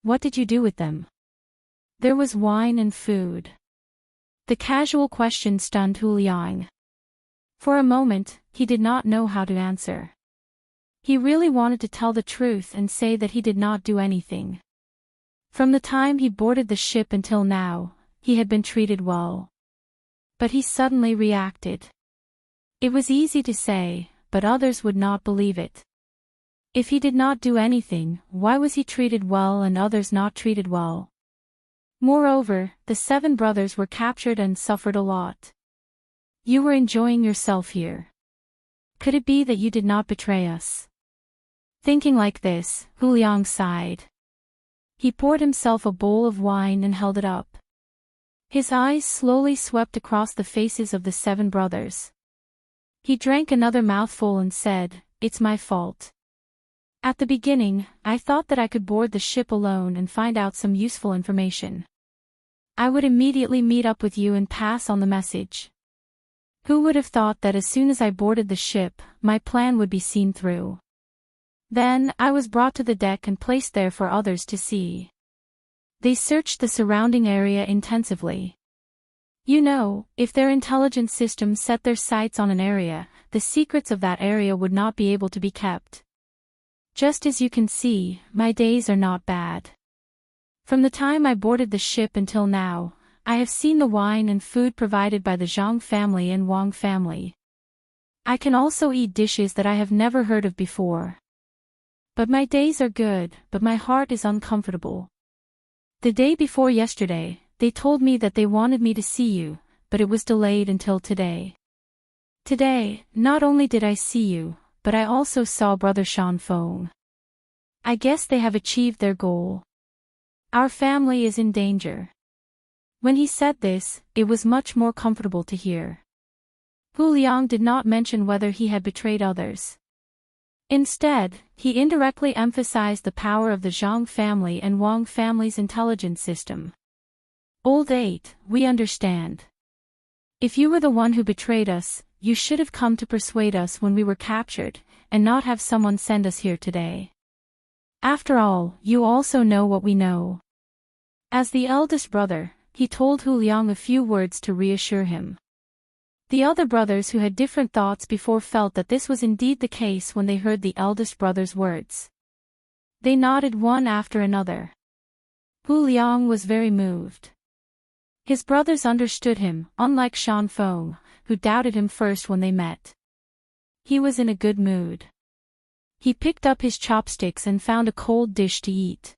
Speaker 1: What did you do with them?" There was wine and food. The casual question stunned Hu Liang. For a moment, he did not know how to answer. He really wanted to tell the truth and say that he did not do anything. From the time he boarded the ship until now, he had been treated well. But he suddenly reacted. It was easy to say, but others would not believe it. If he did not do anything, why was he treated well and others not treated well? Moreover, the 7 brothers were captured and suffered a lot. You were enjoying yourself here. Could it be that you did not betray us? Thinking like this, Hu Liang sighed. He poured himself a bowl of wine and held it up. His eyes slowly swept across the faces of the 7 brothers. He drank another mouthful and said, "It's my fault. At the beginning, I thought that I could board the ship alone and find out some useful information. I would immediately meet up with you and pass on the message. Who would have thought that as soon as I boarded the ship, my plan would be seen through? Then, I was brought to the deck and placed there for others to see. They searched the surrounding area intensively. You know, if their intelligence systems set their sights on an area, the secrets of that area would not be able to be kept. Just as you can see, my days are not bad. From the time I boarded the ship until now, I have seen the wine and food provided by the Zhang family and Wang family. I can also eat dishes that I have never heard of before. But my days are good, but my heart is uncomfortable. The day before yesterday, they told me that they wanted me to see you, but it was delayed until today. Today, not only did I see you, but I also saw Brother Shan Feng. I guess they have achieved their goal. Our family is in danger." When he said this, it was much more comfortable to hear. Hu Liang did not mention whether he had betrayed others. Instead, he indirectly emphasized the power of the Zhang family and Wang family's intelligence system. "Old Eight, we understand. If you were the one who betrayed us, you should have come to persuade us when we were captured, and not have someone send us here today. After all, you also know what we know. As the eldest brother, he told Hu Liang a few words to reassure him. The other brothers who had different thoughts before felt that this was indeed the case when they heard the eldest brother's words. They nodded one after another. Hu Liang was very moved. His brothers understood him, unlike Shan Feng, who doubted him first when they met. He was in a good mood. He picked up his chopsticks and found a cold dish to eat.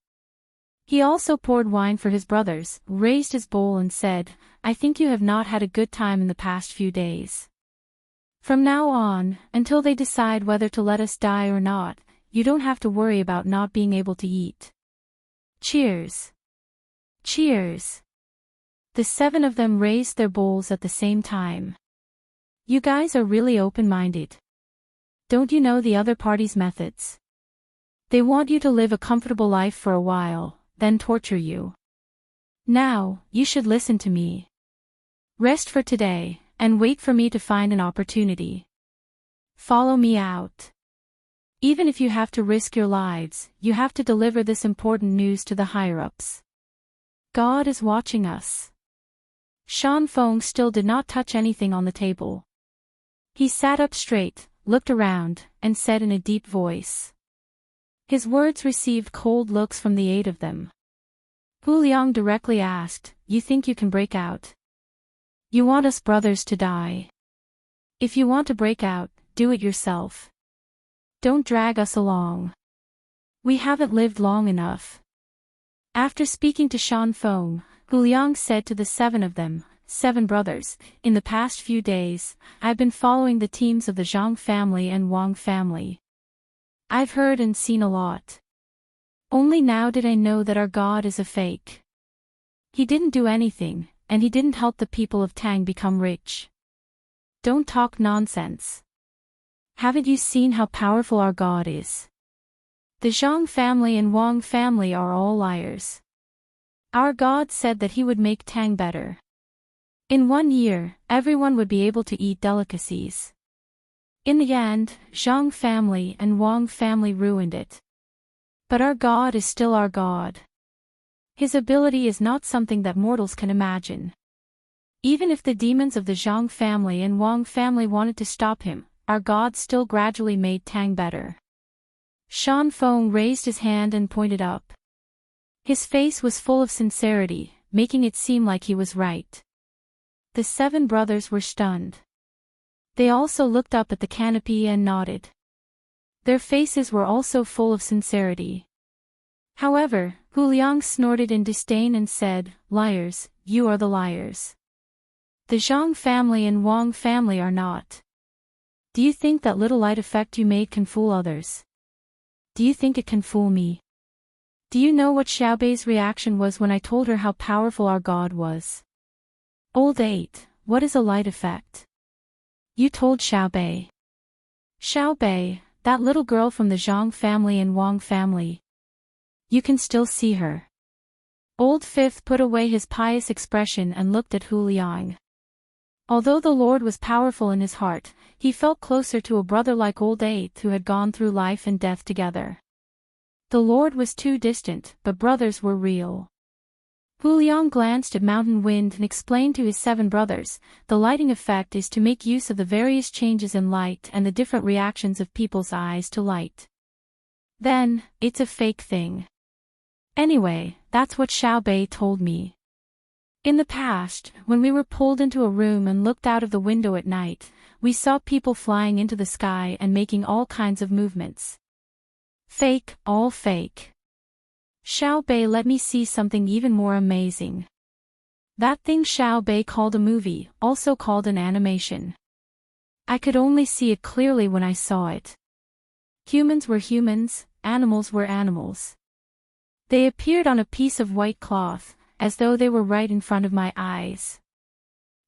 Speaker 1: He also poured wine for his brothers, raised his bowl and said, "I think you have not had a good time in the past few days. From now on, until they decide whether to let us die or not, you don't have to worry about not being able to eat. Cheers." Cheers. The 7 of them raised their bowls at the same time. You guys are really open-minded. Don't you know the other party's methods? They want you to live a comfortable life for a while, then torture you. Now, you should listen to me. Rest for today, and wait for me to find an opportunity. Follow me out. Even if you have to risk your lives, you have to deliver this important news to the higher-ups. God is watching us. Shan Feng still did not touch anything on the table. He sat up straight, looked around, and said in a deep voice. His words received cold looks from the 8 of them. Hu Liang directly asked, "You think you can break out? You want us brothers to die? If you want to break out, do it yourself. Don't drag us along. We haven't lived long enough." After speaking to Shan Feng, Hu Liang said to the 7 of them, 7 brothers, "In the past few days, I've been following the teams of the Zhang family and Wang family. I've heard and seen a lot. Only now did I know that our God is a fake. He didn't do anything, and he didn't help the people of Tang become rich. Don't talk nonsense. Haven't you seen how powerful our God is? The Zhang family and Wang family are all liars. Our God said that he would make Tang better. In 1 year, everyone would be able to eat delicacies. In the end, Zhang family and Wang family ruined it. But our God is still our God. His ability is not something that mortals can imagine. Even if the demons of the Zhang family and Wang family wanted to stop him, our God still gradually made Tang better." Shan Feng raised his hand and pointed up. His face was full of sincerity, making it seem like he was right. The 7 brothers were stunned. They also looked up at the canopy and nodded. Their faces were also full of sincerity. However, Hu Liang snorted in disdain and said, "Liars, you are the liars. The Zhang family and Wang family are not. Do you think that little light effect you made can fool others? Do you think it can fool me? Do you know what Xiaobei's reaction was when I told her how powerful our God was? Old 8, what is a light effect? You told Xiaobei. Xiaobei, that little girl from the Zhang family and Wang family. You can still see her." Old 5 put away his pious expression and looked at Hu Liang. Although the Lord was powerful in his heart, he felt closer to a brother like Old 8 who had gone through life and death together. The Lord was too distant, but brothers were real. Hu Liang glanced at Mountain Wind and explained to his 7 brothers, "The lighting effect is to make use of the various changes in light and the different reactions of people's eyes to light. Then, it's a fake thing. Anyway, that's what Xiaobei told me. In the past, when we were pulled into a room and looked out of the window at night, we saw people flying into the sky and making all kinds of movements. Fake, all fake. Xiaobei let me see something even more amazing. That thing Xiaobei called a movie, also called an animation. I could only see it clearly when I saw it. Humans were humans, animals were animals. They appeared on a piece of white cloth, as though they were right in front of my eyes.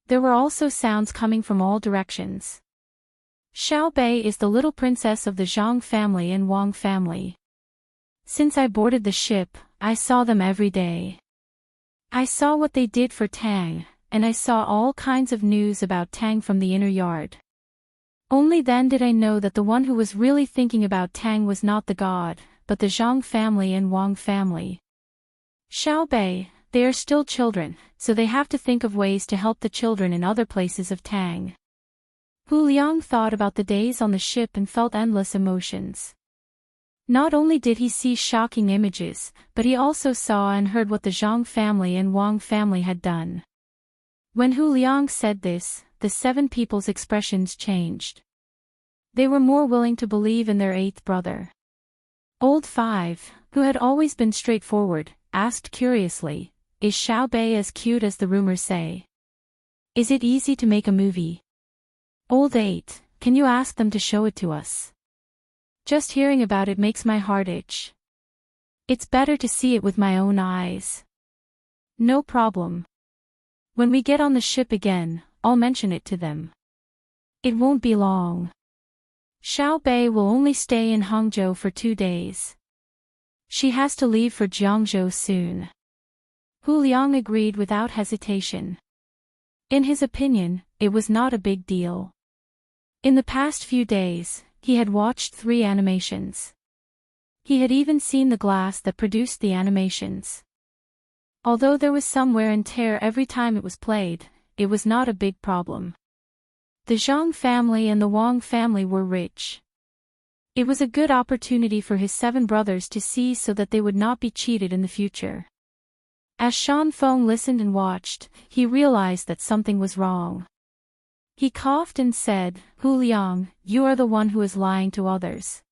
Speaker 1: There were also sounds coming from all directions. Xiaobei is the little princess of the Zhang family and Wang family. Since I boarded the ship, I saw them every day. I saw what they did for Tang, and I saw all kinds of news about Tang from the inner yard. Only then did I know that the one who was really thinking about Tang was not the god, but the Zhang family and Wang family. Xiaobei, They are still children, so they have to think of ways to help the children in other places of Tang. Hu Liang thought about the days on the ship and felt endless emotions. Not only did he see shocking images, but he also saw and heard what the Zhang family and Wang family had done. When Hu Liang said this, the 7 people's expressions changed. They were more willing to believe in their 8th brother. Old 5, who had always been straightforward, asked curiously, "Is Xiao Bei as cute as the rumors say? Is it easy to make a movie?" Old 8, "Can you ask them to show it to us? Just hearing about it makes my heart itch. It's better to see it with my own eyes." "No problem. When we get on the ship again, I'll mention it to them. It won't be long. Xiao Bei will only stay in Hangzhou for 2 days. She has to leave for Jiangzhou soon." Hu Liang agreed without hesitation. In his opinion, it was not a big deal. In the past few days, he had watched 3 animations. He had even seen the glass that produced the animations. Although there was some wear and tear every time it was played, it was not a big problem. The Zhang family and the Wang family were rich. It was a good opportunity for his 7 brothers to see so that they would not be cheated in the future. As Shan Feng listened and watched, he realized that something was wrong. He coughed and said, "Hu Liang, you are the one who is lying to others.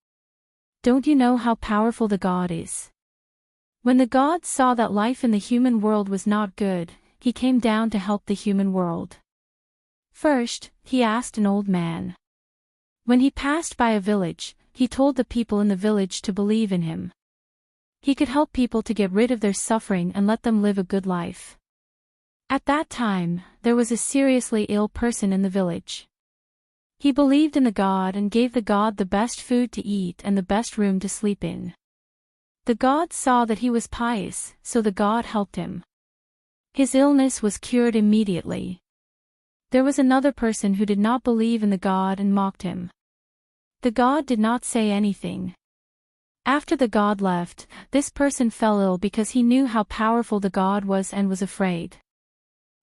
Speaker 1: Don't you know how powerful the god is?" When the god saw that life in the human world was not good, he came down to help the human world. First, he asked an old man. When he passed by a village, he told the people in the village to believe in him. He could help people to get rid of their suffering and let them live a good life. At that time, there was a seriously ill person in the village. He believed in the god and gave the god the best food to eat and the best room to sleep in. The god saw that he was pious, so the god helped him. His illness was cured immediately. There was another person who did not believe in the god and mocked him. The god did not say anything. After the god left, this person fell ill because he knew how powerful the god was and was afraid.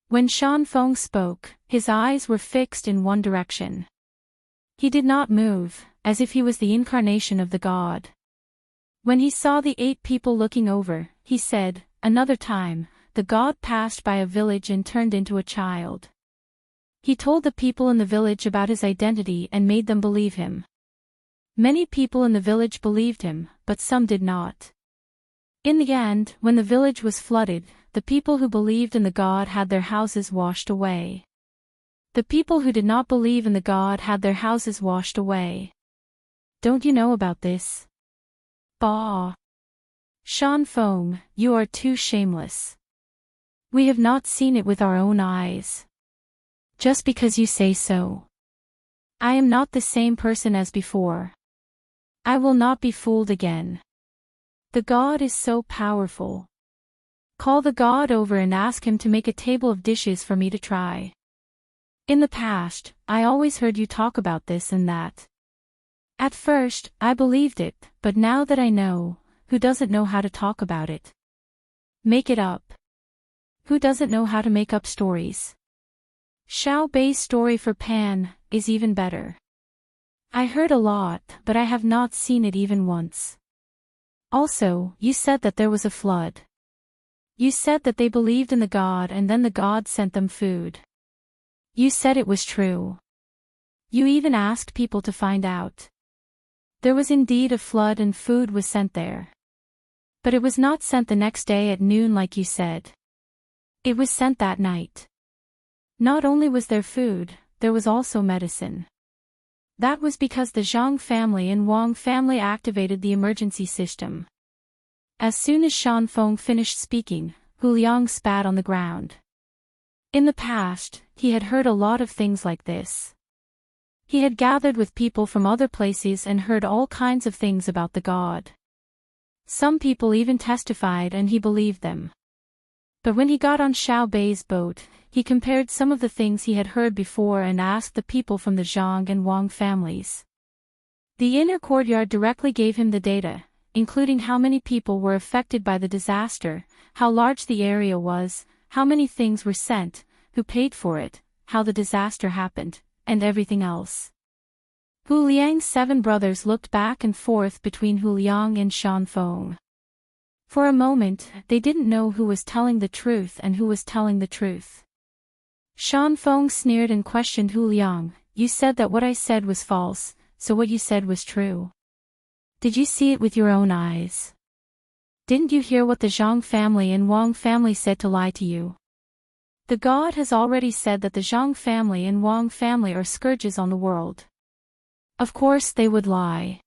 Speaker 1: When Shan Feng spoke, his eyes were fixed in one direction. He did not move, as if he was the incarnation of the god. When he saw the 8 people looking over, he said, "Another time, the god passed by a village and turned into a child. He told the people in the village about his identity and made them believe him. Many people in the village believed him, but some did not. In the end, when the village was flooded, the people who believed in the god had their houses washed away. The people who did not believe in the god had their houses washed away. Don't you know about this?" "Bah! Shan Feng, you are too shameless. We have not seen it with our own eyes. Just because you say so. I am not the same person as before. I will not be fooled again. The god is so powerful. Call the god over and ask him to make a table of dishes for me to try. In the past, I always heard you talk about this and that. At first, I believed it, but now that I know, who doesn't know how to talk about it? Make it up. Who doesn't know how to make up stories? Xiao Bei's story for Pan is even better. I heard a lot, but I have not seen it even once. Also, you said that there was a flood. You said that they believed in the god and then the god sent them food. You said it was true. You even asked people to find out. There was indeed a flood and food was sent there. But it was not sent the next day at noon like you said. It was sent that night. Not only was there food, there was also medicine. That was because the Zhang family and Wang family activated the emergency system. As soon as Shan Feng finished speaking, Hu Liang spat on the ground. In the past, he had heard a lot of things like this. He had gathered with people from other places and heard all kinds of things about the god. Some people even testified and he believed them. But when he got on Xiao Bei's boat, he compared some of the things he had heard before and asked the people from the Zhang and Wang families. The inner courtyard directly gave him the data. including how many people were affected by the disaster, how large the area was, how many things were sent, who paid for it, how the disaster happened, and everything else. Hu Liang's 7 brothers looked back and forth between Hu Liang and Shan Feng. For a moment, they didn't know who was telling the truth and who was telling the truth. Shan Feng sneered and questioned Hu Liang. You said that what I said was false, so what you said was true. Did you see it with your own eyes? Didn't you hear what the Zhang family and Wang family said to lie to you? The god has already said that the Zhang family and Wang family are scourges on the world. Of course they would lie.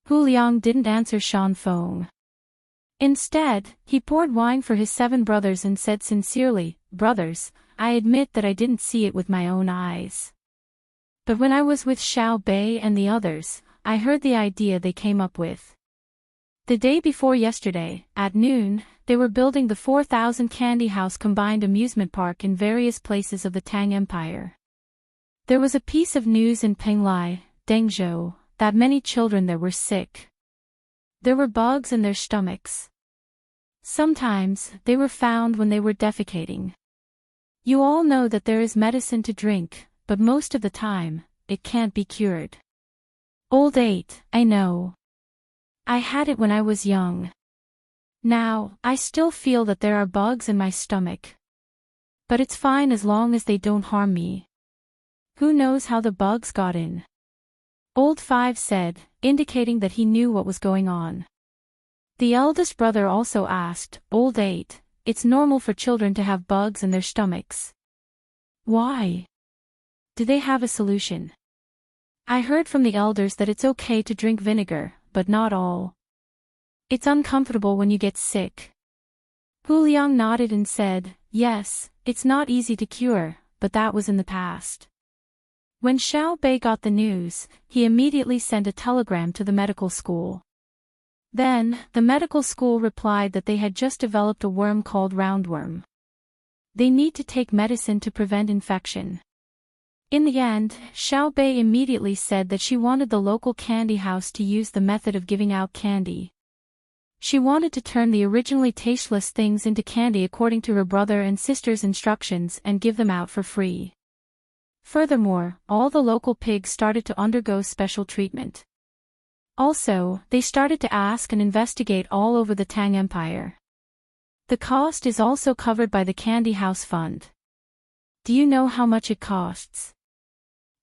Speaker 1: Hu Liang didn't answer Shan Feng. Instead, he poured wine for his 7 brothers and said sincerely, Brothers, I admit that I didn't see it with my own eyes. But when I was with Xiao Bei and the others, I heard the idea they came up with. The day before yesterday, at noon, they were building the 4,000 Candy House combined amusement park in various places of the Tang Empire. There was a piece of news in Penglai, Dengzhou, that many children there were sick. There were bugs in their stomachs. Sometimes, they were found when they were defecating. You all know that there is medicine to drink, but most of the time, it can't be cured. Old 8, I know. I had it when I was young. Now, I still feel that there are bugs in my stomach. But it's fine as long as they don't harm me. Who knows how the bugs got in? Old 5 said, indicating that he knew what was going on. The eldest brother also asked, Old 8, it's normal for children to have bugs in their stomachs. Why? Do they have a solution? I heard from the elders that it's okay to drink vinegar, but not all. It's uncomfortable when you get sick. Hu Liang nodded and said, Yes, it's not easy to cure, but that was in the past. When Xiao Bei got the news, he immediately sent a telegram to the medical school. Then, the medical school replied that they had just developed a worm called roundworm. They need to take medicine to prevent infection. In the end, Xiao Bei immediately said that she wanted the local candy house to use the method of giving out candy. She wanted to turn the originally tasteless things into candy according to her brother and sister's instructions and give them out for free. Furthermore, all the local pigs started to undergo special treatment. Also, they started to ask and investigate all over the Tang Empire. The cost is also covered by the Candy House Fund. Do you know how much it costs?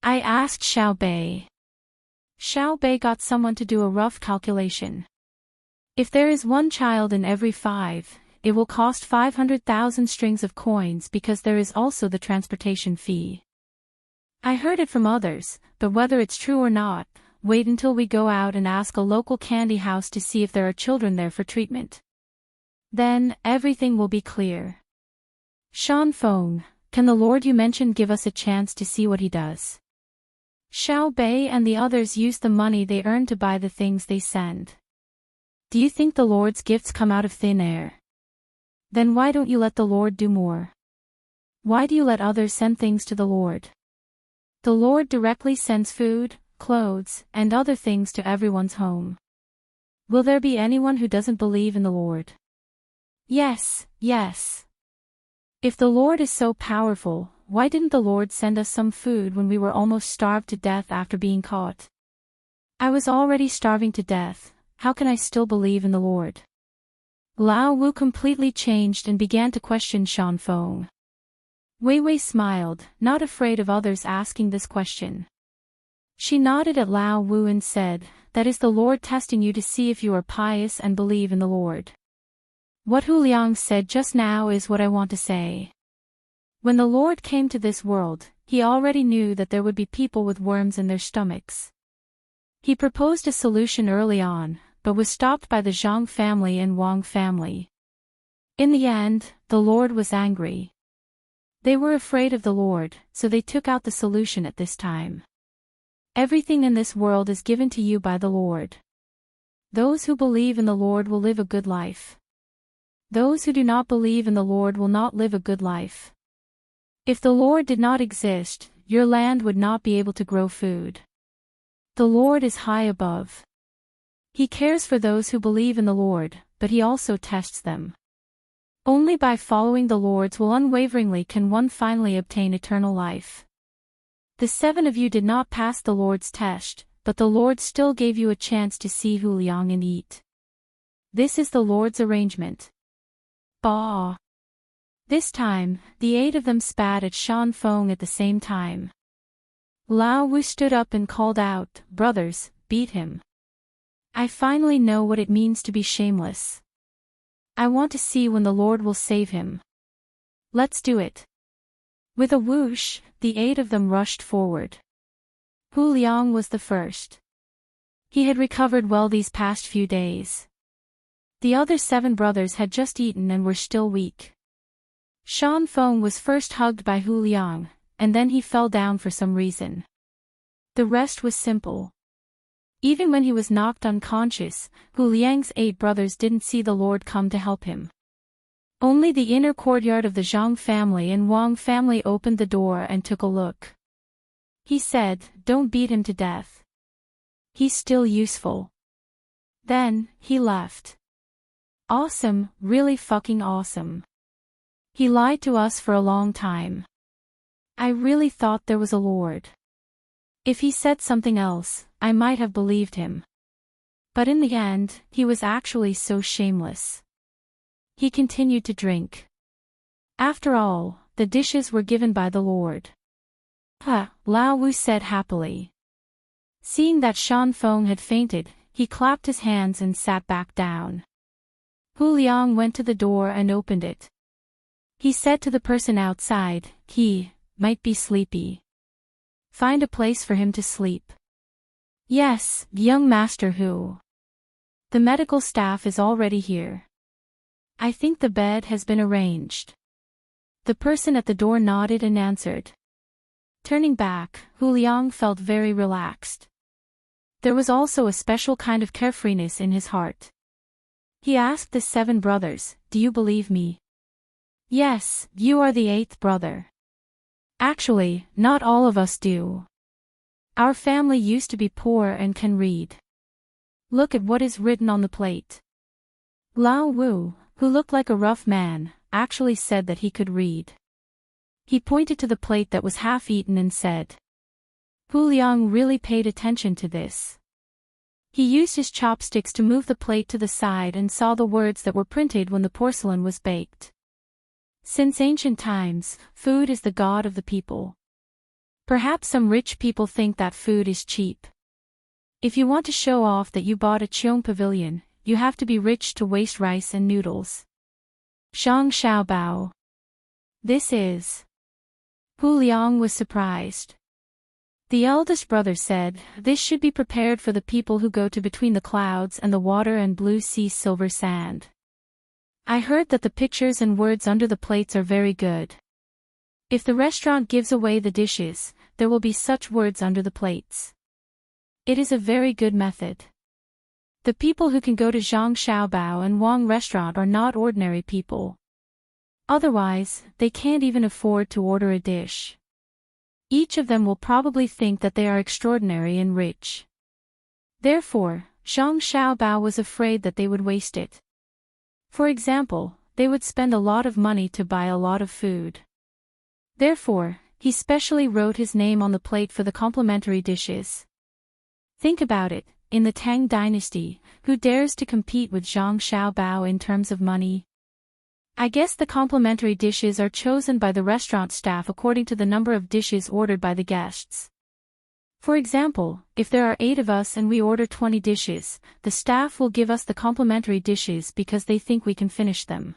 Speaker 1: I asked Xiao Bei. Xiao Bei got someone to do a rough calculation. If there is 1 child in every 5, it will cost 500,000 strings of coins because there is also the transportation fee. I heard it from others, but whether it's true or not, wait until we go out and ask a local candy house to see if there are children there for treatment. Then, everything will be clear. Shan Feng, can the Lord you mentioned give us a chance to see what he does? Xiao Bei and the others use the money they earn to buy the things they send. Do you think the Lord's gifts come out of thin air? Then why don't you let the Lord do more? Why do you let others send things to the Lord? The Lord directly sends food, clothes, and other things to everyone's home. Will there be anyone who doesn't believe in the Lord? Yes, yes. If the Lord is so powerful, why didn't the Lord send us some food when we were almost starved to death after being caught? I was already starving to death, how can I still believe in the Lord? Lao Wu completely changed and began to question Shan Feng. Wei Wei smiled, not afraid of others asking this question. She nodded at Lao Wu and said, That is the Lord testing you to see if you are pious and believe in the Lord. What Hu Liang said just now is what I want to say. When the Lord came to this world, he already knew that there would be people with worms in their stomachs. He proposed a solution early on, but was stopped by the Zhang family and Wang family. In the end, the Lord was angry. They were afraid of the Lord, so they took out the solution at this time. Everything in this world is given to you by the Lord. Those who believe in the Lord will live a good life. Those who do not believe in the Lord will not live a good life. If the Lord did not exist, your land would not be able to grow food. The Lord is high above. He cares for those who believe in the Lord, but he also tests them. Only by following the Lord's will unwaveringly can one finally obtain eternal life. The 7 of you did not pass the Lord's test, but the Lord still gave you a chance to see Hu Liang and eat. This is the Lord's arrangement. Bah! This time, the 8 of them spat at Shan Feng at the same time. Lao Wu stood up and called out, "Brothers, beat him. I finally know what it means to be shameless. I want to see when the Lord will save him. Let's do it." With a whoosh, the 8 of them rushed forward. Hu Liang was the first. He had recovered well these past few days. The other 7 brothers had just eaten and were still weak. Shan Feng was first hugged by Hu Liang, and then he fell down for some reason. The rest was simple. Even when he was knocked unconscious, Hu Liang's 8 brothers didn't see the Lord come to help him. Only the inner courtyard of the Zhang family and Wang family opened the door and took a look. He said, "Don't beat him to death. He's still useful." Then, he left. Awesome, really fucking awesome. He lied to us for a long time. I really thought there was a Lord. If he said something else, I might have believed him. But in the end, he was actually so shameless. He continued to drink. After all, the dishes were given by the Lord. Lao Wu said happily. Seeing that Shan Feng had fainted, he clapped his hands and sat back down. Hu Liang went to the door and opened it. He said to the person outside, "He might be sleepy. Find a place for him to sleep." "Yes, young Master Hu. The medical staff is already here. I think the bed has been arranged." The person at the door nodded and answered. Turning back, Hu Liang felt very relaxed. There was also a special kind of carefreeness in his heart. He asked the 7 brothers, "Do you believe me?" "Yes, you are the 8th brother." "Actually, not all of us do. Our family used to be poor and can read. Look at what is written on the plate." Lao Wu, who looked like a rough man, actually said that he could read. He pointed to the plate that was half eaten and said. Hu Liang really paid attention to this. He used his chopsticks to move the plate to the side and saw the words that were printed when the porcelain was baked. Since ancient times, food is the god of the people. Perhaps some rich people think that food is cheap. If you want to show off that you bought a Cheong pavilion, you have to be rich to waste rice and noodles. Zhang Xiaobao. This is. Hu Liang was surprised. The eldest brother said, "This should be prepared for the people who go to between the clouds and the water and blue sea silver sand. I heard that the pictures and words under the plates are very good. If the restaurant gives away the dishes, there will be such words under the plates. It is a very good method. The people who can go to Zhang Xiaobao and Wang restaurant are not ordinary people. Otherwise, they can't even afford to order a dish. Each of them will probably think that they are extraordinary and rich. Therefore, Zhang Xiaobao was afraid that they would waste it. For example, they would spend a lot of money to buy a lot of food. Therefore, he specially wrote his name on the plate for the complimentary dishes. Think about it, in the Tang dynasty, who dares to compete with Zhang Xiaobao in terms of money? I guess the complimentary dishes are chosen by the restaurant staff according to the number of dishes ordered by the guests. For example, if there are 8 of us and we order 20 dishes, the staff will give us the complimentary dishes because they think we can finish them.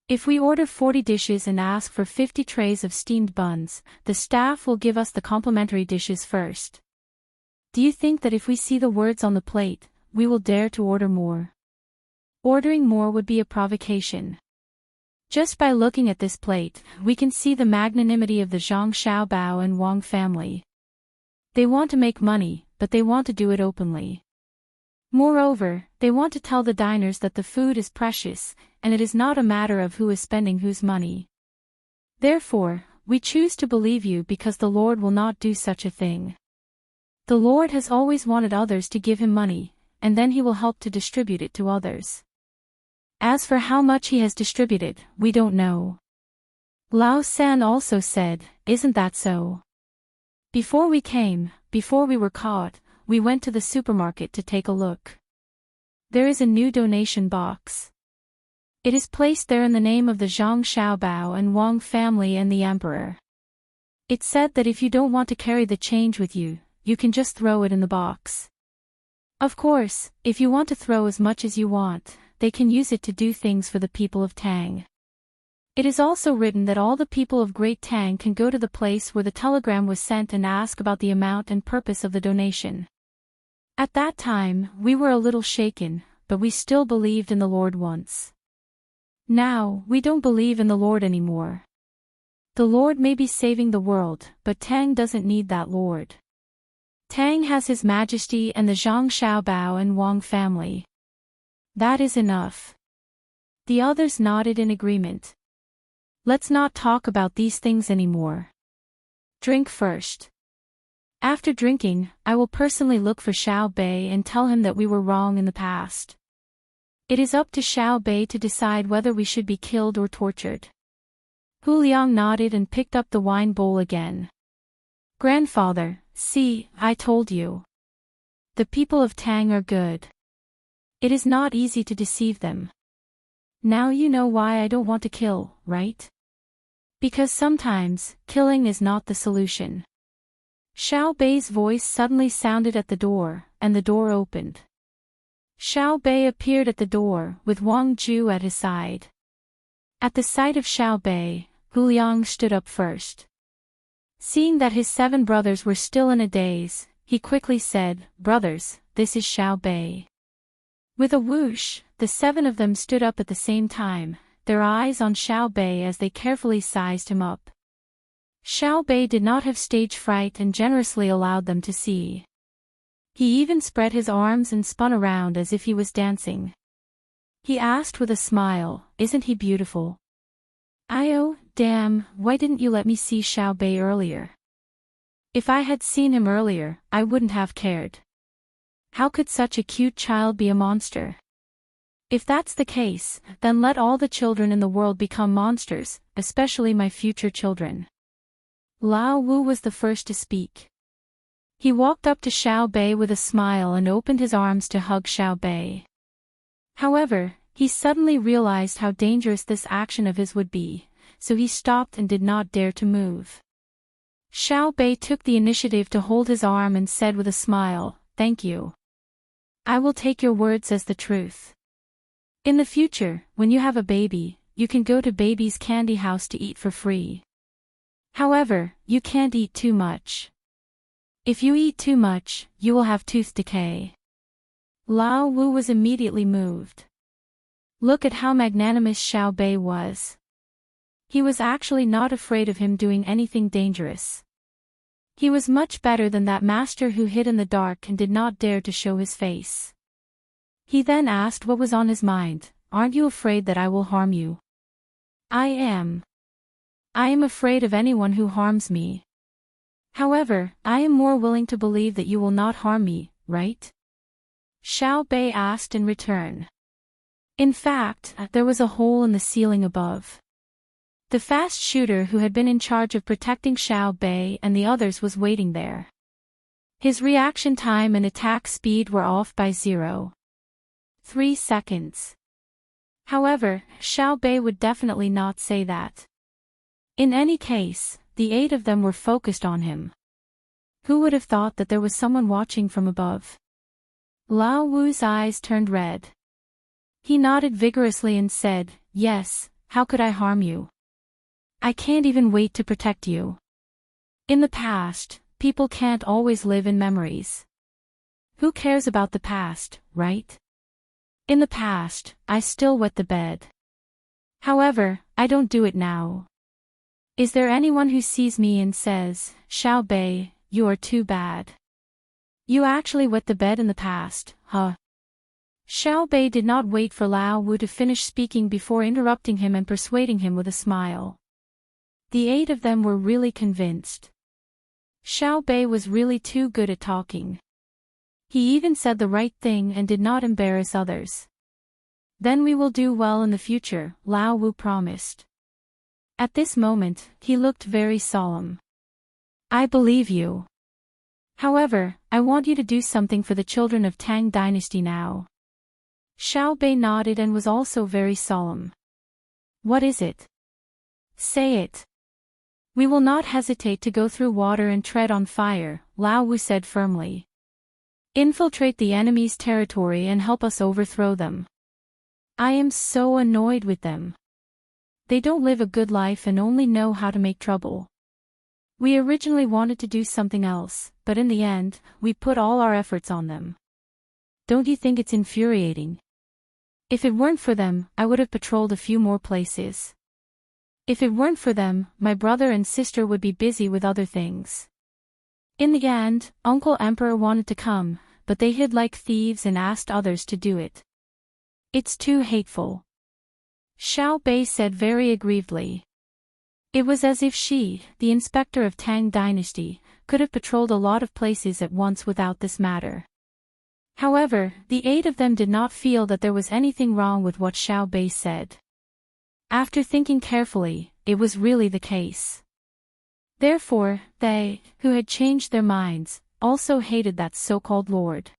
Speaker 1: If we order 40 dishes and ask for 50 trays of steamed buns, the staff will give us the complimentary dishes first. Do you think that if we see the words on the plate, we will dare to order more? Ordering more would be a provocation. Just by looking at this plate, we can see the magnanimity of the Zhang Xiaobao and Wang family. They want to make money, but they want to do it openly. Moreover, they want to tell the diners that the food is precious, and it is not a matter of who is spending whose money. Therefore, we choose to believe you because the Lord will not do such a thing. The Lord has always wanted others to give him money, and then he will help to distribute it to others. As for how much he has distributed, we don't know. Lao San also said, isn't that so? Before we were caught, we went to the supermarket to take a look. There is a new donation box. It is placed there in the name of the Zhang Xiaobao and Wang family and the emperor. It said that if you don't want to carry the change with you, you can just throw it in the box. Of course, if you want to throw as much as you want, they can use it to do things for the people of Tang. It is also written that all the people of Great Tang can go to the place where the telegram was sent and ask about the amount and purpose of the donation. At that time, we were a little shaken, but we still believed in the Lord once. Now, we don't believe in the Lord anymore. The Lord may be saving the world, but Tang doesn't need that Lord. Tang has His Majesty and the Zhang Xiaobao and Wang family. That is enough. The others nodded in agreement. Let's not talk about these things anymore. Drink first. After drinking, I will personally look for Xiao Bei and tell him that we were wrong in the past. It is up to Xiao Bei to decide whether we should be killed or tortured. Hu Liang nodded and picked up the wine bowl again. Grandfather, see, I told you. The people of Tang are good. It is not easy to deceive them. Now you know why I don't want to kill, right? Because sometimes, killing is not the solution. Xiao Bei's voice suddenly sounded at the door, and the door opened. Xiao Bei appeared at the door, with Wang Ju at his side. At the sight of Xiao Bei, Hu Liang stood up first. Seeing that his 7 brothers were still in a daze, he quickly said, Brothers, this is Xiao Bei. With a whoosh, the 7 of them stood up at the same time, their eyes on Xiao Bei as they carefully sized him up. Xiao Bei did not have stage fright and generously allowed them to see. He even spread his arms and spun around as if he was dancing. He asked with a smile, Isn't he beautiful? Oh, damn, why didn't you let me see Xiao Bei earlier? If I had seen him earlier, I wouldn't have cared. How could such a cute child be a monster? If that's the case, then let all the children in the world become monsters, especially my future children. Lao Wu was the first to speak. He walked up to Xiao Bei with a smile and opened his arms to hug Xiao Bei. However, he suddenly realized how dangerous this action of his would be, so he stopped and did not dare to move. Xiao Bei took the initiative to hold his arm and said with a smile, Thank you. I will take your words as the truth. In the future, when you have a baby, you can go to baby's candy house to eat for free. However, you can't eat too much. If you eat too much, you will have tooth decay. Lao Wu was immediately moved. Look at how magnanimous Xiao Bei was. He was actually not afraid of him doing anything dangerous. He was much better than that master who hid in the dark and did not dare to show his face. He then asked what was on his mind, Aren't you afraid that I will harm you? I am. I am afraid of anyone who harms me. However, I am more willing to believe that you will not harm me, right? Xiao Bei asked in return. In fact, there was a hole in the ceiling above. The fast shooter who had been in charge of protecting Xiao Bei and the others was waiting there. His reaction time and attack speed were off by 0.3 seconds. However, Xiao Bei would definitely not say that. In any case, the 8 of them were focused on him. Who would have thought that there was someone watching from above? Lao Wu's eyes turned red. He nodded vigorously and said, Yes, how could I harm you? I can't even wait to protect you. In the past, people can't always live in memories. Who cares about the past, right? In the past, I still wet the bed. However, I don't do it now. Is there anyone who sees me and says, Xiao Bei, you are too bad? You actually wet the bed in the past, huh? Xiao Bei did not wait for Lao Wu to finish speaking before interrupting him and persuading him with a smile. The 8 of them were really convinced. Xiao Bei was really too good at talking. He even said the right thing and did not embarrass others. Then we will do well in the future, Lao Wu promised. At this moment, he looked very solemn. I believe you. However, I want you to do something for the children of Tang dynasty now. Xiao Bei nodded and was also very solemn. What is it? Say it. We will not hesitate to go through water and tread on fire, Lao Wu said firmly. Infiltrate the enemy's territory and help us overthrow them. I am so annoyed with them. They don't live a good life and only know how to make trouble. We originally wanted to do something else, but in the end, we put all our efforts on them. Don't you think it's infuriating? If it weren't for them, I would have patrolled a few more places. If it weren't for them, my brother and sister would be busy with other things. In the end, Uncle Emperor wanted to come, but they hid like thieves and asked others to do it. It's too hateful. Xiao Bei said very aggrievedly. It was as if she, the inspector of Tang dynasty, could have patrolled a lot of places at once without this matter. However, the 8 of them did not feel that there was anything wrong with what Xiao Bei said. After thinking carefully, it was really the case. Therefore, they, who had changed their minds, also hated that so-called lord.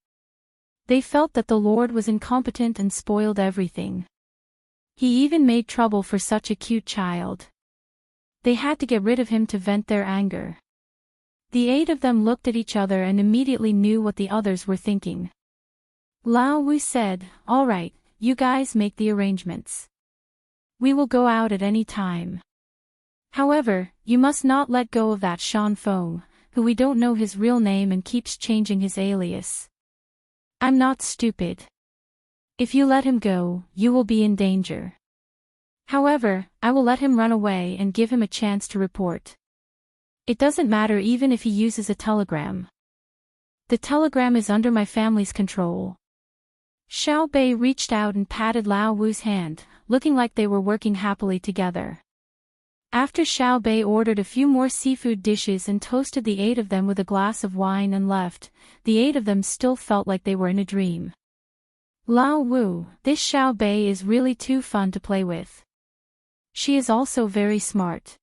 Speaker 1: They felt that the lord was incompetent and spoiled everything. He even made trouble for such a cute child. They had to get rid of him to vent their anger. The 8 of them looked at each other and immediately knew what the others were thinking. Lao Wu said, "All right, you guys make the arrangements. We will go out at any time. However, you must not let go of that Shan Feng, who we don't know his real name and keeps changing his alias. I'm not stupid. If you let him go, you will be in danger. However, I will let him run away and give him a chance to report. It doesn't matter even if he uses a telegram. The telegram is under my family's control." Xiao Bei reached out and patted Lao Wu's hand, looking like they were working happily together. After Xiao Bei ordered a few more seafood dishes and toasted the 8 of them with a glass of wine and left, the 8 of them still felt like they were in a dream. Lao Wu, this Xiao Bei is really too fun to play with. She is also very smart.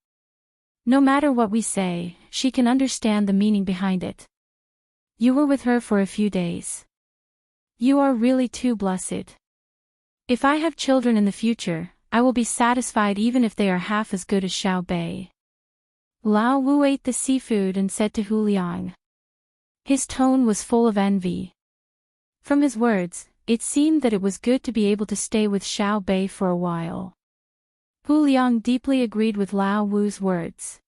Speaker 1: No matter what we say, she can understand the meaning behind it. You were with her for a few days. You are really too blessed. If I have children in the future, I will be satisfied even if they are half as good as Xiao Bei. Lao Wu ate the seafood and said to Hu Liang. His tone was full of envy. From his words, it seemed that it was good to be able to stay with Xiao Bei for a while. Hu Liang deeply agreed with Lao Wu's words.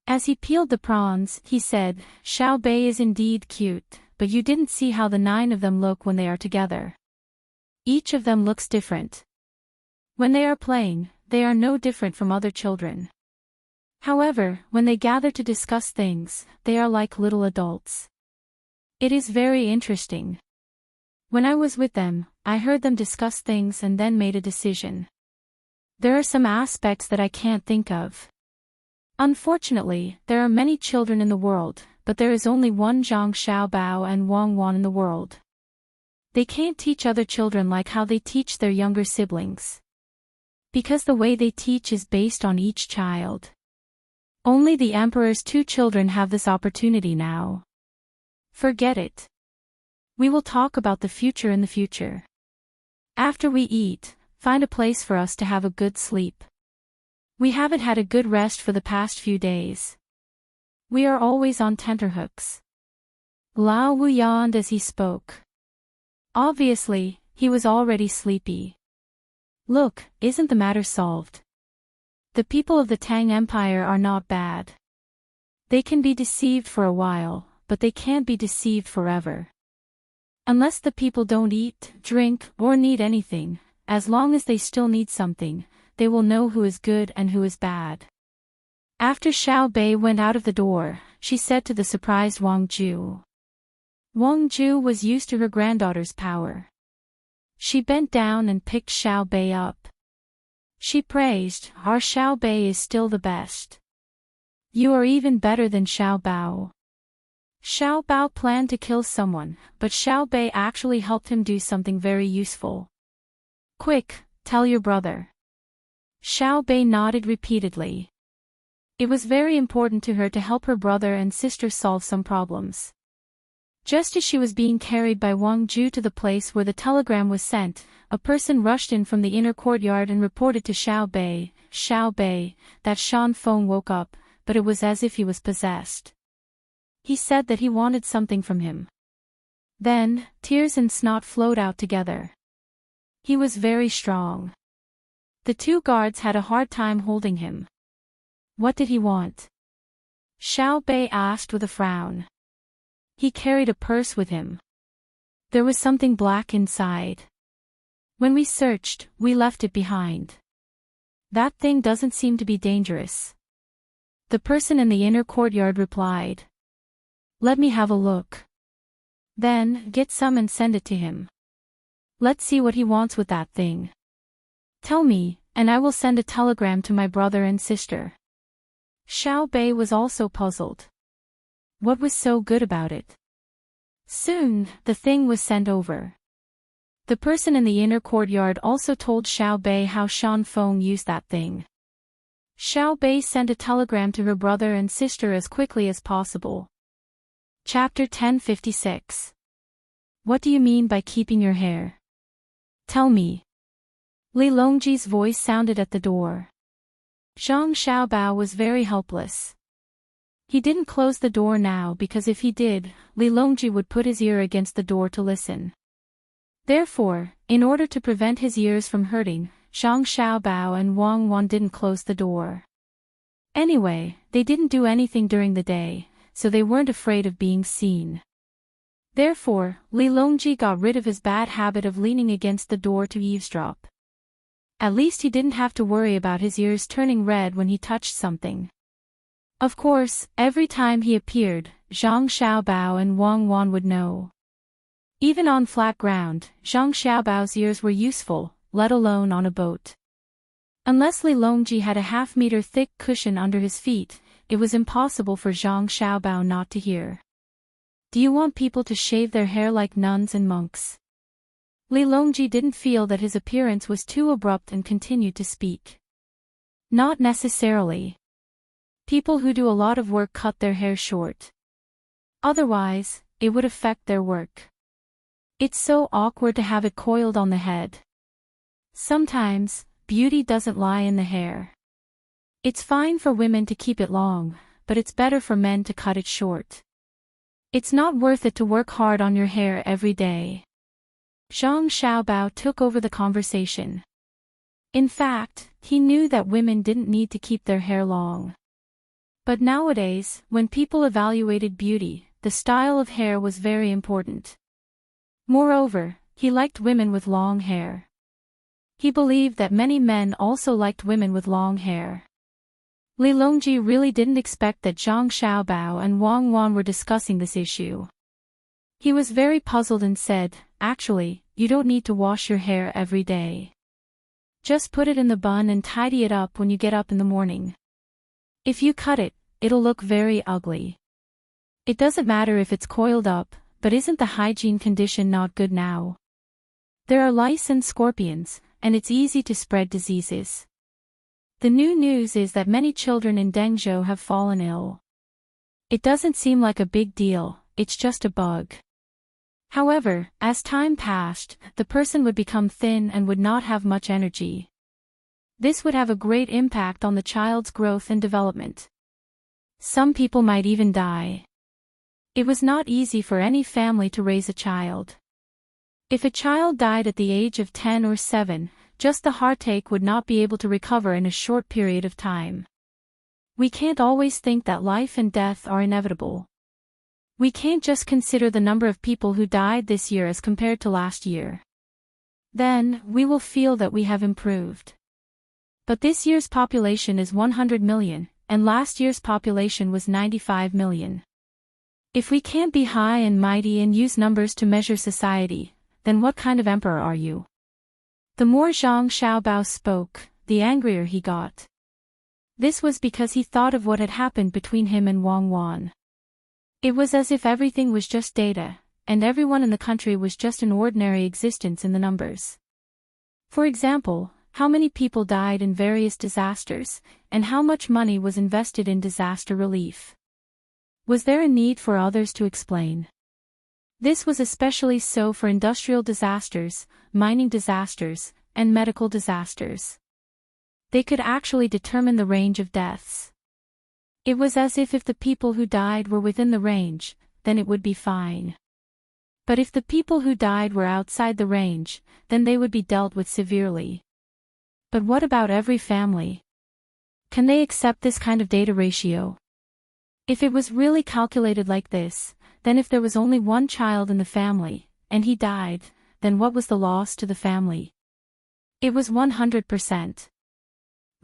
Speaker 1: As he peeled the prawns, he said, "Xiao Bei is indeed cute, but you didn't see how the 9 of them look when they are together. Each of them looks different. When they are playing, they are no different from other children. However, when they gather to discuss things, they are like little adults. It is very interesting. When I was with them, I heard them discuss things and then made a decision. There are some aspects that I can't think of. Unfortunately, there are many children in the world, but there is only one Zhang Xiaobao and Wang Wan in the world. They can't teach other children like how they teach their younger siblings. Because the way they teach is based on each child. Only the emperor's 2 children have this opportunity now. Forget it. We will talk about the future in the future. After we eat, find a place for us to have a good sleep. We haven't had a good rest for the past few days. We are always on tenterhooks." Lao Wu yawned as he spoke. Obviously, he was already sleepy. Look, isn't the matter solved? The people of the Tang Empire are not bad. They can be deceived for a while, but they can't be deceived forever. Unless the people don't eat, drink, or need anything, as long as they still need something, they will know who is good and who is bad. After Xiao Bei went out of the door, she said to the surprised Wang Ju. Wang Ju was used to her granddaughter's power. She bent down and picked Xiao Bei up. She praised, "Our Xiao Bei is still the best. You are even better than Xiao Bao." Xiao Bao planned to kill someone, but Xiao Bei actually helped him do something very useful. Quick, tell your brother. Xiao Bei nodded repeatedly. It was very important to her to help her brother and sister solve some problems. Just as she was being carried by Wang Ju to the place where the telegram was sent, a person rushed in from the inner courtyard and reported to Xiao Bei, that Shan Feng woke up, but it was as if he was possessed. He said that he wanted something from him. Then, tears and snot flowed out together. He was very strong. The two guards had a hard time holding him. What did he want? Xiao Bei asked with a frown. He carried a purse with him. There was something black inside. When we searched, we left it behind. That thing doesn't seem to be dangerous. The person in the inner courtyard replied. Let me have a look. Then, get some and send it to him. Let's see what he wants with that thing. Tell me, and I will send a telegram to my brother and sister. Xiao Bei was also puzzled. What was so good about it? Soon, the thing was sent over. The person in the inner courtyard also told Xiao Bei how Shan Feng used that thing. Xiao Bei sent a telegram to her brother and sister as quickly as possible. Chapter 1056. What do you mean by keeping your hair? Tell me. Li Longji's voice sounded at the door. Zhang Xiaobao was very helpless. He didn't close the door now because if he did, Li Longji would put his ear against the door to listen. Therefore, in order to prevent his ears from hurting, Zhang Xiaobao and Wang Wan didn't close the door. Anyway, they didn't do anything during the day, so they weren't afraid of being seen. Therefore, Li Longji got rid of his bad habit of leaning against the door to eavesdrop. At least he didn't have to worry about his ears turning red when he touched something. Of course, every time he appeared, Zhang Xiaobao and Wang Wan would know. Even on flat ground, Zhang Xiaobao's ears were useful, let alone on a boat. Unless Li Longji had a half-meter thick cushion under his feet, it was impossible for Zhang Xiaobao not to hear. Do you want people to shave their hair like nuns and monks? Li Longji didn't feel that his appearance was too abrupt and continued to speak. Not necessarily. People who do a lot of work cut their hair short. Otherwise, it would affect their work. It's so awkward to have it coiled on the head. Sometimes, beauty doesn't lie in the hair. It's fine for women to keep it long, but it's better for men to cut it short. It's not worth it to work hard on your hair every day. Zhang Xiaobao took over the conversation. In fact, he knew that women didn't need to keep their hair long. But nowadays, when people evaluated beauty, the style of hair was very important. Moreover, he liked women with long hair. He believed that many men also liked women with long hair. Li Longji really didn't expect that Zhang Xiaobao and Wang Wan were discussing this issue. He was very puzzled and said, actually, you don't need to wash your hair every day. Just put it in the bun and tidy it up when you get up in the morning. If you cut it, it'll look very ugly. It doesn't matter if it's coiled up, but isn't the hygiene condition not good now? There are lice and scorpions, and it's easy to spread diseases. The new news is that many children in Dengzhou have fallen ill. It doesn't seem like a big deal, it's just a bug. However, as time passed, the person would become thin and would not have much energy. This would have a great impact on the child's growth and development. Some people might even die. It was not easy for any family to raise a child. If a child died at the age of 10 or 7, just the heartache would not be able to recover in a short period of time. We can't always think that life and death are inevitable. We can't just consider the number of people who died this year as compared to last year. Then, we will feel that we have improved. But this year's population is 100 million, and last year's population was 95 million. If we can't be high and mighty and use numbers to measure society, then what kind of emperor are you? The more Zhang Xiaobao spoke, the angrier he got. This was because he thought of what had happened between him and Wang Wan. It was as if everything was just data, and everyone in the country was just an ordinary existence in the numbers. For example, how many people died in various disasters, and how much money was invested in disaster relief. Was there a need for others to explain? This was especially so for industrial disasters, mining disasters, and medical disasters. They could actually determine the range of deaths. It was as if the people who died were within the range, then it would be fine. But if the people who died were outside the range, then they would be dealt with severely. But what about every family? Can they accept this kind of data ratio? If it was really calculated like this, then if there was only one child in the family, and he died, then what was the loss to the family? It was 100%.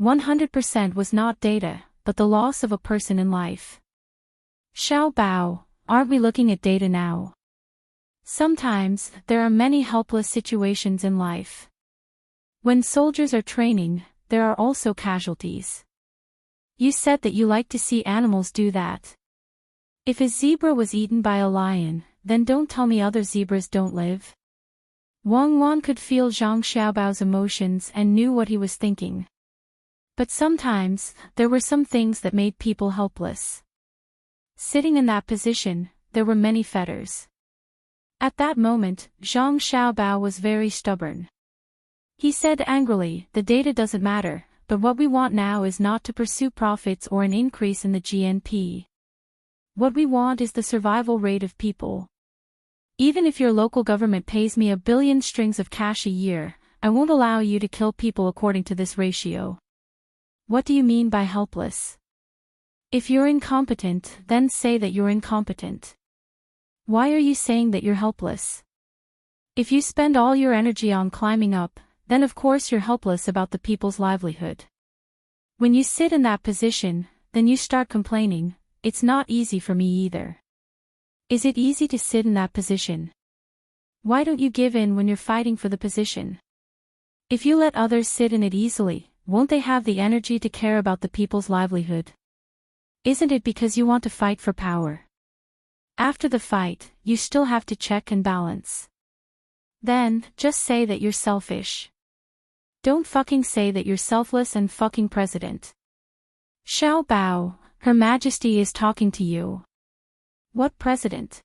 Speaker 1: 100% was not data, but the loss of a person in life. Xiao Bao, aren't we looking at data now? Sometimes, there are many helpless situations in life. When soldiers are training, there are also casualties. You said that you like to see animals do that. If a zebra was eaten by a lion, then don't tell me other zebras don't live. Wang Wan could feel Zhang Xiaobao's emotions and knew what he was thinking. But sometimes, there were some things that made people helpless. Sitting in that position, there were many fetters. At that moment, Zhang Xiaobao was very stubborn. He said angrily, the data doesn't matter, but what we want now is not to pursue profits or an increase in the GNP. What we want is the survival rate of people. Even if your local government pays me 1 billion strings of cash a year, I won't allow you to kill people according to this ratio. What do you mean by helpless? If you're incompetent, then say that you're incompetent. Why are you saying that you're helpless? If you spend all your energy on climbing up, then of course you're helpless about the people's livelihood. When you sit in that position, then you start complaining, it's not easy for me either. Is it easy to sit in that position? Why don't you give in when you're fighting for the position? If you let others sit in it easily, won't they have the energy to care about the people's livelihood? Isn't it because you want to fight for power? After the fight, you still have to check and balance. Then, just say that you're selfish. Don't fucking say that you're selfless and fucking president. Xiao Bao, Her Majesty is talking to you. What president?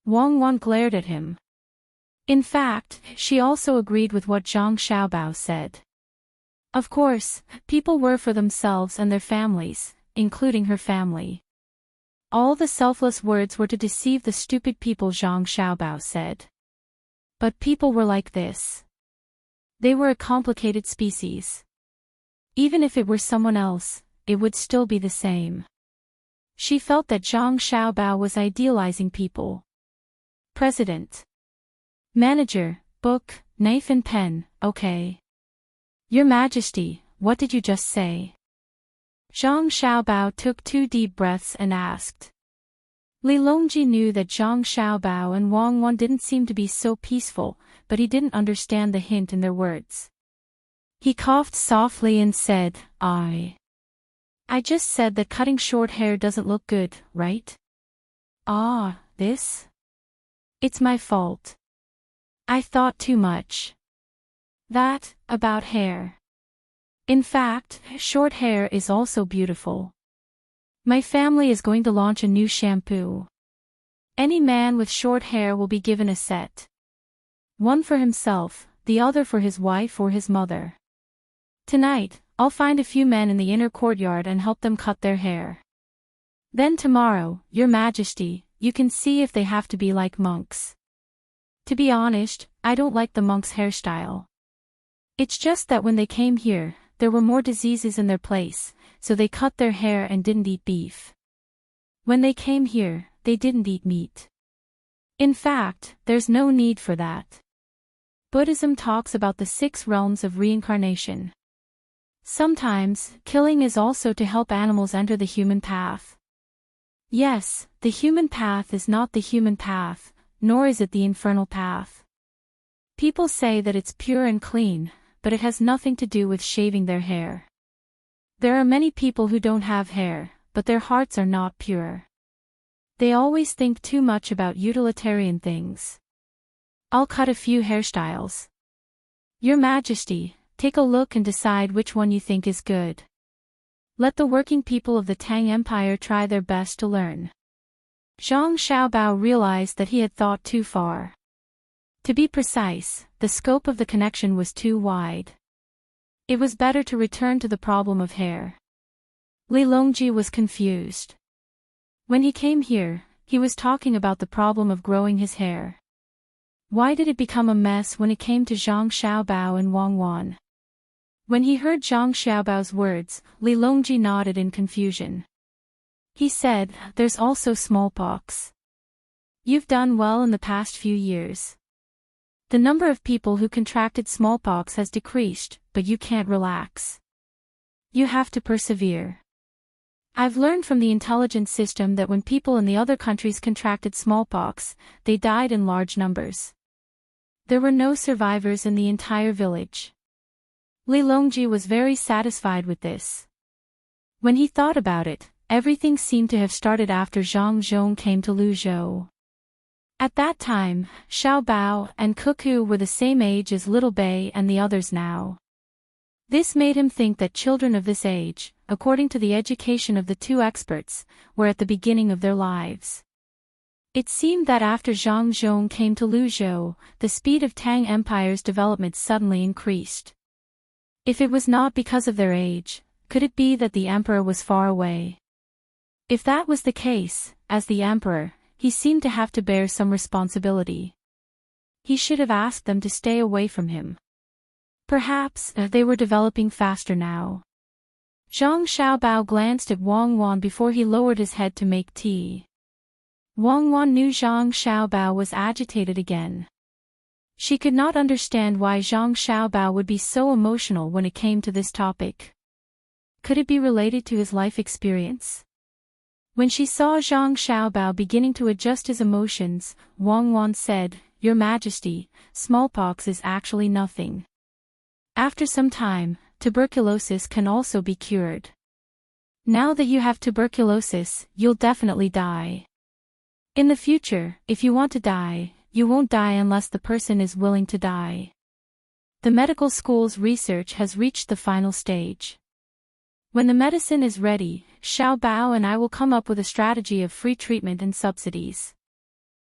Speaker 1: Wang Wan glared at him. In fact, she also agreed with what Zhang Xiaobao said. Of course, people were for themselves and their families, including her family. All the selfless words were to deceive the stupid people, Zhang Xiaobao said. But people were like this. They were a complicated species. Even if it were someone else, it would still be the same. She felt that Zhang Xiaobao was idealizing people. President. Manager, book, knife and pen, okay. Your Majesty, what did you just say? Zhang Xiaobao took 2 deep breaths and asked. Li Longji knew that Zhang Xiaobao and Wang Wan didn't seem to be so peaceful, but he didn't understand the hint in their words. He coughed softly and said, I just said that cutting short hair doesn't look good, right? Ah, this? It's my fault. I thought too much. That, about hair. In fact, short hair is also beautiful. My family is going to launch a new shampoo. Any man with short hair will be given a set. One for himself, the other for his wife or his mother. Tonight, I'll find a few men in the inner courtyard and help them cut their hair. Then tomorrow, Your Majesty, you can see if they have to be like monks. To be honest, I don't like the monks' hairstyle. It's just that when they came here, there were more diseases in their place, so they cut their hair and didn't eat beef. When they came here, they didn't eat meat. In fact, there's no need for that. Buddhism talks about the 6 realms of reincarnation. Sometimes, killing is also to help animals enter the human path. Yes, the human path is not the human path, nor is it the infernal path. People say that it's pure and clean, but it has nothing to do with shaving their hair. There are many people who don't have hair, but their hearts are not pure. They always think too much about utilitarian things. I'll cut a few hairstyles. Your Majesty, take a look and decide which one you think is good. Let the working people of the Tang Empire try their best to learn. Zhang Xiaobao realized that he had thought too far. To be precise, the scope of the connection was too wide. It was better to return to the problem of hair. Li Longji was confused. When he came here, he was talking about the problem of growing his hair. Why did it become a mess when it came to Zhang Xiaobao and Wang Wan? When he heard Zhang Xiaobao's words, Li Longji nodded in confusion. He said, "There's also smallpox. You've done well in the past few years. The number of people who contracted smallpox has decreased, but you can't relax. You have to persevere. I've learned from the intelligence system that when people in the other countries contracted smallpox, they died in large numbers. There were no survivors in the entire village." Li Longji was very satisfied with this. When he thought about it, everything seemed to have started after Zhang Zhong came to Luzhou. At that time, Xiao Bao and Cuckoo were the same age as Little Bei and the others now. This made him think that children of this age, according to the education of the two experts, were at the beginning of their lives. It seemed that after Zhang Zhong came to Luzhou, the speed of Tang Empire's development suddenly increased. If it was not because of their age, could it be that the emperor was far away? If that was the case, as the emperor, he seemed to have to bear some responsibility. He should have asked them to stay away from him. Perhaps they were developing faster now. Zhang Xiaobao glanced at Wang Wan before he lowered his head to make tea. Wang Wan knew Zhang Xiaobao was agitated again. She could not understand why Zhang Xiaobao would be so emotional when it came to this topic. Could it be related to his life experience? When she saw Zhang Xiaobao beginning to adjust his emotions, Wang Wan said, "Your Majesty, smallpox is actually nothing. After some time, tuberculosis can also be cured. Now that you have tuberculosis, you'll definitely die. In the future, if you want to die, you won't die unless the person is willing to die. The medical school's research has reached the final stage. When the medicine is ready, Xiao Bao and I will come up with a strategy of free treatment and subsidies.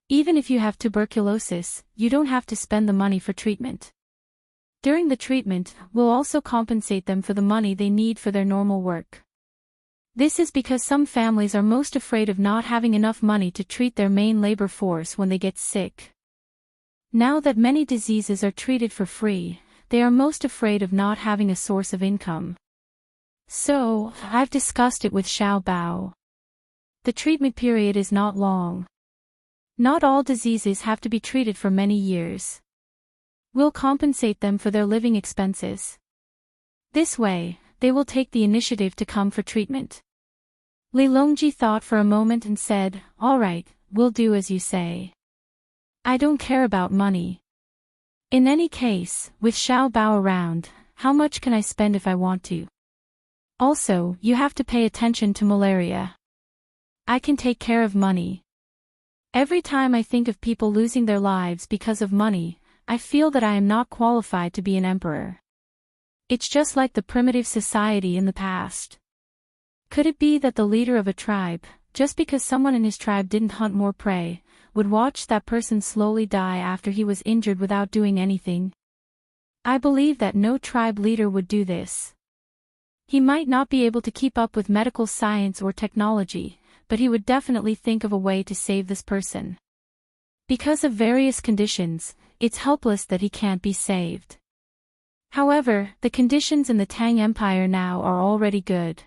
Speaker 1: Even if you have tuberculosis, you don't have to spend the money for treatment. During the treatment, we'll also compensate them for the money they need for their normal work. This is because some families are most afraid of not having enough money to treat their main labor force when they get sick. Now that many diseases are treated for free, they are most afraid of not having a source of income. So, I've discussed it with Xiao Bao. The treatment period is not long. Not all diseases have to be treated for many years. We'll compensate them for their living expenses. This way, they will take the initiative to come for treatment." Li Longji thought for a moment and said, "All right, we'll do as you say. I don't care about money. In any case, with Xiao Bao around, how much can I spend if I want to? Also, you have to pay attention to malaria. I can take care of money. Every time I think of people losing their lives because of money, I feel that I am not qualified to be an emperor. It's just like the primitive society in the past. Could it be that the leader of a tribe, just because someone in his tribe didn't hunt more prey, would watch that person slowly die after he was injured without doing anything? I believe that no tribe leader would do this. He might not be able to keep up with medical science or technology, but he would definitely think of a way to save this person. Because of various conditions, it's helpless that he can't be saved. However, the conditions in the Tang Empire now are already good.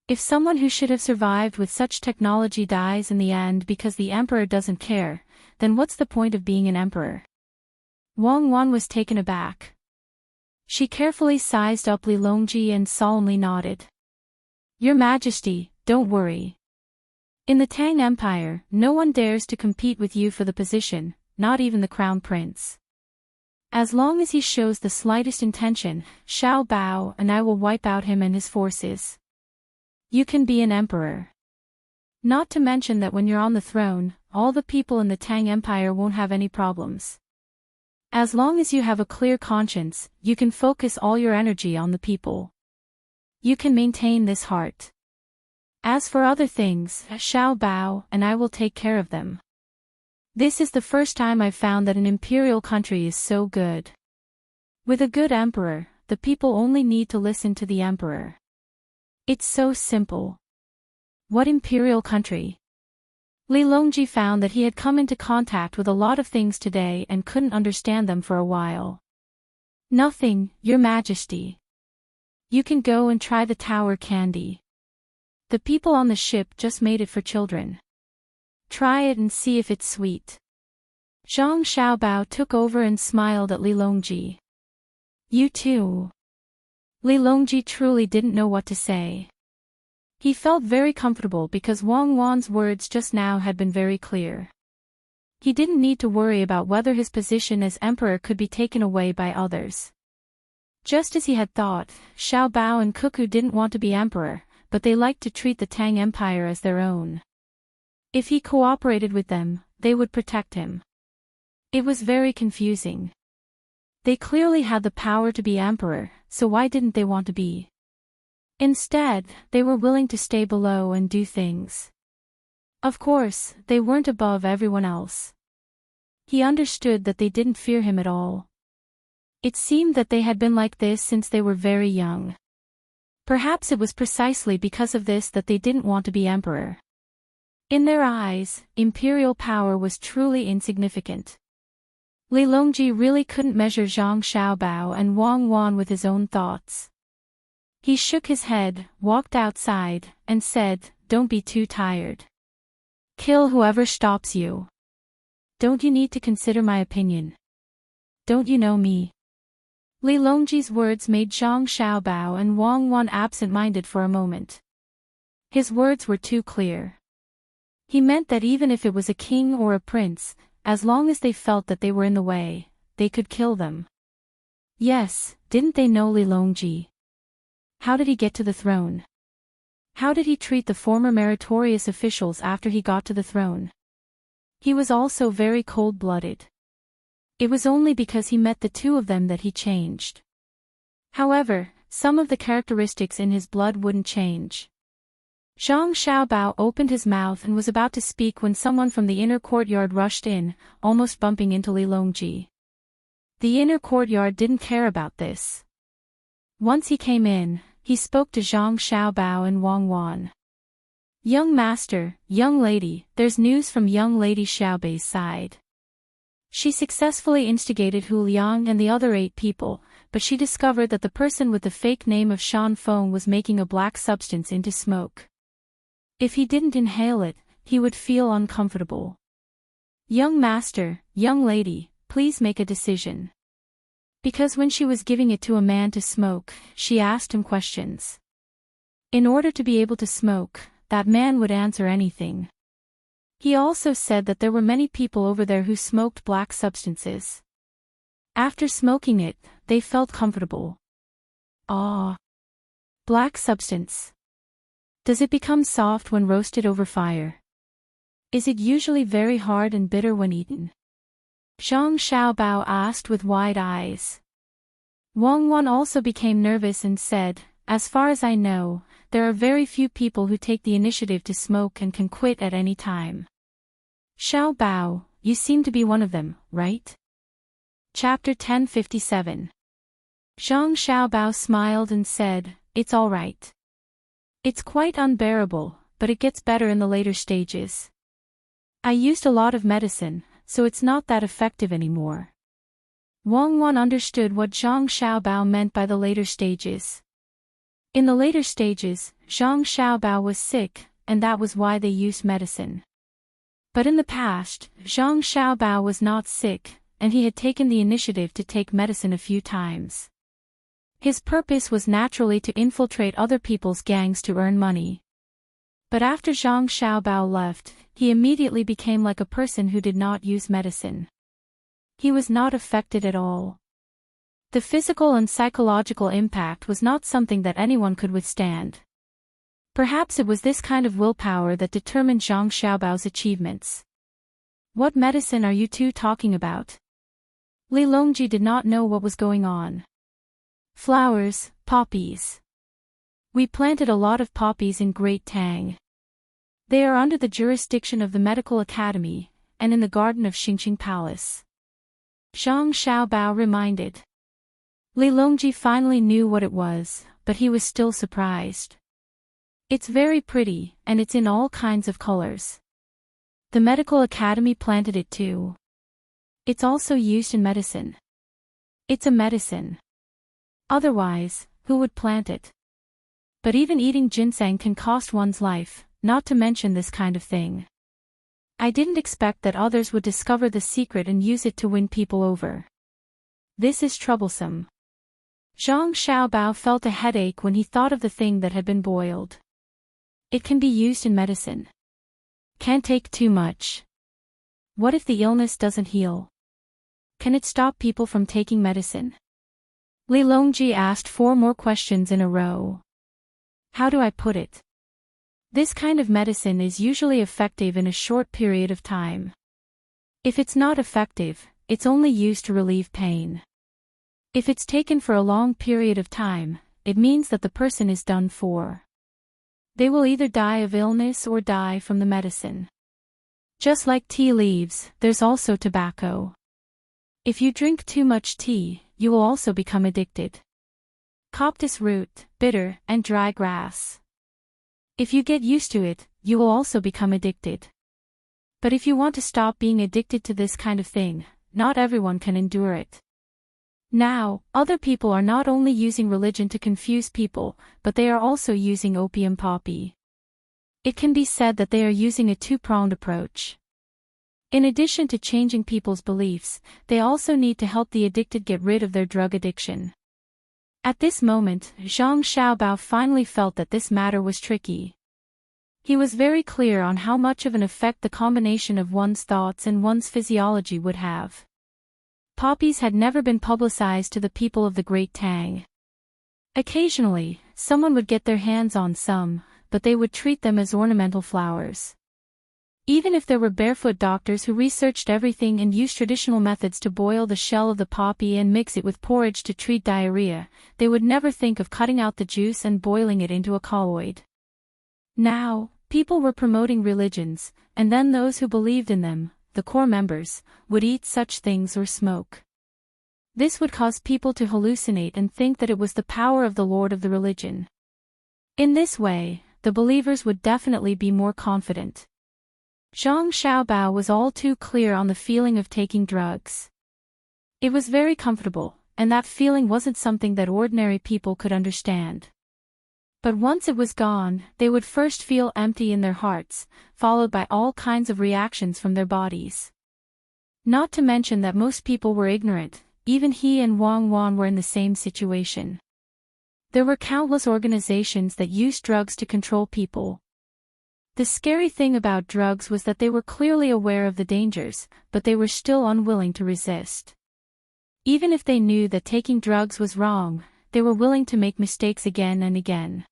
Speaker 1: If someone who should have survived with such technology dies in the end because the emperor doesn't care, then what's the point of being an emperor?" Wang Wan was taken aback. She carefully sized up Li Longji and solemnly nodded. "Your Majesty, don't worry. In the Tang Empire, no one dares to compete with you for the position, not even the crown prince. As long as he shows the slightest intention, Xiao Bao and I will wipe out him and his forces. You can be an emperor. Not to mention that when you're on the throne, all the people in the Tang Empire won't have any problems. As long as you have a clear conscience, you can focus all your energy on the people. You can maintain this heart. As for other things, Xiao Bao and I will take care of them. This is the first time I've found that an imperial country is so good. With a good emperor, the people only need to listen to the emperor. It's so simple. What imperial country? Li Longji found that he had come into contact with a lot of things today and couldn't understand them for a while. Nothing, Your Majesty. You can go and try the tower candy. The people on the ship just made it for children. Try it and see if it's sweet. Zhang Xiaobao took over and smiled at Li Longji. You too. Li Longji truly didn't know what to say. He felt very comfortable because Wang Wan's words just now had been very clear. He didn't need to worry about whether his position as emperor could be taken away by others. Just as he had thought, Xiao Bao and Cuckoo didn't want to be emperor, but they liked to treat the Tang Empire as their own. If he cooperated with them, they would protect him. It was very confusing. They clearly had the power to be emperor, so why didn't they want to be? Instead, they were willing to stay below and do things. Of course, they weren't above everyone else. He understood that they didn't fear him at all. It seemed that they had been like this since they were very young. Perhaps it was precisely because of this that they didn't want to be emperor. In their eyes, imperial power was truly insignificant. Li Longji really couldn't measure Zhang Xiaobao and Wang Wan with his own thoughts. He shook his head, walked outside, and said, "Don't be too tired. Kill whoever stops you. Don't you need to consider my opinion? Don't you know me?" Li Longji's words made Zhang Xiaobao and Wang Wan absent-minded for a moment. His words were too clear. He meant that even if it was a king or a prince, as long as they felt that they were in the way, they could kill them. Yes, didn't they know Li Longji? How did he get to the throne? How did he treat the former meritorious officials after he got to the throne? He was also very cold-blooded. It was only because he met the two of them that he changed. However, some of the characteristics in his blood wouldn't change. Zhang Xiaobao opened his mouth and was about to speak when someone from the inner courtyard rushed in, almost bumping into Li Longji. The inner courtyard didn't care about this. Once he came in, he spoke to Zhang Xiaobao and Wang Wan. "Young master, young lady, there's news from young lady Xiaobei's side. She successfully instigated Hu Liang and the other 8 people, but she discovered that the person with the fake name of Shan Feng was making a black substance into smoke. If he didn't inhale it, he would feel uncomfortable. Young master, young lady, please make a decision." Because when she was giving it to a man to smoke, she asked him questions. In order to be able to smoke, that man would answer anything. He also said that there were many people over there who smoked black substances. After smoking it, they felt comfortable. Ah. Black substance. Does it become soft when roasted over fire? Is it usually very hard and bitter when eaten? Zhang Xiaobao asked with wide eyes. Wang Wan also became nervous and said, "As far as I know, there are very few people who take the initiative to smoke and can quit at any time. Xiao Bao, you seem to be one of them, right?" Chapter 1057. Zhang Xiaobao smiled and said, "It's all right. It's quite unbearable, but it gets better in the later stages. I used a lot of medicine, so it's not that effective anymore." Wang Wan understood what Zhang Xiaobao meant by the later stages. In the later stages, Zhang Xiaobao was sick, and that was why they used medicine. But in the past, Zhang Xiaobao was not sick, and he had taken the initiative to take medicine a few times. His purpose was naturally to infiltrate other people's gangs to earn money. But after Zhang Xiaobao left, he immediately became like a person who did not use medicine. He was not affected at all. The physical and psychological impact was not something that anyone could withstand. Perhaps it was this kind of willpower that determined Zhang Xiaobao's achievements. What medicine are you two talking about? Li Longji did not know what was going on. Flowers, poppies. We planted a lot of poppies in Great Tang. They are under the jurisdiction of the Medical Academy, and in the garden of Xingqing Palace. Zhang Xiaobao reminded. Li Longji finally knew what it was, but he was still surprised. It's very pretty, and it's in all kinds of colors. The Medical Academy planted it too. It's also used in medicine. It's a medicine. Otherwise, who would plant it? But even eating ginseng can cost one's life, not to mention this kind of thing. I didn't expect that others would discover the secret and use it to win people over. This is troublesome. Zhang Xiaobao felt a headache when he thought of the thing that had been boiled. It can be used in medicine. Can't take too much. What if the illness doesn't heal? Can it stop people from taking medicine? Li Longji asked 4 more questions in a row. How do I put it? This kind of medicine is usually effective in a short period of time. If it's not effective, it's only used to relieve pain. If it's taken for a long period of time, it means that the person is done for. They will either die of illness or die from the medicine. Just like tea leaves, there's also tobacco. If you drink too much tea, you will also become addicted. Coptis root, bitter, and dry grass. If you get used to it, you will also become addicted. But if you want to stop being addicted to this kind of thing, not everyone can endure it. Now, other people are not only using religion to confuse people, but they are also using opium poppy. It can be said that they are using a 2-pronged approach. In addition to changing people's beliefs, they also need to help the addicted get rid of their drug addiction. At this moment, Zhang Xiaobao finally felt that this matter was tricky. He was very clear on how much of an effect the combination of one's thoughts and one's physiology would have. Poppies had never been publicized to the people of the Great Tang. Occasionally, someone would get their hands on some, but they would treat them as ornamental flowers. Even if there were barefoot doctors who researched everything and used traditional methods to boil the shell of the poppy and mix it with porridge to treat diarrhea, they would never think of cutting out the juice and boiling it into a colloid. Now, people were promoting religions, and then those who believed in them, the core members, would eat such things or smoke. This would cause people to hallucinate and think that it was the power of the Lord of the religion. In this way, the believers would definitely be more confident. Zhang Xiaobao was all too clear on the feeling of taking drugs. It was very comfortable, and that feeling wasn't something that ordinary people could understand. But once it was gone, they would first feel empty in their hearts, followed by all kinds of reactions from their bodies. Not to mention that most people were ignorant, even he and Wang Wan were in the same situation. There were countless organizations that used drugs to control people. The scary thing about drugs was that they were clearly aware of the dangers, but they were still unwilling to resist. Even if they knew that taking drugs was wrong, they were willing to make mistakes again and again.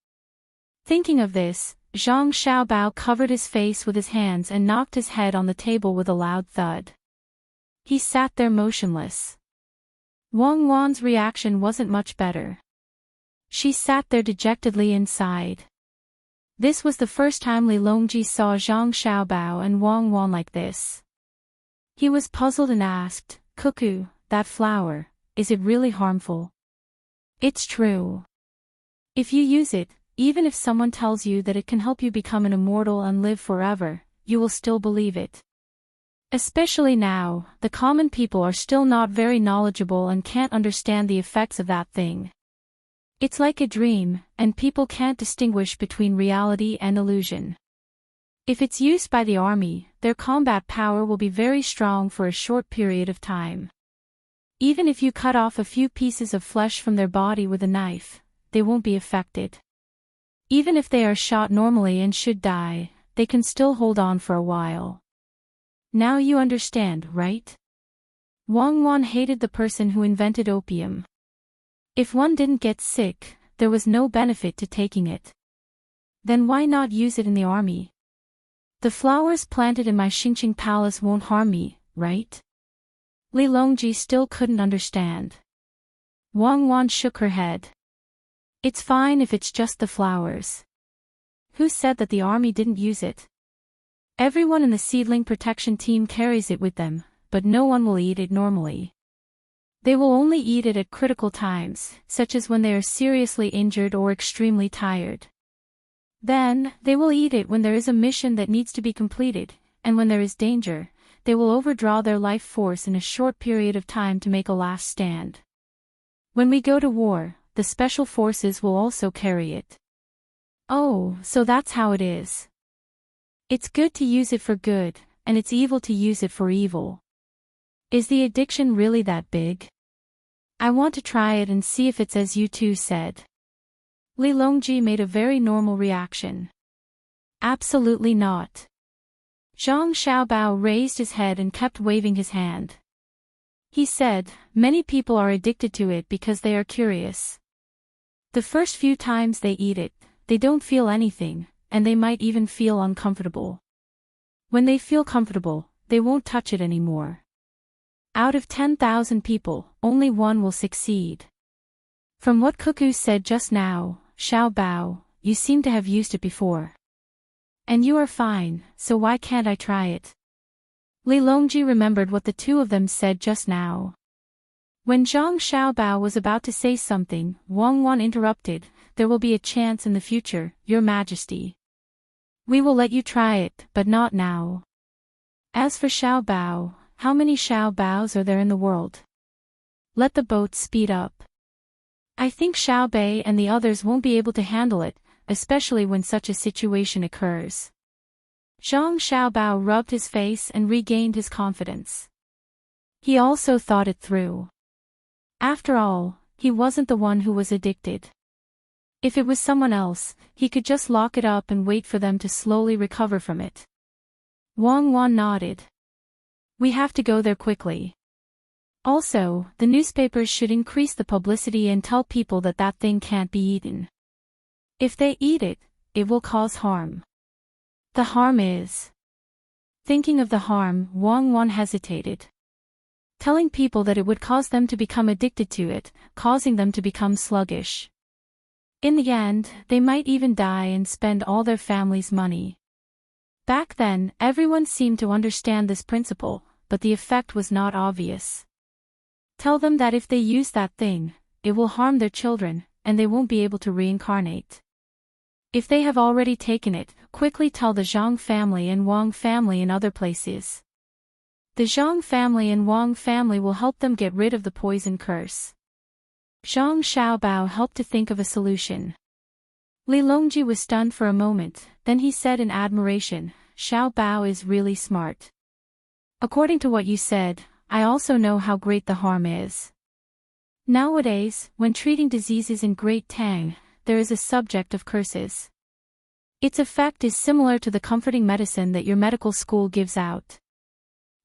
Speaker 1: Thinking of this, Zhang Xiaobao covered his face with his hands and knocked his head on the table with a loud thud. He sat there motionless. Wang Wan's reaction wasn't much better. She sat there dejectedly inside. This was the first time Li Longji saw Zhang Xiaobao and Wang Wan like this. He was puzzled and asked, "Cuckoo, that flower, is it really harmful?" "It's true. If you use it, even if someone tells you that it can help you become an immortal and live forever, you will still believe it. Especially now, the common people are still not very knowledgeable and can't understand the effects of that thing. It's like a dream, and people can't distinguish between reality and illusion. If it's used by the army, their combat power will be very strong for a short period of time. Even if you cut off a few pieces of flesh from their body with a knife, they won't be affected. Even if they are shot normally and should die, they can still hold on for a while. Now you understand, right?" Wang Wan hated the person who invented opium. If one didn't get sick, there was no benefit to taking it. Then why not use it in the army? The flowers planted in my Xingqing palace won't harm me, right? Li Longji still couldn't understand. Wang Wan shook her head. It's fine if it's just the flowers. Who said that the army didn't use it? Everyone in the seedling protection team carries it with them, but no one will eat it normally. They will only eat it at critical times, such as when they are seriously injured or extremely tired. Then, they will eat it when there is a mission that needs to be completed, and when there is danger, they will overdraw their life force in a short period of time to make a last stand. When we go to war, the special forces will also carry it. Oh, so that's how it is. It's good to use it for good, and it's evil to use it for evil. Is the addiction really that big? I want to try it and see if it's as you two said. Li Longji made a very normal reaction. Absolutely not. Zhang Xiaobao raised his head and kept waving his hand. He said, many people are addicted to it because they are curious. The first few times they eat it, they don't feel anything, and they might even feel uncomfortable. When they feel comfortable, they won't touch it anymore. Out of 10,000 people, only one will succeed. From what Cuckoo said just now, Xiaobao, you seem to have used it before. And you are fine, so why can't I try it? Li Longji remembered what the two of them said just now. When Zhang Xiaobao was about to say something, Wang Wan interrupted, there will be a chance in the future, Your Majesty. We will let you try it, but not now. As for Xiaobao, how many Xiaobaos are there in the world? Let the boat speed up. I think Xiaobei and the others won't be able to handle it, especially when such a situation occurs. Zhang Xiaobao rubbed his face and regained his confidence. He also thought it through. After all, he wasn't the one who was addicted. If it was someone else, he could just lock it up and wait for them to slowly recover from it. Wang Wan nodded. We have to go there quickly. Also, the newspapers should increase the publicity and tell people that that thing can't be eaten. If they eat it, it will cause harm. The harm is... Thinking of the harm, Wang Wan hesitated. Telling people that it would cause them to become addicted to it, causing them to become sluggish. In the end, they might even die and spend all their family's money. Back then, everyone seemed to understand this principle, but the effect was not obvious. Tell them that if they use that thing, it will harm their children, and they won't be able to reincarnate. If they have already taken it, quickly tell the Zhang family and Wang family in other places. The Zhang family and Wang family will help them get rid of the poison curse. Zhang Xiaobao helped to think of a solution. Li Longji was stunned for a moment, then he said in admiration, Xiaobao is really smart. According to what you said, I also know how great the harm is. Nowadays, when treating diseases in Great Tang, there is a subject of curses. Its effect is similar to the comforting medicine that your medical school gives out.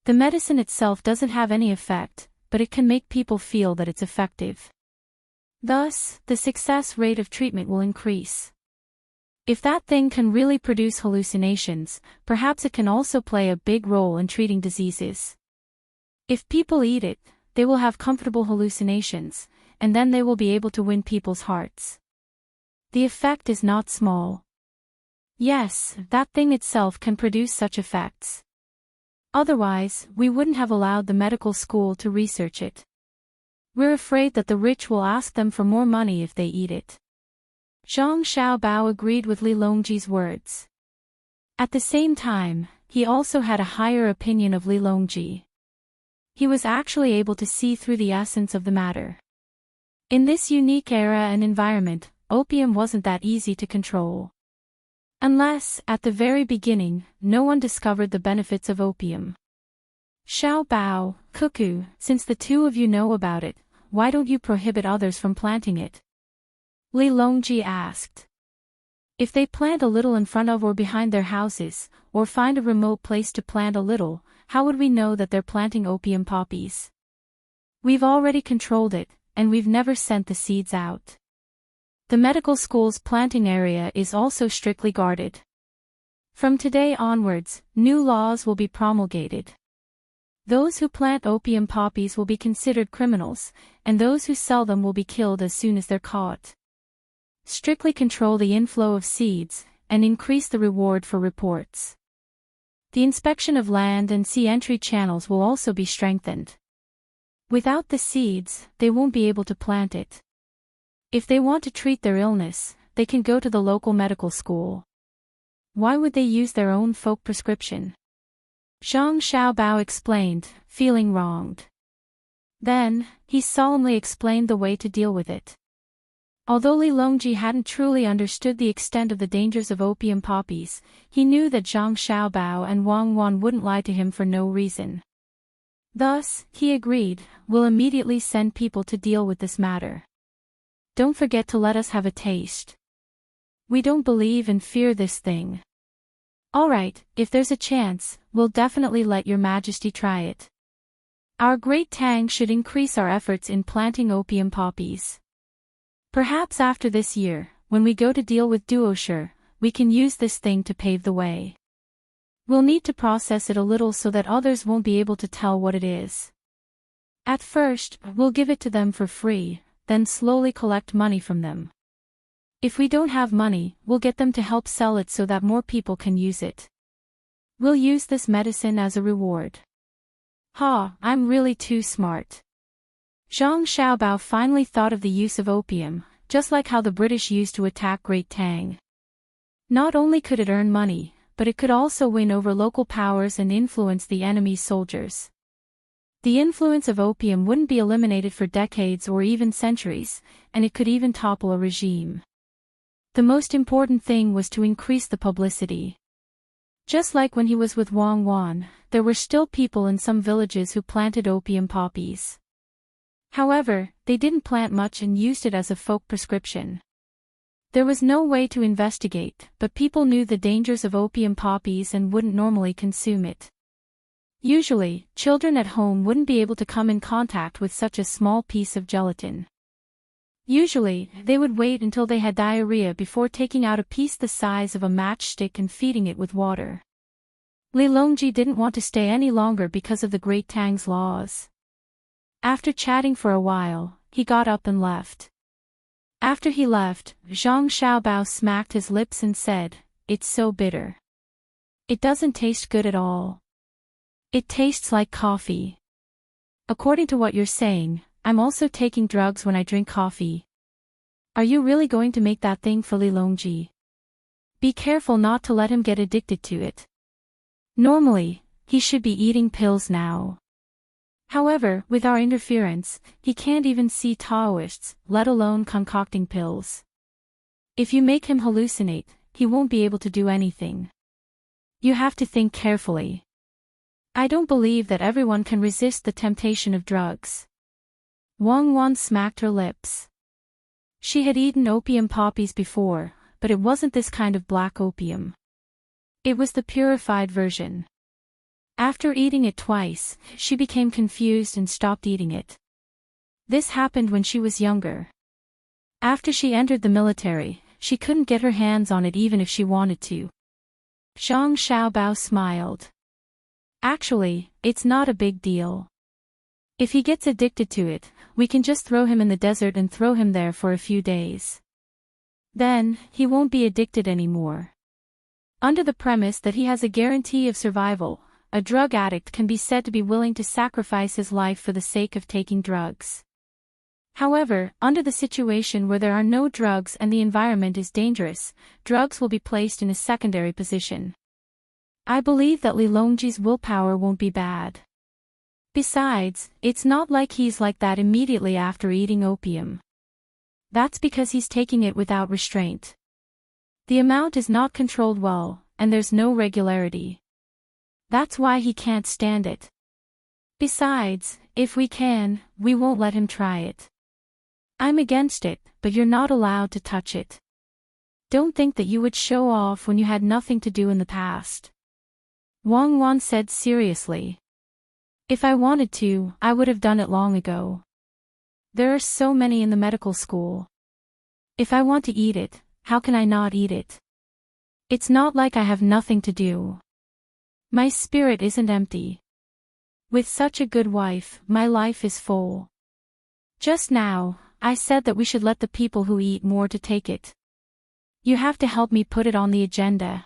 Speaker 1: The medicine itself doesn't have any effect, but it can make people feel that it's effective. Thus, the success rate of treatment will increase. If that thing can really produce hallucinations, perhaps it can also play a big role in treating diseases. If people eat it, they will have comfortable hallucinations, and then they will be able to win people's hearts. The effect is not small. Yes, that thing itself can produce such effects. Otherwise, we wouldn't have allowed the medical school to research it. We're afraid that the rich will ask them for more money if they eat it. Zhang Xiaobao agreed with Li Longji's words. At the same time, he also had a higher opinion of Li Longji. He was actually able to see through the essence of the matter. In this unique era and environment, opium wasn't that easy to control. Unless, at the very beginning, no one discovered the benefits of opium. Xiaobao, Cuckoo, since the two of you know about it, why don't you prohibit others from planting it? Li Longji asked. If they plant a little in front of or behind their houses, or find a remote place to plant a little, how would we know that they're planting opium poppies? We've already controlled it, and we've never sent the seeds out. The medical school's planting area is also strictly guarded. From today onwards, new laws will be promulgated. Those who plant opium poppies will be considered criminals, and those who sell them will be killed as soon as they're caught. Strictly control the inflow of seeds, and increase the reward for reports. The inspection of land and sea entry channels will also be strengthened. Without the seeds, they won't be able to plant it. If they want to treat their illness, they can go to the local medical school. Why would they use their own folk prescription? Zhang Xiaobao explained, feeling wronged. Then, he solemnly explained the way to deal with it. Although Li Longji hadn't truly understood the extent of the dangers of opium poppies, he knew that Zhang Xiaobao and Wang Wan wouldn't lie to him for no reason. Thus, he agreed, we'll immediately send people to deal with this matter. Don't forget to let us have a taste. We don't believe and fear this thing. Alright, if there's a chance, we'll definitely let your majesty try it. Our great Tang should increase our efforts in planting opium poppies. Perhaps after this year, when we go to deal with Duosher, we can use this thing to pave the way. We'll need to process it a little so that others won't be able to tell what it is. At first, we'll give it to them for free, then slowly collect money from them. If we don't have money, we'll get them to help sell it so that more people can use it. We'll use this medicine as a reward. I'm really too smart. Zhang Xiaobao finally thought of the use of opium, just like how the British used to attack Great Tang. Not only could it earn money, but it could also win over local powers and influence the enemy's soldiers. The influence of opium wouldn't be eliminated for decades or even centuries, and it could even topple a regime. The most important thing was to increase the publicity. Just like when he was with Wang Wan, there were still people in some villages who planted opium poppies. However, they didn't plant much and used it as a folk prescription. There was no way to investigate, but people knew the dangers of opium poppies and wouldn't normally consume it. Usually, children at home wouldn't be able to come in contact with such a small piece of gelatin. Usually, they would wait until they had diarrhea before taking out a piece the size of a matchstick and feeding it with water. Li Longji didn't want to stay any longer because of the Great Tang's laws. After chatting for a while, he got up and left. After he left, Zhang Xiaobao smacked his lips and said, "It's so bitter. It doesn't taste good at all. It tastes like coffee. According to what you're saying, I'm also taking drugs when I drink coffee. Are you really going to make that thing for Li Longji? Be careful not to let him get addicted to it. Normally, he should be eating pills now. However, with our interference, he can't even see Taoists, let alone concocting pills. If you make him hallucinate, he won't be able to do anything. You have to think carefully. I don't believe that everyone can resist the temptation of drugs." Wang Wan smacked her lips. She had eaten opium poppies before, but it wasn't this kind of black opium. It was the purified version. After eating it twice, she became confused and stopped eating it. This happened when she was younger. After she entered the military, she couldn't get her hands on it even if she wanted to. Zhang Xiaobao smiled. Actually, it's not a big deal. If he gets addicted to it, we can just throw him in the desert and throw him there for a few days. Then, he won't be addicted anymore. Under the premise that he has a guarantee of survival, a drug addict can be said to be willing to sacrifice his life for the sake of taking drugs. However, under the situation where there are no drugs and the environment is dangerous, drugs will be placed in a secondary position. I believe that Li Longji's willpower won't be bad. Besides, it's not like he's like that immediately after eating opium. That's because he's taking it without restraint. The amount is not controlled well, and there's no regularity. That's why he can't stand it. Besides, if we can, we won't let him try it. I'm against it, but you're not allowed to touch it. Don't think that you would show off when you had nothing to do in the past. Wang Wan said seriously. If I wanted to, I would have done it long ago. There are so many in the medical school. If I want to eat it, how can I not eat it? It's not like I have nothing to do. My spirit isn't empty. With such a good wife, my life is full. Just now, I said that we should let the people who eat more to take it. You have to help me put it on the agenda.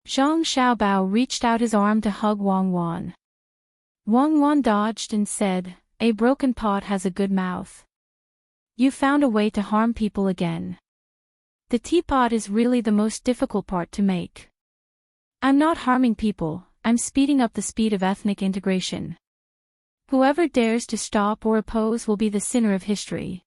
Speaker 1: Zhang Xiaobao reached out his arm to hug Wang Wan. Wang Wan dodged and said, "A broken pot has a good mouth. You found a way to harm people again. The teapot is really the most difficult part to make. I'm not harming people, I'm speeding up the speed of ethnic integration. Whoever dares to stop or oppose will be the sinner of history.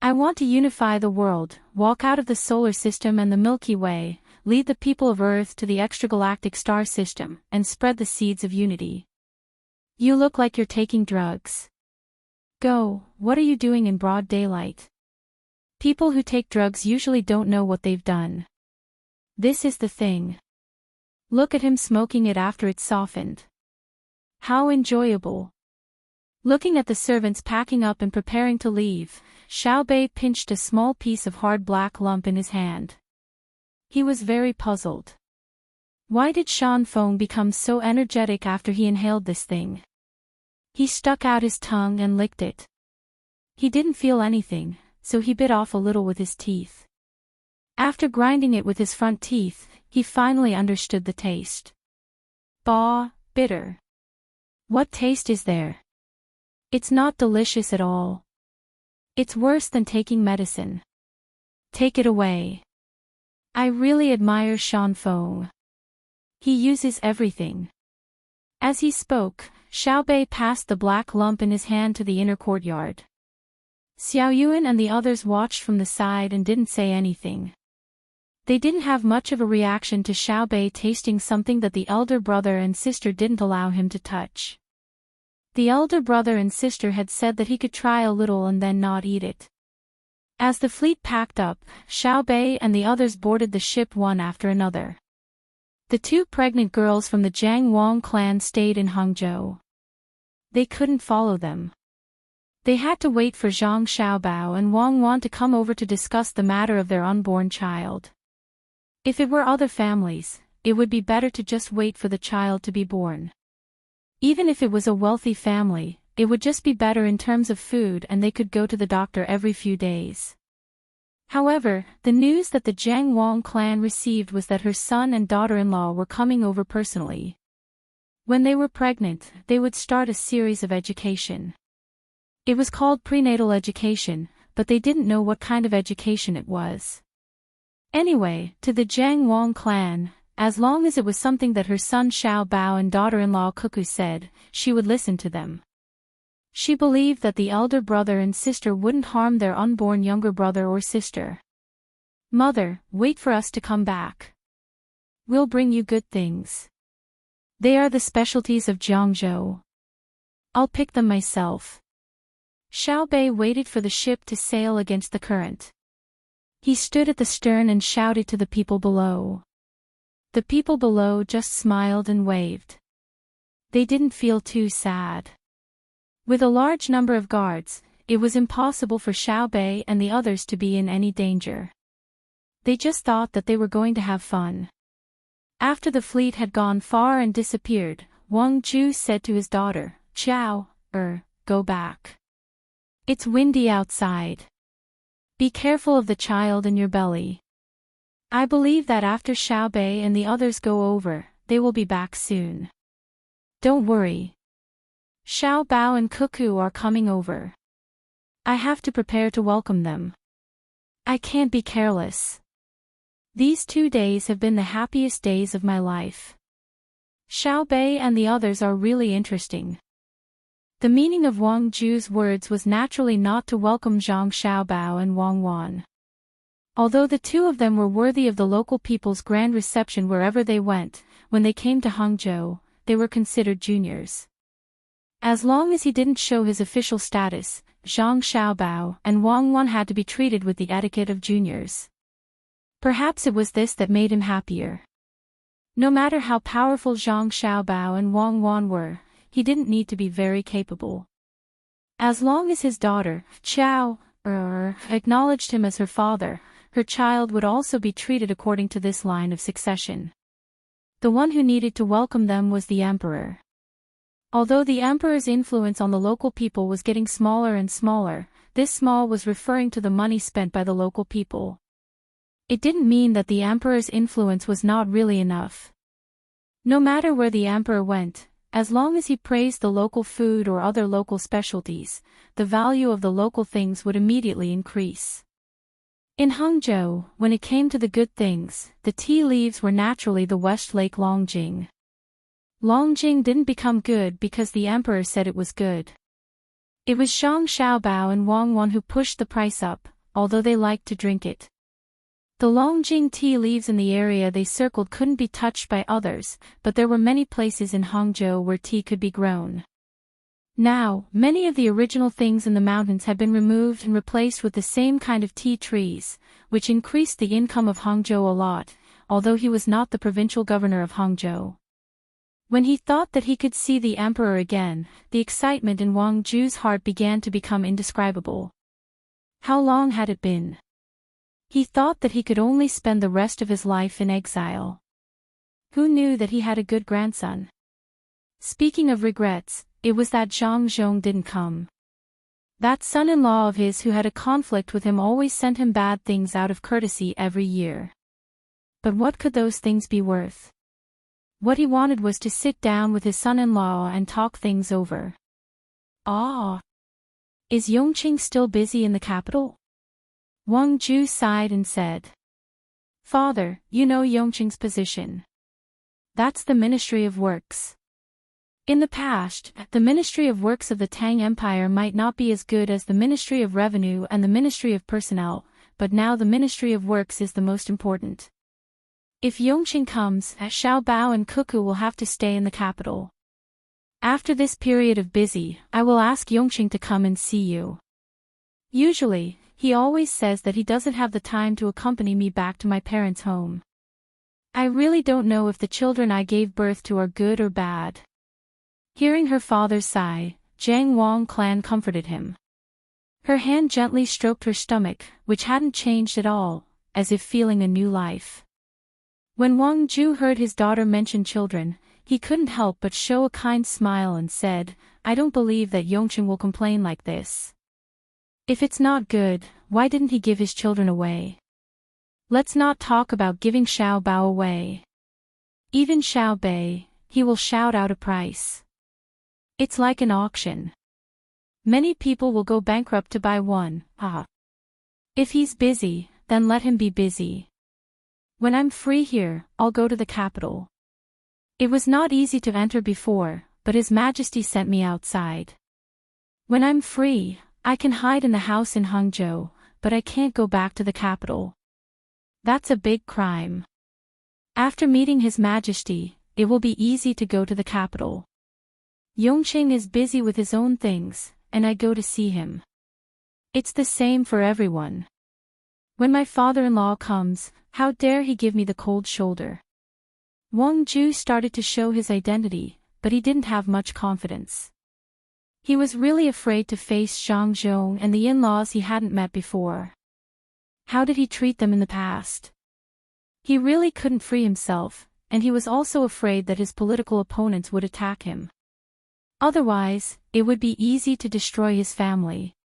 Speaker 1: I want to unify the world, walk out of the solar system and the Milky Way, lead the people of Earth to the extragalactic star system, and spread the seeds of unity." You look like you're taking drugs. Go, what are you doing in broad daylight? People who take drugs usually don't know what they've done. This is the thing. Look at him smoking it after it's softened. How enjoyable. Looking at the servants packing up and preparing to leave, Xiaobei pinched a small piece of hard black lump in his hand. He was very puzzled. Why did Shan Feng become so energetic after he inhaled this thing? He stuck out his tongue and licked it. He didn't feel anything, so he bit off a little with his teeth. After grinding it with his front teeth, he finally understood the taste. Bah, bitter. What taste is there? It's not delicious at all. It's worse than taking medicine. Take it away. I really admire Shan Feng. He uses everything. As he spoke, Xiaobei passed the black lump in his hand to the inner courtyard. Xiao Yuan and the others watched from the side and didn't say anything. They didn't have much of a reaction to Xiaobei tasting something that the elder brother and sister didn't allow him to touch. The elder brother and sister had said that he could try a little and then not eat it. As the fleet packed up, Xiaobei and the others boarded the ship one after another. The two pregnant girls from the Jiang Wang clan stayed in Hangzhou. They couldn't follow them. They had to wait for Zhang Xiaobao and Wang Wan to come over to discuss the matter of their unborn child. If it were other families, it would be better to just wait for the child to be born. Even if it was a wealthy family, it would just be better in terms of food and they could go to the doctor every few days. However, the news that the Jiang Wang clan received was that her son and daughter-in-law were coming over personally. When they were pregnant, they would start a series of education. It was called prenatal education, but they didn't know what kind of education it was. Anyway, to the Jiang Wang clan, as long as it was something that her son Xiao Bao and daughter-in-law Cuckoo said, she would listen to them. She believed that the elder brother and sister wouldn't harm their unborn younger brother or sister. Mother, wait for us to come back. We'll bring you good things. They are the specialties of Jiangzhou. I'll pick them myself. Xiaobei waited for the ship to sail against the current. He stood at the stern and shouted to the people below. The people below just smiled and waved. They didn't feel too sad. With a large number of guards, it was impossible for Xiaobei and the others to be in any danger. They just thought that they were going to have fun. After the fleet had gone far and disappeared, Wang Ju said to his daughter, "Qiao, go back. It's windy outside. Be careful of the child in your belly. I believe that after Xiaobei and the others go over, they will be back soon. Don't worry. Xiao Bao and Cuckoo are coming over. I have to prepare to welcome them. I can't be careless. These 2 days have been the happiest days of my life. Xiaobei and the others are really interesting." The meaning of Wang Ju's words was naturally not to welcome Zhang Xiaobao and Wang Wan. Although the two of them were worthy of the local people's grand reception wherever they went, when they came to Hangzhou, they were considered juniors. As long as he didn't show his official status, Zhang Xiaobao and Wang Wan had to be treated with the etiquette of juniors. Perhaps it was this that made him happier. No matter how powerful Zhang Xiaobao and Wang Wan were, he didn't need to be very capable. As long as his daughter, Qiao, acknowledged him as her father, her child would also be treated according to this line of succession. The one who needed to welcome them was the emperor. Although the emperor's influence on the local people was getting smaller and smaller, this small was referring to the money spent by the local people. It didn't mean that the emperor's influence was not really enough. No matter where the emperor went, as long as he praised the local food or other local specialties, the value of the local things would immediately increase. In Hangzhou, when it came to the good things, the tea leaves were naturally the Westlake Longjing. Longjing didn't become good because the emperor said it was good. It was Zhang Xiaobao and Wang Wan who pushed the price up, although they liked to drink it. The Longjing tea leaves in the area they circled couldn't be touched by others, but there were many places in Hangzhou where tea could be grown. Now, many of the original things in the mountains had been removed and replaced with the same kind of tea trees, which increased the income of Hangzhou a lot, although he was not the provincial governor of Hangzhou. When he thought that he could see the emperor again, the excitement in Wang Ju's heart began to become indescribable. How long had it been? He thought that he could only spend the rest of his life in exile. Who knew that he had a good grandson? Speaking of regrets, it was that Zhang Zhong didn't come. That son-in-law of his who had a conflict with him always sent him bad things out of courtesy every year. But what could those things be worth? What he wanted was to sit down with his son-in-law and talk things over. Is Yongqing still busy in the capital? Wang Ju sighed and said. Father, you know Yongqing's position. That's the Ministry of Works. In the past, the Ministry of Works of the Tang Empire might not be as good as the Ministry of Revenue and the Ministry of Personnel, but now the Ministry of Works is the most important. If Yongqing comes, Xiao Bao and Cuckoo will have to stay in the capital. After this period of busy, I will ask Yongqing to come and see you. Usually, he always says that he doesn't have the time to accompany me back to my parents' home. I really don't know if the children I gave birth to are good or bad. Hearing her father's sigh, Jiang Wang Clan comforted him. Her hand gently stroked her stomach, which hadn't changed at all, as if feeling a new life. When Wang Ju heard his daughter mention children, he couldn't help but show a kind smile and said, I don't believe that Yongqing will complain like this. If it's not good, why didn't he give his children away? Let's not talk about giving Xiao Bao away. Even Xiao Bei, he will shout out a price. It's like an auction. Many people will go bankrupt to buy one. If he's busy, then let him be busy. When I'm free here, I'll go to the capital. It was not easy to enter before, but His Majesty sent me outside. When I'm free, I can hide in the house in Hangzhou, but I can't go back to the capital. That's a big crime. After meeting His Majesty, it will be easy to go to the capital. Yongqing is busy with his own things, and I go to see him. It's the same for everyone. When my father-in-law comes, how dare he give me the cold shoulder? Wang Ju started to show his identity, but he didn't have much confidence. He was really afraid to face Zhang Zhong and the in-laws he hadn't met before. How did he treat them in the past? He really couldn't free himself, and he was also afraid that his political opponents would attack him. Otherwise, it would be easy to destroy his family.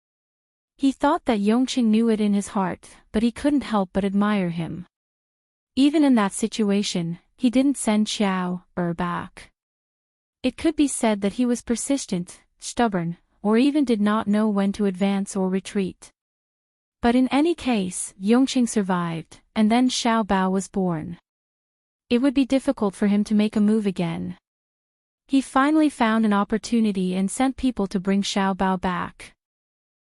Speaker 1: He thought that Yongqing knew it in his heart, but he couldn't help but admire him. Even in that situation, he didn't send Xiao back. It could be said that he was persistent, stubborn, or even did not know when to advance or retreat. But in any case, Yongqing survived, and then Xiao Bao was born. It would be difficult for him to make a move again. He finally found an opportunity and sent people to bring Xiao Bao back.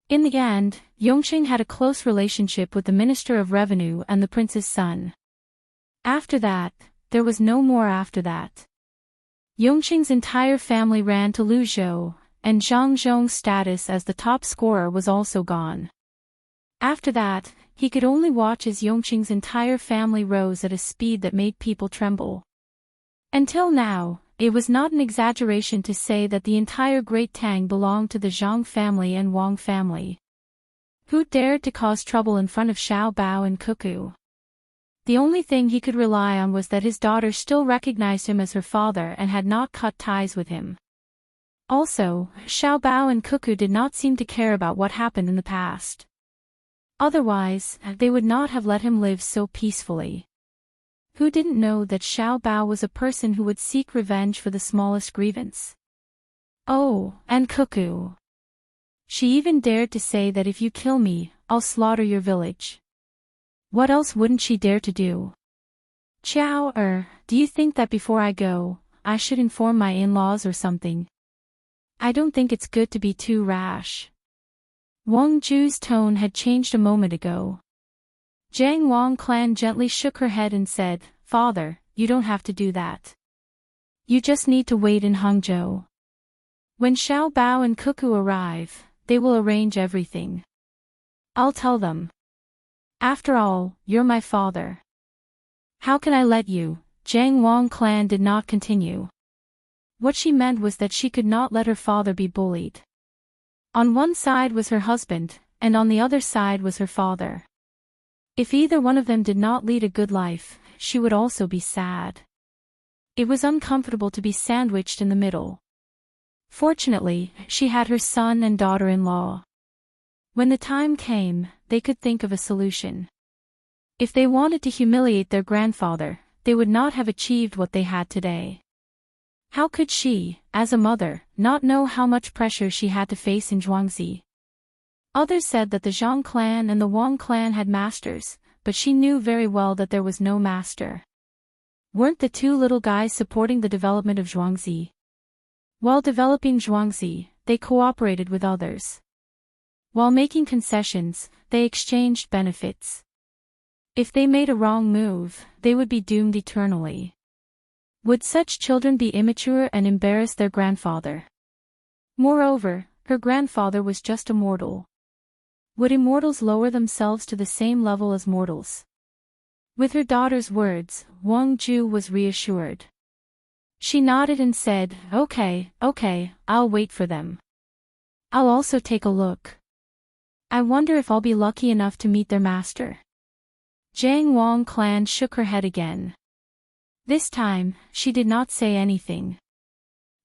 Speaker 1: In the end, Yongqing had a close relationship with the Minister of Revenue and the prince's son. After that, there was no more after that. Yongqing's entire family ran to Luzhou, and Zhang Zhong's status as the top scorer was also gone. After that, he could only watch as Yongqing's entire family rose at a speed that made people tremble. Until now, it was not an exaggeration to say that the entire Great Tang belonged to the Zhang family and Wang family. Who dared to cause trouble in front of Xiao Bao and Cuckoo? The only thing he could rely on was that his daughter still recognized him as her father and had not cut ties with him. Also, Xiao Bao and Cuckoo did not seem to care about what happened in the past. Otherwise, they would not have let him live so peacefully. Who didn't know that Xiao Bao was a person who would seek revenge for the smallest grievance? Oh, and Cuckoo. She even dared to say that if you kill me, I'll slaughter your village. What else wouldn't she dare to do? Chow, do you think that before I go, I should inform my in-laws or something? I don't think it's good to be too rash. Wang Ju's tone had changed a moment ago. Jiang Wang Clan gently shook her head and said, Father, you don't have to do that. You just need to wait in Hangzhou. When Xiao Bao and Cuckoo arrive, they will arrange everything. I'll tell them. After all, you're my father. How can I let you? Jiang Wang Clan did not continue. What she meant was that she could not let her father be bullied. On one side was her husband, and on the other side was her father. If either one of them did not lead a good life, she would also be sad. It was uncomfortable to be sandwiched in the middle. Fortunately, she had her son and daughter-in-law. When the time came, they could think of a solution. If they wanted to humiliate their grandfather, they would not have achieved what they had today. How could she, as a mother, not know how much pressure she had to face in Zhuangzi? Others said that the Zhang clan and the Wang clan had masters, but she knew very well that there was no master. Weren't the two little guys supporting the development of Zhuangzi? While developing Zhuangzi, they cooperated with others. While making concessions, they exchanged benefits. If they made a wrong move, they would be doomed eternally. Would such children be immature and embarrass their grandfather? Moreover, her grandfather was just a mortal. Would immortals lower themselves to the same level as mortals? With her daughter's words, Wang Ju was reassured. She nodded and said, Okay, I'll wait for them. I'll also take a look. I wonder if I'll be lucky enough to meet their master. Jiang Wang Clan shook her head again. This time, she did not say anything.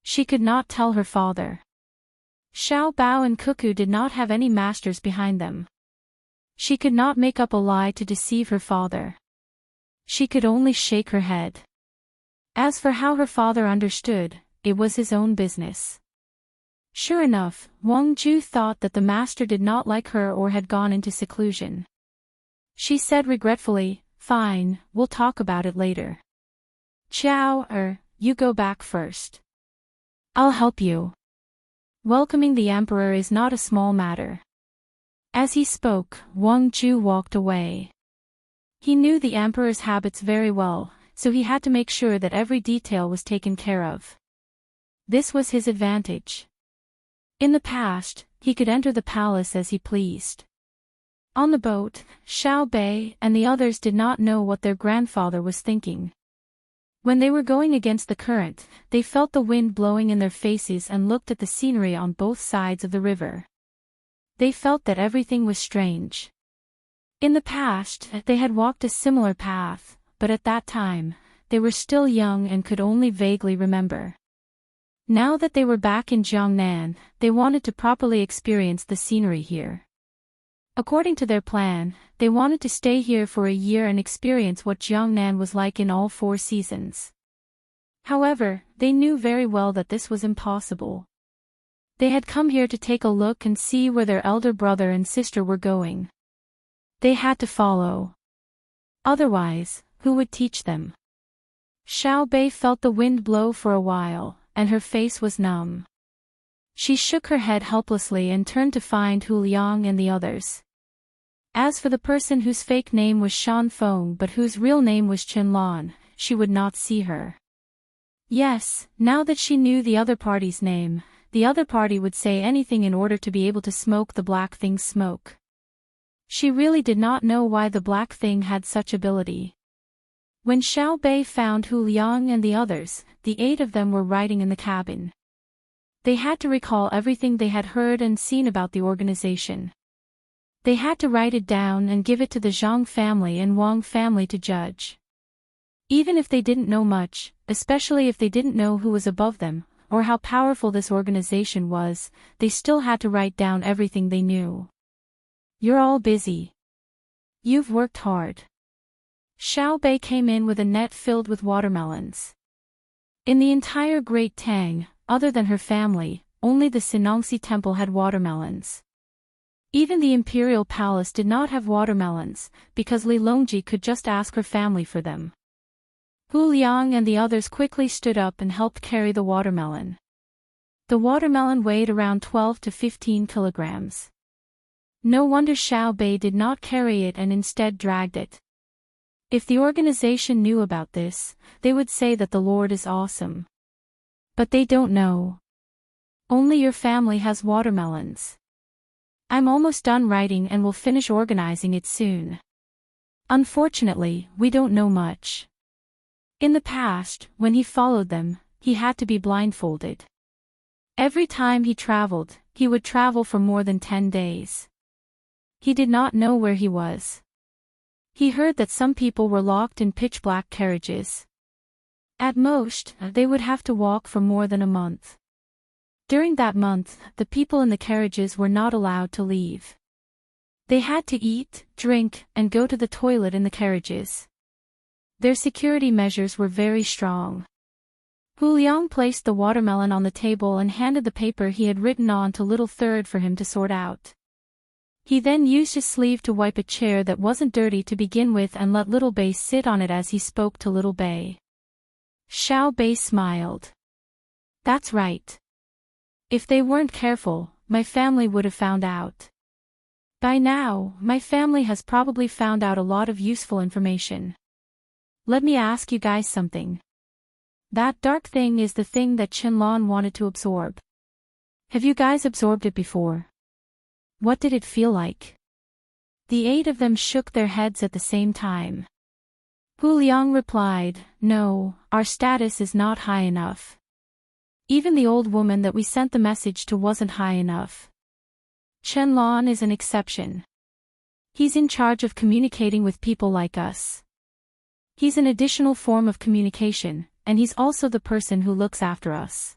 Speaker 1: She could not tell her father. Xiao Bao and Cuckoo did not have any masters behind them. She could not make up a lie to deceive her father. She could only shake her head. As for how her father understood, it was his own business. Sure enough, Wang Ju thought that the master did not like her or had gone into seclusion. She said regretfully, Fine, we'll talk about it later. Chow, you go back first. I'll help you. Welcoming the emperor is not a small matter. As he spoke, Wang Ju walked away. He knew the emperor's habits very well, so he had to make sure that every detail was taken care of. This was his advantage. In the past, he could enter the palace as he pleased. On the boat, Xiao Bei and the others did not know what their grandfather was thinking. When they were going against the current, they felt the wind blowing in their faces and looked at the scenery on both sides of the river. They felt that everything was strange. In the past, they had walked a similar path, but at that time, they were still young and could only vaguely remember. Now that they were back in Jiangnan, they wanted to properly experience the scenery here. According to their plan, they wanted to stay here for a year and experience what Jiangnan was like in all 4 seasons. However, they knew very well that this was impossible. They had come here to take a look and see where their elder brother and sister were going. They had to follow. Otherwise, who would teach them? Xiao Bei felt the wind blow for a while, and her face was numb. She shook her head helplessly and turned to find Hu Liang and the others. As for the person whose fake name was Shan Feng but whose real name was Chen Lan, she would not see her. Yes, now that she knew the other party's name, the other party would say anything in order to be able to smoke the black thing's smoke. She really did not know why the black thing had such ability. When Xiao Bei found Hu Liang and the others, the 8 of them were riding in the cabin. They had to recall everything they had heard and seen about the organization. They had to write it down and give it to the Zhang family and Wang family to judge. Even if they didn't know much, especially if they didn't know who was above them, or how powerful this organization was, they still had to write down everything they knew. You're all busy. You've worked hard. Xiao Bei came in with a net filled with watermelons. In the entire Great Tang, other than her family, only the Sinangxi temple had watermelons. Even the imperial palace did not have watermelons, because Li Longji could just ask her family for them. Hu Liang and the others quickly stood up and helped carry the watermelon. The watermelon weighed around 12 to 15 kilograms. No wonder Xiao Bei did not carry it and instead dragged it. If the organization knew about this, they would say that the Lord is awesome. But they don't know. Only your family has watermelons. I'm almost done writing and will finish organizing it soon. Unfortunately, we don't know much. In the past, when he followed them, he had to be blindfolded. Every time he traveled, he would travel for more than 10 days. He did not know where he was. He heard that some people were locked in pitch-black carriages. At most, they would have to walk for more than a month. During that month, the people in the carriages were not allowed to leave. They had to eat, drink, and go to the toilet in the carriages. Their security measures were very strong. Hu Liang placed the watermelon on the table and handed the paper he had written on to Little Third for him to sort out. He then used his sleeve to wipe a chair that wasn't dirty to begin with and let Little Bei sit on it as he spoke to Little Bei. Xiao Bei smiled. That's right. If they weren't careful, my family would have found out. By now, my family has probably found out a lot of useful information. Let me ask you guys something. That dark thing is the thing that Qianlong wanted to absorb. Have you guys absorbed it before? What did it feel like? The 8 of them shook their heads at the same time. Hu Liang replied, No, our status is not high enough. Even the old woman that we sent the message to wasn't high enough. Qianlong is an exception. He's in charge of communicating with people like us. He's an additional form of communication, and he's also the person who looks after us.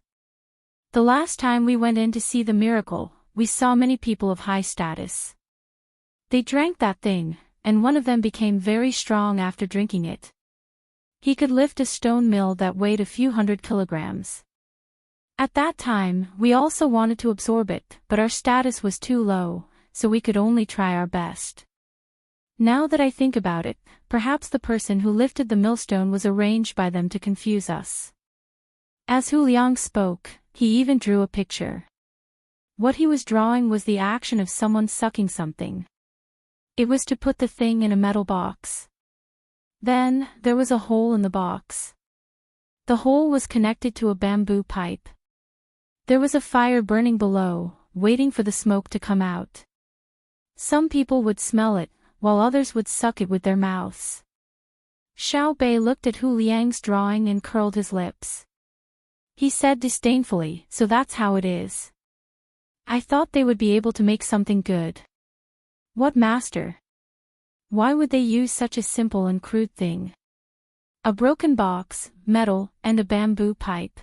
Speaker 1: The last time we went in to see the miracle, we saw many people of high status. They drank that thing, and one of them became very strong after drinking it. He could lift a stone mill that weighed a few hundred kilograms. At that time, we also wanted to absorb it, but our status was too low, so we could only try our best. Now that I think about it, perhaps the person who lifted the millstone was arranged by them to confuse us. As Hu Liang spoke, he even drew a picture. What he was drawing was the action of someone sucking something. It was to put the thing in a metal box. Then, there was a hole in the box. The hole was connected to a bamboo pipe. There was a fire burning below, waiting for the smoke to come out. Some people would smell it, while others would suck it with their mouths. Xiao Bei looked at Hu Liang's drawing and curled his lips. He said disdainfully, So that's how it is. I thought they would be able to make something good. What master? Why would they use such a simple and crude thing? A broken box, metal, and a bamboo pipe.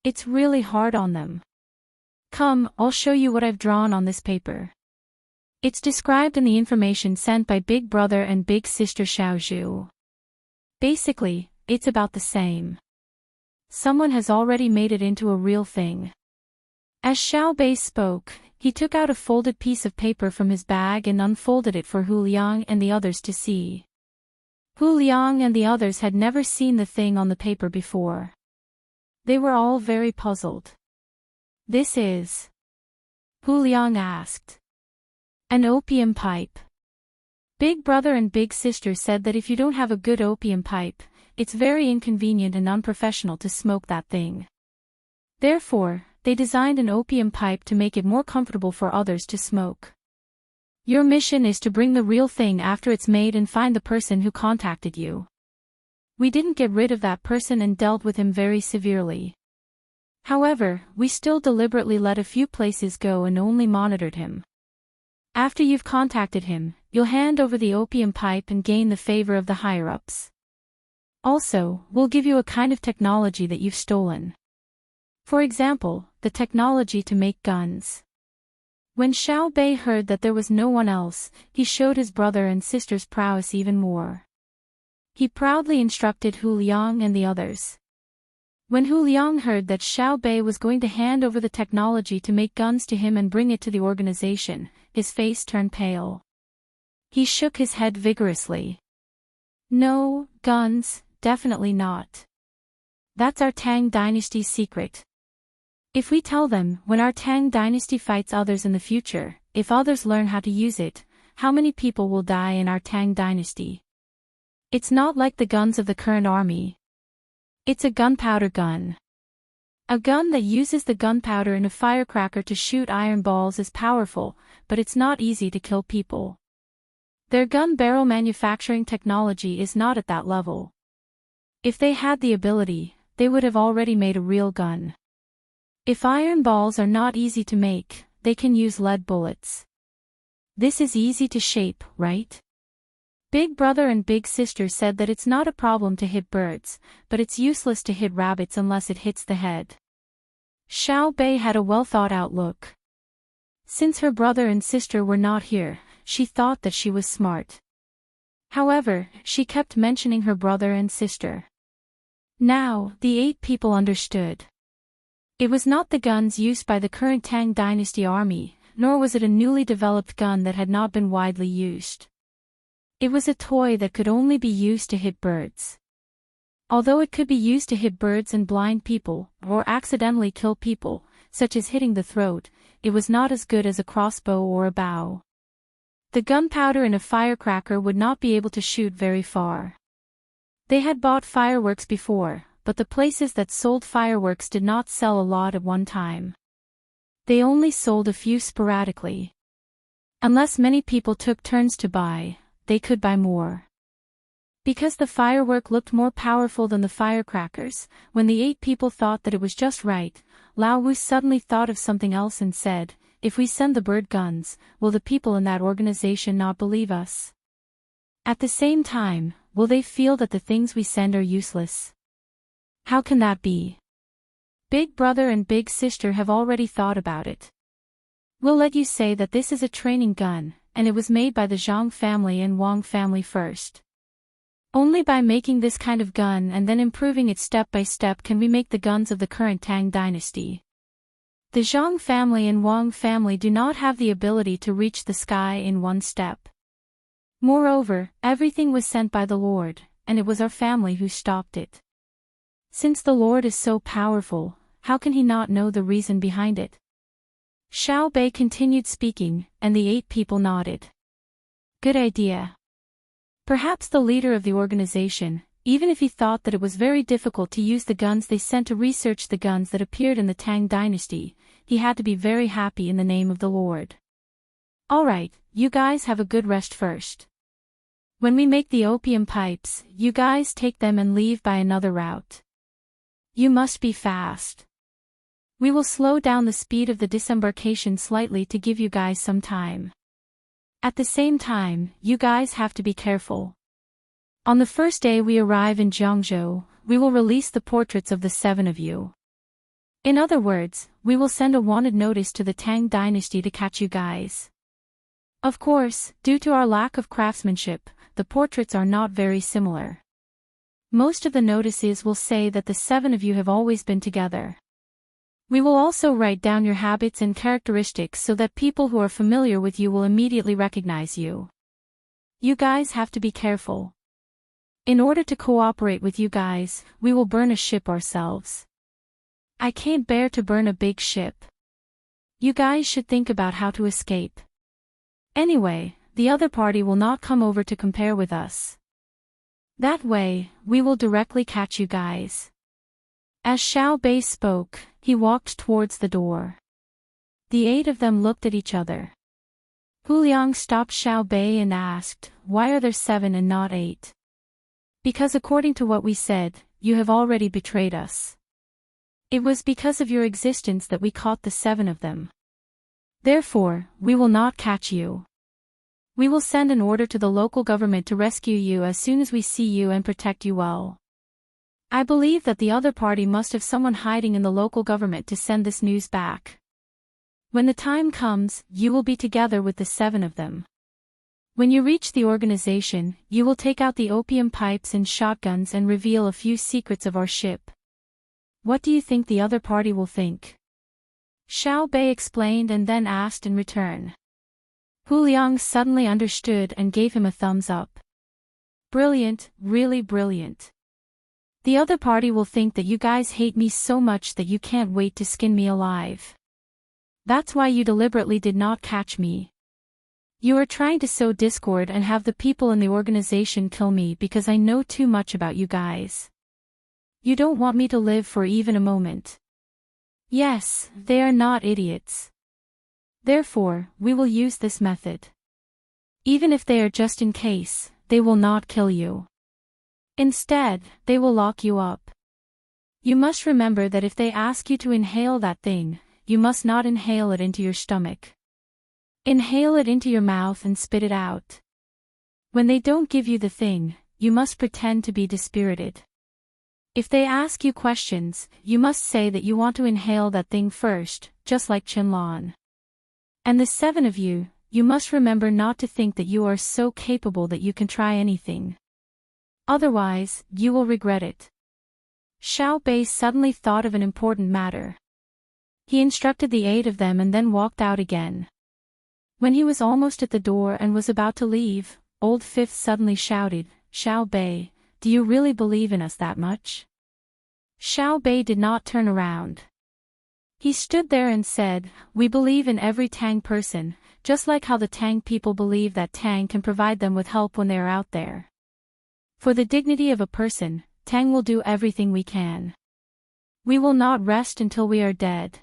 Speaker 1: It's really hard on them. Come, I'll show you what I've drawn on this paper. It's described in the information sent by Big Brother and Big Sister Xiaozhu. Basically, it's about the same. Someone has already made it into a real thing. As Xiao Bei spoke, he took out a folded piece of paper from his bag and unfolded it for Hu Liang and the others to see. Hu Liang and the others had never seen the thing on the paper before. They were all very puzzled. This is? Hu Liang asked. An opium pipe. Big Brother and Big Sister said that if you don't have a good opium pipe, it's very inconvenient and unprofessional to smoke that thing. Therefore, they designed an opium pipe to make it more comfortable for others to smoke. Your mission is to bring the real thing after it's made and find the person who contacted you. We didn't get rid of that person and dealt with him very severely. However, we still deliberately let a few places go and only monitored him. After you've contacted him, you'll hand over the opium pipe and gain the favor of the higher-ups. Also, we'll give you a kind of technology that you've stolen. For example, the technology to make guns. When Xiao Bei heard that there was no one else, he showed his brother and sister's prowess even more. He proudly instructed Hu Liang and the others. When Hu Liang heard that Xiao Bei was going to hand over the technology to make guns to him and bring it to the organization, his face turned pale. He shook his head vigorously. No, guns, definitely not. That's our Tang dynasty's secret. If we tell them, when our Tang dynasty fights others in the future, if others learn how to use it, how many people will die in our Tang dynasty? It's not like the guns of the current army. It's a gunpowder gun. A gun that uses the gunpowder in a firecracker to shoot iron balls is powerful, but it's not easy to kill people. Their gun barrel manufacturing technology is not at that level. If they had the ability, they would have already made a real gun. If iron balls are not easy to make, they can use lead bullets. This is easy to shape, right? Big brother and big sister said that it's not a problem to hit birds, but it's useless to hit rabbits unless it hits the head. Xiao Bei had a well-thought-out look. Since her brother and sister were not here, she thought that she was smart. However, she kept mentioning her brother and sister. Now, the 8 people understood. It was not the guns used by the current Tang dynasty army, nor was it a newly developed gun that had not been widely used. It was a toy that could only be used to hit birds. Although it could be used to hit birds and blind people, or accidentally kill people, such as hitting the throat, it was not as good as a crossbow or a bow. The gunpowder in a firecracker would not be able to shoot very far. They had bought fireworks before, but the places that sold fireworks did not sell a lot at one time. They only sold a few sporadically. Unless many people took turns to buy, they could buy more. Because the firework looked more powerful than the firecrackers, when the 8 people thought that it was just right, Lao Wu suddenly thought of something else and said, if we send the bird guns, will the people in that organization not believe us? At the same time, will they feel that the things we send are useless? How can that be? Big brother and big sister have already thought about it. We'll let you say that this is a training gun, and it was made by the Zhang family and Wang family first. Only by making this kind of gun and then improving it step by step can we make the guns of the current Tang dynasty. The Zhang family and Wang family do not have the ability to reach the sky in one step. Moreover, everything was sent by the Lord, and it was our family who stopped it. Since the Lord is so powerful, how can he not know the reason behind it? Xiao Bei continued speaking, and the 8 people nodded. Good idea. Perhaps the leader of the organization, even if he thought that it was very difficult to use the guns they sent to research the guns that appeared in the Tang dynasty, he had to be very happy in the name of the Lord. Alright, you guys have a good rest first. When we make the opium pipes, you guys take them and leave by another route. You must be fast. We will slow down the speed of the disembarkation slightly to give you guys some time. At the same time, you guys have to be careful. On the first day we arrive in Jiangzhou, we will release the portraits of the 7 of you. In other words, we will send a wanted notice to the Tang dynasty to catch you guys. Of course, due to our lack of craftsmanship, the portraits are not very similar. Most of the notices will say that the 7 of you have always been together. We will also write down your habits and characteristics so that people who are familiar with you will immediately recognize you. You guys have to be careful. In order to cooperate with you guys, we will burn a ship ourselves. I can't bear to burn a big ship. You guys should think about how to escape. Anyway, the other party will not come over to compare with us. That way, we will directly catch you guys. As Xiao Bei spoke, he walked towards the door. The 8 of them looked at each other. Hu Liang stopped Xiao Bei and asked, why are there 7 and not 8? Because according to what we said, you have already betrayed us. It was because of your existence that we caught the 7 of them. Therefore, we will not catch you. We will send an order to the local government to rescue you as soon as we see you and protect you well. I believe that the other party must have someone hiding in the local government to send this news back. When the time comes, you will be together with the 7 of them. When you reach the organization, you will take out the opium pipes and shotguns and reveal a few secrets of our ship. What do you think the other party will think? Xiao Bei explained and then asked in return. Hu Liang suddenly understood and gave him a thumbs up. Brilliant, really brilliant. The other party will think that you guys hate me so much that you can't wait to skin me alive. That's why you deliberately did not catch me. You are trying to sow discord and have the people in the organization kill me because I know too much about you guys. You don't want me to live for even a moment. Yes, they are not idiots. Therefore, we will use this method. Even if they are just in case, they will not kill you. Instead, they will lock you up. You must remember that if they ask you to inhale that thing, you must not inhale it into your stomach. Inhale it into your mouth and spit it out. When they don't give you the thing, you must pretend to be dispirited. If they ask you questions, you must say that you want to inhale that thing first, just like Qinlan. And the 7 of you, you must remember not to think that you are so capable that you can try anything. Otherwise, you will regret it. Xiao Bei suddenly thought of an important matter. He instructed the 8 of them and then walked out again. When he was almost at the door and was about to leave, Old Fifth suddenly shouted, Xiao Bei, do you really believe in us that much? Xiao Bei did not turn around. He stood there and said, we believe in every Tang person, just like how the Tang people believe that Tang can provide them with help when they are out there. For the dignity of a person, Tang will do everything we can. We will not rest until we are dead.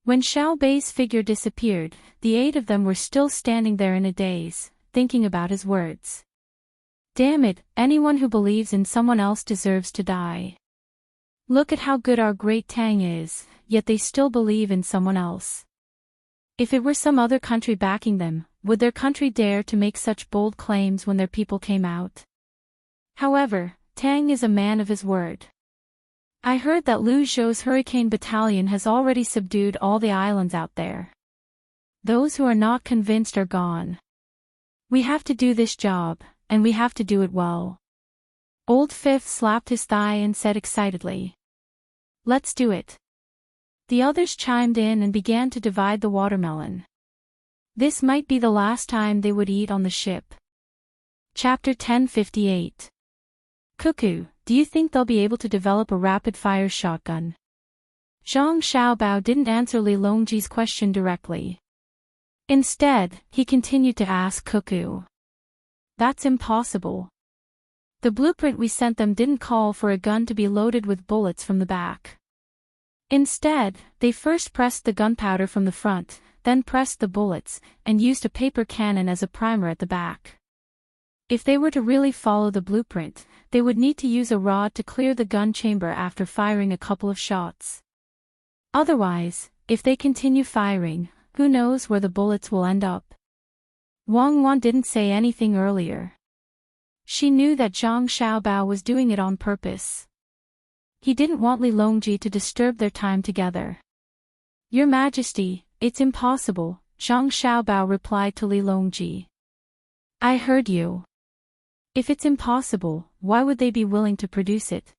Speaker 1: When Xiao Bei's figure disappeared, the 8 of them were still standing there in a daze, thinking about his words. Damn it, anyone who believes in someone else deserves to die. Look at how good our great Tang is, yet they still believe in someone else. If it were some other country backing them, would their country dare to make such bold claims when their people came out? However, Tang is a man of his word. I heard that Lu Zhou's Hurricane Battalion has already subdued all the islands out there. Those who are not convinced are gone. We have to do this job, and we have to do it well. Old Fifth slapped his thigh and said excitedly. Let's do it. The others chimed in and began to divide the watermelon. This might be the last time they would eat on the ship. Chapter 1058. Cuckoo, do you think they'll be able to develop a rapid-fire shotgun? Zhang Xiaobao didn't answer Li Longji's question directly. Instead, he continued to ask Cuckoo. That's impossible. The blueprint we sent them didn't call for a gun to be loaded with bullets from the back. Instead, they first pressed the gunpowder from the front, then pressed the bullets, and used a paper cannon as a primer at the back. If they were to really follow the blueprint, they would need to use a rod to clear the gun chamber after firing a couple of shots. Otherwise, if they continue firing, who knows where the bullets will end up? Wang Wan didn't say anything earlier. She knew that Zhang Xiaobao was doing it on purpose. He didn't want Li Longji to disturb their time together. Your Majesty, it's impossible, Zhang Xiaobao replied to Li Longji. I heard you. If it's impossible, why would they be willing to produce it?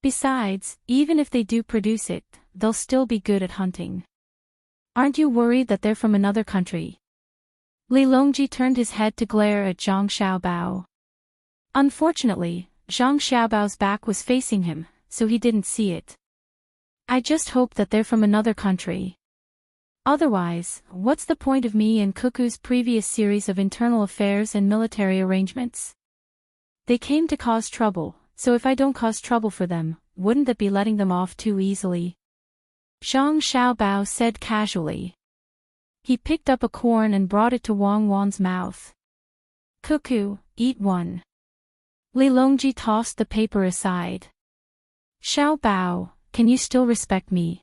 Speaker 1: Besides, even if they do produce it, they'll still be good at hunting. Aren't you worried that they're from another country? Li Longji turned his head to glare at Zhang Xiaobao. Unfortunately, Zhang Xiaobao's back was facing him, so he didn't see it. I just hope that they're from another country. Otherwise, what's the point of me and Cuckoo's previous series of internal affairs and military arrangements? They came to cause trouble, so if I don't cause trouble for them, wouldn't that be letting them off too easily? Zhang Xiaobao said casually. He picked up a corn and brought it to Wang Wan's mouth. Cuckoo, eat one. Li Longji tossed the paper aside. Xiaobao, can you still respect me?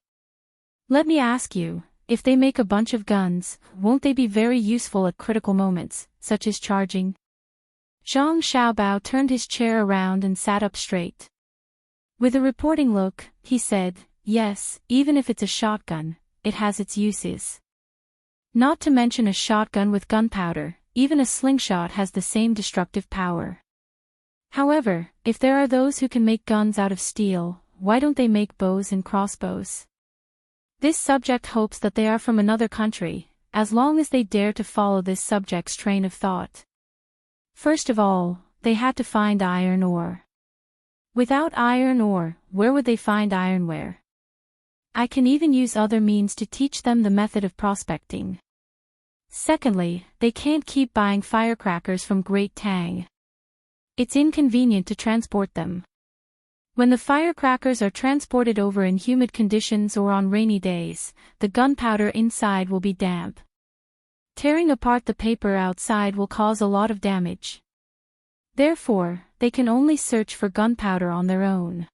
Speaker 1: Let me ask you, if they make a bunch of guns, won't they be very useful at critical moments, such as charging? Zhang Xiaobao turned his chair around and sat up straight. With a reporting look, he said, yes, even if it's a shotgun, it has its uses. Not to mention a shotgun with gunpowder, even a slingshot has the same destructive power. However, if there are those who can make guns out of steel, why don't they make bows and crossbows? This subject hopes that they are from another country, as long as they dare to follow this subject's train of thought. First of all, they had to find iron ore. Without iron ore, where would they find ironware? I can even use other means to teach them the method of prospecting. Secondly, they can't keep buying firecrackers from Great Tang. It's inconvenient to transport them. When the firecrackers are transported over in humid conditions or on rainy days, the gunpowder inside will be damp. Tearing apart the paper outside will cause a lot of damage. Therefore, they can only search for gunpowder on their own.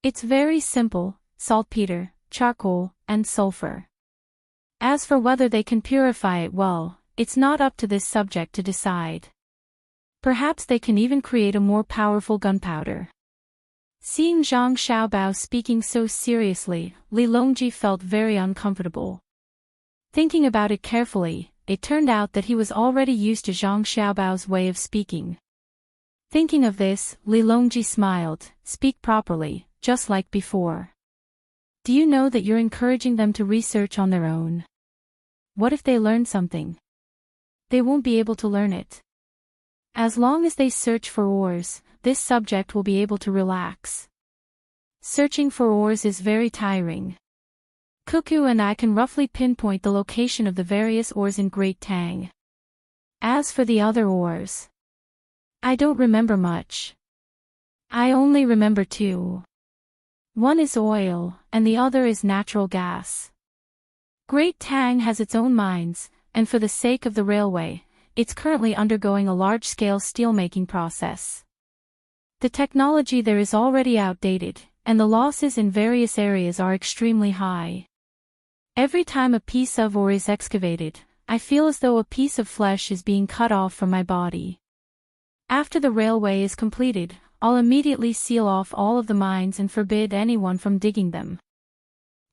Speaker 1: It's very simple: saltpeter, charcoal, and sulfur. As for whether they can purify it well, it's not up to this subject to decide. Perhaps they can even create a more powerful gunpowder. Seeing Zhang Xiaobao speaking so seriously, Li Longji felt very uncomfortable. Thinking about it carefully, it turned out that he was already used to Zhang Xiaobao's way of speaking. Thinking of this, Li Longji smiled. Speak properly, just like before. Do you know that you're encouraging them to research on their own? What if they learn something? They won't be able to learn it. As long as they search for ores, this subject will be able to relax. Searching for ores is very tiring. Cuckoo and I can roughly pinpoint the location of the various ores in Great Tang. As for the other ores, I don't remember much. I only remember two. One is oil, and the other is natural gas. Great Tang has its own mines, and for the sake of the railway, it's currently undergoing a large-scale steelmaking process. The technology there is already outdated, and the losses in various areas are extremely high. Every time a piece of ore is excavated, I feel as though a piece of flesh is being cut off from my body. After the railway is completed, I'll immediately seal off all of the mines and forbid anyone from digging them.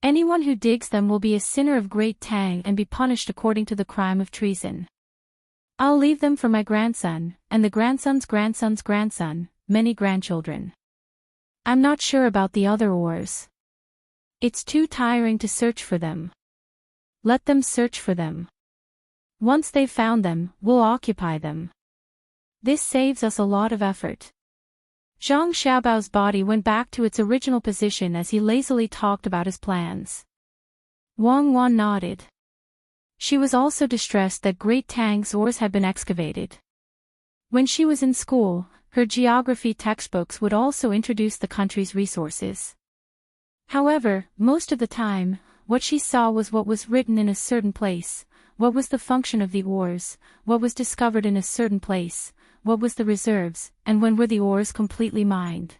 Speaker 1: Anyone who digs them will be a sinner of Great Tang and be punished according to the crime of treason. I'll leave them for my grandson, and the grandson's grandson's grandson, many grandchildren. I'm not sure about the other ores. It's too tiring to search for them. Let them search for them. Once they've found them, we'll occupy them. This saves us a lot of effort. Zhang Xiaobao's body went back to its original position as he lazily talked about his plans. Wang Wan nodded. She was also distressed that Great Tang's ores had been excavated. When she was in school, her geography textbooks would also introduce the country's resources. However, most of the time, what she saw was what was written in a certain place, what was the function of the ores, what was discovered in a certain place, what was the reserves, and when were the ores completely mined.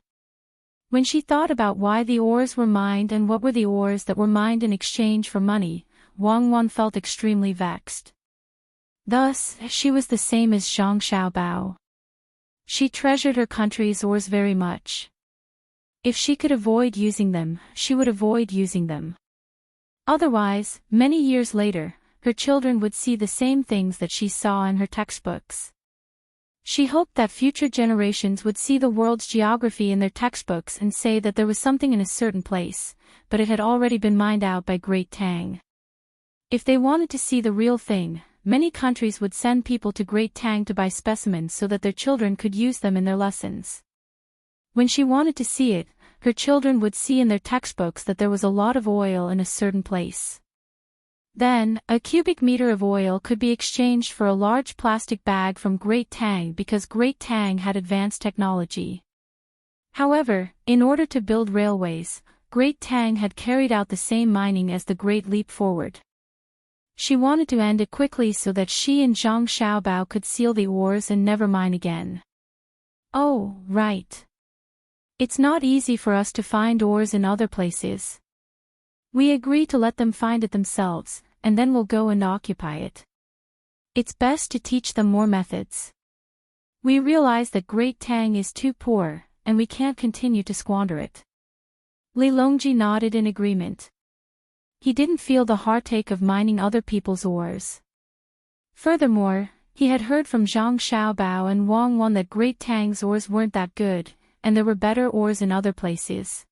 Speaker 1: When she thought about why the ores were mined and what were the ores that were mined in exchange for money, Wang Wan felt extremely vexed. Thus, she was the same as Zhang Xiaobao. She treasured her country's ores very much. If she could avoid using them, she would avoid using them. Otherwise, many years later, her children would see the same things that she saw in her textbooks. She hoped that future generations would see the world's geography in their textbooks and say that there was something in a certain place, but it had already been mined out by Great Tang. If they wanted to see the real thing, many countries would send people to Great Tang to buy specimens so that their children could use them in their lessons. When she wanted to see it, her children would see in their textbooks that there was a lot of oil in a certain place. Then, a cubic meter of oil could be exchanged for a large plastic bag from Great Tang because Great Tang had advanced technology. However, in order to build railways, Great Tang had carried out the same mining as the Great Leap Forward. She wanted to end it quickly so that she and Zhang Xiaobao could seal the ores and never mine again. Oh, right. It's not easy for us to find ores in other places. We agree to let them find it themselves, and then we'll go and occupy it. It's best to teach them more methods. We realize that Great Tang is too poor, and we can't continue to squander it. Li Longji nodded in agreement. He didn't feel the heartache of mining other people's ores. Furthermore, he had heard from Zhang Xiaobao and Wang Wan that Great Tang's ores weren't that good, and there were better ores in other places.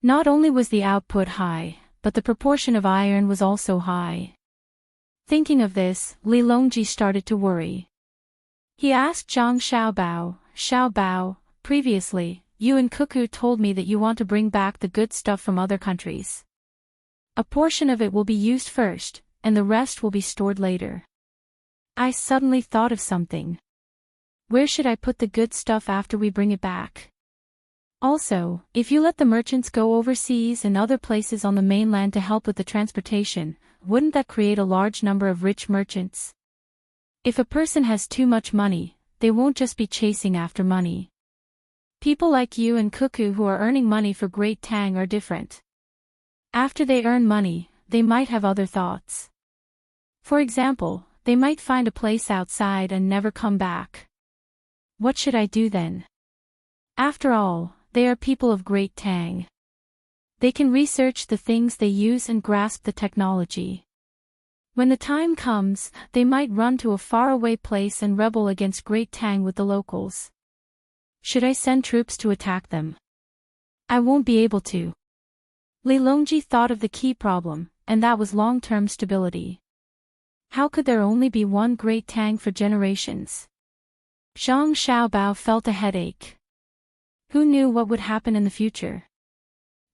Speaker 1: Not only was the output high, but the proportion of iron was also high. Thinking of this, Li Longji started to worry. He asked Zhang Xiaobao, previously, you and Cuckoo told me that you want to bring back the good stuff from other countries. A portion of it will be used first, and the rest will be stored later. I suddenly thought of something. Where should I put the good stuff after we bring it back? Also, if you let the merchants go overseas and other places on the mainland to help with the transportation, wouldn't that create a large number of rich merchants? If a person has too much money, they won't just be chasing after money. People like you and Cuckoo who are earning money for Great Tang are different. After they earn money, they might have other thoughts. For example, they might find a place outside and never come back. What should I do then? After all, they are people of Great Tang. They can research the things they use and grasp the technology. When the time comes, they might run to a faraway place and rebel against Great Tang with the locals. Should I send troops to attack them? I won't be able to. Li Longji thought of the key problem, and that was long-term stability. How could there only be one Great Tang for generations? Zhang Xiaobao felt a headache. Who knew what would happen in the future?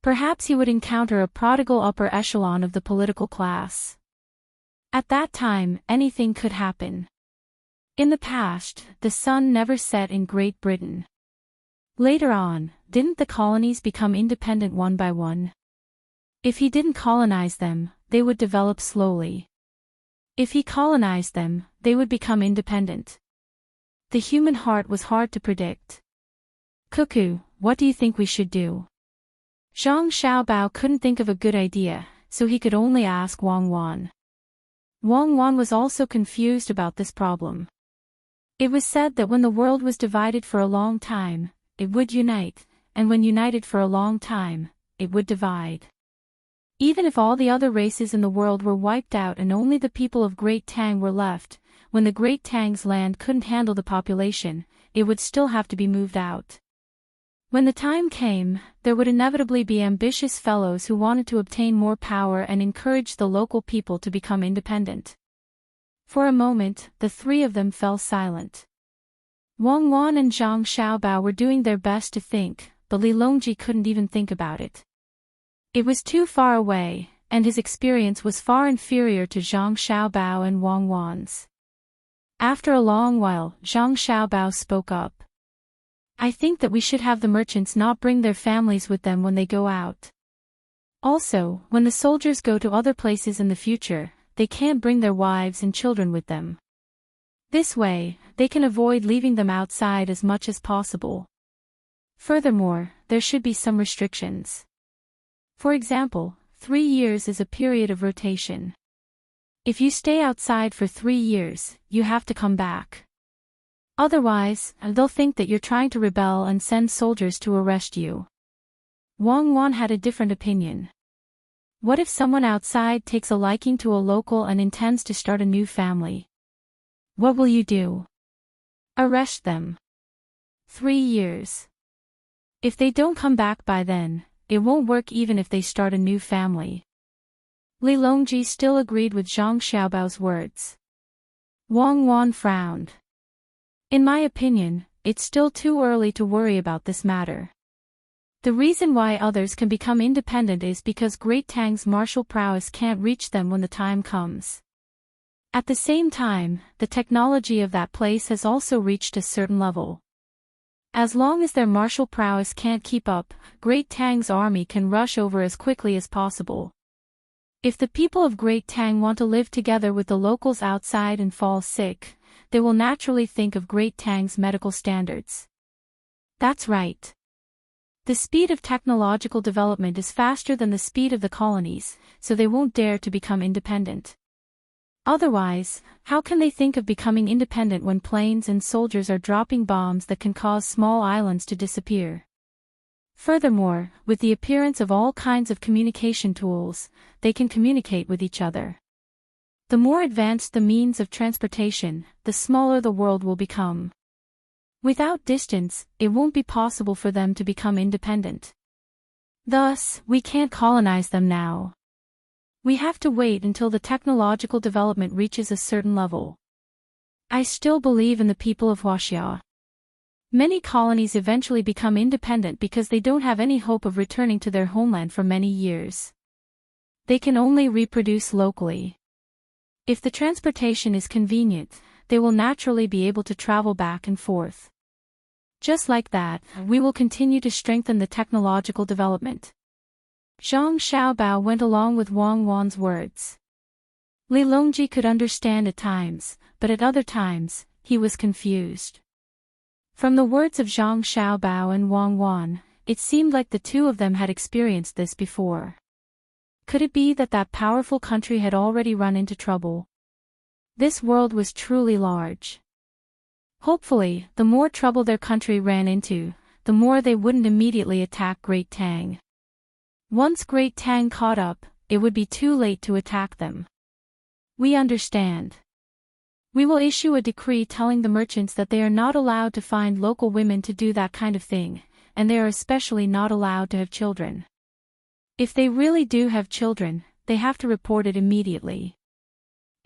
Speaker 1: Perhaps he would encounter a prodigal upper echelon of the political class. At that time, anything could happen. In the past, the sun never set in Great Britain. Later on, didn't the colonies become independent one by one? If he didn't colonize them, they would develop slowly. If he colonized them, they would become independent. The human heart was hard to predict. Cuckoo, what do you think we should do? Zhang Xiaobao couldn't think of a good idea, so he could only ask Wang Wan. Wang Wan was also confused about this problem. It was said that when the world was divided for a long time, it would unite, and when united for a long time, it would divide. Even if all the other races in the world were wiped out and only the people of Great Tang were left, when the Great Tang's land couldn't handle the population, it would still have to be moved out. When the time came, there would inevitably be ambitious fellows who wanted to obtain more power and encourage the local people to become independent. For a moment, the three of them fell silent. Wang Wan and Zhang Xiaobao were doing their best to think, but Li Longji couldn't even think about it. It was too far away, and his experience was far inferior to Zhang Xiaobao and Wang Wan's. After a long while, Zhang Xiaobao spoke up. I think that we should have the merchants not bring their families with them when they go out. Also, when the soldiers go to other places in the future, they can't bring their wives and children with them. This way, they can avoid leaving them outside as much as possible. Furthermore, there should be some restrictions. For example, 3 years is a period of rotation. If you stay outside for 3 years, you have to come back. Otherwise, they'll think that you're trying to rebel and send soldiers to arrest you. Wang Wan had a different opinion. What if someone outside takes a liking to a local and intends to start a new family? What will you do? Arrest them. 3 years. If they don't come back by then, it won't work even if they start a new family. Li Longji still agreed with Zhang Xiaobao's words. Wang Wan frowned. In my opinion, it's still too early to worry about this matter. The reason why others can become independent is because Great Tang's martial prowess can't reach them when the time comes. At the same time, the technology of that place has also reached a certain level. As long as their martial prowess can't keep up, Great Tang's army can rush over as quickly as possible. If the people of Great Tang want to live together with the locals outside and fall sick, they will naturally think of Great Tang's medical standards. That's right. The speed of technological development is faster than the speed of the colonies, so they won't dare to become independent. Otherwise, how can they think of becoming independent when planes and soldiers are dropping bombs that can cause small islands to disappear? Furthermore, with the appearance of all kinds of communication tools, they can communicate with each other. The more advanced the means of transportation, the smaller the world will become. Without distance, it won't be possible for them to become independent. Thus, we can't colonize them now. We have to wait until the technological development reaches a certain level. I still believe in the people of Huaxia. Many colonies eventually become independent because they don't have any hope of returning to their homeland for many years. They can only reproduce locally. If the transportation is convenient, they will naturally be able to travel back and forth. Just like that, we will continue to strengthen the technological development. Zhang Xiaobao went along with Wang Wan's words. Li Longji could understand at times, but at other times, he was confused. From the words of Zhang Xiaobao and Wang Wan, it seemed like the two of them had experienced this before. Could it be that that powerful country had already run into trouble? This world was truly large. Hopefully, the more trouble their country ran into, the more they wouldn't immediately attack Great Tang. Once Great Tang caught up, it would be too late to attack them. We understand. We will issue a decree telling the merchants that they are not allowed to find local women to do that kind of thing, and they are especially not allowed to have children. If they really do have children, they have to report it immediately.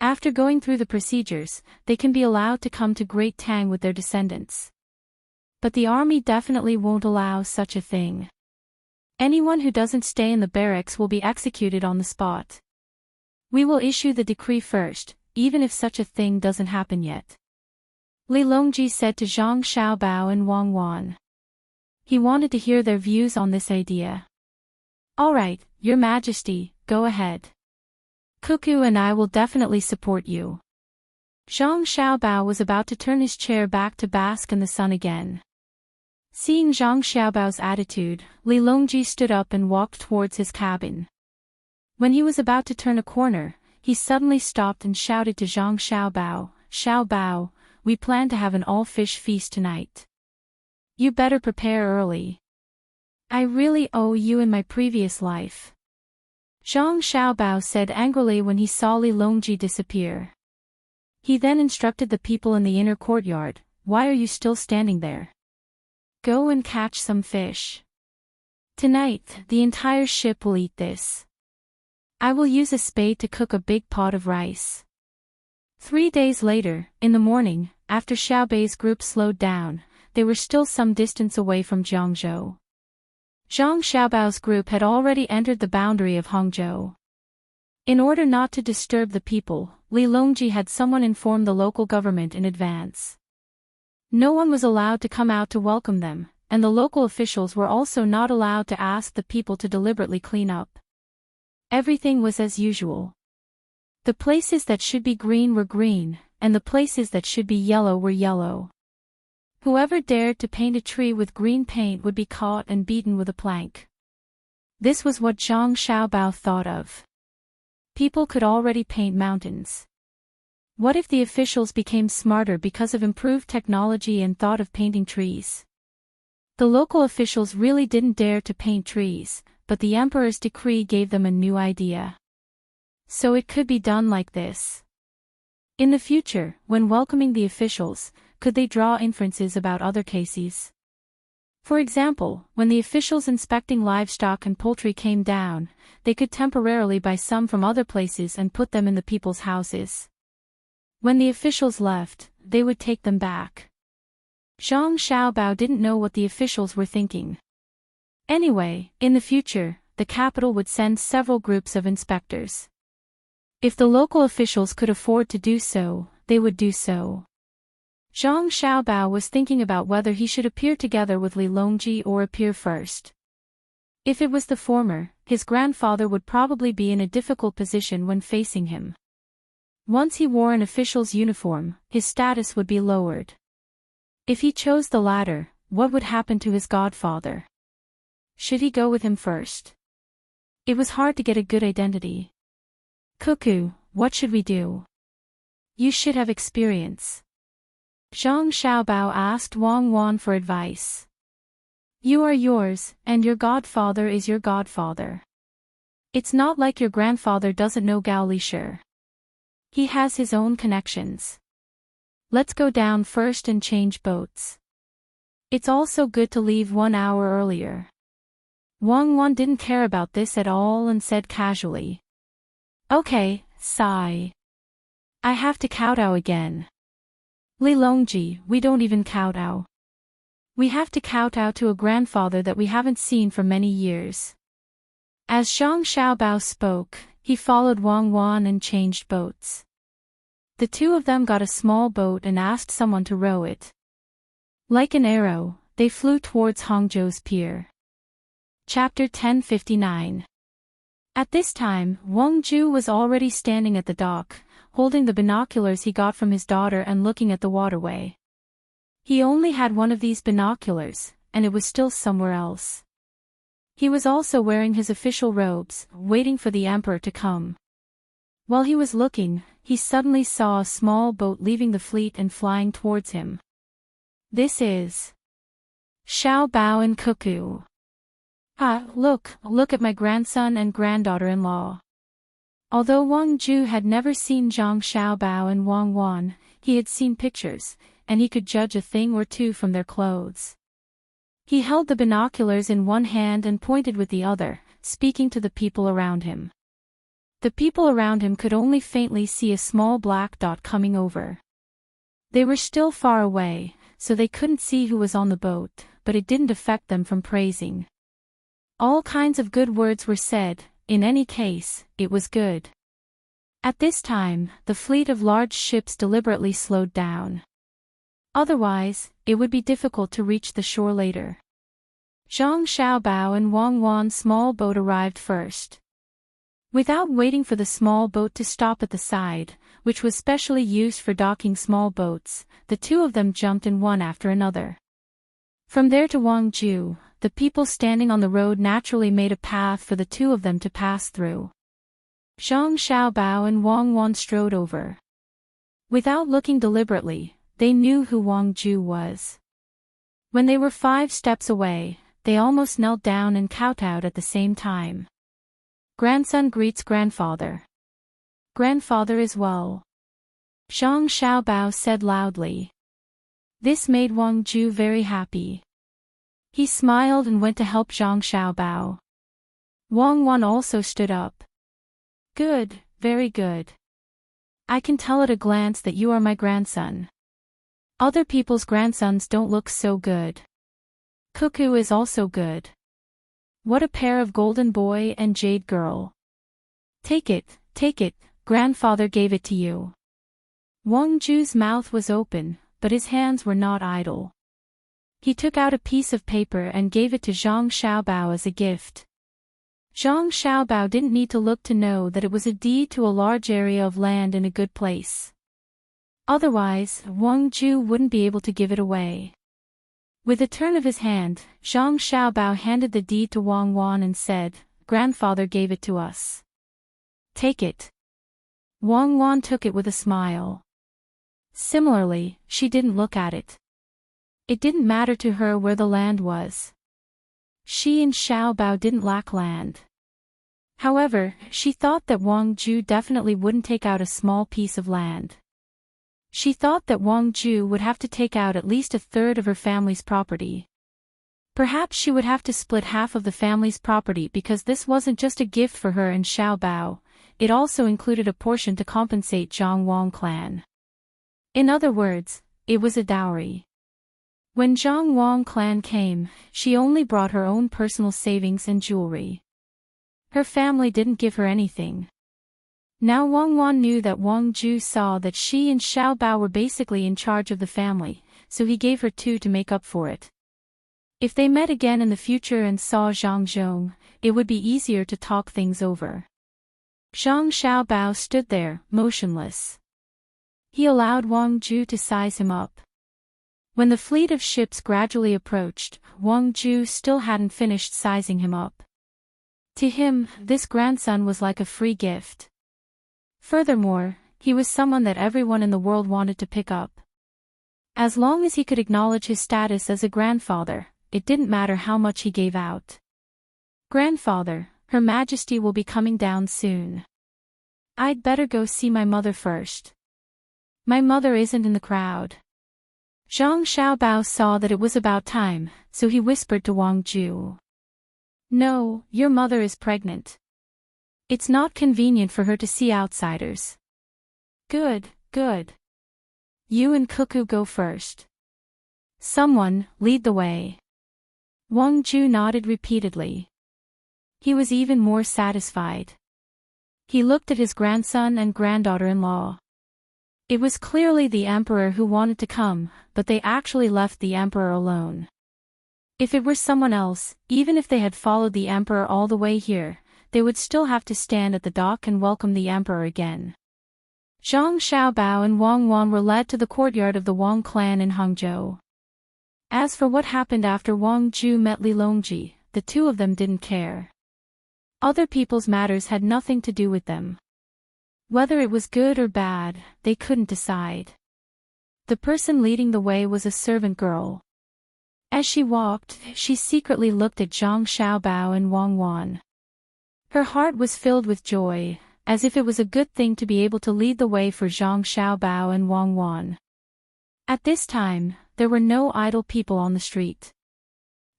Speaker 1: After going through the procedures, they can be allowed to come to Great Tang with their descendants. But the army definitely won't allow such a thing. Anyone who doesn't stay in the barracks will be executed on the spot. We will issue the decree first, even if such a thing doesn't happen yet. Li Longji said to Zhang Xiaobao and Wang Wan. He wanted to hear their views on this idea. All right, Your Majesty, go ahead. Cuckoo and I will definitely support you. Zhang Xiaobao was about to turn his chair back to bask in the sun again. Seeing Zhang Xiaobao's attitude, Li Longji stood up and walked towards his cabin. When he was about to turn a corner, he suddenly stopped and shouted to Zhang Xiaobao, "Xiaobao, we plan to have an all-fish feast tonight. You better prepare early. I really owe you in my previous life." Zhang Xiaobao said angrily when he saw Li Longji disappear. He then instructed the people in the inner courtyard, "Why are you still standing there? Go and catch some fish. Tonight, the entire ship will eat this. I will use a spade to cook a big pot of rice." 3 days later, in the morning, after Xiaobei's group slowed down, they were still some distance away from Jiangzhou. Zhang Xiaobao's group had already entered the boundary of Hangzhou. In order not to disturb the people, Li Longji had someone inform the local government in advance. No one was allowed to come out to welcome them, and the local officials were also not allowed to ask the people to deliberately clean up. Everything was as usual. The places that should be green were green, and the places that should be yellow were yellow. Whoever dared to paint a tree with green paint would be caught and beaten with a plank. This was what Zhang Xiaobao thought of. People could already paint mountains. What if the officials became smarter because of improved technology and thought of painting trees? The local officials really didn't dare to paint trees, but the emperor's decree gave them a new idea. So it could be done like this. In the future, when welcoming the officials, could they draw inferences about other cases? For example, when the officials inspecting livestock and poultry came down, they could temporarily buy some from other places and put them in the people's houses. When the officials left, they would take them back. Zhang Xiaobao didn't know what the officials were thinking. Anyway, in the future, the capital would send several groups of inspectors. If the local officials could afford to do so, they would do so. Zhang Xiaobao was thinking about whether he should appear together with Li Longji or appear first. If it was the former, his grandfather would probably be in a difficult position when facing him. Once he wore an official's uniform, his status would be lowered. If he chose the latter, what would happen to his godfather? Should he go with him first? It was hard to get a good identity. Cuckoo, what should we do? You should have experience. Zhang Xiaobao asked Wang Wan for advice. You are yours, and your godfather is your godfather. It's not like your grandfather doesn't know Gaolisher. He has his own connections. Let's go down first and change boats. It's also good to leave 1 hour earlier. Wang Wan didn't care about this at all and said casually. Okay, sigh. I have to kowtow again. Li Longji, we don't even kowtow. We have to kowtow to a grandfather that we haven't seen for many years. As Zhang Xiaobao spoke, he followed Wang Wan and changed boats. The two of them got a small boat and asked someone to row it. Like an arrow, they flew towards Hangzhou's pier. Chapter 1059. At this time, Wang Ju was already standing at the dock, holding the binoculars he got from his daughter and looking at the waterway. He only had one of these binoculars, and it was still somewhere else. He was also wearing his official robes, waiting for the emperor to come. While he was looking, he suddenly saw a small boat leaving the fleet and flying towards him. This is Xiao Bao and Cuckoo. Ah, look at my grandson and granddaughter-in-law. Although Wang Ju had never seen Zhang Xiaobao and Wang Wan, he had seen pictures, and he could judge a thing or two from their clothes. He held the binoculars in one hand and pointed with the other, speaking to the people around him. The people around him could only faintly see a small black dot coming over. They were still far away, so they couldn't see who was on the boat, but it didn't affect them from praising. All kinds of good words were said. In any case, it was good. At this time, the fleet of large ships deliberately slowed down. Otherwise, it would be difficult to reach the shore later. Zhang Xiaobao and Wang Wan's small boat arrived first. Without waiting for the small boat to stop at the side, which was specially used for docking small boats, the two of them jumped in one after another. From there to Wangju, the people standing on the road naturally made a path for the two of them to pass through. Zhang Xiaobao and Wang Wan strode over. Without looking deliberately, they knew who Wangju was. When they were 5 steps away, they almost knelt down and kowtowed at the same time. Grandson greets grandfather. Grandfather is well. Zhang Xiaobao said loudly. This made Wangju very happy. He smiled and went to help Zhang Xiaobao. Wang Wan also stood up. Good, very good. I can tell at a glance that you are my grandson. Other people's grandsons don't look so good. Cuckoo is also good. What a pair of golden boy and jade girl. Take it, grandfather gave it to you. Wang Ju's mouth was open, but his hands were not idle. He took out a piece of paper and gave it to Zhang Xiaobao as a gift. Zhang Xiaobao didn't need to look to know that it was a deed to a large area of land in a good place. Otherwise, Wang Ju wouldn't be able to give it away. With a turn of his hand, Zhang Xiaobao handed the deed to Wang Wan and said, Grandfather gave it to us. Take it. Wang Wan took it with a smile. Similarly, she didn't look at it. It didn't matter to her where the land was. She and Xiaobao didn't lack land. However, she thought that Wang Ju definitely wouldn't take out a small piece of land. She thought that Wang Ju would have to take out at least a third of her family's property. Perhaps she would have to split half of the family's property because this wasn't just a gift for her and Xiaobao, it also included a portion to compensate Zhang Wang clan. In other words, it was a dowry. When Zhang Wang clan came, she only brought her own personal savings and jewelry. Her family didn't give her anything. Now Wang Wan knew that Wang Ju saw that she and Xiaobao were basically in charge of the family, so he gave her 2 to make up for it. If they met again in the future and saw Zhang Zhong, it would be easier to talk things over. Zhang Xiaobao stood there, motionless. He allowed Wang Ju to size him up. When the fleet of ships gradually approached, Wang Ju still hadn't finished sizing him up. To him, this grandson was like a free gift. Furthermore, he was someone that everyone in the world wanted to pick up. As long as he could acknowledge his status as a grandfather, it didn't matter how much he gave out. "Grandfather, Her Majesty will be coming down soon. I'd better go see my mother first. My mother isn't in the crowd." Zhang Xiaobao saw that it was about time, so he whispered to Wang Ju. "No, your mother is pregnant. It's not convenient for her to see outsiders." Good. You and Cuckoo go first. Someone, lead the way." Wang Ju nodded repeatedly. He was even more satisfied. He looked at his grandson and granddaughter-in-law. It was clearly the emperor who wanted to come, but they actually left the emperor alone. If it were someone else, even if they had followed the emperor all the way here, they would still have to stand at the dock and welcome the emperor again. Zhang Xiaobao and Wang Wan were led to the courtyard of the Wang clan in Hangzhou. As for what happened after Wang Ju met Li Longji, the two of them didn't care. Other people's matters had nothing to do with them. Whether it was good or bad, they couldn't decide. The person leading the way was a servant girl. As she walked, she secretly looked at Zhang Xiaobao and Wang Wan. Her heart was filled with joy, as if it was a good thing to be able to lead the way for Zhang Xiaobao and Wang Wan. At this time, there were no idle people on the street.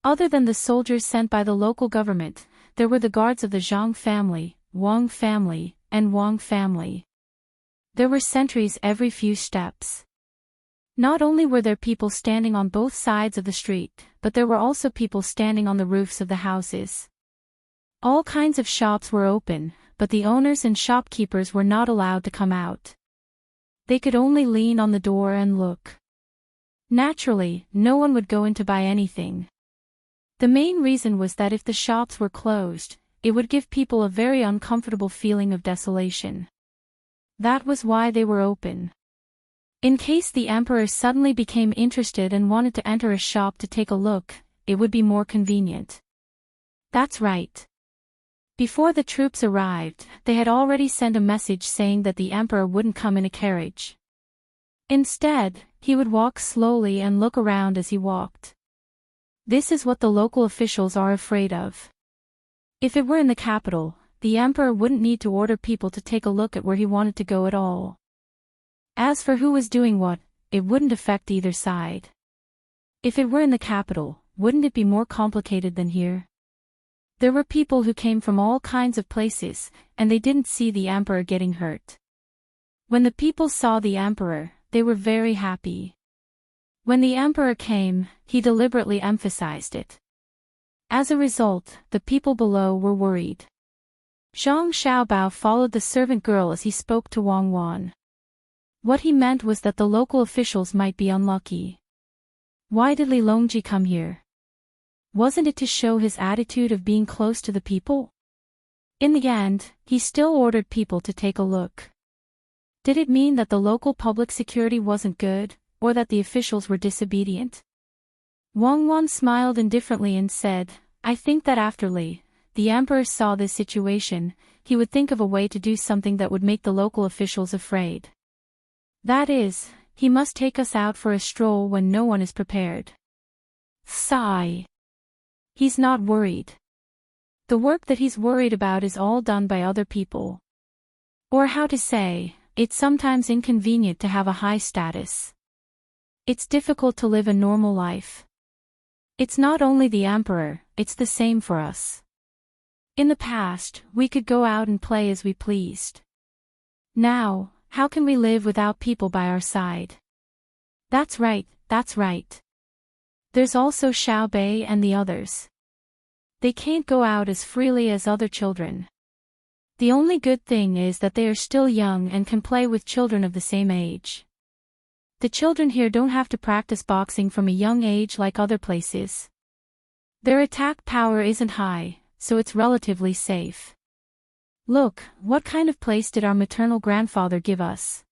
Speaker 1: Other than the soldiers sent by the local government, there were the guards of the Zhang family, Wang family, and Wang family. There were sentries every few steps. Not only were there people standing on both sides of the street, but there were also people standing on the roofs of the houses. All kinds of shops were open, but the owners and shopkeepers were not allowed to come out. They could only lean on the door and look. Naturally, no one would go in to buy anything. The main reason was that if the shops were closed, it would give people a very uncomfortable feeling of desolation. That was why they were open. In case the emperor suddenly became interested and wanted to enter a shop to take a look, it would be more convenient. That's right. Before the troops arrived, they had already sent a message saying that the emperor wouldn't come in a carriage. Instead, he would walk slowly and look around as he walked. This is what the local officials are afraid of. If it were in the capital, the emperor wouldn't need to order people to take a look at where he wanted to go at all. As for who was doing what, it wouldn't affect either side. If it were in the capital, wouldn't it be more complicated than here? There were people who came from all kinds of places, and they didn't see the emperor getting hurt. When the people saw the emperor, they were very happy. When the emperor came, he deliberately emphasized it. As a result, the people below were worried. Zhang Xiaobao followed the servant girl as he spoke to Wang Wan. What he meant was that the local officials might be unlucky. Why did Li Longji come here? Wasn't it to show his attitude of being close to the people? In the end, he still ordered people to take a look. Did it mean that the local public security wasn't good, or that the officials were disobedient? Wang Wan smiled indifferently and said, "I think that after the emperor saw this situation, he would think of a way to do something that would make the local officials afraid. That is, he must take us out for a stroll when no one is prepared." Sigh. He's not worried. The work that he's worried about is all done by other people. Or how to say, it's sometimes inconvenient to have a high status. It's difficult to live a normal life. It's not only the emperor, it's the same for us. In the past, we could go out and play as we pleased. Now, how can we live without people by our side? That's right. There's also Xiao Bei and the others. They can't go out as freely as other children. The only good thing is that they are still young and can play with children of the same age. The children here don't have to practice boxing from a young age like other places. Their attack power isn't high, so it's relatively safe. Look, what kind of place did our maternal grandfather give us?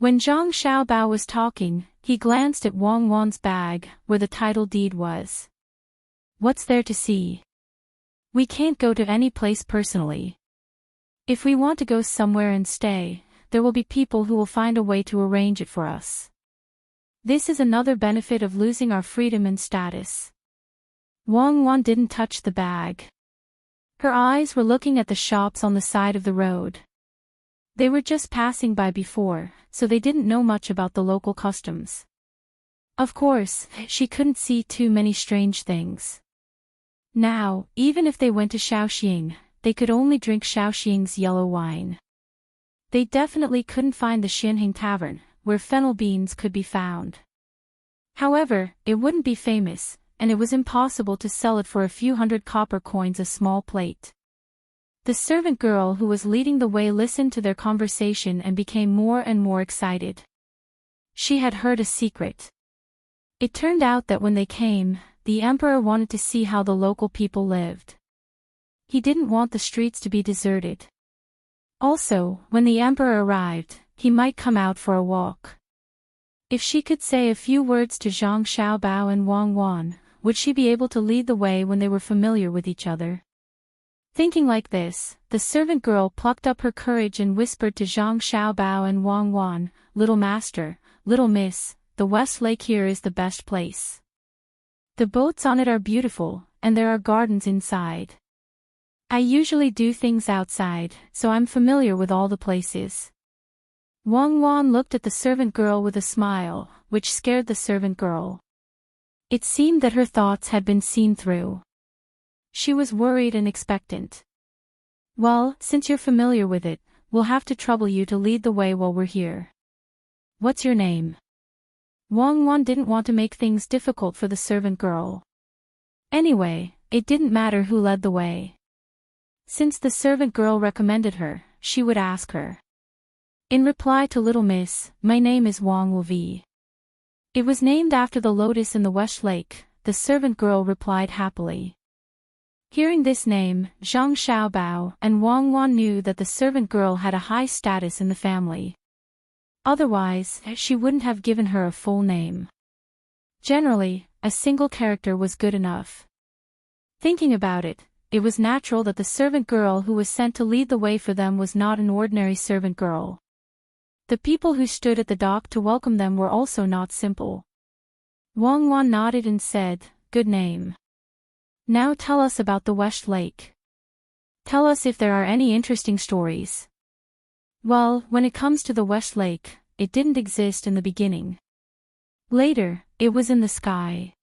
Speaker 1: When Zhang Xiaobao was talking, he glanced at Wang Wan's bag, where the title deed was. What's there to see? We can't go to any place personally. If we want to go somewhere and stay, there will be people who will find a way to arrange it for us. This is another benefit of losing our freedom and status. Wang Wan didn't touch the bag. Her eyes were looking at the shops on the side of the road. They were just passing by before, so they didn't know much about the local customs. Of course, she couldn't see too many strange things. Now, even if they went to Shaoxing, they could only drink Shaoxing's yellow wine. They definitely couldn't find the Xianheng Tavern, where fennel beans could be found. However, it wouldn't be famous, and it was impossible to sell it for a few hundred copper coins a small plate. The servant girl who was leading the way listened to their conversation and became more and more excited. She had heard a secret. It turned out that when they came, the emperor wanted to see how the local people lived. He didn't want the streets to be deserted. Also, when the emperor arrived, he might come out for a walk. If she could say a few words to Zhang Xiaobao and Wang Wan, would she be able to lead the way when they were familiar with each other? Thinking like this, the servant girl plucked up her courage and whispered to Zhang Xiaobao and Wang Wan, "Little master, little miss, the West Lake here is the best place. The boats on it are beautiful, and there are gardens inside. I usually do things outside, so I'm familiar with all the places." Wang Wan looked at the servant girl with a smile, which scared the servant girl. It seemed that her thoughts had been seen through. She was worried and expectant. "Well, since you're familiar with it, we'll have to trouble you to lead the way while we're here. What's your name?" Wang Wan didn't want to make things difficult for the servant girl. Anyway, it didn't matter who led the way. Since the servant girl recommended her, she would ask her. In reply to "Little Miss, my name is Wang Wuvi. It was named after the lotus in the West Lake," the servant girl replied happily. Hearing this name, Zhang Xiaobao and Wang Wan knew that the servant girl had a high status in the family. Otherwise, she wouldn't have given her a full name. Generally, a single character was good enough. Thinking about it, it was natural that the servant girl who was sent to lead the way for them was not an ordinary servant girl. The people who stood at the dock to welcome them were also not simple. Wang Wan nodded and said, "Good name. Now tell us about the West Lake. Tell us if there are any interesting stories." Well, when it comes to the West Lake, it didn't exist in the beginning. Later, it was in the sky.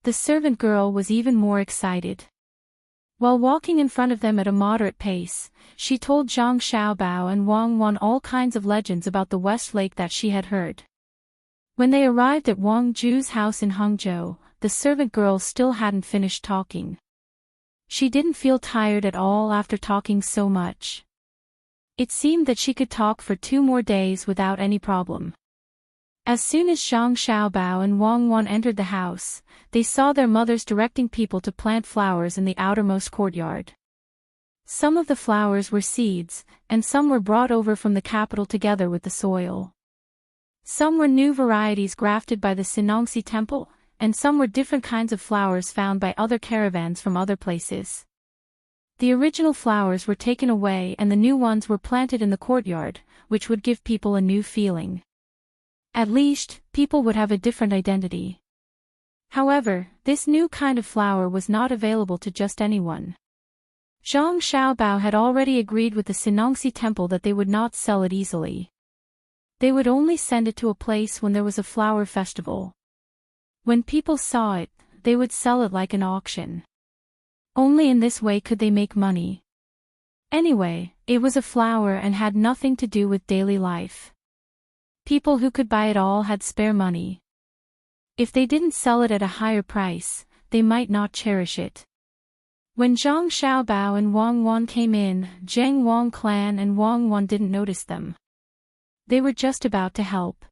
Speaker 1: The servant girl was even more excited. While walking in front of them at a moderate pace, she told Zhang Xiaobao and Wang Wan all kinds of legends about the West Lake that she had heard. When they arrived at Wang Zhu's house in Hangzhou, the servant girl still hadn't finished talking. She didn't feel tired at all after talking so much. It seemed that she could talk for 2 more days without any problem. As soon as Zhang Xiaobao and Wang Wan entered the house, they saw their mothers directing people to plant flowers in the outermost courtyard. Some of the flowers were seeds, and some were brought over from the capital together with the soil. Some were new varieties grafted by the Sinongxi temple, and some were different kinds of flowers found by other caravans from other places. The original flowers were taken away and the new ones were planted in the courtyard, which would give people a new feeling. At least, people would have a different identity. However, this new kind of flower was not available to just anyone. Zhang Xiaobao had already agreed with the Sinongxi temple that they would not sell it easily. They would only send it to a place when there was a flower festival. When people saw it, they would sell it like an auction. Only in this way could they make money. Anyway, it was a flower and had nothing to do with daily life. People who could buy it all had spare money. If they didn't sell it at a higher price, they might not cherish it. When Zhang Xiaobao and Wang Wan came in, Zhang Wang clan and Wang Wan didn't notice them. They were just about to help.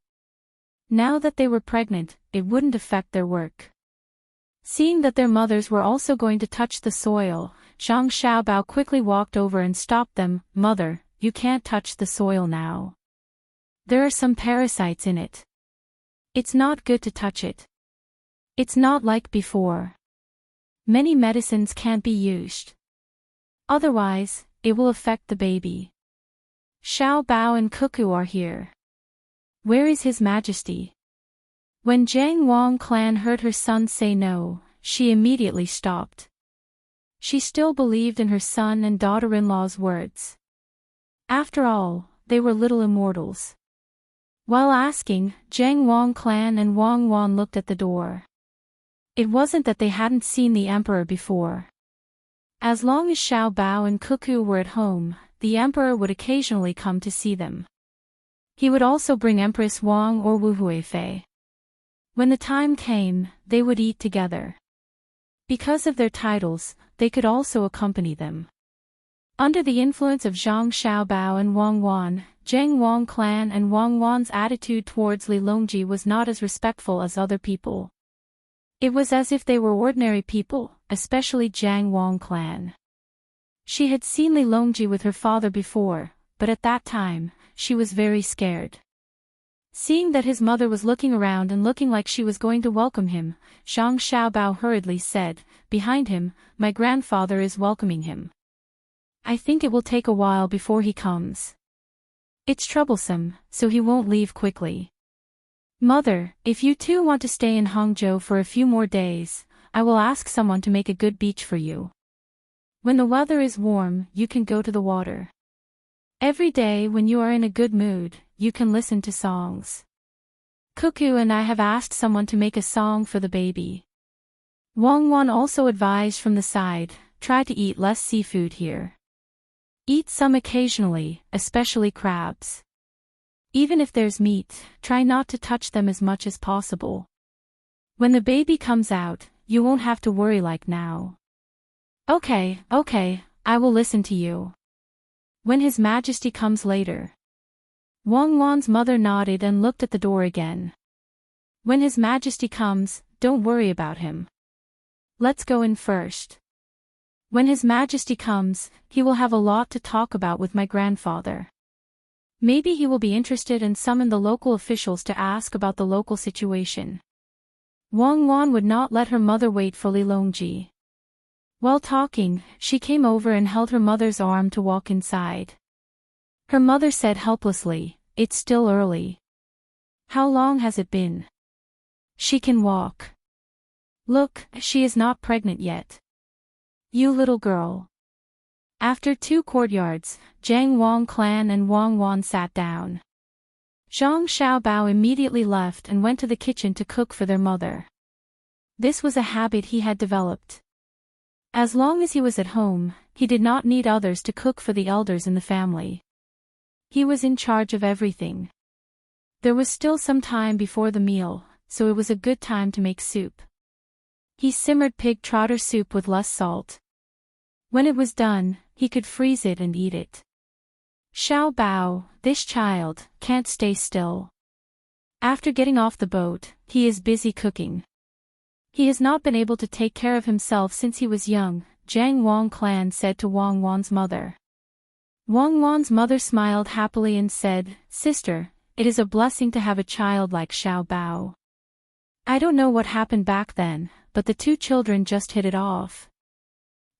Speaker 1: Now that they were pregnant, it wouldn't affect their work. Seeing that their mothers were also going to touch the soil, Zhang Xiaobao quickly walked over and stopped them. "Mother, you can't touch the soil now. There are some parasites in it. It's not good to touch it. It's not like before. Many medicines can't be used. Otherwise, it will affect the baby. Xiao Bao and Cuckoo are here. Where is His Majesty? When Jiang Wang clan heard her son say no, she immediately stopped. She still believed in her son and daughter-in-law's words. After all, they were little immortals. While asking, Jiang Wang clan and Wang Wan looked at the door. It wasn't that they hadn't seen the emperor before. As long as Xiao Bao and Cuckoo were at home, the emperor would occasionally come to see them. He would also bring Empress Wang or Wu Huifei. When the time came, they would eat together. Because of their titles, they could also accompany them. Under the influence of Zhang Xiaobao and Wang Wan, Jiang Wang clan and Wang Wan's attitude towards Li Longji was not as respectful as other people. It was as if they were ordinary people, especially Jiang Wang clan. She had seen Li Longji with her father before, but at that time, she was very scared. Seeing that his mother was looking around and looking like she was going to welcome him, Zhang Xiaobao hurriedly said, "Behind him, my grandfather is welcoming him. I think it will take a while before he comes. It's troublesome, so he won't leave quickly. Mother, if you two want to stay in Hangzhou for a few more days, I will ask someone to make a good beach for you. When the weather is warm, you can go to the water. Every day when you are in a good mood, you can listen to songs. Cuckoo and I have asked someone to make a song for the baby." Wang Wan also advised from the side, "Try to eat less seafood here. Eat some occasionally, especially crabs. Even if there's meat, try not to touch them as much as possible. When the baby comes out, you won't have to worry like now." Okay, I will listen to you. When His Majesty comes later." Wang Wan's mother nodded and looked at the door again. "When His Majesty comes, don't worry about him. Let's go in first. When His Majesty comes, he will have a lot to talk about with my grandfather. Maybe he will be interested and summon the local officials to ask about the local situation." Wang Wan would not let her mother wait for Li Longji. While talking, she came over and held her mother's arm to walk inside. Her mother said helplessly, "It's still early. How long has it been? She can walk. Look, she is not pregnant yet. You little girl." After 2 courtyards, Jiang Wang clan and Wang Wan sat down. Zhang Xiaobao immediately left and went to the kitchen to cook for their mother. This was a habit he had developed. As long as he was at home, he did not need others to cook for the elders in the family. He was in charge of everything. There was still some time before the meal, so it was a good time to make soup. He simmered pig trotter soup with less salt. When it was done, he could freeze it and eat it. Xiao Bao, this child, can't stay still. After getting off the boat, he is busy cooking. He has not been able to take care of himself since he was young, Jiang Wang clan said to Wang Wan's mother. Wang Wan's mother smiled happily and said, "Sister, it is a blessing to have a child like Xiao Bao. I don't know what happened back then, but the 2 children just hit it off.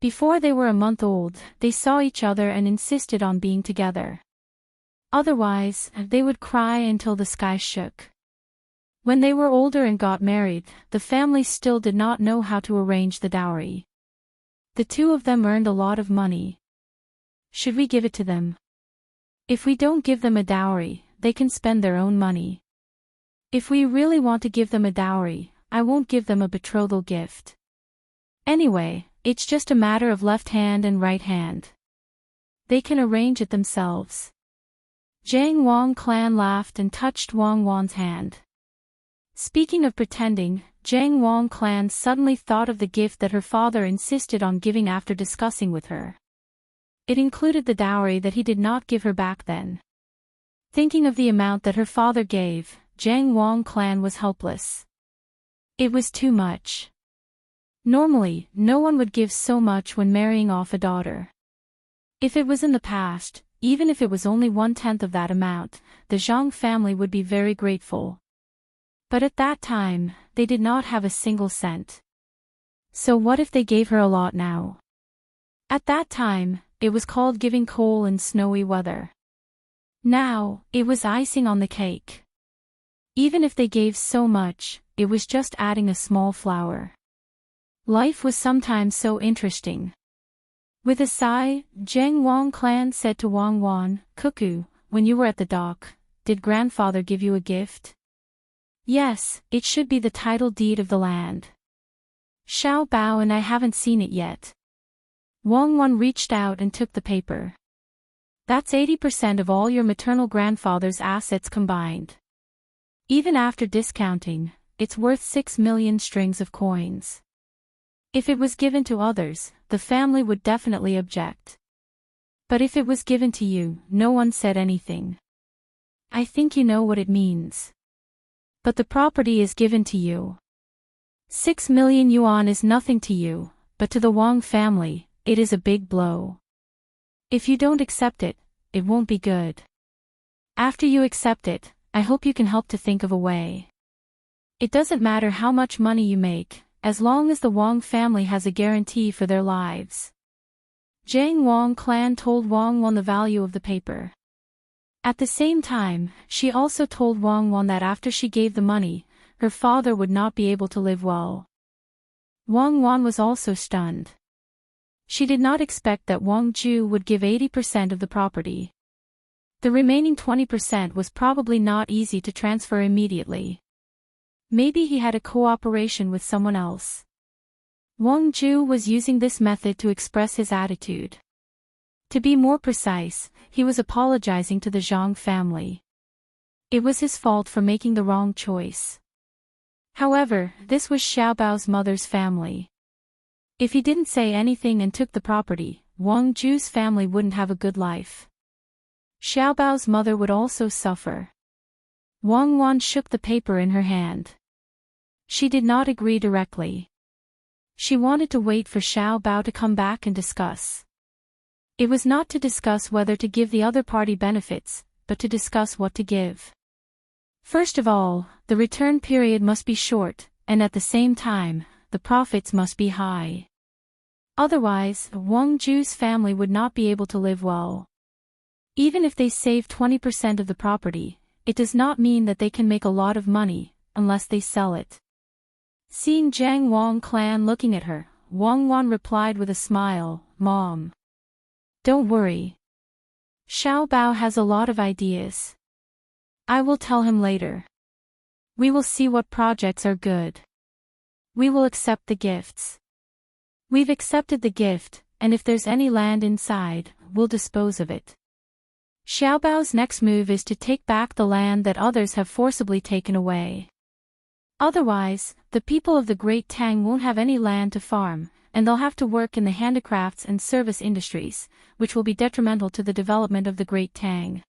Speaker 1: Before they were a month old, they saw each other and insisted on being together. Otherwise, they would cry until the sky shook. When they were older and got married, the family still did not know how to arrange the dowry. The 2 of them earned a lot of money. Should we give it to them? If we don't give them a dowry, they can spend their own money. If we really want to give them a dowry, I won't give them a betrothal gift. Anyway, it's just a matter of left hand and right hand. They can arrange it themselves." Jiang Wang clan laughed and touched Wang Wan's hand. Speaking of pretending, Jiang Wang clan suddenly thought of the gift that her father insisted on giving after discussing with her. It included the dowry that he did not give her back then. Thinking of the amount that her father gave, Jiang Wang clan was helpless. It was too much. Normally, no one would give so much when marrying off a daughter. If it was in the past, even if it was only 1/10 of that amount, the Zhang family would be very grateful. But at that time, they did not have a single cent. So what if they gave her a lot now? At that time, it was called giving coal in snowy weather. Now, it was icing on the cake. Even if they gave so much, it was just adding a small flower. Life was sometimes so interesting. With a sigh, Zheng Wang clan said to Wang Wan, "Cuckoo, when you were at the dock, did grandfather give you a gift?" "Yes, it should be the title deed of the land." "Xiao Bao and I haven't seen it yet." Wang Wan reached out and took the paper. "That's 80% of all your maternal grandfather's assets combined. Even after discounting, it's worth 6 million strings of coins. If it was given to others, the family would definitely object. But if it was given to you, no one said anything. I think you know what it means. But the property is given to you. 6 million yuan is nothing to you, but to the Wang family, it is a big blow. If you don't accept it, it won't be good. After you accept it, I hope you can help to think of a way. It doesn't matter how much money you make, as long as the Wang family has a guarantee for their lives." Zhang Wang clan told Wang Wan the value of the paper. At the same time, she also told Wang Wan that after she gave the money, her father would not be able to live well. Wang Wan was also stunned. She did not expect that Wang Ju would give 80% of the property. The remaining 20% was probably not easy to transfer immediately. Maybe he had a cooperation with someone else. Wang Ju was using this method to express his attitude. To be more precise, he was apologizing to the Zhang family. It was his fault for making the wrong choice. However, this was Xiaobao's mother's family. If he didn't say anything and took the property, Wang Ju's family wouldn't have a good life. Xiaobao's mother would also suffer. Wang Wan shook the paper in her hand. She did not agree directly. She wanted to wait for Xiao Bao to come back and discuss. It was not to discuss whether to give the other party benefits, but to discuss what to give. First of all, the return period must be short, and at the same time, the profits must be high. Otherwise, Wang Ju's family would not be able to live well. Even if they save 20% of the property, it does not mean that they can make a lot of money, unless they sell it. Seeing Zhang Wang clan looking at her, Wang Wan replied with a smile, "Mom. Don't worry. Xiao Bao has a lot of ideas. I will tell him later. We will see what projects are good. We will accept the gifts. We've accepted the gift, and if there's any land inside, we'll dispose of it." Xiao Bao's next move is to take back the land that others have forcibly taken away. Otherwise, the people of the Great Tang won't have any land to farm, and they'll have to work in the handicrafts and service industries, which will be detrimental to the development of the Great Tang.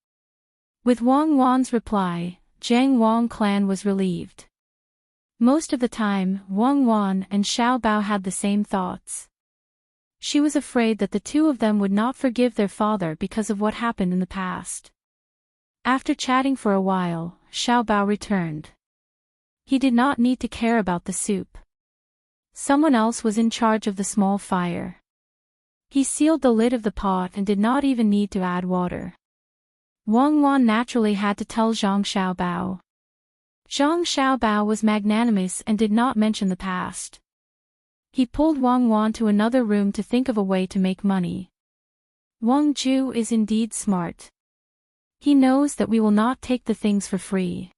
Speaker 1: With Wang Wan's reply, Zhang Wang clan was relieved. Most of the time, Wang Wan and Xiao Bao had the same thoughts. She was afraid that the two of them would not forgive their father because of what happened in the past. After chatting for a while, Xiao Bao returned. He did not need to care about the soup. Someone else was in charge of the small fire. He sealed the lid of the pot and did not even need to add water. Wang Wan naturally had to tell Zhang Xiaobao. Zhang Xiaobao was magnanimous and did not mention the past. He pulled Wang Wan to another room to think of a way to make money. Wang Ju is indeed smart. He knows that we will not take the things for free.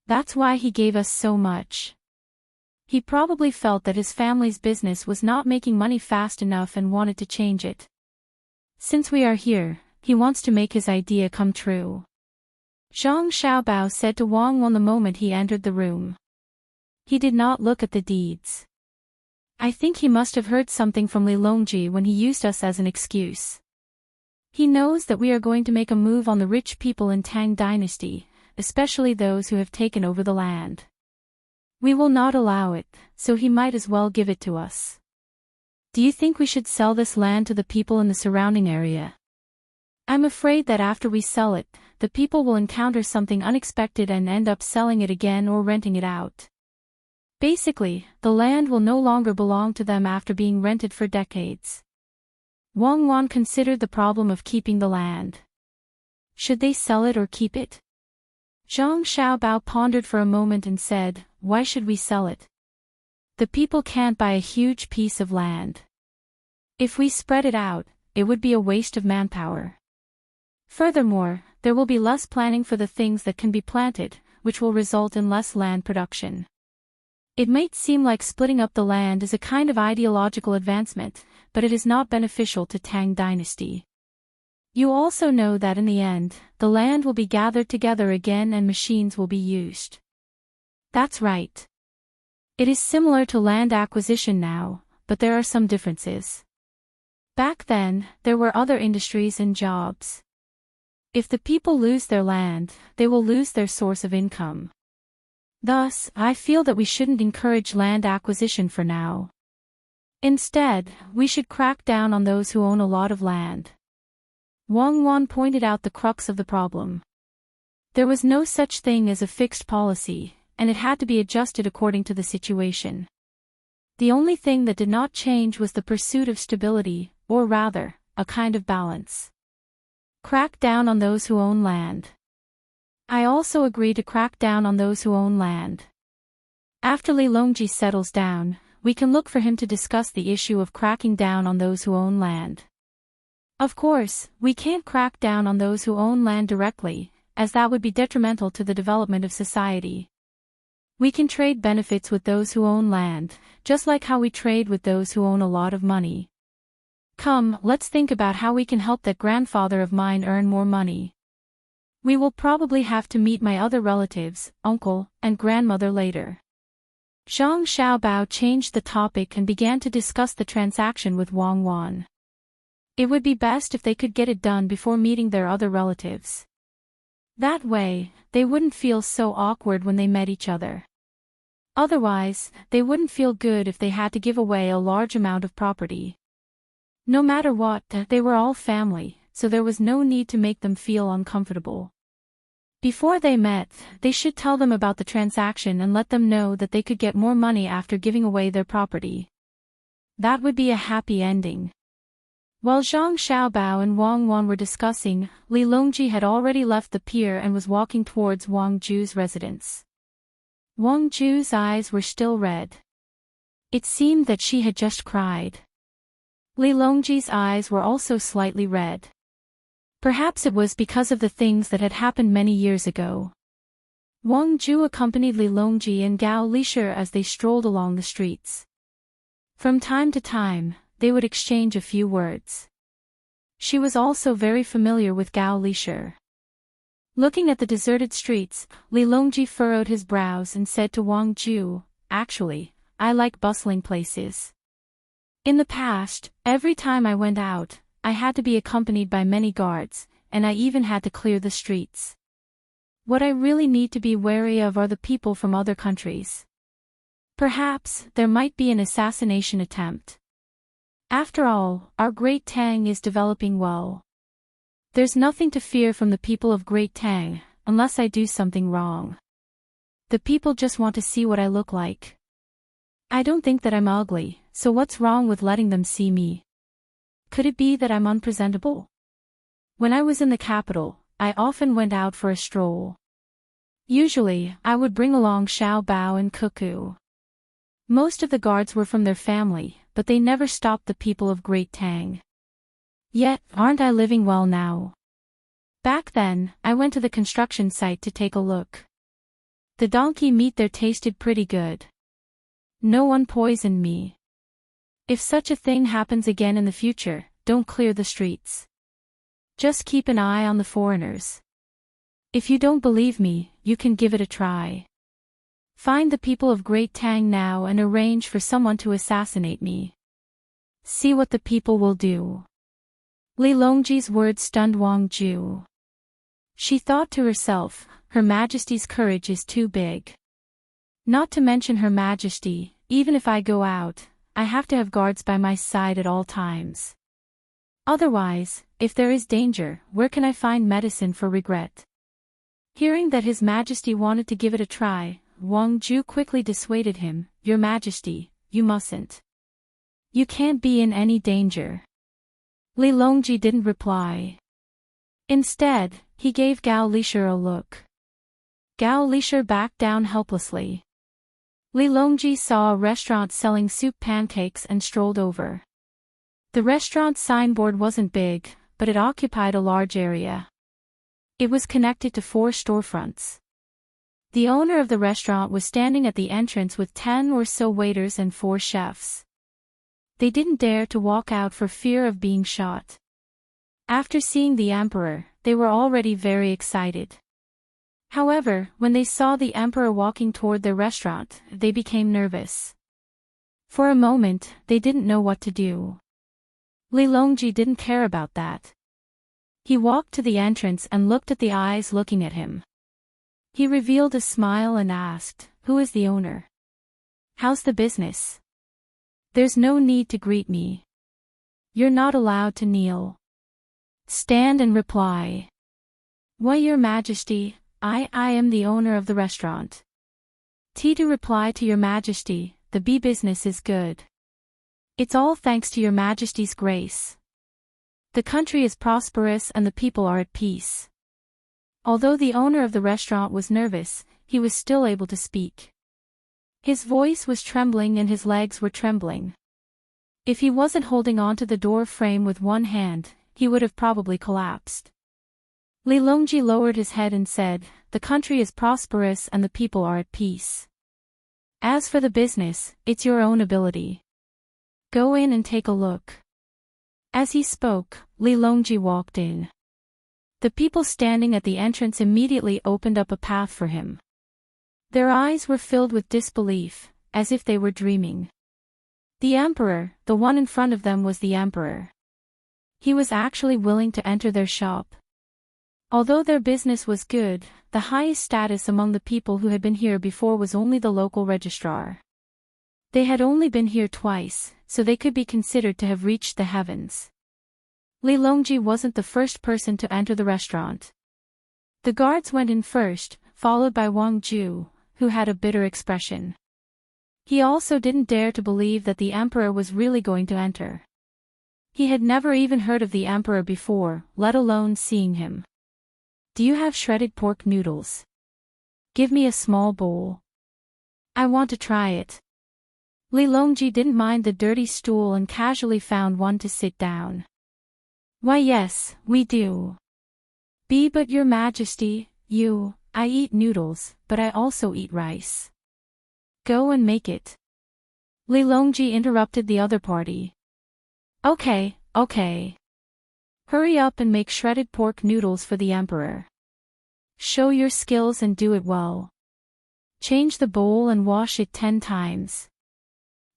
Speaker 1: That's why he gave us so much. He probably felt that his family's business was not making money fast enough and wanted to change it. Since we are here, he wants to make his idea come true. Zhang Xiaobao said to Wang Wan the moment he entered the room. He did not look at the deeds. I think he must have heard something from Li Longji when he used us as an excuse. He knows that we are going to make a move on the rich people in Tang Dynasty, especially those who have taken over the land. We will not allow it, so he might as well give it to us. Do you think we should sell this land to the people in the surrounding area? I'm afraid that after we sell it, the people will encounter something unexpected and end up selling it again or renting it out. Basically, the land will no longer belong to them after being rented for decades. Wang Wan considered the problem of keeping the land. Should they sell it or keep it? Zhang Xiaobao pondered for a moment and said, "Why should we sell it? The people can't buy a huge piece of land. If we spread it out, it would be a waste of manpower. Furthermore, there will be less planning for the things that can be planted, which will result in less land production. It might seem like splitting up the land is a kind of ideological advancement, but it is not beneficial to Tang dynasty. You also know that in the end, the land will be gathered together again and machines will be used." That's right. It is similar to land acquisition now, but there are some differences. Back then, there were other industries and jobs. If the people lose their land, they will lose their source of income. Thus, I feel that we shouldn't encourage land acquisition for now. Instead, we should crack down on those who own a lot of land. Wang Wan pointed out the crux of the problem. There was no such thing as a fixed policy, and it had to be adjusted according to the situation. The only thing that did not change was the pursuit of stability, or rather, a kind of balance. Crack down on those who own land. I also agree to crack down on those who own land. After Li Longji settles down, we can look for him to discuss the issue of cracking down on those who own land. Of course, we can't crack down on those who own land directly, as that would be detrimental to the development of society. We can trade benefits with those who own land, just like how we trade with those who own a lot of money. Come, let's think about how we can help that grandfather of mine earn more money. We will probably have to meet my other relatives, uncle, and grandmother later. Zhang Xiaobao changed the topic and began to discuss the transaction with Wang Wan. It would be best if they could get it done before meeting their other relatives. That way, they wouldn't feel so awkward when they met each other. Otherwise, they wouldn't feel good if they had to give away a large amount of property. No matter what, they were all family, so there was no need to make them feel uncomfortable. Before they met, they should tell them about the transaction and let them know that they could get more money after giving away their property. That would be a happy ending. While Zhang Xiaobao and Wang Wan were discussing, Li Longji had already left the pier and was walking towards Wang Ju's residence. Wang Ju's eyes were still red. It seemed that she had just cried. Li Longji's eyes were also slightly red. Perhaps it was because of the things that had happened many years ago. Wang Ju accompanied Li Longji and Gao Lishe as they strolled along the streets. From time to time, they would exchange a few words. She was also very familiar with Gao Lishe. Looking at the deserted streets, Li Longji furrowed his brows and said to Wang Ju, "Actually, I like bustling places. In the past, every time I went out, I had to be accompanied by many guards, and I even had to clear the streets. What I really need to be wary of are the people from other countries. Perhaps there might be an assassination attempt. After all, our Great Tang is developing well. There's nothing to fear from the people of Great Tang, unless I do something wrong. The people just want to see what I look like. I don't think that I'm ugly, so what's wrong with letting them see me? Could it be that I'm unpresentable? When I was in the capital, I often went out for a stroll. Usually, I would bring along Xiao Bao and Cuckoo. Most of the guards were from their family, but they never stopped the people of Great Tang. Yet, aren't I living well now? Back then, I went to the construction site to take a look. The donkey meat there tasted pretty good. No one poisoned me. If such a thing happens again in the future, don't clear the streets. Just keep an eye on the foreigners. If you don't believe me, you can give it a try. Find the people of Great Tang now and arrange for someone to assassinate me. See what the people will do." Li Longji's words stunned Wang Ju. She thought to herself, Her Majesty's courage is too big. Not to mention Her Majesty, even if I go out, I have to have guards by my side at all times. Otherwise, if there is danger, where can I find medicine for regret? Hearing that His Majesty wanted to give it a try, Wang Ju quickly dissuaded him. Your Majesty, you mustn't. You can't be in any danger. Li Longji didn't reply. Instead, he gave Gao Lisher a look. Gao Lisher backed down helplessly. Li Longji saw a restaurant selling soup pancakes and strolled over. The restaurant's signboard wasn't big, but it occupied a large area. It was connected to 4 storefronts. The owner of the restaurant was standing at the entrance with 10 or so waiters and 4 chefs. They didn't dare to walk out for fear of being shot. After seeing the emperor, they were already very excited. However, when they saw the emperor walking toward their restaurant, they became nervous. For a moment, they didn't know what to do. Li Longji didn't care about that. He walked to the entrance and looked at the eyes looking at him. He revealed a smile and asked, "Who is the owner? How's the business? There's no need to greet me. You're not allowed to kneel. Stand and reply." "Why, Your Majesty, I am the owner of the restaurant." To reply to Your Majesty, the bee business is good. It's all thanks to Your Majesty's grace. The country is prosperous and the people are at peace. Although the owner of the restaurant was nervous, he was still able to speak. His voice was trembling and his legs were trembling. If he wasn't holding onto the door frame with one hand, he would have probably collapsed. Li Longji lowered his head and said, "The country is prosperous and the people are at peace. As for the business, it's your own ability. Go in and take a look." As he spoke, Li Longji walked in. The people standing at the entrance immediately opened up a path for him. Their eyes were filled with disbelief, as if they were dreaming. The emperor, the one in front of them, was the emperor. He was actually willing to enter their shop. Although their business was good, the highest status among the people who had been here before was only the local registrar. They had only been here twice, so they could be considered to have reached the heavens. Li Longji wasn't the first person to enter the restaurant. The guards went in first, followed by Wang Ju, who had a bitter expression. He also didn't dare to believe that the emperor was really going to enter. He had never even heard of the emperor before, let alone seeing him. "Do you have shredded pork noodles? Give me a small bowl. I want to try it." Li Longji didn't mind the dirty stool and casually found one to sit down. "Why, yes, we do. But Your Majesty, I eat noodles, but I also eat rice. Go and make it." Li Longji interrupted the other party. Okay. Hurry up and make shredded pork noodles for the emperor. Show your skills and do it well. Change the bowl and wash it 10 times.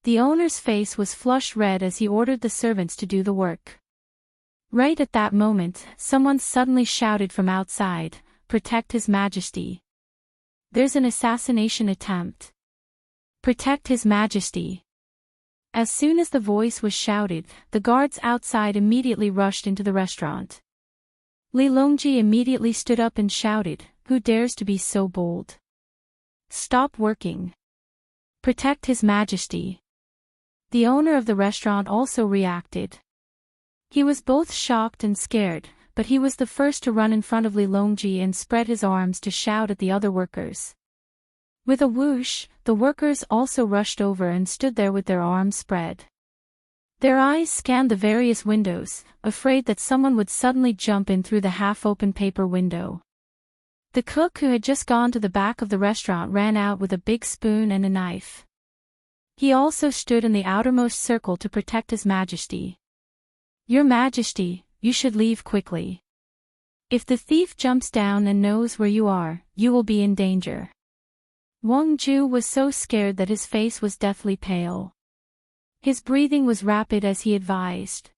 Speaker 1: The owner's face was flush red as he ordered the servants to do the work. Right at that moment, someone suddenly shouted from outside, "Protect His Majesty. There's an assassination attempt. Protect His Majesty." As soon as the voice was shouted, the guards outside immediately rushed into the restaurant. Li Longji immediately stood up and shouted, "Who dares to be so bold? Stop working. Protect His Majesty." The owner of the restaurant also reacted. He was both shocked and scared, but he was the first to run in front of Li Longji and spread his arms to shout at the other workers. With a whoosh, the workers also rushed over and stood there with their arms spread. Their eyes scanned the various windows, afraid that someone would suddenly jump in through the half-open paper window. The cook who had just gone to the back of the restaurant ran out with a big spoon and a knife. He also stood in the outermost circle to protect His Majesty. "Your Majesty, you should leave quickly. If the thief jumps down and knows where you are, you will be in danger." Wang Ju was so scared that his face was deathly pale. His breathing was rapid as he advised.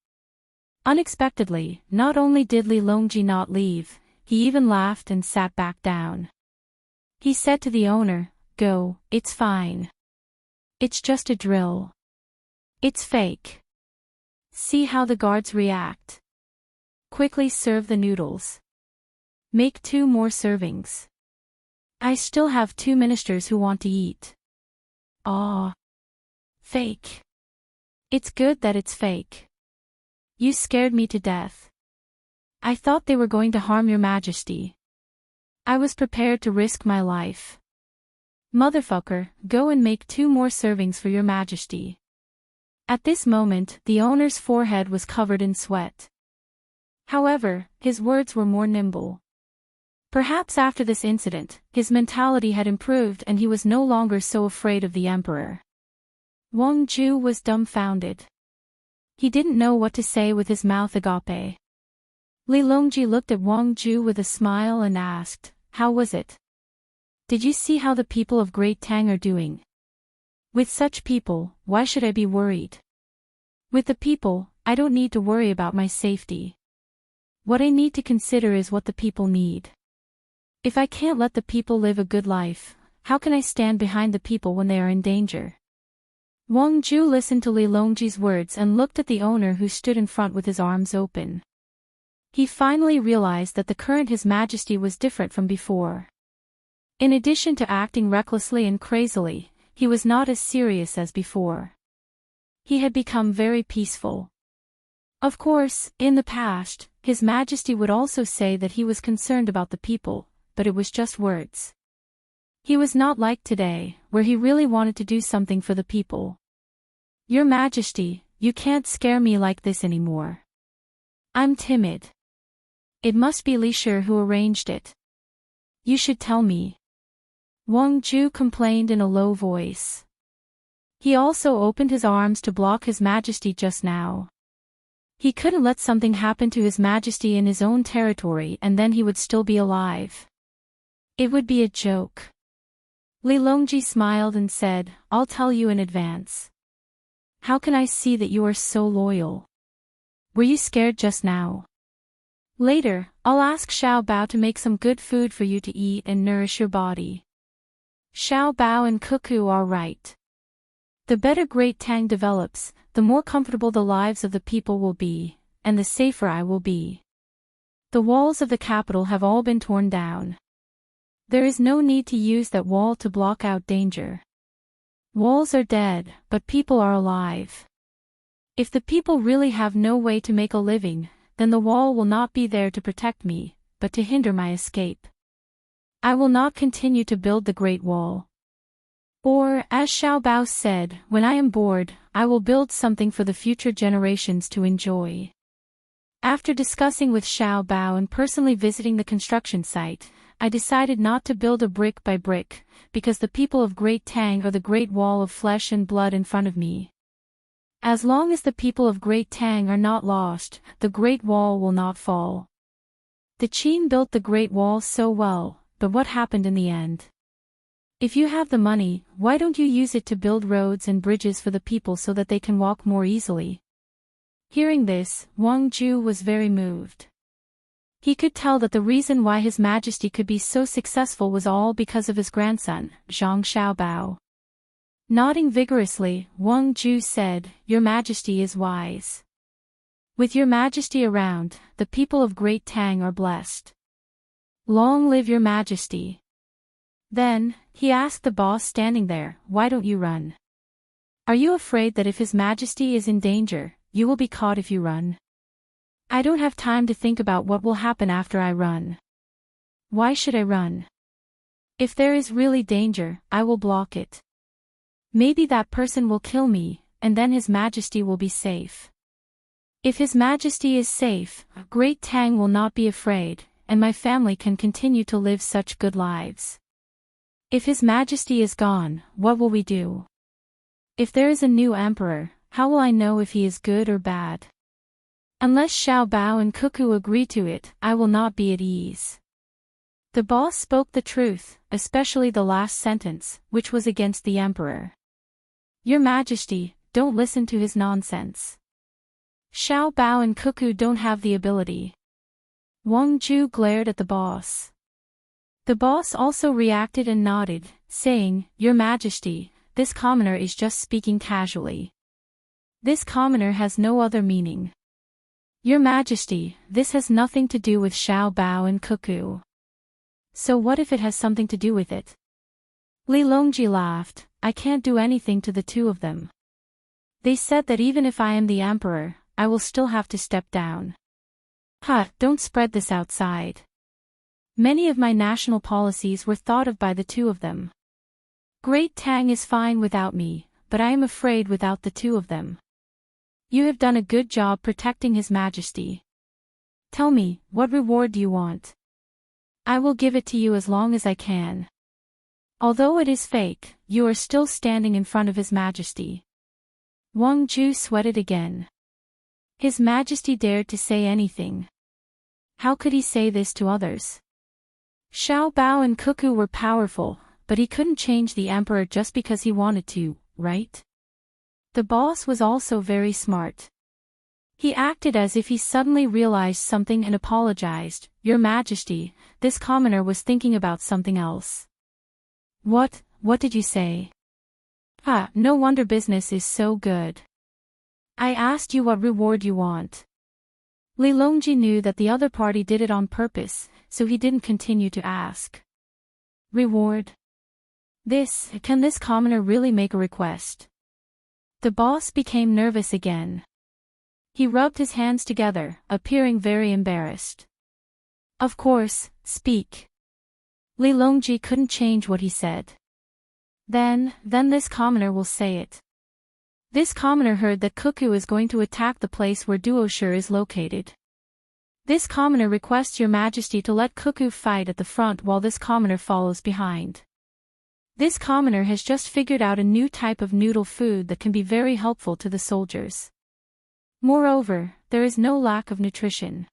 Speaker 1: Unexpectedly, not only did Li Longji not leave, he even laughed and sat back down. He said to the owner, "Go, it's fine. It's just a drill. It's fake. See how the guards react." Quickly serve the noodles. Make 2 more servings. I still have 2 ministers who want to eat. Aw. Fake. It's good that it's fake. You scared me to death. I thought they were going to harm your majesty. I was prepared to risk my life. Motherfucker, go and make 2 more servings for your majesty. At this moment, the owner's forehead was covered in sweat. However, his words were more nimble. Perhaps after this incident, his mentality had improved and he was no longer so afraid of the emperor. Wang Ju was dumbfounded. He didn't know what to say with his mouth agape. Li Longji looked at Wang Ju with a smile and asked, "How was it? Did you see how the people of Great Tang are doing? With such people, why should I be worried? With the people, I don't need to worry about my safety. What I need to consider is what the people need. If I can't let the people live a good life, how can I stand behind the people when they are in danger?" Wang Ju listened to Li Longji's words and looked at the owner who stood in front with his arms open. He finally realized that the current His Majesty was different from before. In addition to acting recklessly and crazily, he was not as serious as before. He had become very peaceful. Of course, in the past, His Majesty would also say that he was concerned about the people, but it was just words. He was not like today, where he really wanted to do something for the people. "Your Majesty, you can't scare me like this anymore. I'm timid. It must be Li Shi who arranged it. You should tell me." Wang Ju complained in a low voice. He also opened his arms to block His Majesty just now. He couldn't let something happen to His Majesty in his own territory and then he would still be alive. It would be a joke. Li Longji smiled and said, "I'll tell you in advance. How can I see that you are so loyal? Were you scared just now? Later, I'll ask Xiao Bao to make some good food for you to eat and nourish your body." Xiao Bao and Cuckoo are right. The better Great Tang develops, the more comfortable the lives of the people will be, and the safer I will be. The walls of the capital have all been torn down. There is no need to use that wall to block out danger. Walls are dead, but people are alive. If the people really have no way to make a living, then the wall will not be there to protect me, but to hinder my escape. I will not continue to build the Great Wall. Or, as Xiao Bao said, when I am bored, I will build something for the future generations to enjoy. After discussing with Xiao Bao and personally visiting the construction site, I decided not to build a brick by brick, because the people of Great Tang are the Great Wall of flesh and blood in front of me. As long as the people of Great Tang are not lost, the Great Wall will not fall. The Qin built the Great Wall so well, but what happened in the end? If you have the money, why don't you use it to build roads and bridges for the people so that they can walk more easily? Hearing this, Wang Ju was very moved. He could tell that the reason why His Majesty could be so successful was all because of his grandson, Zhang Xiaobao. Nodding vigorously, Wang Ju said, "Your Majesty is wise. With Your Majesty around, the people of Great Tang are blessed. Long live Your Majesty." Then, he asked the boss standing there, "Why don't you run? Are you afraid that if His Majesty is in danger, you will be caught if you run?" "I don't have time to think about what will happen after I run. Why should I run? If there is really danger, I will block it. Maybe that person will kill me, and then His Majesty will be safe. If His Majesty is safe, Great Tang will not be afraid, and my family can continue to live such good lives. If His Majesty is gone, what will we do? If there is a new emperor, how will I know if he is good or bad? Unless Xiao Bao and Cuckoo agree to it, I will not be at ease." The boss spoke the truth, especially the last sentence, which was against the emperor. "Your Majesty, don't listen to his nonsense. Xiao Bao and Cuckoo don't have the ability." Wang Ju glared at the boss. The boss also reacted and nodded, saying, "Your Majesty, this commoner is just speaking casually. This commoner has no other meaning. Your Majesty, this has nothing to do with Xiao Bao and Cuckoo. So what if it has something to do with it? Li Longji laughed. I can't do anything to the two of them. They said that even if I am the emperor, I will still have to step down. Don't spread this outside. Many of my national policies were thought of by the two of them. Great Tang is fine without me, but I am afraid without the two of them. You have done a good job protecting His Majesty. Tell me, what reward do you want? I will give it to you as long as I can. Although it is fake, you are still standing in front of His Majesty. Wang Ju sweated again. His Majesty dared to say anything. How could he say this to others? Xiao Bao and Cuckoo were powerful, but he couldn't change the emperor just because he wanted to, right? The boss was also very smart. He acted as if he suddenly realized something and apologized. Your Majesty, this commoner was thinking about something else. What did you say? No wonder business is so good. I asked you what reward you want. Li Longji knew that the other party did it on purpose, so he didn't continue to ask. Reward? Can this commoner really make a request? The boss became nervous again. He rubbed his hands together, appearing very embarrassed. Of course, speak. Li Longji couldn't change what he said. Then this commoner will say it. This commoner heard that Cuckoo is going to attack the place where Duoshi is located. This commoner requests Your Majesty to let Cuckoo fight at the front while this commoner follows behind. This commoner has just figured out a new type of noodle food that can be very helpful to the soldiers. Moreover, there is no lack of nutrition.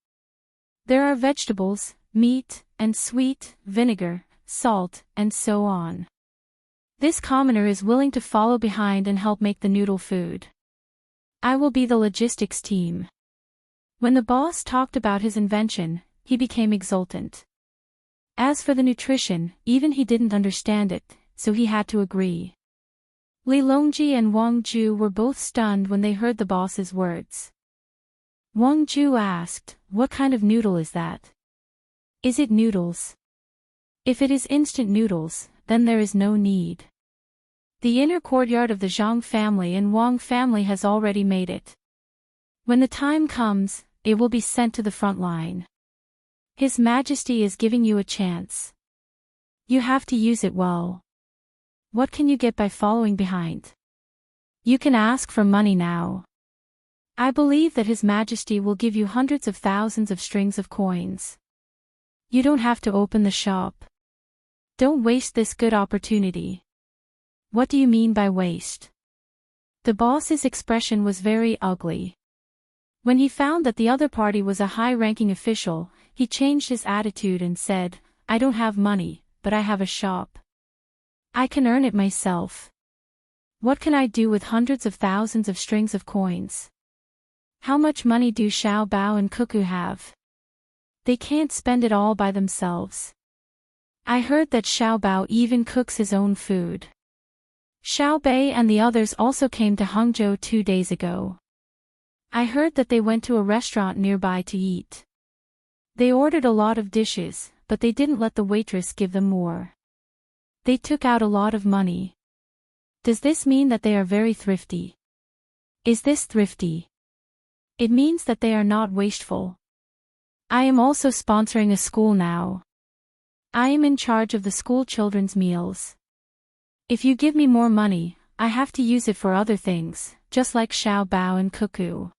Speaker 1: There are vegetables, meat, and sweet, vinegar, salt, and so on. This commoner is willing to follow behind and help make the noodle food. I will be the logistics team. When the boss talked about his invention, he became exultant. As for the nutrition, even he didn't understand it, so he had to agree. Li Longji and Wang Ju were both stunned when they heard the boss's words. Wang Ju asked, what kind of noodle is that? Is it noodles? If it is instant noodles, then there is no need. The inner courtyard of the Zhang family and Wang family has already made it. When the time comes, it will be sent to the front line. His Majesty is giving you a chance. You have to use it well. What can you get by following behind? You can ask for money now. I believe that His Majesty will give you hundreds of thousands of strings of coins. You don't have to open the shop. Don't waste this good opportunity. What do you mean by waste? The boss's expression was very ugly. When he found that the other party was a high-ranking official, he changed his attitude and said, I don't have money, but I have a shop. I can earn it myself. What can I do with hundreds of thousands of strings of coins? How much money do Xiao Bao and Cuckoo have? They can't spend it all by themselves. I heard that Xiao Bao even cooks his own food. Xiao Bei and the others also came to Hangzhou 2 days ago. I heard that they went to a restaurant nearby to eat. They ordered a lot of dishes, but they didn't let the waitress give them more. They took out a lot of money. Does this mean that they are very thrifty? Is this thrifty? It means that they are not wasteful. I am also sponsoring a school now. I am in charge of the school children's meals. If you give me more money, I have to use it for other things, just like Xiao Bao and Cuckoo.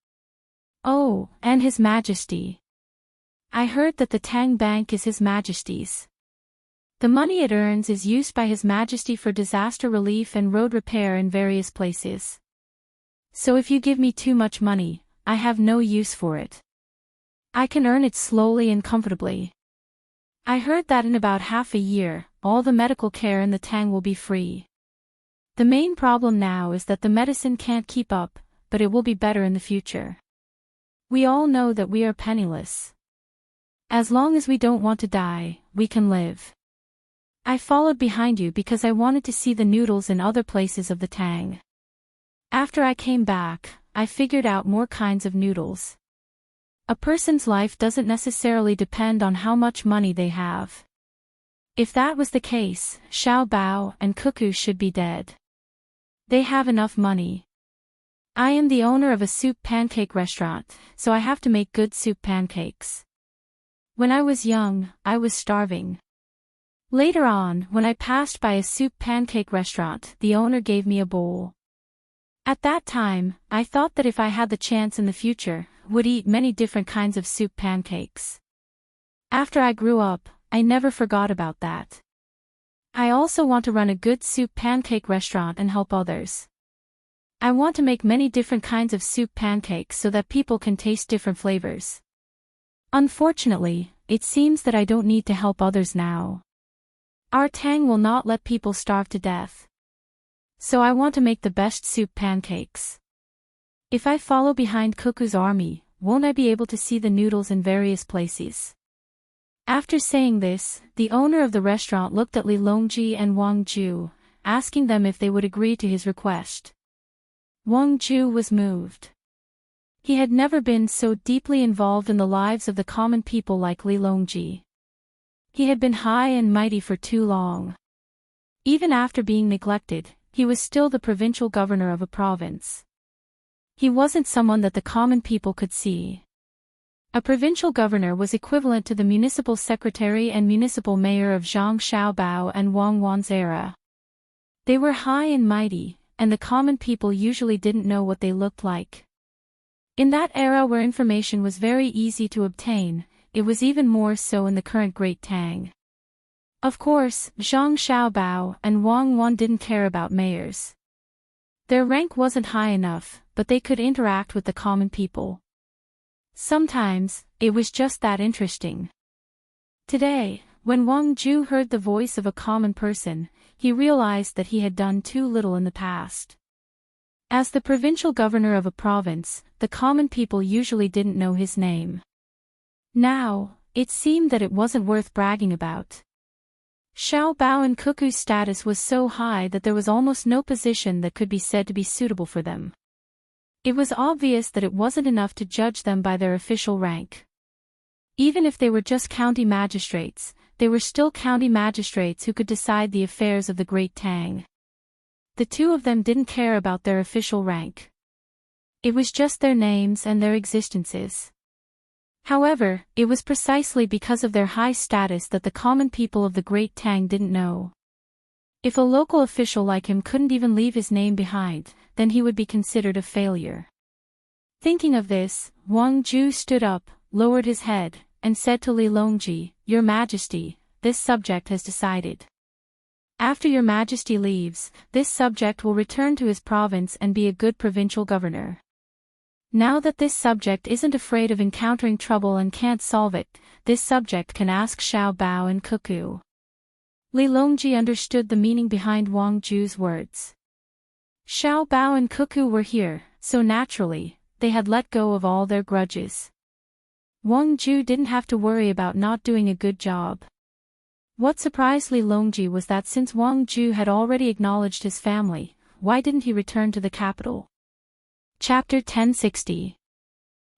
Speaker 1: Oh, and His Majesty. I heard that the Tang Bank is His Majesty's. The money it earns is used by His Majesty for disaster relief and road repair in various places. So if you give me too much money, I have no use for it. I can earn it slowly and comfortably. I heard that in about half a year, all the medical care in the Tang will be free. The main problem now is that the medicine can't keep up, but it will be better in the future. We all know that we are penniless. As long as we don't want to die, we can live. I followed behind you because I wanted to see the noodles in other places of the Tang. After I came back, I figured out more kinds of noodles. A person's life doesn't necessarily depend on how much money they have. If that was the case, Xiao Bao and Cuckoo should be dead. They have enough money. I am the owner of a soup pancake restaurant, so I have to make good soup pancakes. When I was young, I was starving. Later on, when I passed by a soup pancake restaurant, the owner gave me a bowl. At that time, I thought that if I had the chance in the future, would eat many different kinds of soup pancakes. After I grew up, I never forgot about that. I also want to run a good soup pancake restaurant and help others. I want to make many different kinds of soup pancakes so that people can taste different flavors. Unfortunately, it seems that I don't need to help others now. Our Tang will not let people starve to death. So I want to make the best soup pancakes. If I follow behind Cuckoo's army, won't I be able to see the noodles in various places? After saying this, the owner of the restaurant looked at Li Longji and Wang Ju, asking them if they would agree to his request. Wang Ju was moved. He had never been so deeply involved in the lives of the common people like Li Longji. He had been high and mighty for too long. Even after being neglected, he was still the provincial governor of a province. He wasn't someone that the common people could see. A provincial governor was equivalent to the municipal secretary and municipal mayor of Zhang Xiaobao and Wang Wan's era. They were high and mighty, and the common people usually didn't know what they looked like. In that era where information was very easy to obtain, it was even more so in the current Great Tang. Of course, Zhang Xiaobao and Wang Wan didn't care about mayors. Their rank wasn't high enough, but they could interact with the common people. Sometimes, it was just that interesting. Today, when Wang Ju heard the voice of a common person, he realized that he had done too little in the past. As the provincial governor of a province, the common people usually didn't know his name. Now, it seemed that it wasn't worth bragging about. Xiao Bao and Cuckoo's status was so high that there was almost no position that could be said to be suitable for them. It was obvious that it wasn't enough to judge them by their official rank. Even if they were just county magistrates, they were still county magistrates who could decide the affairs of the Great Tang. The two of them didn't care about their official rank. It was just their names and their existences. However, it was precisely because of their high status that the common people of the Great Tang didn't know. If a local official like him couldn't even leave his name behind, then he would be considered a failure. Thinking of this, Wang Ju stood up, lowered his head, and said to Li Longji, "Your Majesty, this subject has decided. After your Majesty leaves, this subject will return to his province and be a good provincial governor. Now that this subject isn't afraid of encountering trouble and can't solve it, this subject can ask Xiao Bao and Cuckoo." Li Longji understood the meaning behind Wang Ju's words. Xiao Bao and Cuckoo were here, so naturally, they had let go of all their grudges. Wang Ju didn't have to worry about not doing a good job. What surprised Li Longji was that since Wang Ju had already acknowledged his family, why didn't he return to the capital? Chapter 1060.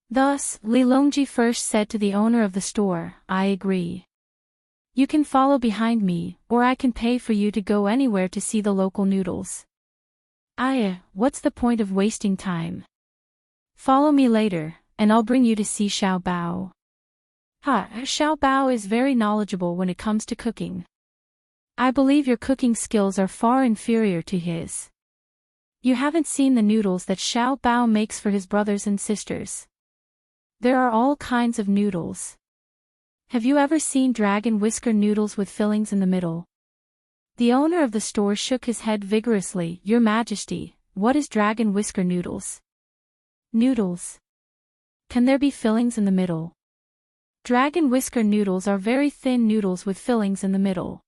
Speaker 1: Thus, Li Longji first said to the owner of the store, "I agree. You can follow behind me, or I can pay for you to go anywhere to see the local noodles." What's the point of wasting time? Follow me later, and I'll bring you to see Xiao Bao. Xiao Bao is very knowledgeable when it comes to cooking. I believe your cooking skills are far inferior to his. You haven't seen the noodles that Xiao Bao makes for his brothers and sisters. There are all kinds of noodles. Have you ever seen dragon whisker noodles with fillings in the middle? The owner of the store shook his head vigorously. "Your Majesty, what is dragon whisker noodles?" "Noodles. Can there be fillings in the middle?" Dragon whisker noodles are very thin noodles with fillings in the middle.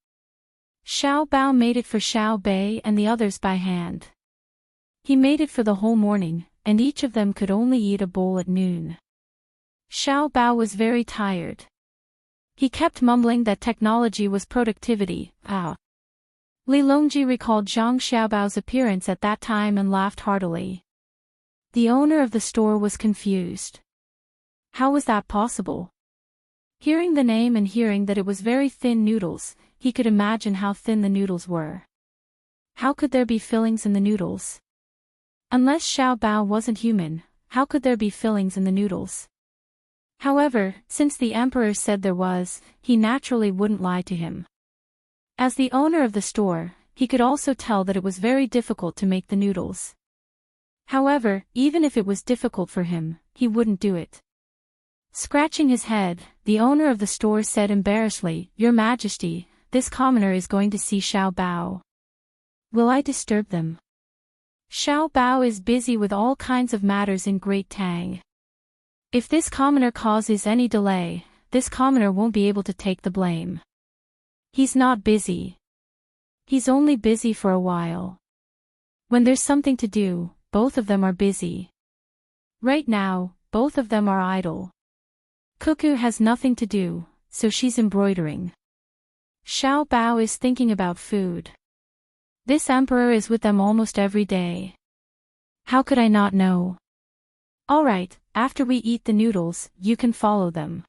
Speaker 1: Xiao Bao made it for Xiao Bei and the others by hand. He made it for the whole morning, and each of them could only eat a bowl at noon. Xiao Bao was very tired. He kept mumbling that technology was productivity. Li Longji recalled Zhang Xiaobao's appearance at that time and laughed heartily. The owner of the store was confused. How was that possible? Hearing the name and hearing that it was very thin noodles, he could imagine how thin the noodles were. How could there be fillings in the noodles? Unless Xiao Bao wasn't human, how could there be fillings in the noodles? However, since the emperor said there was, he naturally wouldn't lie to him. As the owner of the store, he could also tell that it was very difficult to make the noodles. However, even if it was difficult for him, he wouldn't do it. Scratching his head, the owner of the store said embarrassedly, "Your Majesty, this commoner is going to see Xiao Bao. Will I disturb them?" Xiao Bao is busy with all kinds of matters in Great Tang. If this commoner causes any delay, this commoner won't be able to take the blame. He's not busy. He's only busy for a while. When there's something to do, both of them are busy. Right now, both of them are idle. Cuckoo has nothing to do, so she's embroidering. Xiao Bao is thinking about food. This emperor is with them almost every day. How could I not know? Alright, after we eat the noodles, you can follow them.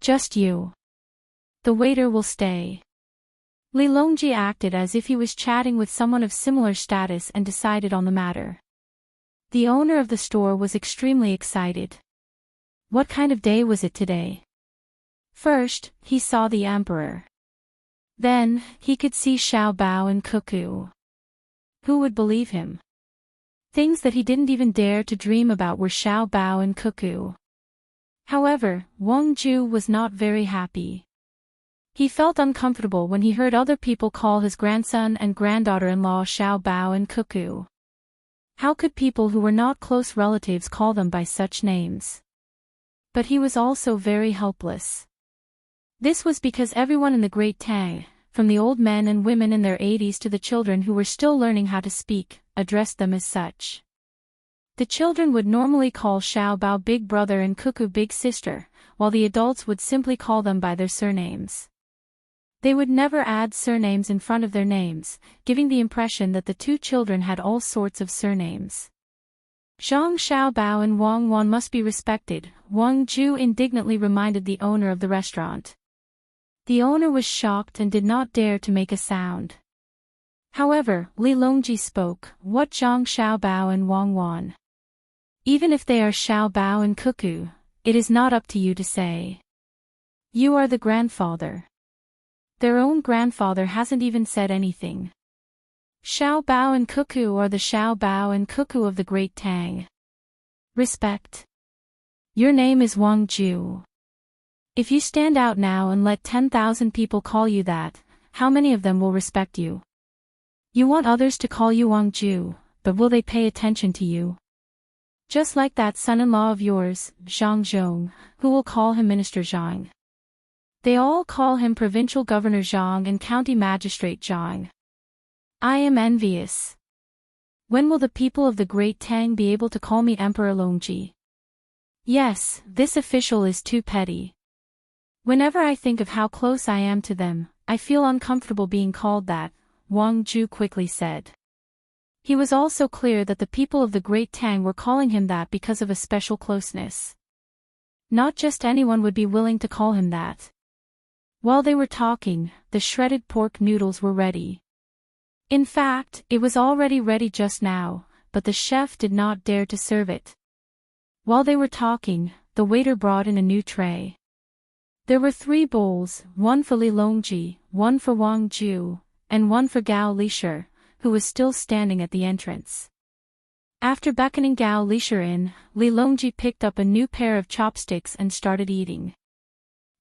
Speaker 1: Just you. The waiter will stay. Li Longji acted as if he was chatting with someone of similar status and decided on the matter. The owner of the store was extremely excited. What kind of day was it today? First, he saw the emperor. Then, he could see Xiao Bao and Cuckoo. Who would believe him? Things that he didn't even dare to dream about were Xiao Bao and Cuckoo. However, Wang Ju was not very happy. He felt uncomfortable when he heard other people call his grandson and granddaughter-in-law Xiao Bao and Cuckoo. How could people who were not close relatives call them by such names? But he was also very helpless. This was because everyone in the Great Tang, from the old men and women in their 80s to the children who were still learning how to speak, addressed them as such. The children would normally call Xiao Bao Big Brother and Cuckoo Big Sister, while the adults would simply call them by their surnames. They would never add surnames in front of their names, giving the impression that the two children had all sorts of surnames. Zhang Xiaobao and Wang Wan must be respected, Wang Ju indignantly reminded the owner of the restaurant. The owner was shocked and did not dare to make a sound. However, Li Longji spoke, "What Zhang Xiaobao and Wang Wan? Even if they are Xiaobao and Cuckoo, it is not up to you to say. You are the grandfather. Their own grandfather hasn't even said anything. Xiao Bao and Cuckoo are the Xiao Bao and Cuckoo of the Great Tang. Respect. Your name is Wang Ju. If you stand out now and let 10,000 people call you that, how many of them will respect you? You want others to call you Wang Ju, but will they pay attention to you? Just like that son-in-law of yours, Zhang Zhong, who will call him Minister Zhang. They all call him Provincial Governor Zhang and County Magistrate Zhang. I am envious. When will the people of the Great Tang be able to call me Emperor Longji? Yes, this official is too petty. Whenever I think of how close I am to them, I feel uncomfortable being called that, Wang Ju quickly said. He was also clear that the people of the Great Tang were calling him that because of a special closeness. Not just anyone would be willing to call him that. While they were talking, the shredded pork noodles were ready. In fact, it was already ready just now, but the chef did not dare to serve it. While they were talking, the waiter brought in a new tray. There were 3 bowls, one for Li Longji, one for Wang Ju, and one for Gao Lishir, who was still standing at the entrance. After beckoning Gao Lishir in, Li Longji picked up a new pair of chopsticks and started eating.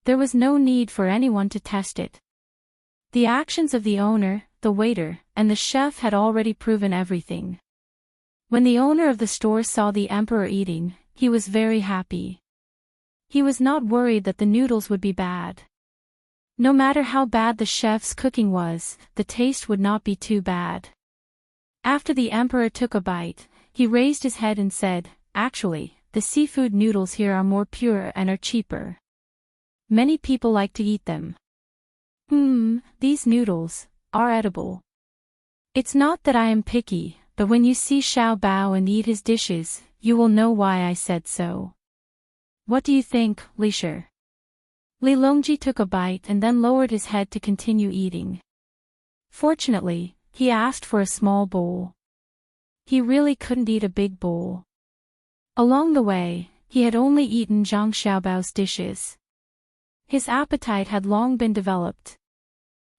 Speaker 1: There was no need for anyone to test it. The actions of the owner, the waiter, and the chef had already proven everything. When the owner of the store saw the emperor eating, he was very happy. He was not worried that the noodles would be bad. No matter how bad the chef's cooking was, the taste would not be too bad. After the emperor took a bite, he raised his head and said, "Actually, the seafood noodles here are more pure and are cheaper. Many people like to eat them. These noodles are edible. It's not that I am picky, but when you see Xiao Bao and eat his dishes, you will know why I said so." What do you think, Leisure? Li Longji took a bite and then lowered his head to continue eating. Fortunately, he asked for a small bowl. He really couldn't eat a big bowl. Along the way, he had only eaten Zhang Xiaobao's dishes. His appetite had long been developed.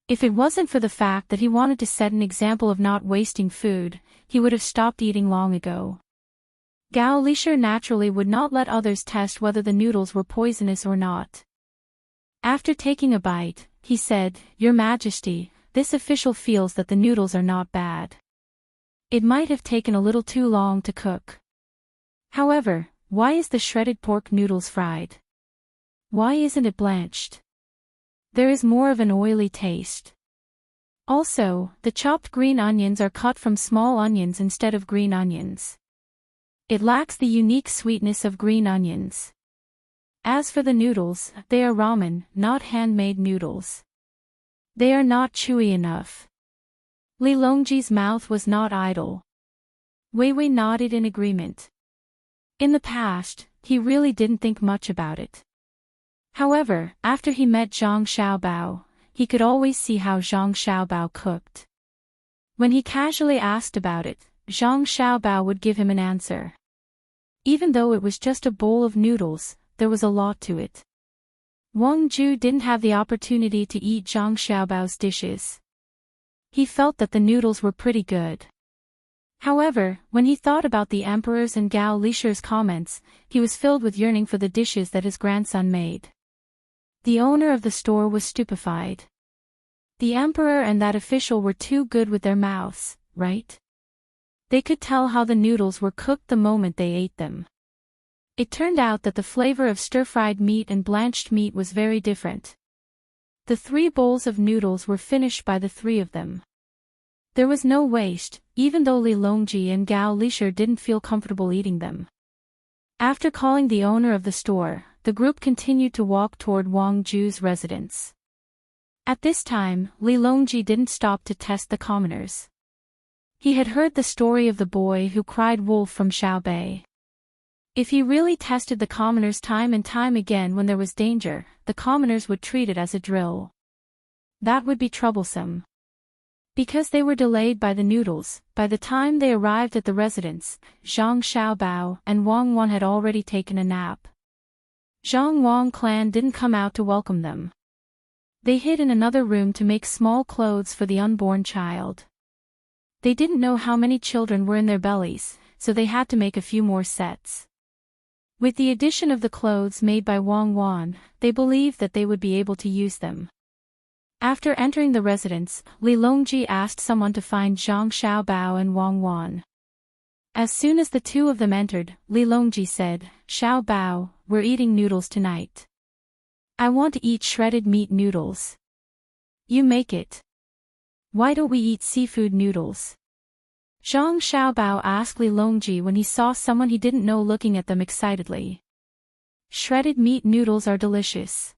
Speaker 1: If it wasn't for the fact that he wanted to set an example of not wasting food, he would have stopped eating long ago. Gao Lishir naturally would not let others test whether the noodles were poisonous or not. After taking a bite, he said, "Your Majesty, this official feels that the noodles are not bad. It might have taken a little too long to cook. However, why is the shredded pork noodles fried? Why isn't it blanched? There is more of an oily taste. Also, the chopped green onions are cut from small onions instead of green onions. It lacks the unique sweetness of green onions. As for the noodles, they are ramen, not handmade noodles. They are not chewy enough." Li Longji's mouth was not idle. Wei Wei nodded in agreement. In the past, he really didn't think much about it. However, after he met Zhang Xiaobao, he could always see how Zhang Xiaobao cooked. When he casually asked about it, Zhang Xiaobao would give him an answer. Even though it was just a bowl of noodles, there was a lot to it. Wang Ju didn't have the opportunity to eat Zhang Xiaobao's dishes. He felt that the noodles were pretty good. However, when he thought about the emperor's and Gao Lishir's comments, he was filled with yearning for the dishes that his grandson made. The owner of the store was stupefied. The emperor and that official were too good with their mouths, right? They could tell how the noodles were cooked the moment they ate them. It turned out that the flavor of stir-fried meat and blanched meat was very different. The 3 bowls of noodles were finished by the 3 of them. There was no waste, even though Li Longji and Gao Lishir didn't feel comfortable eating them. After calling the owner of the store, the group continued to walk toward Wang Ju's residence. At this time, Li Longji didn't stop to test the commoners. He had heard the story of the boy who cried wolf from Xiaobei. If he really tested the commoners time and time again when there was danger, the commoners would treat it as a drill. That would be troublesome. Because they were delayed by the noodles, by the time they arrived at the residence, Zhang Xiaobao and Wang Wan had already taken a nap. Zhang Wang clan didn't come out to welcome them. They hid in another room to make small clothes for the unborn child. They didn't know how many children were in their bellies, so they had to make a few more sets. With the addition of the clothes made by Wang Wan, they believed that they would be able to use them. After entering the residence, Li Longji asked someone to find Zhang Xiaobao and Wang Wan. As soon as the 2 of them entered, Li Longji said, "Xiaobao, we're eating noodles tonight. I want to eat shredded meat noodles. You make it. Why don't we eat seafood noodles?" Zhang Xiaobao asked Li Longji when he saw someone he didn't know looking at them excitedly. "Shredded meat noodles are delicious.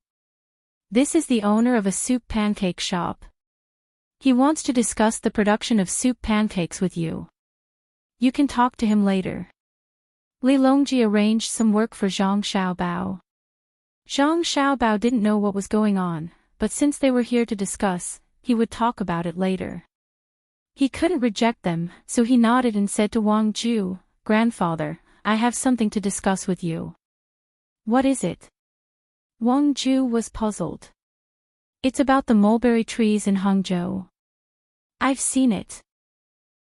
Speaker 1: This is the owner of a soup pancake shop. He wants to discuss the production of soup pancakes with you. You can talk to him later." Li Longji arranged some work for Zhang Xiaobao. Zhang Xiaobao didn't know what was going on, but since they were here to discuss, he would talk about it later. He couldn't reject them, so he nodded and said to Wang Ju, "Grandfather, I have something to discuss with you." "What is it?" Wang Ju was puzzled. "It's about the mulberry trees in Hangzhou. I've seen it.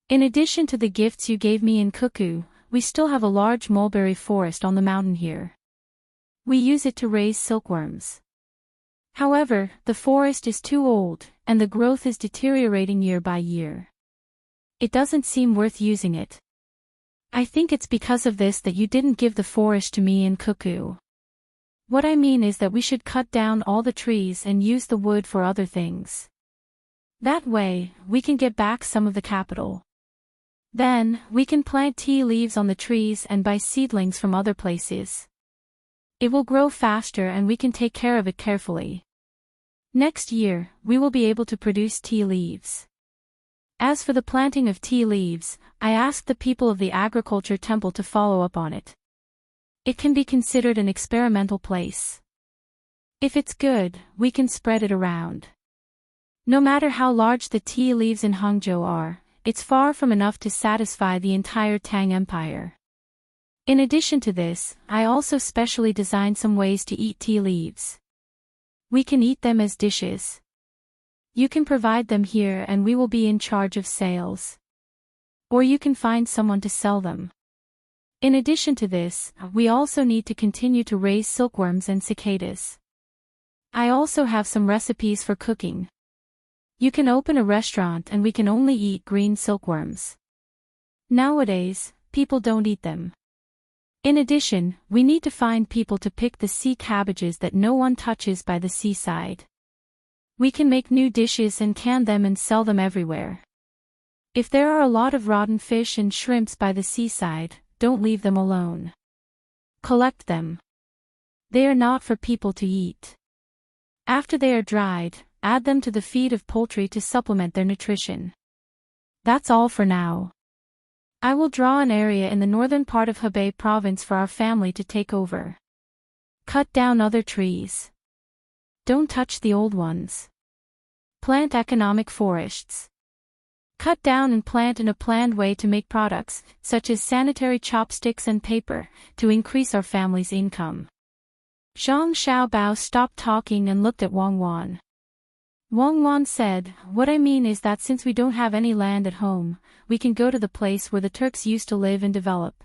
Speaker 1: In addition to the gifts you gave me in Kuku, we still have a large mulberry forest on the mountain here. We use it to raise silkworms. However, the forest is too old, and the growth is deteriorating year by year. It doesn't seem worth using it. I think it's because of this that you didn't give the forest to me in Kuku. What I mean is that we should cut down all the trees and use the wood for other things. That way, we can get back some of the capital. Then, we can plant tea leaves on the trees and buy seedlings from other places. It will grow faster and we can take care of it carefully. Next year, we will be able to produce tea leaves. As for the planting of tea leaves, I asked the people of the agriculture temple to follow up on it. It can be considered an experimental place. If it's good, we can spread it around. No matter how large the tea leaves in Hangzhou are, it's far from enough to satisfy the entire Tang Empire. In addition to this, I also specially designed some ways to eat tea leaves. We can eat them as dishes. You can provide them here and we will be in charge of sales. Or you can find someone to sell them. In addition to this, we also need to continue to raise silkworms and cicadas. I also have some recipes for cooking. You can open a restaurant and we can only eat green silkworms. Nowadays, people don't eat them. In addition, we need to find people to pick the sea cabbages that no one touches by the seaside. We can make new dishes and can them and sell them everywhere. If there are a lot of rotten fish and shrimps by the seaside, don't leave them alone. Collect them. They are not for people to eat. After they are dried, add them to the feed of poultry to supplement their nutrition. That's all for now. I will draw an area in the northern part of Hebei province for our family to take over. Cut down other trees. Don't touch the old ones. Plant economic forests. Cut down and plant in a planned way to make products, such as sanitary chopsticks and paper, to increase our family's income. Zhang Xiaobao stopped talking and looked at Wang Wan. Wang Wan said, "What I mean is that since we don't have any land at home, we can go to the place where the Turks used to live and develop.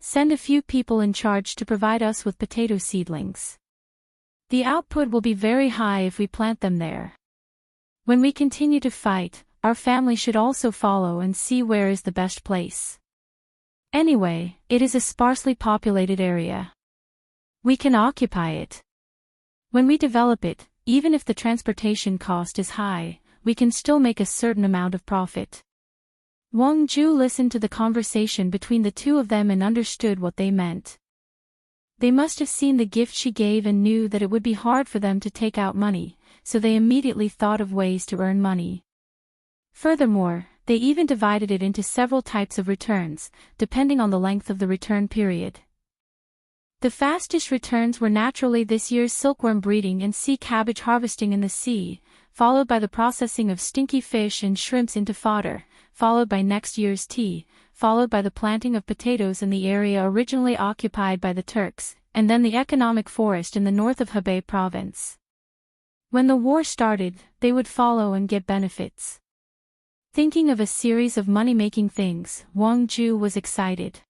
Speaker 1: Send a few people in charge to provide us with potato seedlings. The output will be very high if we plant them there. When we continue to fight, our family should also follow and see where is the best place. Anyway, it is a sparsely populated area. We can occupy it. When we develop it, even if the transportation cost is high, we can still make a certain amount of profit." Wang Ju listened to the conversation between the two of them and understood what they meant. They must have seen the gift she gave and knew that it would be hard for them to take out money, so they immediately thought of ways to earn money. Furthermore, they even divided it into several types of returns, depending on the length of the return period. The fastest returns were naturally this year's silkworm breeding and sea cabbage harvesting in the sea, followed by the processing of stinky fish and shrimps into fodder, followed by next year's tea, followed by the planting of potatoes in the area originally occupied by the Turks, and then the economic forest in the north of Hebei province. When the war started, they would follow and get benefits. Thinking of a series of money-making things, Wang Ju was excited.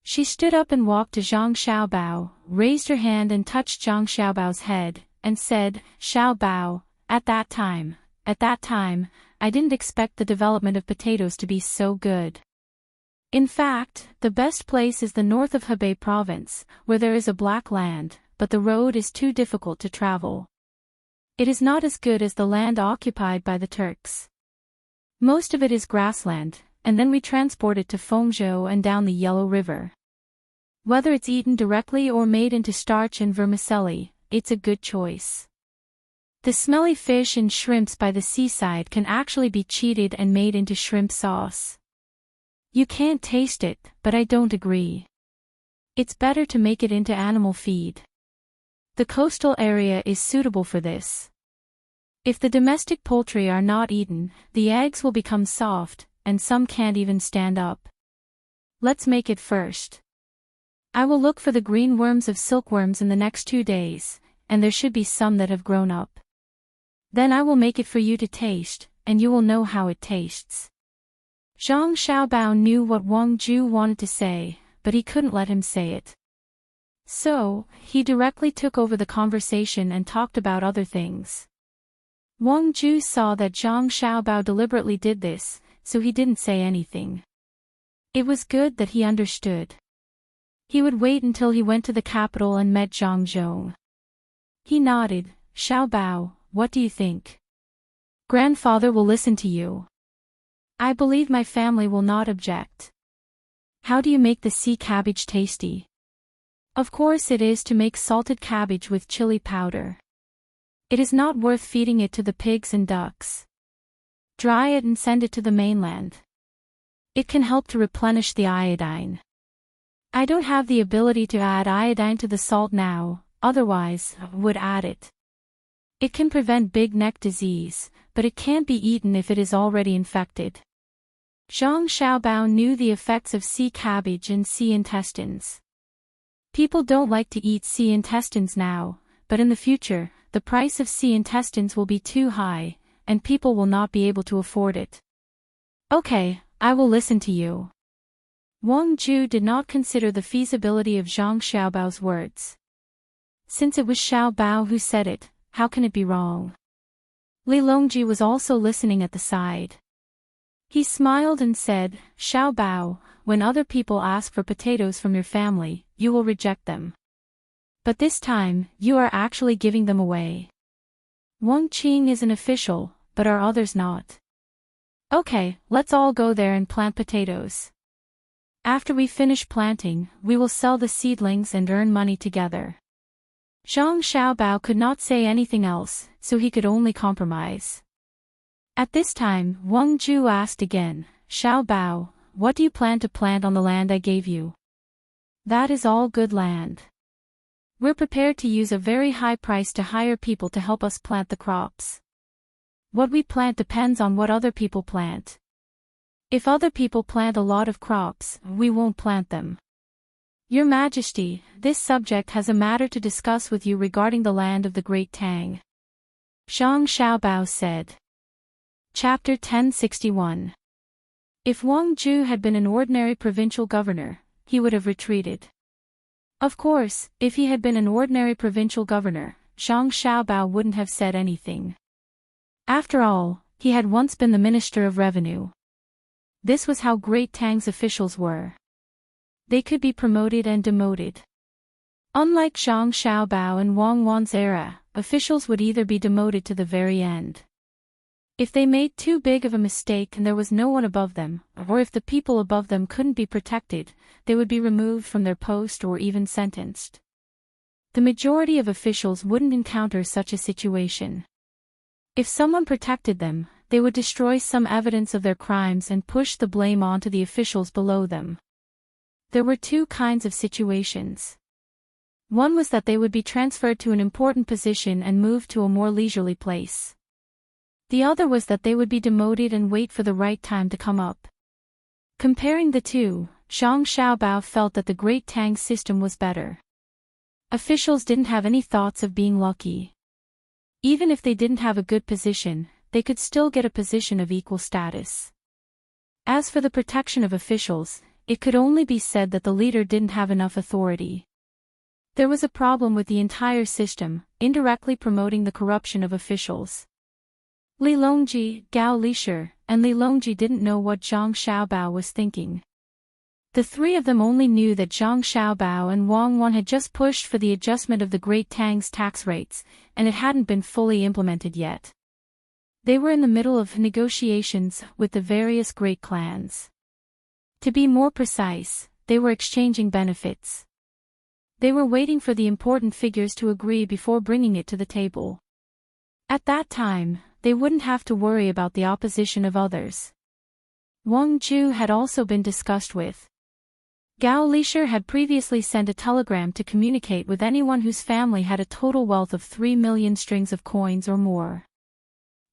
Speaker 1: She stood up and walked to Zhang Xiaobao, raised her hand and touched Zhang Xiaobao's head, and said, "Xiaobao, at that time, I didn't expect the development of potatoes to be so good. In fact, the best place is the north of Hebei province, where there is a black land, but the road is too difficult to travel. It is not as good as the land occupied by the Turks. Most of it is grassland, and then we transport it to Fengzhou and down the Yellow River. Whether it's eaten directly or made into starch and vermicelli, it's a good choice. The smelly fish and shrimps by the seaside can actually be cheated and made into shrimp sauce. You can't taste it, but I don't agree. It's better to make it into animal feed. The coastal area is suitable for this. If the domestic poultry are not eaten, the eggs will become soft, and some can't even stand up. Let's make it first. I will look for the green worms of silkworms in the next 2 days, and there should be some that have grown up. Then I will make it for you to taste, and you will know how it tastes." Zhang Xiaobao knew what Wang Ju wanted to say, but he couldn't let him say it. So, he directly took over the conversation and talked about other things. Wang Ju saw that Zhang Xiaobao deliberately did this, so he didn't say anything. It was good that he understood. He would wait until he went to the capital and met Zhang Zhong. He nodded. "Xiaobao, what do you think? Grandfather will listen to you. I believe my family will not object. How do you make the sea cabbage tasty?" "Of course it is to make salted cabbage with chili powder. It is not worth feeding it to the pigs and ducks. Dry it and send it to the mainland. It can help to replenish the iodine. I don't have the ability to add iodine to the salt now, otherwise, I would add it. It can prevent big neck disease, but it can't be eaten if it is already infected. Zhang Xiaobao knew the effects of sea cabbage and sea intestines. People don't like to eat sea intestines now, but in the future, the price of sea intestines will be too high, and people will not be able to afford it. Okay, I will listen to you. Wang Ju did not consider the feasibility of Zhang Xiaobao's words. Since it was Xiaobao who said it, how can it be wrong? Li Longji was also listening at the side. He smiled and said, Xiaobao, when other people ask for potatoes from your family, you will reject them. But this time, you are actually giving them away. Wang Qing is an official, but are others not? Okay, let's all go there and plant potatoes. After we finish planting, we will sell the seedlings and earn money together. Zhang Xiaobao could not say anything else, so he could only compromise. At this time, Wang Ju asked again, Xiaobao, what do you plan to plant on the land I gave you? That is all good land. We're prepared to use a very high price to hire people to help us plant the crops. What we plant depends on what other people plant. If other people plant a lot of crops, we won't plant them. Your Majesty, this subject has a matter to discuss with you regarding the land of the great Tang. Zhang Xiaobao said. Chapter 1061. If Wang Ju had been an ordinary provincial governor, he would have retreated. Of course, if he had been an ordinary provincial governor, Zhang Xiaobao wouldn't have said anything. After all, he had once been the Minister of Revenue. This was how great Tang's officials were. They could be promoted and demoted. Unlike Zhang Xiaobao and Wang Wan's era, officials would either be demoted to the very end. If they made too big of a mistake and there was no one above them, or if the people above them couldn't be protected, they would be removed from their post or even sentenced. The majority of officials wouldn't encounter such a situation. If someone protected them, they would destroy some evidence of their crimes and push the blame onto the officials below them. There were two kinds of situations. One was that they would be transferred to an important position and moved to a more leisurely place. The other was that they would be demoted and wait for the right time to come up. Comparing the two, Zhang Xiaobao felt that the Great Tang system was better. Officials didn't have any thoughts of being lucky. Even if they didn't have a good position, they could still get a position of equal status. As for the protection of officials, it could only be said that the leader didn't have enough authority. There was a problem with the entire system, indirectly promoting the corruption of officials. Li Longji, Gao Lishir, and Li Longji didn't know what Zhang Xiaobao was thinking. The three of them only knew that Zhang Xiaobao and Wang Wan had just pushed for the adjustment of the Great Tang's tax rates, and it hadn't been fully implemented yet. They were in the middle of negotiations with the various great clans. To be more precise, they were exchanging benefits. They were waiting for the important figures to agree before bringing it to the table. At that time, they wouldn't have to worry about the opposition of others. Wang Ju had also been discussed with. Gao Lishir had previously sent a telegram to communicate with anyone whose family had a total wealth of 3 million strings of coins or more.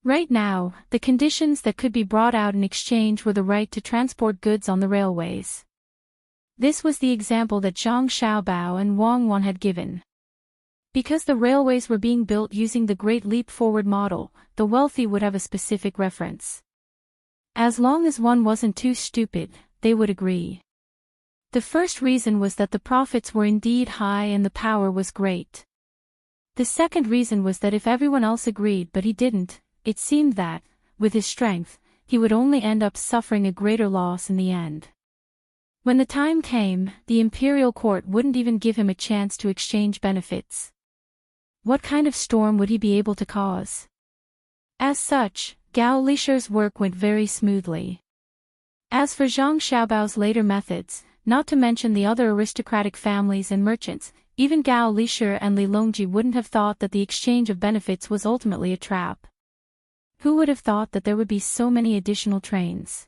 Speaker 1: Right now, the conditions that could be brought out in exchange were the right to transport goods on the railways. This was the example that Zhang Xiaobao and Wang Wan had given. Because the railways were being built using the Great Leap Forward model, the wealthy would have a specific reference. As long as one wasn't too stupid, they would agree. The first reason was that the profits were indeed high and the power was great. The second reason was that if everyone else agreed but he didn't, it seemed that, with his strength, he would only end up suffering a greater loss in the end. When the time came, the imperial court wouldn't even give him a chance to exchange benefits. What kind of storm would he be able to cause? As such, Gao Lishir's work went very smoothly. As for Zhang Xiaobao's later methods, not to mention the other aristocratic families and merchants, even Gao Lishir and Li Longji wouldn't have thought that the exchange of benefits was ultimately a trap. Who would have thought that there would be so many additional trains?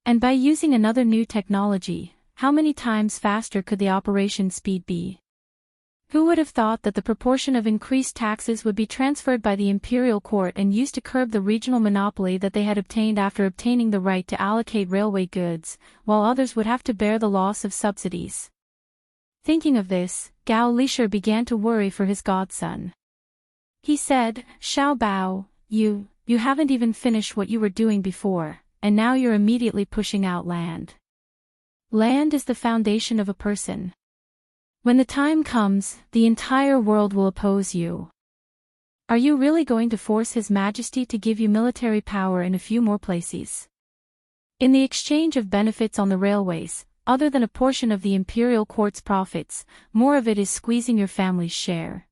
Speaker 1: And by using another new technology, how many times faster could the operation speed be? Who would have thought that the proportion of increased taxes would be transferred by the imperial court and used to curb the regional monopoly that they had obtained after obtaining the right to allocate railway goods, while others would have to bear the loss of subsidies? Thinking of this, Gao Lisher began to worry for his godson. He said, "Xiao Bao, you haven't even finished what you were doing before, and now you're immediately pushing out land. Land is the foundation of a person. When the time comes, the entire world will oppose you. Are you really going to force His Majesty to give you military power in a few more places? In the exchange of benefits on the railways, other than a portion of the imperial court's profits, more of it is squeezing your family's share.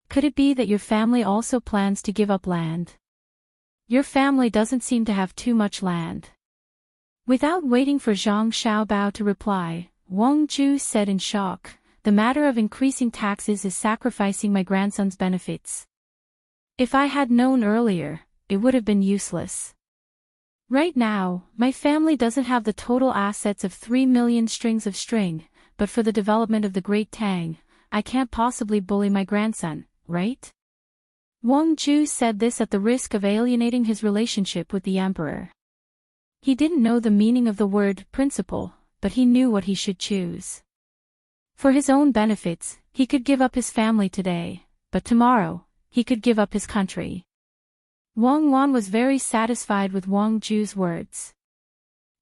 Speaker 1: Could it be that your family also plans to give up land? Your family doesn't seem to have too much land." Without waiting for Zhang Xiaobao to reply, Wang Ju said in shock, "The matter of increasing taxes is sacrificing my grandson's benefits. If I had known earlier, it would have been useless. Right now, my family doesn't have the total assets of 3 million strings of string, but for the development of the Great Tang, I can't possibly bully my grandson, right?" Wang Ju said this at the risk of alienating his relationship with the emperor. He didn't know the meaning of the word principle, but he knew what he should choose. For his own benefits, he could give up his family today, but tomorrow, he could give up his country. Wang Wan was very satisfied with Wang Ju's words.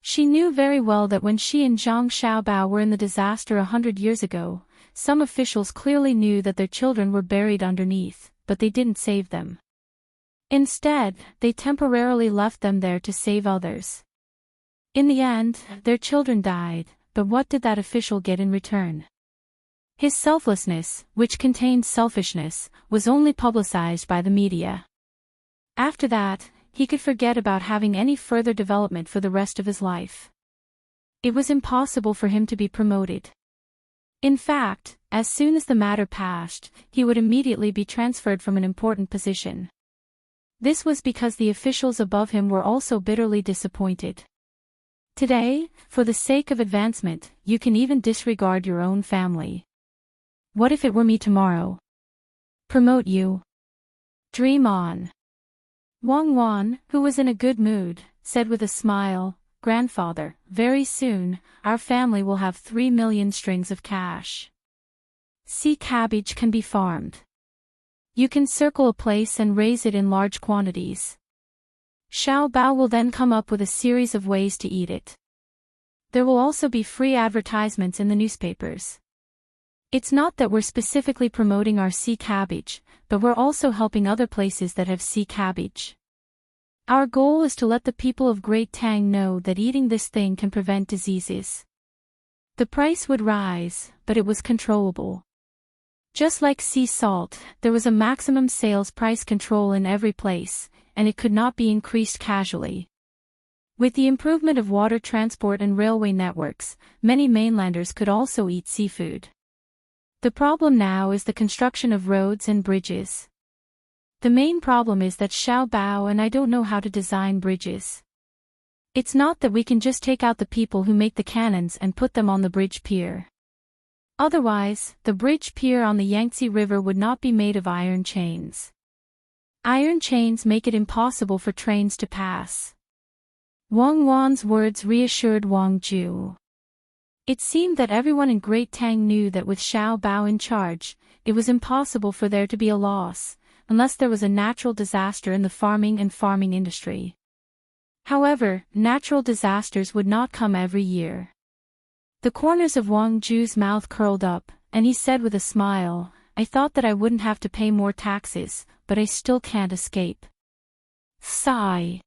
Speaker 1: She knew very well that when she and Zhang Xiaobao were in the disaster 100 years ago, some officials clearly knew that their children were buried underneath, but they didn't save them. Instead, they temporarily left them there to save others. In the end, their children died, but what did that official get in return? His selflessness, which contained selfishness, was only publicized by the media. After that, he could forget about having any further development for the rest of his life. It was impossible for him to be promoted. In fact, as soon as the matter passed, he would immediately be transferred from an important position. This was because the officials above him were also bitterly disappointed. Today, for the sake of advancement, you can even disregard your own family. What if it were me tomorrow? Promote you. Dream on. Wang Wan, who was in a good mood, said with a smile, "Grandfather, very soon, our family will have 3 million strings of cash. Sea cabbage can be farmed. You can circle a place and raise it in large quantities. Xiao Bao will then come up with a series of ways to eat it. There will also be free advertisements in the newspapers. It's not that we're specifically promoting our sea cabbage, but we're also helping other places that have sea cabbage. Our goal is to let the people of Great Tang know that eating this thing can prevent diseases." The price would rise, but it was controllable. Just like sea salt, there was a maximum sales price control in every place, and it could not be increased casually. With the improvement of water transport and railway networks, many mainlanders could also eat seafood. The problem now is the construction of roads and bridges. The main problem is that Xiao Bao and I don't know how to design bridges. It's not that we can just take out the people who make the cannons and put them on the bridge pier. Otherwise, the bridge pier on the Yangtze River would not be made of iron chains. Iron chains make it impossible for trains to pass. Wang Wan's words reassured Wang Ju. It seemed that everyone in Great Tang knew that with Xiao Bao in charge, it was impossible for there to be a loss, unless there was a natural disaster in the farming industry. However, natural disasters would not come every year. The corners of Wang Ju's mouth curled up, and he said with a smile, "I thought that I wouldn't have to pay more taxes, but I still can't escape." Sigh.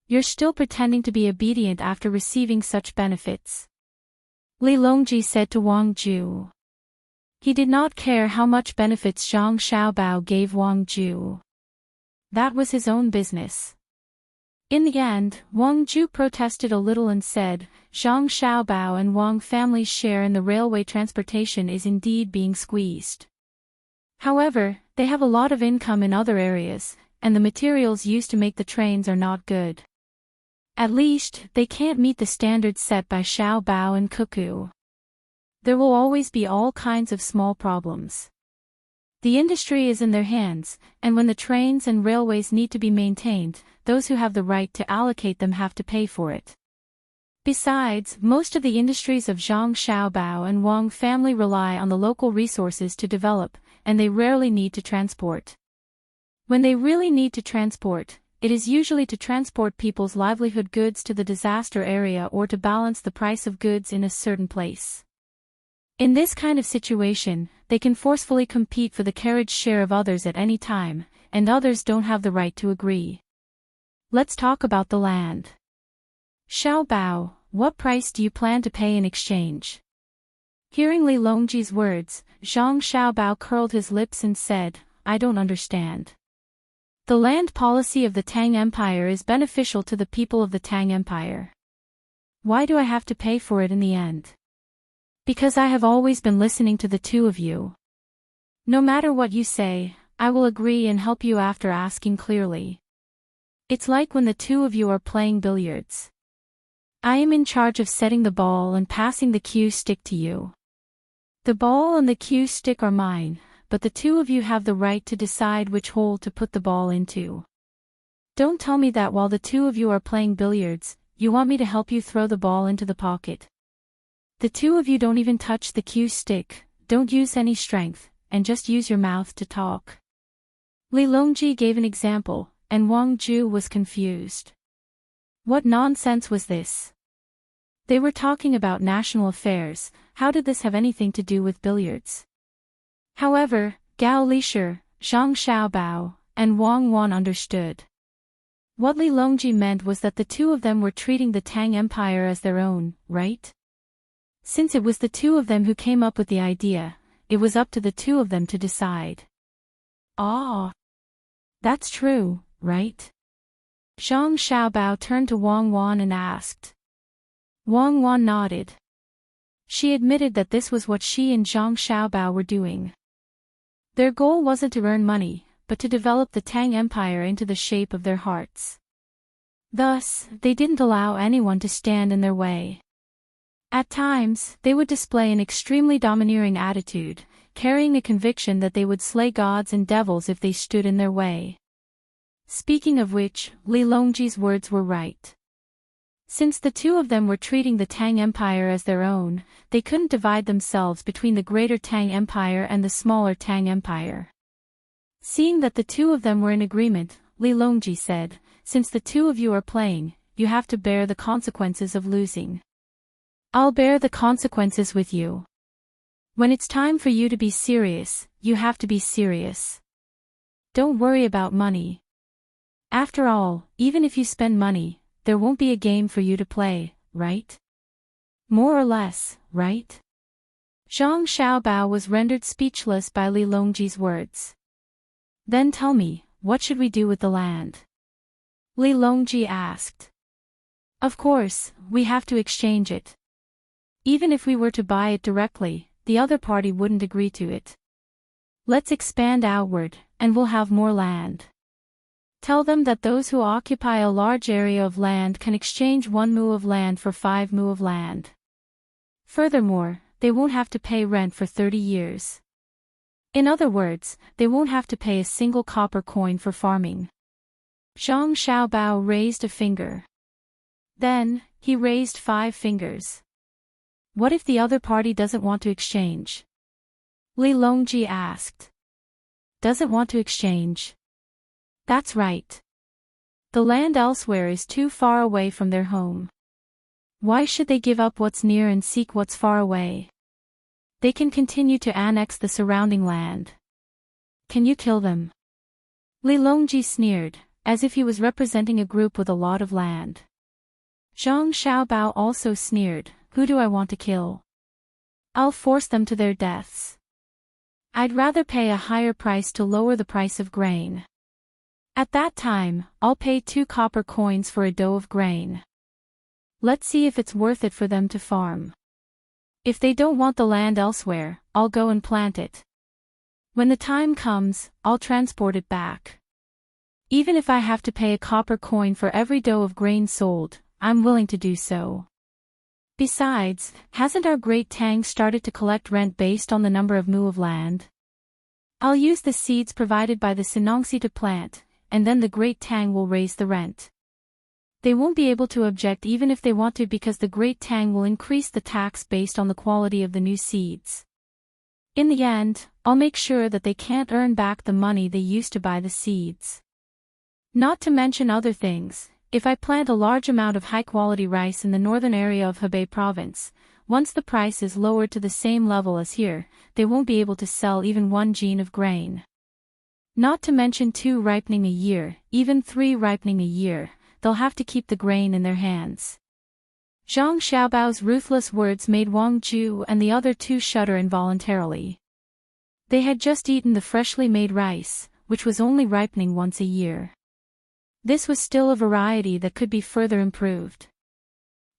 Speaker 1: You're still pretending to be obedient after receiving such benefits. Li Longji said to Wang Ju. He did not care how much benefits Zhang Xiaobao gave Wang Ju. That was his own business. In the end, Wang Ju protested a little and said, "Zhang Xiaobao and Wang family's share in the railway transportation is indeed being squeezed. However, they have a lot of income in other areas, and the materials used to make the trains are not good. At least, they can't meet the standards set by Xiao Bao and Cuckoo. There will always be all kinds of small problems. The industry is in their hands, and when the trains and railways need to be maintained, those who have the right to allocate them have to pay for it. Besides, most of the industries of Zhang Xiaobao and Wang family rely on the local resources to develop, and they rarely need to transport. When they really need to transport, it is usually to transport people's livelihood goods to the disaster area or to balance the price of goods in a certain place. In this kind of situation, they can forcefully compete for the carriage share of others at any time, and others don't have the right to agree. Let's talk about the land. Xiao Bao, what price do you plan to pay in exchange? Hearing Li Longji's words, Zhang Xiaobao curled his lips and said, I don't understand. The land policy of the Tang Empire is beneficial to the people of the Tang Empire. Why do I have to pay for it in the end? Because I have always been listening to the two of you. No matter what you say, I will agree and help you after asking clearly. It's like when the two of you are playing billiards. I am in charge of setting the ball and passing the cue stick to you. The ball and the cue stick are mine, but the two of you have the right to decide which hole to put the ball into. Don't tell me that while the two of you are playing billiards, you want me to help you throw the ball into the pocket. The two of you don't even touch the cue stick, don't use any strength, and just use your mouth to talk. Li Longji gave an example, and Wang Ju was confused. What nonsense was this? They were talking about national affairs, how did this have anything to do with billiards? However, Gao Lishir, Zhang Xiaobao, and Wang Wan understood. What Li Longji meant was that the two of them were treating the Tang Empire as their own, right? Since it was the two of them who came up with the idea, it was up to the two of them to decide. Ah, that's true, right? Zhang Xiaobao turned to Wang Wan and asked. Wang Wan nodded. She admitted that this was what she and Zhang Xiaobao were doing. Their goal wasn't to earn money, but to develop the Tang Empire into the shape of their hearts. Thus, they didn't allow anyone to stand in their way. At times, they would display an extremely domineering attitude, carrying a conviction that they would slay gods and devils if they stood in their way. Speaking of which, Li Longji's words were right. Since the two of them were treating the Tang Empire as their own, they couldn't divide themselves between the greater Tang Empire and the smaller Tang Empire. Seeing that the two of them were in agreement, Li Longji said, since the two of you are playing, you have to bear the consequences of losing. I'll bear the consequences with you. When it's time for you to be serious, you have to be serious. Don't worry about money. After all, even if you spend money, there won't be a game for you to play, right? More or less, right? Zhang Xiaobao was rendered speechless by Li Longji's words. Then tell me, what should we do with the land? Li Longji asked. Of course, we have to exchange it. Even if we were to buy it directly, the other party wouldn't agree to it. Let's expand outward, and we'll have more land. Tell them that those who occupy a large area of land can exchange 1 mu of land for 5 mu of land. Furthermore, they won't have to pay rent for 30 years. In other words, they won't have to pay a single copper coin for farming. Zhang Xiaobao raised a finger. Then, he raised 5 fingers. What if the other party doesn't want to exchange? Li Longji asked. Doesn't want to exchange? That's right. The land elsewhere is too far away from their home. Why should they give up what's near and seek what's far away? They can continue to annex the surrounding land. Can you kill them? Li Longji sneered, as if he was representing a group with a lot of land. Zhang Xiaobao also sneered, who do I want to kill? I'll force them to their deaths. I'd rather pay a higher price to lower the price of grain. At that time, I'll pay 2 copper coins for a dough of grain. Let's see if it's worth it for them to farm. If they don't want the land elsewhere, I'll go and plant it. When the time comes, I'll transport it back. Even if I have to pay a copper coin for every dough of grain sold, I'm willing to do so. Besides, hasn't our great Tang started to collect rent based on the number of mu of land? I'll use the seeds provided by the Sinongsi to plant, and then the great Tang will raise the rent. They won't be able to object even if they want to, because the great Tang will increase the tax based on the quality of the new seeds. In the end, I'll make sure that they can't earn back the money they used to buy the seeds. Not to mention other things. If I plant a large amount of high-quality rice in the northern area of Hebei province, once the price is lowered to the same level as here, they won't be able to sell even 1 gene of grain. Not to mention 2 ripening a year, even 3 ripening a year, they'll have to keep the grain in their hands. Zhang Xiaobao's ruthless words made Wang Ju and the other 2 shudder involuntarily. They had just eaten the freshly made rice, which was only ripening once a year. This was still a variety that could be further improved.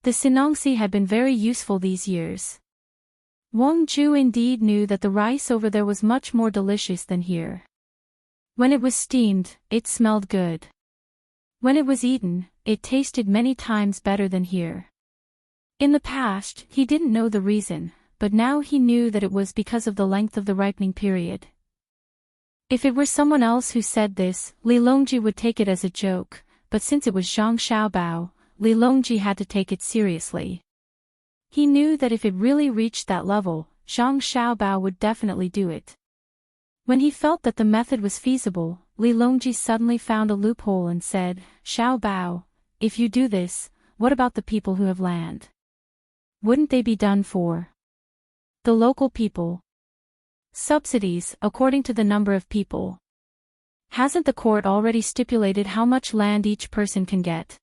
Speaker 1: The Sinongsi had been very useful these years. Wang Ju indeed knew that the rice over there was much more delicious than here. When it was steamed, it smelled good. When it was eaten, it tasted many times better than here. In the past, he didn't know the reason, but now he knew that it was because of the length of the ripening period. If it were someone else who said this, Li Longji would take it as a joke, but since it was Zhang Xiaobao, Li Longji had to take it seriously. He knew that if it really reached that level, Zhang Xiaobao would definitely do it. When he felt that the method was feasible, Li Longji suddenly found a loophole and said, "Xiaobao, if you do this, what about the people who have land? Wouldn't they be done for?" The local people. Subsidies, according to the number of people. Hasn't the court already stipulated how much land each person can get?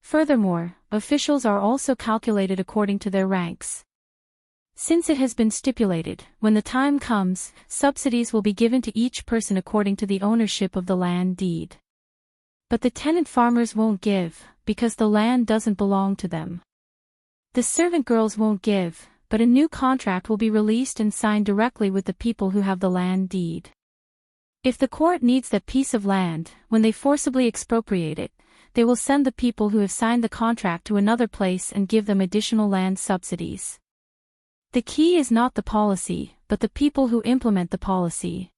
Speaker 1: Furthermore, officials are also calculated according to their ranks. Since it has been stipulated, when the time comes, subsidies will be given to each person according to the ownership of the land deed. But the tenant farmers won't give, because the land doesn't belong to them. The servant girls won't give, but a new contract will be released and signed directly with the people who have the land deed. If the court needs that piece of land, when they forcibly expropriate it, they will send the people who have signed the contract to another place and give them additional land subsidies. The key is not the policy, but the people who implement the policy.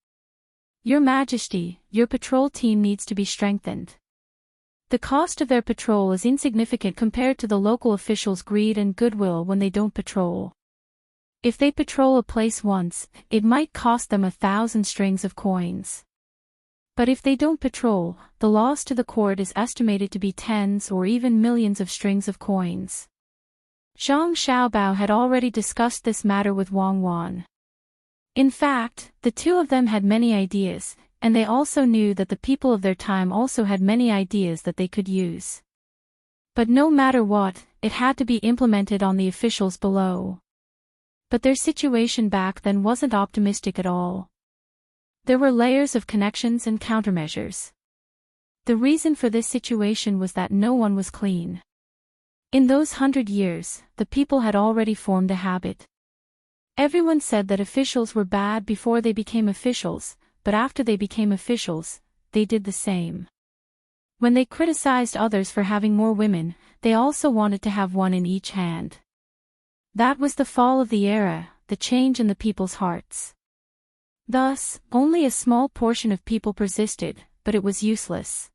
Speaker 1: Your Majesty, your patrol team needs to be strengthened. The cost of their patrol is insignificant compared to the local officials' greed and goodwill when they don't patrol. If they patrol a place once, it might cost them 1,000 strings of coins. But if they don't patrol, the loss to the court is estimated to be tens or even millions of strings of coins. Zhang Xiaobao had already discussed this matter with Wang Wan. In fact, the two of them had many ideas, and they also knew that the people of their time also had many ideas that they could use. But no matter what, it had to be implemented on the officials below. But their situation back then wasn't optimistic at all. There were layers of connections and countermeasures. The reason for this situation was that no one was clean. In those 100 years, the people had already formed a habit. Everyone said that officials were bad before they became officials, but after they became officials, they did the same. When they criticized others for having more women, they also wanted to have one in each hand. That was the fall of the era, the change in the people's hearts. Thus, only a small portion of people persisted, but it was useless.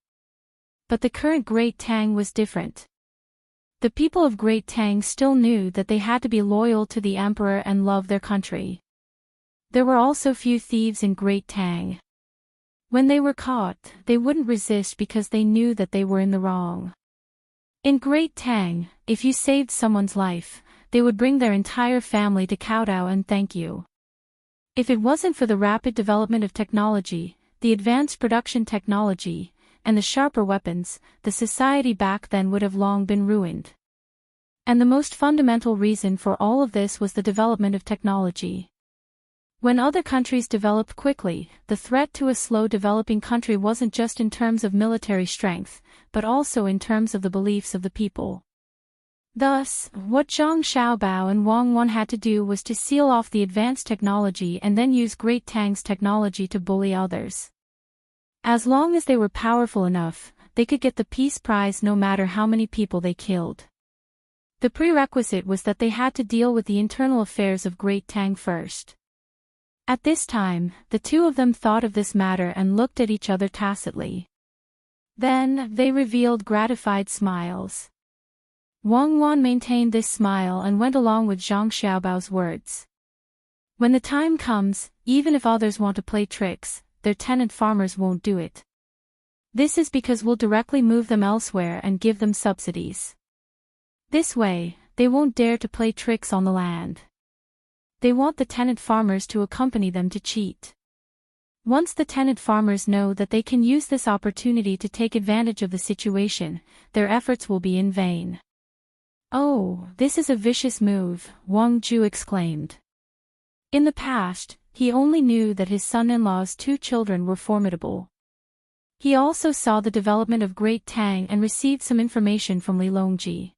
Speaker 1: But the current Great Tang was different. The people of Great Tang still knew that they had to be loyal to the emperor and love their country. There were also few thieves in Great Tang. When they were caught, they wouldn't resist because they knew that they were in the wrong. In Great Tang, if you saved someone's life, they would bring their entire family to kowtow and thank you. If it wasn't for the rapid development of technology, the advanced production technology, and the sharper weapons, the society back then would have long been ruined. And the most fundamental reason for all of this was the development of technology. When other countries developed quickly, the threat to a slow developing country wasn't just in terms of military strength, but also in terms of the beliefs of the people. Thus, what Zhang Xiaobao and Wang Wan had to do was to seal off the advanced technology and then use Great Tang's technology to bully others. As long as they were powerful enough, they could get the peace prize no matter how many people they killed. The prerequisite was that they had to deal with the internal affairs of Great Tang first. At this time, the two of them thought of this matter and looked at each other tacitly. Then, they revealed gratified smiles. Wang Wan maintained this smile and went along with Zhang Xiaobao's words. When the time comes, even if others want to play tricks, their tenant farmers won't do it. This is because we'll directly move them elsewhere and give them subsidies. This way, they won't dare to play tricks on the land. They want the tenant farmers to accompany them to cheat. Once the tenant farmers know that they can use this opportunity to take advantage of the situation, their efforts will be in vain. Oh, this is a vicious move, Wang Ju exclaimed. In the past, he only knew that his son-in-law's two children were formidable. He also saw the development of Great Tang and received some information from Li Longji.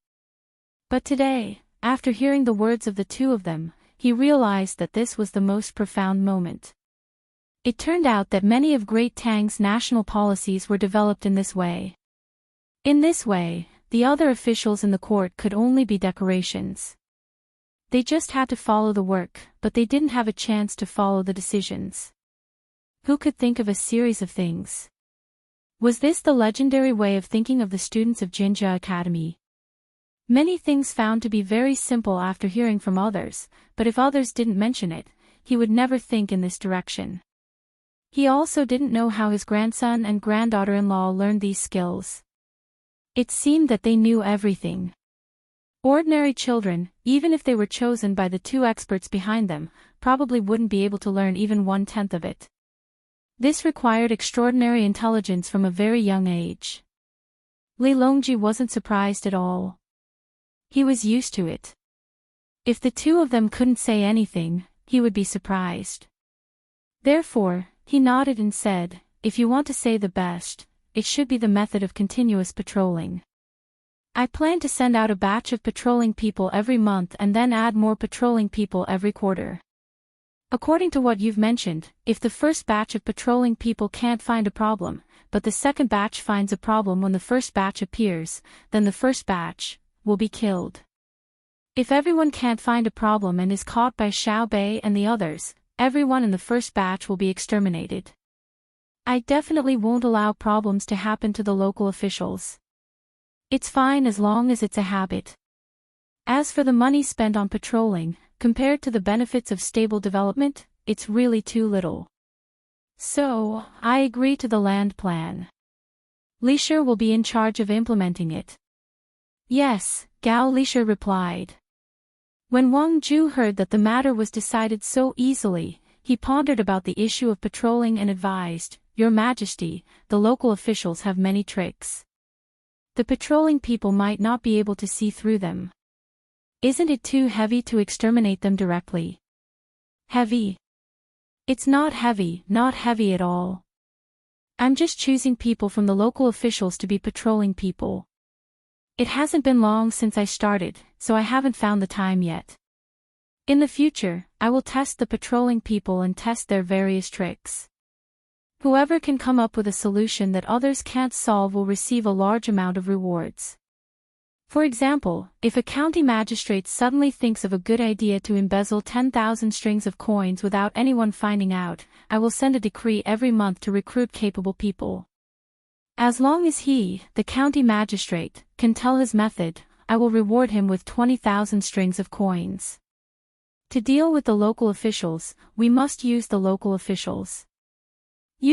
Speaker 1: But today, after hearing the words of the two of them, he realized that this was the most profound moment. It turned out that many of Great Tang's national policies were developed in this way. In this way, the other officials in the court could only be decorations. They just had to follow the work, but they didn't have a chance to follow the decisions. Who could think of a series of things? Was this the legendary way of thinking of the students of Jinjia Academy? Many things found to be very simple after hearing from others, but if others didn't mention it, he would never think in this direction. He also didn't know how his grandson and granddaughter-in-law learned these skills. It seemed that they knew everything. Ordinary children, even if they were chosen by the two experts behind them, probably wouldn't be able to learn even 1/10 of it. This required extraordinary intelligence from a very young age. Li Longji wasn't surprised at all. He was used to it. If the two of them couldn't say anything, he would be surprised. Therefore, he nodded and said, "If you want to say the best, it should be the method of continuous patrolling. I plan to send out a batch of patrolling people every month and then add more patrolling people every quarter. According to what you've mentioned, if the first batch of patrolling people can't find a problem, but the second batch finds a problem when the first batch appears, then the first batch will be killed. If everyone can't find a problem and is caught by Xiao Bei and the others, everyone in the first batch will be exterminated. I definitely won't allow problems to happen to the local officials. It's fine as long as it's a habit. As for the money spent on patrolling, compared to the benefits of stable development, it's really too little. So, I agree to the land plan. Lisher will be in charge of implementing it." "Yes," Gao Lisher replied. When Wang Ju heard that the matter was decided so easily, he pondered about the issue of patrolling and advised, "Your Majesty, the local officials have many tricks. The patrolling people might not be able to see through them. Isn't it too heavy to exterminate them directly?" "Heavy? It's not heavy at all. I'm just choosing people from the local officials to be patrolling people. It hasn't been long since I started, so I haven't found the time yet. In the future, I will test the patrolling people and test their various tricks. Whoever can come up with a solution that others can't solve will receive a large amount of rewards. For example, if a county magistrate suddenly thinks of a good idea to embezzle 10,000 strings of coins without anyone finding out, I will send a decree every month to recruit capable people. As long as he, the county magistrate, can tell his method, I will reward him with 20,000 strings of coins. To deal with the local officials, we must use the local officials.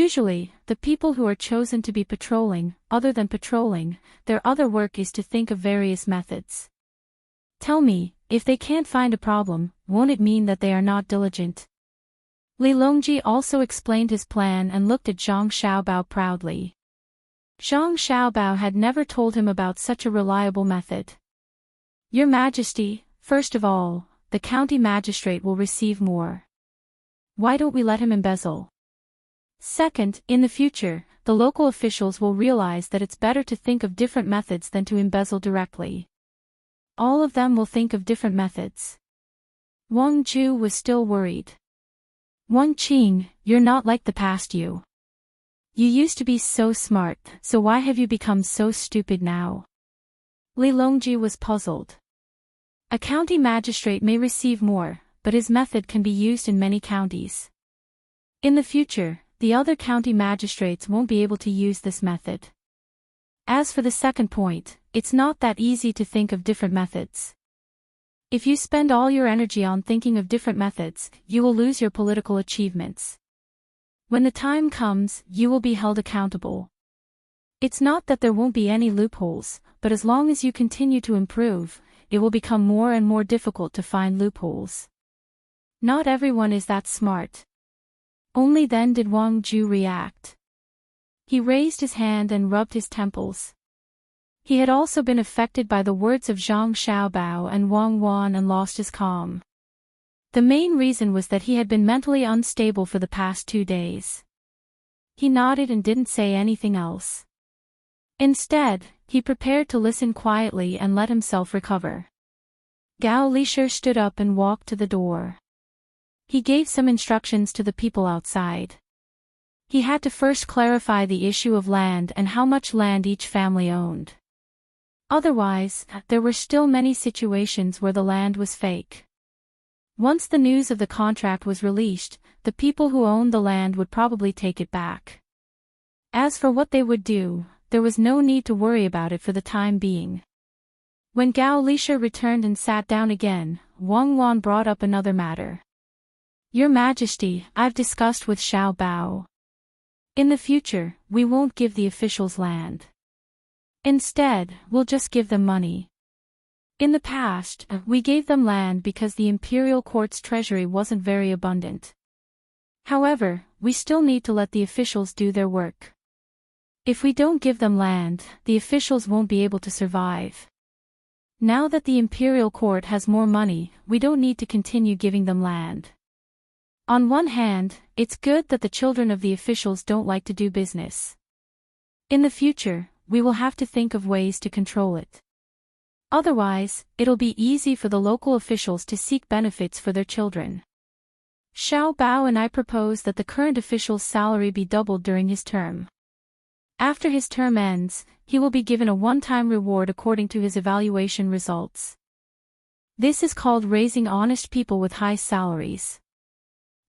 Speaker 1: Usually, the people who are chosen to be patrolling, other than patrolling, their other work is to think of various methods. Tell me, if they can't find a problem, won't it mean that they are not diligent?" Li Longji also explained his plan and looked at Zhang Xiaobao proudly. Zhang Xiaobao had never told him about such a reliable method. "Your Majesty, first of all, the county magistrate will receive more. Why don't we let him embezzle? Second, in the future, the local officials will realize that it's better to think of different methods than to embezzle directly. All of them will think of different methods." Wang Ju was still worried. "Wang Qing, you're not like the past you. You used to be so smart, so why have you become so stupid now? Li Longji was puzzled. A county magistrate may receive more, but his method can be used in many counties. In the future, the other county magistrates won't be able to use this method. As for the second point, it's not that easy to think of different methods. If you spend all your energy on thinking of different methods, you will lose your political achievements. When the time comes, you will be held accountable. It's not that there won't be any loopholes, but as long as you continue to improve, it will become more and more difficult to find loopholes. Not everyone is that smart. Only then did Wang Ju react. He raised his hand and rubbed his temples. He had also been affected by the words of Zhang Xiaobao and Wang Wan and lost his calm. The main reason was that he had been mentally unstable for the past 2 days. He nodded and didn't say anything else. Instead, he prepared to listen quietly and let himself recover. Gao Lisher stood up and walked to the door. He gave some instructions to the people outside. He had to first clarify the issue of land and how much land each family owned. Otherwise, there were still many situations where the land was fake. Once the news of the contract was released, the people who owned the land would probably take it back. As for what they would do, there was no need to worry about it for the time being. When Gao Lisher returned and sat down again, Wang Wan brought up another matter. Your Majesty, I've discussed with Xiao Bao. In the future, we won't give the officials land. Instead, we'll just give them money. In the past, we gave them land because the imperial court's treasury wasn't very abundant. However, we still need to let the officials do their work. If we don't give them land, the officials won't be able to survive. Now that the imperial court has more money, we don't need to continue giving them land. On one hand, it's good that the children of the officials don't like to do business. In the future, we will have to think of ways to control it. Otherwise, it'll be easy for the local officials to seek benefits for their children. Xiao Bao and I propose that the current official's salary be doubled during his term. After his term ends, he will be given a one-time reward according to his evaluation results. This is called raising honest people with high salaries.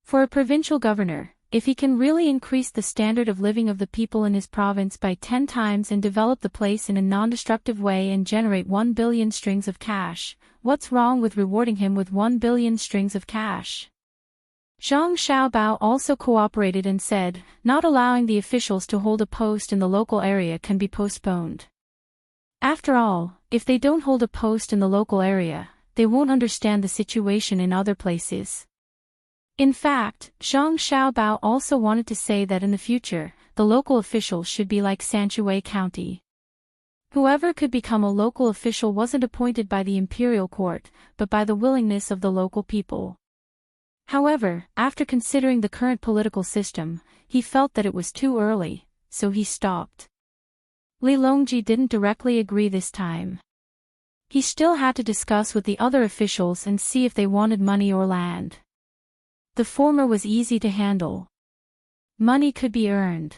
Speaker 1: For a provincial governor, if he can really increase the standard of living of the people in his province by 10 times and develop the place in a non-destructive way and generate 1 billion strings of cash, what's wrong with rewarding him with 1 billion strings of cash? Zhang Xiaobao also cooperated and said, not allowing the officials to hold a post in the local area can be postponed. After all, if they don't hold a post in the local area, they won't understand the situation in other places. In fact, Zhang Xiaobao also wanted to say that in the future, the local officials should be like Sanshui County. Whoever could become a local official wasn't appointed by the imperial court, but by the willingness of the local people. However, after considering the current political system, he felt that it was too early, so he stopped. Li Longji didn't directly agree this time. He still had to discuss with the other officials and see if they wanted money or land. The former was easy to handle. Money could be earned.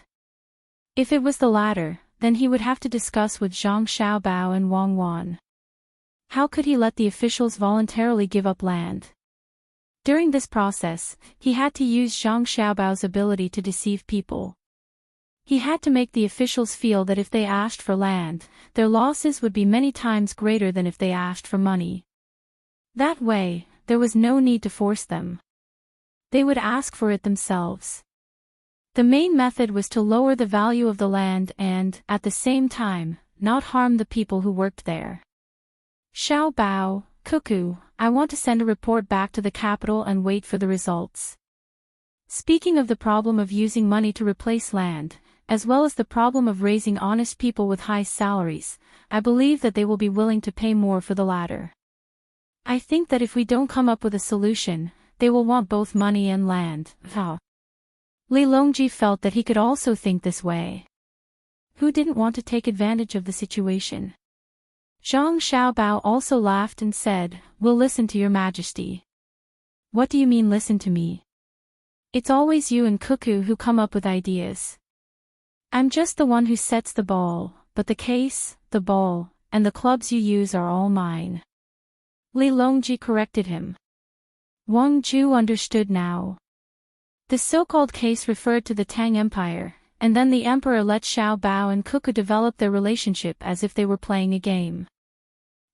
Speaker 1: If it was the latter, then he would have to discuss with Zhang Xiaobao and Wang Wan. How could he let the officials voluntarily give up land? During this process, he had to use Zhang Xiaobao's ability to deceive people. He had to make the officials feel that if they asked for land, their losses would be many times greater than if they asked for money. That way, there was no need to force them. They would ask for it themselves. The main method was to lower the value of the land and, at the same time, not harm the people who worked there. Xiao Bao, Cuckoo, I want to send a report back to the capital and wait for the results. Speaking of the problem of using money to replace land, as well as the problem of raising honest people with high salaries, I believe that they will be willing to pay more for the latter. I think that if we don't come up with a solution, they will want both money and land. Li Longji felt that he could also think this way. Who didn't want to take advantage of the situation? Zhang Xiaobao also laughed and said, "We'll listen to your Majesty." What do you mean listen to me? It's always you and Cuckoo who come up with ideas. I'm just the one who sets the ball, but the case, the ball, and the clubs you use are all mine. Li Longji corrected him. Wang Ju understood now. The so-called case referred to the Tang Empire, and then the emperor let Xiao Bao and Cuckoo develop their relationship as if they were playing a game.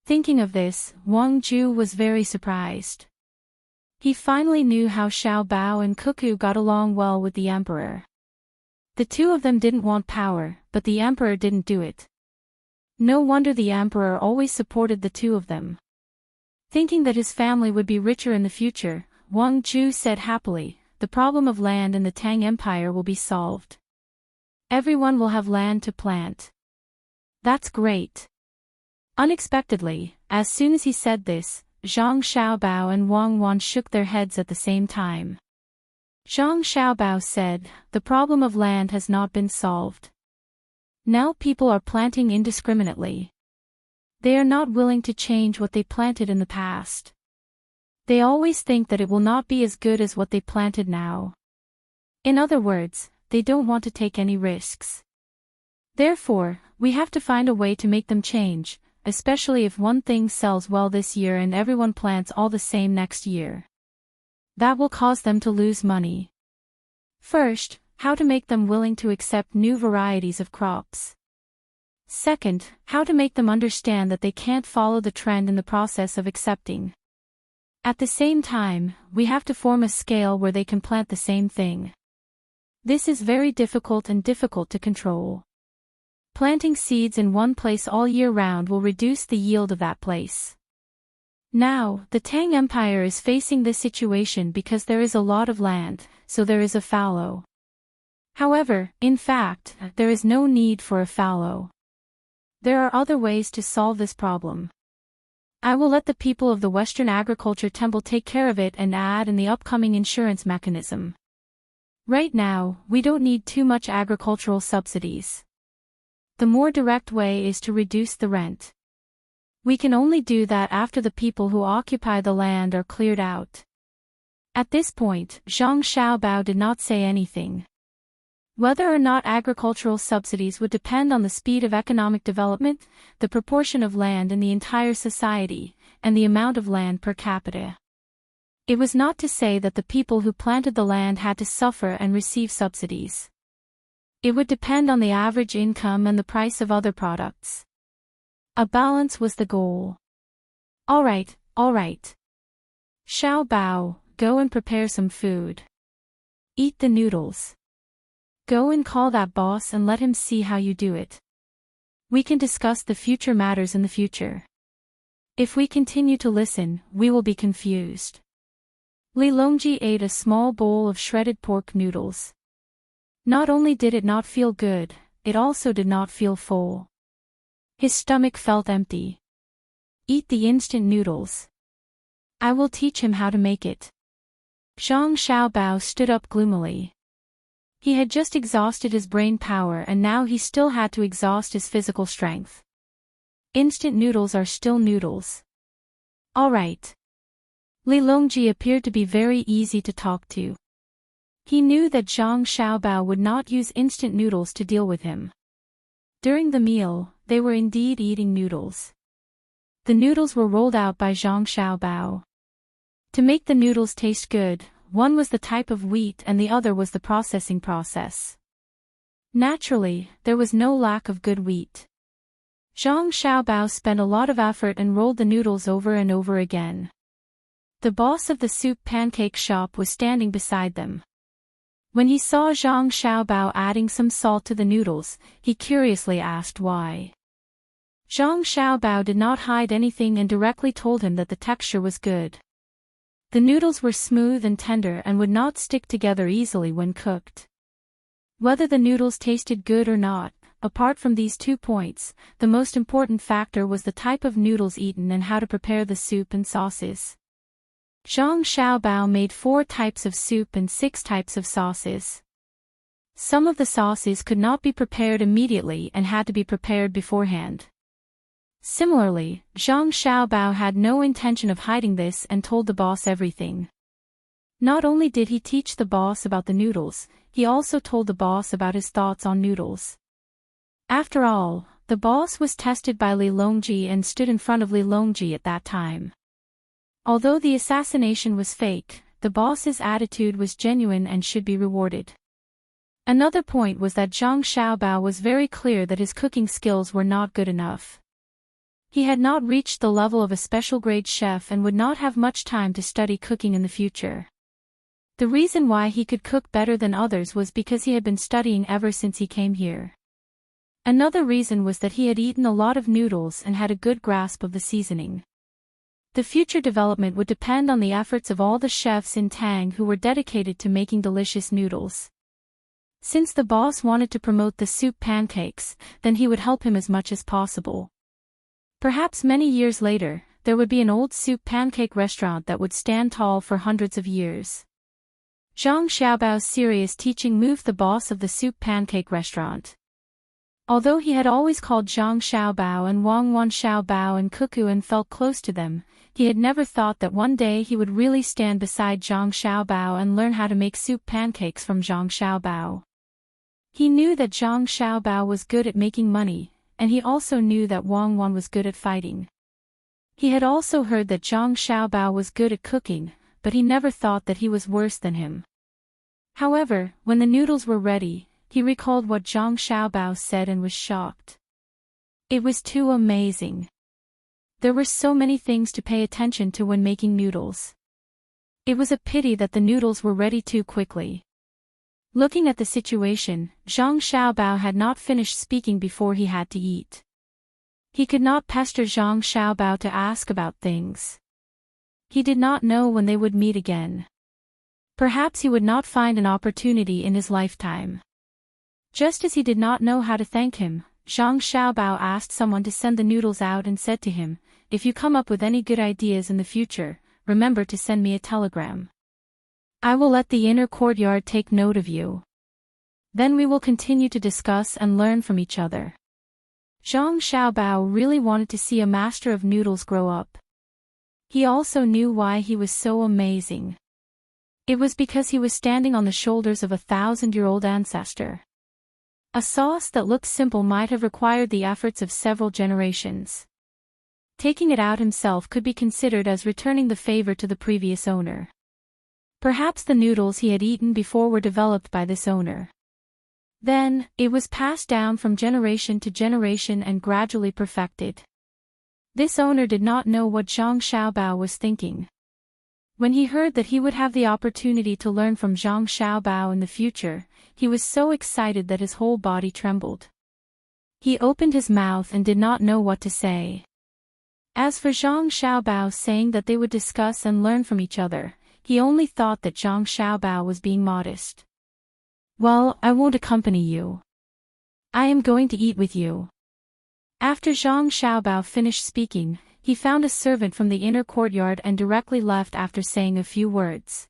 Speaker 1: Thinking of this, Wang Ju was very surprised. He finally knew how Xiao Bao and Cuckoo got along well with the emperor. The two of them didn't want power, but the emperor didn't do it. No wonder the emperor always supported the two of them. Thinking that his family would be richer in the future, Wang Ju said happily, the problem of land in the Tang Empire will be solved. Everyone will have land to plant. That's great. Unexpectedly, as soon as he said this, Zhang Xiaobao and Wang Wan shook their heads at the same time. Zhang Xiaobao said, the problem of land has not been solved. Now people are planting indiscriminately. They are not willing to change what they planted in the past. They always think that it will not be as good as what they planted now. In other words, they don't want to take any risks. Therefore, we have to find a way to make them change, especially if one thing sells well this year and everyone plants all the same next year. That will cause them to lose money. First, how to make them willing to accept new varieties of crops. Second, how to make them understand that they can't follow the trend in the process of accepting. At the same time, we have to form a scale where they can plant the same thing. This is very difficult and difficult to control. Planting seeds in one place all year round will reduce the yield of that place. Now, the Tang Empire is facing this situation because there is a lot of land, so there is a fallow. However, in fact, there is no need for a fallow. There are other ways to solve this problem. I will let the people of the Western Agriculture Temple take care of it and add in the upcoming insurance mechanism. Right now, we don't need too much agricultural subsidies. The more direct way is to reduce the rent. We can only do that after the people who occupy the land are cleared out. At this point, Zhang Xiaobao did not say anything. Whether or not agricultural subsidies would depend on the speed of economic development, the proportion of land in the entire society, and the amount of land per capita. It was not to say that the people who planted the land had to suffer and receive subsidies. It would depend on the average income and the price of other products. A balance was the goal. All right. Xiao Bao, go and prepare some food. Eat the noodles. Go and call that boss and let him see how you do it. We can discuss the future matters in the future. If we continue to listen, we will be confused. Li Longji ate a small bowl of shredded pork noodles. Not only did it not feel good, it also did not feel full. His stomach felt empty. Eat the instant noodles. I will teach him how to make it. Zhang Xiaobao stood up gloomily. He had just exhausted his brain power and now he still had to exhaust his physical strength. Instant noodles are still noodles. All right. Li Longji appeared to be very easy to talk to. He knew that Zhang Xiaobao would not use instant noodles to deal with him. During the meal, they were indeed eating noodles. The noodles were rolled out by Zhang Xiaobao. To make the noodles taste good, one was the type of wheat and the other was the processing process. Naturally, there was no lack of good wheat. Zhang Xiaobao spent a lot of effort and rolled the noodles over and over again. The boss of the soup pancake shop was standing beside them. When he saw Zhang Xiaobao adding some salt to the noodles, he curiously asked why. Zhang Xiaobao did not hide anything and directly told him that the texture was good. The noodles were smooth and tender and would not stick together easily when cooked. Whether the noodles tasted good or not, apart from these 2 points, the most important factor was the type of noodles eaten and how to prepare the soup and sauces. Zhang Xiaobao made 4 types of soup and 6 types of sauces. Some of the sauces could not be prepared immediately and had to be prepared beforehand. Similarly, Zhang Xiaobao had no intention of hiding this and told the boss everything. Not only did he teach the boss about the noodles, he also told the boss about his thoughts on noodles. After all, the boss was tested by Li Longji and stood in front of Li Longji at that time. Although the assassination was fake, the boss's attitude was genuine and should be rewarded. Another point was that Zhang Xiaobao was very clear that his cooking skills were not good enough. He had not reached the level of a special-grade chef and would not have much time to study cooking in the future. The reason why he could cook better than others was because he had been studying ever since he came here. Another reason was that he had eaten a lot of noodles and had a good grasp of the seasoning. The future development would depend on the efforts of all the chefs in Tang who were dedicated to making delicious noodles. Since the boss wanted to promote the soup pancakes, then he would help him as much as possible. Perhaps many years later, there would be an old soup pancake restaurant that would stand tall for hundreds of years. Zhang Xiaobao's serious teaching moved the boss of the soup pancake restaurant. Although he had always called Zhang Xiaobao and Wang Wan Xiaobao and Cuckoo and felt close to them, he had never thought that one day he would really stand beside Zhang Xiaobao and learn how to make soup pancakes from Zhang Xiaobao. He knew that Zhang Xiaobao was good at making money, and he also knew that Wang Wan was good at fighting. He had also heard that Zhang Xiaobao was good at cooking, but he never thought that he was worse than him. However, when the noodles were ready, he recalled what Zhang Xiaobao said and was shocked. It was too amazing. There were so many things to pay attention to when making noodles. It was a pity that the noodles were ready too quickly. Looking at the situation, Zhang Xiaobao had not finished speaking before he had to eat. He could not pester Zhang Xiaobao to ask about things. He did not know when they would meet again. Perhaps he would not find an opportunity in his lifetime. Just as he did not know how to thank him, Zhang Xiaobao asked someone to send the noodles out and said to him, "If you come up with any good ideas in the future, remember to send me a telegram. I will let the inner courtyard take note of you. Then we will continue to discuss and learn from each other." Zhang Xiaobao really wanted to see a master of noodles grow up. He also knew why he was so amazing. It was because he was standing on the shoulders of a 1,000-year-old ancestor. A sauce that looked simple might have required the efforts of several generations. Taking it out himself could be considered as returning the favor to the previous owner. Perhaps the noodles he had eaten before were developed by this owner. Then, it was passed down from generation to generation and gradually perfected. This owner did not know what Zhang Xiaobao was thinking. When he heard that he would have the opportunity to learn from Zhang Xiaobao in the future, he was so excited that his whole body trembled. He opened his mouth and did not know what to say. As for Zhang Xiaobao saying that they would discuss and learn from each other, he only thought that Zhang Xiaobao was being modest. "Well, I won't accompany you. I am going to eat with you." After Zhang Xiaobao finished speaking, he found a servant from the inner courtyard and directly left after saying a few words.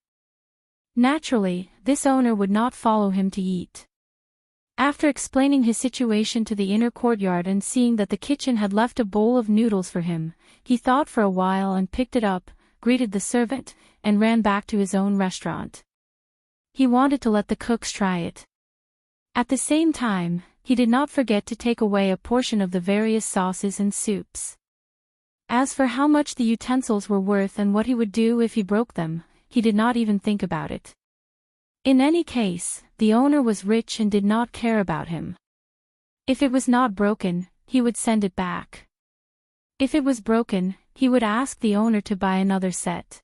Speaker 1: Naturally, this owner would not follow him to eat. After explaining his situation to the inner courtyard and seeing that the kitchen had left a bowl of noodles for him, he thought for a while and picked it up, greeted the servant, and ran back to his own restaurant. He wanted to let the cooks try it. At the same time, he did not forget to take away a portion of the various sauces and soups. As for how much the utensils were worth and what he would do if he broke them, he did not even think about it. In any case, the owner was rich and did not care about him. If it was not broken, he would send it back. If it was broken, he would ask the owner to buy another set.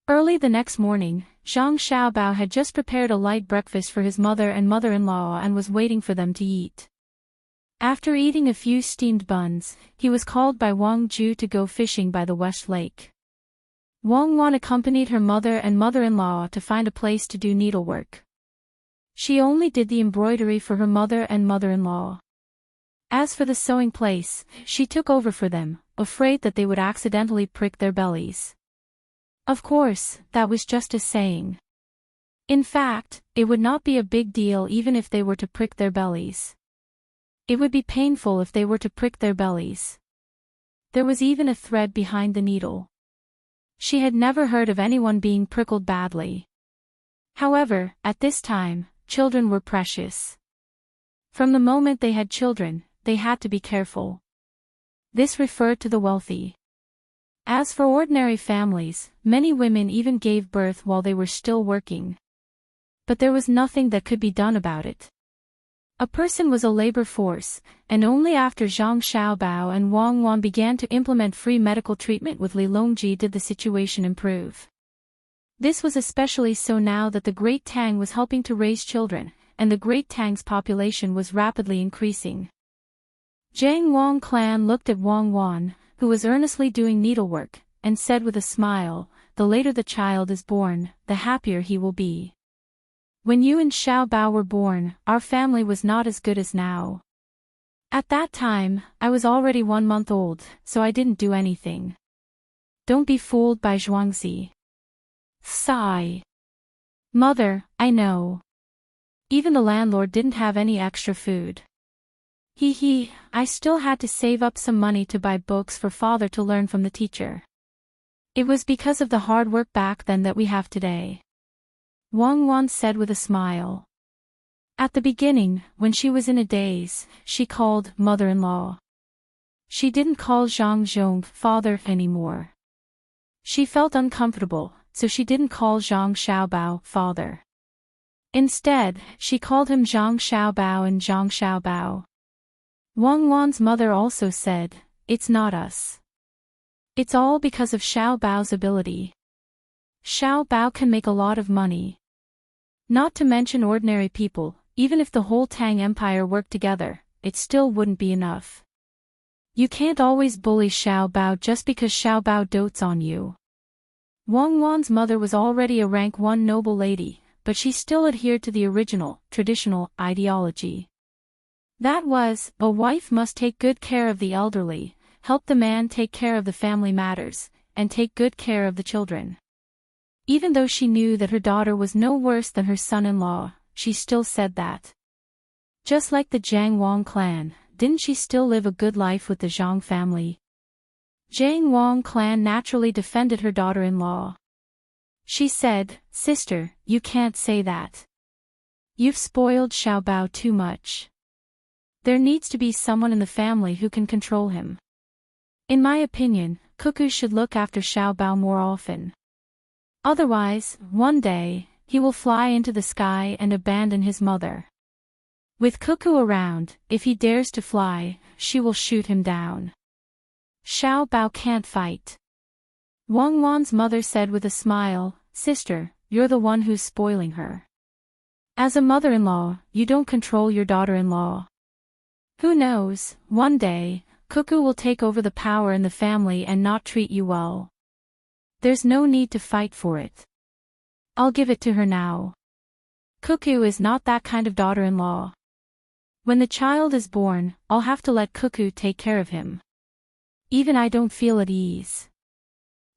Speaker 1: Early the next morning, Zhang Xiaobao had just prepared a light breakfast for his mother and mother-in-law and was waiting for them to eat. After eating a few steamed buns, he was called by Wang Ju to go fishing by the West Lake. Wang Wan accompanied her mother and mother-in-law to find a place to do needlework. She only did the embroidery for her mother and mother-in-law. As for the sewing place, she took over for them, afraid that they would accidentally prick their bellies. Of course, that was just a saying. In fact, it would not be a big deal even if they were to prick their bellies. It would be painful if they were to prick their bellies. There was even a thread behind the needle. She had never heard of anyone being prickled badly. However, at this time, children were precious. From the moment they had children, they had to be careful. This referred to the wealthy. As for ordinary families, many women even gave birth while they were still working. But there was nothing that could be done about it. A person was a labor force, and only after Zhang Xiaobao and Wang Wan began to implement free medical treatment with Li Longji did the situation improve. This was especially so now that the Great Tang was helping to raise children, and the Great Tang's population was rapidly increasing. Zhang Wang clan looked at Wang Wan, who was earnestly doing needlework, and said with a smile, "The later the child is born, the happier he will be. When you and Xiaobao were born, our family was not as good as now. At that time, I was already 1 month old, so I didn't do anything. Don't be fooled by Zhuangzi." Sigh. Mother, I know. Even the landlord didn't have any extra food. I still had to save up some money to buy books for father to learn from the teacher. It was because of the hard work back then that we have today. Wang Wan said with a smile. At the beginning, when she was in a daze, she called mother-in-law. She didn't call Zhang Zhong father anymore. She felt uncomfortable, so she didn't call Zhang Xiaobao father. Instead, she called him Zhang Xiaobao and Zhang Xiaobao. Wang Wan's mother also said, "It's not us. It's all because of Xiaobao's ability. Xiaobao can make a lot of money. Not to mention ordinary people, even if the whole Tang Empire worked together, it still wouldn't be enough. You can't always bully Xiaobao just because Xiaobao dotes on you." Wang Wan's mother was already a rank 1 noble lady, but she still adhered to the original, traditional, ideology. That was, a wife must take good care of the elderly, help the man take care of the family matters, and take good care of the children. Even though she knew that her daughter was no worse than her son-in-law, she still said that. Just like the Zhang Wang clan, didn't she still live a good life with the Zhang family? Zhang Wang clan naturally defended her daughter-in-law. She said, "Sister, you can't say that. You've spoiled Xiaobao too much. There needs to be someone in the family who can control him. In my opinion, Cuckoo should look after Xiaobao more often. Otherwise, one day, he will fly into the sky and abandon his mother. With Cuckoo around, if he dares to fly, she will shoot him down. Xiaobao can't fight." Wang Wan's mother said with a smile, "Sister, you're the one who's spoiling her. As a mother-in-law, you don't control your daughter-in-law. Who knows, one day, Cuckoo will take over the power in the family and not treat you well. There's no need to fight for it. I'll give it to her now. Cuckoo is not that kind of daughter-in-law. When the child is born, I'll have to let Cuckoo take care of him. Even I don't feel at ease.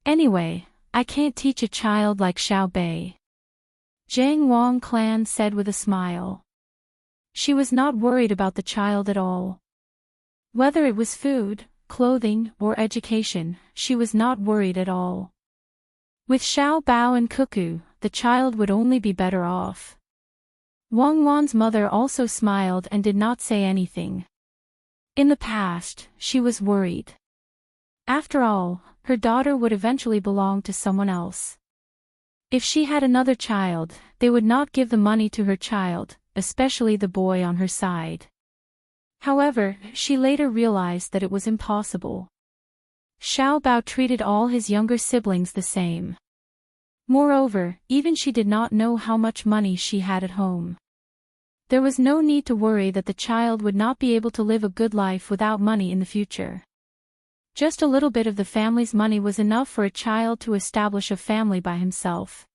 Speaker 1: Anyway, I can't teach a child like Xiaobei." Zhang Wang clan said with a smile. She was not worried about the child at all. Whether it was food, clothing, or education, she was not worried at all. With Xiaobao and Cuckoo, the child would only be better off. Wang Wan's mother also smiled and did not say anything. In the past, she was worried. After all, her daughter would eventually belong to someone else. If she had another child, they would not give the money to her child, especially the boy on her side. However, she later realized that it was impossible. Xiaobao treated all his younger siblings the same. Moreover, even she did not know how much money she had at home. There was no need to worry that the child would not be able to live a good life without money in the future. Just a little bit of the family's money was enough for a child to establish a family by himself.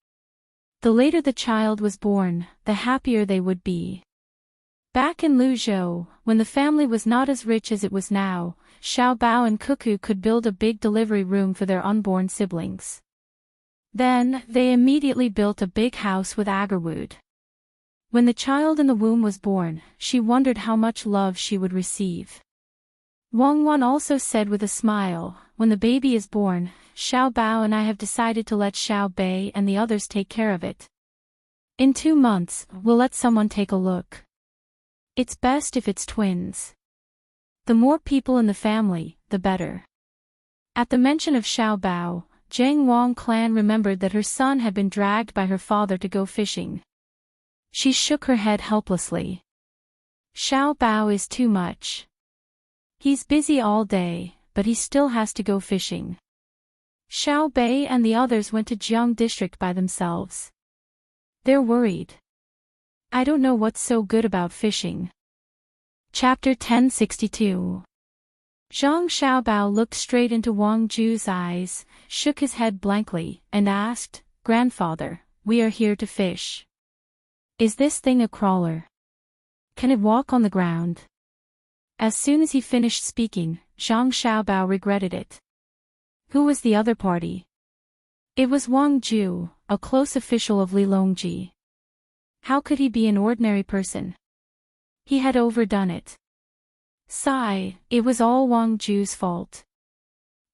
Speaker 1: The later the child was born, the happier they would be. Back in Luzhou, when the family was not as rich as it was now, Xiaobao and Cuckoo could build a big delivery room for their unborn siblings. Then, they immediately built a big house with agarwood. When the child in the womb was born, she wondered how much love she would receive. Wang Wan also said with a smile, "When the baby is born, Xiaobao and I have decided to let Xiaobei and the others take care of it. In 2 months, we'll let someone take a look. It's best if it's twins. The more people in the family, the better. At the mention of Xiao Bao, Jiang Wang clan remembered that her son had been dragged by her father to go fishing. She shook her head helplessly. Xiao Bao is too much. He's busy all day, but he still has to go fishing. Xiao Bei and the others went to Jiang district by themselves. They're worried. I don't know what's so good about fishing. Chapter 1062. Zhang Xiaobao looked straight into Wang Ju's eyes, shook his head blankly, and asked, "Grandfather, we are here to fish. Is this thing a crawler? Can it walk on the ground?" As soon as he finished speaking, Zhang Xiaobao regretted it. Who was the other party? It was Wang Ju, a close official of Li Longji. How could he be an ordinary person? He had overdone it. Sigh, it was all Wang Ju's fault.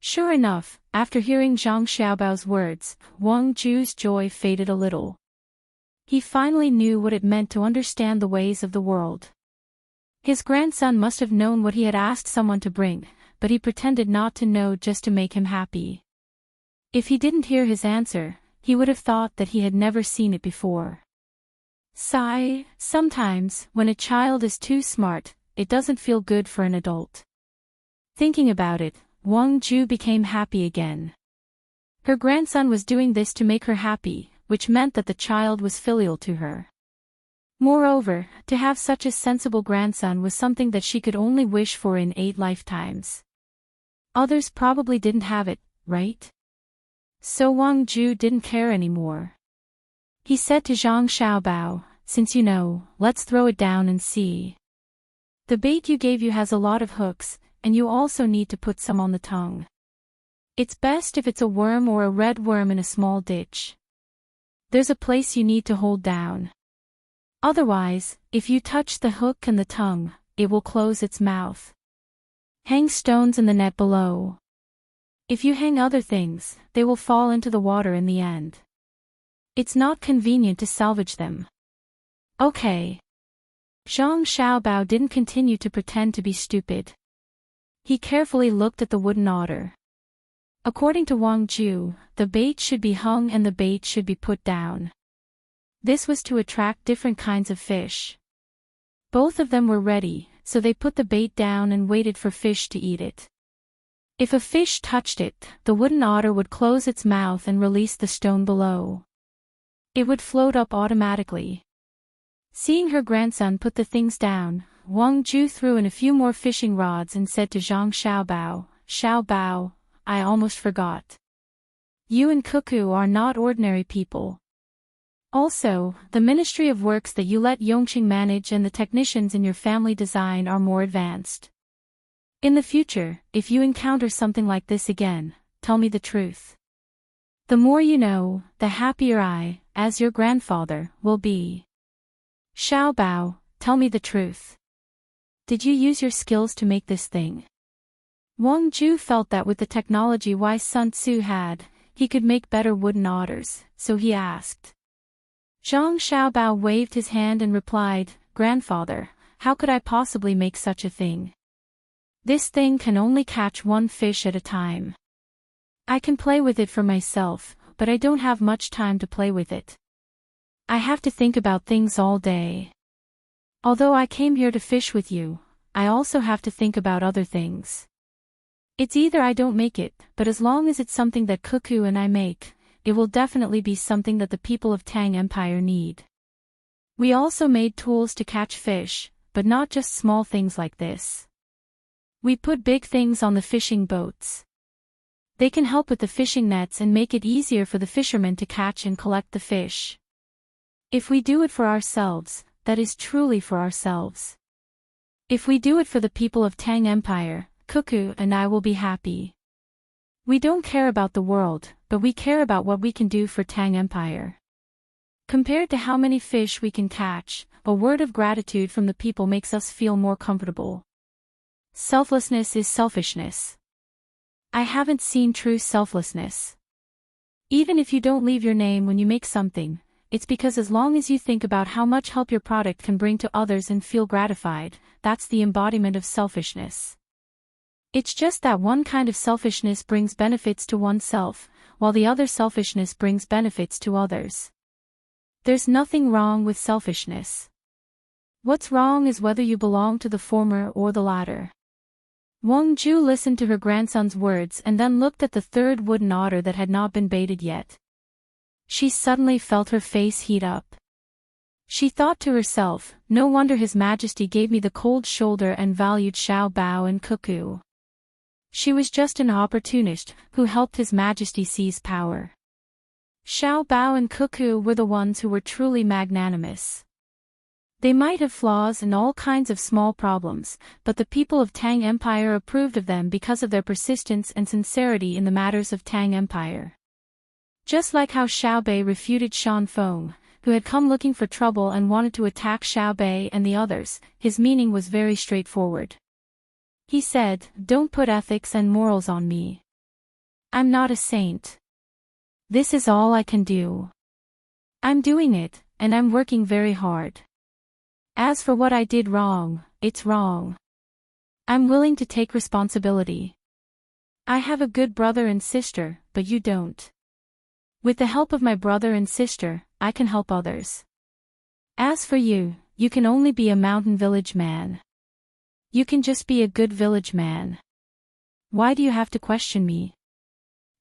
Speaker 1: Sure enough, after hearing Zhang Xiaobao's words, Wang Ju's joy faded a little. He finally knew what it meant to understand the ways of the world. His grandson must have known what he had asked someone to bring, but he pretended not to know just to make him happy. If he didn't hear his answer, he would have thought that he had never seen it before. Sigh, sometimes, when a child is too smart, it doesn't feel good for an adult. Thinking about it, Wang Ju became happy again. Her grandson was doing this to make her happy, which meant that the child was filial to her. Moreover, to have such a sensible grandson was something that she could only wish for in 8 lifetimes. Others probably didn't have it, right? So Wang Ju didn't care anymore. He said to Zhang Xiaobao, "Since you know, let's throw it down and see. The bait you gave you has a lot of hooks, and you also need to put some on the tongue. It's best if it's a worm or a red worm in a small ditch. There's a place you need to hold down. Otherwise, if you touch the hook and the tongue, it will close its mouth. Hang stones in the net below. If you hang other things, they will fall into the water in the end. It's not convenient to salvage them." Okay. Zhang Xiaobao didn't continue to pretend to be stupid. He carefully looked at the wooden otter. According to Wang Ju, the bait should be hung and the bait should be put down. This was to attract different kinds of fish. Both of them were ready, so they put the bait down and waited for fish to eat it. If a fish touched it, the wooden otter would close its mouth and release the stone below. It would float up automatically. Seeing her grandson put the things down, Wang Ju threw in a few more fishing rods and said to Zhang Xiaobao, "Xiaobao, I almost forgot. You and Cuckoo are not ordinary people. Also, the Ministry of Works that you let Yongqing manage and the technicians in your family design are more advanced. In the future, if you encounter something like this again, tell me the truth. The more you know, the happier I, as your grandfather, will be. Xiaobao, tell me the truth. Did you use your skills to make this thing?" Wang Ju felt that with the technology wise Sun Tzu had, he could make better wooden otters, so he asked. Zhang Xiaobao waved his hand and replied, "Grandfather, how could I possibly make such a thing? This thing can only catch one fish at a time. I can play with it for myself, but I don't have much time to play with it. I have to think about things all day. Although I came here to fish with you, I also have to think about other things. It's either I don't make it, but as long as it's something that Cuckoo and I make, it will definitely be something that the people of Tang Empire need. We also made tools to catch fish, but not just small things like this. We put big things on the fishing boats. They can help with the fishing nets and make it easier for the fishermen to catch and collect the fish. If we do it for ourselves, that is truly for ourselves. If we do it for the people of Tang Empire, Cuckoo and I will be happy. We don't care about the world, but we care about what we can do for Tang Empire. Compared to how many fish we can catch, a word of gratitude from the people makes us feel more comfortable. Selflessness is selfishness. I haven't seen true selflessness. Even if you don't leave your name when you make something, it's because as long as you think about how much help your product can bring to others and feel gratified, that's the embodiment of selfishness. It's just that one kind of selfishness brings benefits to oneself, while the other selfishness brings benefits to others. There's nothing wrong with selfishness. What's wrong is whether you belong to the former or the latter. Wang Ju listened to her grandson's words and then looked at the third wooden otter that had not been baited yet. She suddenly felt her face heat up. She thought to herself, no wonder His Majesty gave me the cold shoulder and valued Xiao Bao and Cuckoo. She was just an opportunist who helped His Majesty seize power. Xiao Bao and Cuckoo were the ones who were truly magnanimous. They might have flaws and all kinds of small problems, but the people of Tang Empire approved of them because of their persistence and sincerity in the matters of Tang Empire. Just like how Xiao Bei refuted Shan Feng, who had come looking for trouble and wanted to attack Xiao Bei and the others, his meaning was very straightforward. He said, "Don't put ethics and morals on me. I'm not a saint. This is all I can do. I'm doing it, and I'm working very hard. As for what I did wrong, it's wrong. I'm willing to take responsibility. I have a good brother and sister, but you don't. With the help of my brother and sister, I can help others. As for you, you can only be a mountain village man. You can just be a good village man. Why do you have to question me?"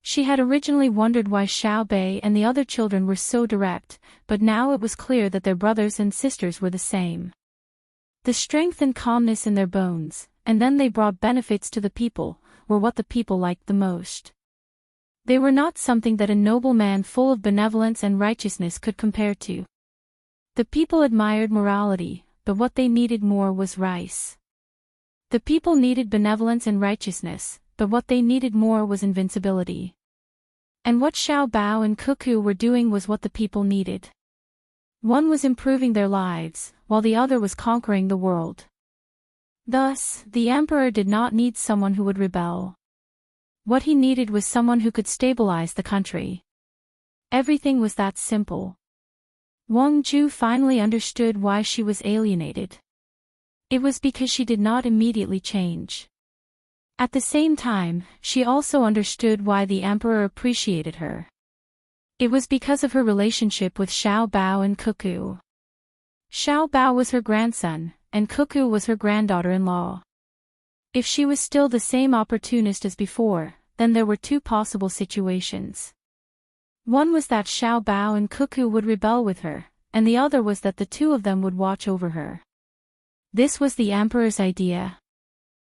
Speaker 1: She had originally wondered why Xiao Bei and the other children were so direct, but now it was clear that their brothers and sisters were the same. The strength and calmness in their bones, and then they brought benefits to the people, were what the people liked the most. They were not something that a noble man full of benevolence and righteousness could compare to. The people admired morality, but what they needed more was rice. The people needed benevolence and righteousness, but what they needed more was invincibility. And what Xiao Bao and Cuckoo were doing was what the people needed. One was improving their lives, while the other was conquering the world. Thus, the emperor did not need someone who would rebel. What he needed was someone who could stabilize the country. Everything was that simple. Wang Ju finally understood why she was alienated. It was because she did not immediately change. At the same time, she also understood why the emperor appreciated her. It was because of her relationship with Xiao Bao and Cuckoo. Xiao Bao was her grandson, and Cuckoo was her granddaughter-in-law. If she was still the same opportunist as before, then there were two possible situations. One was that Xiao Bao and Cuckoo would rebel with her, and the other was that the two of them would watch over her. This was the emperor's idea.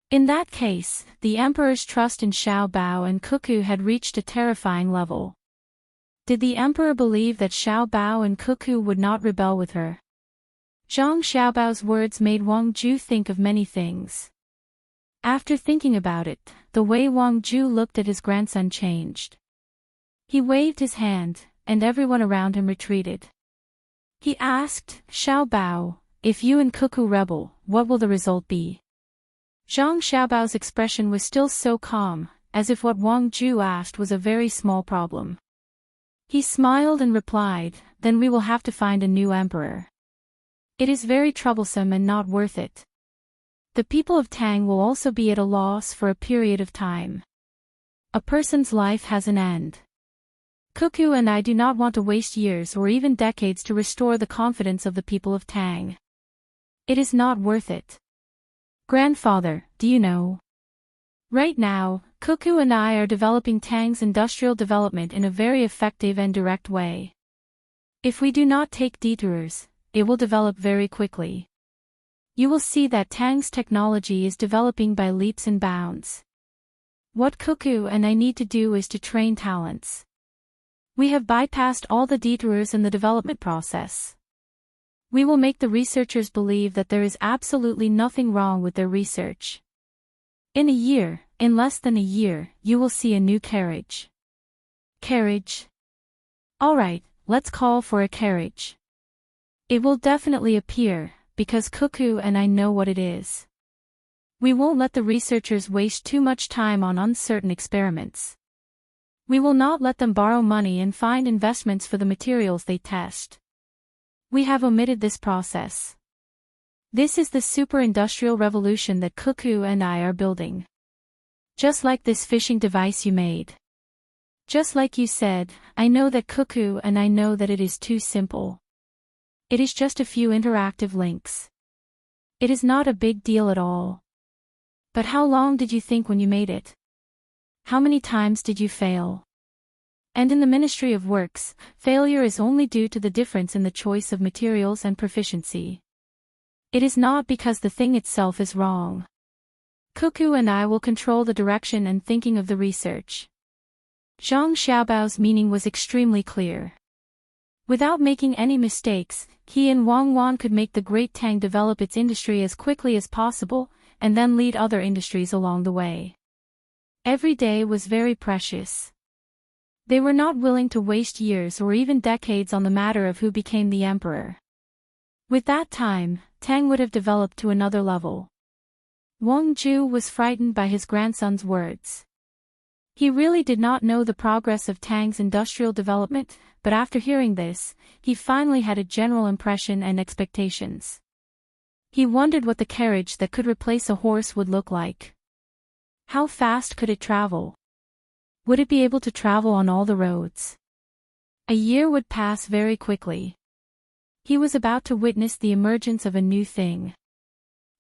Speaker 1: In that case, the emperor's trust in Xiao Bao and Cuckoo had reached a terrifying level. Did the emperor believe that Xiao Bao and Cuckoo would not rebel with her? Zhang Xiaobao's words made Wang Ju think of many things. After thinking about it, the way Wang Ju looked at his grandson changed. He waved his hand, and everyone around him retreated. He asked, "Xiao Bao, if you and Cuckoo rebel, what will the result be?" Zhang Xiaobao's expression was still so calm, as if what Wang Ju asked was a very small problem. He smiled and replied, "Then we will have to find a new emperor. It is very troublesome and not worth it. The people of Tang will also be at a loss for a period of time. A person's life has an end. Cuckoo and I do not want to waste years or even decades to restore the confidence of the people of Tang. It is not worth it. Grandfather, do you know? Right now, Cuckoo and I are developing Tang's industrial development in a very effective and direct way. If we do not take detours, it will develop very quickly. You will see that Tang's technology is developing by leaps and bounds. What Cuckoo and I need to do is to train talents. We have bypassed all the detours in the development process. We will make the researchers believe that there is absolutely nothing wrong with their research. In less than a year, you will see a new carriage. Carriage? Alright, let's call for a carriage. It will definitely appear, because Cuckoo and I know what it is. We won't let the researchers waste too much time on uncertain experiments. We will not let them borrow money and find investments for the materials they test. We have omitted this process. This is the super-industrial revolution that Cuckoo and I are building. Just like this fishing device you made. Just like you said, I know that Cuckoo and I know that it is too simple. It is just a few interactive links. It is not a big deal at all. But how long did you think when you made it? How many times did you fail? And in the Ministry of Works, failure is only due to the difference in the choice of materials and proficiency. It is not because the thing itself is wrong. Cuckoo and I will control the direction and thinking of the research. Zhang Xiaobao's meaning was extremely clear. Without making any mistakes, he and Wang Wan could make the great Tang develop its industry as quickly as possible, and then lead other industries along the way. Every day was very precious. They were not willing to waste years or even decades on the matter of who became the emperor. With that time, Tang would have developed to another level. Wang Ju was frightened by his grandson's words. He really did not know the progress of Tang's industrial development, but after hearing this, he finally had a general impression and expectations. He wondered what the carriage that could replace a horse would look like. How fast could it travel? Would it be able to travel on all the roads? A year would pass very quickly. He was about to witness the emergence of a new thing.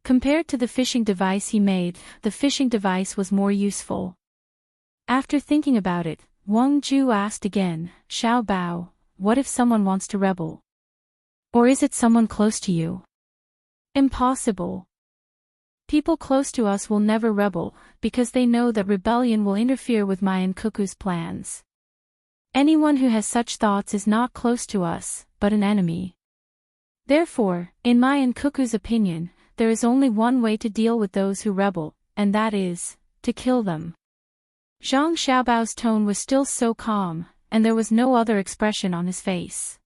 Speaker 1: Compared to the fishing device he made, the fishing device was more useful. After thinking about it, Wang Ju asked again, Xiao Bao, what if someone wants to rebel? Or is it someone close to you? Impossible. People close to us will never rebel, because they know that rebellion will interfere with my and Cuckoo's plans. Anyone who has such thoughts is not close to us, but an enemy. Therefore, in my and Cuckoo's opinion, there is only one way to deal with those who rebel, and that is, to kill them. Zhang Xiaobao's tone was still so calm, and there was no other expression on his face.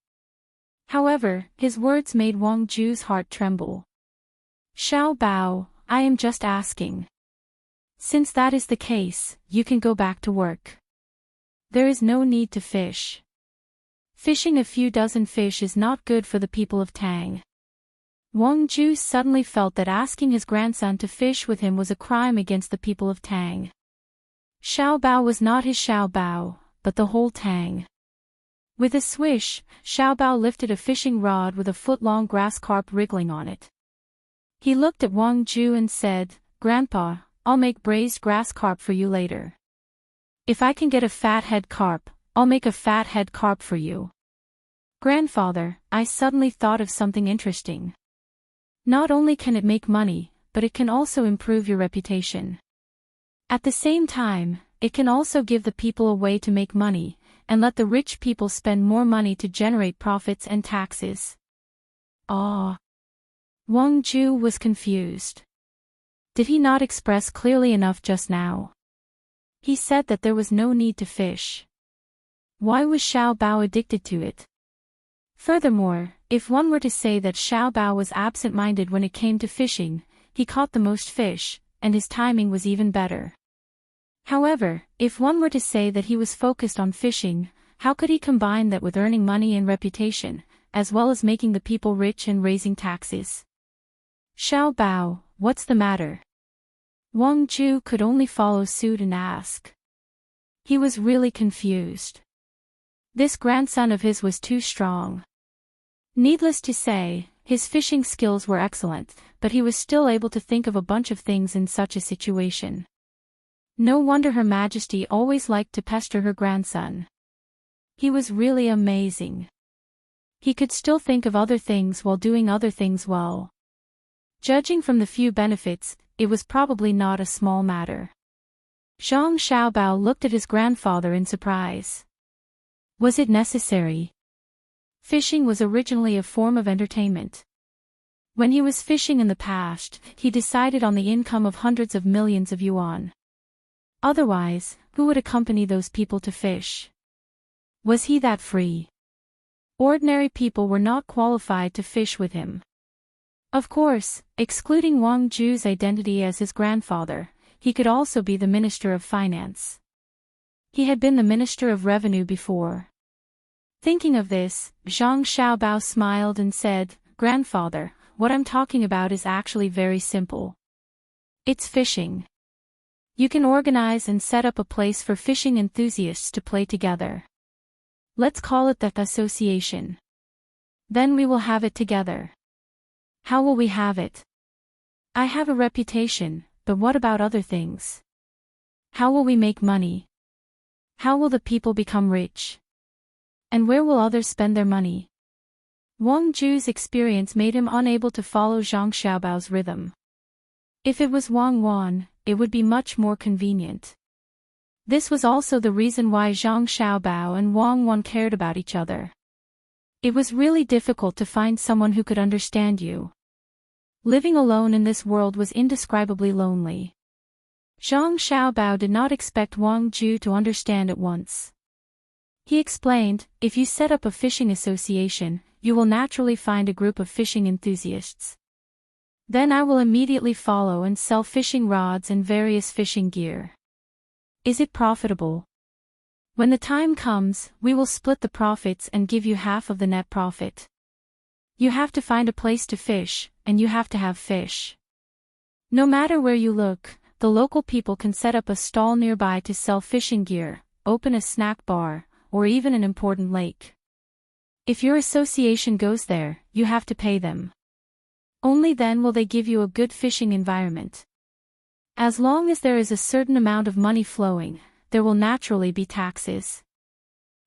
Speaker 1: However, his words made Wang Ju's heart tremble. Xiao Bao, I am just asking. Since that is the case, you can go back to work. There is no need to fish. Fishing a few dozen fish is not good for the people of Tang. Wang Ju suddenly felt that asking his grandson to fish with him was a crime against the people of Tang. Xiao Bao was not his Xiao Bao, but the whole Tang. With a swish, Xiao Bao lifted a fishing rod with a foot-long grass carp wriggling on it. He looked at Wang Ju and said, Grandpa, I'll make braised grass carp for you later. If I can get a fat head carp, I'll make a fat head carp for you. Grandfather, I suddenly thought of something interesting. Not only can it make money, but it can also improve your reputation. At the same time, it can also give the people a way to make money, and let the rich people spend more money to generate profits and taxes. Ah! Wang Ju was confused. Did he not express clearly enough just now? He said that there was no need to fish. Why was Xiao Bao addicted to it? Furthermore, if one were to say that Xiao Bao was absent-minded when it came to fishing, he caught the most fish, and his timing was even better. However, if one were to say that he was focused on fishing, how could he combine that with earning money and reputation, as well as making the people rich and raising taxes? Xiao Bao, what's the matter? Wang Ju could only follow suit and ask. He was really confused. This grandson of his was too strong. Needless to say, his fishing skills were excellent, but he was still able to think of a bunch of things in such a situation. No wonder Her Majesty always liked to pester her grandson. He was really amazing. He could still think of other things while doing other things well. Judging from the few benefits, it was probably not a small matter. Zhang Xiaobao looked at his grandfather in surprise. Was it necessary? Fishing was originally a form of entertainment. When he was fishing in the past, he decided on the income of hundreds of millions of yuan. Otherwise, who would accompany those people to fish? Was he that free? Ordinary people were not qualified to fish with him. Of course, excluding Wang Ju's identity as his grandfather, he could also be the Minister of Finance. He had been the Minister of Revenue before. Thinking of this, Zhang Xiaobao smiled and said, "Grandfather, what I'm talking about is actually very simple. It's fishing. You can organize and set up a place for fishing enthusiasts to play together. Let's call it the association. Then we will have it together." "How will we have it?" "I have a reputation, but what about other things? How will we make money? How will the people become rich? And where will others spend their money?" Wang Ju's experience made him unable to follow Zhang Xiaobao's rhythm. If it was Wang Wan, it would be much more convenient. This was also the reason why Zhang Xiaobao and Wang Wan cared about each other. It was really difficult to find someone who could understand you. Living alone in this world was indescribably lonely. Zhang Xiaobao did not expect Wang Ju to understand at once. He explained, "If you set up a fishing association, you will naturally find a group of fishing enthusiasts. Then I will immediately follow and sell fishing rods and various fishing gear. Is it profitable? When the time comes, we will split the profits and give you half of the net profit. You have to find a place to fish, and you have to have fish. No matter where you look, the local people can set up a stall nearby to sell fishing gear, open a snack bar, or even an important lake. If your association goes there, you have to pay them. Only then will they give you a good fishing environment. As long as there is a certain amount of money flowing, there will naturally be taxes.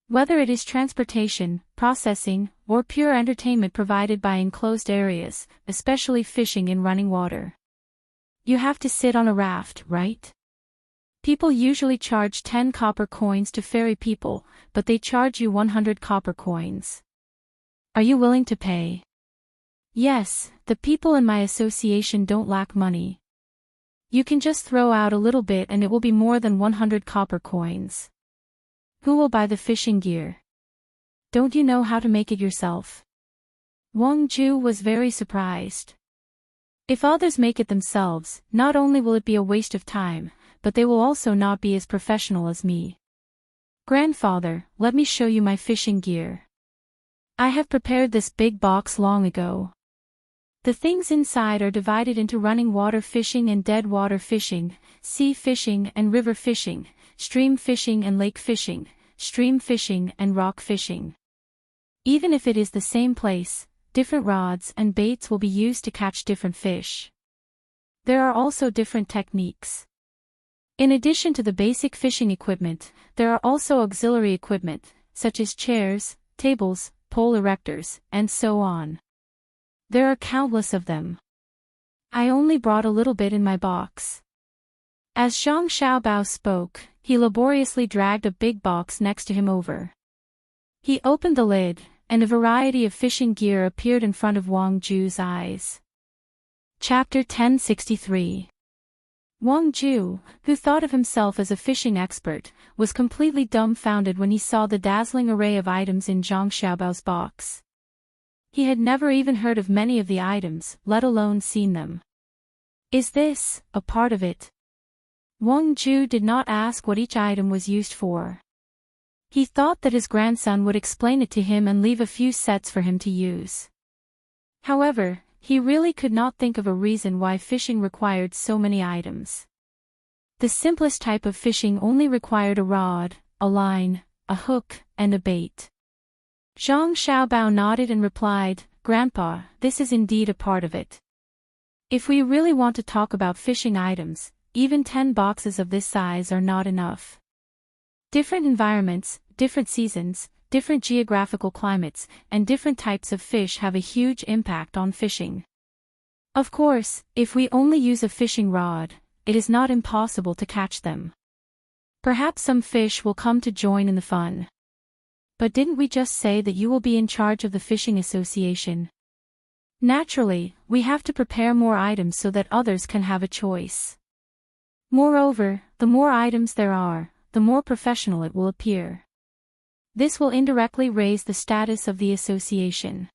Speaker 1: Whether it is transportation, processing, or pure entertainment provided by enclosed areas, especially fishing in running water. You have to sit on a raft, right? People usually charge 10 copper coins to ferry people, but they charge you 100 copper coins. Are you willing to pay?" "Yes, the people in my association don't lack money. You can just throw out a little bit and it will be more than 100 copper coins. Who will buy the fishing gear? Don't you know how to make it yourself?" Wang Ju was very surprised. If others make it themselves, not only will it be a waste of time, but they will also not be as professional as me. "Grandfather, let me show you my fishing gear. I have prepared this big box long ago. The things inside are divided into running water fishing and dead water fishing, sea fishing and river fishing, stream fishing and lake fishing, stream fishing and rock fishing. Even if it is the same place, different rods and baits will be used to catch different fish. There are also different techniques. In addition to the basic fishing equipment, there are also auxiliary equipment, such as chairs, tables, pole erectors, and so on. There are countless of them. I only brought a little bit in my box." As Zhang Xiaobao spoke, he laboriously dragged a big box next to him over. He opened the lid, and a variety of fishing gear appeared in front of Wang Ju's eyes. Chapter 1063. Wang Ju, who thought of himself as a fishing expert, was completely dumbfounded when he saw the dazzling array of items in Zhang Xiaobao's box. He had never even heard of many of the items, let alone seen them. "Is this a part of it?" Wang Ju did not ask what each item was used for. He thought that his grandson would explain it to him and leave a few sets for him to use. However, he really could not think of a reason why fishing required so many items. The simplest type of fishing only required a rod, a line, a hook, and a bait. Zhang Xiaobao nodded and replied, "Grandpa, this is indeed a part of it. If we really want to talk about fishing items, even 10 boxes of this size are not enough. Different environments, different seasons, different geographical climates, and different types of fish have a huge impact on fishing. Of course, if we only use a fishing rod, it is not impossible to catch them. Perhaps some fish will come to join in the fun. But didn't we just say that you will be in charge of the fishing association? Naturally, we have to prepare more items so that others can have a choice. Moreover, the more items there are, the more professional it will appear. This will indirectly raise the status of the association.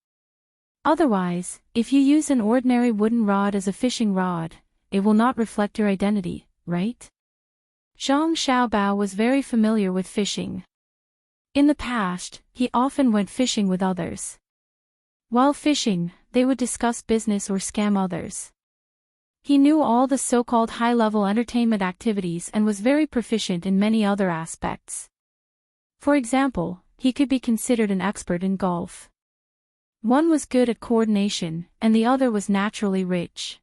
Speaker 1: Otherwise, if you use an ordinary wooden rod as a fishing rod, it will not reflect your identity, right?" Zhang Xiaobao was very familiar with fishing. In the past, he often went fishing with others. While fishing, they would discuss business or scam others. He knew all the so-called high-level entertainment activities and was very proficient in many other aspects. For example, he could be considered an expert in golf. One was good at coordination, and the other was naturally rich.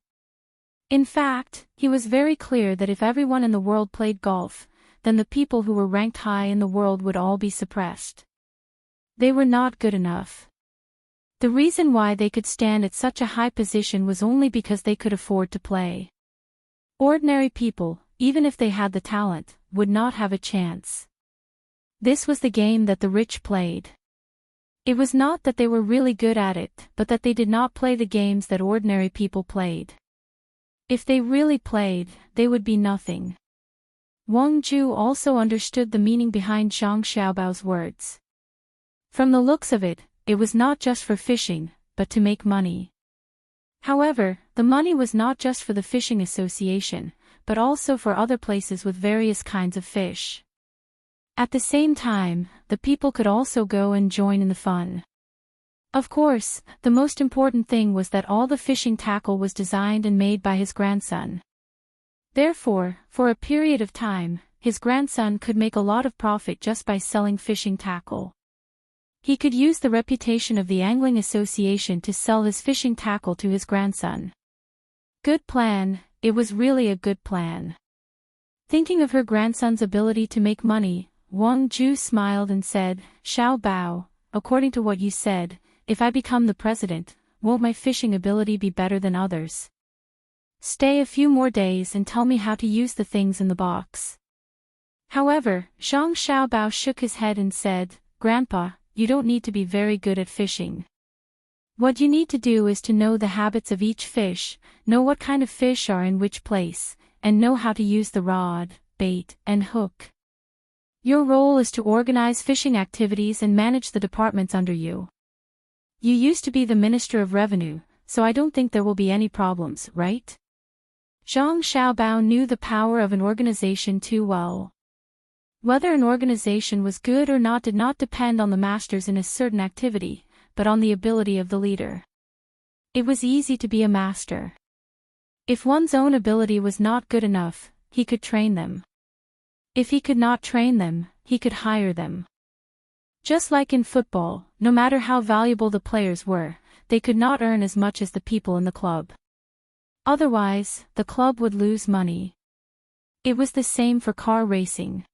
Speaker 1: In fact, he was very clear that if everyone in the world played golf, then the people who were ranked high in the world would all be suppressed. They were not good enough. The reason why they could stand at such a high position was only because they could afford to play. Ordinary people, even if they had the talent, would not have a chance. This was the game that the rich played. It was not that they were really good at it, but that they did not play the games that ordinary people played. If they really played, they would be nothing. Wang Ju also understood the meaning behind Zhang Xiaobao's words. From the looks of it, it was not just for fishing, but to make money. However, the money was not just for the fishing association, but also for other places with various kinds of fish. At the same time, the people could also go and join in the fun. Of course, the most important thing was that all the fishing tackle was designed and made by his grandson. Therefore, for a period of time, his grandson could make a lot of profit just by selling fishing tackle. He could use the reputation of the Angling Association to sell his fishing tackle to his grandson. Good plan, it was really a good plan. Thinking of her grandson's ability to make money, Wang Ju smiled and said, "Xiao Bao, according to what you said, if I become the president, won't my fishing ability be better than others? Stay a few more days and tell me how to use the things in the box." However, Zhang Xiaobao shook his head and said, "Grandpa, you don't need to be very good at fishing. What you need to do is to know the habits of each fish, know what kind of fish are in which place, and know how to use the rod, bait, and hook. Your role is to organize fishing activities and manage the departments under you. You used to be the Minister of Revenue, so I don't think there will be any problems, right?" Zhang Xiaobao knew the power of an organization too well. Whether an organization was good or not did not depend on the masters in a certain activity, but on the ability of the leader. It was easy to be a master. If one's own ability was not good enough, he could train them. If he could not train them, he could hire them. Just like in football, no matter how valuable the players were, they could not earn as much as the people in the club. Otherwise, the club would lose money. It was the same for car racing.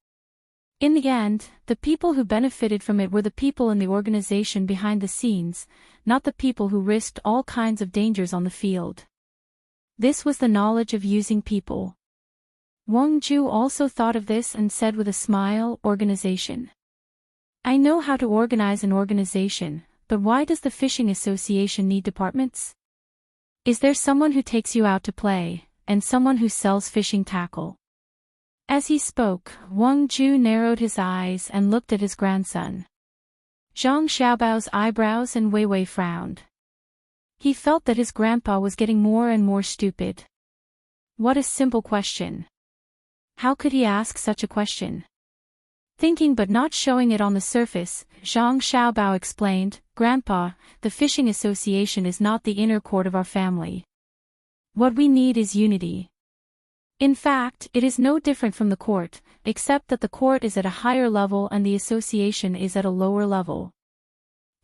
Speaker 1: In the end, the people who benefited from it were the people in the organization behind the scenes, not the people who risked all kinds of dangers on the field. This was the knowledge of using people. Wang Ju also thought of this and said with a smile, "Organization. I know how to organize an organization, but why does the fishing association need departments? Is there someone who takes you out to play, and someone who sells fishing tackle?" As he spoke, Wang Ju narrowed his eyes and looked at his grandson. Zhang Xiaobao's eyebrows and Weiwei frowned. He felt that his grandpa was getting more and more stupid. What a simple question. How could he ask such a question? Thinking but not showing it on the surface, Zhang Xiaobao explained, "Grandpa, the fishing association is not the inner court of our family. What we need is unity. In fact, it is no different from the court, except that the court is at a higher level and the association is at a lower level.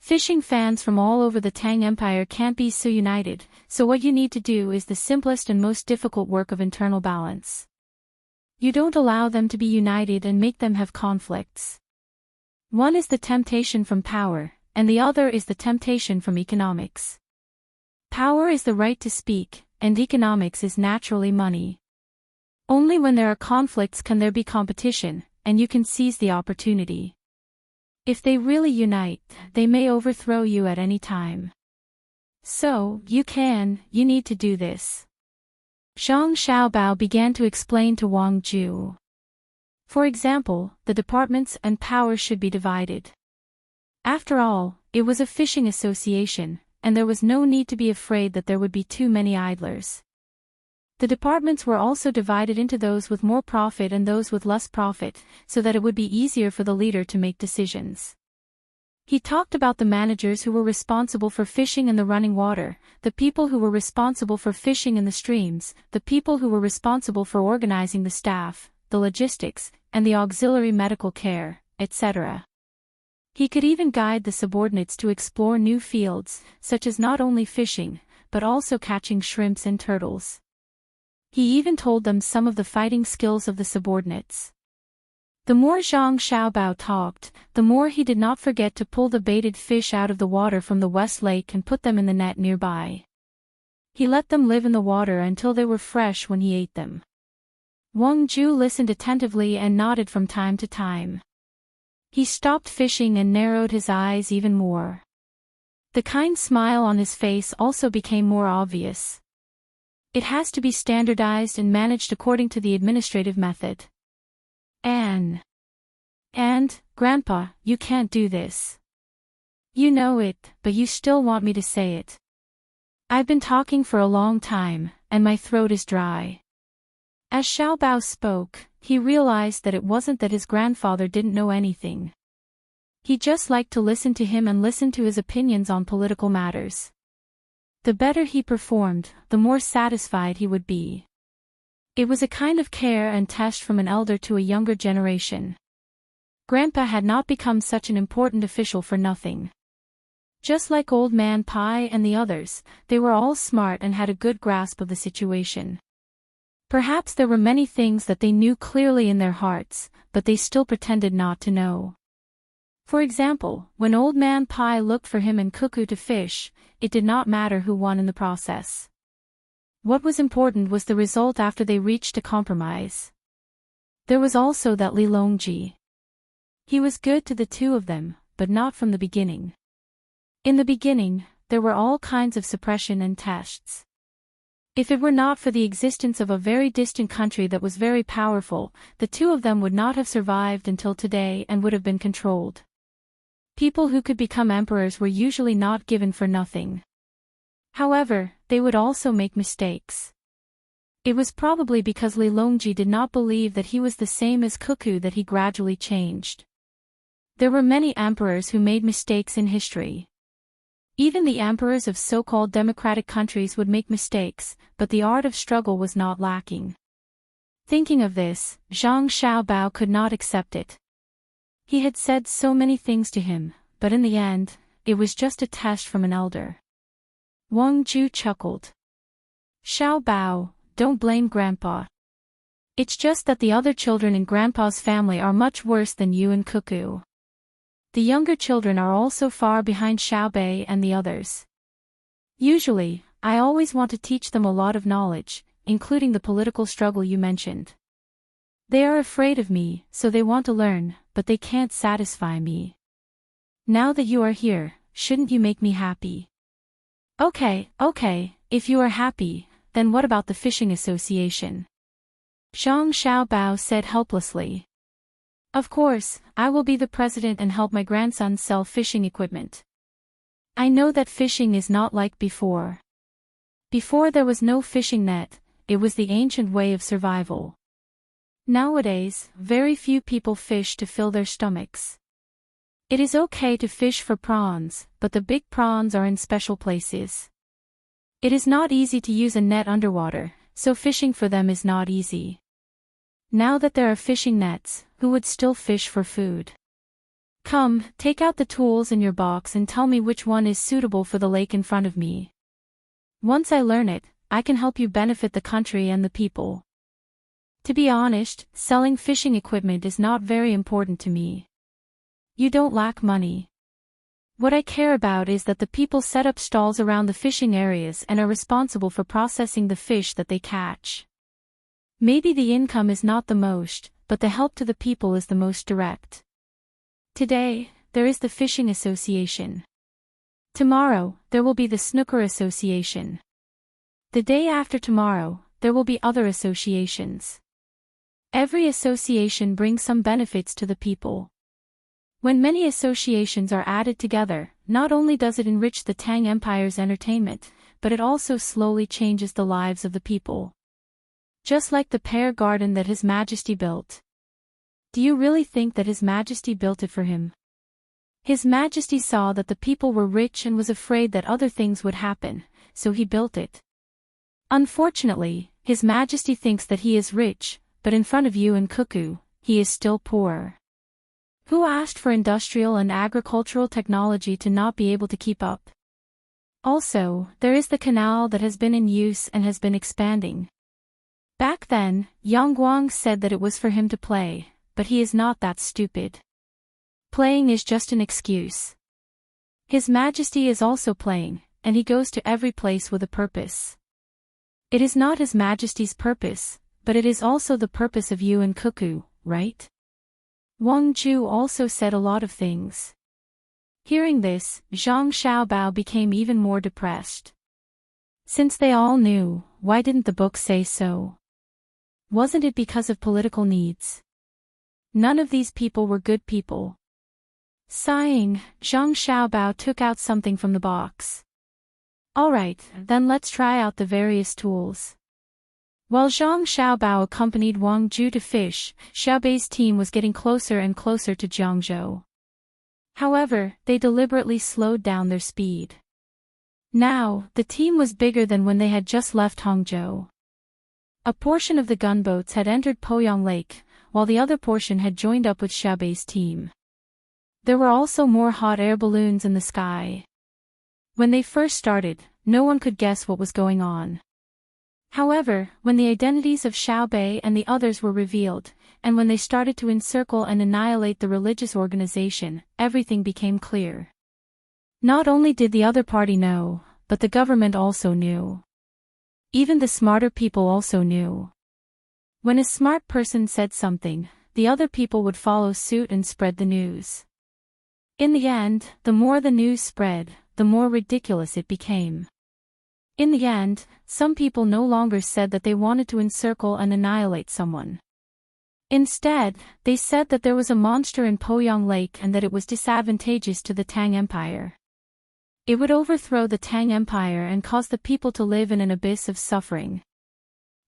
Speaker 1: Fishing fans from all over the Tang Empire can't be so united, so what you need to do is the simplest and most difficult work of internal balance. You don't allow them to be united and make them have conflicts. One is the temptation from power, and the other is the temptation from economics. Power is the right to speak, and economics is naturally money. Only when there are conflicts can there be competition, and you can seize the opportunity. If they really unite, they may overthrow you at any time. So, you need to do this." Zhang Xiaobao began to explain to Wang Ju. For example, the departments and power should be divided. After all, it was a fishing association, and there was no need to be afraid that there would be too many idlers. The departments were also divided into those with more profit and those with less profit, so that it would be easier for the leader to make decisions. He talked about the managers who were responsible for fishing in the running water, the people who were responsible for fishing in the streams, the people who were responsible for organizing the staff, the logistics, and the auxiliary medical care, etc. He could even guide the subordinates to explore new fields, such as not only fishing, but also catching shrimps and turtles. He even told them some of the fighting skills of the subordinates. The more Zhang Xiaobao talked, the more he did not forget to pull the baited fish out of the water from the West Lake and put them in the net nearby. He let them live in the water until they were fresh when he ate them. Wang Ju listened attentively and nodded from time to time. He stopped fishing and narrowed his eyes even more. The kind smile on his face also became more obvious. It has to be standardized and managed according to the administrative method. And, Grandpa, you can't do this. You know it, but you still want me to say it. I've been talking for a long time, and my throat is dry. As Xiaobao spoke, he realized that it wasn't that his grandfather didn't know anything. He just liked to listen to him and listen to his opinions on political matters. The better he performed, the more satisfied he would be. It was a kind of care and test from an elder to a younger generation. Grandpa had not become such an important official for nothing. Just like Old Man Pai and the others, they were all smart and had a good grasp of the situation. Perhaps there were many things that they knew clearly in their hearts, but they still pretended not to know. For example, when Old Man Pai looked for him and Cuckoo to fish, it did not matter who won in the process. What was important was the result after they reached a compromise. There was also that Li Longji. He was good to the two of them, but not from the beginning. In the beginning, there were all kinds of suppression and tests. If it were not for the existence of a very distant country that was very powerful, the two of them would not have survived until today and would have been controlled. People who could become emperors were usually not given for nothing. However, they would also make mistakes. It was probably because Li Longji did not believe that he was the same as Cuckoo that he gradually changed. There were many emperors who made mistakes in history. Even the emperors of so-called democratic countries would make mistakes, but the art of struggle was not lacking. Thinking of this, Zhang Xiaobao could not accept it. He had said so many things to him, but in the end, it was just a test from an elder. Wang Ju chuckled. Xiaobao, don't blame Grandpa. It's just that the other children in Grandpa's family are much worse than you and Cuckoo. The younger children are also far behind Xiaobei and the others. Usually, I always want to teach them a lot of knowledge, including the political struggle you mentioned. They are afraid of me, so they want to learn, but they can't satisfy me. Now that you are here, shouldn't you make me happy? Okay, if you are happy, then what about the fishing association? Zhang Xiaobao said helplessly. Of course, I will be the president and help my grandson sell fishing equipment. I know that fishing is not like before. Before there was no fishing net, it was the ancient way of survival. Nowadays, very few people fish to fill their stomachs. It is okay to fish for prawns, but the big prawns are in special places. It is not easy to use a net underwater, so fishing for them is not easy. Now that there are fishing nets, who would still fish for food? Come, take out the tools in your box and tell me which one is suitable for the lake in front of me. Once I learn it, I can help you benefit the country and the people. To be honest, selling fishing equipment is not very important to me. You don't lack money. What I care about is that the people set up stalls around the fishing areas and are responsible for processing the fish that they catch. Maybe the income is not the most, but the help to the people is the most direct. Today, there is the Fishing Association. Tomorrow, there will be the Snooker Association. The day after tomorrow, there will be other associations. Every association brings some benefits to the people. When many associations are added together, not only does it enrich the Tang Empire's entertainment, but it also slowly changes the lives of the people. Just like the pear garden that His Majesty built. Do you really think that His Majesty built it for him? His Majesty saw that the people were rich and was afraid that other things would happen, so he built it. Unfortunately, His Majesty thinks that he is rich, but in front of you and Cuckoo, he is still poor. Who asked for industrial and agricultural technology to not be able to keep up? Also, there is the canal that has been in use and has been expanding. Back then, Yang Guang said that it was for him to play, but he is not that stupid. Playing is just an excuse. His Majesty is also playing, and he goes to every place with a purpose. It is not His Majesty's purpose, but it is also the purpose of you and Cuckoo, right? Wang Ju also said a lot of things. Hearing this, Zhang Xiaobao became even more depressed. Since they all knew, why didn't the book say so? Wasn't it because of political needs? None of these people were good people. Sighing, Zhang Xiaobao took out something from the box. Alright, then let's try out the various tools. While Zhang Xiaobao accompanied Wang Ju to fish, Xiaobei's team was getting closer and closer to Jiangzhou. However, they deliberately slowed down their speed. Now, the team was bigger than when they had just left Hangzhou. A portion of the gunboats had entered Poyang Lake, while the other portion had joined up with Xiaobei's team. There were also more hot air balloons in the sky. When they first started, no one could guess what was going on. However, when the identities of Xiaobei and the others were revealed, and when they started to encircle and annihilate the religious organization, everything became clear. Not only did the other party know, but the government also knew. Even the smarter people also knew. When a smart person said something, the other people would follow suit and spread the news. In the end, the more the news spread, the more ridiculous it became. In the end, some people no longer said that they wanted to encircle and annihilate someone. Instead, they said that there was a monster in Poyang Lake and that it was disadvantageous to the Tang Empire. It would overthrow the Tang Empire and cause the people to live in an abyss of suffering.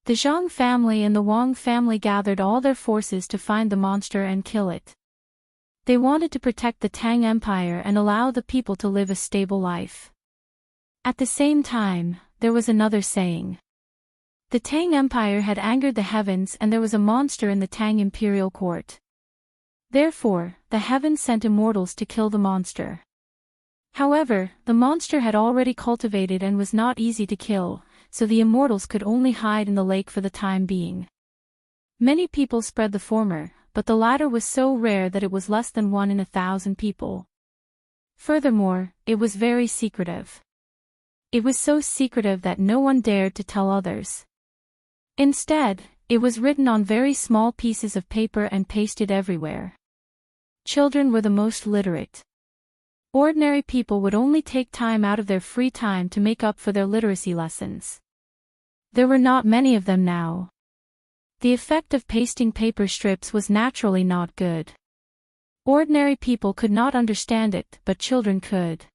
Speaker 1: The Zhang family and the Wang family gathered all their forces to find the monster and kill it. They wanted to protect the Tang Empire and allow the people to live a stable life. At the same time, there was another saying. The Tang Empire had angered the heavens and there was a monster in the Tang imperial court. Therefore, the heavens sent immortals to kill the monster. However, the monster had already cultivated and was not easy to kill, so the immortals could only hide in the lake for the time being. Many people spread the former, but the latter was so rare that it was less than 1 in 1,000 people. Furthermore, it was very secretive. It was so secretive that no one dared to tell others. Instead, it was written on very small pieces of paper and pasted everywhere. Children were the most literate. Ordinary people would only take time out of their free time to make up for their literacy lessons. There were not many of them now. The effect of pasting paper strips was naturally not good. Ordinary people could not understand it, but children could.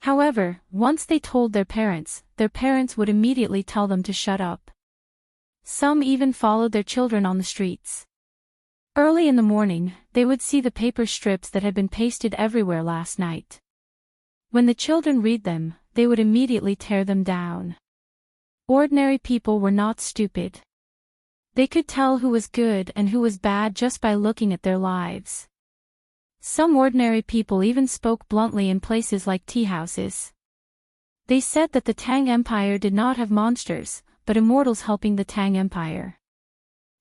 Speaker 1: However, once they told their parents would immediately tell them to shut up. Some even followed their children on the streets. Early in the morning, they would see the paper strips that had been pasted everywhere last night. When the children read them, they would immediately tear them down. Ordinary people were not stupid. They could tell who was good and who was bad just by looking at their lives. Some ordinary people even spoke bluntly in places like tea houses. They said that the Tang Empire did not have monsters, but immortals helping the Tang Empire.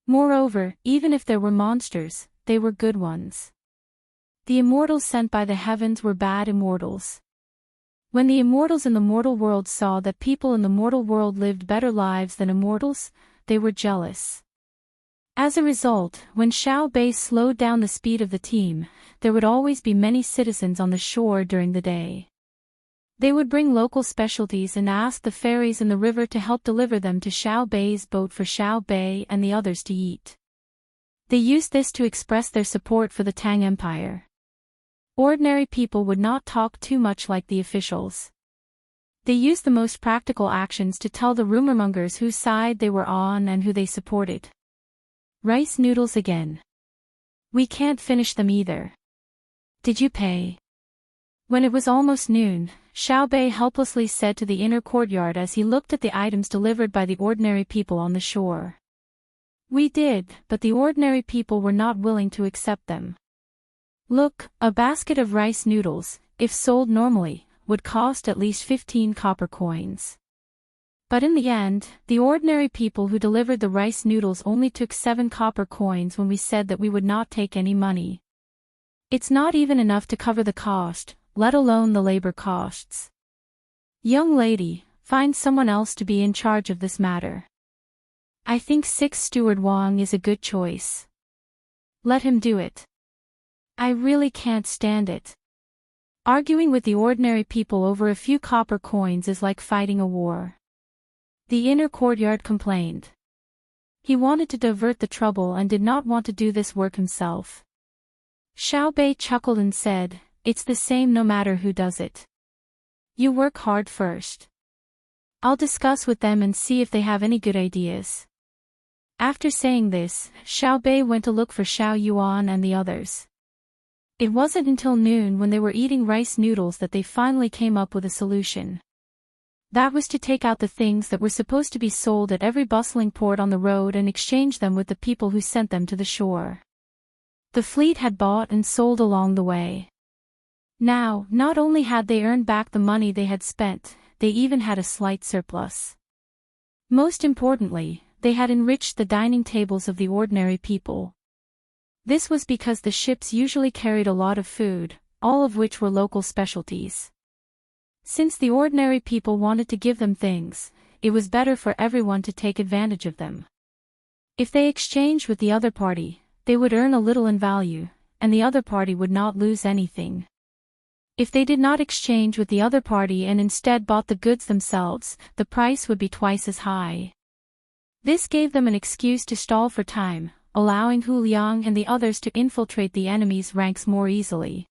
Speaker 1: Moreover, even if there were monsters, they were good ones. The immortals sent by the heavens were bad immortals. When the immortals in the mortal world saw that people in the mortal world lived better lives than immortals, they were jealous. As a result, when Xiao Bei slowed down the speed of the team, there would always be many citizens on the shore during the day. They would bring local specialties and ask the fairies in the river to help deliver them to Xiao Bei's boat for Xiao Bei and the others to eat. They used this to express their support for the Tang Empire. Ordinary people would not talk too much like the officials. They used the most practical actions to tell the rumormongers whose side they were on and who they supported. Rice noodles again. We can't finish them either. Did you pay? When it was almost noon, Xiaobei helplessly said to the inner courtyard as he looked at the items delivered by the ordinary people on the shore. We did, but the ordinary people were not willing to accept them. Look, a basket of rice noodles, if sold normally, would cost at least 15 copper coins. But in the end, the ordinary people who delivered the rice noodles only took 7 copper coins when we said that we would not take any money. It's not even enough to cover the cost, let alone the labor costs. Young lady, find someone else to be in charge of this matter. I think 6th Steward Wang is a good choice. Let him do it. I really can't stand it. Arguing with the ordinary people over a few copper coins is like fighting a war. The inner courtyard complained. He wanted to divert the trouble and did not want to do this work himself. Xiaobei chuckled and said, it's the same no matter who does it. You work hard first. I'll discuss with them and see if they have any good ideas. After saying this, Xiaobei went to look for Xiao Yuan and the others. It wasn't until noon when they were eating rice noodles that they finally came up with a solution. That was to take out the things that were supposed to be sold at every bustling port on the road and exchange them with the people who sent them to the shore. The fleet had bought and sold along the way. Now, not only had they earned back the money they had spent, they even had a slight surplus. Most importantly, they had enriched the dining tables of the ordinary people. This was because the ships usually carried a lot of food, all of which were local specialties. Since the ordinary people wanted to give them things, it was better for everyone to take advantage of them. If they exchanged with the other party, they would earn a little in value, and the other party would not lose anything. If they did not exchange with the other party and instead bought the goods themselves, the price would be twice as high. This gave them an excuse to stall for time, allowing Hu Liang and the others to infiltrate the enemy's ranks more easily.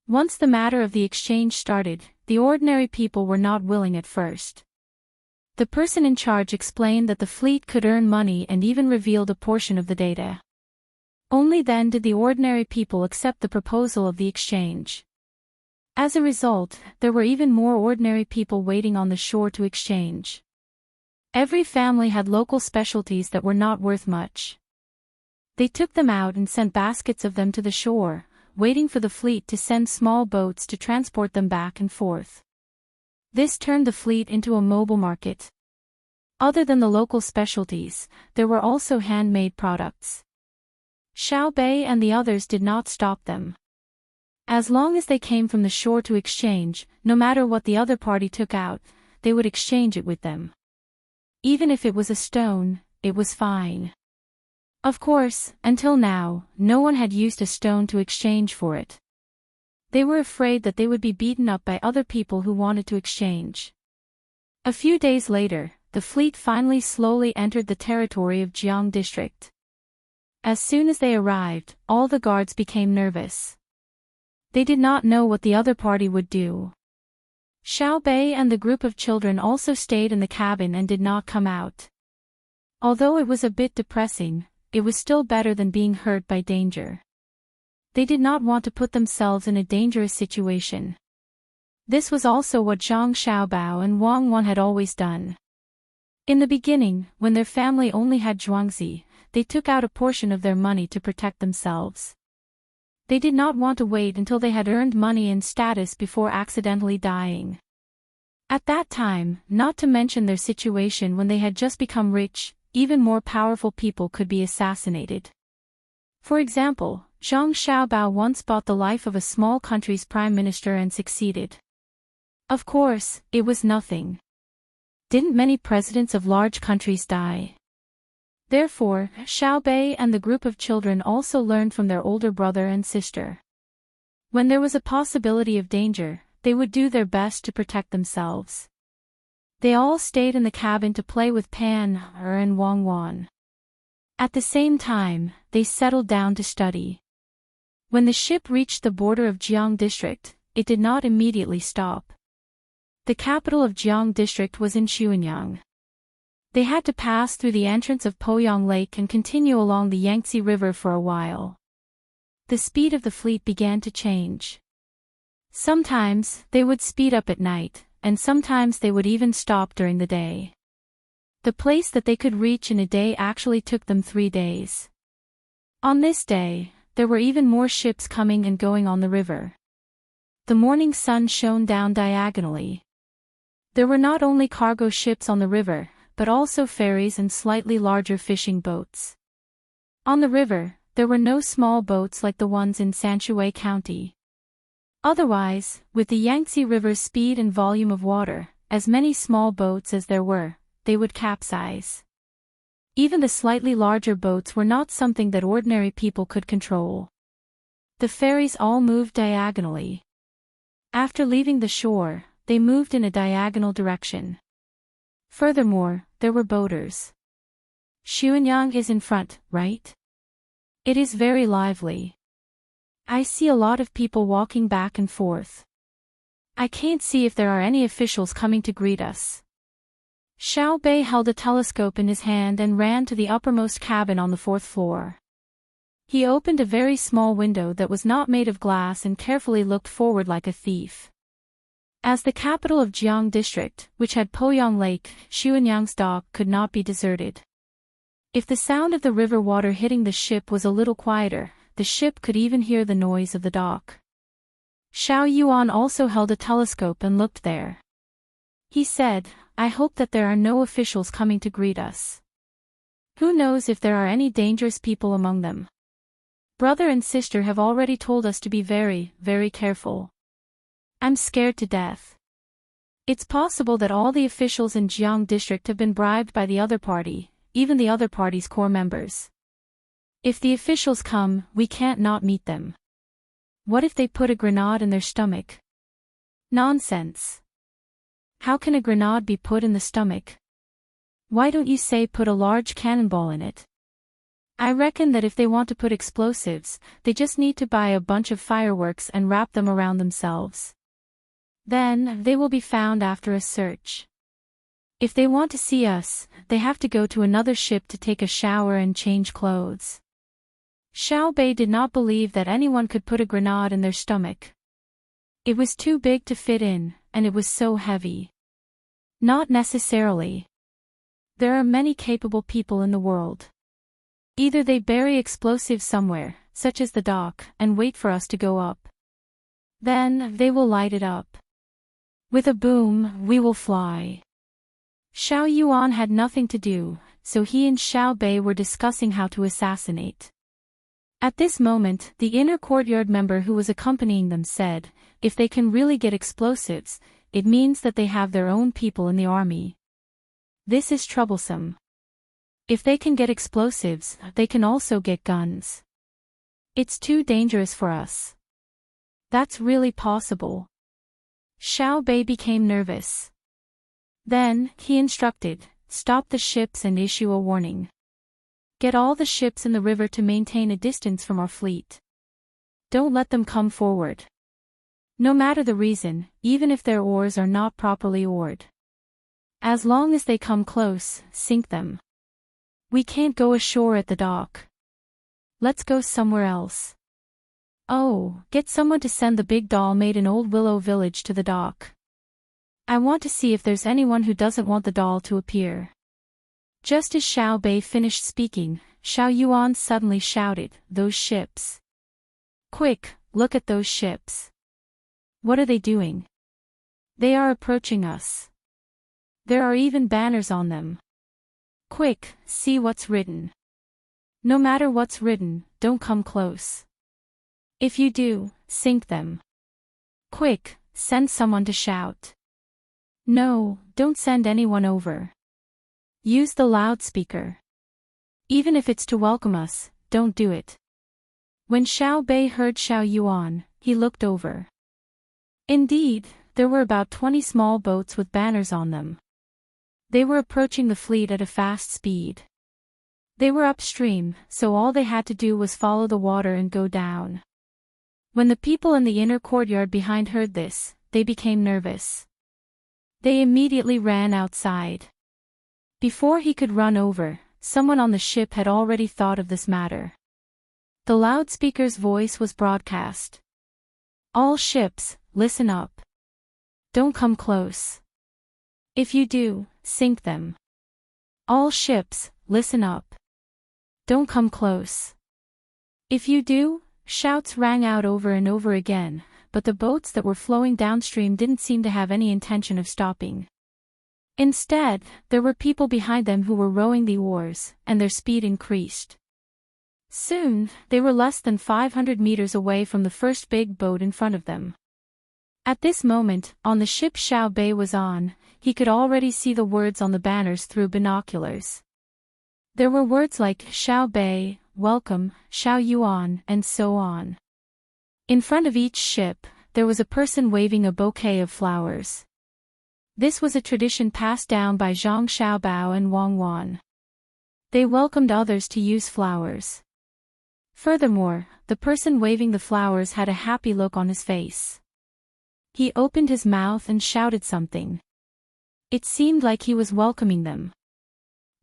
Speaker 1: Once the matter of the exchange started, the ordinary people were not willing at first. The person in charge explained that the fleet could earn money and even revealed a portion of the data. Only then did the ordinary people accept the proposal of the exchange. As a result, there were even more ordinary people waiting on the shore to exchange. Every family had local specialties that were not worth much. They took them out and sent baskets of them to the shore, waiting for the fleet to send small boats to transport them back and forth. This turned the fleet into a mobile market. Other than the local specialties, there were also handmade products. Xiaobei and the others did not stop them. As long as they came from the shore to exchange, no matter what the other party took out, they would exchange it with them. Even if it was a stone, it was fine. Of course, until now, no one had used a stone to exchange for it. They were afraid that they would be beaten up by other people who wanted to exchange. A few days later, the fleet finally slowly entered the territory of Jiang District. As soon as they arrived, all the guards became nervous. They did not know what the other party would do. Xiaobei and the group of children also stayed in the cabin and did not come out. Although it was a bit depressing, it was still better than being hurt by danger. They did not want to put themselves in a dangerous situation. This was also what Zhang Xiaobao and Wang Wan had always done. In the beginning, when their family only had Zhuangzi, they took out a portion of their money to protect themselves. They did not want to wait until they had earned money and status before accidentally dying. At that time, not to mention their situation when they had just become rich, even more powerful people could be assassinated. For example, Zhang Xiaobao once bought the life of a small country's prime minister and succeeded. Of course, it was nothing. Didn't many presidents of large countries die? Therefore, Xiaobei and the group of children also learned from their older brother and sister. When there was a possibility of danger, they would do their best to protect themselves. They all stayed in the cabin to play with Pan Er and Wang Wan. At the same time, they settled down to study. When the ship reached the border of Jiang District, it did not immediately stop. The capital of Jiang district was in Xuanyang. They had to pass through the entrance of Poyang Lake and continue along the Yangtze River for a while. The speed of the fleet began to change. Sometimes, they would speed up at night, and sometimes they would even stop during the day. The place that they could reach in a day actually took them 3 days. On this day, there were even more ships coming and going on the river. The morning sun shone down diagonally. There were not only cargo ships on the river, but also ferries and slightly larger fishing boats. On the river, there were no small boats like the ones in Sanshui County. Otherwise, with the Yangtze River's speed and volume of water, as many small boats as there were, they would capsize. Even the slightly larger boats were not something that ordinary people could control. The ferries all moved diagonally. After leaving the shore, they moved in a diagonal direction. Furthermore, there were boaters. Xuanyang is in front, right? It is very lively. I see a lot of people walking back and forth. I can't see if there are any officials coming to greet us. Xiao Bei held a telescope in his hand and ran to the uppermost cabin on the 4th floor. He opened a very small window that was not made of glass and carefully looked forward like a thief. As the capital of Jiang district, which had Poyang Lake, Xuanyang's dock could not be deserted. If the sound of the river water hitting the ship was a little quieter, the ship could even hear the noise of the dock. Xiao Yuan also held a telescope and looked there. He said, "I hope that there are no officials coming to greet us. Who knows if there are any dangerous people among them? Brother and sister have already told us to be very, very careful. I'm scared to death. It's possible that all the officials in Jiang district have been bribed by the other party, even the other party's core members. If the officials come, we can't not meet them. What if they put a grenade in their stomach?" Nonsense. How can a grenade be put in the stomach? Why don't you say put a large cannonball in it? I reckon that if they want to put explosives, they just need to buy a bunch of fireworks and wrap them around themselves. Then, they will be found after a search. If they want to see us, they have to go to another ship to take a shower and change clothes. Xiao Bei did not believe that anyone could put a grenade in their stomach. It was too big to fit in, and it was so heavy. Not necessarily. There are many capable people in the world. Either they bury explosives somewhere, such as the dock, and wait for us to go up. Then, they will light it up. With a boom, we will fly. Xiao Yuan had nothing to do, so he and Xiao Bei were discussing how to assassinate. At this moment, the inner courtyard member who was accompanying them said, "If they can really get explosives, it means that they have their own people in the army. This is troublesome. If they can get explosives, they can also get guns. It's too dangerous for us." That's really possible. Xiao Bei became nervous. Then, he instructed, "Stop the ships and issue a warning. Get all the ships in the river to maintain a distance from our fleet. Don't let them come forward. No matter the reason, even if their oars are not properly oared. As long as they come close, sink them. We can't go ashore at the dock. Let's go somewhere else. Oh, get someone to send the big doll made in Old Willow Village to the dock. I want to see if there's anyone who doesn't want the doll to appear." Just as Xiao Bei finished speaking, Xiao Yuan suddenly shouted, "Those ships! Quick, look at those ships! What are they doing? They are approaching us. There are even banners on them. Quick, see what's written. No matter what's written, don't come close. If you do, sink them. Quick, send someone to shout. No, don't send anyone over. Use the loudspeaker. Even if it's to welcome us, don't do it." When Xiao Bei heard Xiao Yuan, he looked over. Indeed, there were about 20 small boats with banners on them. They were approaching the fleet at a fast speed. They were upstream, so all they had to do was follow the water and go down. When the people in the inner courtyard behind heard this, they became nervous. They immediately ran outside. Before he could run over, someone on the ship had already thought of this matter. The loudspeaker's voice was broadcast. "All ships, listen up. Don't come close. If you do, sink them. All ships, listen up. Don't come close. If you do." Shouts rang out over and over again, but the boats that were flowing downstream didn't seem to have any intention of stopping. Instead, there were people behind them who were rowing the oars, and their speed increased. Soon, they were less than 500 meters away from the first big boat in front of them. At this moment, on the ship Xiao Bei was on, he could already see the words on the banners through binoculars. There were words like Xiao Bei, welcome, Xiao Yuan, and so on. In front of each ship, there was a person waving a bouquet of flowers. This was a tradition passed down by Zhang Xiaobao and Wang Wan. They welcomed others to use flowers. Furthermore, the person waving the flowers had a happy look on his face. He opened his mouth and shouted something. It seemed like he was welcoming them.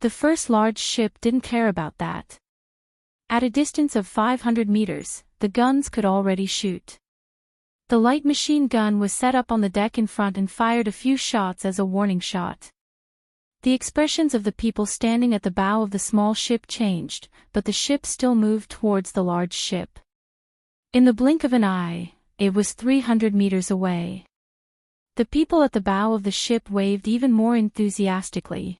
Speaker 1: The first large ship didn't care about that. At a distance of 500 meters, the guns could already shoot. The light machine gun was set up on the deck in front and fired a few shots as a warning shot. The expressions of the people standing at the bow of the small ship changed, but the ship still moved towards the large ship. In the blink of an eye, it was 300 meters away. The people at the bow of the ship waved even more enthusiastically.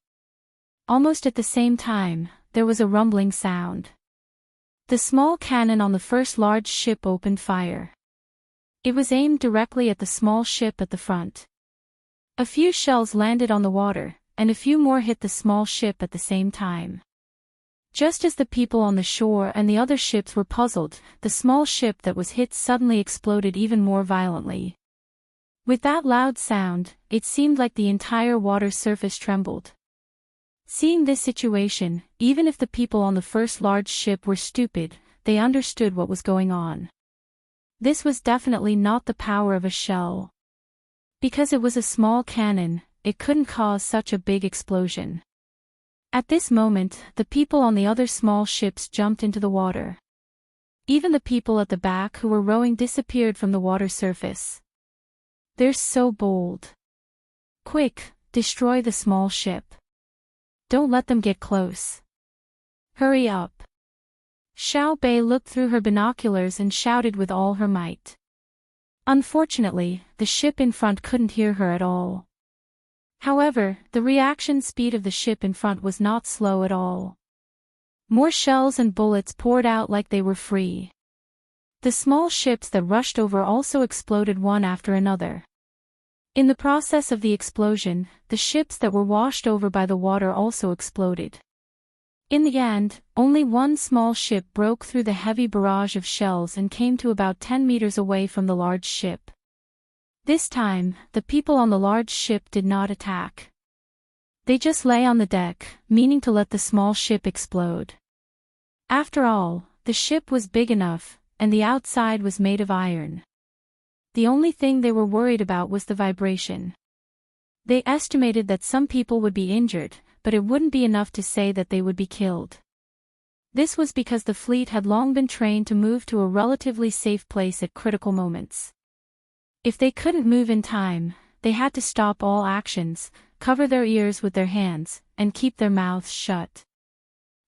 Speaker 1: Almost at the same time, there was a rumbling sound. The small cannon on the first large ship opened fire. It was aimed directly at the small ship at the front. A few shells landed on the water, and a few more hit the small ship at the same time. Just as the people on the shore and the other ships were puzzled, the small ship that was hit suddenly exploded even more violently. With that loud sound, it seemed like the entire water surface trembled. Seeing this situation, even if the people on the first large ship were stupid, they understood what was going on. This was definitely not the power of a shell. Because it was a small cannon, it couldn't cause such a big explosion. At this moment, the people on the other small ships jumped into the water. Even the people at the back who were rowing disappeared from the water surface. They're so bold. Quick, destroy the small ship. Don't let them get close. Hurry up. Xiao Bei looked through her binoculars and shouted with all her might. Unfortunately, the ship in front couldn't hear her at all. However, the reaction speed of the ship in front was not slow at all. More shells and bullets poured out like they were free. The small ships that rushed over also exploded one after another. In the process of the explosion, the ships that were washed over by the water also exploded. In the end, only one small ship broke through the heavy barrage of shells and came to about 10 meters away from the large ship. This time, the people on the large ship did not attack. They just lay on the deck, meaning to let the small ship explode. After all, the ship was big enough, and the outside was made of iron. The only thing they were worried about was the vibration. They estimated that some people would be injured, but it wouldn't be enough to say that they would be killed. This was because the fleet had long been trained to move to a relatively safe place at critical moments. If they couldn't move in time, they had to stop all actions, cover their ears with their hands, and keep their mouths shut.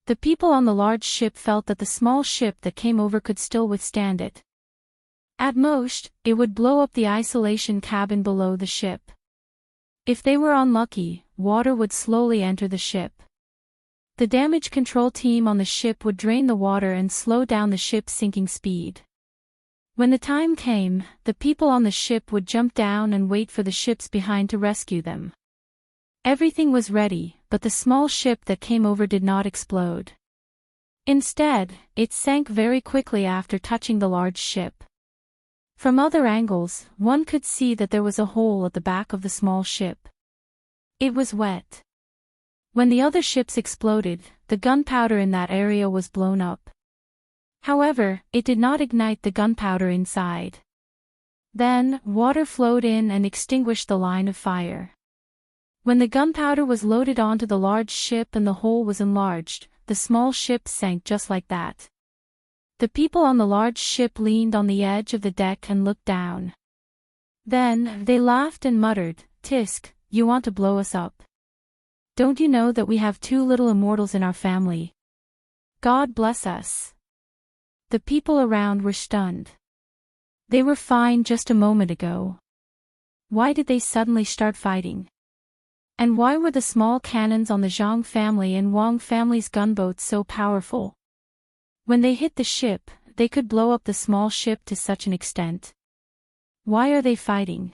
Speaker 1: The people on the large ship felt that the small ship that came over could still withstand it. At most, it would blow up the isolation cabin below the ship. If they were unlucky, water would slowly enter the ship. The damage control team on the ship would drain the water and slow down the ship's sinking speed. When the time came, the people on the ship would jump down and wait for the ships behind to rescue them. Everything was ready, but the small ship that came over did not explode. Instead, it sank very quickly after touching the large ship. From other angles, one could see that there was a hole at the back of the small ship. It was wet. When the other ships exploded, the gunpowder in that area was blown up. However, it did not ignite the gunpowder inside. Then, water flowed in and extinguished the line of fire. When the gunpowder was loaded onto the large ship and the hole was enlarged, the small ship sank just like that. The people on the large ship leaned on the edge of the deck and looked down. Then, they laughed and muttered, "Tisk, you want to blow us up? Don't you know that we have 2 little immortals in our family? God bless us." The people around were stunned. They were fine just a moment ago. Why did they suddenly start fighting? And why were the small cannons on the Zhang family and Wang family's gunboats so powerful? When they hit the ship, they could blow up the small ship to such an extent. Why are they fighting?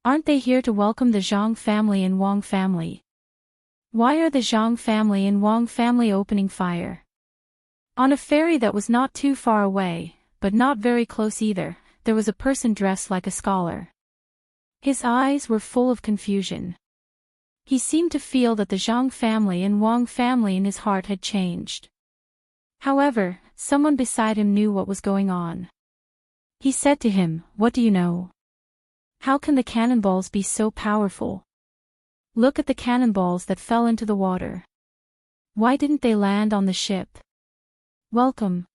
Speaker 1: Aren't they here to welcome the Zhang family and Wang family? Why are the Zhang family and Wang family opening fire? On a ferry that was not too far away, but not very close either, there was a person dressed like a scholar. His eyes were full of confusion. He seemed to feel that the Zhang family and Wang family in his heart had changed. However, someone beside him knew what was going on. He said to him, "What do you know? How can the cannonballs be so powerful? Look at the cannonballs that fell into the water. Why didn't they land on the ship? Welcome.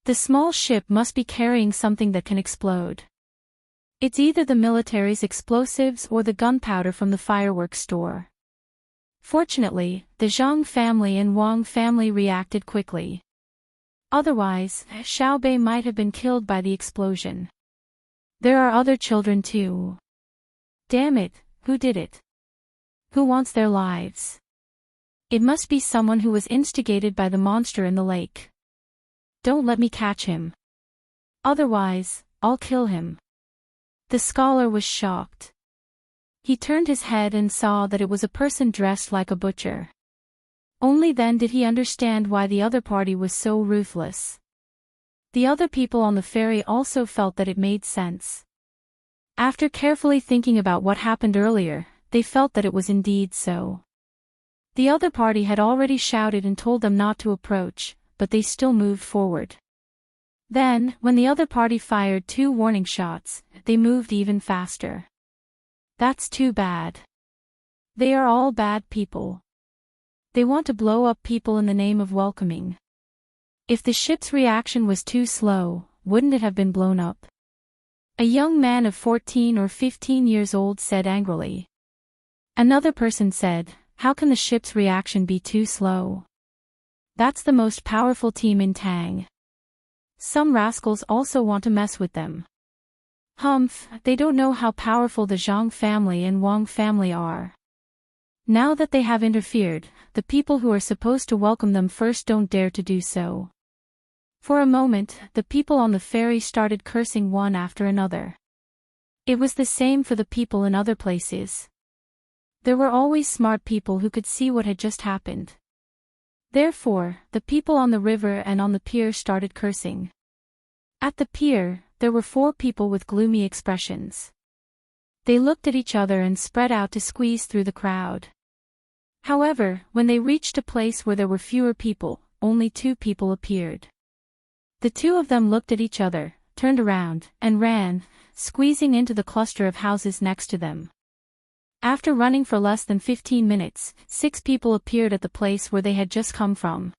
Speaker 1: The small ship must be carrying something that can explode. It's either the military's explosives or the gunpowder from the fireworks store." Fortunately, the Zhang family and Wang family reacted quickly. Otherwise, Xiaobei might have been killed by the explosion. There are other children too. Damn it, who did it? Who wants their lives? It must be someone who was instigated by the monster in the lake. Don't let me catch him. Otherwise, I'll kill him. The scholar was shocked. He turned his head and saw that it was a person dressed like a butcher. Only then did he understand why the other party was so ruthless. The other people on the ferry also felt that it made sense. After carefully thinking about what happened earlier, they felt that it was indeed so. The other party had already shouted and told them not to approach, but they still moved forward. Then, when the other party fired 2 warning shots, they moved even faster. That's too bad. They are all bad people. They want to blow up people in the name of welcoming. If the ship's reaction was too slow, wouldn't it have been blown up? A young man of 14 or 15 years old said angrily. Another person said, "How can the ship's reaction be too slow? That's the most powerful team in Tang. Some rascals also want to mess with them. Humph, they don't know how powerful the Zhang family and Wang family are. Now that they have interfered, the people who are supposed to welcome them first don't dare to do so." For a moment, the people on the ferry started cursing one after another. It was the same for the people in other places. There were always smart people who could see what had just happened. Therefore, the people on the river and on the pier started cursing. At the pier, there were 4 people with gloomy expressions. They looked at each other and spread out to squeeze through the crowd. However, when they reached a place where there were fewer people, only 2 people appeared. The 2 of them looked at each other, turned around, and ran, squeezing into the cluster of houses next to them. After running for less than 15 minutes, 6 people appeared at the place where they had just come from.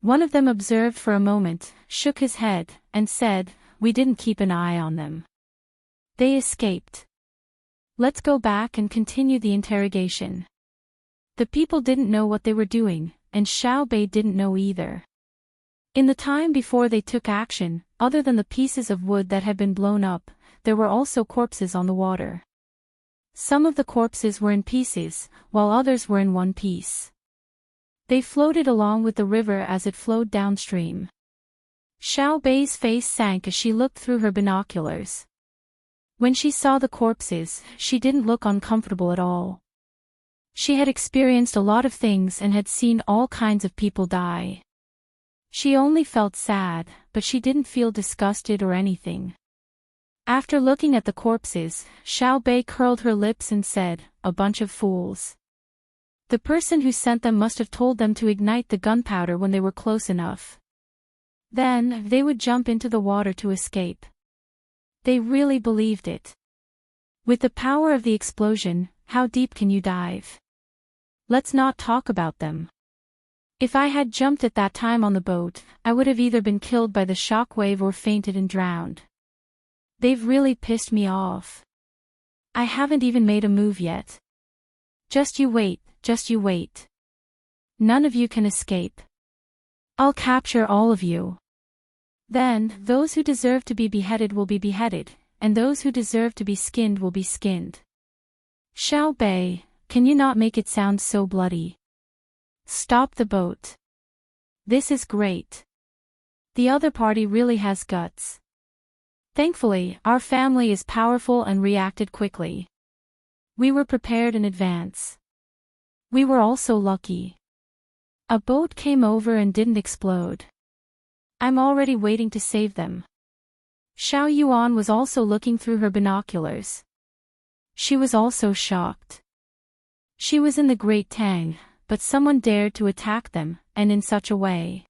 Speaker 1: One of them observed for a moment, shook his head, and said, "We didn't keep an eye on them. They escaped. Let's go back and continue the interrogation." The people didn't know what they were doing, and Xiaobei didn't know either. In the time before they took action, other than the pieces of wood that had been blown up, there were also corpses on the water. Some of the corpses were in pieces, while others were in one piece. They floated along with the river as it flowed downstream. Xiaobei's face sank as she looked through her binoculars. When she saw the corpses, she didn't look uncomfortable at all. She had experienced a lot of things and had seen all kinds of people die. She only felt sad, but she didn't feel disgusted or anything. After looking at the corpses, Xiaobei curled her lips and said, "A bunch of fools. The person who sent them must have told them to ignite the gunpowder when they were close enough. Then, they would jump into the water to escape. They really believed it." With the power of the explosion, how deep can you dive? Let's not talk about them. If I had jumped at that time on the boat, I would have either been killed by the shock wave or fainted and drowned. They've really pissed me off. I haven't even made a move yet. Just you wait, just you wait. None of you can escape. I'll capture all of you. Then, those who deserve to be beheaded will be beheaded, and those who deserve to be skinned will be skinned. Xiao Bei, can you not make it sound so bloody? Stop the boat. This is great. The other party really has guts. Thankfully, our family is powerful and reacted quickly. We were prepared in advance. We were also lucky. A boat came over and didn't explode. I'm already waiting to save them. Xiao Yuan was also looking through her binoculars. She was also shocked. She was in the Great Tang, but someone dared to attack them, and in such a way.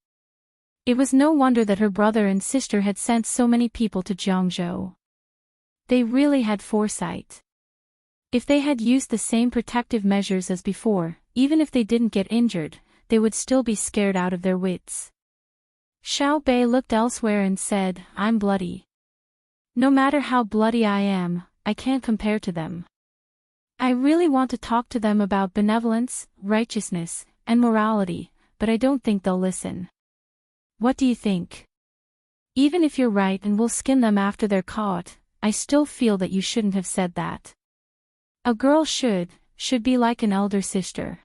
Speaker 1: It was no wonder that her brother and sister had sent so many people to Jiangzhou. They really had foresight. If they had used the same protective measures as before, even if they didn't get injured, they would still be scared out of their wits. Xiao Bei looked elsewhere and said, I'm bloody. No matter how bloody I am, I can't compare to them. I really want to talk to them about benevolence, righteousness, and morality, but I don't think they'll listen. What do you think? Even if you're right and we'll skin them after they're caught, I still feel that you shouldn't have said that. A girl should be like an elder sister.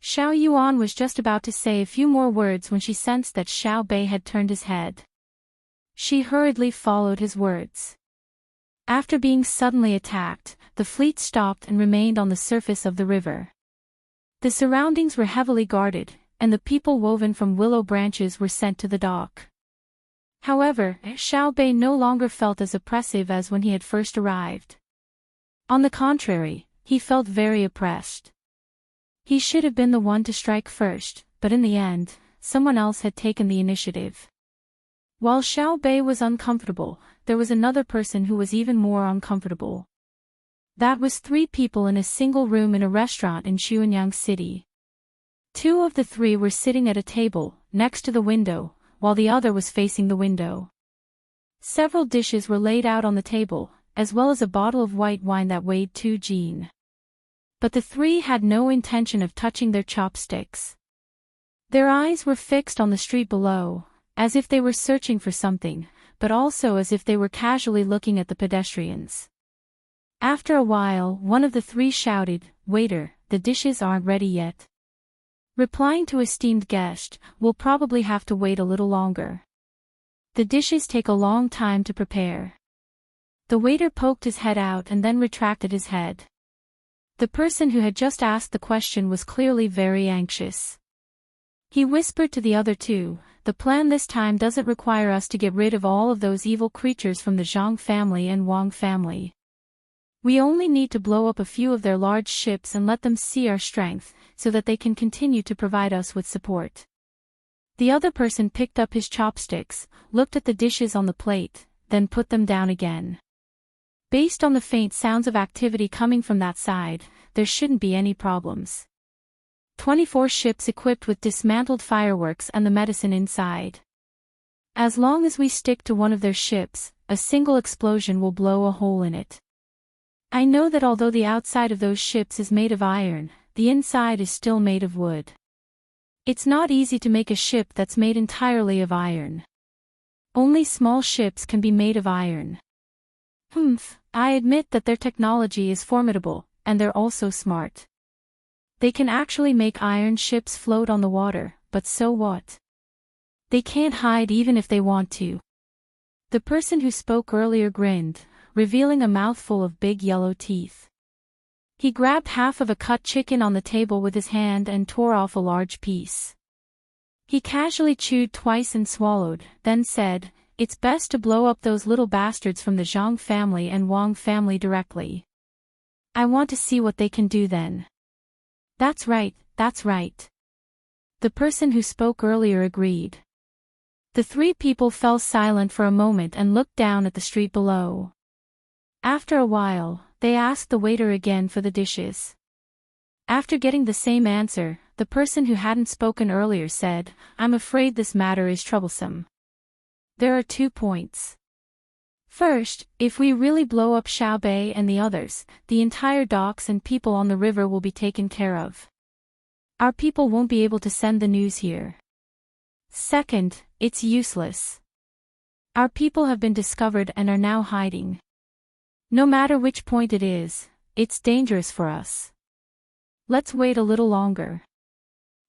Speaker 1: Xiao Yuan was just about to say a few more words when she sensed that Xiao Bei had turned his head. She hurriedly followed his words. After being suddenly attacked, the fleet stopped and remained on the surface of the river. The surroundings were heavily guarded, and the people woven from willow branches were sent to the dock. However, Xiao Bei no longer felt as oppressive as when he had first arrived. On the contrary, he felt very oppressed. He should have been the one to strike first, but in the end, someone else had taken the initiative. While Xiao Bei was uncomfortable, there was another person who was even more uncomfortable. That was 3 people in a single room in a restaurant in Xuanyang City. 2 of the 3 were sitting at a table, next to the window, while the other was facing the window. Several dishes were laid out on the table, as well as a bottle of white wine that weighed 2 jin. But the 3 had no intention of touching their chopsticks. Their eyes were fixed on the street below, as if they were searching for something, but also as if they were casually looking at the pedestrians. After a while, one of the 3 shouted, "Waiter, the dishes aren't ready yet." Replying to esteemed guest, "We'll probably have to wait a little longer. The dishes take a long time to prepare." The waiter poked his head out and then retracted his head. The person who had just asked the question was clearly very anxious. He whispered to the other 2, "The plan this time doesn't require us to get rid of all of those evil creatures from the Zhang family and Wang family. We only need to blow up a few of their large ships and let them see our strength, so that they can continue to provide us with support." The other person picked up his chopsticks, looked at the dishes on the plate, then put them down again. Based on the faint sounds of activity coming from that side, there shouldn't be any problems. 24 ships equipped with dismantled fireworks and the medicine inside. As long as we stick to one of their ships, a single explosion will blow a hole in it. I know that although the outside of those ships is made of iron, the inside is still made of wood. It's not easy to make a ship that's made entirely of iron. Only small ships can be made of iron. I admit that their technology is formidable, and they're also smart. They can actually make iron ships float on the water, but so what? They can't hide even if they want to. The person who spoke earlier grinned, revealing a mouthful of big yellow teeth. He grabbed half of a cut chicken on the table with his hand and tore off a large piece. He casually chewed twice and swallowed, then said, "It's best to blow up those little bastards from the Zhang family and Wang family directly. I want to see what they can do then." That's right, that's right. The person who spoke earlier agreed. The 3 people fell silent for a moment and looked down at the street below. After a while, they asked the waiter again for the dishes. After getting the same answer, the person who hadn't spoken earlier said, "I'm afraid this matter is troublesome. There are 2 points. First, if we really blow up Xiaobei and the others, the entire docks and people on the river will be taken care of. Our people won't be able to send the news here. Second, it's useless. Our people have been discovered and are now hiding. No matter which point it is, it's dangerous for us. Let's wait a little longer.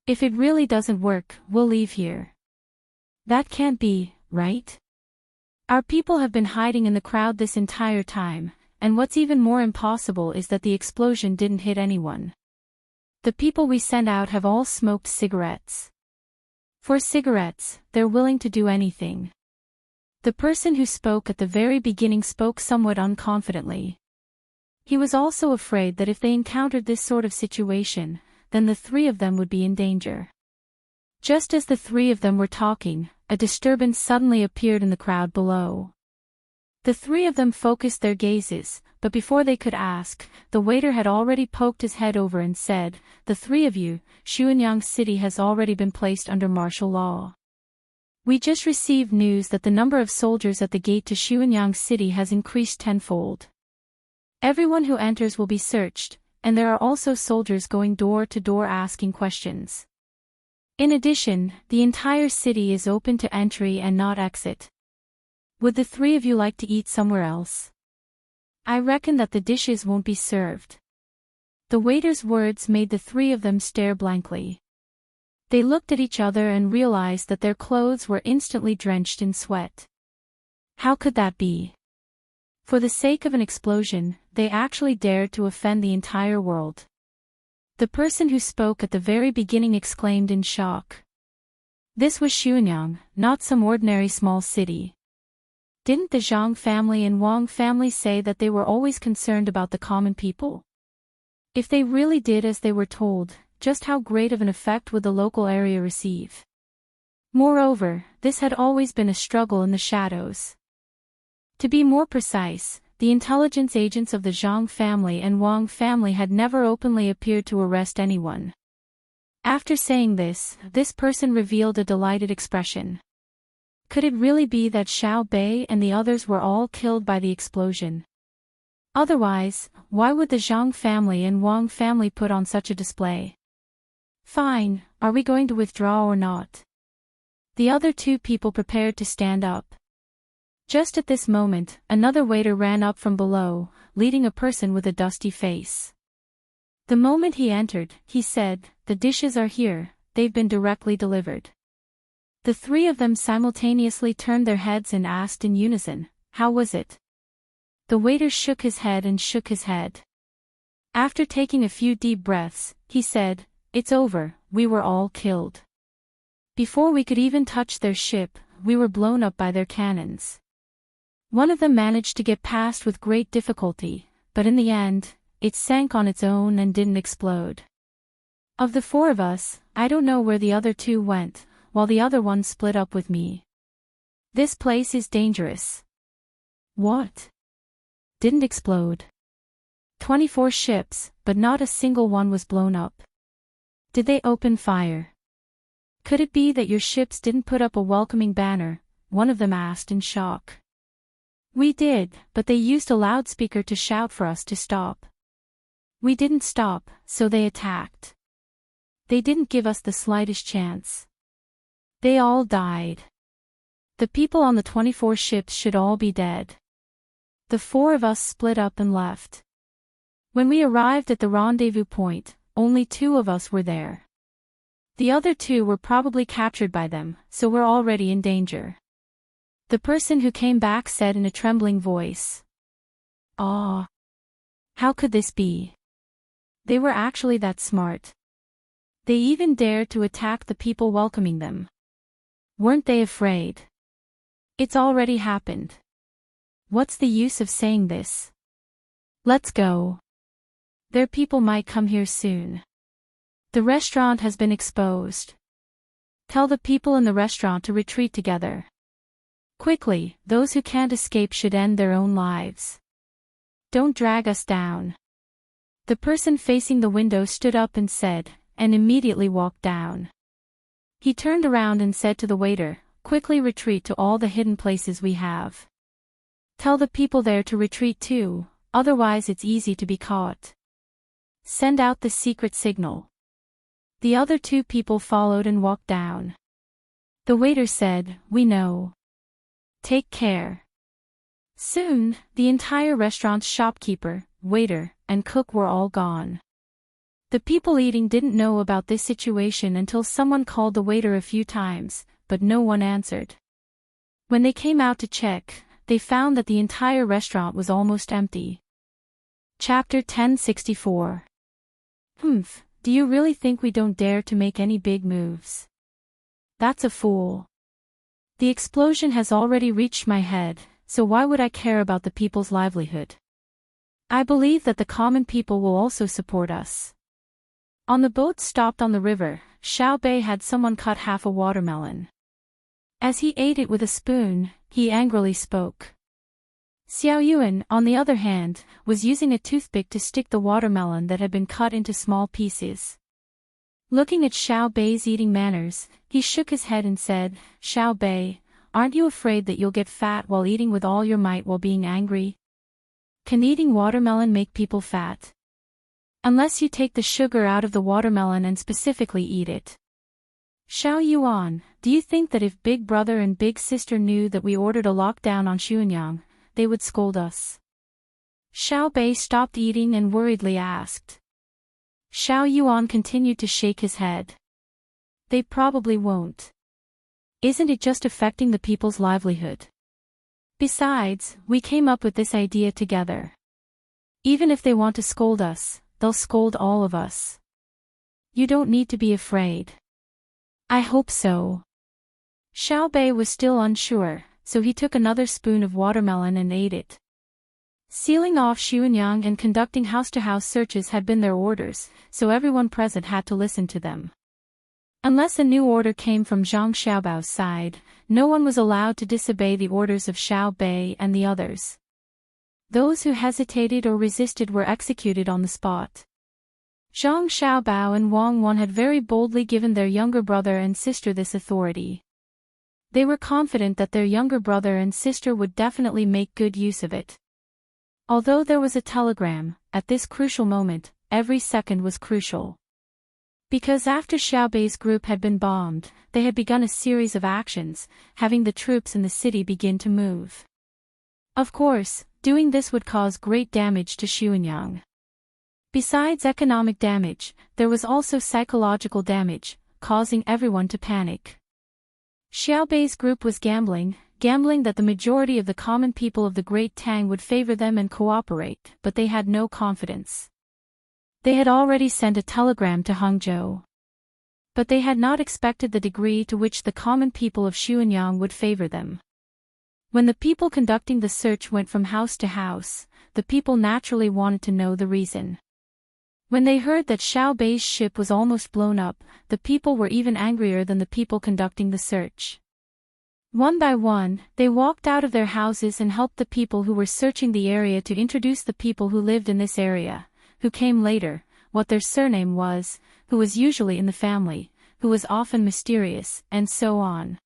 Speaker 1: If it really doesn't work, we'll leave here." That can't be, right? Our people have been hiding in the crowd this entire time, and what's even more impossible is that the explosion didn't hit anyone. The people we sent out have all smoked cigarettes. For cigarettes, they're willing to do anything. The person who spoke at the very beginning spoke somewhat unconfidently. He was also afraid that if they encountered this sort of situation, then the 3 of them would be in danger. Just as the 3 of them were talking, a disturbance suddenly appeared in the crowd below. The 3 of them focused their gazes, but before they could ask, the waiter had already poked his head over and said, "The 3 of you, Xuanyang City has already been placed under martial law. We just received news that the number of soldiers at the gate to Xuanyang City has increased tenfold. Everyone who enters will be searched, and there are also soldiers going door to door asking questions. In addition, the entire city is open to entry and not exit. Would the 3 of you like to eat somewhere else? I reckon that the dishes won't be served." The waiter's words made the 3 of them stare blankly. They looked at each other and realized that their clothes were instantly drenched in sweat. How could that be? For the sake of an explosion, they actually dared to offend the entire world. The person who spoke at the very beginning exclaimed in shock. This was Xuanyang, not some ordinary small city. Didn't the Zhang family and Wang family say that they were always concerned about the common people? If they really did as they were told, just how great of an effect would the local area receive? Moreover, this had always been a struggle in the shadows. To be more precise, the intelligence agents of the Zhang family and Wang family had never openly appeared to arrest anyone. After saying this person revealed a delighted expression. Could it really be that Xiao Bei and the others were all killed by the explosion? Otherwise, why would the Zhang family and Wang family put on such a display? Fine, are we going to withdraw or not? The other 2 people prepared to stand up. Just at this moment, another waiter ran up from below, leading a person with a dusty face. The moment he entered, he said, "The dishes are here, they've been directly delivered." The 3 of them simultaneously turned their heads and asked in unison, "How was it?" The waiter shook his head and shook his head. After taking a few deep breaths, he said, "It's over, we were all killed. Before we could even touch their ship, we were blown up by their cannons. One of them managed to get past with great difficulty, but in the end, it sank on its own and didn't explode. Of the 4 of us, I don't know where the other 2 went, while the other one split up with me. This place is dangerous." What? Didn't explode? 24 ships, but not a single one was blown up. Did they open fire? Could it be that your ships didn't put up a welcoming banner? One of them asked in shock. We did, but they used a loudspeaker to shout for us to stop. We didn't stop, so they attacked. They didn't give us the slightest chance. They all died. The people on the 24 ships should all be dead. The 4 of us split up and left. When we arrived at the rendezvous point, only 2 of us were there. The other 2 were probably captured by them, so we're already in danger. The person who came back said in a trembling voice. Ah! How could this be? They were actually that smart. They even dared to attack the people welcoming them. Weren't they afraid? It's already happened. What's the use of saying this? Let's go. Their people might come here soon. The restaurant has been exposed. Tell the people in the restaurant to retreat together. Quickly, those who can't escape should end their own lives. Don't drag us down. The person facing the window stood up and said, and immediately walked down. He turned around and said to the waiter, quickly retreat to all the hidden places we have. Tell the people there to retreat too, otherwise it's easy to be caught. Send out the secret signal. The other two people followed and walked down. The waiter said, we know. Take care. Soon, the entire restaurant's shopkeeper, waiter, and cook were all gone. The people eating didn't know about this situation until someone called the waiter a few times, but no one answered. When they came out to check, they found that the entire restaurant was almost empty. Chapter 1064. Do you really think we don't dare to make any big moves? That's a fool. The explosion has already reached my head, so why would I care about the people's livelihood? I believe that the common people will also support us. On the boat stopped on the river, Xiao Bei had someone cut half a watermelon. As he ate it with a spoon, he angrily spoke. Xiao Yuan, on the other hand, was using a toothpick to stick the watermelon that had been cut into small pieces. Looking at Xiao Bei's eating manners, he shook his head and said, Xiao Bei, aren't you afraid that you'll get fat while eating with all your might while being angry? Can eating watermelon make people fat? Unless you take the sugar out of the watermelon and specifically eat it. Xiao Yuan, do you think that if Big Brother and Big Sister knew that we ordered a lockdown on Xuanyang, they would scold us? Xiao Bei stopped eating and worriedly asked. Xiao Yuan continued to shake his head. They probably won't. Isn't it just affecting the people's livelihood? Besides, we came up with this idea together. Even if they want to scold us, they'll scold all of us. You don't need to be afraid. I hope so. Xiao Bei was still unsure, so he took another spoon of watermelon and ate it. Sealing off Xuanyang and conducting house-to-house searches had been their orders, so everyone present had to listen to them. Unless a new order came from Zhang Xiaobao's side, no one was allowed to disobey the orders of Xiao Bei and the others. Those who hesitated or resisted were executed on the spot. Zhang Xiaobao and Wang Wan had very boldly given their younger brother and sister this authority. They were confident that their younger brother and sister would definitely make good use of it. Although there was a telegram, at this crucial moment, every second was crucial. Because after Xiao Bei's group had been bombed, they had begun a series of actions, having the troops in the city begin to move. Of course, doing this would cause great damage to Xuanyang. Besides economic damage, there was also psychological damage, causing everyone to panic. Xiao Bei's group was gambling that the majority of the common people of the Great Tang would favor them and cooperate, but they had no confidence. They had already sent a telegram to Hangzhou. But they had not expected the degree to which the common people of Xuanyang would favor them. When the people conducting the search went from house to house, the people naturally wanted to know the reason. When they heard that Xiao Bei's ship was almost blown up, the people were even angrier than the people conducting the search. One by one, they walked out of their houses and helped the people who were searching the area to introduce the people who lived in this area, who came later, what their surname was, who was usually in the family, who was often mysterious, and so on.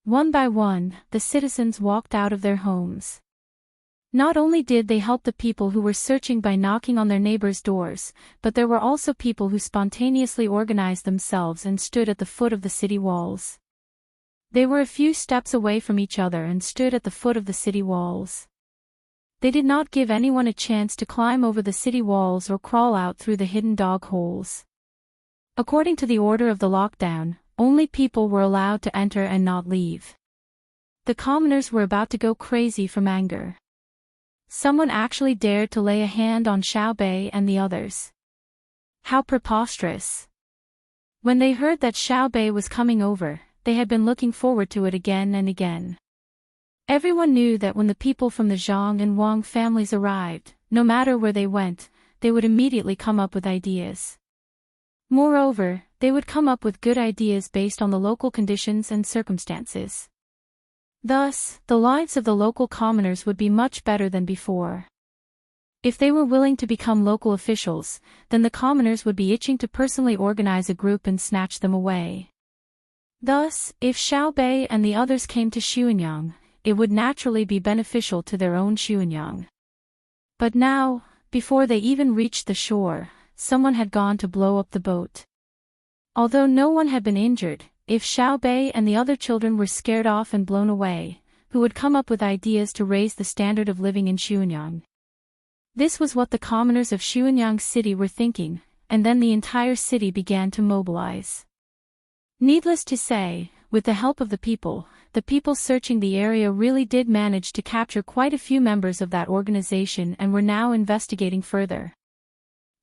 Speaker 1: One by one, the citizens walked out of their homes. Not only did they help the people who were searching by knocking on their neighbors' doors, but there were also people who spontaneously organized themselves and stood at the foot of the city walls. They were a few steps away from each other and stood at the foot of the city walls. They did not give anyone a chance to climb over the city walls or crawl out through the hidden dog holes. According to the order of the lockdown, only people were allowed to enter and not leave. The commoners were about to go crazy from anger. Someone actually dared to lay a hand on Xiao Bei and the others. How preposterous! When they heard that Xiao Bei was coming over, they had been looking forward to it again and again. Everyone knew that when the people from the Zhang and Wang families arrived, no matter where they went, they would immediately come up with ideas. Moreover, they would come up with good ideas based on the local conditions and circumstances. Thus, the lives of the local commoners would be much better than before. If they were willing to become local officials, then the commoners would be itching to personally organize a group and snatch them away. Thus, if Xiaobei and the others came to Xuanyang, it would naturally be beneficial to their own Xuanyang. But now, before they even reached the shore, someone had gone to blow up the boat. Although no one had been injured, if Xiaobei and the other children were scared off and blown away, who would come up with ideas to raise the standard of living in Xuanyang? This was what the commoners of Xuanyang City were thinking, and then the entire city began to mobilize. Needless to say, with the help of the people searching the area really did manage to capture quite a few members of that organization and were now investigating further.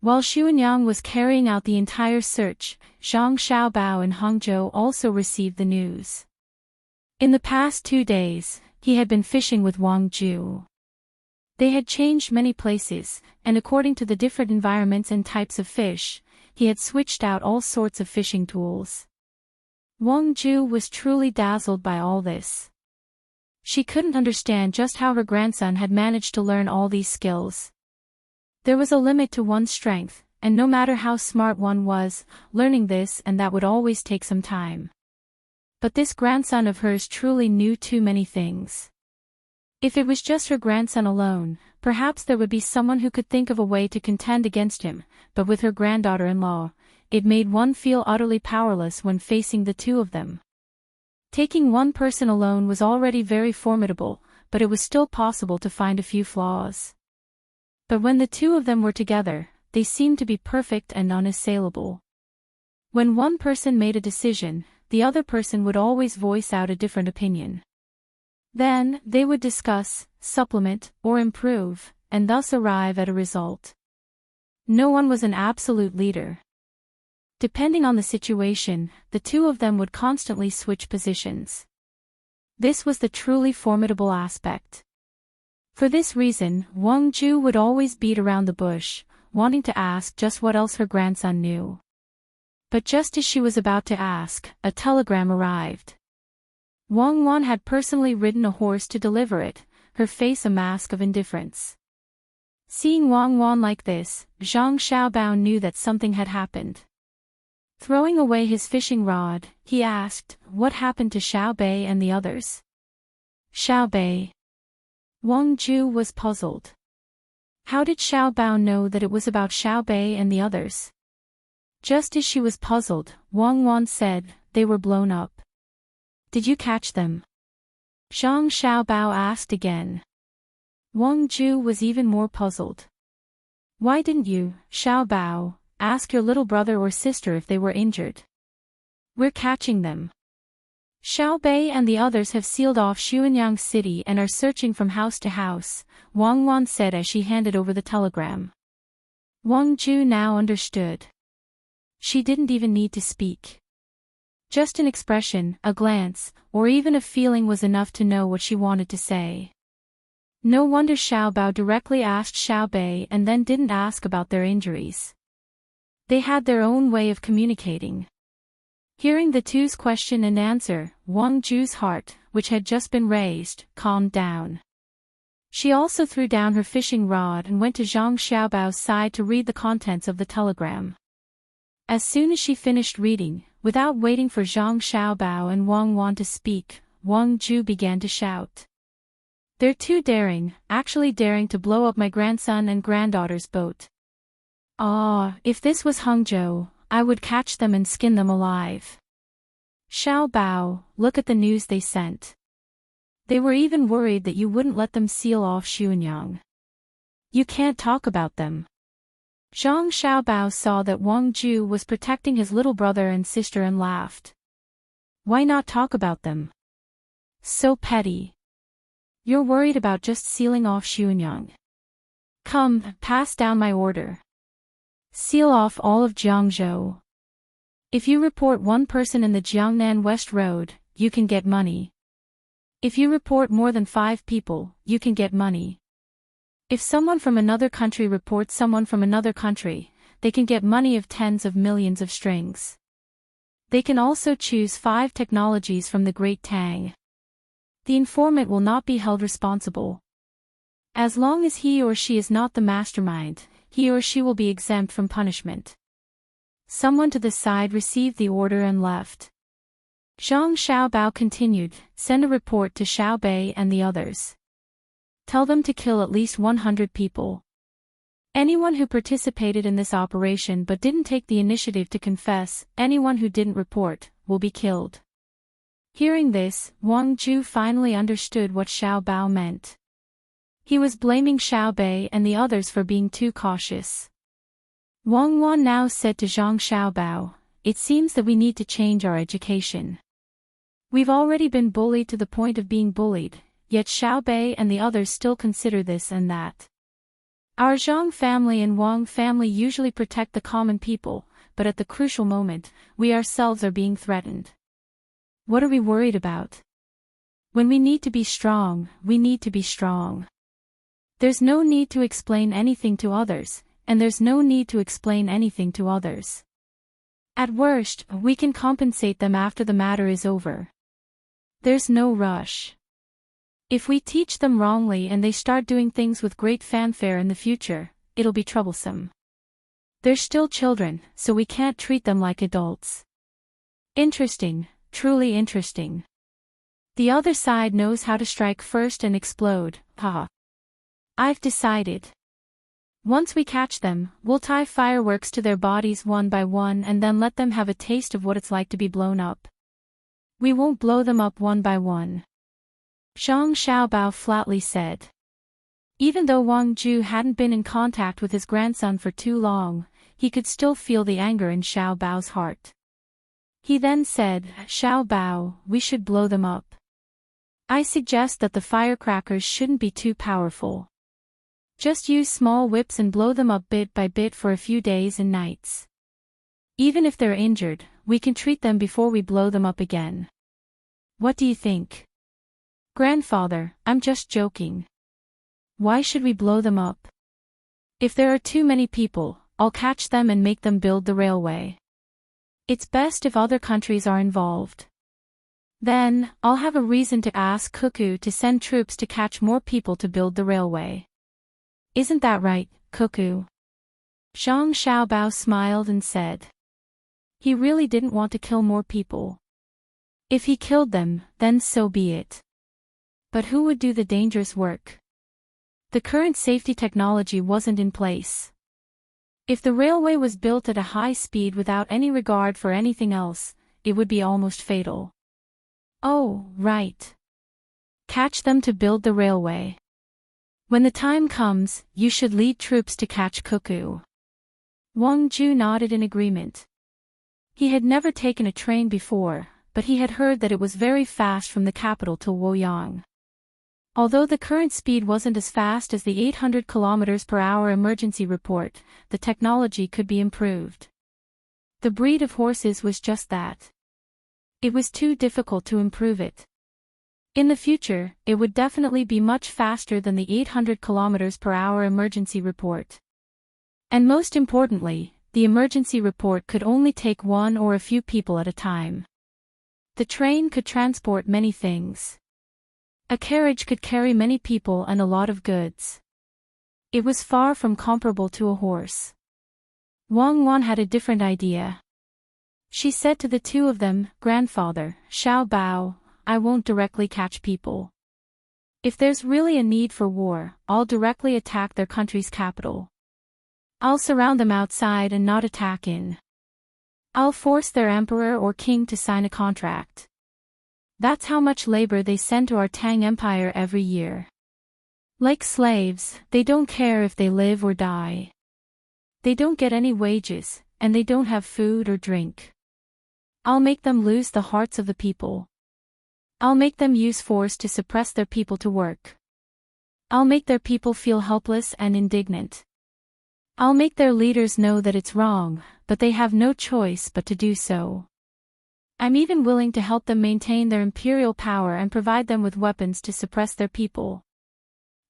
Speaker 1: While Xuanyang was carrying out the entire search, Zhang Xiaobao in Hangzhou also received the news. In the past 2 days, he had been fishing with Wang Ju. They had changed many places, and according to the different environments and types of fish, he had switched out all sorts of fishing tools. Wang Ju was truly dazzled by all this. She couldn't understand just how her grandson had managed to learn all these skills. There was a limit to one's strength, and no matter how smart one was, learning this and that would always take some time. But this grandson of hers truly knew too many things. If it was just her grandson alone, perhaps there would be someone who could think of a way to contend against him, but with her granddaughter-in-law, it made one feel utterly powerless when facing the two of them. Taking one person alone was already very formidable, but it was still possible to find a few flaws. But when the two of them were together, they seemed to be perfect and unassailable. When one person made a decision, the other person would always voice out a different opinion. Then, they would discuss, supplement, or improve, and thus arrive at a result. No one was an absolute leader. Depending on the situation, the two of them would constantly switch positions. This was the truly formidable aspect. For this reason, Wang Ju would always beat around the bush, wanting to ask just what else her grandson knew. But just as she was about to ask, a telegram arrived. Wang Wan had personally ridden a horse to deliver it, her face a mask of indifference. Seeing Wang Wan like this, Zhang Xiaobao knew that something had happened. Throwing away his fishing rod, he asked, "What happened to Xiaobei and the others?" Xiaobei. Wang Ju was puzzled. How did Xiaobao know that it was about Xiaobei and the others? Just as she was puzzled, Wang Wan said, "They were blown up." "Did you catch them?" Zhang Xiaobao asked again. Wang Ju was even more puzzled. "Why didn't you, Xiaobao, ask your little brother or sister if they were injured?" "We're catching them. Xiaobei and the others have sealed off Xuanyang City and are searching from house to house," Wang Wan said as she handed over the telegram. Wang Ju now understood. She didn't even need to speak. Just an expression, a glance, or even a feeling was enough to know what she wanted to say. No wonder Xiaobao directly asked Xiaobei and then didn't ask about their injuries. They had their own way of communicating. Hearing the two's question and answer, Wang Ju's heart, which had just been raised, calmed down. She also threw down her fishing rod and went to Zhang Xiaobao's side to read the contents of the telegram. As soon as she finished reading, without waiting for Zhang Xiaobao and Wang Wan to speak, Wang Ju began to shout. "They're too daring, actually daring to blow up my grandson and granddaughter's boat. Ah, if this was Hangzhou, I would catch them and skin them alive. Xiaobao, look at the news they sent. They were even worried that you wouldn't let them seal off Xuanyang. You can't talk about them." Zhang Xiaobao saw that Wang Ju was protecting his little brother and sister and laughed. "Why not talk about them? So petty. You're worried about just sealing off Xuanyang. Come, pass down my order. Seal off all of Jiangzhou. If you report one person in the Jiangnan West Road, you can get money. If you report more than 5 people, you can get money. If someone from another country reports someone from another country, they can get money of tens of millions of strings. They can also choose 5 technologies from the Great Tang. The informant will not be held responsible. As long as he or she is not the mastermind, he or she will be exempt from punishment. Someone to the side received the order and left. Zhang Xiaobao continued, send a report to Xiaobei and the others. Tell them to kill at least 100 people. Anyone who participated in this operation but didn't take the initiative to confess, anyone who didn't report, will be killed. Hearing this, Wang Ju finally understood what Xiaobao meant. He was blaming Xiaobei and the others for being too cautious. Wang Wan now said to Zhang Xiaobao, it seems that we need to change our education. We've already been bullied to the point of being bullied, yet Xiaobei and the others still consider this and that. Our Zhang family and Wang family usually protect the common people, but at the crucial moment, we ourselves are being threatened. What are we worried about? When we need to be strong, we need to be strong. There's no need to explain anything to others, and there's no need to explain anything to others. At worst, we can compensate them after the matter is over. There's no rush. If we teach them wrongly and they start doing things with great fanfare in the future, it'll be troublesome. They're still children, so we can't treat them like adults. Interesting, truly interesting. The other side knows how to strike first and explode, haha. I've decided. Once we catch them, we'll tie fireworks to their bodies one by one and then let them have a taste of what it's like to be blown up. We won't blow them up one by one. Zhang Xiaobao flatly said. Even though Wang Ju hadn't been in contact with his grandson for too long, he could still feel the anger in Xiaobao's heart. He then said, Xiaobao, we should blow them up. I suggest that the firecrackers shouldn't be too powerful. Just use small whips and blow them up bit by bit for a few days and nights. Even if they're injured, we can treat them before we blow them up again. What do you think? Grandfather, I'm just joking. Why should we blow them up? If there are too many people, I'll catch them and make them build the railway. It's best if other countries are involved. Then, I'll have a reason to ask Cuckoo to send troops to catch more people to build the railway. Isn't that right, Cuckoo? Zhang Xiaobao smiled and said. He really didn't want to kill more people. If he killed them, then so be it. But who would do the dangerous work? The current safety technology wasn't in place. If the railway was built at a high speed without any regard for anything else, it would be almost fatal. Oh, right. Catch them to build the railway. When the time comes, you should lead troops to catch Cuckoo. Wang Ju nodded in agreement. He had never taken a train before, but he had heard that it was very fast from the capital to Luoyang. Although the current speed wasn't as fast as the 800 km per hour emergency report, the technology could be improved. The breed of horses was just that. It was too difficult to improve it. In the future, it would definitely be much faster than the 800 km per hour emergency report. And most importantly, the emergency report could only take one or a few people at a time. The train could transport many things. A carriage could carry many people and a lot of goods. It was far from comparable to a horse. Wang Wan had a different idea. She said to the two of them, Grandfather, Xiaobao, I won't directly catch people. If there's really a need for war, I'll directly attack their country's capital. I'll surround them outside and not attack in. I'll force their emperor or king to sign a contract. That's how much labor they send to our Tang Empire every year. Like slaves, they don't care if they live or die. They don't get any wages, and they don't have food or drink. I'll make them lose the hearts of the people. I'll make them use force to suppress their people to work. I'll make their people feel helpless and indignant. I'll make their leaders know that it's wrong, but they have no choice but to do so. I'm even willing to help them maintain their imperial power and provide them with weapons to suppress their people.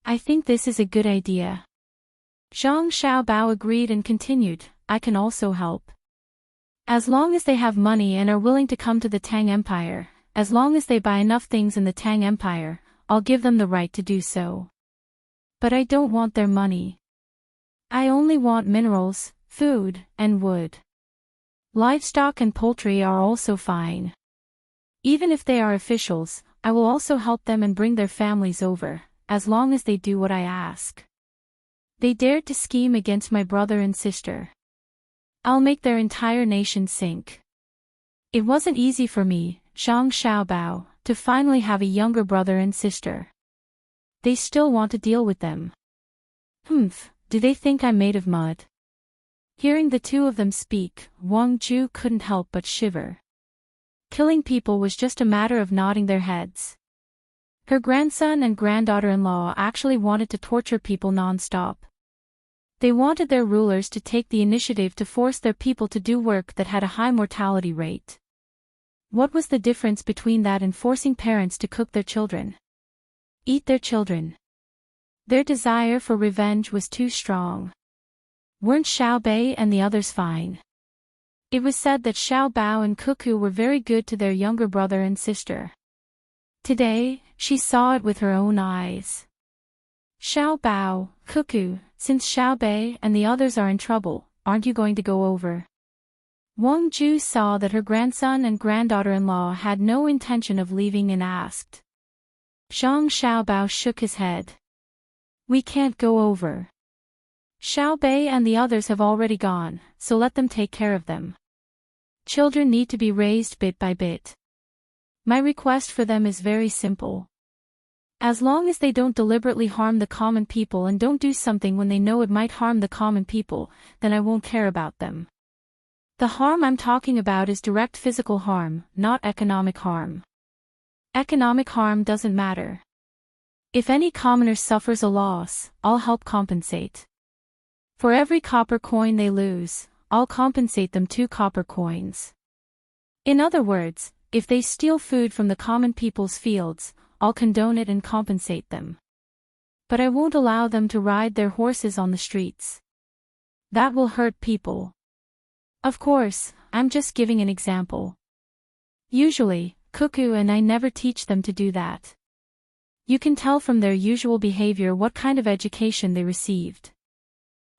Speaker 1: I think this is a good idea. Zhang Xiaobao agreed and continued, I can also help. As long as they have money and are willing to come to the Tang Empire, as long as they buy enough things in the Tang Empire, I'll give them the right to do so. But I don't want their money. I only want minerals, food, and wood. Livestock and poultry are also fine. Even if they are officials, I will also help them and bring their families over, as long as they do what I ask. They dared to scheme against my brother and sister. I'll make their entire nation sink. It wasn't easy for me, Zhang Xiaobao, to finally have a younger brother and sister. They still want to deal with them. Humph, do they think I'm made of mud? Hearing the two of them speak, Wang Ju couldn't help but shiver. Killing people was just a matter of nodding their heads. Her grandson and granddaughter-in-law actually wanted to torture people non-stop. They wanted their rulers to take the initiative to force their people to do work that had a high mortality rate. What was the difference between that and forcing parents to cook their children? Eat their children. Their desire for revenge was too strong. Weren't Xiao Bei and the others fine? It was said that Xiao Bao and Cuckoo were very good to their younger brother and sister. Today, she saw it with her own eyes. Xiao Bao, Cuckoo, since Xiao Bei and the others are in trouble, aren't you going to go over? Wang Ju saw that her grandson and granddaughter-in-law had no intention of leaving and asked. Zhang Xiaobao shook his head. We can't go over. Xiao Bei and the others have already gone, so let them take care of them. Children need to be raised bit by bit. My request for them is very simple. As long as they don't deliberately harm the common people and don't do something when they know it might harm the common people, then I won't care about them. The harm I'm talking about is direct physical harm, not economic harm. Economic harm doesn't matter. If any commoner suffers a loss, I'll help compensate. For every copper coin they lose, I'll compensate them 2 copper coins. In other words, if they steal food from the common people's fields, I'll condone it and compensate them. But I won't allow them to ride their horses on the streets. That will hurt people. Of course, I'm just giving an example. Usually, Cuckoo and I never teach them to do that. You can tell from their usual behavior what kind of education they received.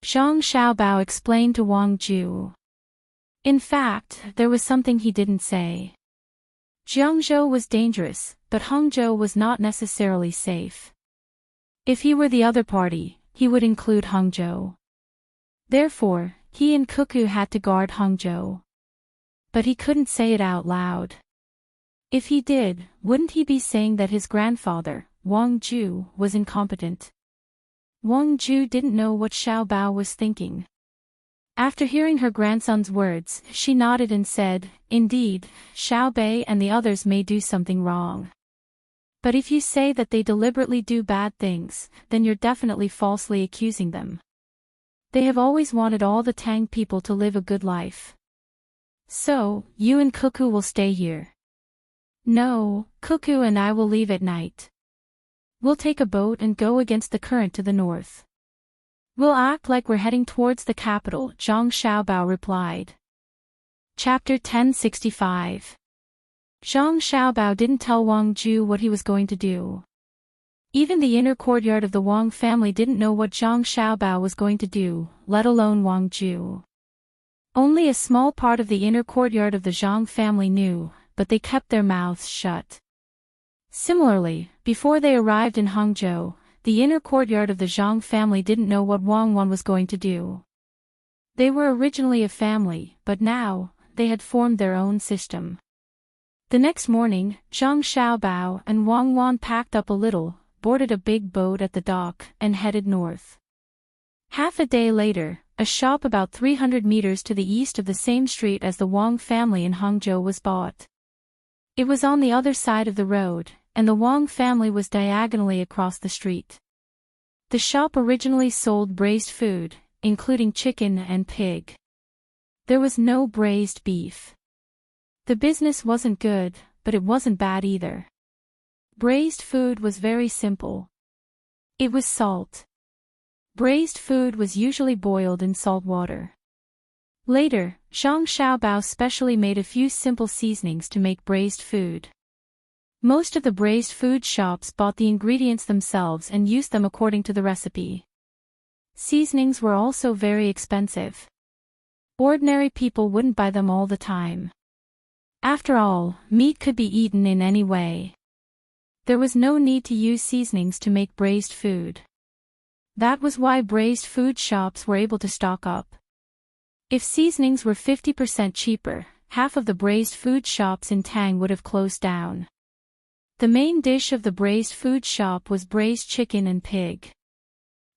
Speaker 1: Zhang Xiaobao explained to Wang Ju. In fact, there was something he didn't say. Jiangzhou was dangerous, but Hangzhou was not necessarily safe. If he were the other party, he would include Hangzhou. Therefore, he and Cuckoo had to guard Hangzhou. But he couldn't say it out loud. If he did, wouldn't he be saying that his grandfather, Wang Ju, was incompetent? Wang Ju didn't know what Xiao Bao was thinking. After hearing her grandson's words, she nodded and said, Indeed, Xiao Bei and the others may do something wrong. But if you say that they deliberately do bad things, then you're definitely falsely accusing them. They have always wanted all the Tang people to live a good life. So, you and Cuckoo will stay here. No, Cuckoo and I will leave at night. We'll take a boat and go against the current to the north. We'll act like we're heading towards the capital, Zhang Xiaobao replied. Chapter 1065. Zhang Xiaobao didn't tell Wang Ju what he was going to do. Even the inner courtyard of the Wang family didn't know what Zhang Xiaobao was going to do, let alone Wang Ju. Only a small part of the inner courtyard of the Zhang family knew, but they kept their mouths shut. Similarly, before they arrived in Hangzhou, the inner courtyard of the Zhang family didn't know what Wang Wan was going to do. They were originally a family, but now, they had formed their own system. The next morning, Zhang Xiaobao and Wang Wan packed up a little, boarded a big boat at the dock, and headed north. Half a day later, a shop about 300 meters to the east of the same street as the Wang family in Hangzhou was bought. It was on the other side of the road, and the Wang family was diagonally across the street. The shop originally sold braised food, including chicken and pig. There was no braised beef. The business wasn't good, but it wasn't bad either. Braised food was very simple. It was salt. Braised food was usually boiled in salt water. Later, Zhang Xiaobao specially made a few simple seasonings to make braised food. Most of the braised food shops bought the ingredients themselves and used them according to the recipe. Seasonings were also very expensive. Ordinary people wouldn't buy them all the time. After all, meat could be eaten in any way. There was no need to use seasonings to make braised food. That was why braised food shops were able to stock up. If seasonings were 50% cheaper, half of the braised food shops in Tang would have closed down. The main dish of the braised food shop was braised chicken and pig.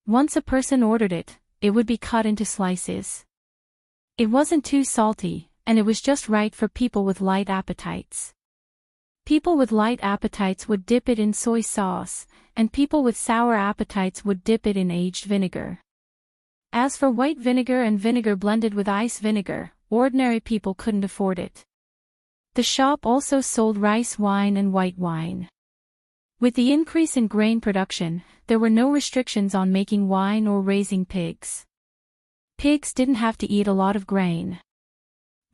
Speaker 1: Once a person ordered it, it would be cut into slices. It wasn't too salty, and it was just right for people with light appetites. People with light appetites would dip it in soy sauce, and people with sour appetites would dip it in aged vinegar. As for white vinegar and vinegar blended with ice vinegar, ordinary people couldn't afford it. The shop also sold rice wine and white wine. With the increase in grain production, there were no restrictions on making wine or raising pigs. Pigs didn't have to eat a lot of grain.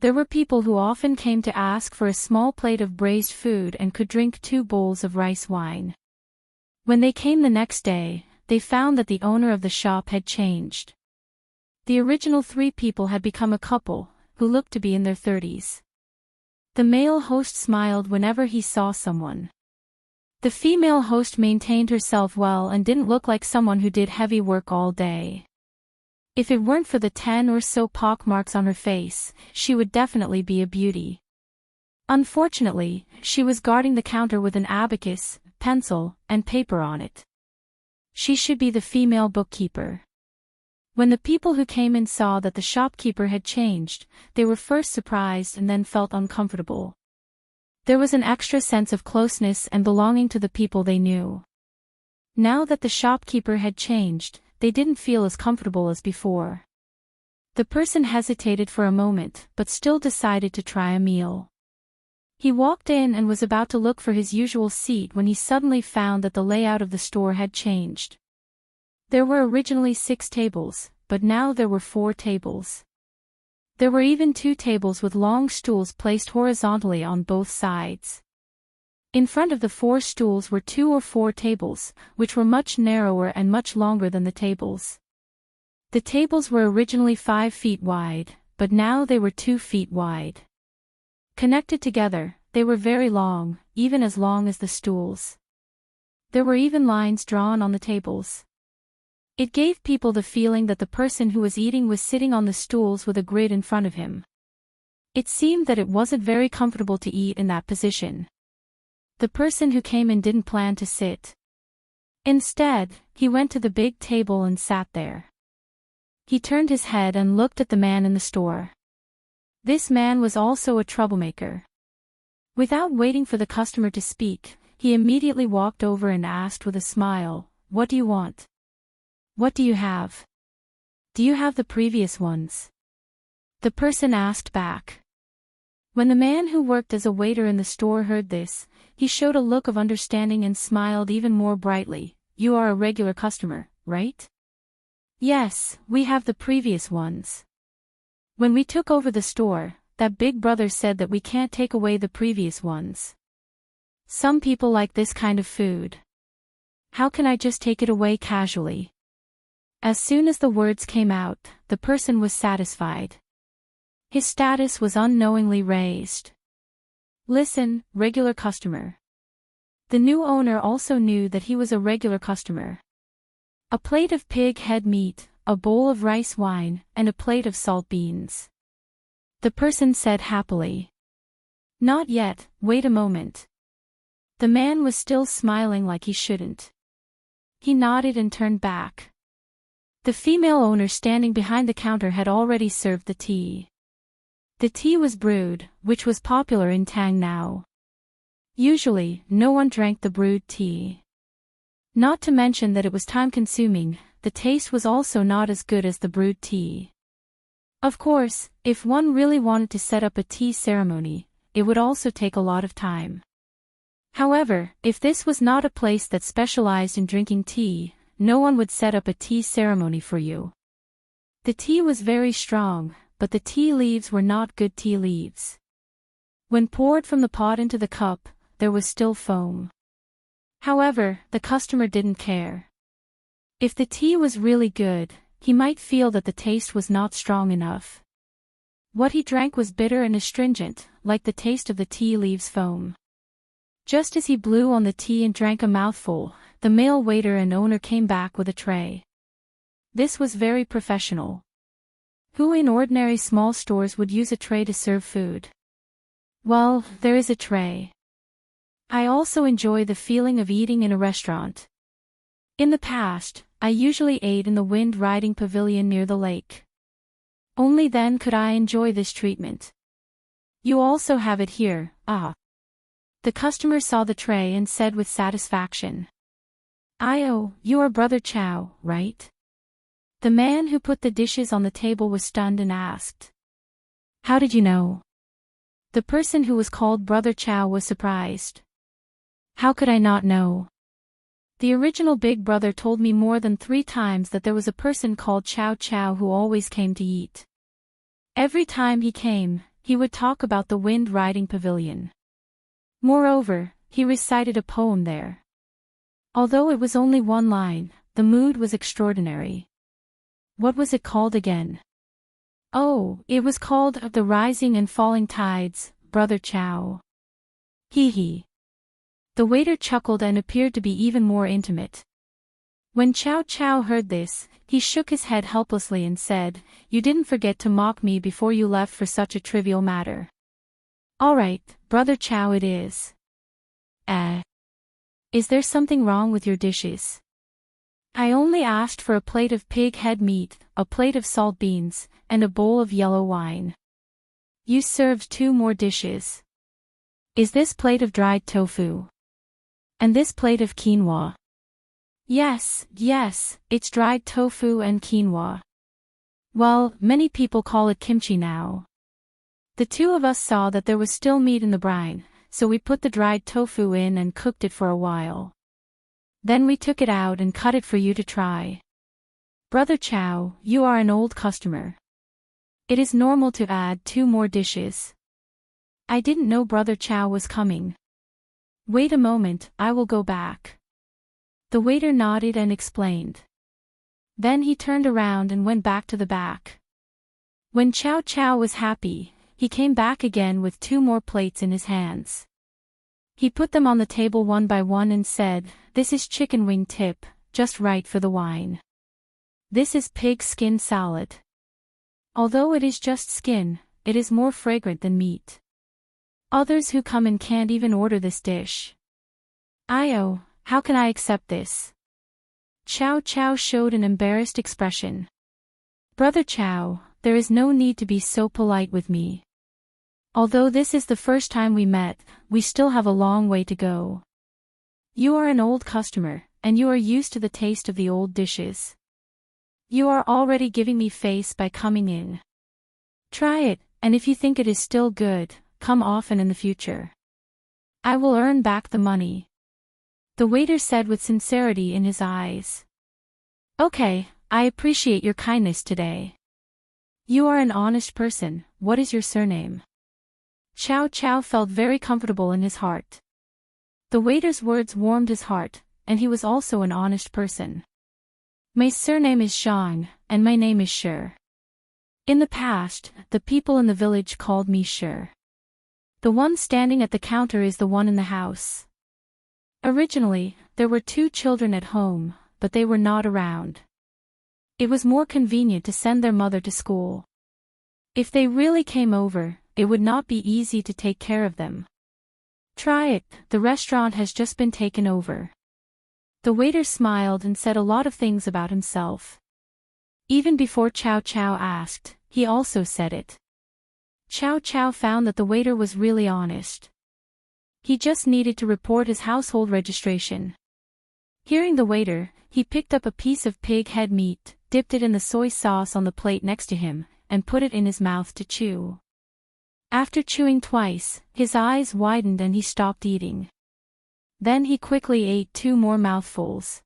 Speaker 1: There were people who often came to ask for a small plate of braised food and could drink 2 bowls of rice wine. When they came the next day, they found that the owner of the shop had changed. The original 3 people had become a couple, who looked to be in their 30s. The male host smiled whenever he saw someone. The female host maintained herself well and didn't look like someone who did heavy work all day. If it weren't for the 10 or so pockmarks on her face, she would definitely be a beauty. Unfortunately, she was guarding the counter with an abacus, pencil, and paper on it. She should be the female bookkeeper. When the people who came in saw that the shopkeeper had changed, they were first surprised and then felt uncomfortable. There was an extra sense of closeness and belonging to the people they knew. Now that the shopkeeper had changed, they didn't feel as comfortable as before. The person hesitated for a moment but still decided to try a meal. He walked in and was about to look for his usual seat when he suddenly found that the layout of the store had changed. There were originally 6 tables, but now there were 4 tables. There were even 2 tables with long stools placed horizontally on both sides. In front of the 4 stools were 2 or 4 tables, which were much narrower and much longer than the tables. The tables were originally 5 feet wide, but now they were 2 feet wide. Connected together, they were very long, even as long as the stools. There were even lines drawn on the tables. It gave people the feeling that the person who was eating was sitting on the stools with a grid in front of him. It seemed that it wasn't very comfortable to eat in that position. The person who came in didn't plan to sit. Instead, he went to the big table and sat there. He turned his head and looked at the man in the store. This man was also a troublemaker. Without waiting for the customer to speak, he immediately walked over and asked with a smile, "What do you want? What do you have? Do you have the previous ones?" The person asked back. When the man who worked as a waiter in the store heard this, he showed a look of understanding and smiled even more brightly. "You are a regular customer, right?" "Yes, we have the previous ones. When we took over the store, that big brother said that we can't take away the previous ones. Some people like this kind of food. How can I just take it away casually?" As soon as the words came out, the person was satisfied. His status was unknowingly raised. "Listen, regular customer." The new owner also knew that he was a regular customer. A plate of pig head meat, a bowl of rice wine, and a plate of salt beans. The person said happily. "Not yet, wait a moment." The man was still smiling like he shouldn't. He nodded and turned back. The female owner standing behind the counter had already served the tea. The tea was brewed, which was popular in Tang now. Usually, no one drank the brewed tea. Not to mention that it was time-consuming, the taste was also not as good as the brewed tea. Of course, if one really wanted to set up a tea ceremony, it would also take a lot of time. However, if this was not a place that specialized in drinking tea, no one would set up a tea ceremony for you. The tea was very strong, but the tea leaves were not good tea leaves. When poured from the pot into the cup, there was still foam. However, the customer didn't care. If the tea was really good, he might feel that the taste was not strong enough. What he drank was bitter and astringent, like the taste of the tea leaves foam. Just as he blew on the tea and drank a mouthful, the male waiter and owner came back with a tray. This was very professional. Who in ordinary small stores would use a tray to serve food? Well, there is a tray. I also enjoy the feeling of eating in a restaurant. In the past, I usually ate in the wind-riding pavilion near the lake. Only then could I enjoy this treatment. You also have it here, ah. The customer saw the tray and said with satisfaction. "Oh, you are Brother Chow, right?" The man who put the dishes on the table was stunned and asked. "How did you know?" The person who was called Brother Chow was surprised. "How could I not know? The original Big Brother told me more than 3 times that there was a person called Chow Chow who always came to eat. Every time he came, he would talk about the wind-riding pavilion. Moreover, he recited a poem there. Although it was only 1 line, the mood was extraordinary. What was it called again? Oh, it was called The Rising and Falling Tides, Brother Chow. Hee hee. The waiter chuckled and appeared to be even more intimate. When Chow Chow heard this, he shook his head helplessly and said, "You didn't forget to mock me before you left for such a trivial matter." "All right, Brother Chow it is." Is there something wrong with your dishes?" "I only asked for a plate of pig head meat, a plate of salt beans, and a bowl of yellow wine. You served 2 more dishes. Is this plate of dried tofu? And this plate of quinoa?" Yes, it's dried tofu and quinoa. Well, many people call it kimchi now. The 2 of us saw that there was still meat in the brine, so we put the dried tofu in and cooked it for a while. Then we took it out and cut it for you to try. Brother Chow, you are an old customer. It is normal to add 2 more dishes. I didn't know Brother Chow was coming. Wait a moment, I will go back. The waiter nodded and explained. Then he turned around and went back to the back. When Chow Chow was happy, he came back again with 2 more plates in his hands. He put them on the table one by one and said, "This is chicken wing tip, just right for the wine. This is pig skin salad. Although it is just skin, it is more fragrant than meat. Others who come in can't even order this dish. Oh, how can I accept this?" Chow Chow showed an embarrassed expression. "Brother Chow, there is no need to be so polite with me. Although this is the first time we met, we still have a long way to go. You are an old customer, and you are used to the taste of the old dishes. You are already giving me face by coming in. Try it, and if you think it is still good, come often in the future. I will earn back the money." The waiter said with sincerity in his eyes. "Okay, I appreciate your kindness today. You are an honest person. What is your surname?" Chow Chow felt very comfortable in his heart. The waiter's words warmed his heart, and he was also an honest person. "My surname is Shang, and my name is Shi. In the past, the people in the village called me Shi. The one standing at the counter is the one in the house. Originally, there were 2 children at home, but they were not around. It was more convenient to send their mother to school. If they really came over, it would not be easy to take care of them. Try it, the restaurant has just been taken over." The waiter smiled and said a lot of things about himself. Even before Chow Chow asked, he also said it. Chow Chow found that the waiter was really honest. He just needed to report his household registration. Hearing the waiter, he picked up a piece of pig head meat, dipped it in the soy sauce on the plate next to him, and put it in his mouth to chew. After chewing twice, his eyes widened and he stopped eating. Then he quickly ate 2 more mouthfuls.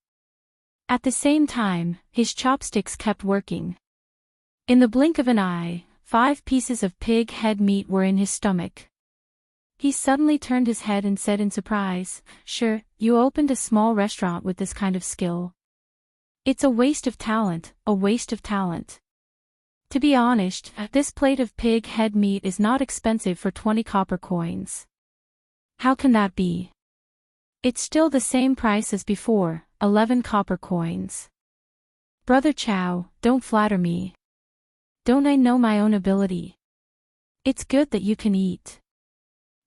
Speaker 1: At the same time, his chopsticks kept working. In the blink of an eye, 5 pieces of pig head meat were in his stomach. He suddenly turned his head and said in surprise, "Sure, you opened a small restaurant with this kind of skill. It's a waste of talent, a waste of talent. To be honest, this plate of pig head meat is not expensive for 20 copper coins." "How can that be?" "It's still the same price as before, 11 copper coins." "Brother Chow, don't flatter me. Don't I know my own ability? It's good that you can eat."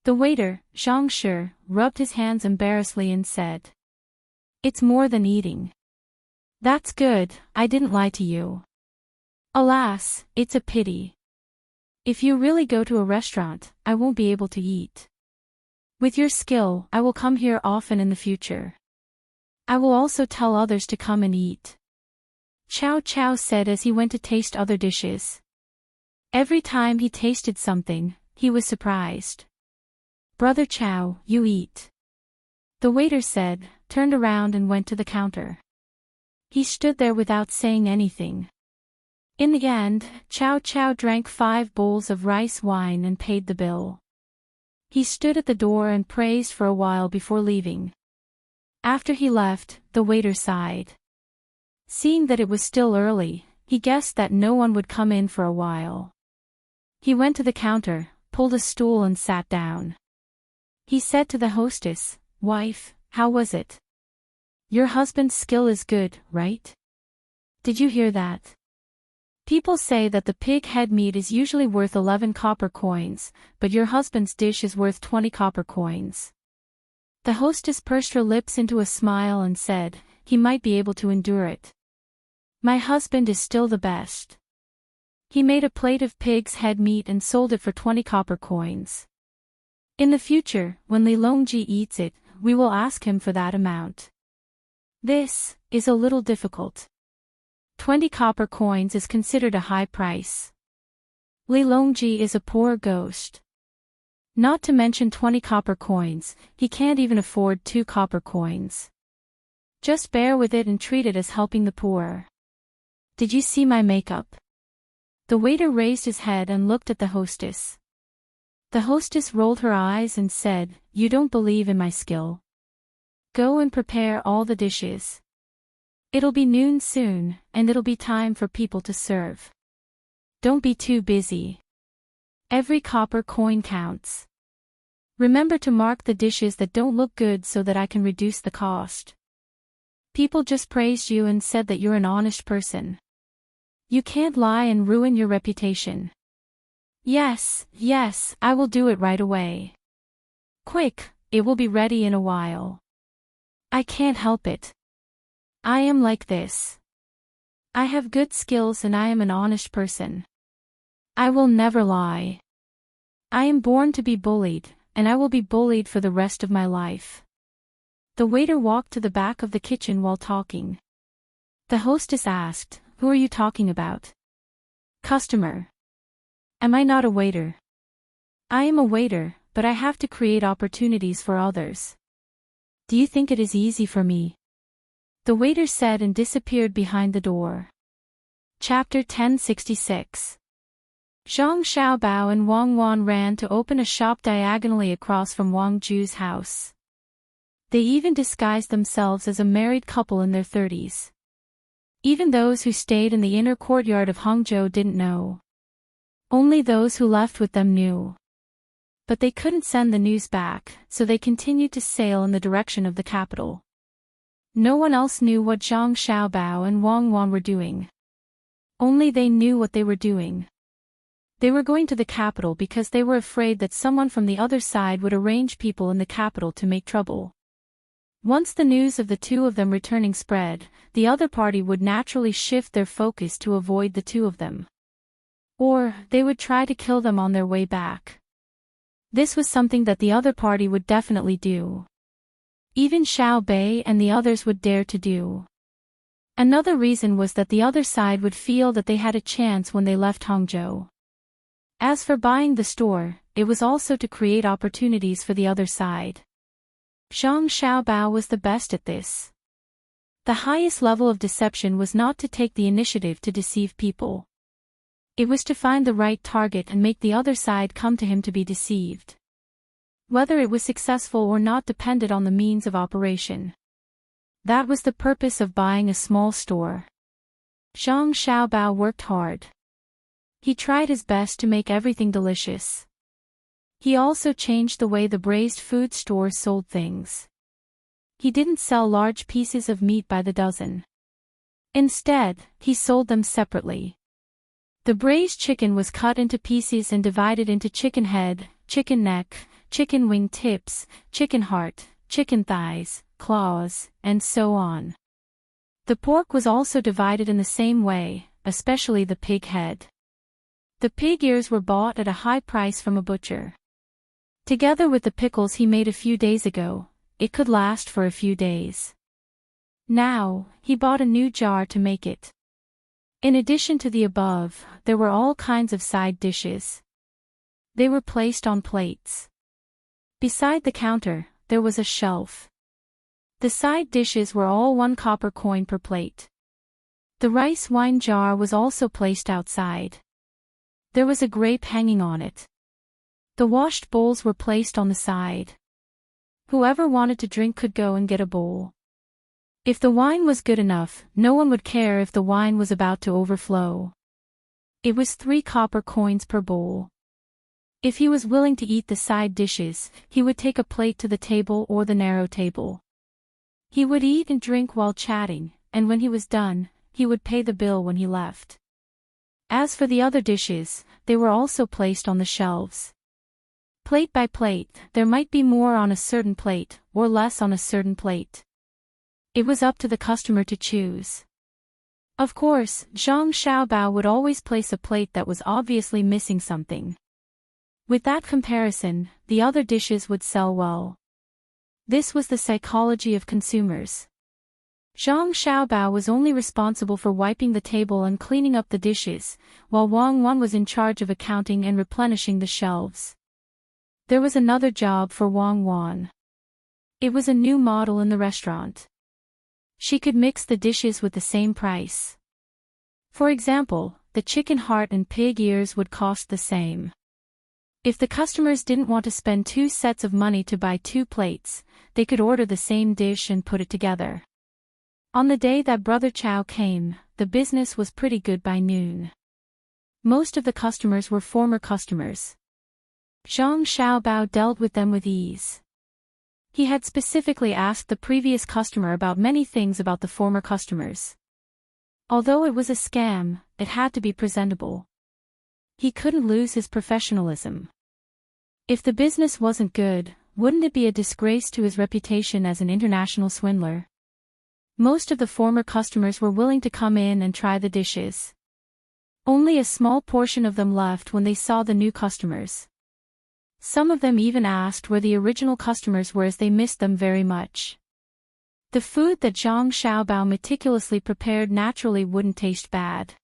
Speaker 1: The waiter, Zhang Shi, rubbed his hands embarrassedly and said, "It's more than eating." "That's good, I didn't lie to you." "Alas, it's a pity. If you really go to a restaurant, I won't be able to eat. With your skill, I will come here often in the future. I will also tell others to come and eat." Chow Chow said as he went to taste other dishes. Every time he tasted something, he was surprised. "Brother Chow, you eat." The waiter said, turned around and went to the counter. He stood there without saying anything. In the end, Chow Chow drank 5 bowls of rice wine and paid the bill. He stood at the door and praised for a while before leaving. After he left, the waiter sighed. Seeing that it was still early, he guessed that no one would come in for a while. He went to the counter, pulled a stool and sat down. He said to the hostess, "Wife, how was it? Your husband's skill is good, right? Did you hear that? People say that the pig head meat is usually worth 11 copper coins, but your husband's dish is worth 20 copper coins." The hostess pursed her lips into a smile and said, "He might be able to endure it. My husband is still the best. He made a plate of pig's head meat and sold it for 20 copper coins. In the future, when Li Longji eats it, we will ask him for that amount. This is a little difficult. 20 copper coins is considered a high price. Li Longji is a poor ghost. Not to mention 20 copper coins, he can't even afford 2 copper coins. Just bear with it and treat it as helping the poor. Did you see my makeup?" The waiter raised his head and looked at the hostess. The hostess rolled her eyes and said, "You don't believe in my skill. Go and prepare all the dishes. It'll be noon soon, and it'll be time for people to serve. Don't be too busy. Every copper coin counts. Remember to mark the dishes that don't look good so that I can reduce the cost. People just praised you and said that you're an honest person. You can't lie and ruin your reputation." Yes, I will do it right away. Quick, it will be ready in a while. I can't help it. I am like this. I have good skills and I am an honest person. I will never lie. I am born to be bullied, and I will be bullied for the rest of my life." The waiter walked to the back of the kitchen while talking. The hostess asked, "Who are you talking about?" "Customer." "Am I not a waiter?" "I am a waiter, but I have to create opportunities for others. Do you think it is easy for me?" The waiter said and disappeared behind the door. Chapter 1066. Zhang Xiaobao and Wang Wan ran to open a shop diagonally across from Wang Ju's house. They even disguised themselves as a married couple in their 30s. Even those who stayed in the inner courtyard of Hangzhou didn't know. Only those who left with them knew. But they couldn't send the news back, so they continued to sail in the direction of the capital. No one else knew what Zhang Xiaobao and Wang Wan were doing. Only they knew what they were doing. They were going to the capital because they were afraid that someone from the other side would arrange people in the capital to make trouble. Once the news of the two of them returning spread, the other party would naturally shift their focus to avoid the two of them. Or, they would try to kill them on their way back. This was something that the other party would definitely do. Even Xiao Bei and the others would dare to do. Another reason was that the other side would feel that they had a chance when they left Hangzhou. As for buying the store, it was also to create opportunities for the other side. Zhang Xiaobao was the best at this. The highest level of deception was not to take the initiative to deceive people. It was to find the right target and make the other side come to him to be deceived. Whether it was successful or not depended on the means of operation. That was the purpose of buying a small store. Zhang Xiaobao worked hard. He tried his best to make everything delicious. He also changed the way the braised food store sold things. He didn't sell large pieces of meat by the dozen. Instead, he sold them separately. The braised chicken was cut into pieces and divided into chicken head, chicken neck, chicken wing tips, chicken heart, chicken thighs, claws, and so on. The pork was also divided in the same way, especially the pig head. The pig ears were bought at a high price from a butcher. Together with the pickles he made a few days ago, it could last for a few days. Now, he bought a new jar to make it. In addition to the above, there were all kinds of side dishes. They were placed on plates. Beside the counter, there was a shelf. The side dishes were all 1 copper coin per plate. The rice wine jar was also placed outside. There was a grape hanging on it. The washed bowls were placed on the side. Whoever wanted to drink could go and get a bowl. If the wine was good enough, no one would care if the wine was about to overflow. It was 3 copper coins per bowl. If he was willing to eat the side dishes, he would take a plate to the table or the narrow table. He would eat and drink while chatting, and when he was done, he would pay the bill when he left. As for the other dishes, they were also placed on the shelves. Plate by plate, there might be more on a certain plate, or less on a certain plate. It was up to the customer to choose. Of course, Zhang Xiaobao would always place a plate that was obviously missing something. With that comparison, the other dishes would sell well. This was the psychology of consumers. Zhang Xiaobao was only responsible for wiping the table and cleaning up the dishes, while Wang Wan was in charge of accounting and replenishing the shelves. There was another job for Wang Wan. It was a new model in the restaurant. She could mix the dishes with the same price. For example, the chicken heart and pig ears would cost the same. If the customers didn't want to spend 2 sets of money to buy 2 plates, they could order the same dish and put it together. On the day that Brother Chow came, the business was pretty good by noon. Most of the customers were former customers. Zhang Xiaobao dealt with them with ease. He had specifically asked the previous customer about many things about the former customers. Although it was a scam, it had to be presentable. He couldn't lose his professionalism. If the business wasn't good, wouldn't it be a disgrace to his reputation as an international swindler? Most of the former customers were willing to come in and try the dishes. Only a small portion of them left when they saw the new customers. Some of them even asked where the original customers were as they missed them very much. The food that Zhang Xiaobao meticulously prepared naturally wouldn't taste bad.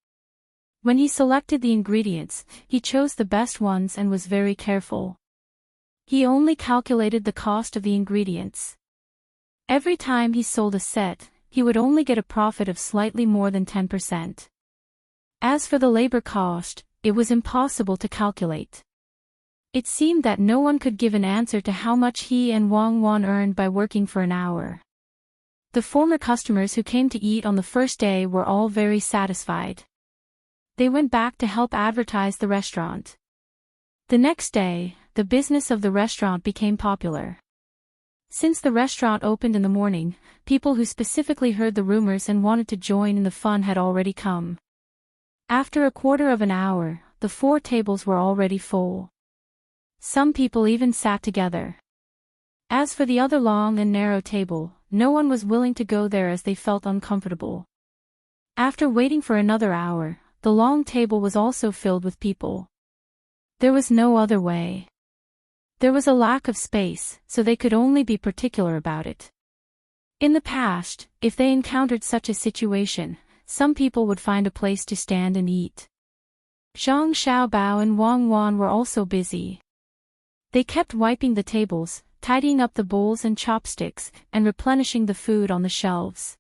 Speaker 1: When he selected the ingredients, he chose the best ones and was very careful. He only calculated the cost of the ingredients. Every time he sold a set, he would only get a profit of slightly more than 10%. As for the labor cost, it was impossible to calculate. It seemed that no one could give an answer to how much he and Wang Wan earned by working for an hour. The former customers who came to eat on the first day were all very satisfied. They went back to help advertise the restaurant. The next day, the business of the restaurant became popular. Since the restaurant opened in the morning, people who specifically heard the rumors and wanted to join in the fun had already come. After a quarter of an hour, the 4 tables were already full. Some people even sat together. As for the other long and narrow table, no one was willing to go there as they felt uncomfortable. After waiting for another hour, the long table was also filled with people. There was no other way. There was a lack of space, so they could only be particular about it. In the past, if they encountered such a situation, some people would find a place to stand and eat. Zhang Xiaobao and Wang Wan were also busy. They kept wiping the tables, tidying up the bowls and chopsticks, and replenishing the food on the shelves.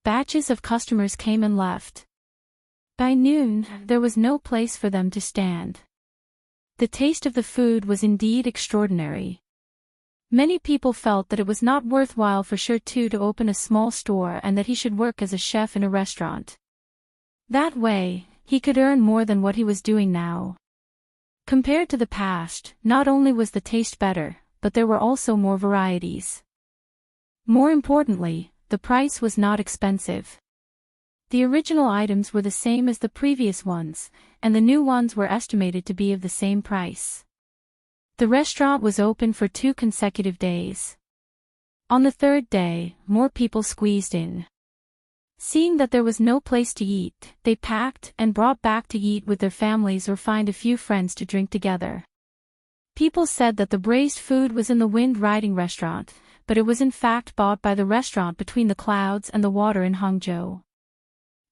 Speaker 1: Batches of customers came and left. By noon, there was no place for them to stand. The taste of the food was indeed extraordinary. Many people felt that it was not worthwhile for Shu to open a small store and that he should work as a chef in a restaurant. That way, he could earn more than what he was doing now. Compared to the past, not only was the taste better, but there were also more varieties. More importantly, the price was not expensive. The original items were the same as the previous ones, and the new ones were estimated to be of the same price. The restaurant was open for 2 consecutive days. On the 3rd day, more people squeezed in. Seeing that there was no place to eat, they packed and brought back to eat with their families or find a few friends to drink together. People said that the braised food was in the wind riding restaurant, but it was in fact bought by the restaurant between the clouds and the water in Hangzhou.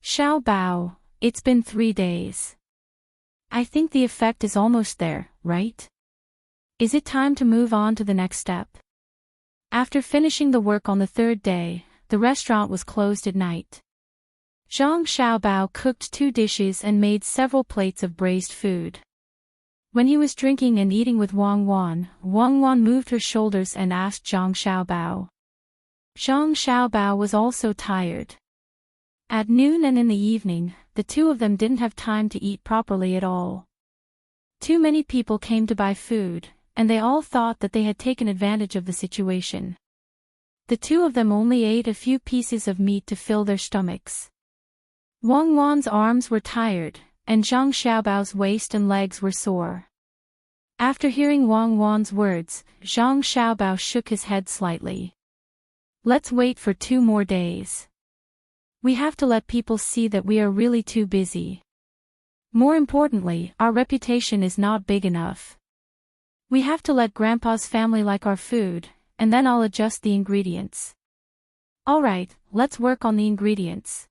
Speaker 1: Xiao Bao, it's been 3 days. I think the effect is almost there, right? Is it time to move on to the next step? After finishing the work on the 3rd day, the restaurant was closed at night. Zhang Xiaobao cooked 2 dishes and made several plates of braised food. When he was drinking and eating with Wang Wan moved her shoulders and asked Zhang Xiaobao. Zhang Xiaobao was also tired. At noon and in the evening, the 2 of them didn't have time to eat properly at all. Too many people came to buy food, and they all thought that they had taken advantage of the situation. The 2 of them only ate a few pieces of meat to fill their stomachs. Wang Wan's arms were tired, and Zhang Xiaobao's waist and legs were sore. After hearing Wang Wan's words, Zhang Xiaobao shook his head slightly. Let's wait for 2 more days. We have to let people see that we are really too busy. More importantly, our reputation is not big enough. We have to let Grandpa's family like our food, and then I'll adjust the ingredients. Alright, let's work on the ingredients.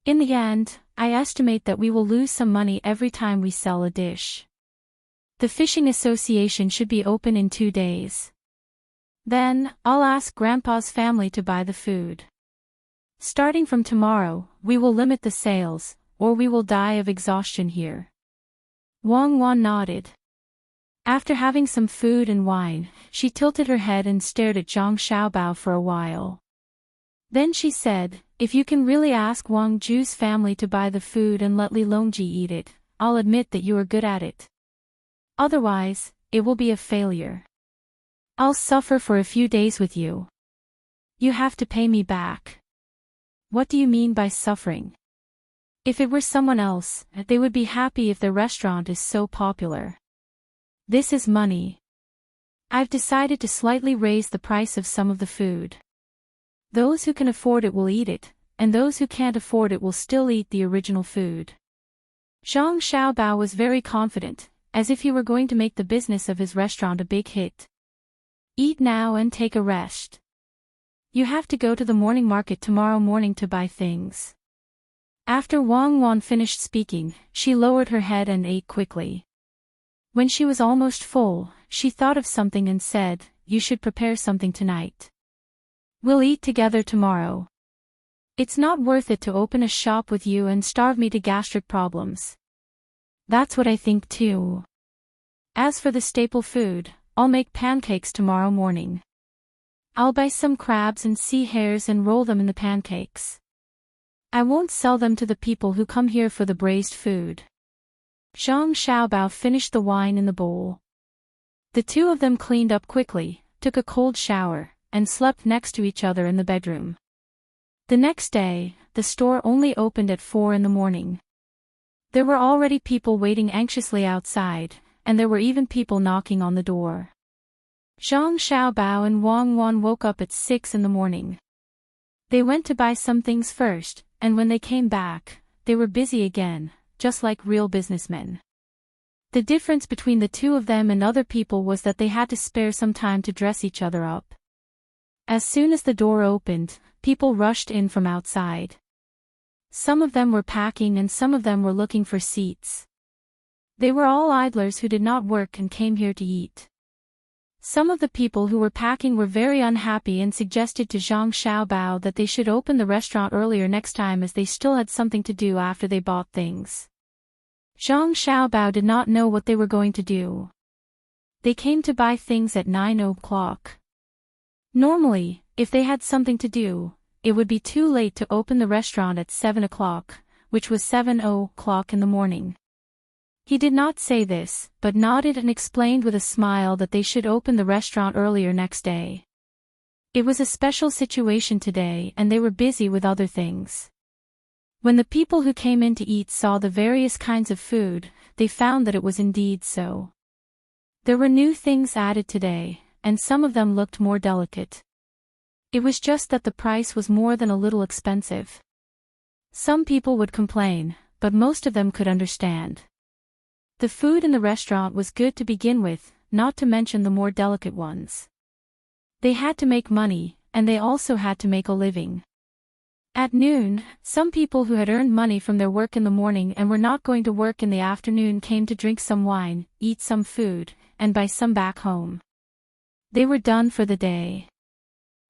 Speaker 1: In the end, I estimate that we will lose some money every time we sell a dish. The fishing association should be open in 2 days. Then, I'll ask Grandpa's family to buy the food. Starting from tomorrow, we will limit the sales, or we will die of exhaustion here. Wang Wan nodded. After having some food and wine, she tilted her head and stared at Zhang Xiaobao for a while. Then she said, if you can really ask Wang Ju's family to buy the food and let Li Longji eat it, I'll admit that you are good at it. Otherwise, it will be a failure. I'll suffer for a few days with you. You have to pay me back. What do you mean by suffering? If it were someone else, they would be happy if their restaurant is so popular. This is money. I've decided to slightly raise the price of some of the food. Those who can afford it will eat it, and those who can't afford it will still eat the original food. Zhang Xiaobao was very confident, as if he were going to make the business of his restaurant a big hit. Eat now and take a rest. You have to go to the morning market tomorrow morning to buy things. After Wang Wan finished speaking, she lowered her head and ate quickly. When she was almost full, she thought of something and said, you should prepare something tonight. We'll eat together tomorrow. It's not worth it to open a shop with you and starve me to gastric problems. That's what I think too. As for the staple food, I'll make pancakes tomorrow morning. I'll buy some crabs and sea hares and roll them in the pancakes. I won't sell them to the people who come here for the braised food. Zhang Xiaobao finished the wine in the bowl. The 2 of them cleaned up quickly, took a cold shower, and slept next to each other in the bedroom. The next day, the store only opened at 4 in the morning. There were already people waiting anxiously outside, and there were even people knocking on the door. Zhang Xiaobao and Wang Wan woke up at 6 in the morning. They went to buy some things first, and when they came back, they were busy again, just like real businessmen. The difference between the 2 of them and other people was that they had to spare some time to dress each other up. As soon as the door opened, people rushed in from outside. Some of them were packing and some of them were looking for seats. They were all idlers who did not work and came here to eat. Some of the people who were packing were very unhappy and suggested to Zhang Xiaobao that they should open the restaurant earlier next time as they still had something to do after they bought things. Zhang Xiaobao did not know what they were going to do. They came to buy things at 9 o'clock. Normally, if they had something to do, it would be too late to open the restaurant at 7 o'clock, which was 7 o'clock in the morning. He did not say this, but nodded and explained with a smile that they should open the restaurant earlier next day. It was a special situation today and they were busy with other things. When the people who came in to eat saw the various kinds of food, they found that it was indeed so. There were new things added today, and some of them looked more delicate. It was just that the price was more than a little expensive. Some people would complain, but most of them could understand. The food in the restaurant was good to begin with, not to mention the more delicate ones. They had to make money, and they also had to make a living. At noon, some people who had earned money from their work in the morning and were not going to work in the afternoon came to drink some wine, eat some food, and buy some back home. They were done for the day.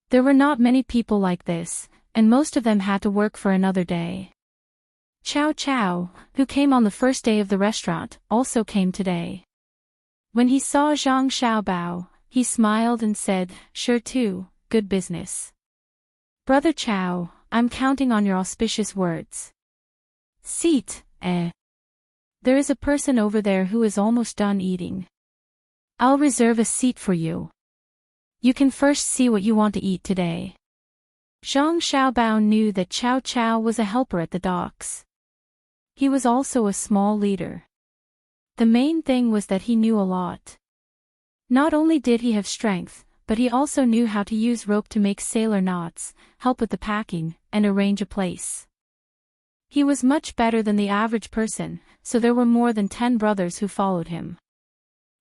Speaker 1: There were not many people like this, and most of them had to work for another day. Chow Chow, who came on the first day of the restaurant, also came today. When he saw Zhang Xiaobao, he smiled and said, "Sure too, good business. Brother Chow, I'm counting on your auspicious words." "Seat, eh? There is a person over there who is almost done eating. I'll reserve a seat for you. You can first see what you want to eat today." Zhang Xiaobao knew that Chow Chow was a helper at the docks. He was also a small leader. The main thing was that he knew a lot. Not only did he have strength, but he also knew how to use rope to make sailor knots, help with the packing, and arrange a place. He was much better than the average person, so there were more than 10 brothers who followed him.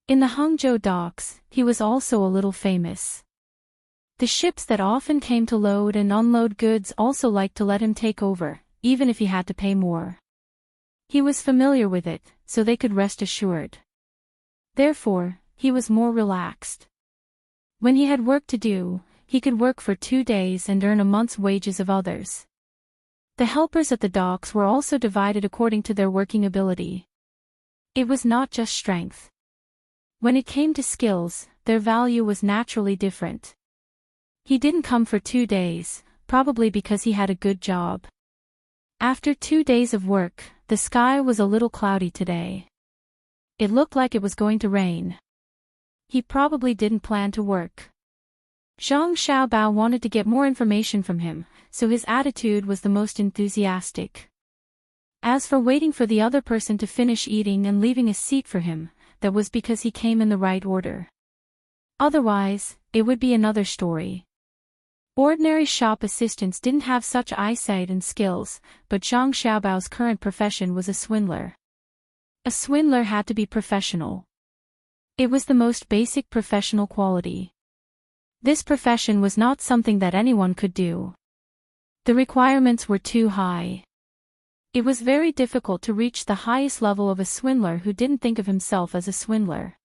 Speaker 1: In the Hangzhou docks, he was also a little famous. The ships that often came to load and unload goods also liked to let him take over, even if he had to pay more. He was familiar with it, so they could rest assured. Therefore, he was more relaxed. When he had work to do, he could work for 2 days and earn a month's wages of others. The helpers at the docks were also divided according to their working ability. It was not just strength. When it came to skills, their value was naturally different. He didn't come for 2 days, probably because he had a good job. After 2 days of work, the sky was a little cloudy today. It looked like it was going to rain. He probably didn't plan to work. Zhang Xiaobao wanted to get more information from him, so his attitude was the most enthusiastic. As for waiting for the other person to finish eating and leaving a seat for him, that was because he came in the right order. Otherwise, it would be another story. Ordinary shop assistants didn't have such eyesight and skills, but Zhang Xiaobao's current profession was a swindler. A swindler had to be professional. It was the most basic professional quality. This profession was not something that anyone could do. The requirements were too high. It was very difficult to reach the highest level of a swindler who didn't think of himself as a swindler.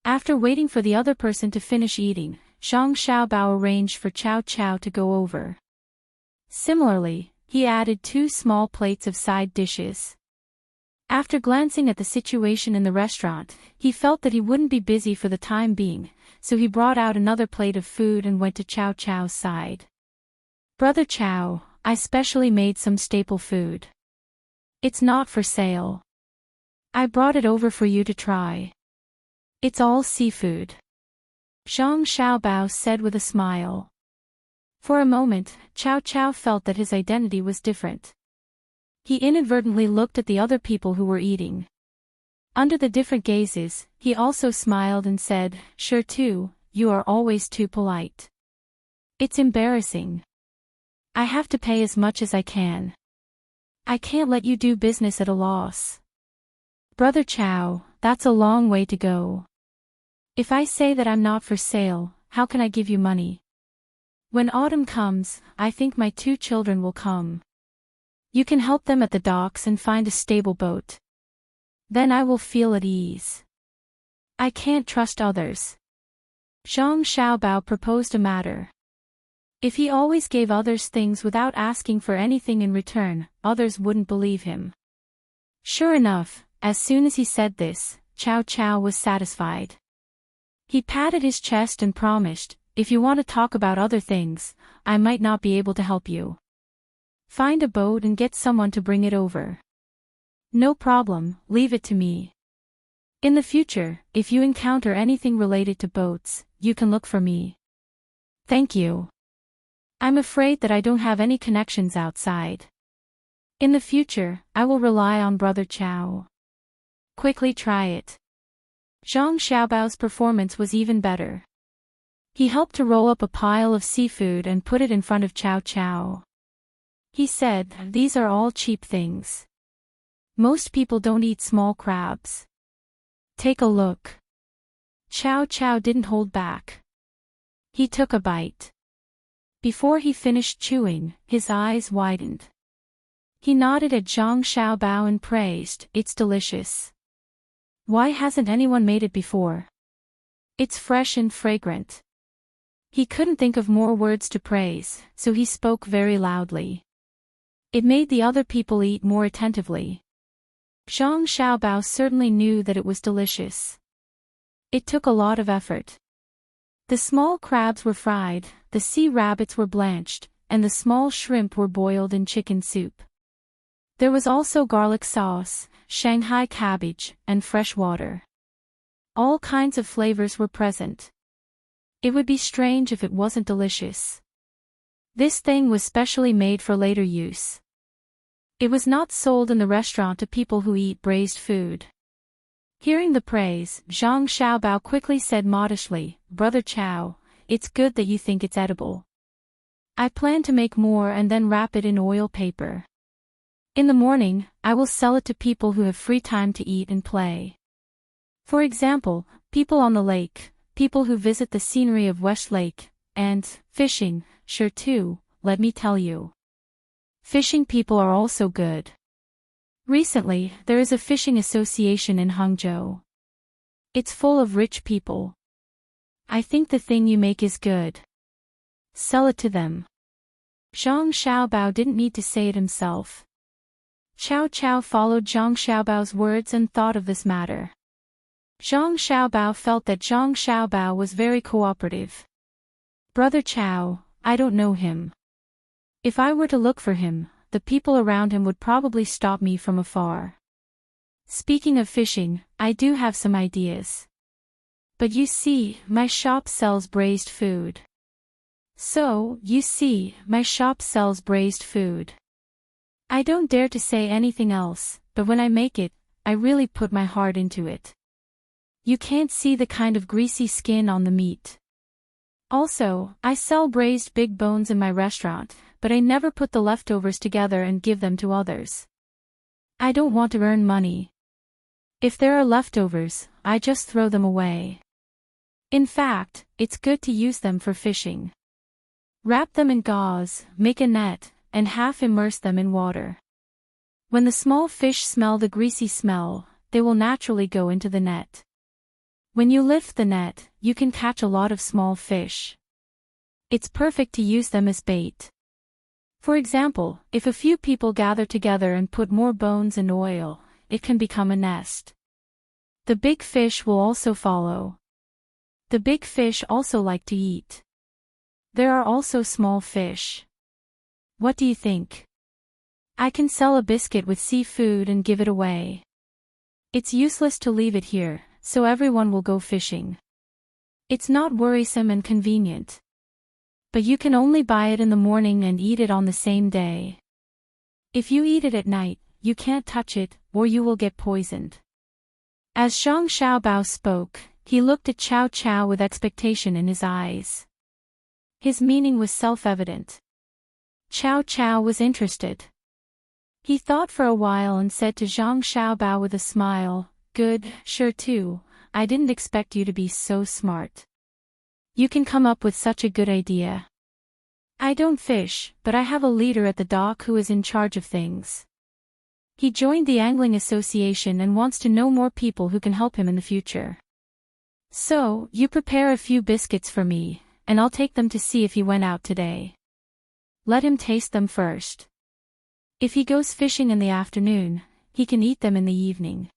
Speaker 1: After waiting for the other person to finish eating, Zhang Xiaobao arranged for Chow Chow to go over. Similarly, he added 2 small plates of side dishes. After glancing at the situation in the restaurant, he felt that he wouldn't be busy for the time being, so he brought out another plate of food and went to Chow Chow's side. "Brother Chow, I specially made some staple food. It's not for sale. I brought it over for you to try. It's all seafood," Zhang Xiaobao said with a smile. For a moment, Chow Chow felt that his identity was different. He inadvertently looked at the other people who were eating. Under the different gazes, he also smiled and said, "Sure too, you are always too polite. It's embarrassing. I have to pay as much as I can. I can't let you do business at a loss. Brother Chow, that's a long way to go. If I say that I'm not for sale, how can I give you money? When autumn comes, I think my 2 children will come. You can help them at the docks and find a stable boat. Then I will feel at ease. I can't trust others." Zhang Xiaobao proposed a matter. If he always gave others things without asking for anything in return, others wouldn't believe him. Sure enough, as soon as he said this, Chow Chow was satisfied. He patted his chest and promised, if you want to talk about other things, I might not be able to help you. Find a boat and get someone to bring it over. No problem, leave it to me. In the future, if you encounter anything related to boats, you can look for me. Thank you. I'm afraid that I don't have any connections outside. In the future, I will rely on Brother Chow. Quickly try it. Zhang Xiaobao's performance was even better. He helped to roll up a pile of seafood and put it in front of Chow Chow. He said, "These are all cheap things. Most people don't eat small crabs. Take a look." Chow Chow didn't hold back. He took a bite. Before he finished chewing, his eyes widened. He nodded at Zhang Xiaobao and praised, "It's delicious. Why hasn't anyone made it before? It's fresh and fragrant." He couldn't think of more words to praise, so he spoke very loudly. It made the other people eat more attentively. Zhang Xiaobao certainly knew that it was delicious. It took a lot of effort. The small crabs were fried, the sea rabbits were blanched, and the small shrimp were boiled in chicken soup. There was also garlic sauce, Shanghai cabbage, and fresh water. All kinds of flavors were present. It would be strange if it wasn't delicious. This thing was specially made for later use. It was not sold in the restaurant to people who eat braised food. Hearing the praise, Zhang Xiaobao quickly said modestly, "Brother Chow, it's good that you think it's edible. I plan to make more and then wrap it in oil paper. In the morning, I will sell it to people who have free time to eat and play. For example, people on the lake, people who visit the scenery of West Lake, and fishing, sure too, let me tell you. Fishing people are also good. Recently, there is a fishing association in Hangzhou. It's full of rich people. I think the thing you make is good. Sell it to them." Zhang Xiaobao didn't need to say it himself. Chow Chow followed Zhang Xiaobao's words and thought of this matter. Zhang Xiaobao felt that Zhang Xiaobao was very cooperative. "Brother Chow, I don't know him. If I were to look for him, the people around him would probably stop me from afar. Speaking of fishing, I do have some ideas. But you see, my shop sells braised food. So, you see, my shop sells braised food. I don't dare to say anything else, but when I make it, I really put my heart into it. You can't see the kind of greasy skin on the meat. Also, I sell braised big bones in my restaurant, but I never put the leftovers together and give them to others. I don't want to earn money. If there are leftovers, I just throw them away. In fact, it's good to use them for fishing. Wrap them in gauze, make a net, and half immerse them in water. When the small fish smell the greasy smell, they will naturally go into the net. When you lift the net, you can catch a lot of small fish. It's perfect to use them as bait. For example, if a few people gather together and put more bones and oil, it can become a nest. The big fish will also follow. The big fish also like to eat. There are also small fish. What do you think? I can sell a biscuit with seafood and give it away. It's useless to leave it here, so everyone will go fishing. It's not worrisome and convenient. But you can only buy it in the morning and eat it on the same day. If you eat it at night, you can't touch it, or you will get poisoned." As Zhang Xiaobao spoke, he looked at Chow Chow with expectation in his eyes. His meaning was self-evident. Chow Chow was interested. He thought for a while and said to Zhang Xiaobao with a smile, "Good, sure too, I didn't expect you to be so smart. You can come up with such a good idea. I don't fish, but I have a leader at the dock who is in charge of things. He joined the Angling Association and wants to know more people who can help him in the future. So, you prepare a few biscuits for me, and I'll take them to see if he went out today. Let him taste them first. If he goes fishing in the afternoon, he can eat them in the evening.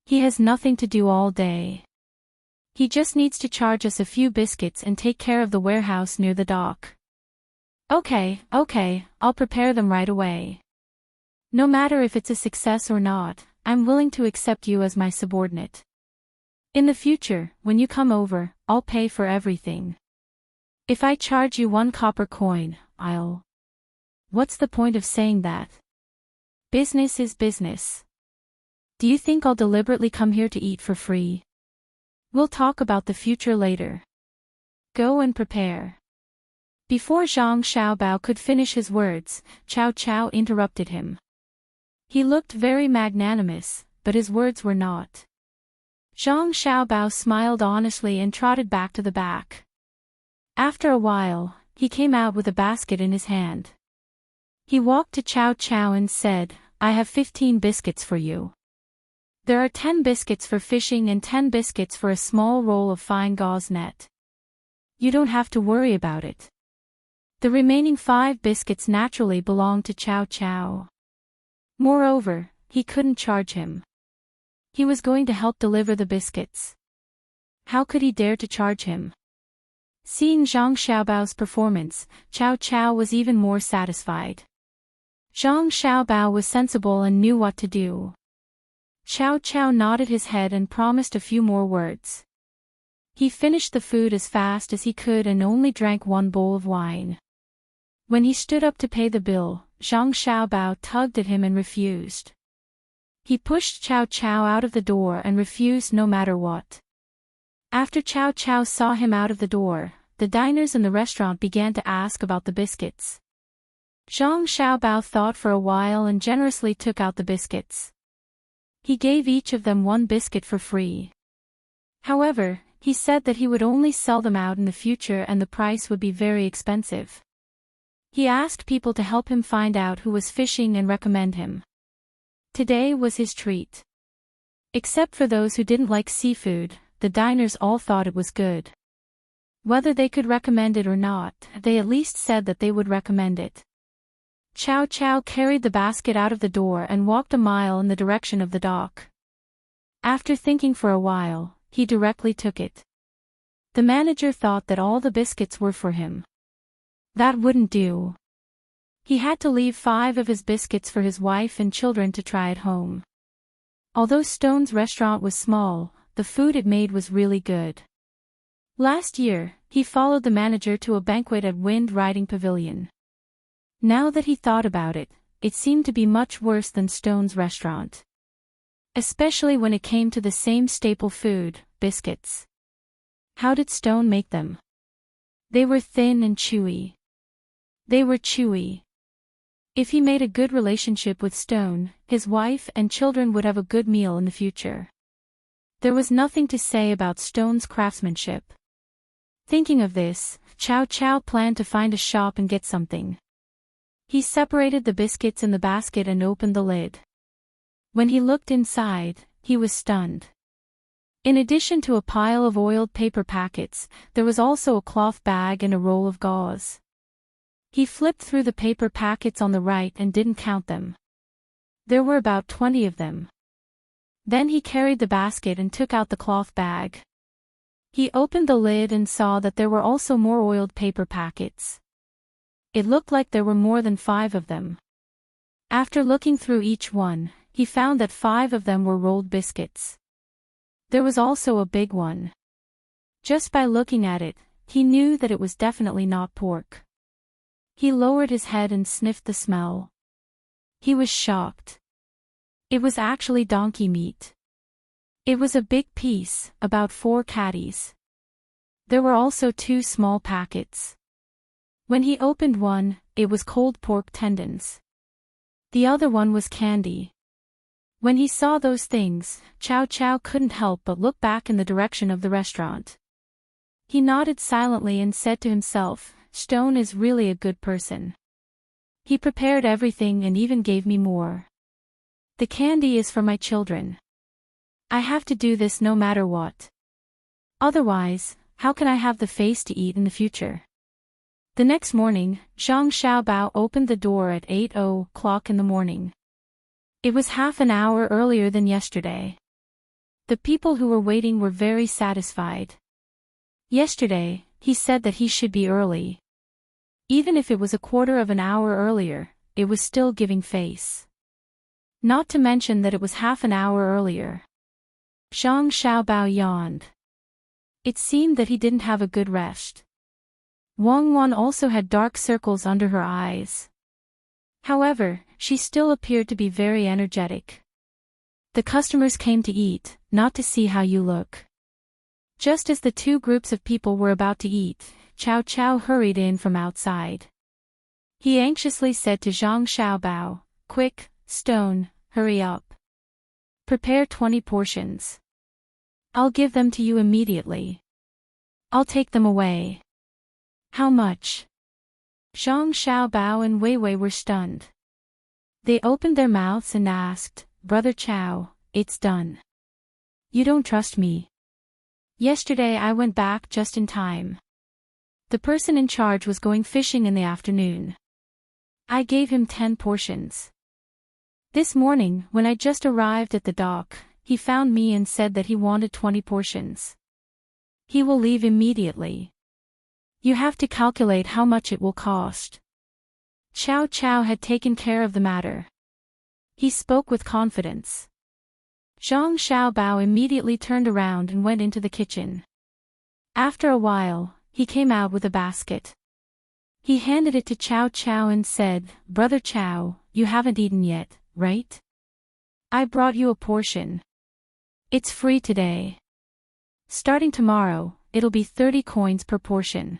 Speaker 1: He has nothing to do all day. He just needs to charge us a few biscuits and take care of the warehouse near the dock. Okay, I'll prepare them right away. No matter if it's a success or not, I'm willing to accept you as my subordinate. In the future, when you come over, I'll pay for everything. If I charge you 1 copper coin, I'll... What's the point of saying that? Business is business. Do you think I'll deliberately come here to eat for free? We'll talk about the future later. Go and prepare. Before Zhang Xiaobao could finish his words, Cao Cao interrupted him. He looked very magnanimous, but his words were not. Zhang Xiaobao smiled honestly and trotted back to the back. After a while, he came out with a basket in his hand. He walked to Cao Cao and said, I have 15 biscuits for you. There are 10 biscuits for fishing and 10 biscuits for a small roll of fine gauze net. You don't have to worry about it. The remaining 5 biscuits naturally belong to Cao Cao. Moreover, he couldn't charge him. He was going to help deliver the biscuits. How could he dare to charge him? Seeing Zhang Xiaobao's performance, Cao Cao was even more satisfied. Zhang Xiaobao was sensible and knew what to do. Cao Cao nodded his head and promised a few more words. He finished the food as fast as he could and only drank 1 bowl of wine. When he stood up to pay the bill, Zhang Xiaobao tugged at him and refused. He pushed Cao Cao out of the door and refused no matter what. After Cao Cao saw him out of the door, the diners in the restaurant began to ask about the biscuits. Zhang Xiaobao thought for a while and generously took out the biscuits. He gave each of them 1 biscuit for free. However, he said that he would only sell them out in the future and the price would be very expensive. He asked people to help him find out who was fishing and recommend him. Today was his treat. Except for those who didn't like seafood, the diners all thought it was good. Whether they could recommend it or not, they at least said that they would recommend it. Cao Cao carried the basket out of the door and walked a mile in the direction of the dock. After thinking for a while, he directly took it. The manager thought that all the biscuits were for him. That wouldn't do. He had to leave 5 of his biscuits for his wife and children to try at home. Although Stone's restaurant was small, the food it made was really good. Last year, he followed the manager to a banquet at Wind Riding Pavilion. Now that he thought about it, it seemed to be much worse than Stone's restaurant. Especially when it came to the same staple food, biscuits. How did Stone make them? They were thin and chewy. They were chewy. If he made a good relationship with Stone, his wife and children would have a good meal in the future. There was nothing to say about Stone's craftsmanship. Thinking of this, Cao Cao planned to find a shop and get something. He separated the biscuits in the basket and opened the lid. When he looked inside, he was stunned. In addition to a pile of oiled paper packets, there was also a cloth bag and a roll of gauze. He flipped through the paper packets on the right and didn't count them. There were about 20 of them. Then he carried the basket and took out the cloth bag. He opened the lid and saw that there were also more oiled paper packets. It looked like there were more than 5 of them. After looking through each one, he found that 5 of them were rolled biscuits. There was also a big one. Just by looking at it, he knew that it was definitely not pork. He lowered his head and sniffed the smell. He was shocked. It was actually donkey meat. It was a big piece, about 4 caddies. There were also 2 small packets. When he opened one, it was cold pork tendons. The other one was candy. When he saw those things, Cao Cao couldn't help but look back in the direction of the restaurant. He nodded silently and said to himself, Stone is really a good person. He prepared everything and even gave me more. The candy is for my children. I have to do this no matter what. Otherwise, how can I have the face to eat in the future? The next morning, Zhang Xiaobao opened the door at 8:00 in the morning. It was half an hour earlier than yesterday. The people who were waiting were very satisfied. Yesterday, he said that he should be early. Even if it was a quarter of an hour earlier, it was still giving face. Not to mention that it was half an hour earlier. Zhang Xiaobao yawned. It seemed that he didn't have a good rest. Wang Wan also had dark circles under her eyes. However, she still appeared to be very energetic. The customers came to eat, not to see how you look. Just as the two groups of people were about to eat, Cao Cao hurried in from outside. He anxiously said to Zhang Xiaobao, "Quick, Stone, hurry up. Prepare 20 portions. I'll give them to you immediately. I'll take them away." "How much?" Zhang Xiaobao and Wei Wei were stunned. They opened their mouths and asked, "Brother Cao, it's done. You don't trust me." "Yesterday I went back just in time. The person in charge was going fishing in the afternoon. I gave him 10 portions. This morning, when I just arrived at the dock, he found me and said that he wanted 20 portions. He will leave immediately. You have to calculate how much it will cost." Cao Cao had taken care of the matter. He spoke with confidence. Zhang Xiaobao immediately turned around and went into the kitchen. After a while, he came out with a basket. He handed it to Cao Cao and said, "Brother Cao, you haven't eaten yet, right? I brought you a portion. It's free today. Starting tomorrow, it'll be 30 coins per portion.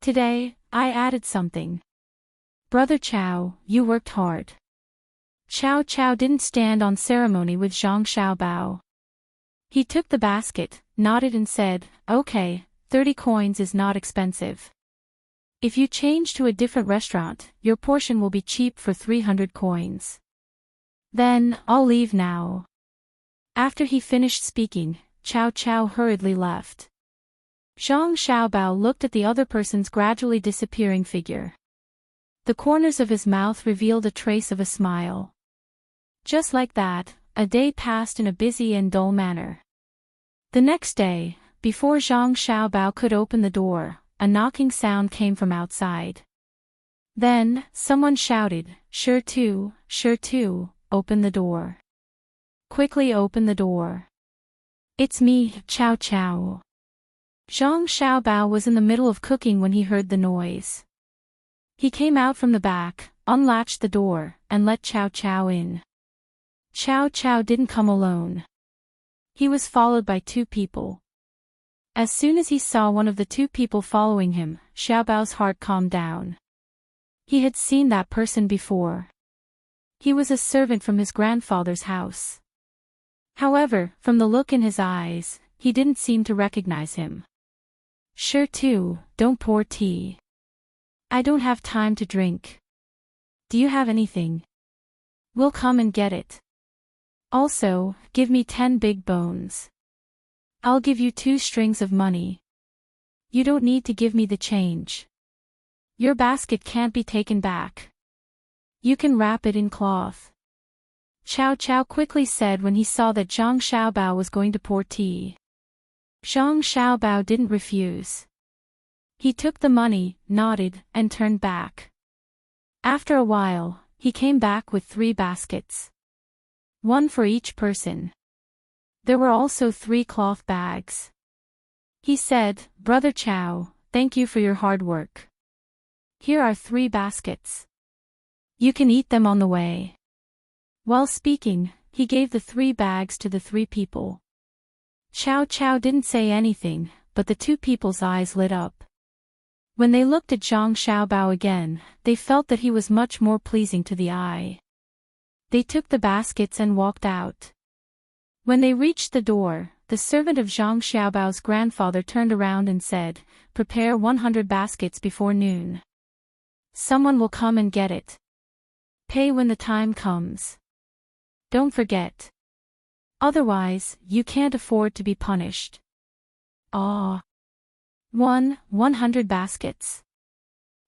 Speaker 1: Today, I added something. Brother Cao, you worked hard." Cao Cao didn't stand on ceremony with Zhang Xiaobao. He took the basket, nodded and said, "Okay, 30 coins is not expensive. If you change to a different restaurant, your portion will be cheap for 300 coins. Then, I'll leave now." After he finished speaking, Cao Cao hurriedly left. Zhang Xiaobao looked at the other person's gradually disappearing figure. The corners of his mouth revealed a trace of a smile. Just like that, a day passed in a busy and dull manner. The next day, before Zhang Xiaobao could open the door, a knocking sound came from outside. Then, someone shouted, sure to, open the door. Quickly open the door. It's me, Cao Cao. Zhang Xiaobao was in the middle of cooking when he heard the noise. He came out from the back, unlatched the door, and let Cao Cao in. Cao Cao didn't come alone. He was followed by 2 people. As soon as he saw one of the 2 people following him, Xiaobao's heart calmed down. He had seen that person before. He was a servant from his grandfather's house. However, from the look in his eyes, he didn't seem to recognize him. Sure to, don't pour tea. I don't have time to drink. Do you have anything? We'll come and get it. Also, give me 10 big bones. I'll give you 2 strings of money. You don't need to give me the change. Your basket can't be taken back. You can wrap it in cloth. Cao Cao quickly said when he saw that Zhang Xiaobao was going to pour tea. Zhang Xiaobao didn't refuse. He took the money, nodded, and turned back. After a while, he came back with 3 baskets. 1 for each person. There were also 3 cloth bags. He said, Brother Cao, thank you for your hard work. Here are 3 baskets. You can eat them on the way. While speaking, he gave the 3 bags to the 3 people. Cao Cao didn't say anything, but the 2 people's eyes lit up. When they looked at Zhang Xiaobao again, they felt that he was much more pleasing to the eye. They took the baskets and walked out. When they reached the door, the servant of Zhang Xiaobao's grandfather turned around and said, Prepare 100 baskets before noon. Someone will come and get it. Pay when the time comes. Don't forget. Otherwise, you can't afford to be punished. 100 baskets.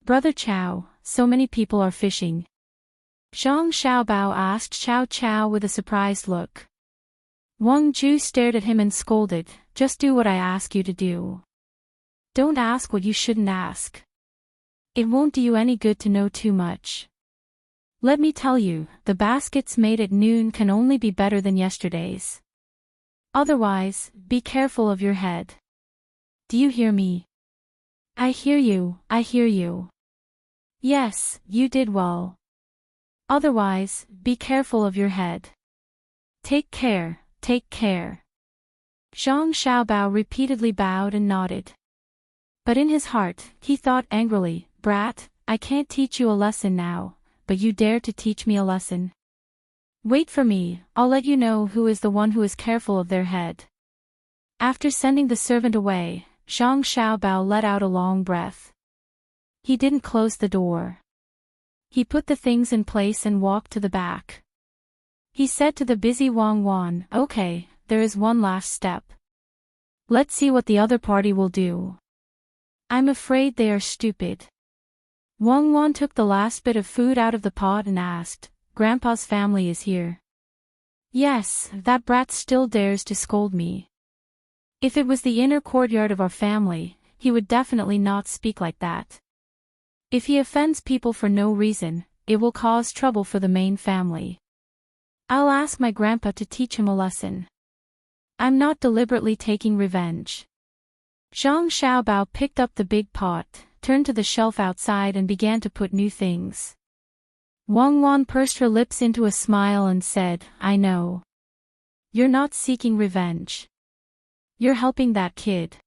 Speaker 1: Brother Cao, so many people are fishing. Zhang Xiaobao asked Cao Cao with a surprised look. Wang Ju stared at him and scolded, "Just do what I ask you to do. Don't ask what you shouldn't ask. It won't do you any good to know too much. Let me tell you, the baskets made at noon can only be better than yesterday's. Otherwise, be careful of your head. Do you hear me?" "I hear you, I hear you." "Yes, you did well. Otherwise, be careful of your head. Take care, take care." Zhang Xiaobao repeatedly bowed and nodded. But in his heart, he thought angrily, "Brat, I can't teach you a lesson now, but you dare to teach me a lesson? Wait for me, I'll let you know who is the one who is careful of their head." After sending the servant away, Zhang Xiaobao let out a long breath. He didn't close the door. He put the things in place and walked to the back. He said to the busy Wang Wan, "Okay, there is one last step. Let's see what the other party will do. I'm afraid they are stupid." Wang Wan took the last bit of food out of the pot and asked, "Grandpa's family is here?" "Yes, that brat still dares to scold me. If it was the inner courtyard of our family, he would definitely not speak like that. If he offends people for no reason, it will cause trouble for the main family. I'll ask my grandpa to teach him a lesson. I'm not deliberately taking revenge." Zhang Xiaobao picked up the big pot, turned to the shelf outside and began to put new things. Wang Wan pursed her lips into a smile and said, "I know. You're not seeking revenge. You're helping that kid.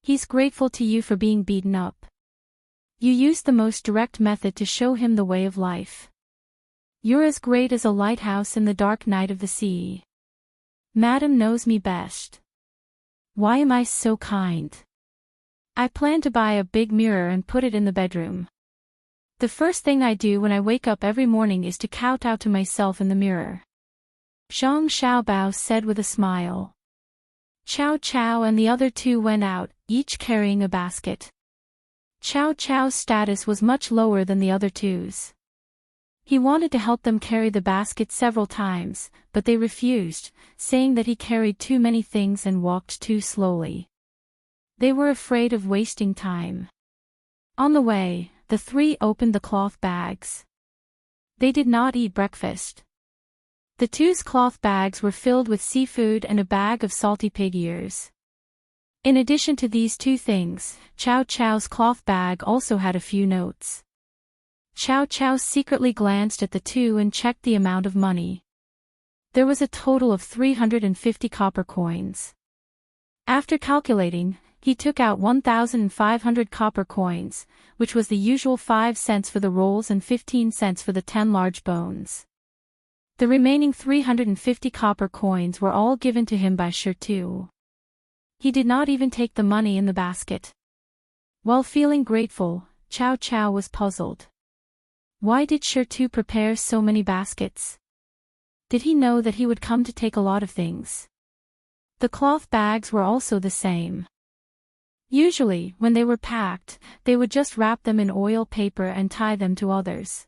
Speaker 1: He's grateful to you for being beaten up. You used the most direct method to show him the way of life. You're as great as a lighthouse in the dark night of the sea. Madam knows me best. Why am I so kind? I plan to buy a big mirror and put it in the bedroom. The first thing I do when I wake up every morning is to kowtow to myself in the mirror." Zhang Xiaobao said with a smile. Chow Chow and the other two went out, each carrying a basket. Chow Chow's status was much lower than the other two's. He wanted to help them carry the basket several times, but they refused, saying that he carried too many things and walked too slowly. They were afraid of wasting time. On the way, the three opened the cloth bags. They did not eat breakfast. The two's cloth bags were filled with seafood and a bag of salty pig ears. In addition to these two things, Chow Chow's cloth bag also had a few notes. Chow Chow secretly glanced at the two and checked the amount of money. There was a total of 350 copper coins. After calculating, he took out 1,500 copper coins, which was the usual 5 cents for the rolls and 15 cents for the 10 large bones. The remaining 350 copper coins were all given to him by Shirtu. He did not even take the money in the basket. While feeling grateful, Chow Chow was puzzled. Why did Shirtu prepare so many baskets? Did he know that he would come to take a lot of things? The cloth bags were also the same. Usually, when they were packed, they would just wrap them in oil paper and tie them to others.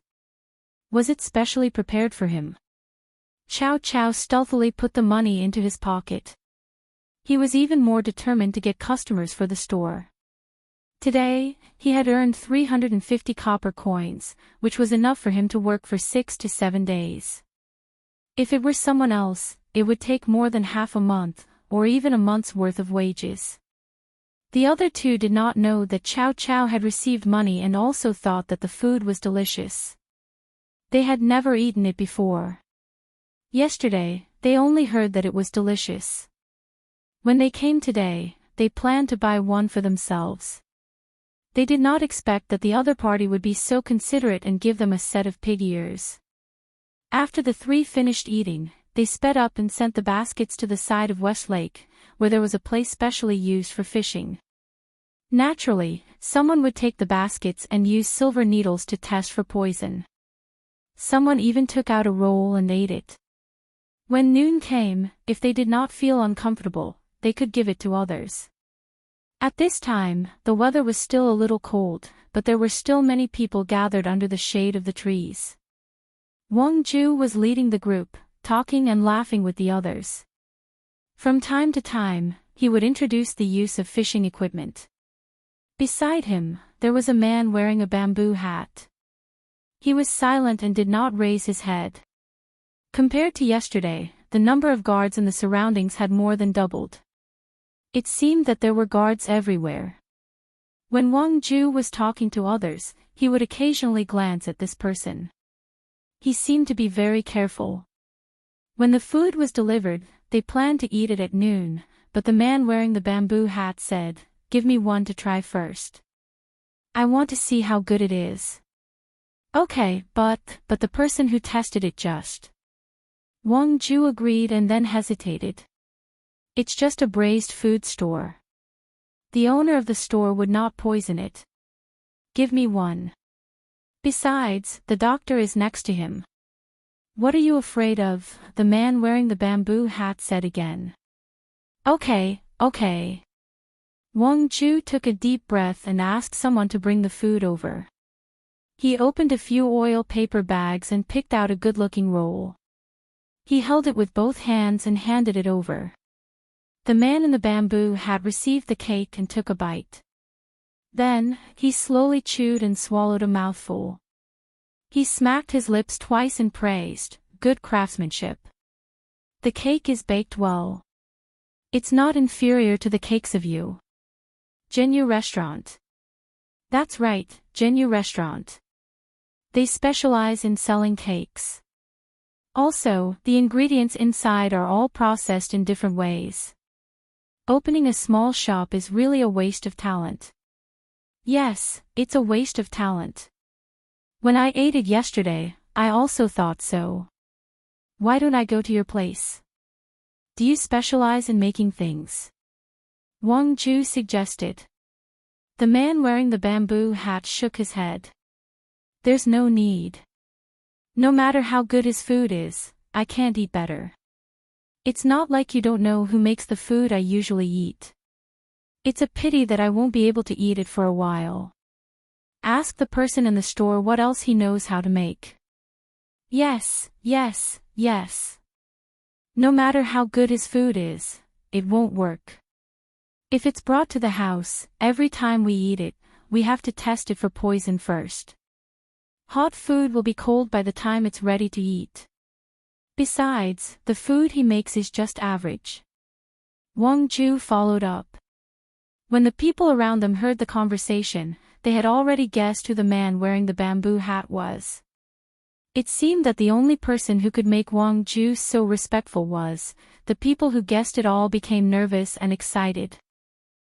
Speaker 1: Was it specially prepared for him? Chow Chow stealthily put the money into his pocket. He was even more determined to get customers for the store. Today, he had earned 350 copper coins, which was enough for him to work for 6 to 7 days. If it were someone else, it would take more than half a month, or even a month's worth of wages. The other two did not know that Chow Chow had received money and also thought that the food was delicious. They had never eaten it before. Yesterday, they only heard that it was delicious. When they came today, they planned to buy one for themselves. They did not expect that the other party would be so considerate and give them a set of pig ears. After the three finished eating, they sped up and sent the baskets to the side of West Lake, where there was a place specially used for fishing. Naturally, someone would take the baskets and use silver needles to test for poison. Someone even took out a roll and ate it. When noon came, if they did not feel uncomfortable, they could give it to others. At this time, the weather was still a little cold, but there were still many people gathered under the shade of the trees. Wang Ju was leading the group, talking and laughing with the others. From time to time, he would introduce the use of fishing equipment. Beside him, there was a man wearing a bamboo hat. He was silent and did not raise his head. Compared to yesterday, the number of guards in the surroundings had more than doubled. It seemed that there were guards everywhere. When Wang Ju was talking to others, he would occasionally glance at this person. He seemed to be very careful. When the food was delivered, they planned to eat it at noon, but the man wearing the bamboo hat said, "Give me one to try first. I want to see how good it is." "Okay, but the person who tested it just." Wang Ju agreed and then hesitated. "It's just a braised food store. The owner of the store would not poison it. Give me one. Besides, the doctor is next to him." "What are you afraid of?" the man wearing the bamboo hat said again. Okay. Wang Ju took a deep breath and asked someone to bring the food over. He opened a few oil paper bags and picked out a good-looking roll. He held it with both hands and handed it over. The man in the bamboo hat received the cake and took a bite. Then, he slowly chewed and swallowed a mouthful. He smacked his lips twice and praised, "Good craftsmanship. The cake is baked well. It's not inferior to the cakes of you. Genyu Restaurant." "That's right, Genyu Restaurant. They specialize in selling cakes. Also, the ingredients inside are all processed in different ways. Opening a small shop is really a waste of talent." "Yes, it's a waste of talent. When I ate it yesterday, I also thought so. Why don't I go to your place? Do you specialize in making things?" Wang Ju suggested. The man wearing the bamboo hat shook his head. "There's no need. No matter how good his food is, I can't eat better. It's not like you don't know who makes the food I usually eat. It's a pity that I won't be able to eat it for a while. Ask the person in the store what else he knows how to make." Yes. No matter how good his food is, it won't work. If it's brought to the house, every time we eat it, we have to test it for poison first. Hot food will be cold by the time it's ready to eat. Besides, the food he makes is just average. Wang Ju followed up. When the people around them heard the conversation, they had already guessed who the man wearing the bamboo hat was. It seemed that the only person who could make Wang Ju so respectful was. The people who guessed it all became nervous and excited.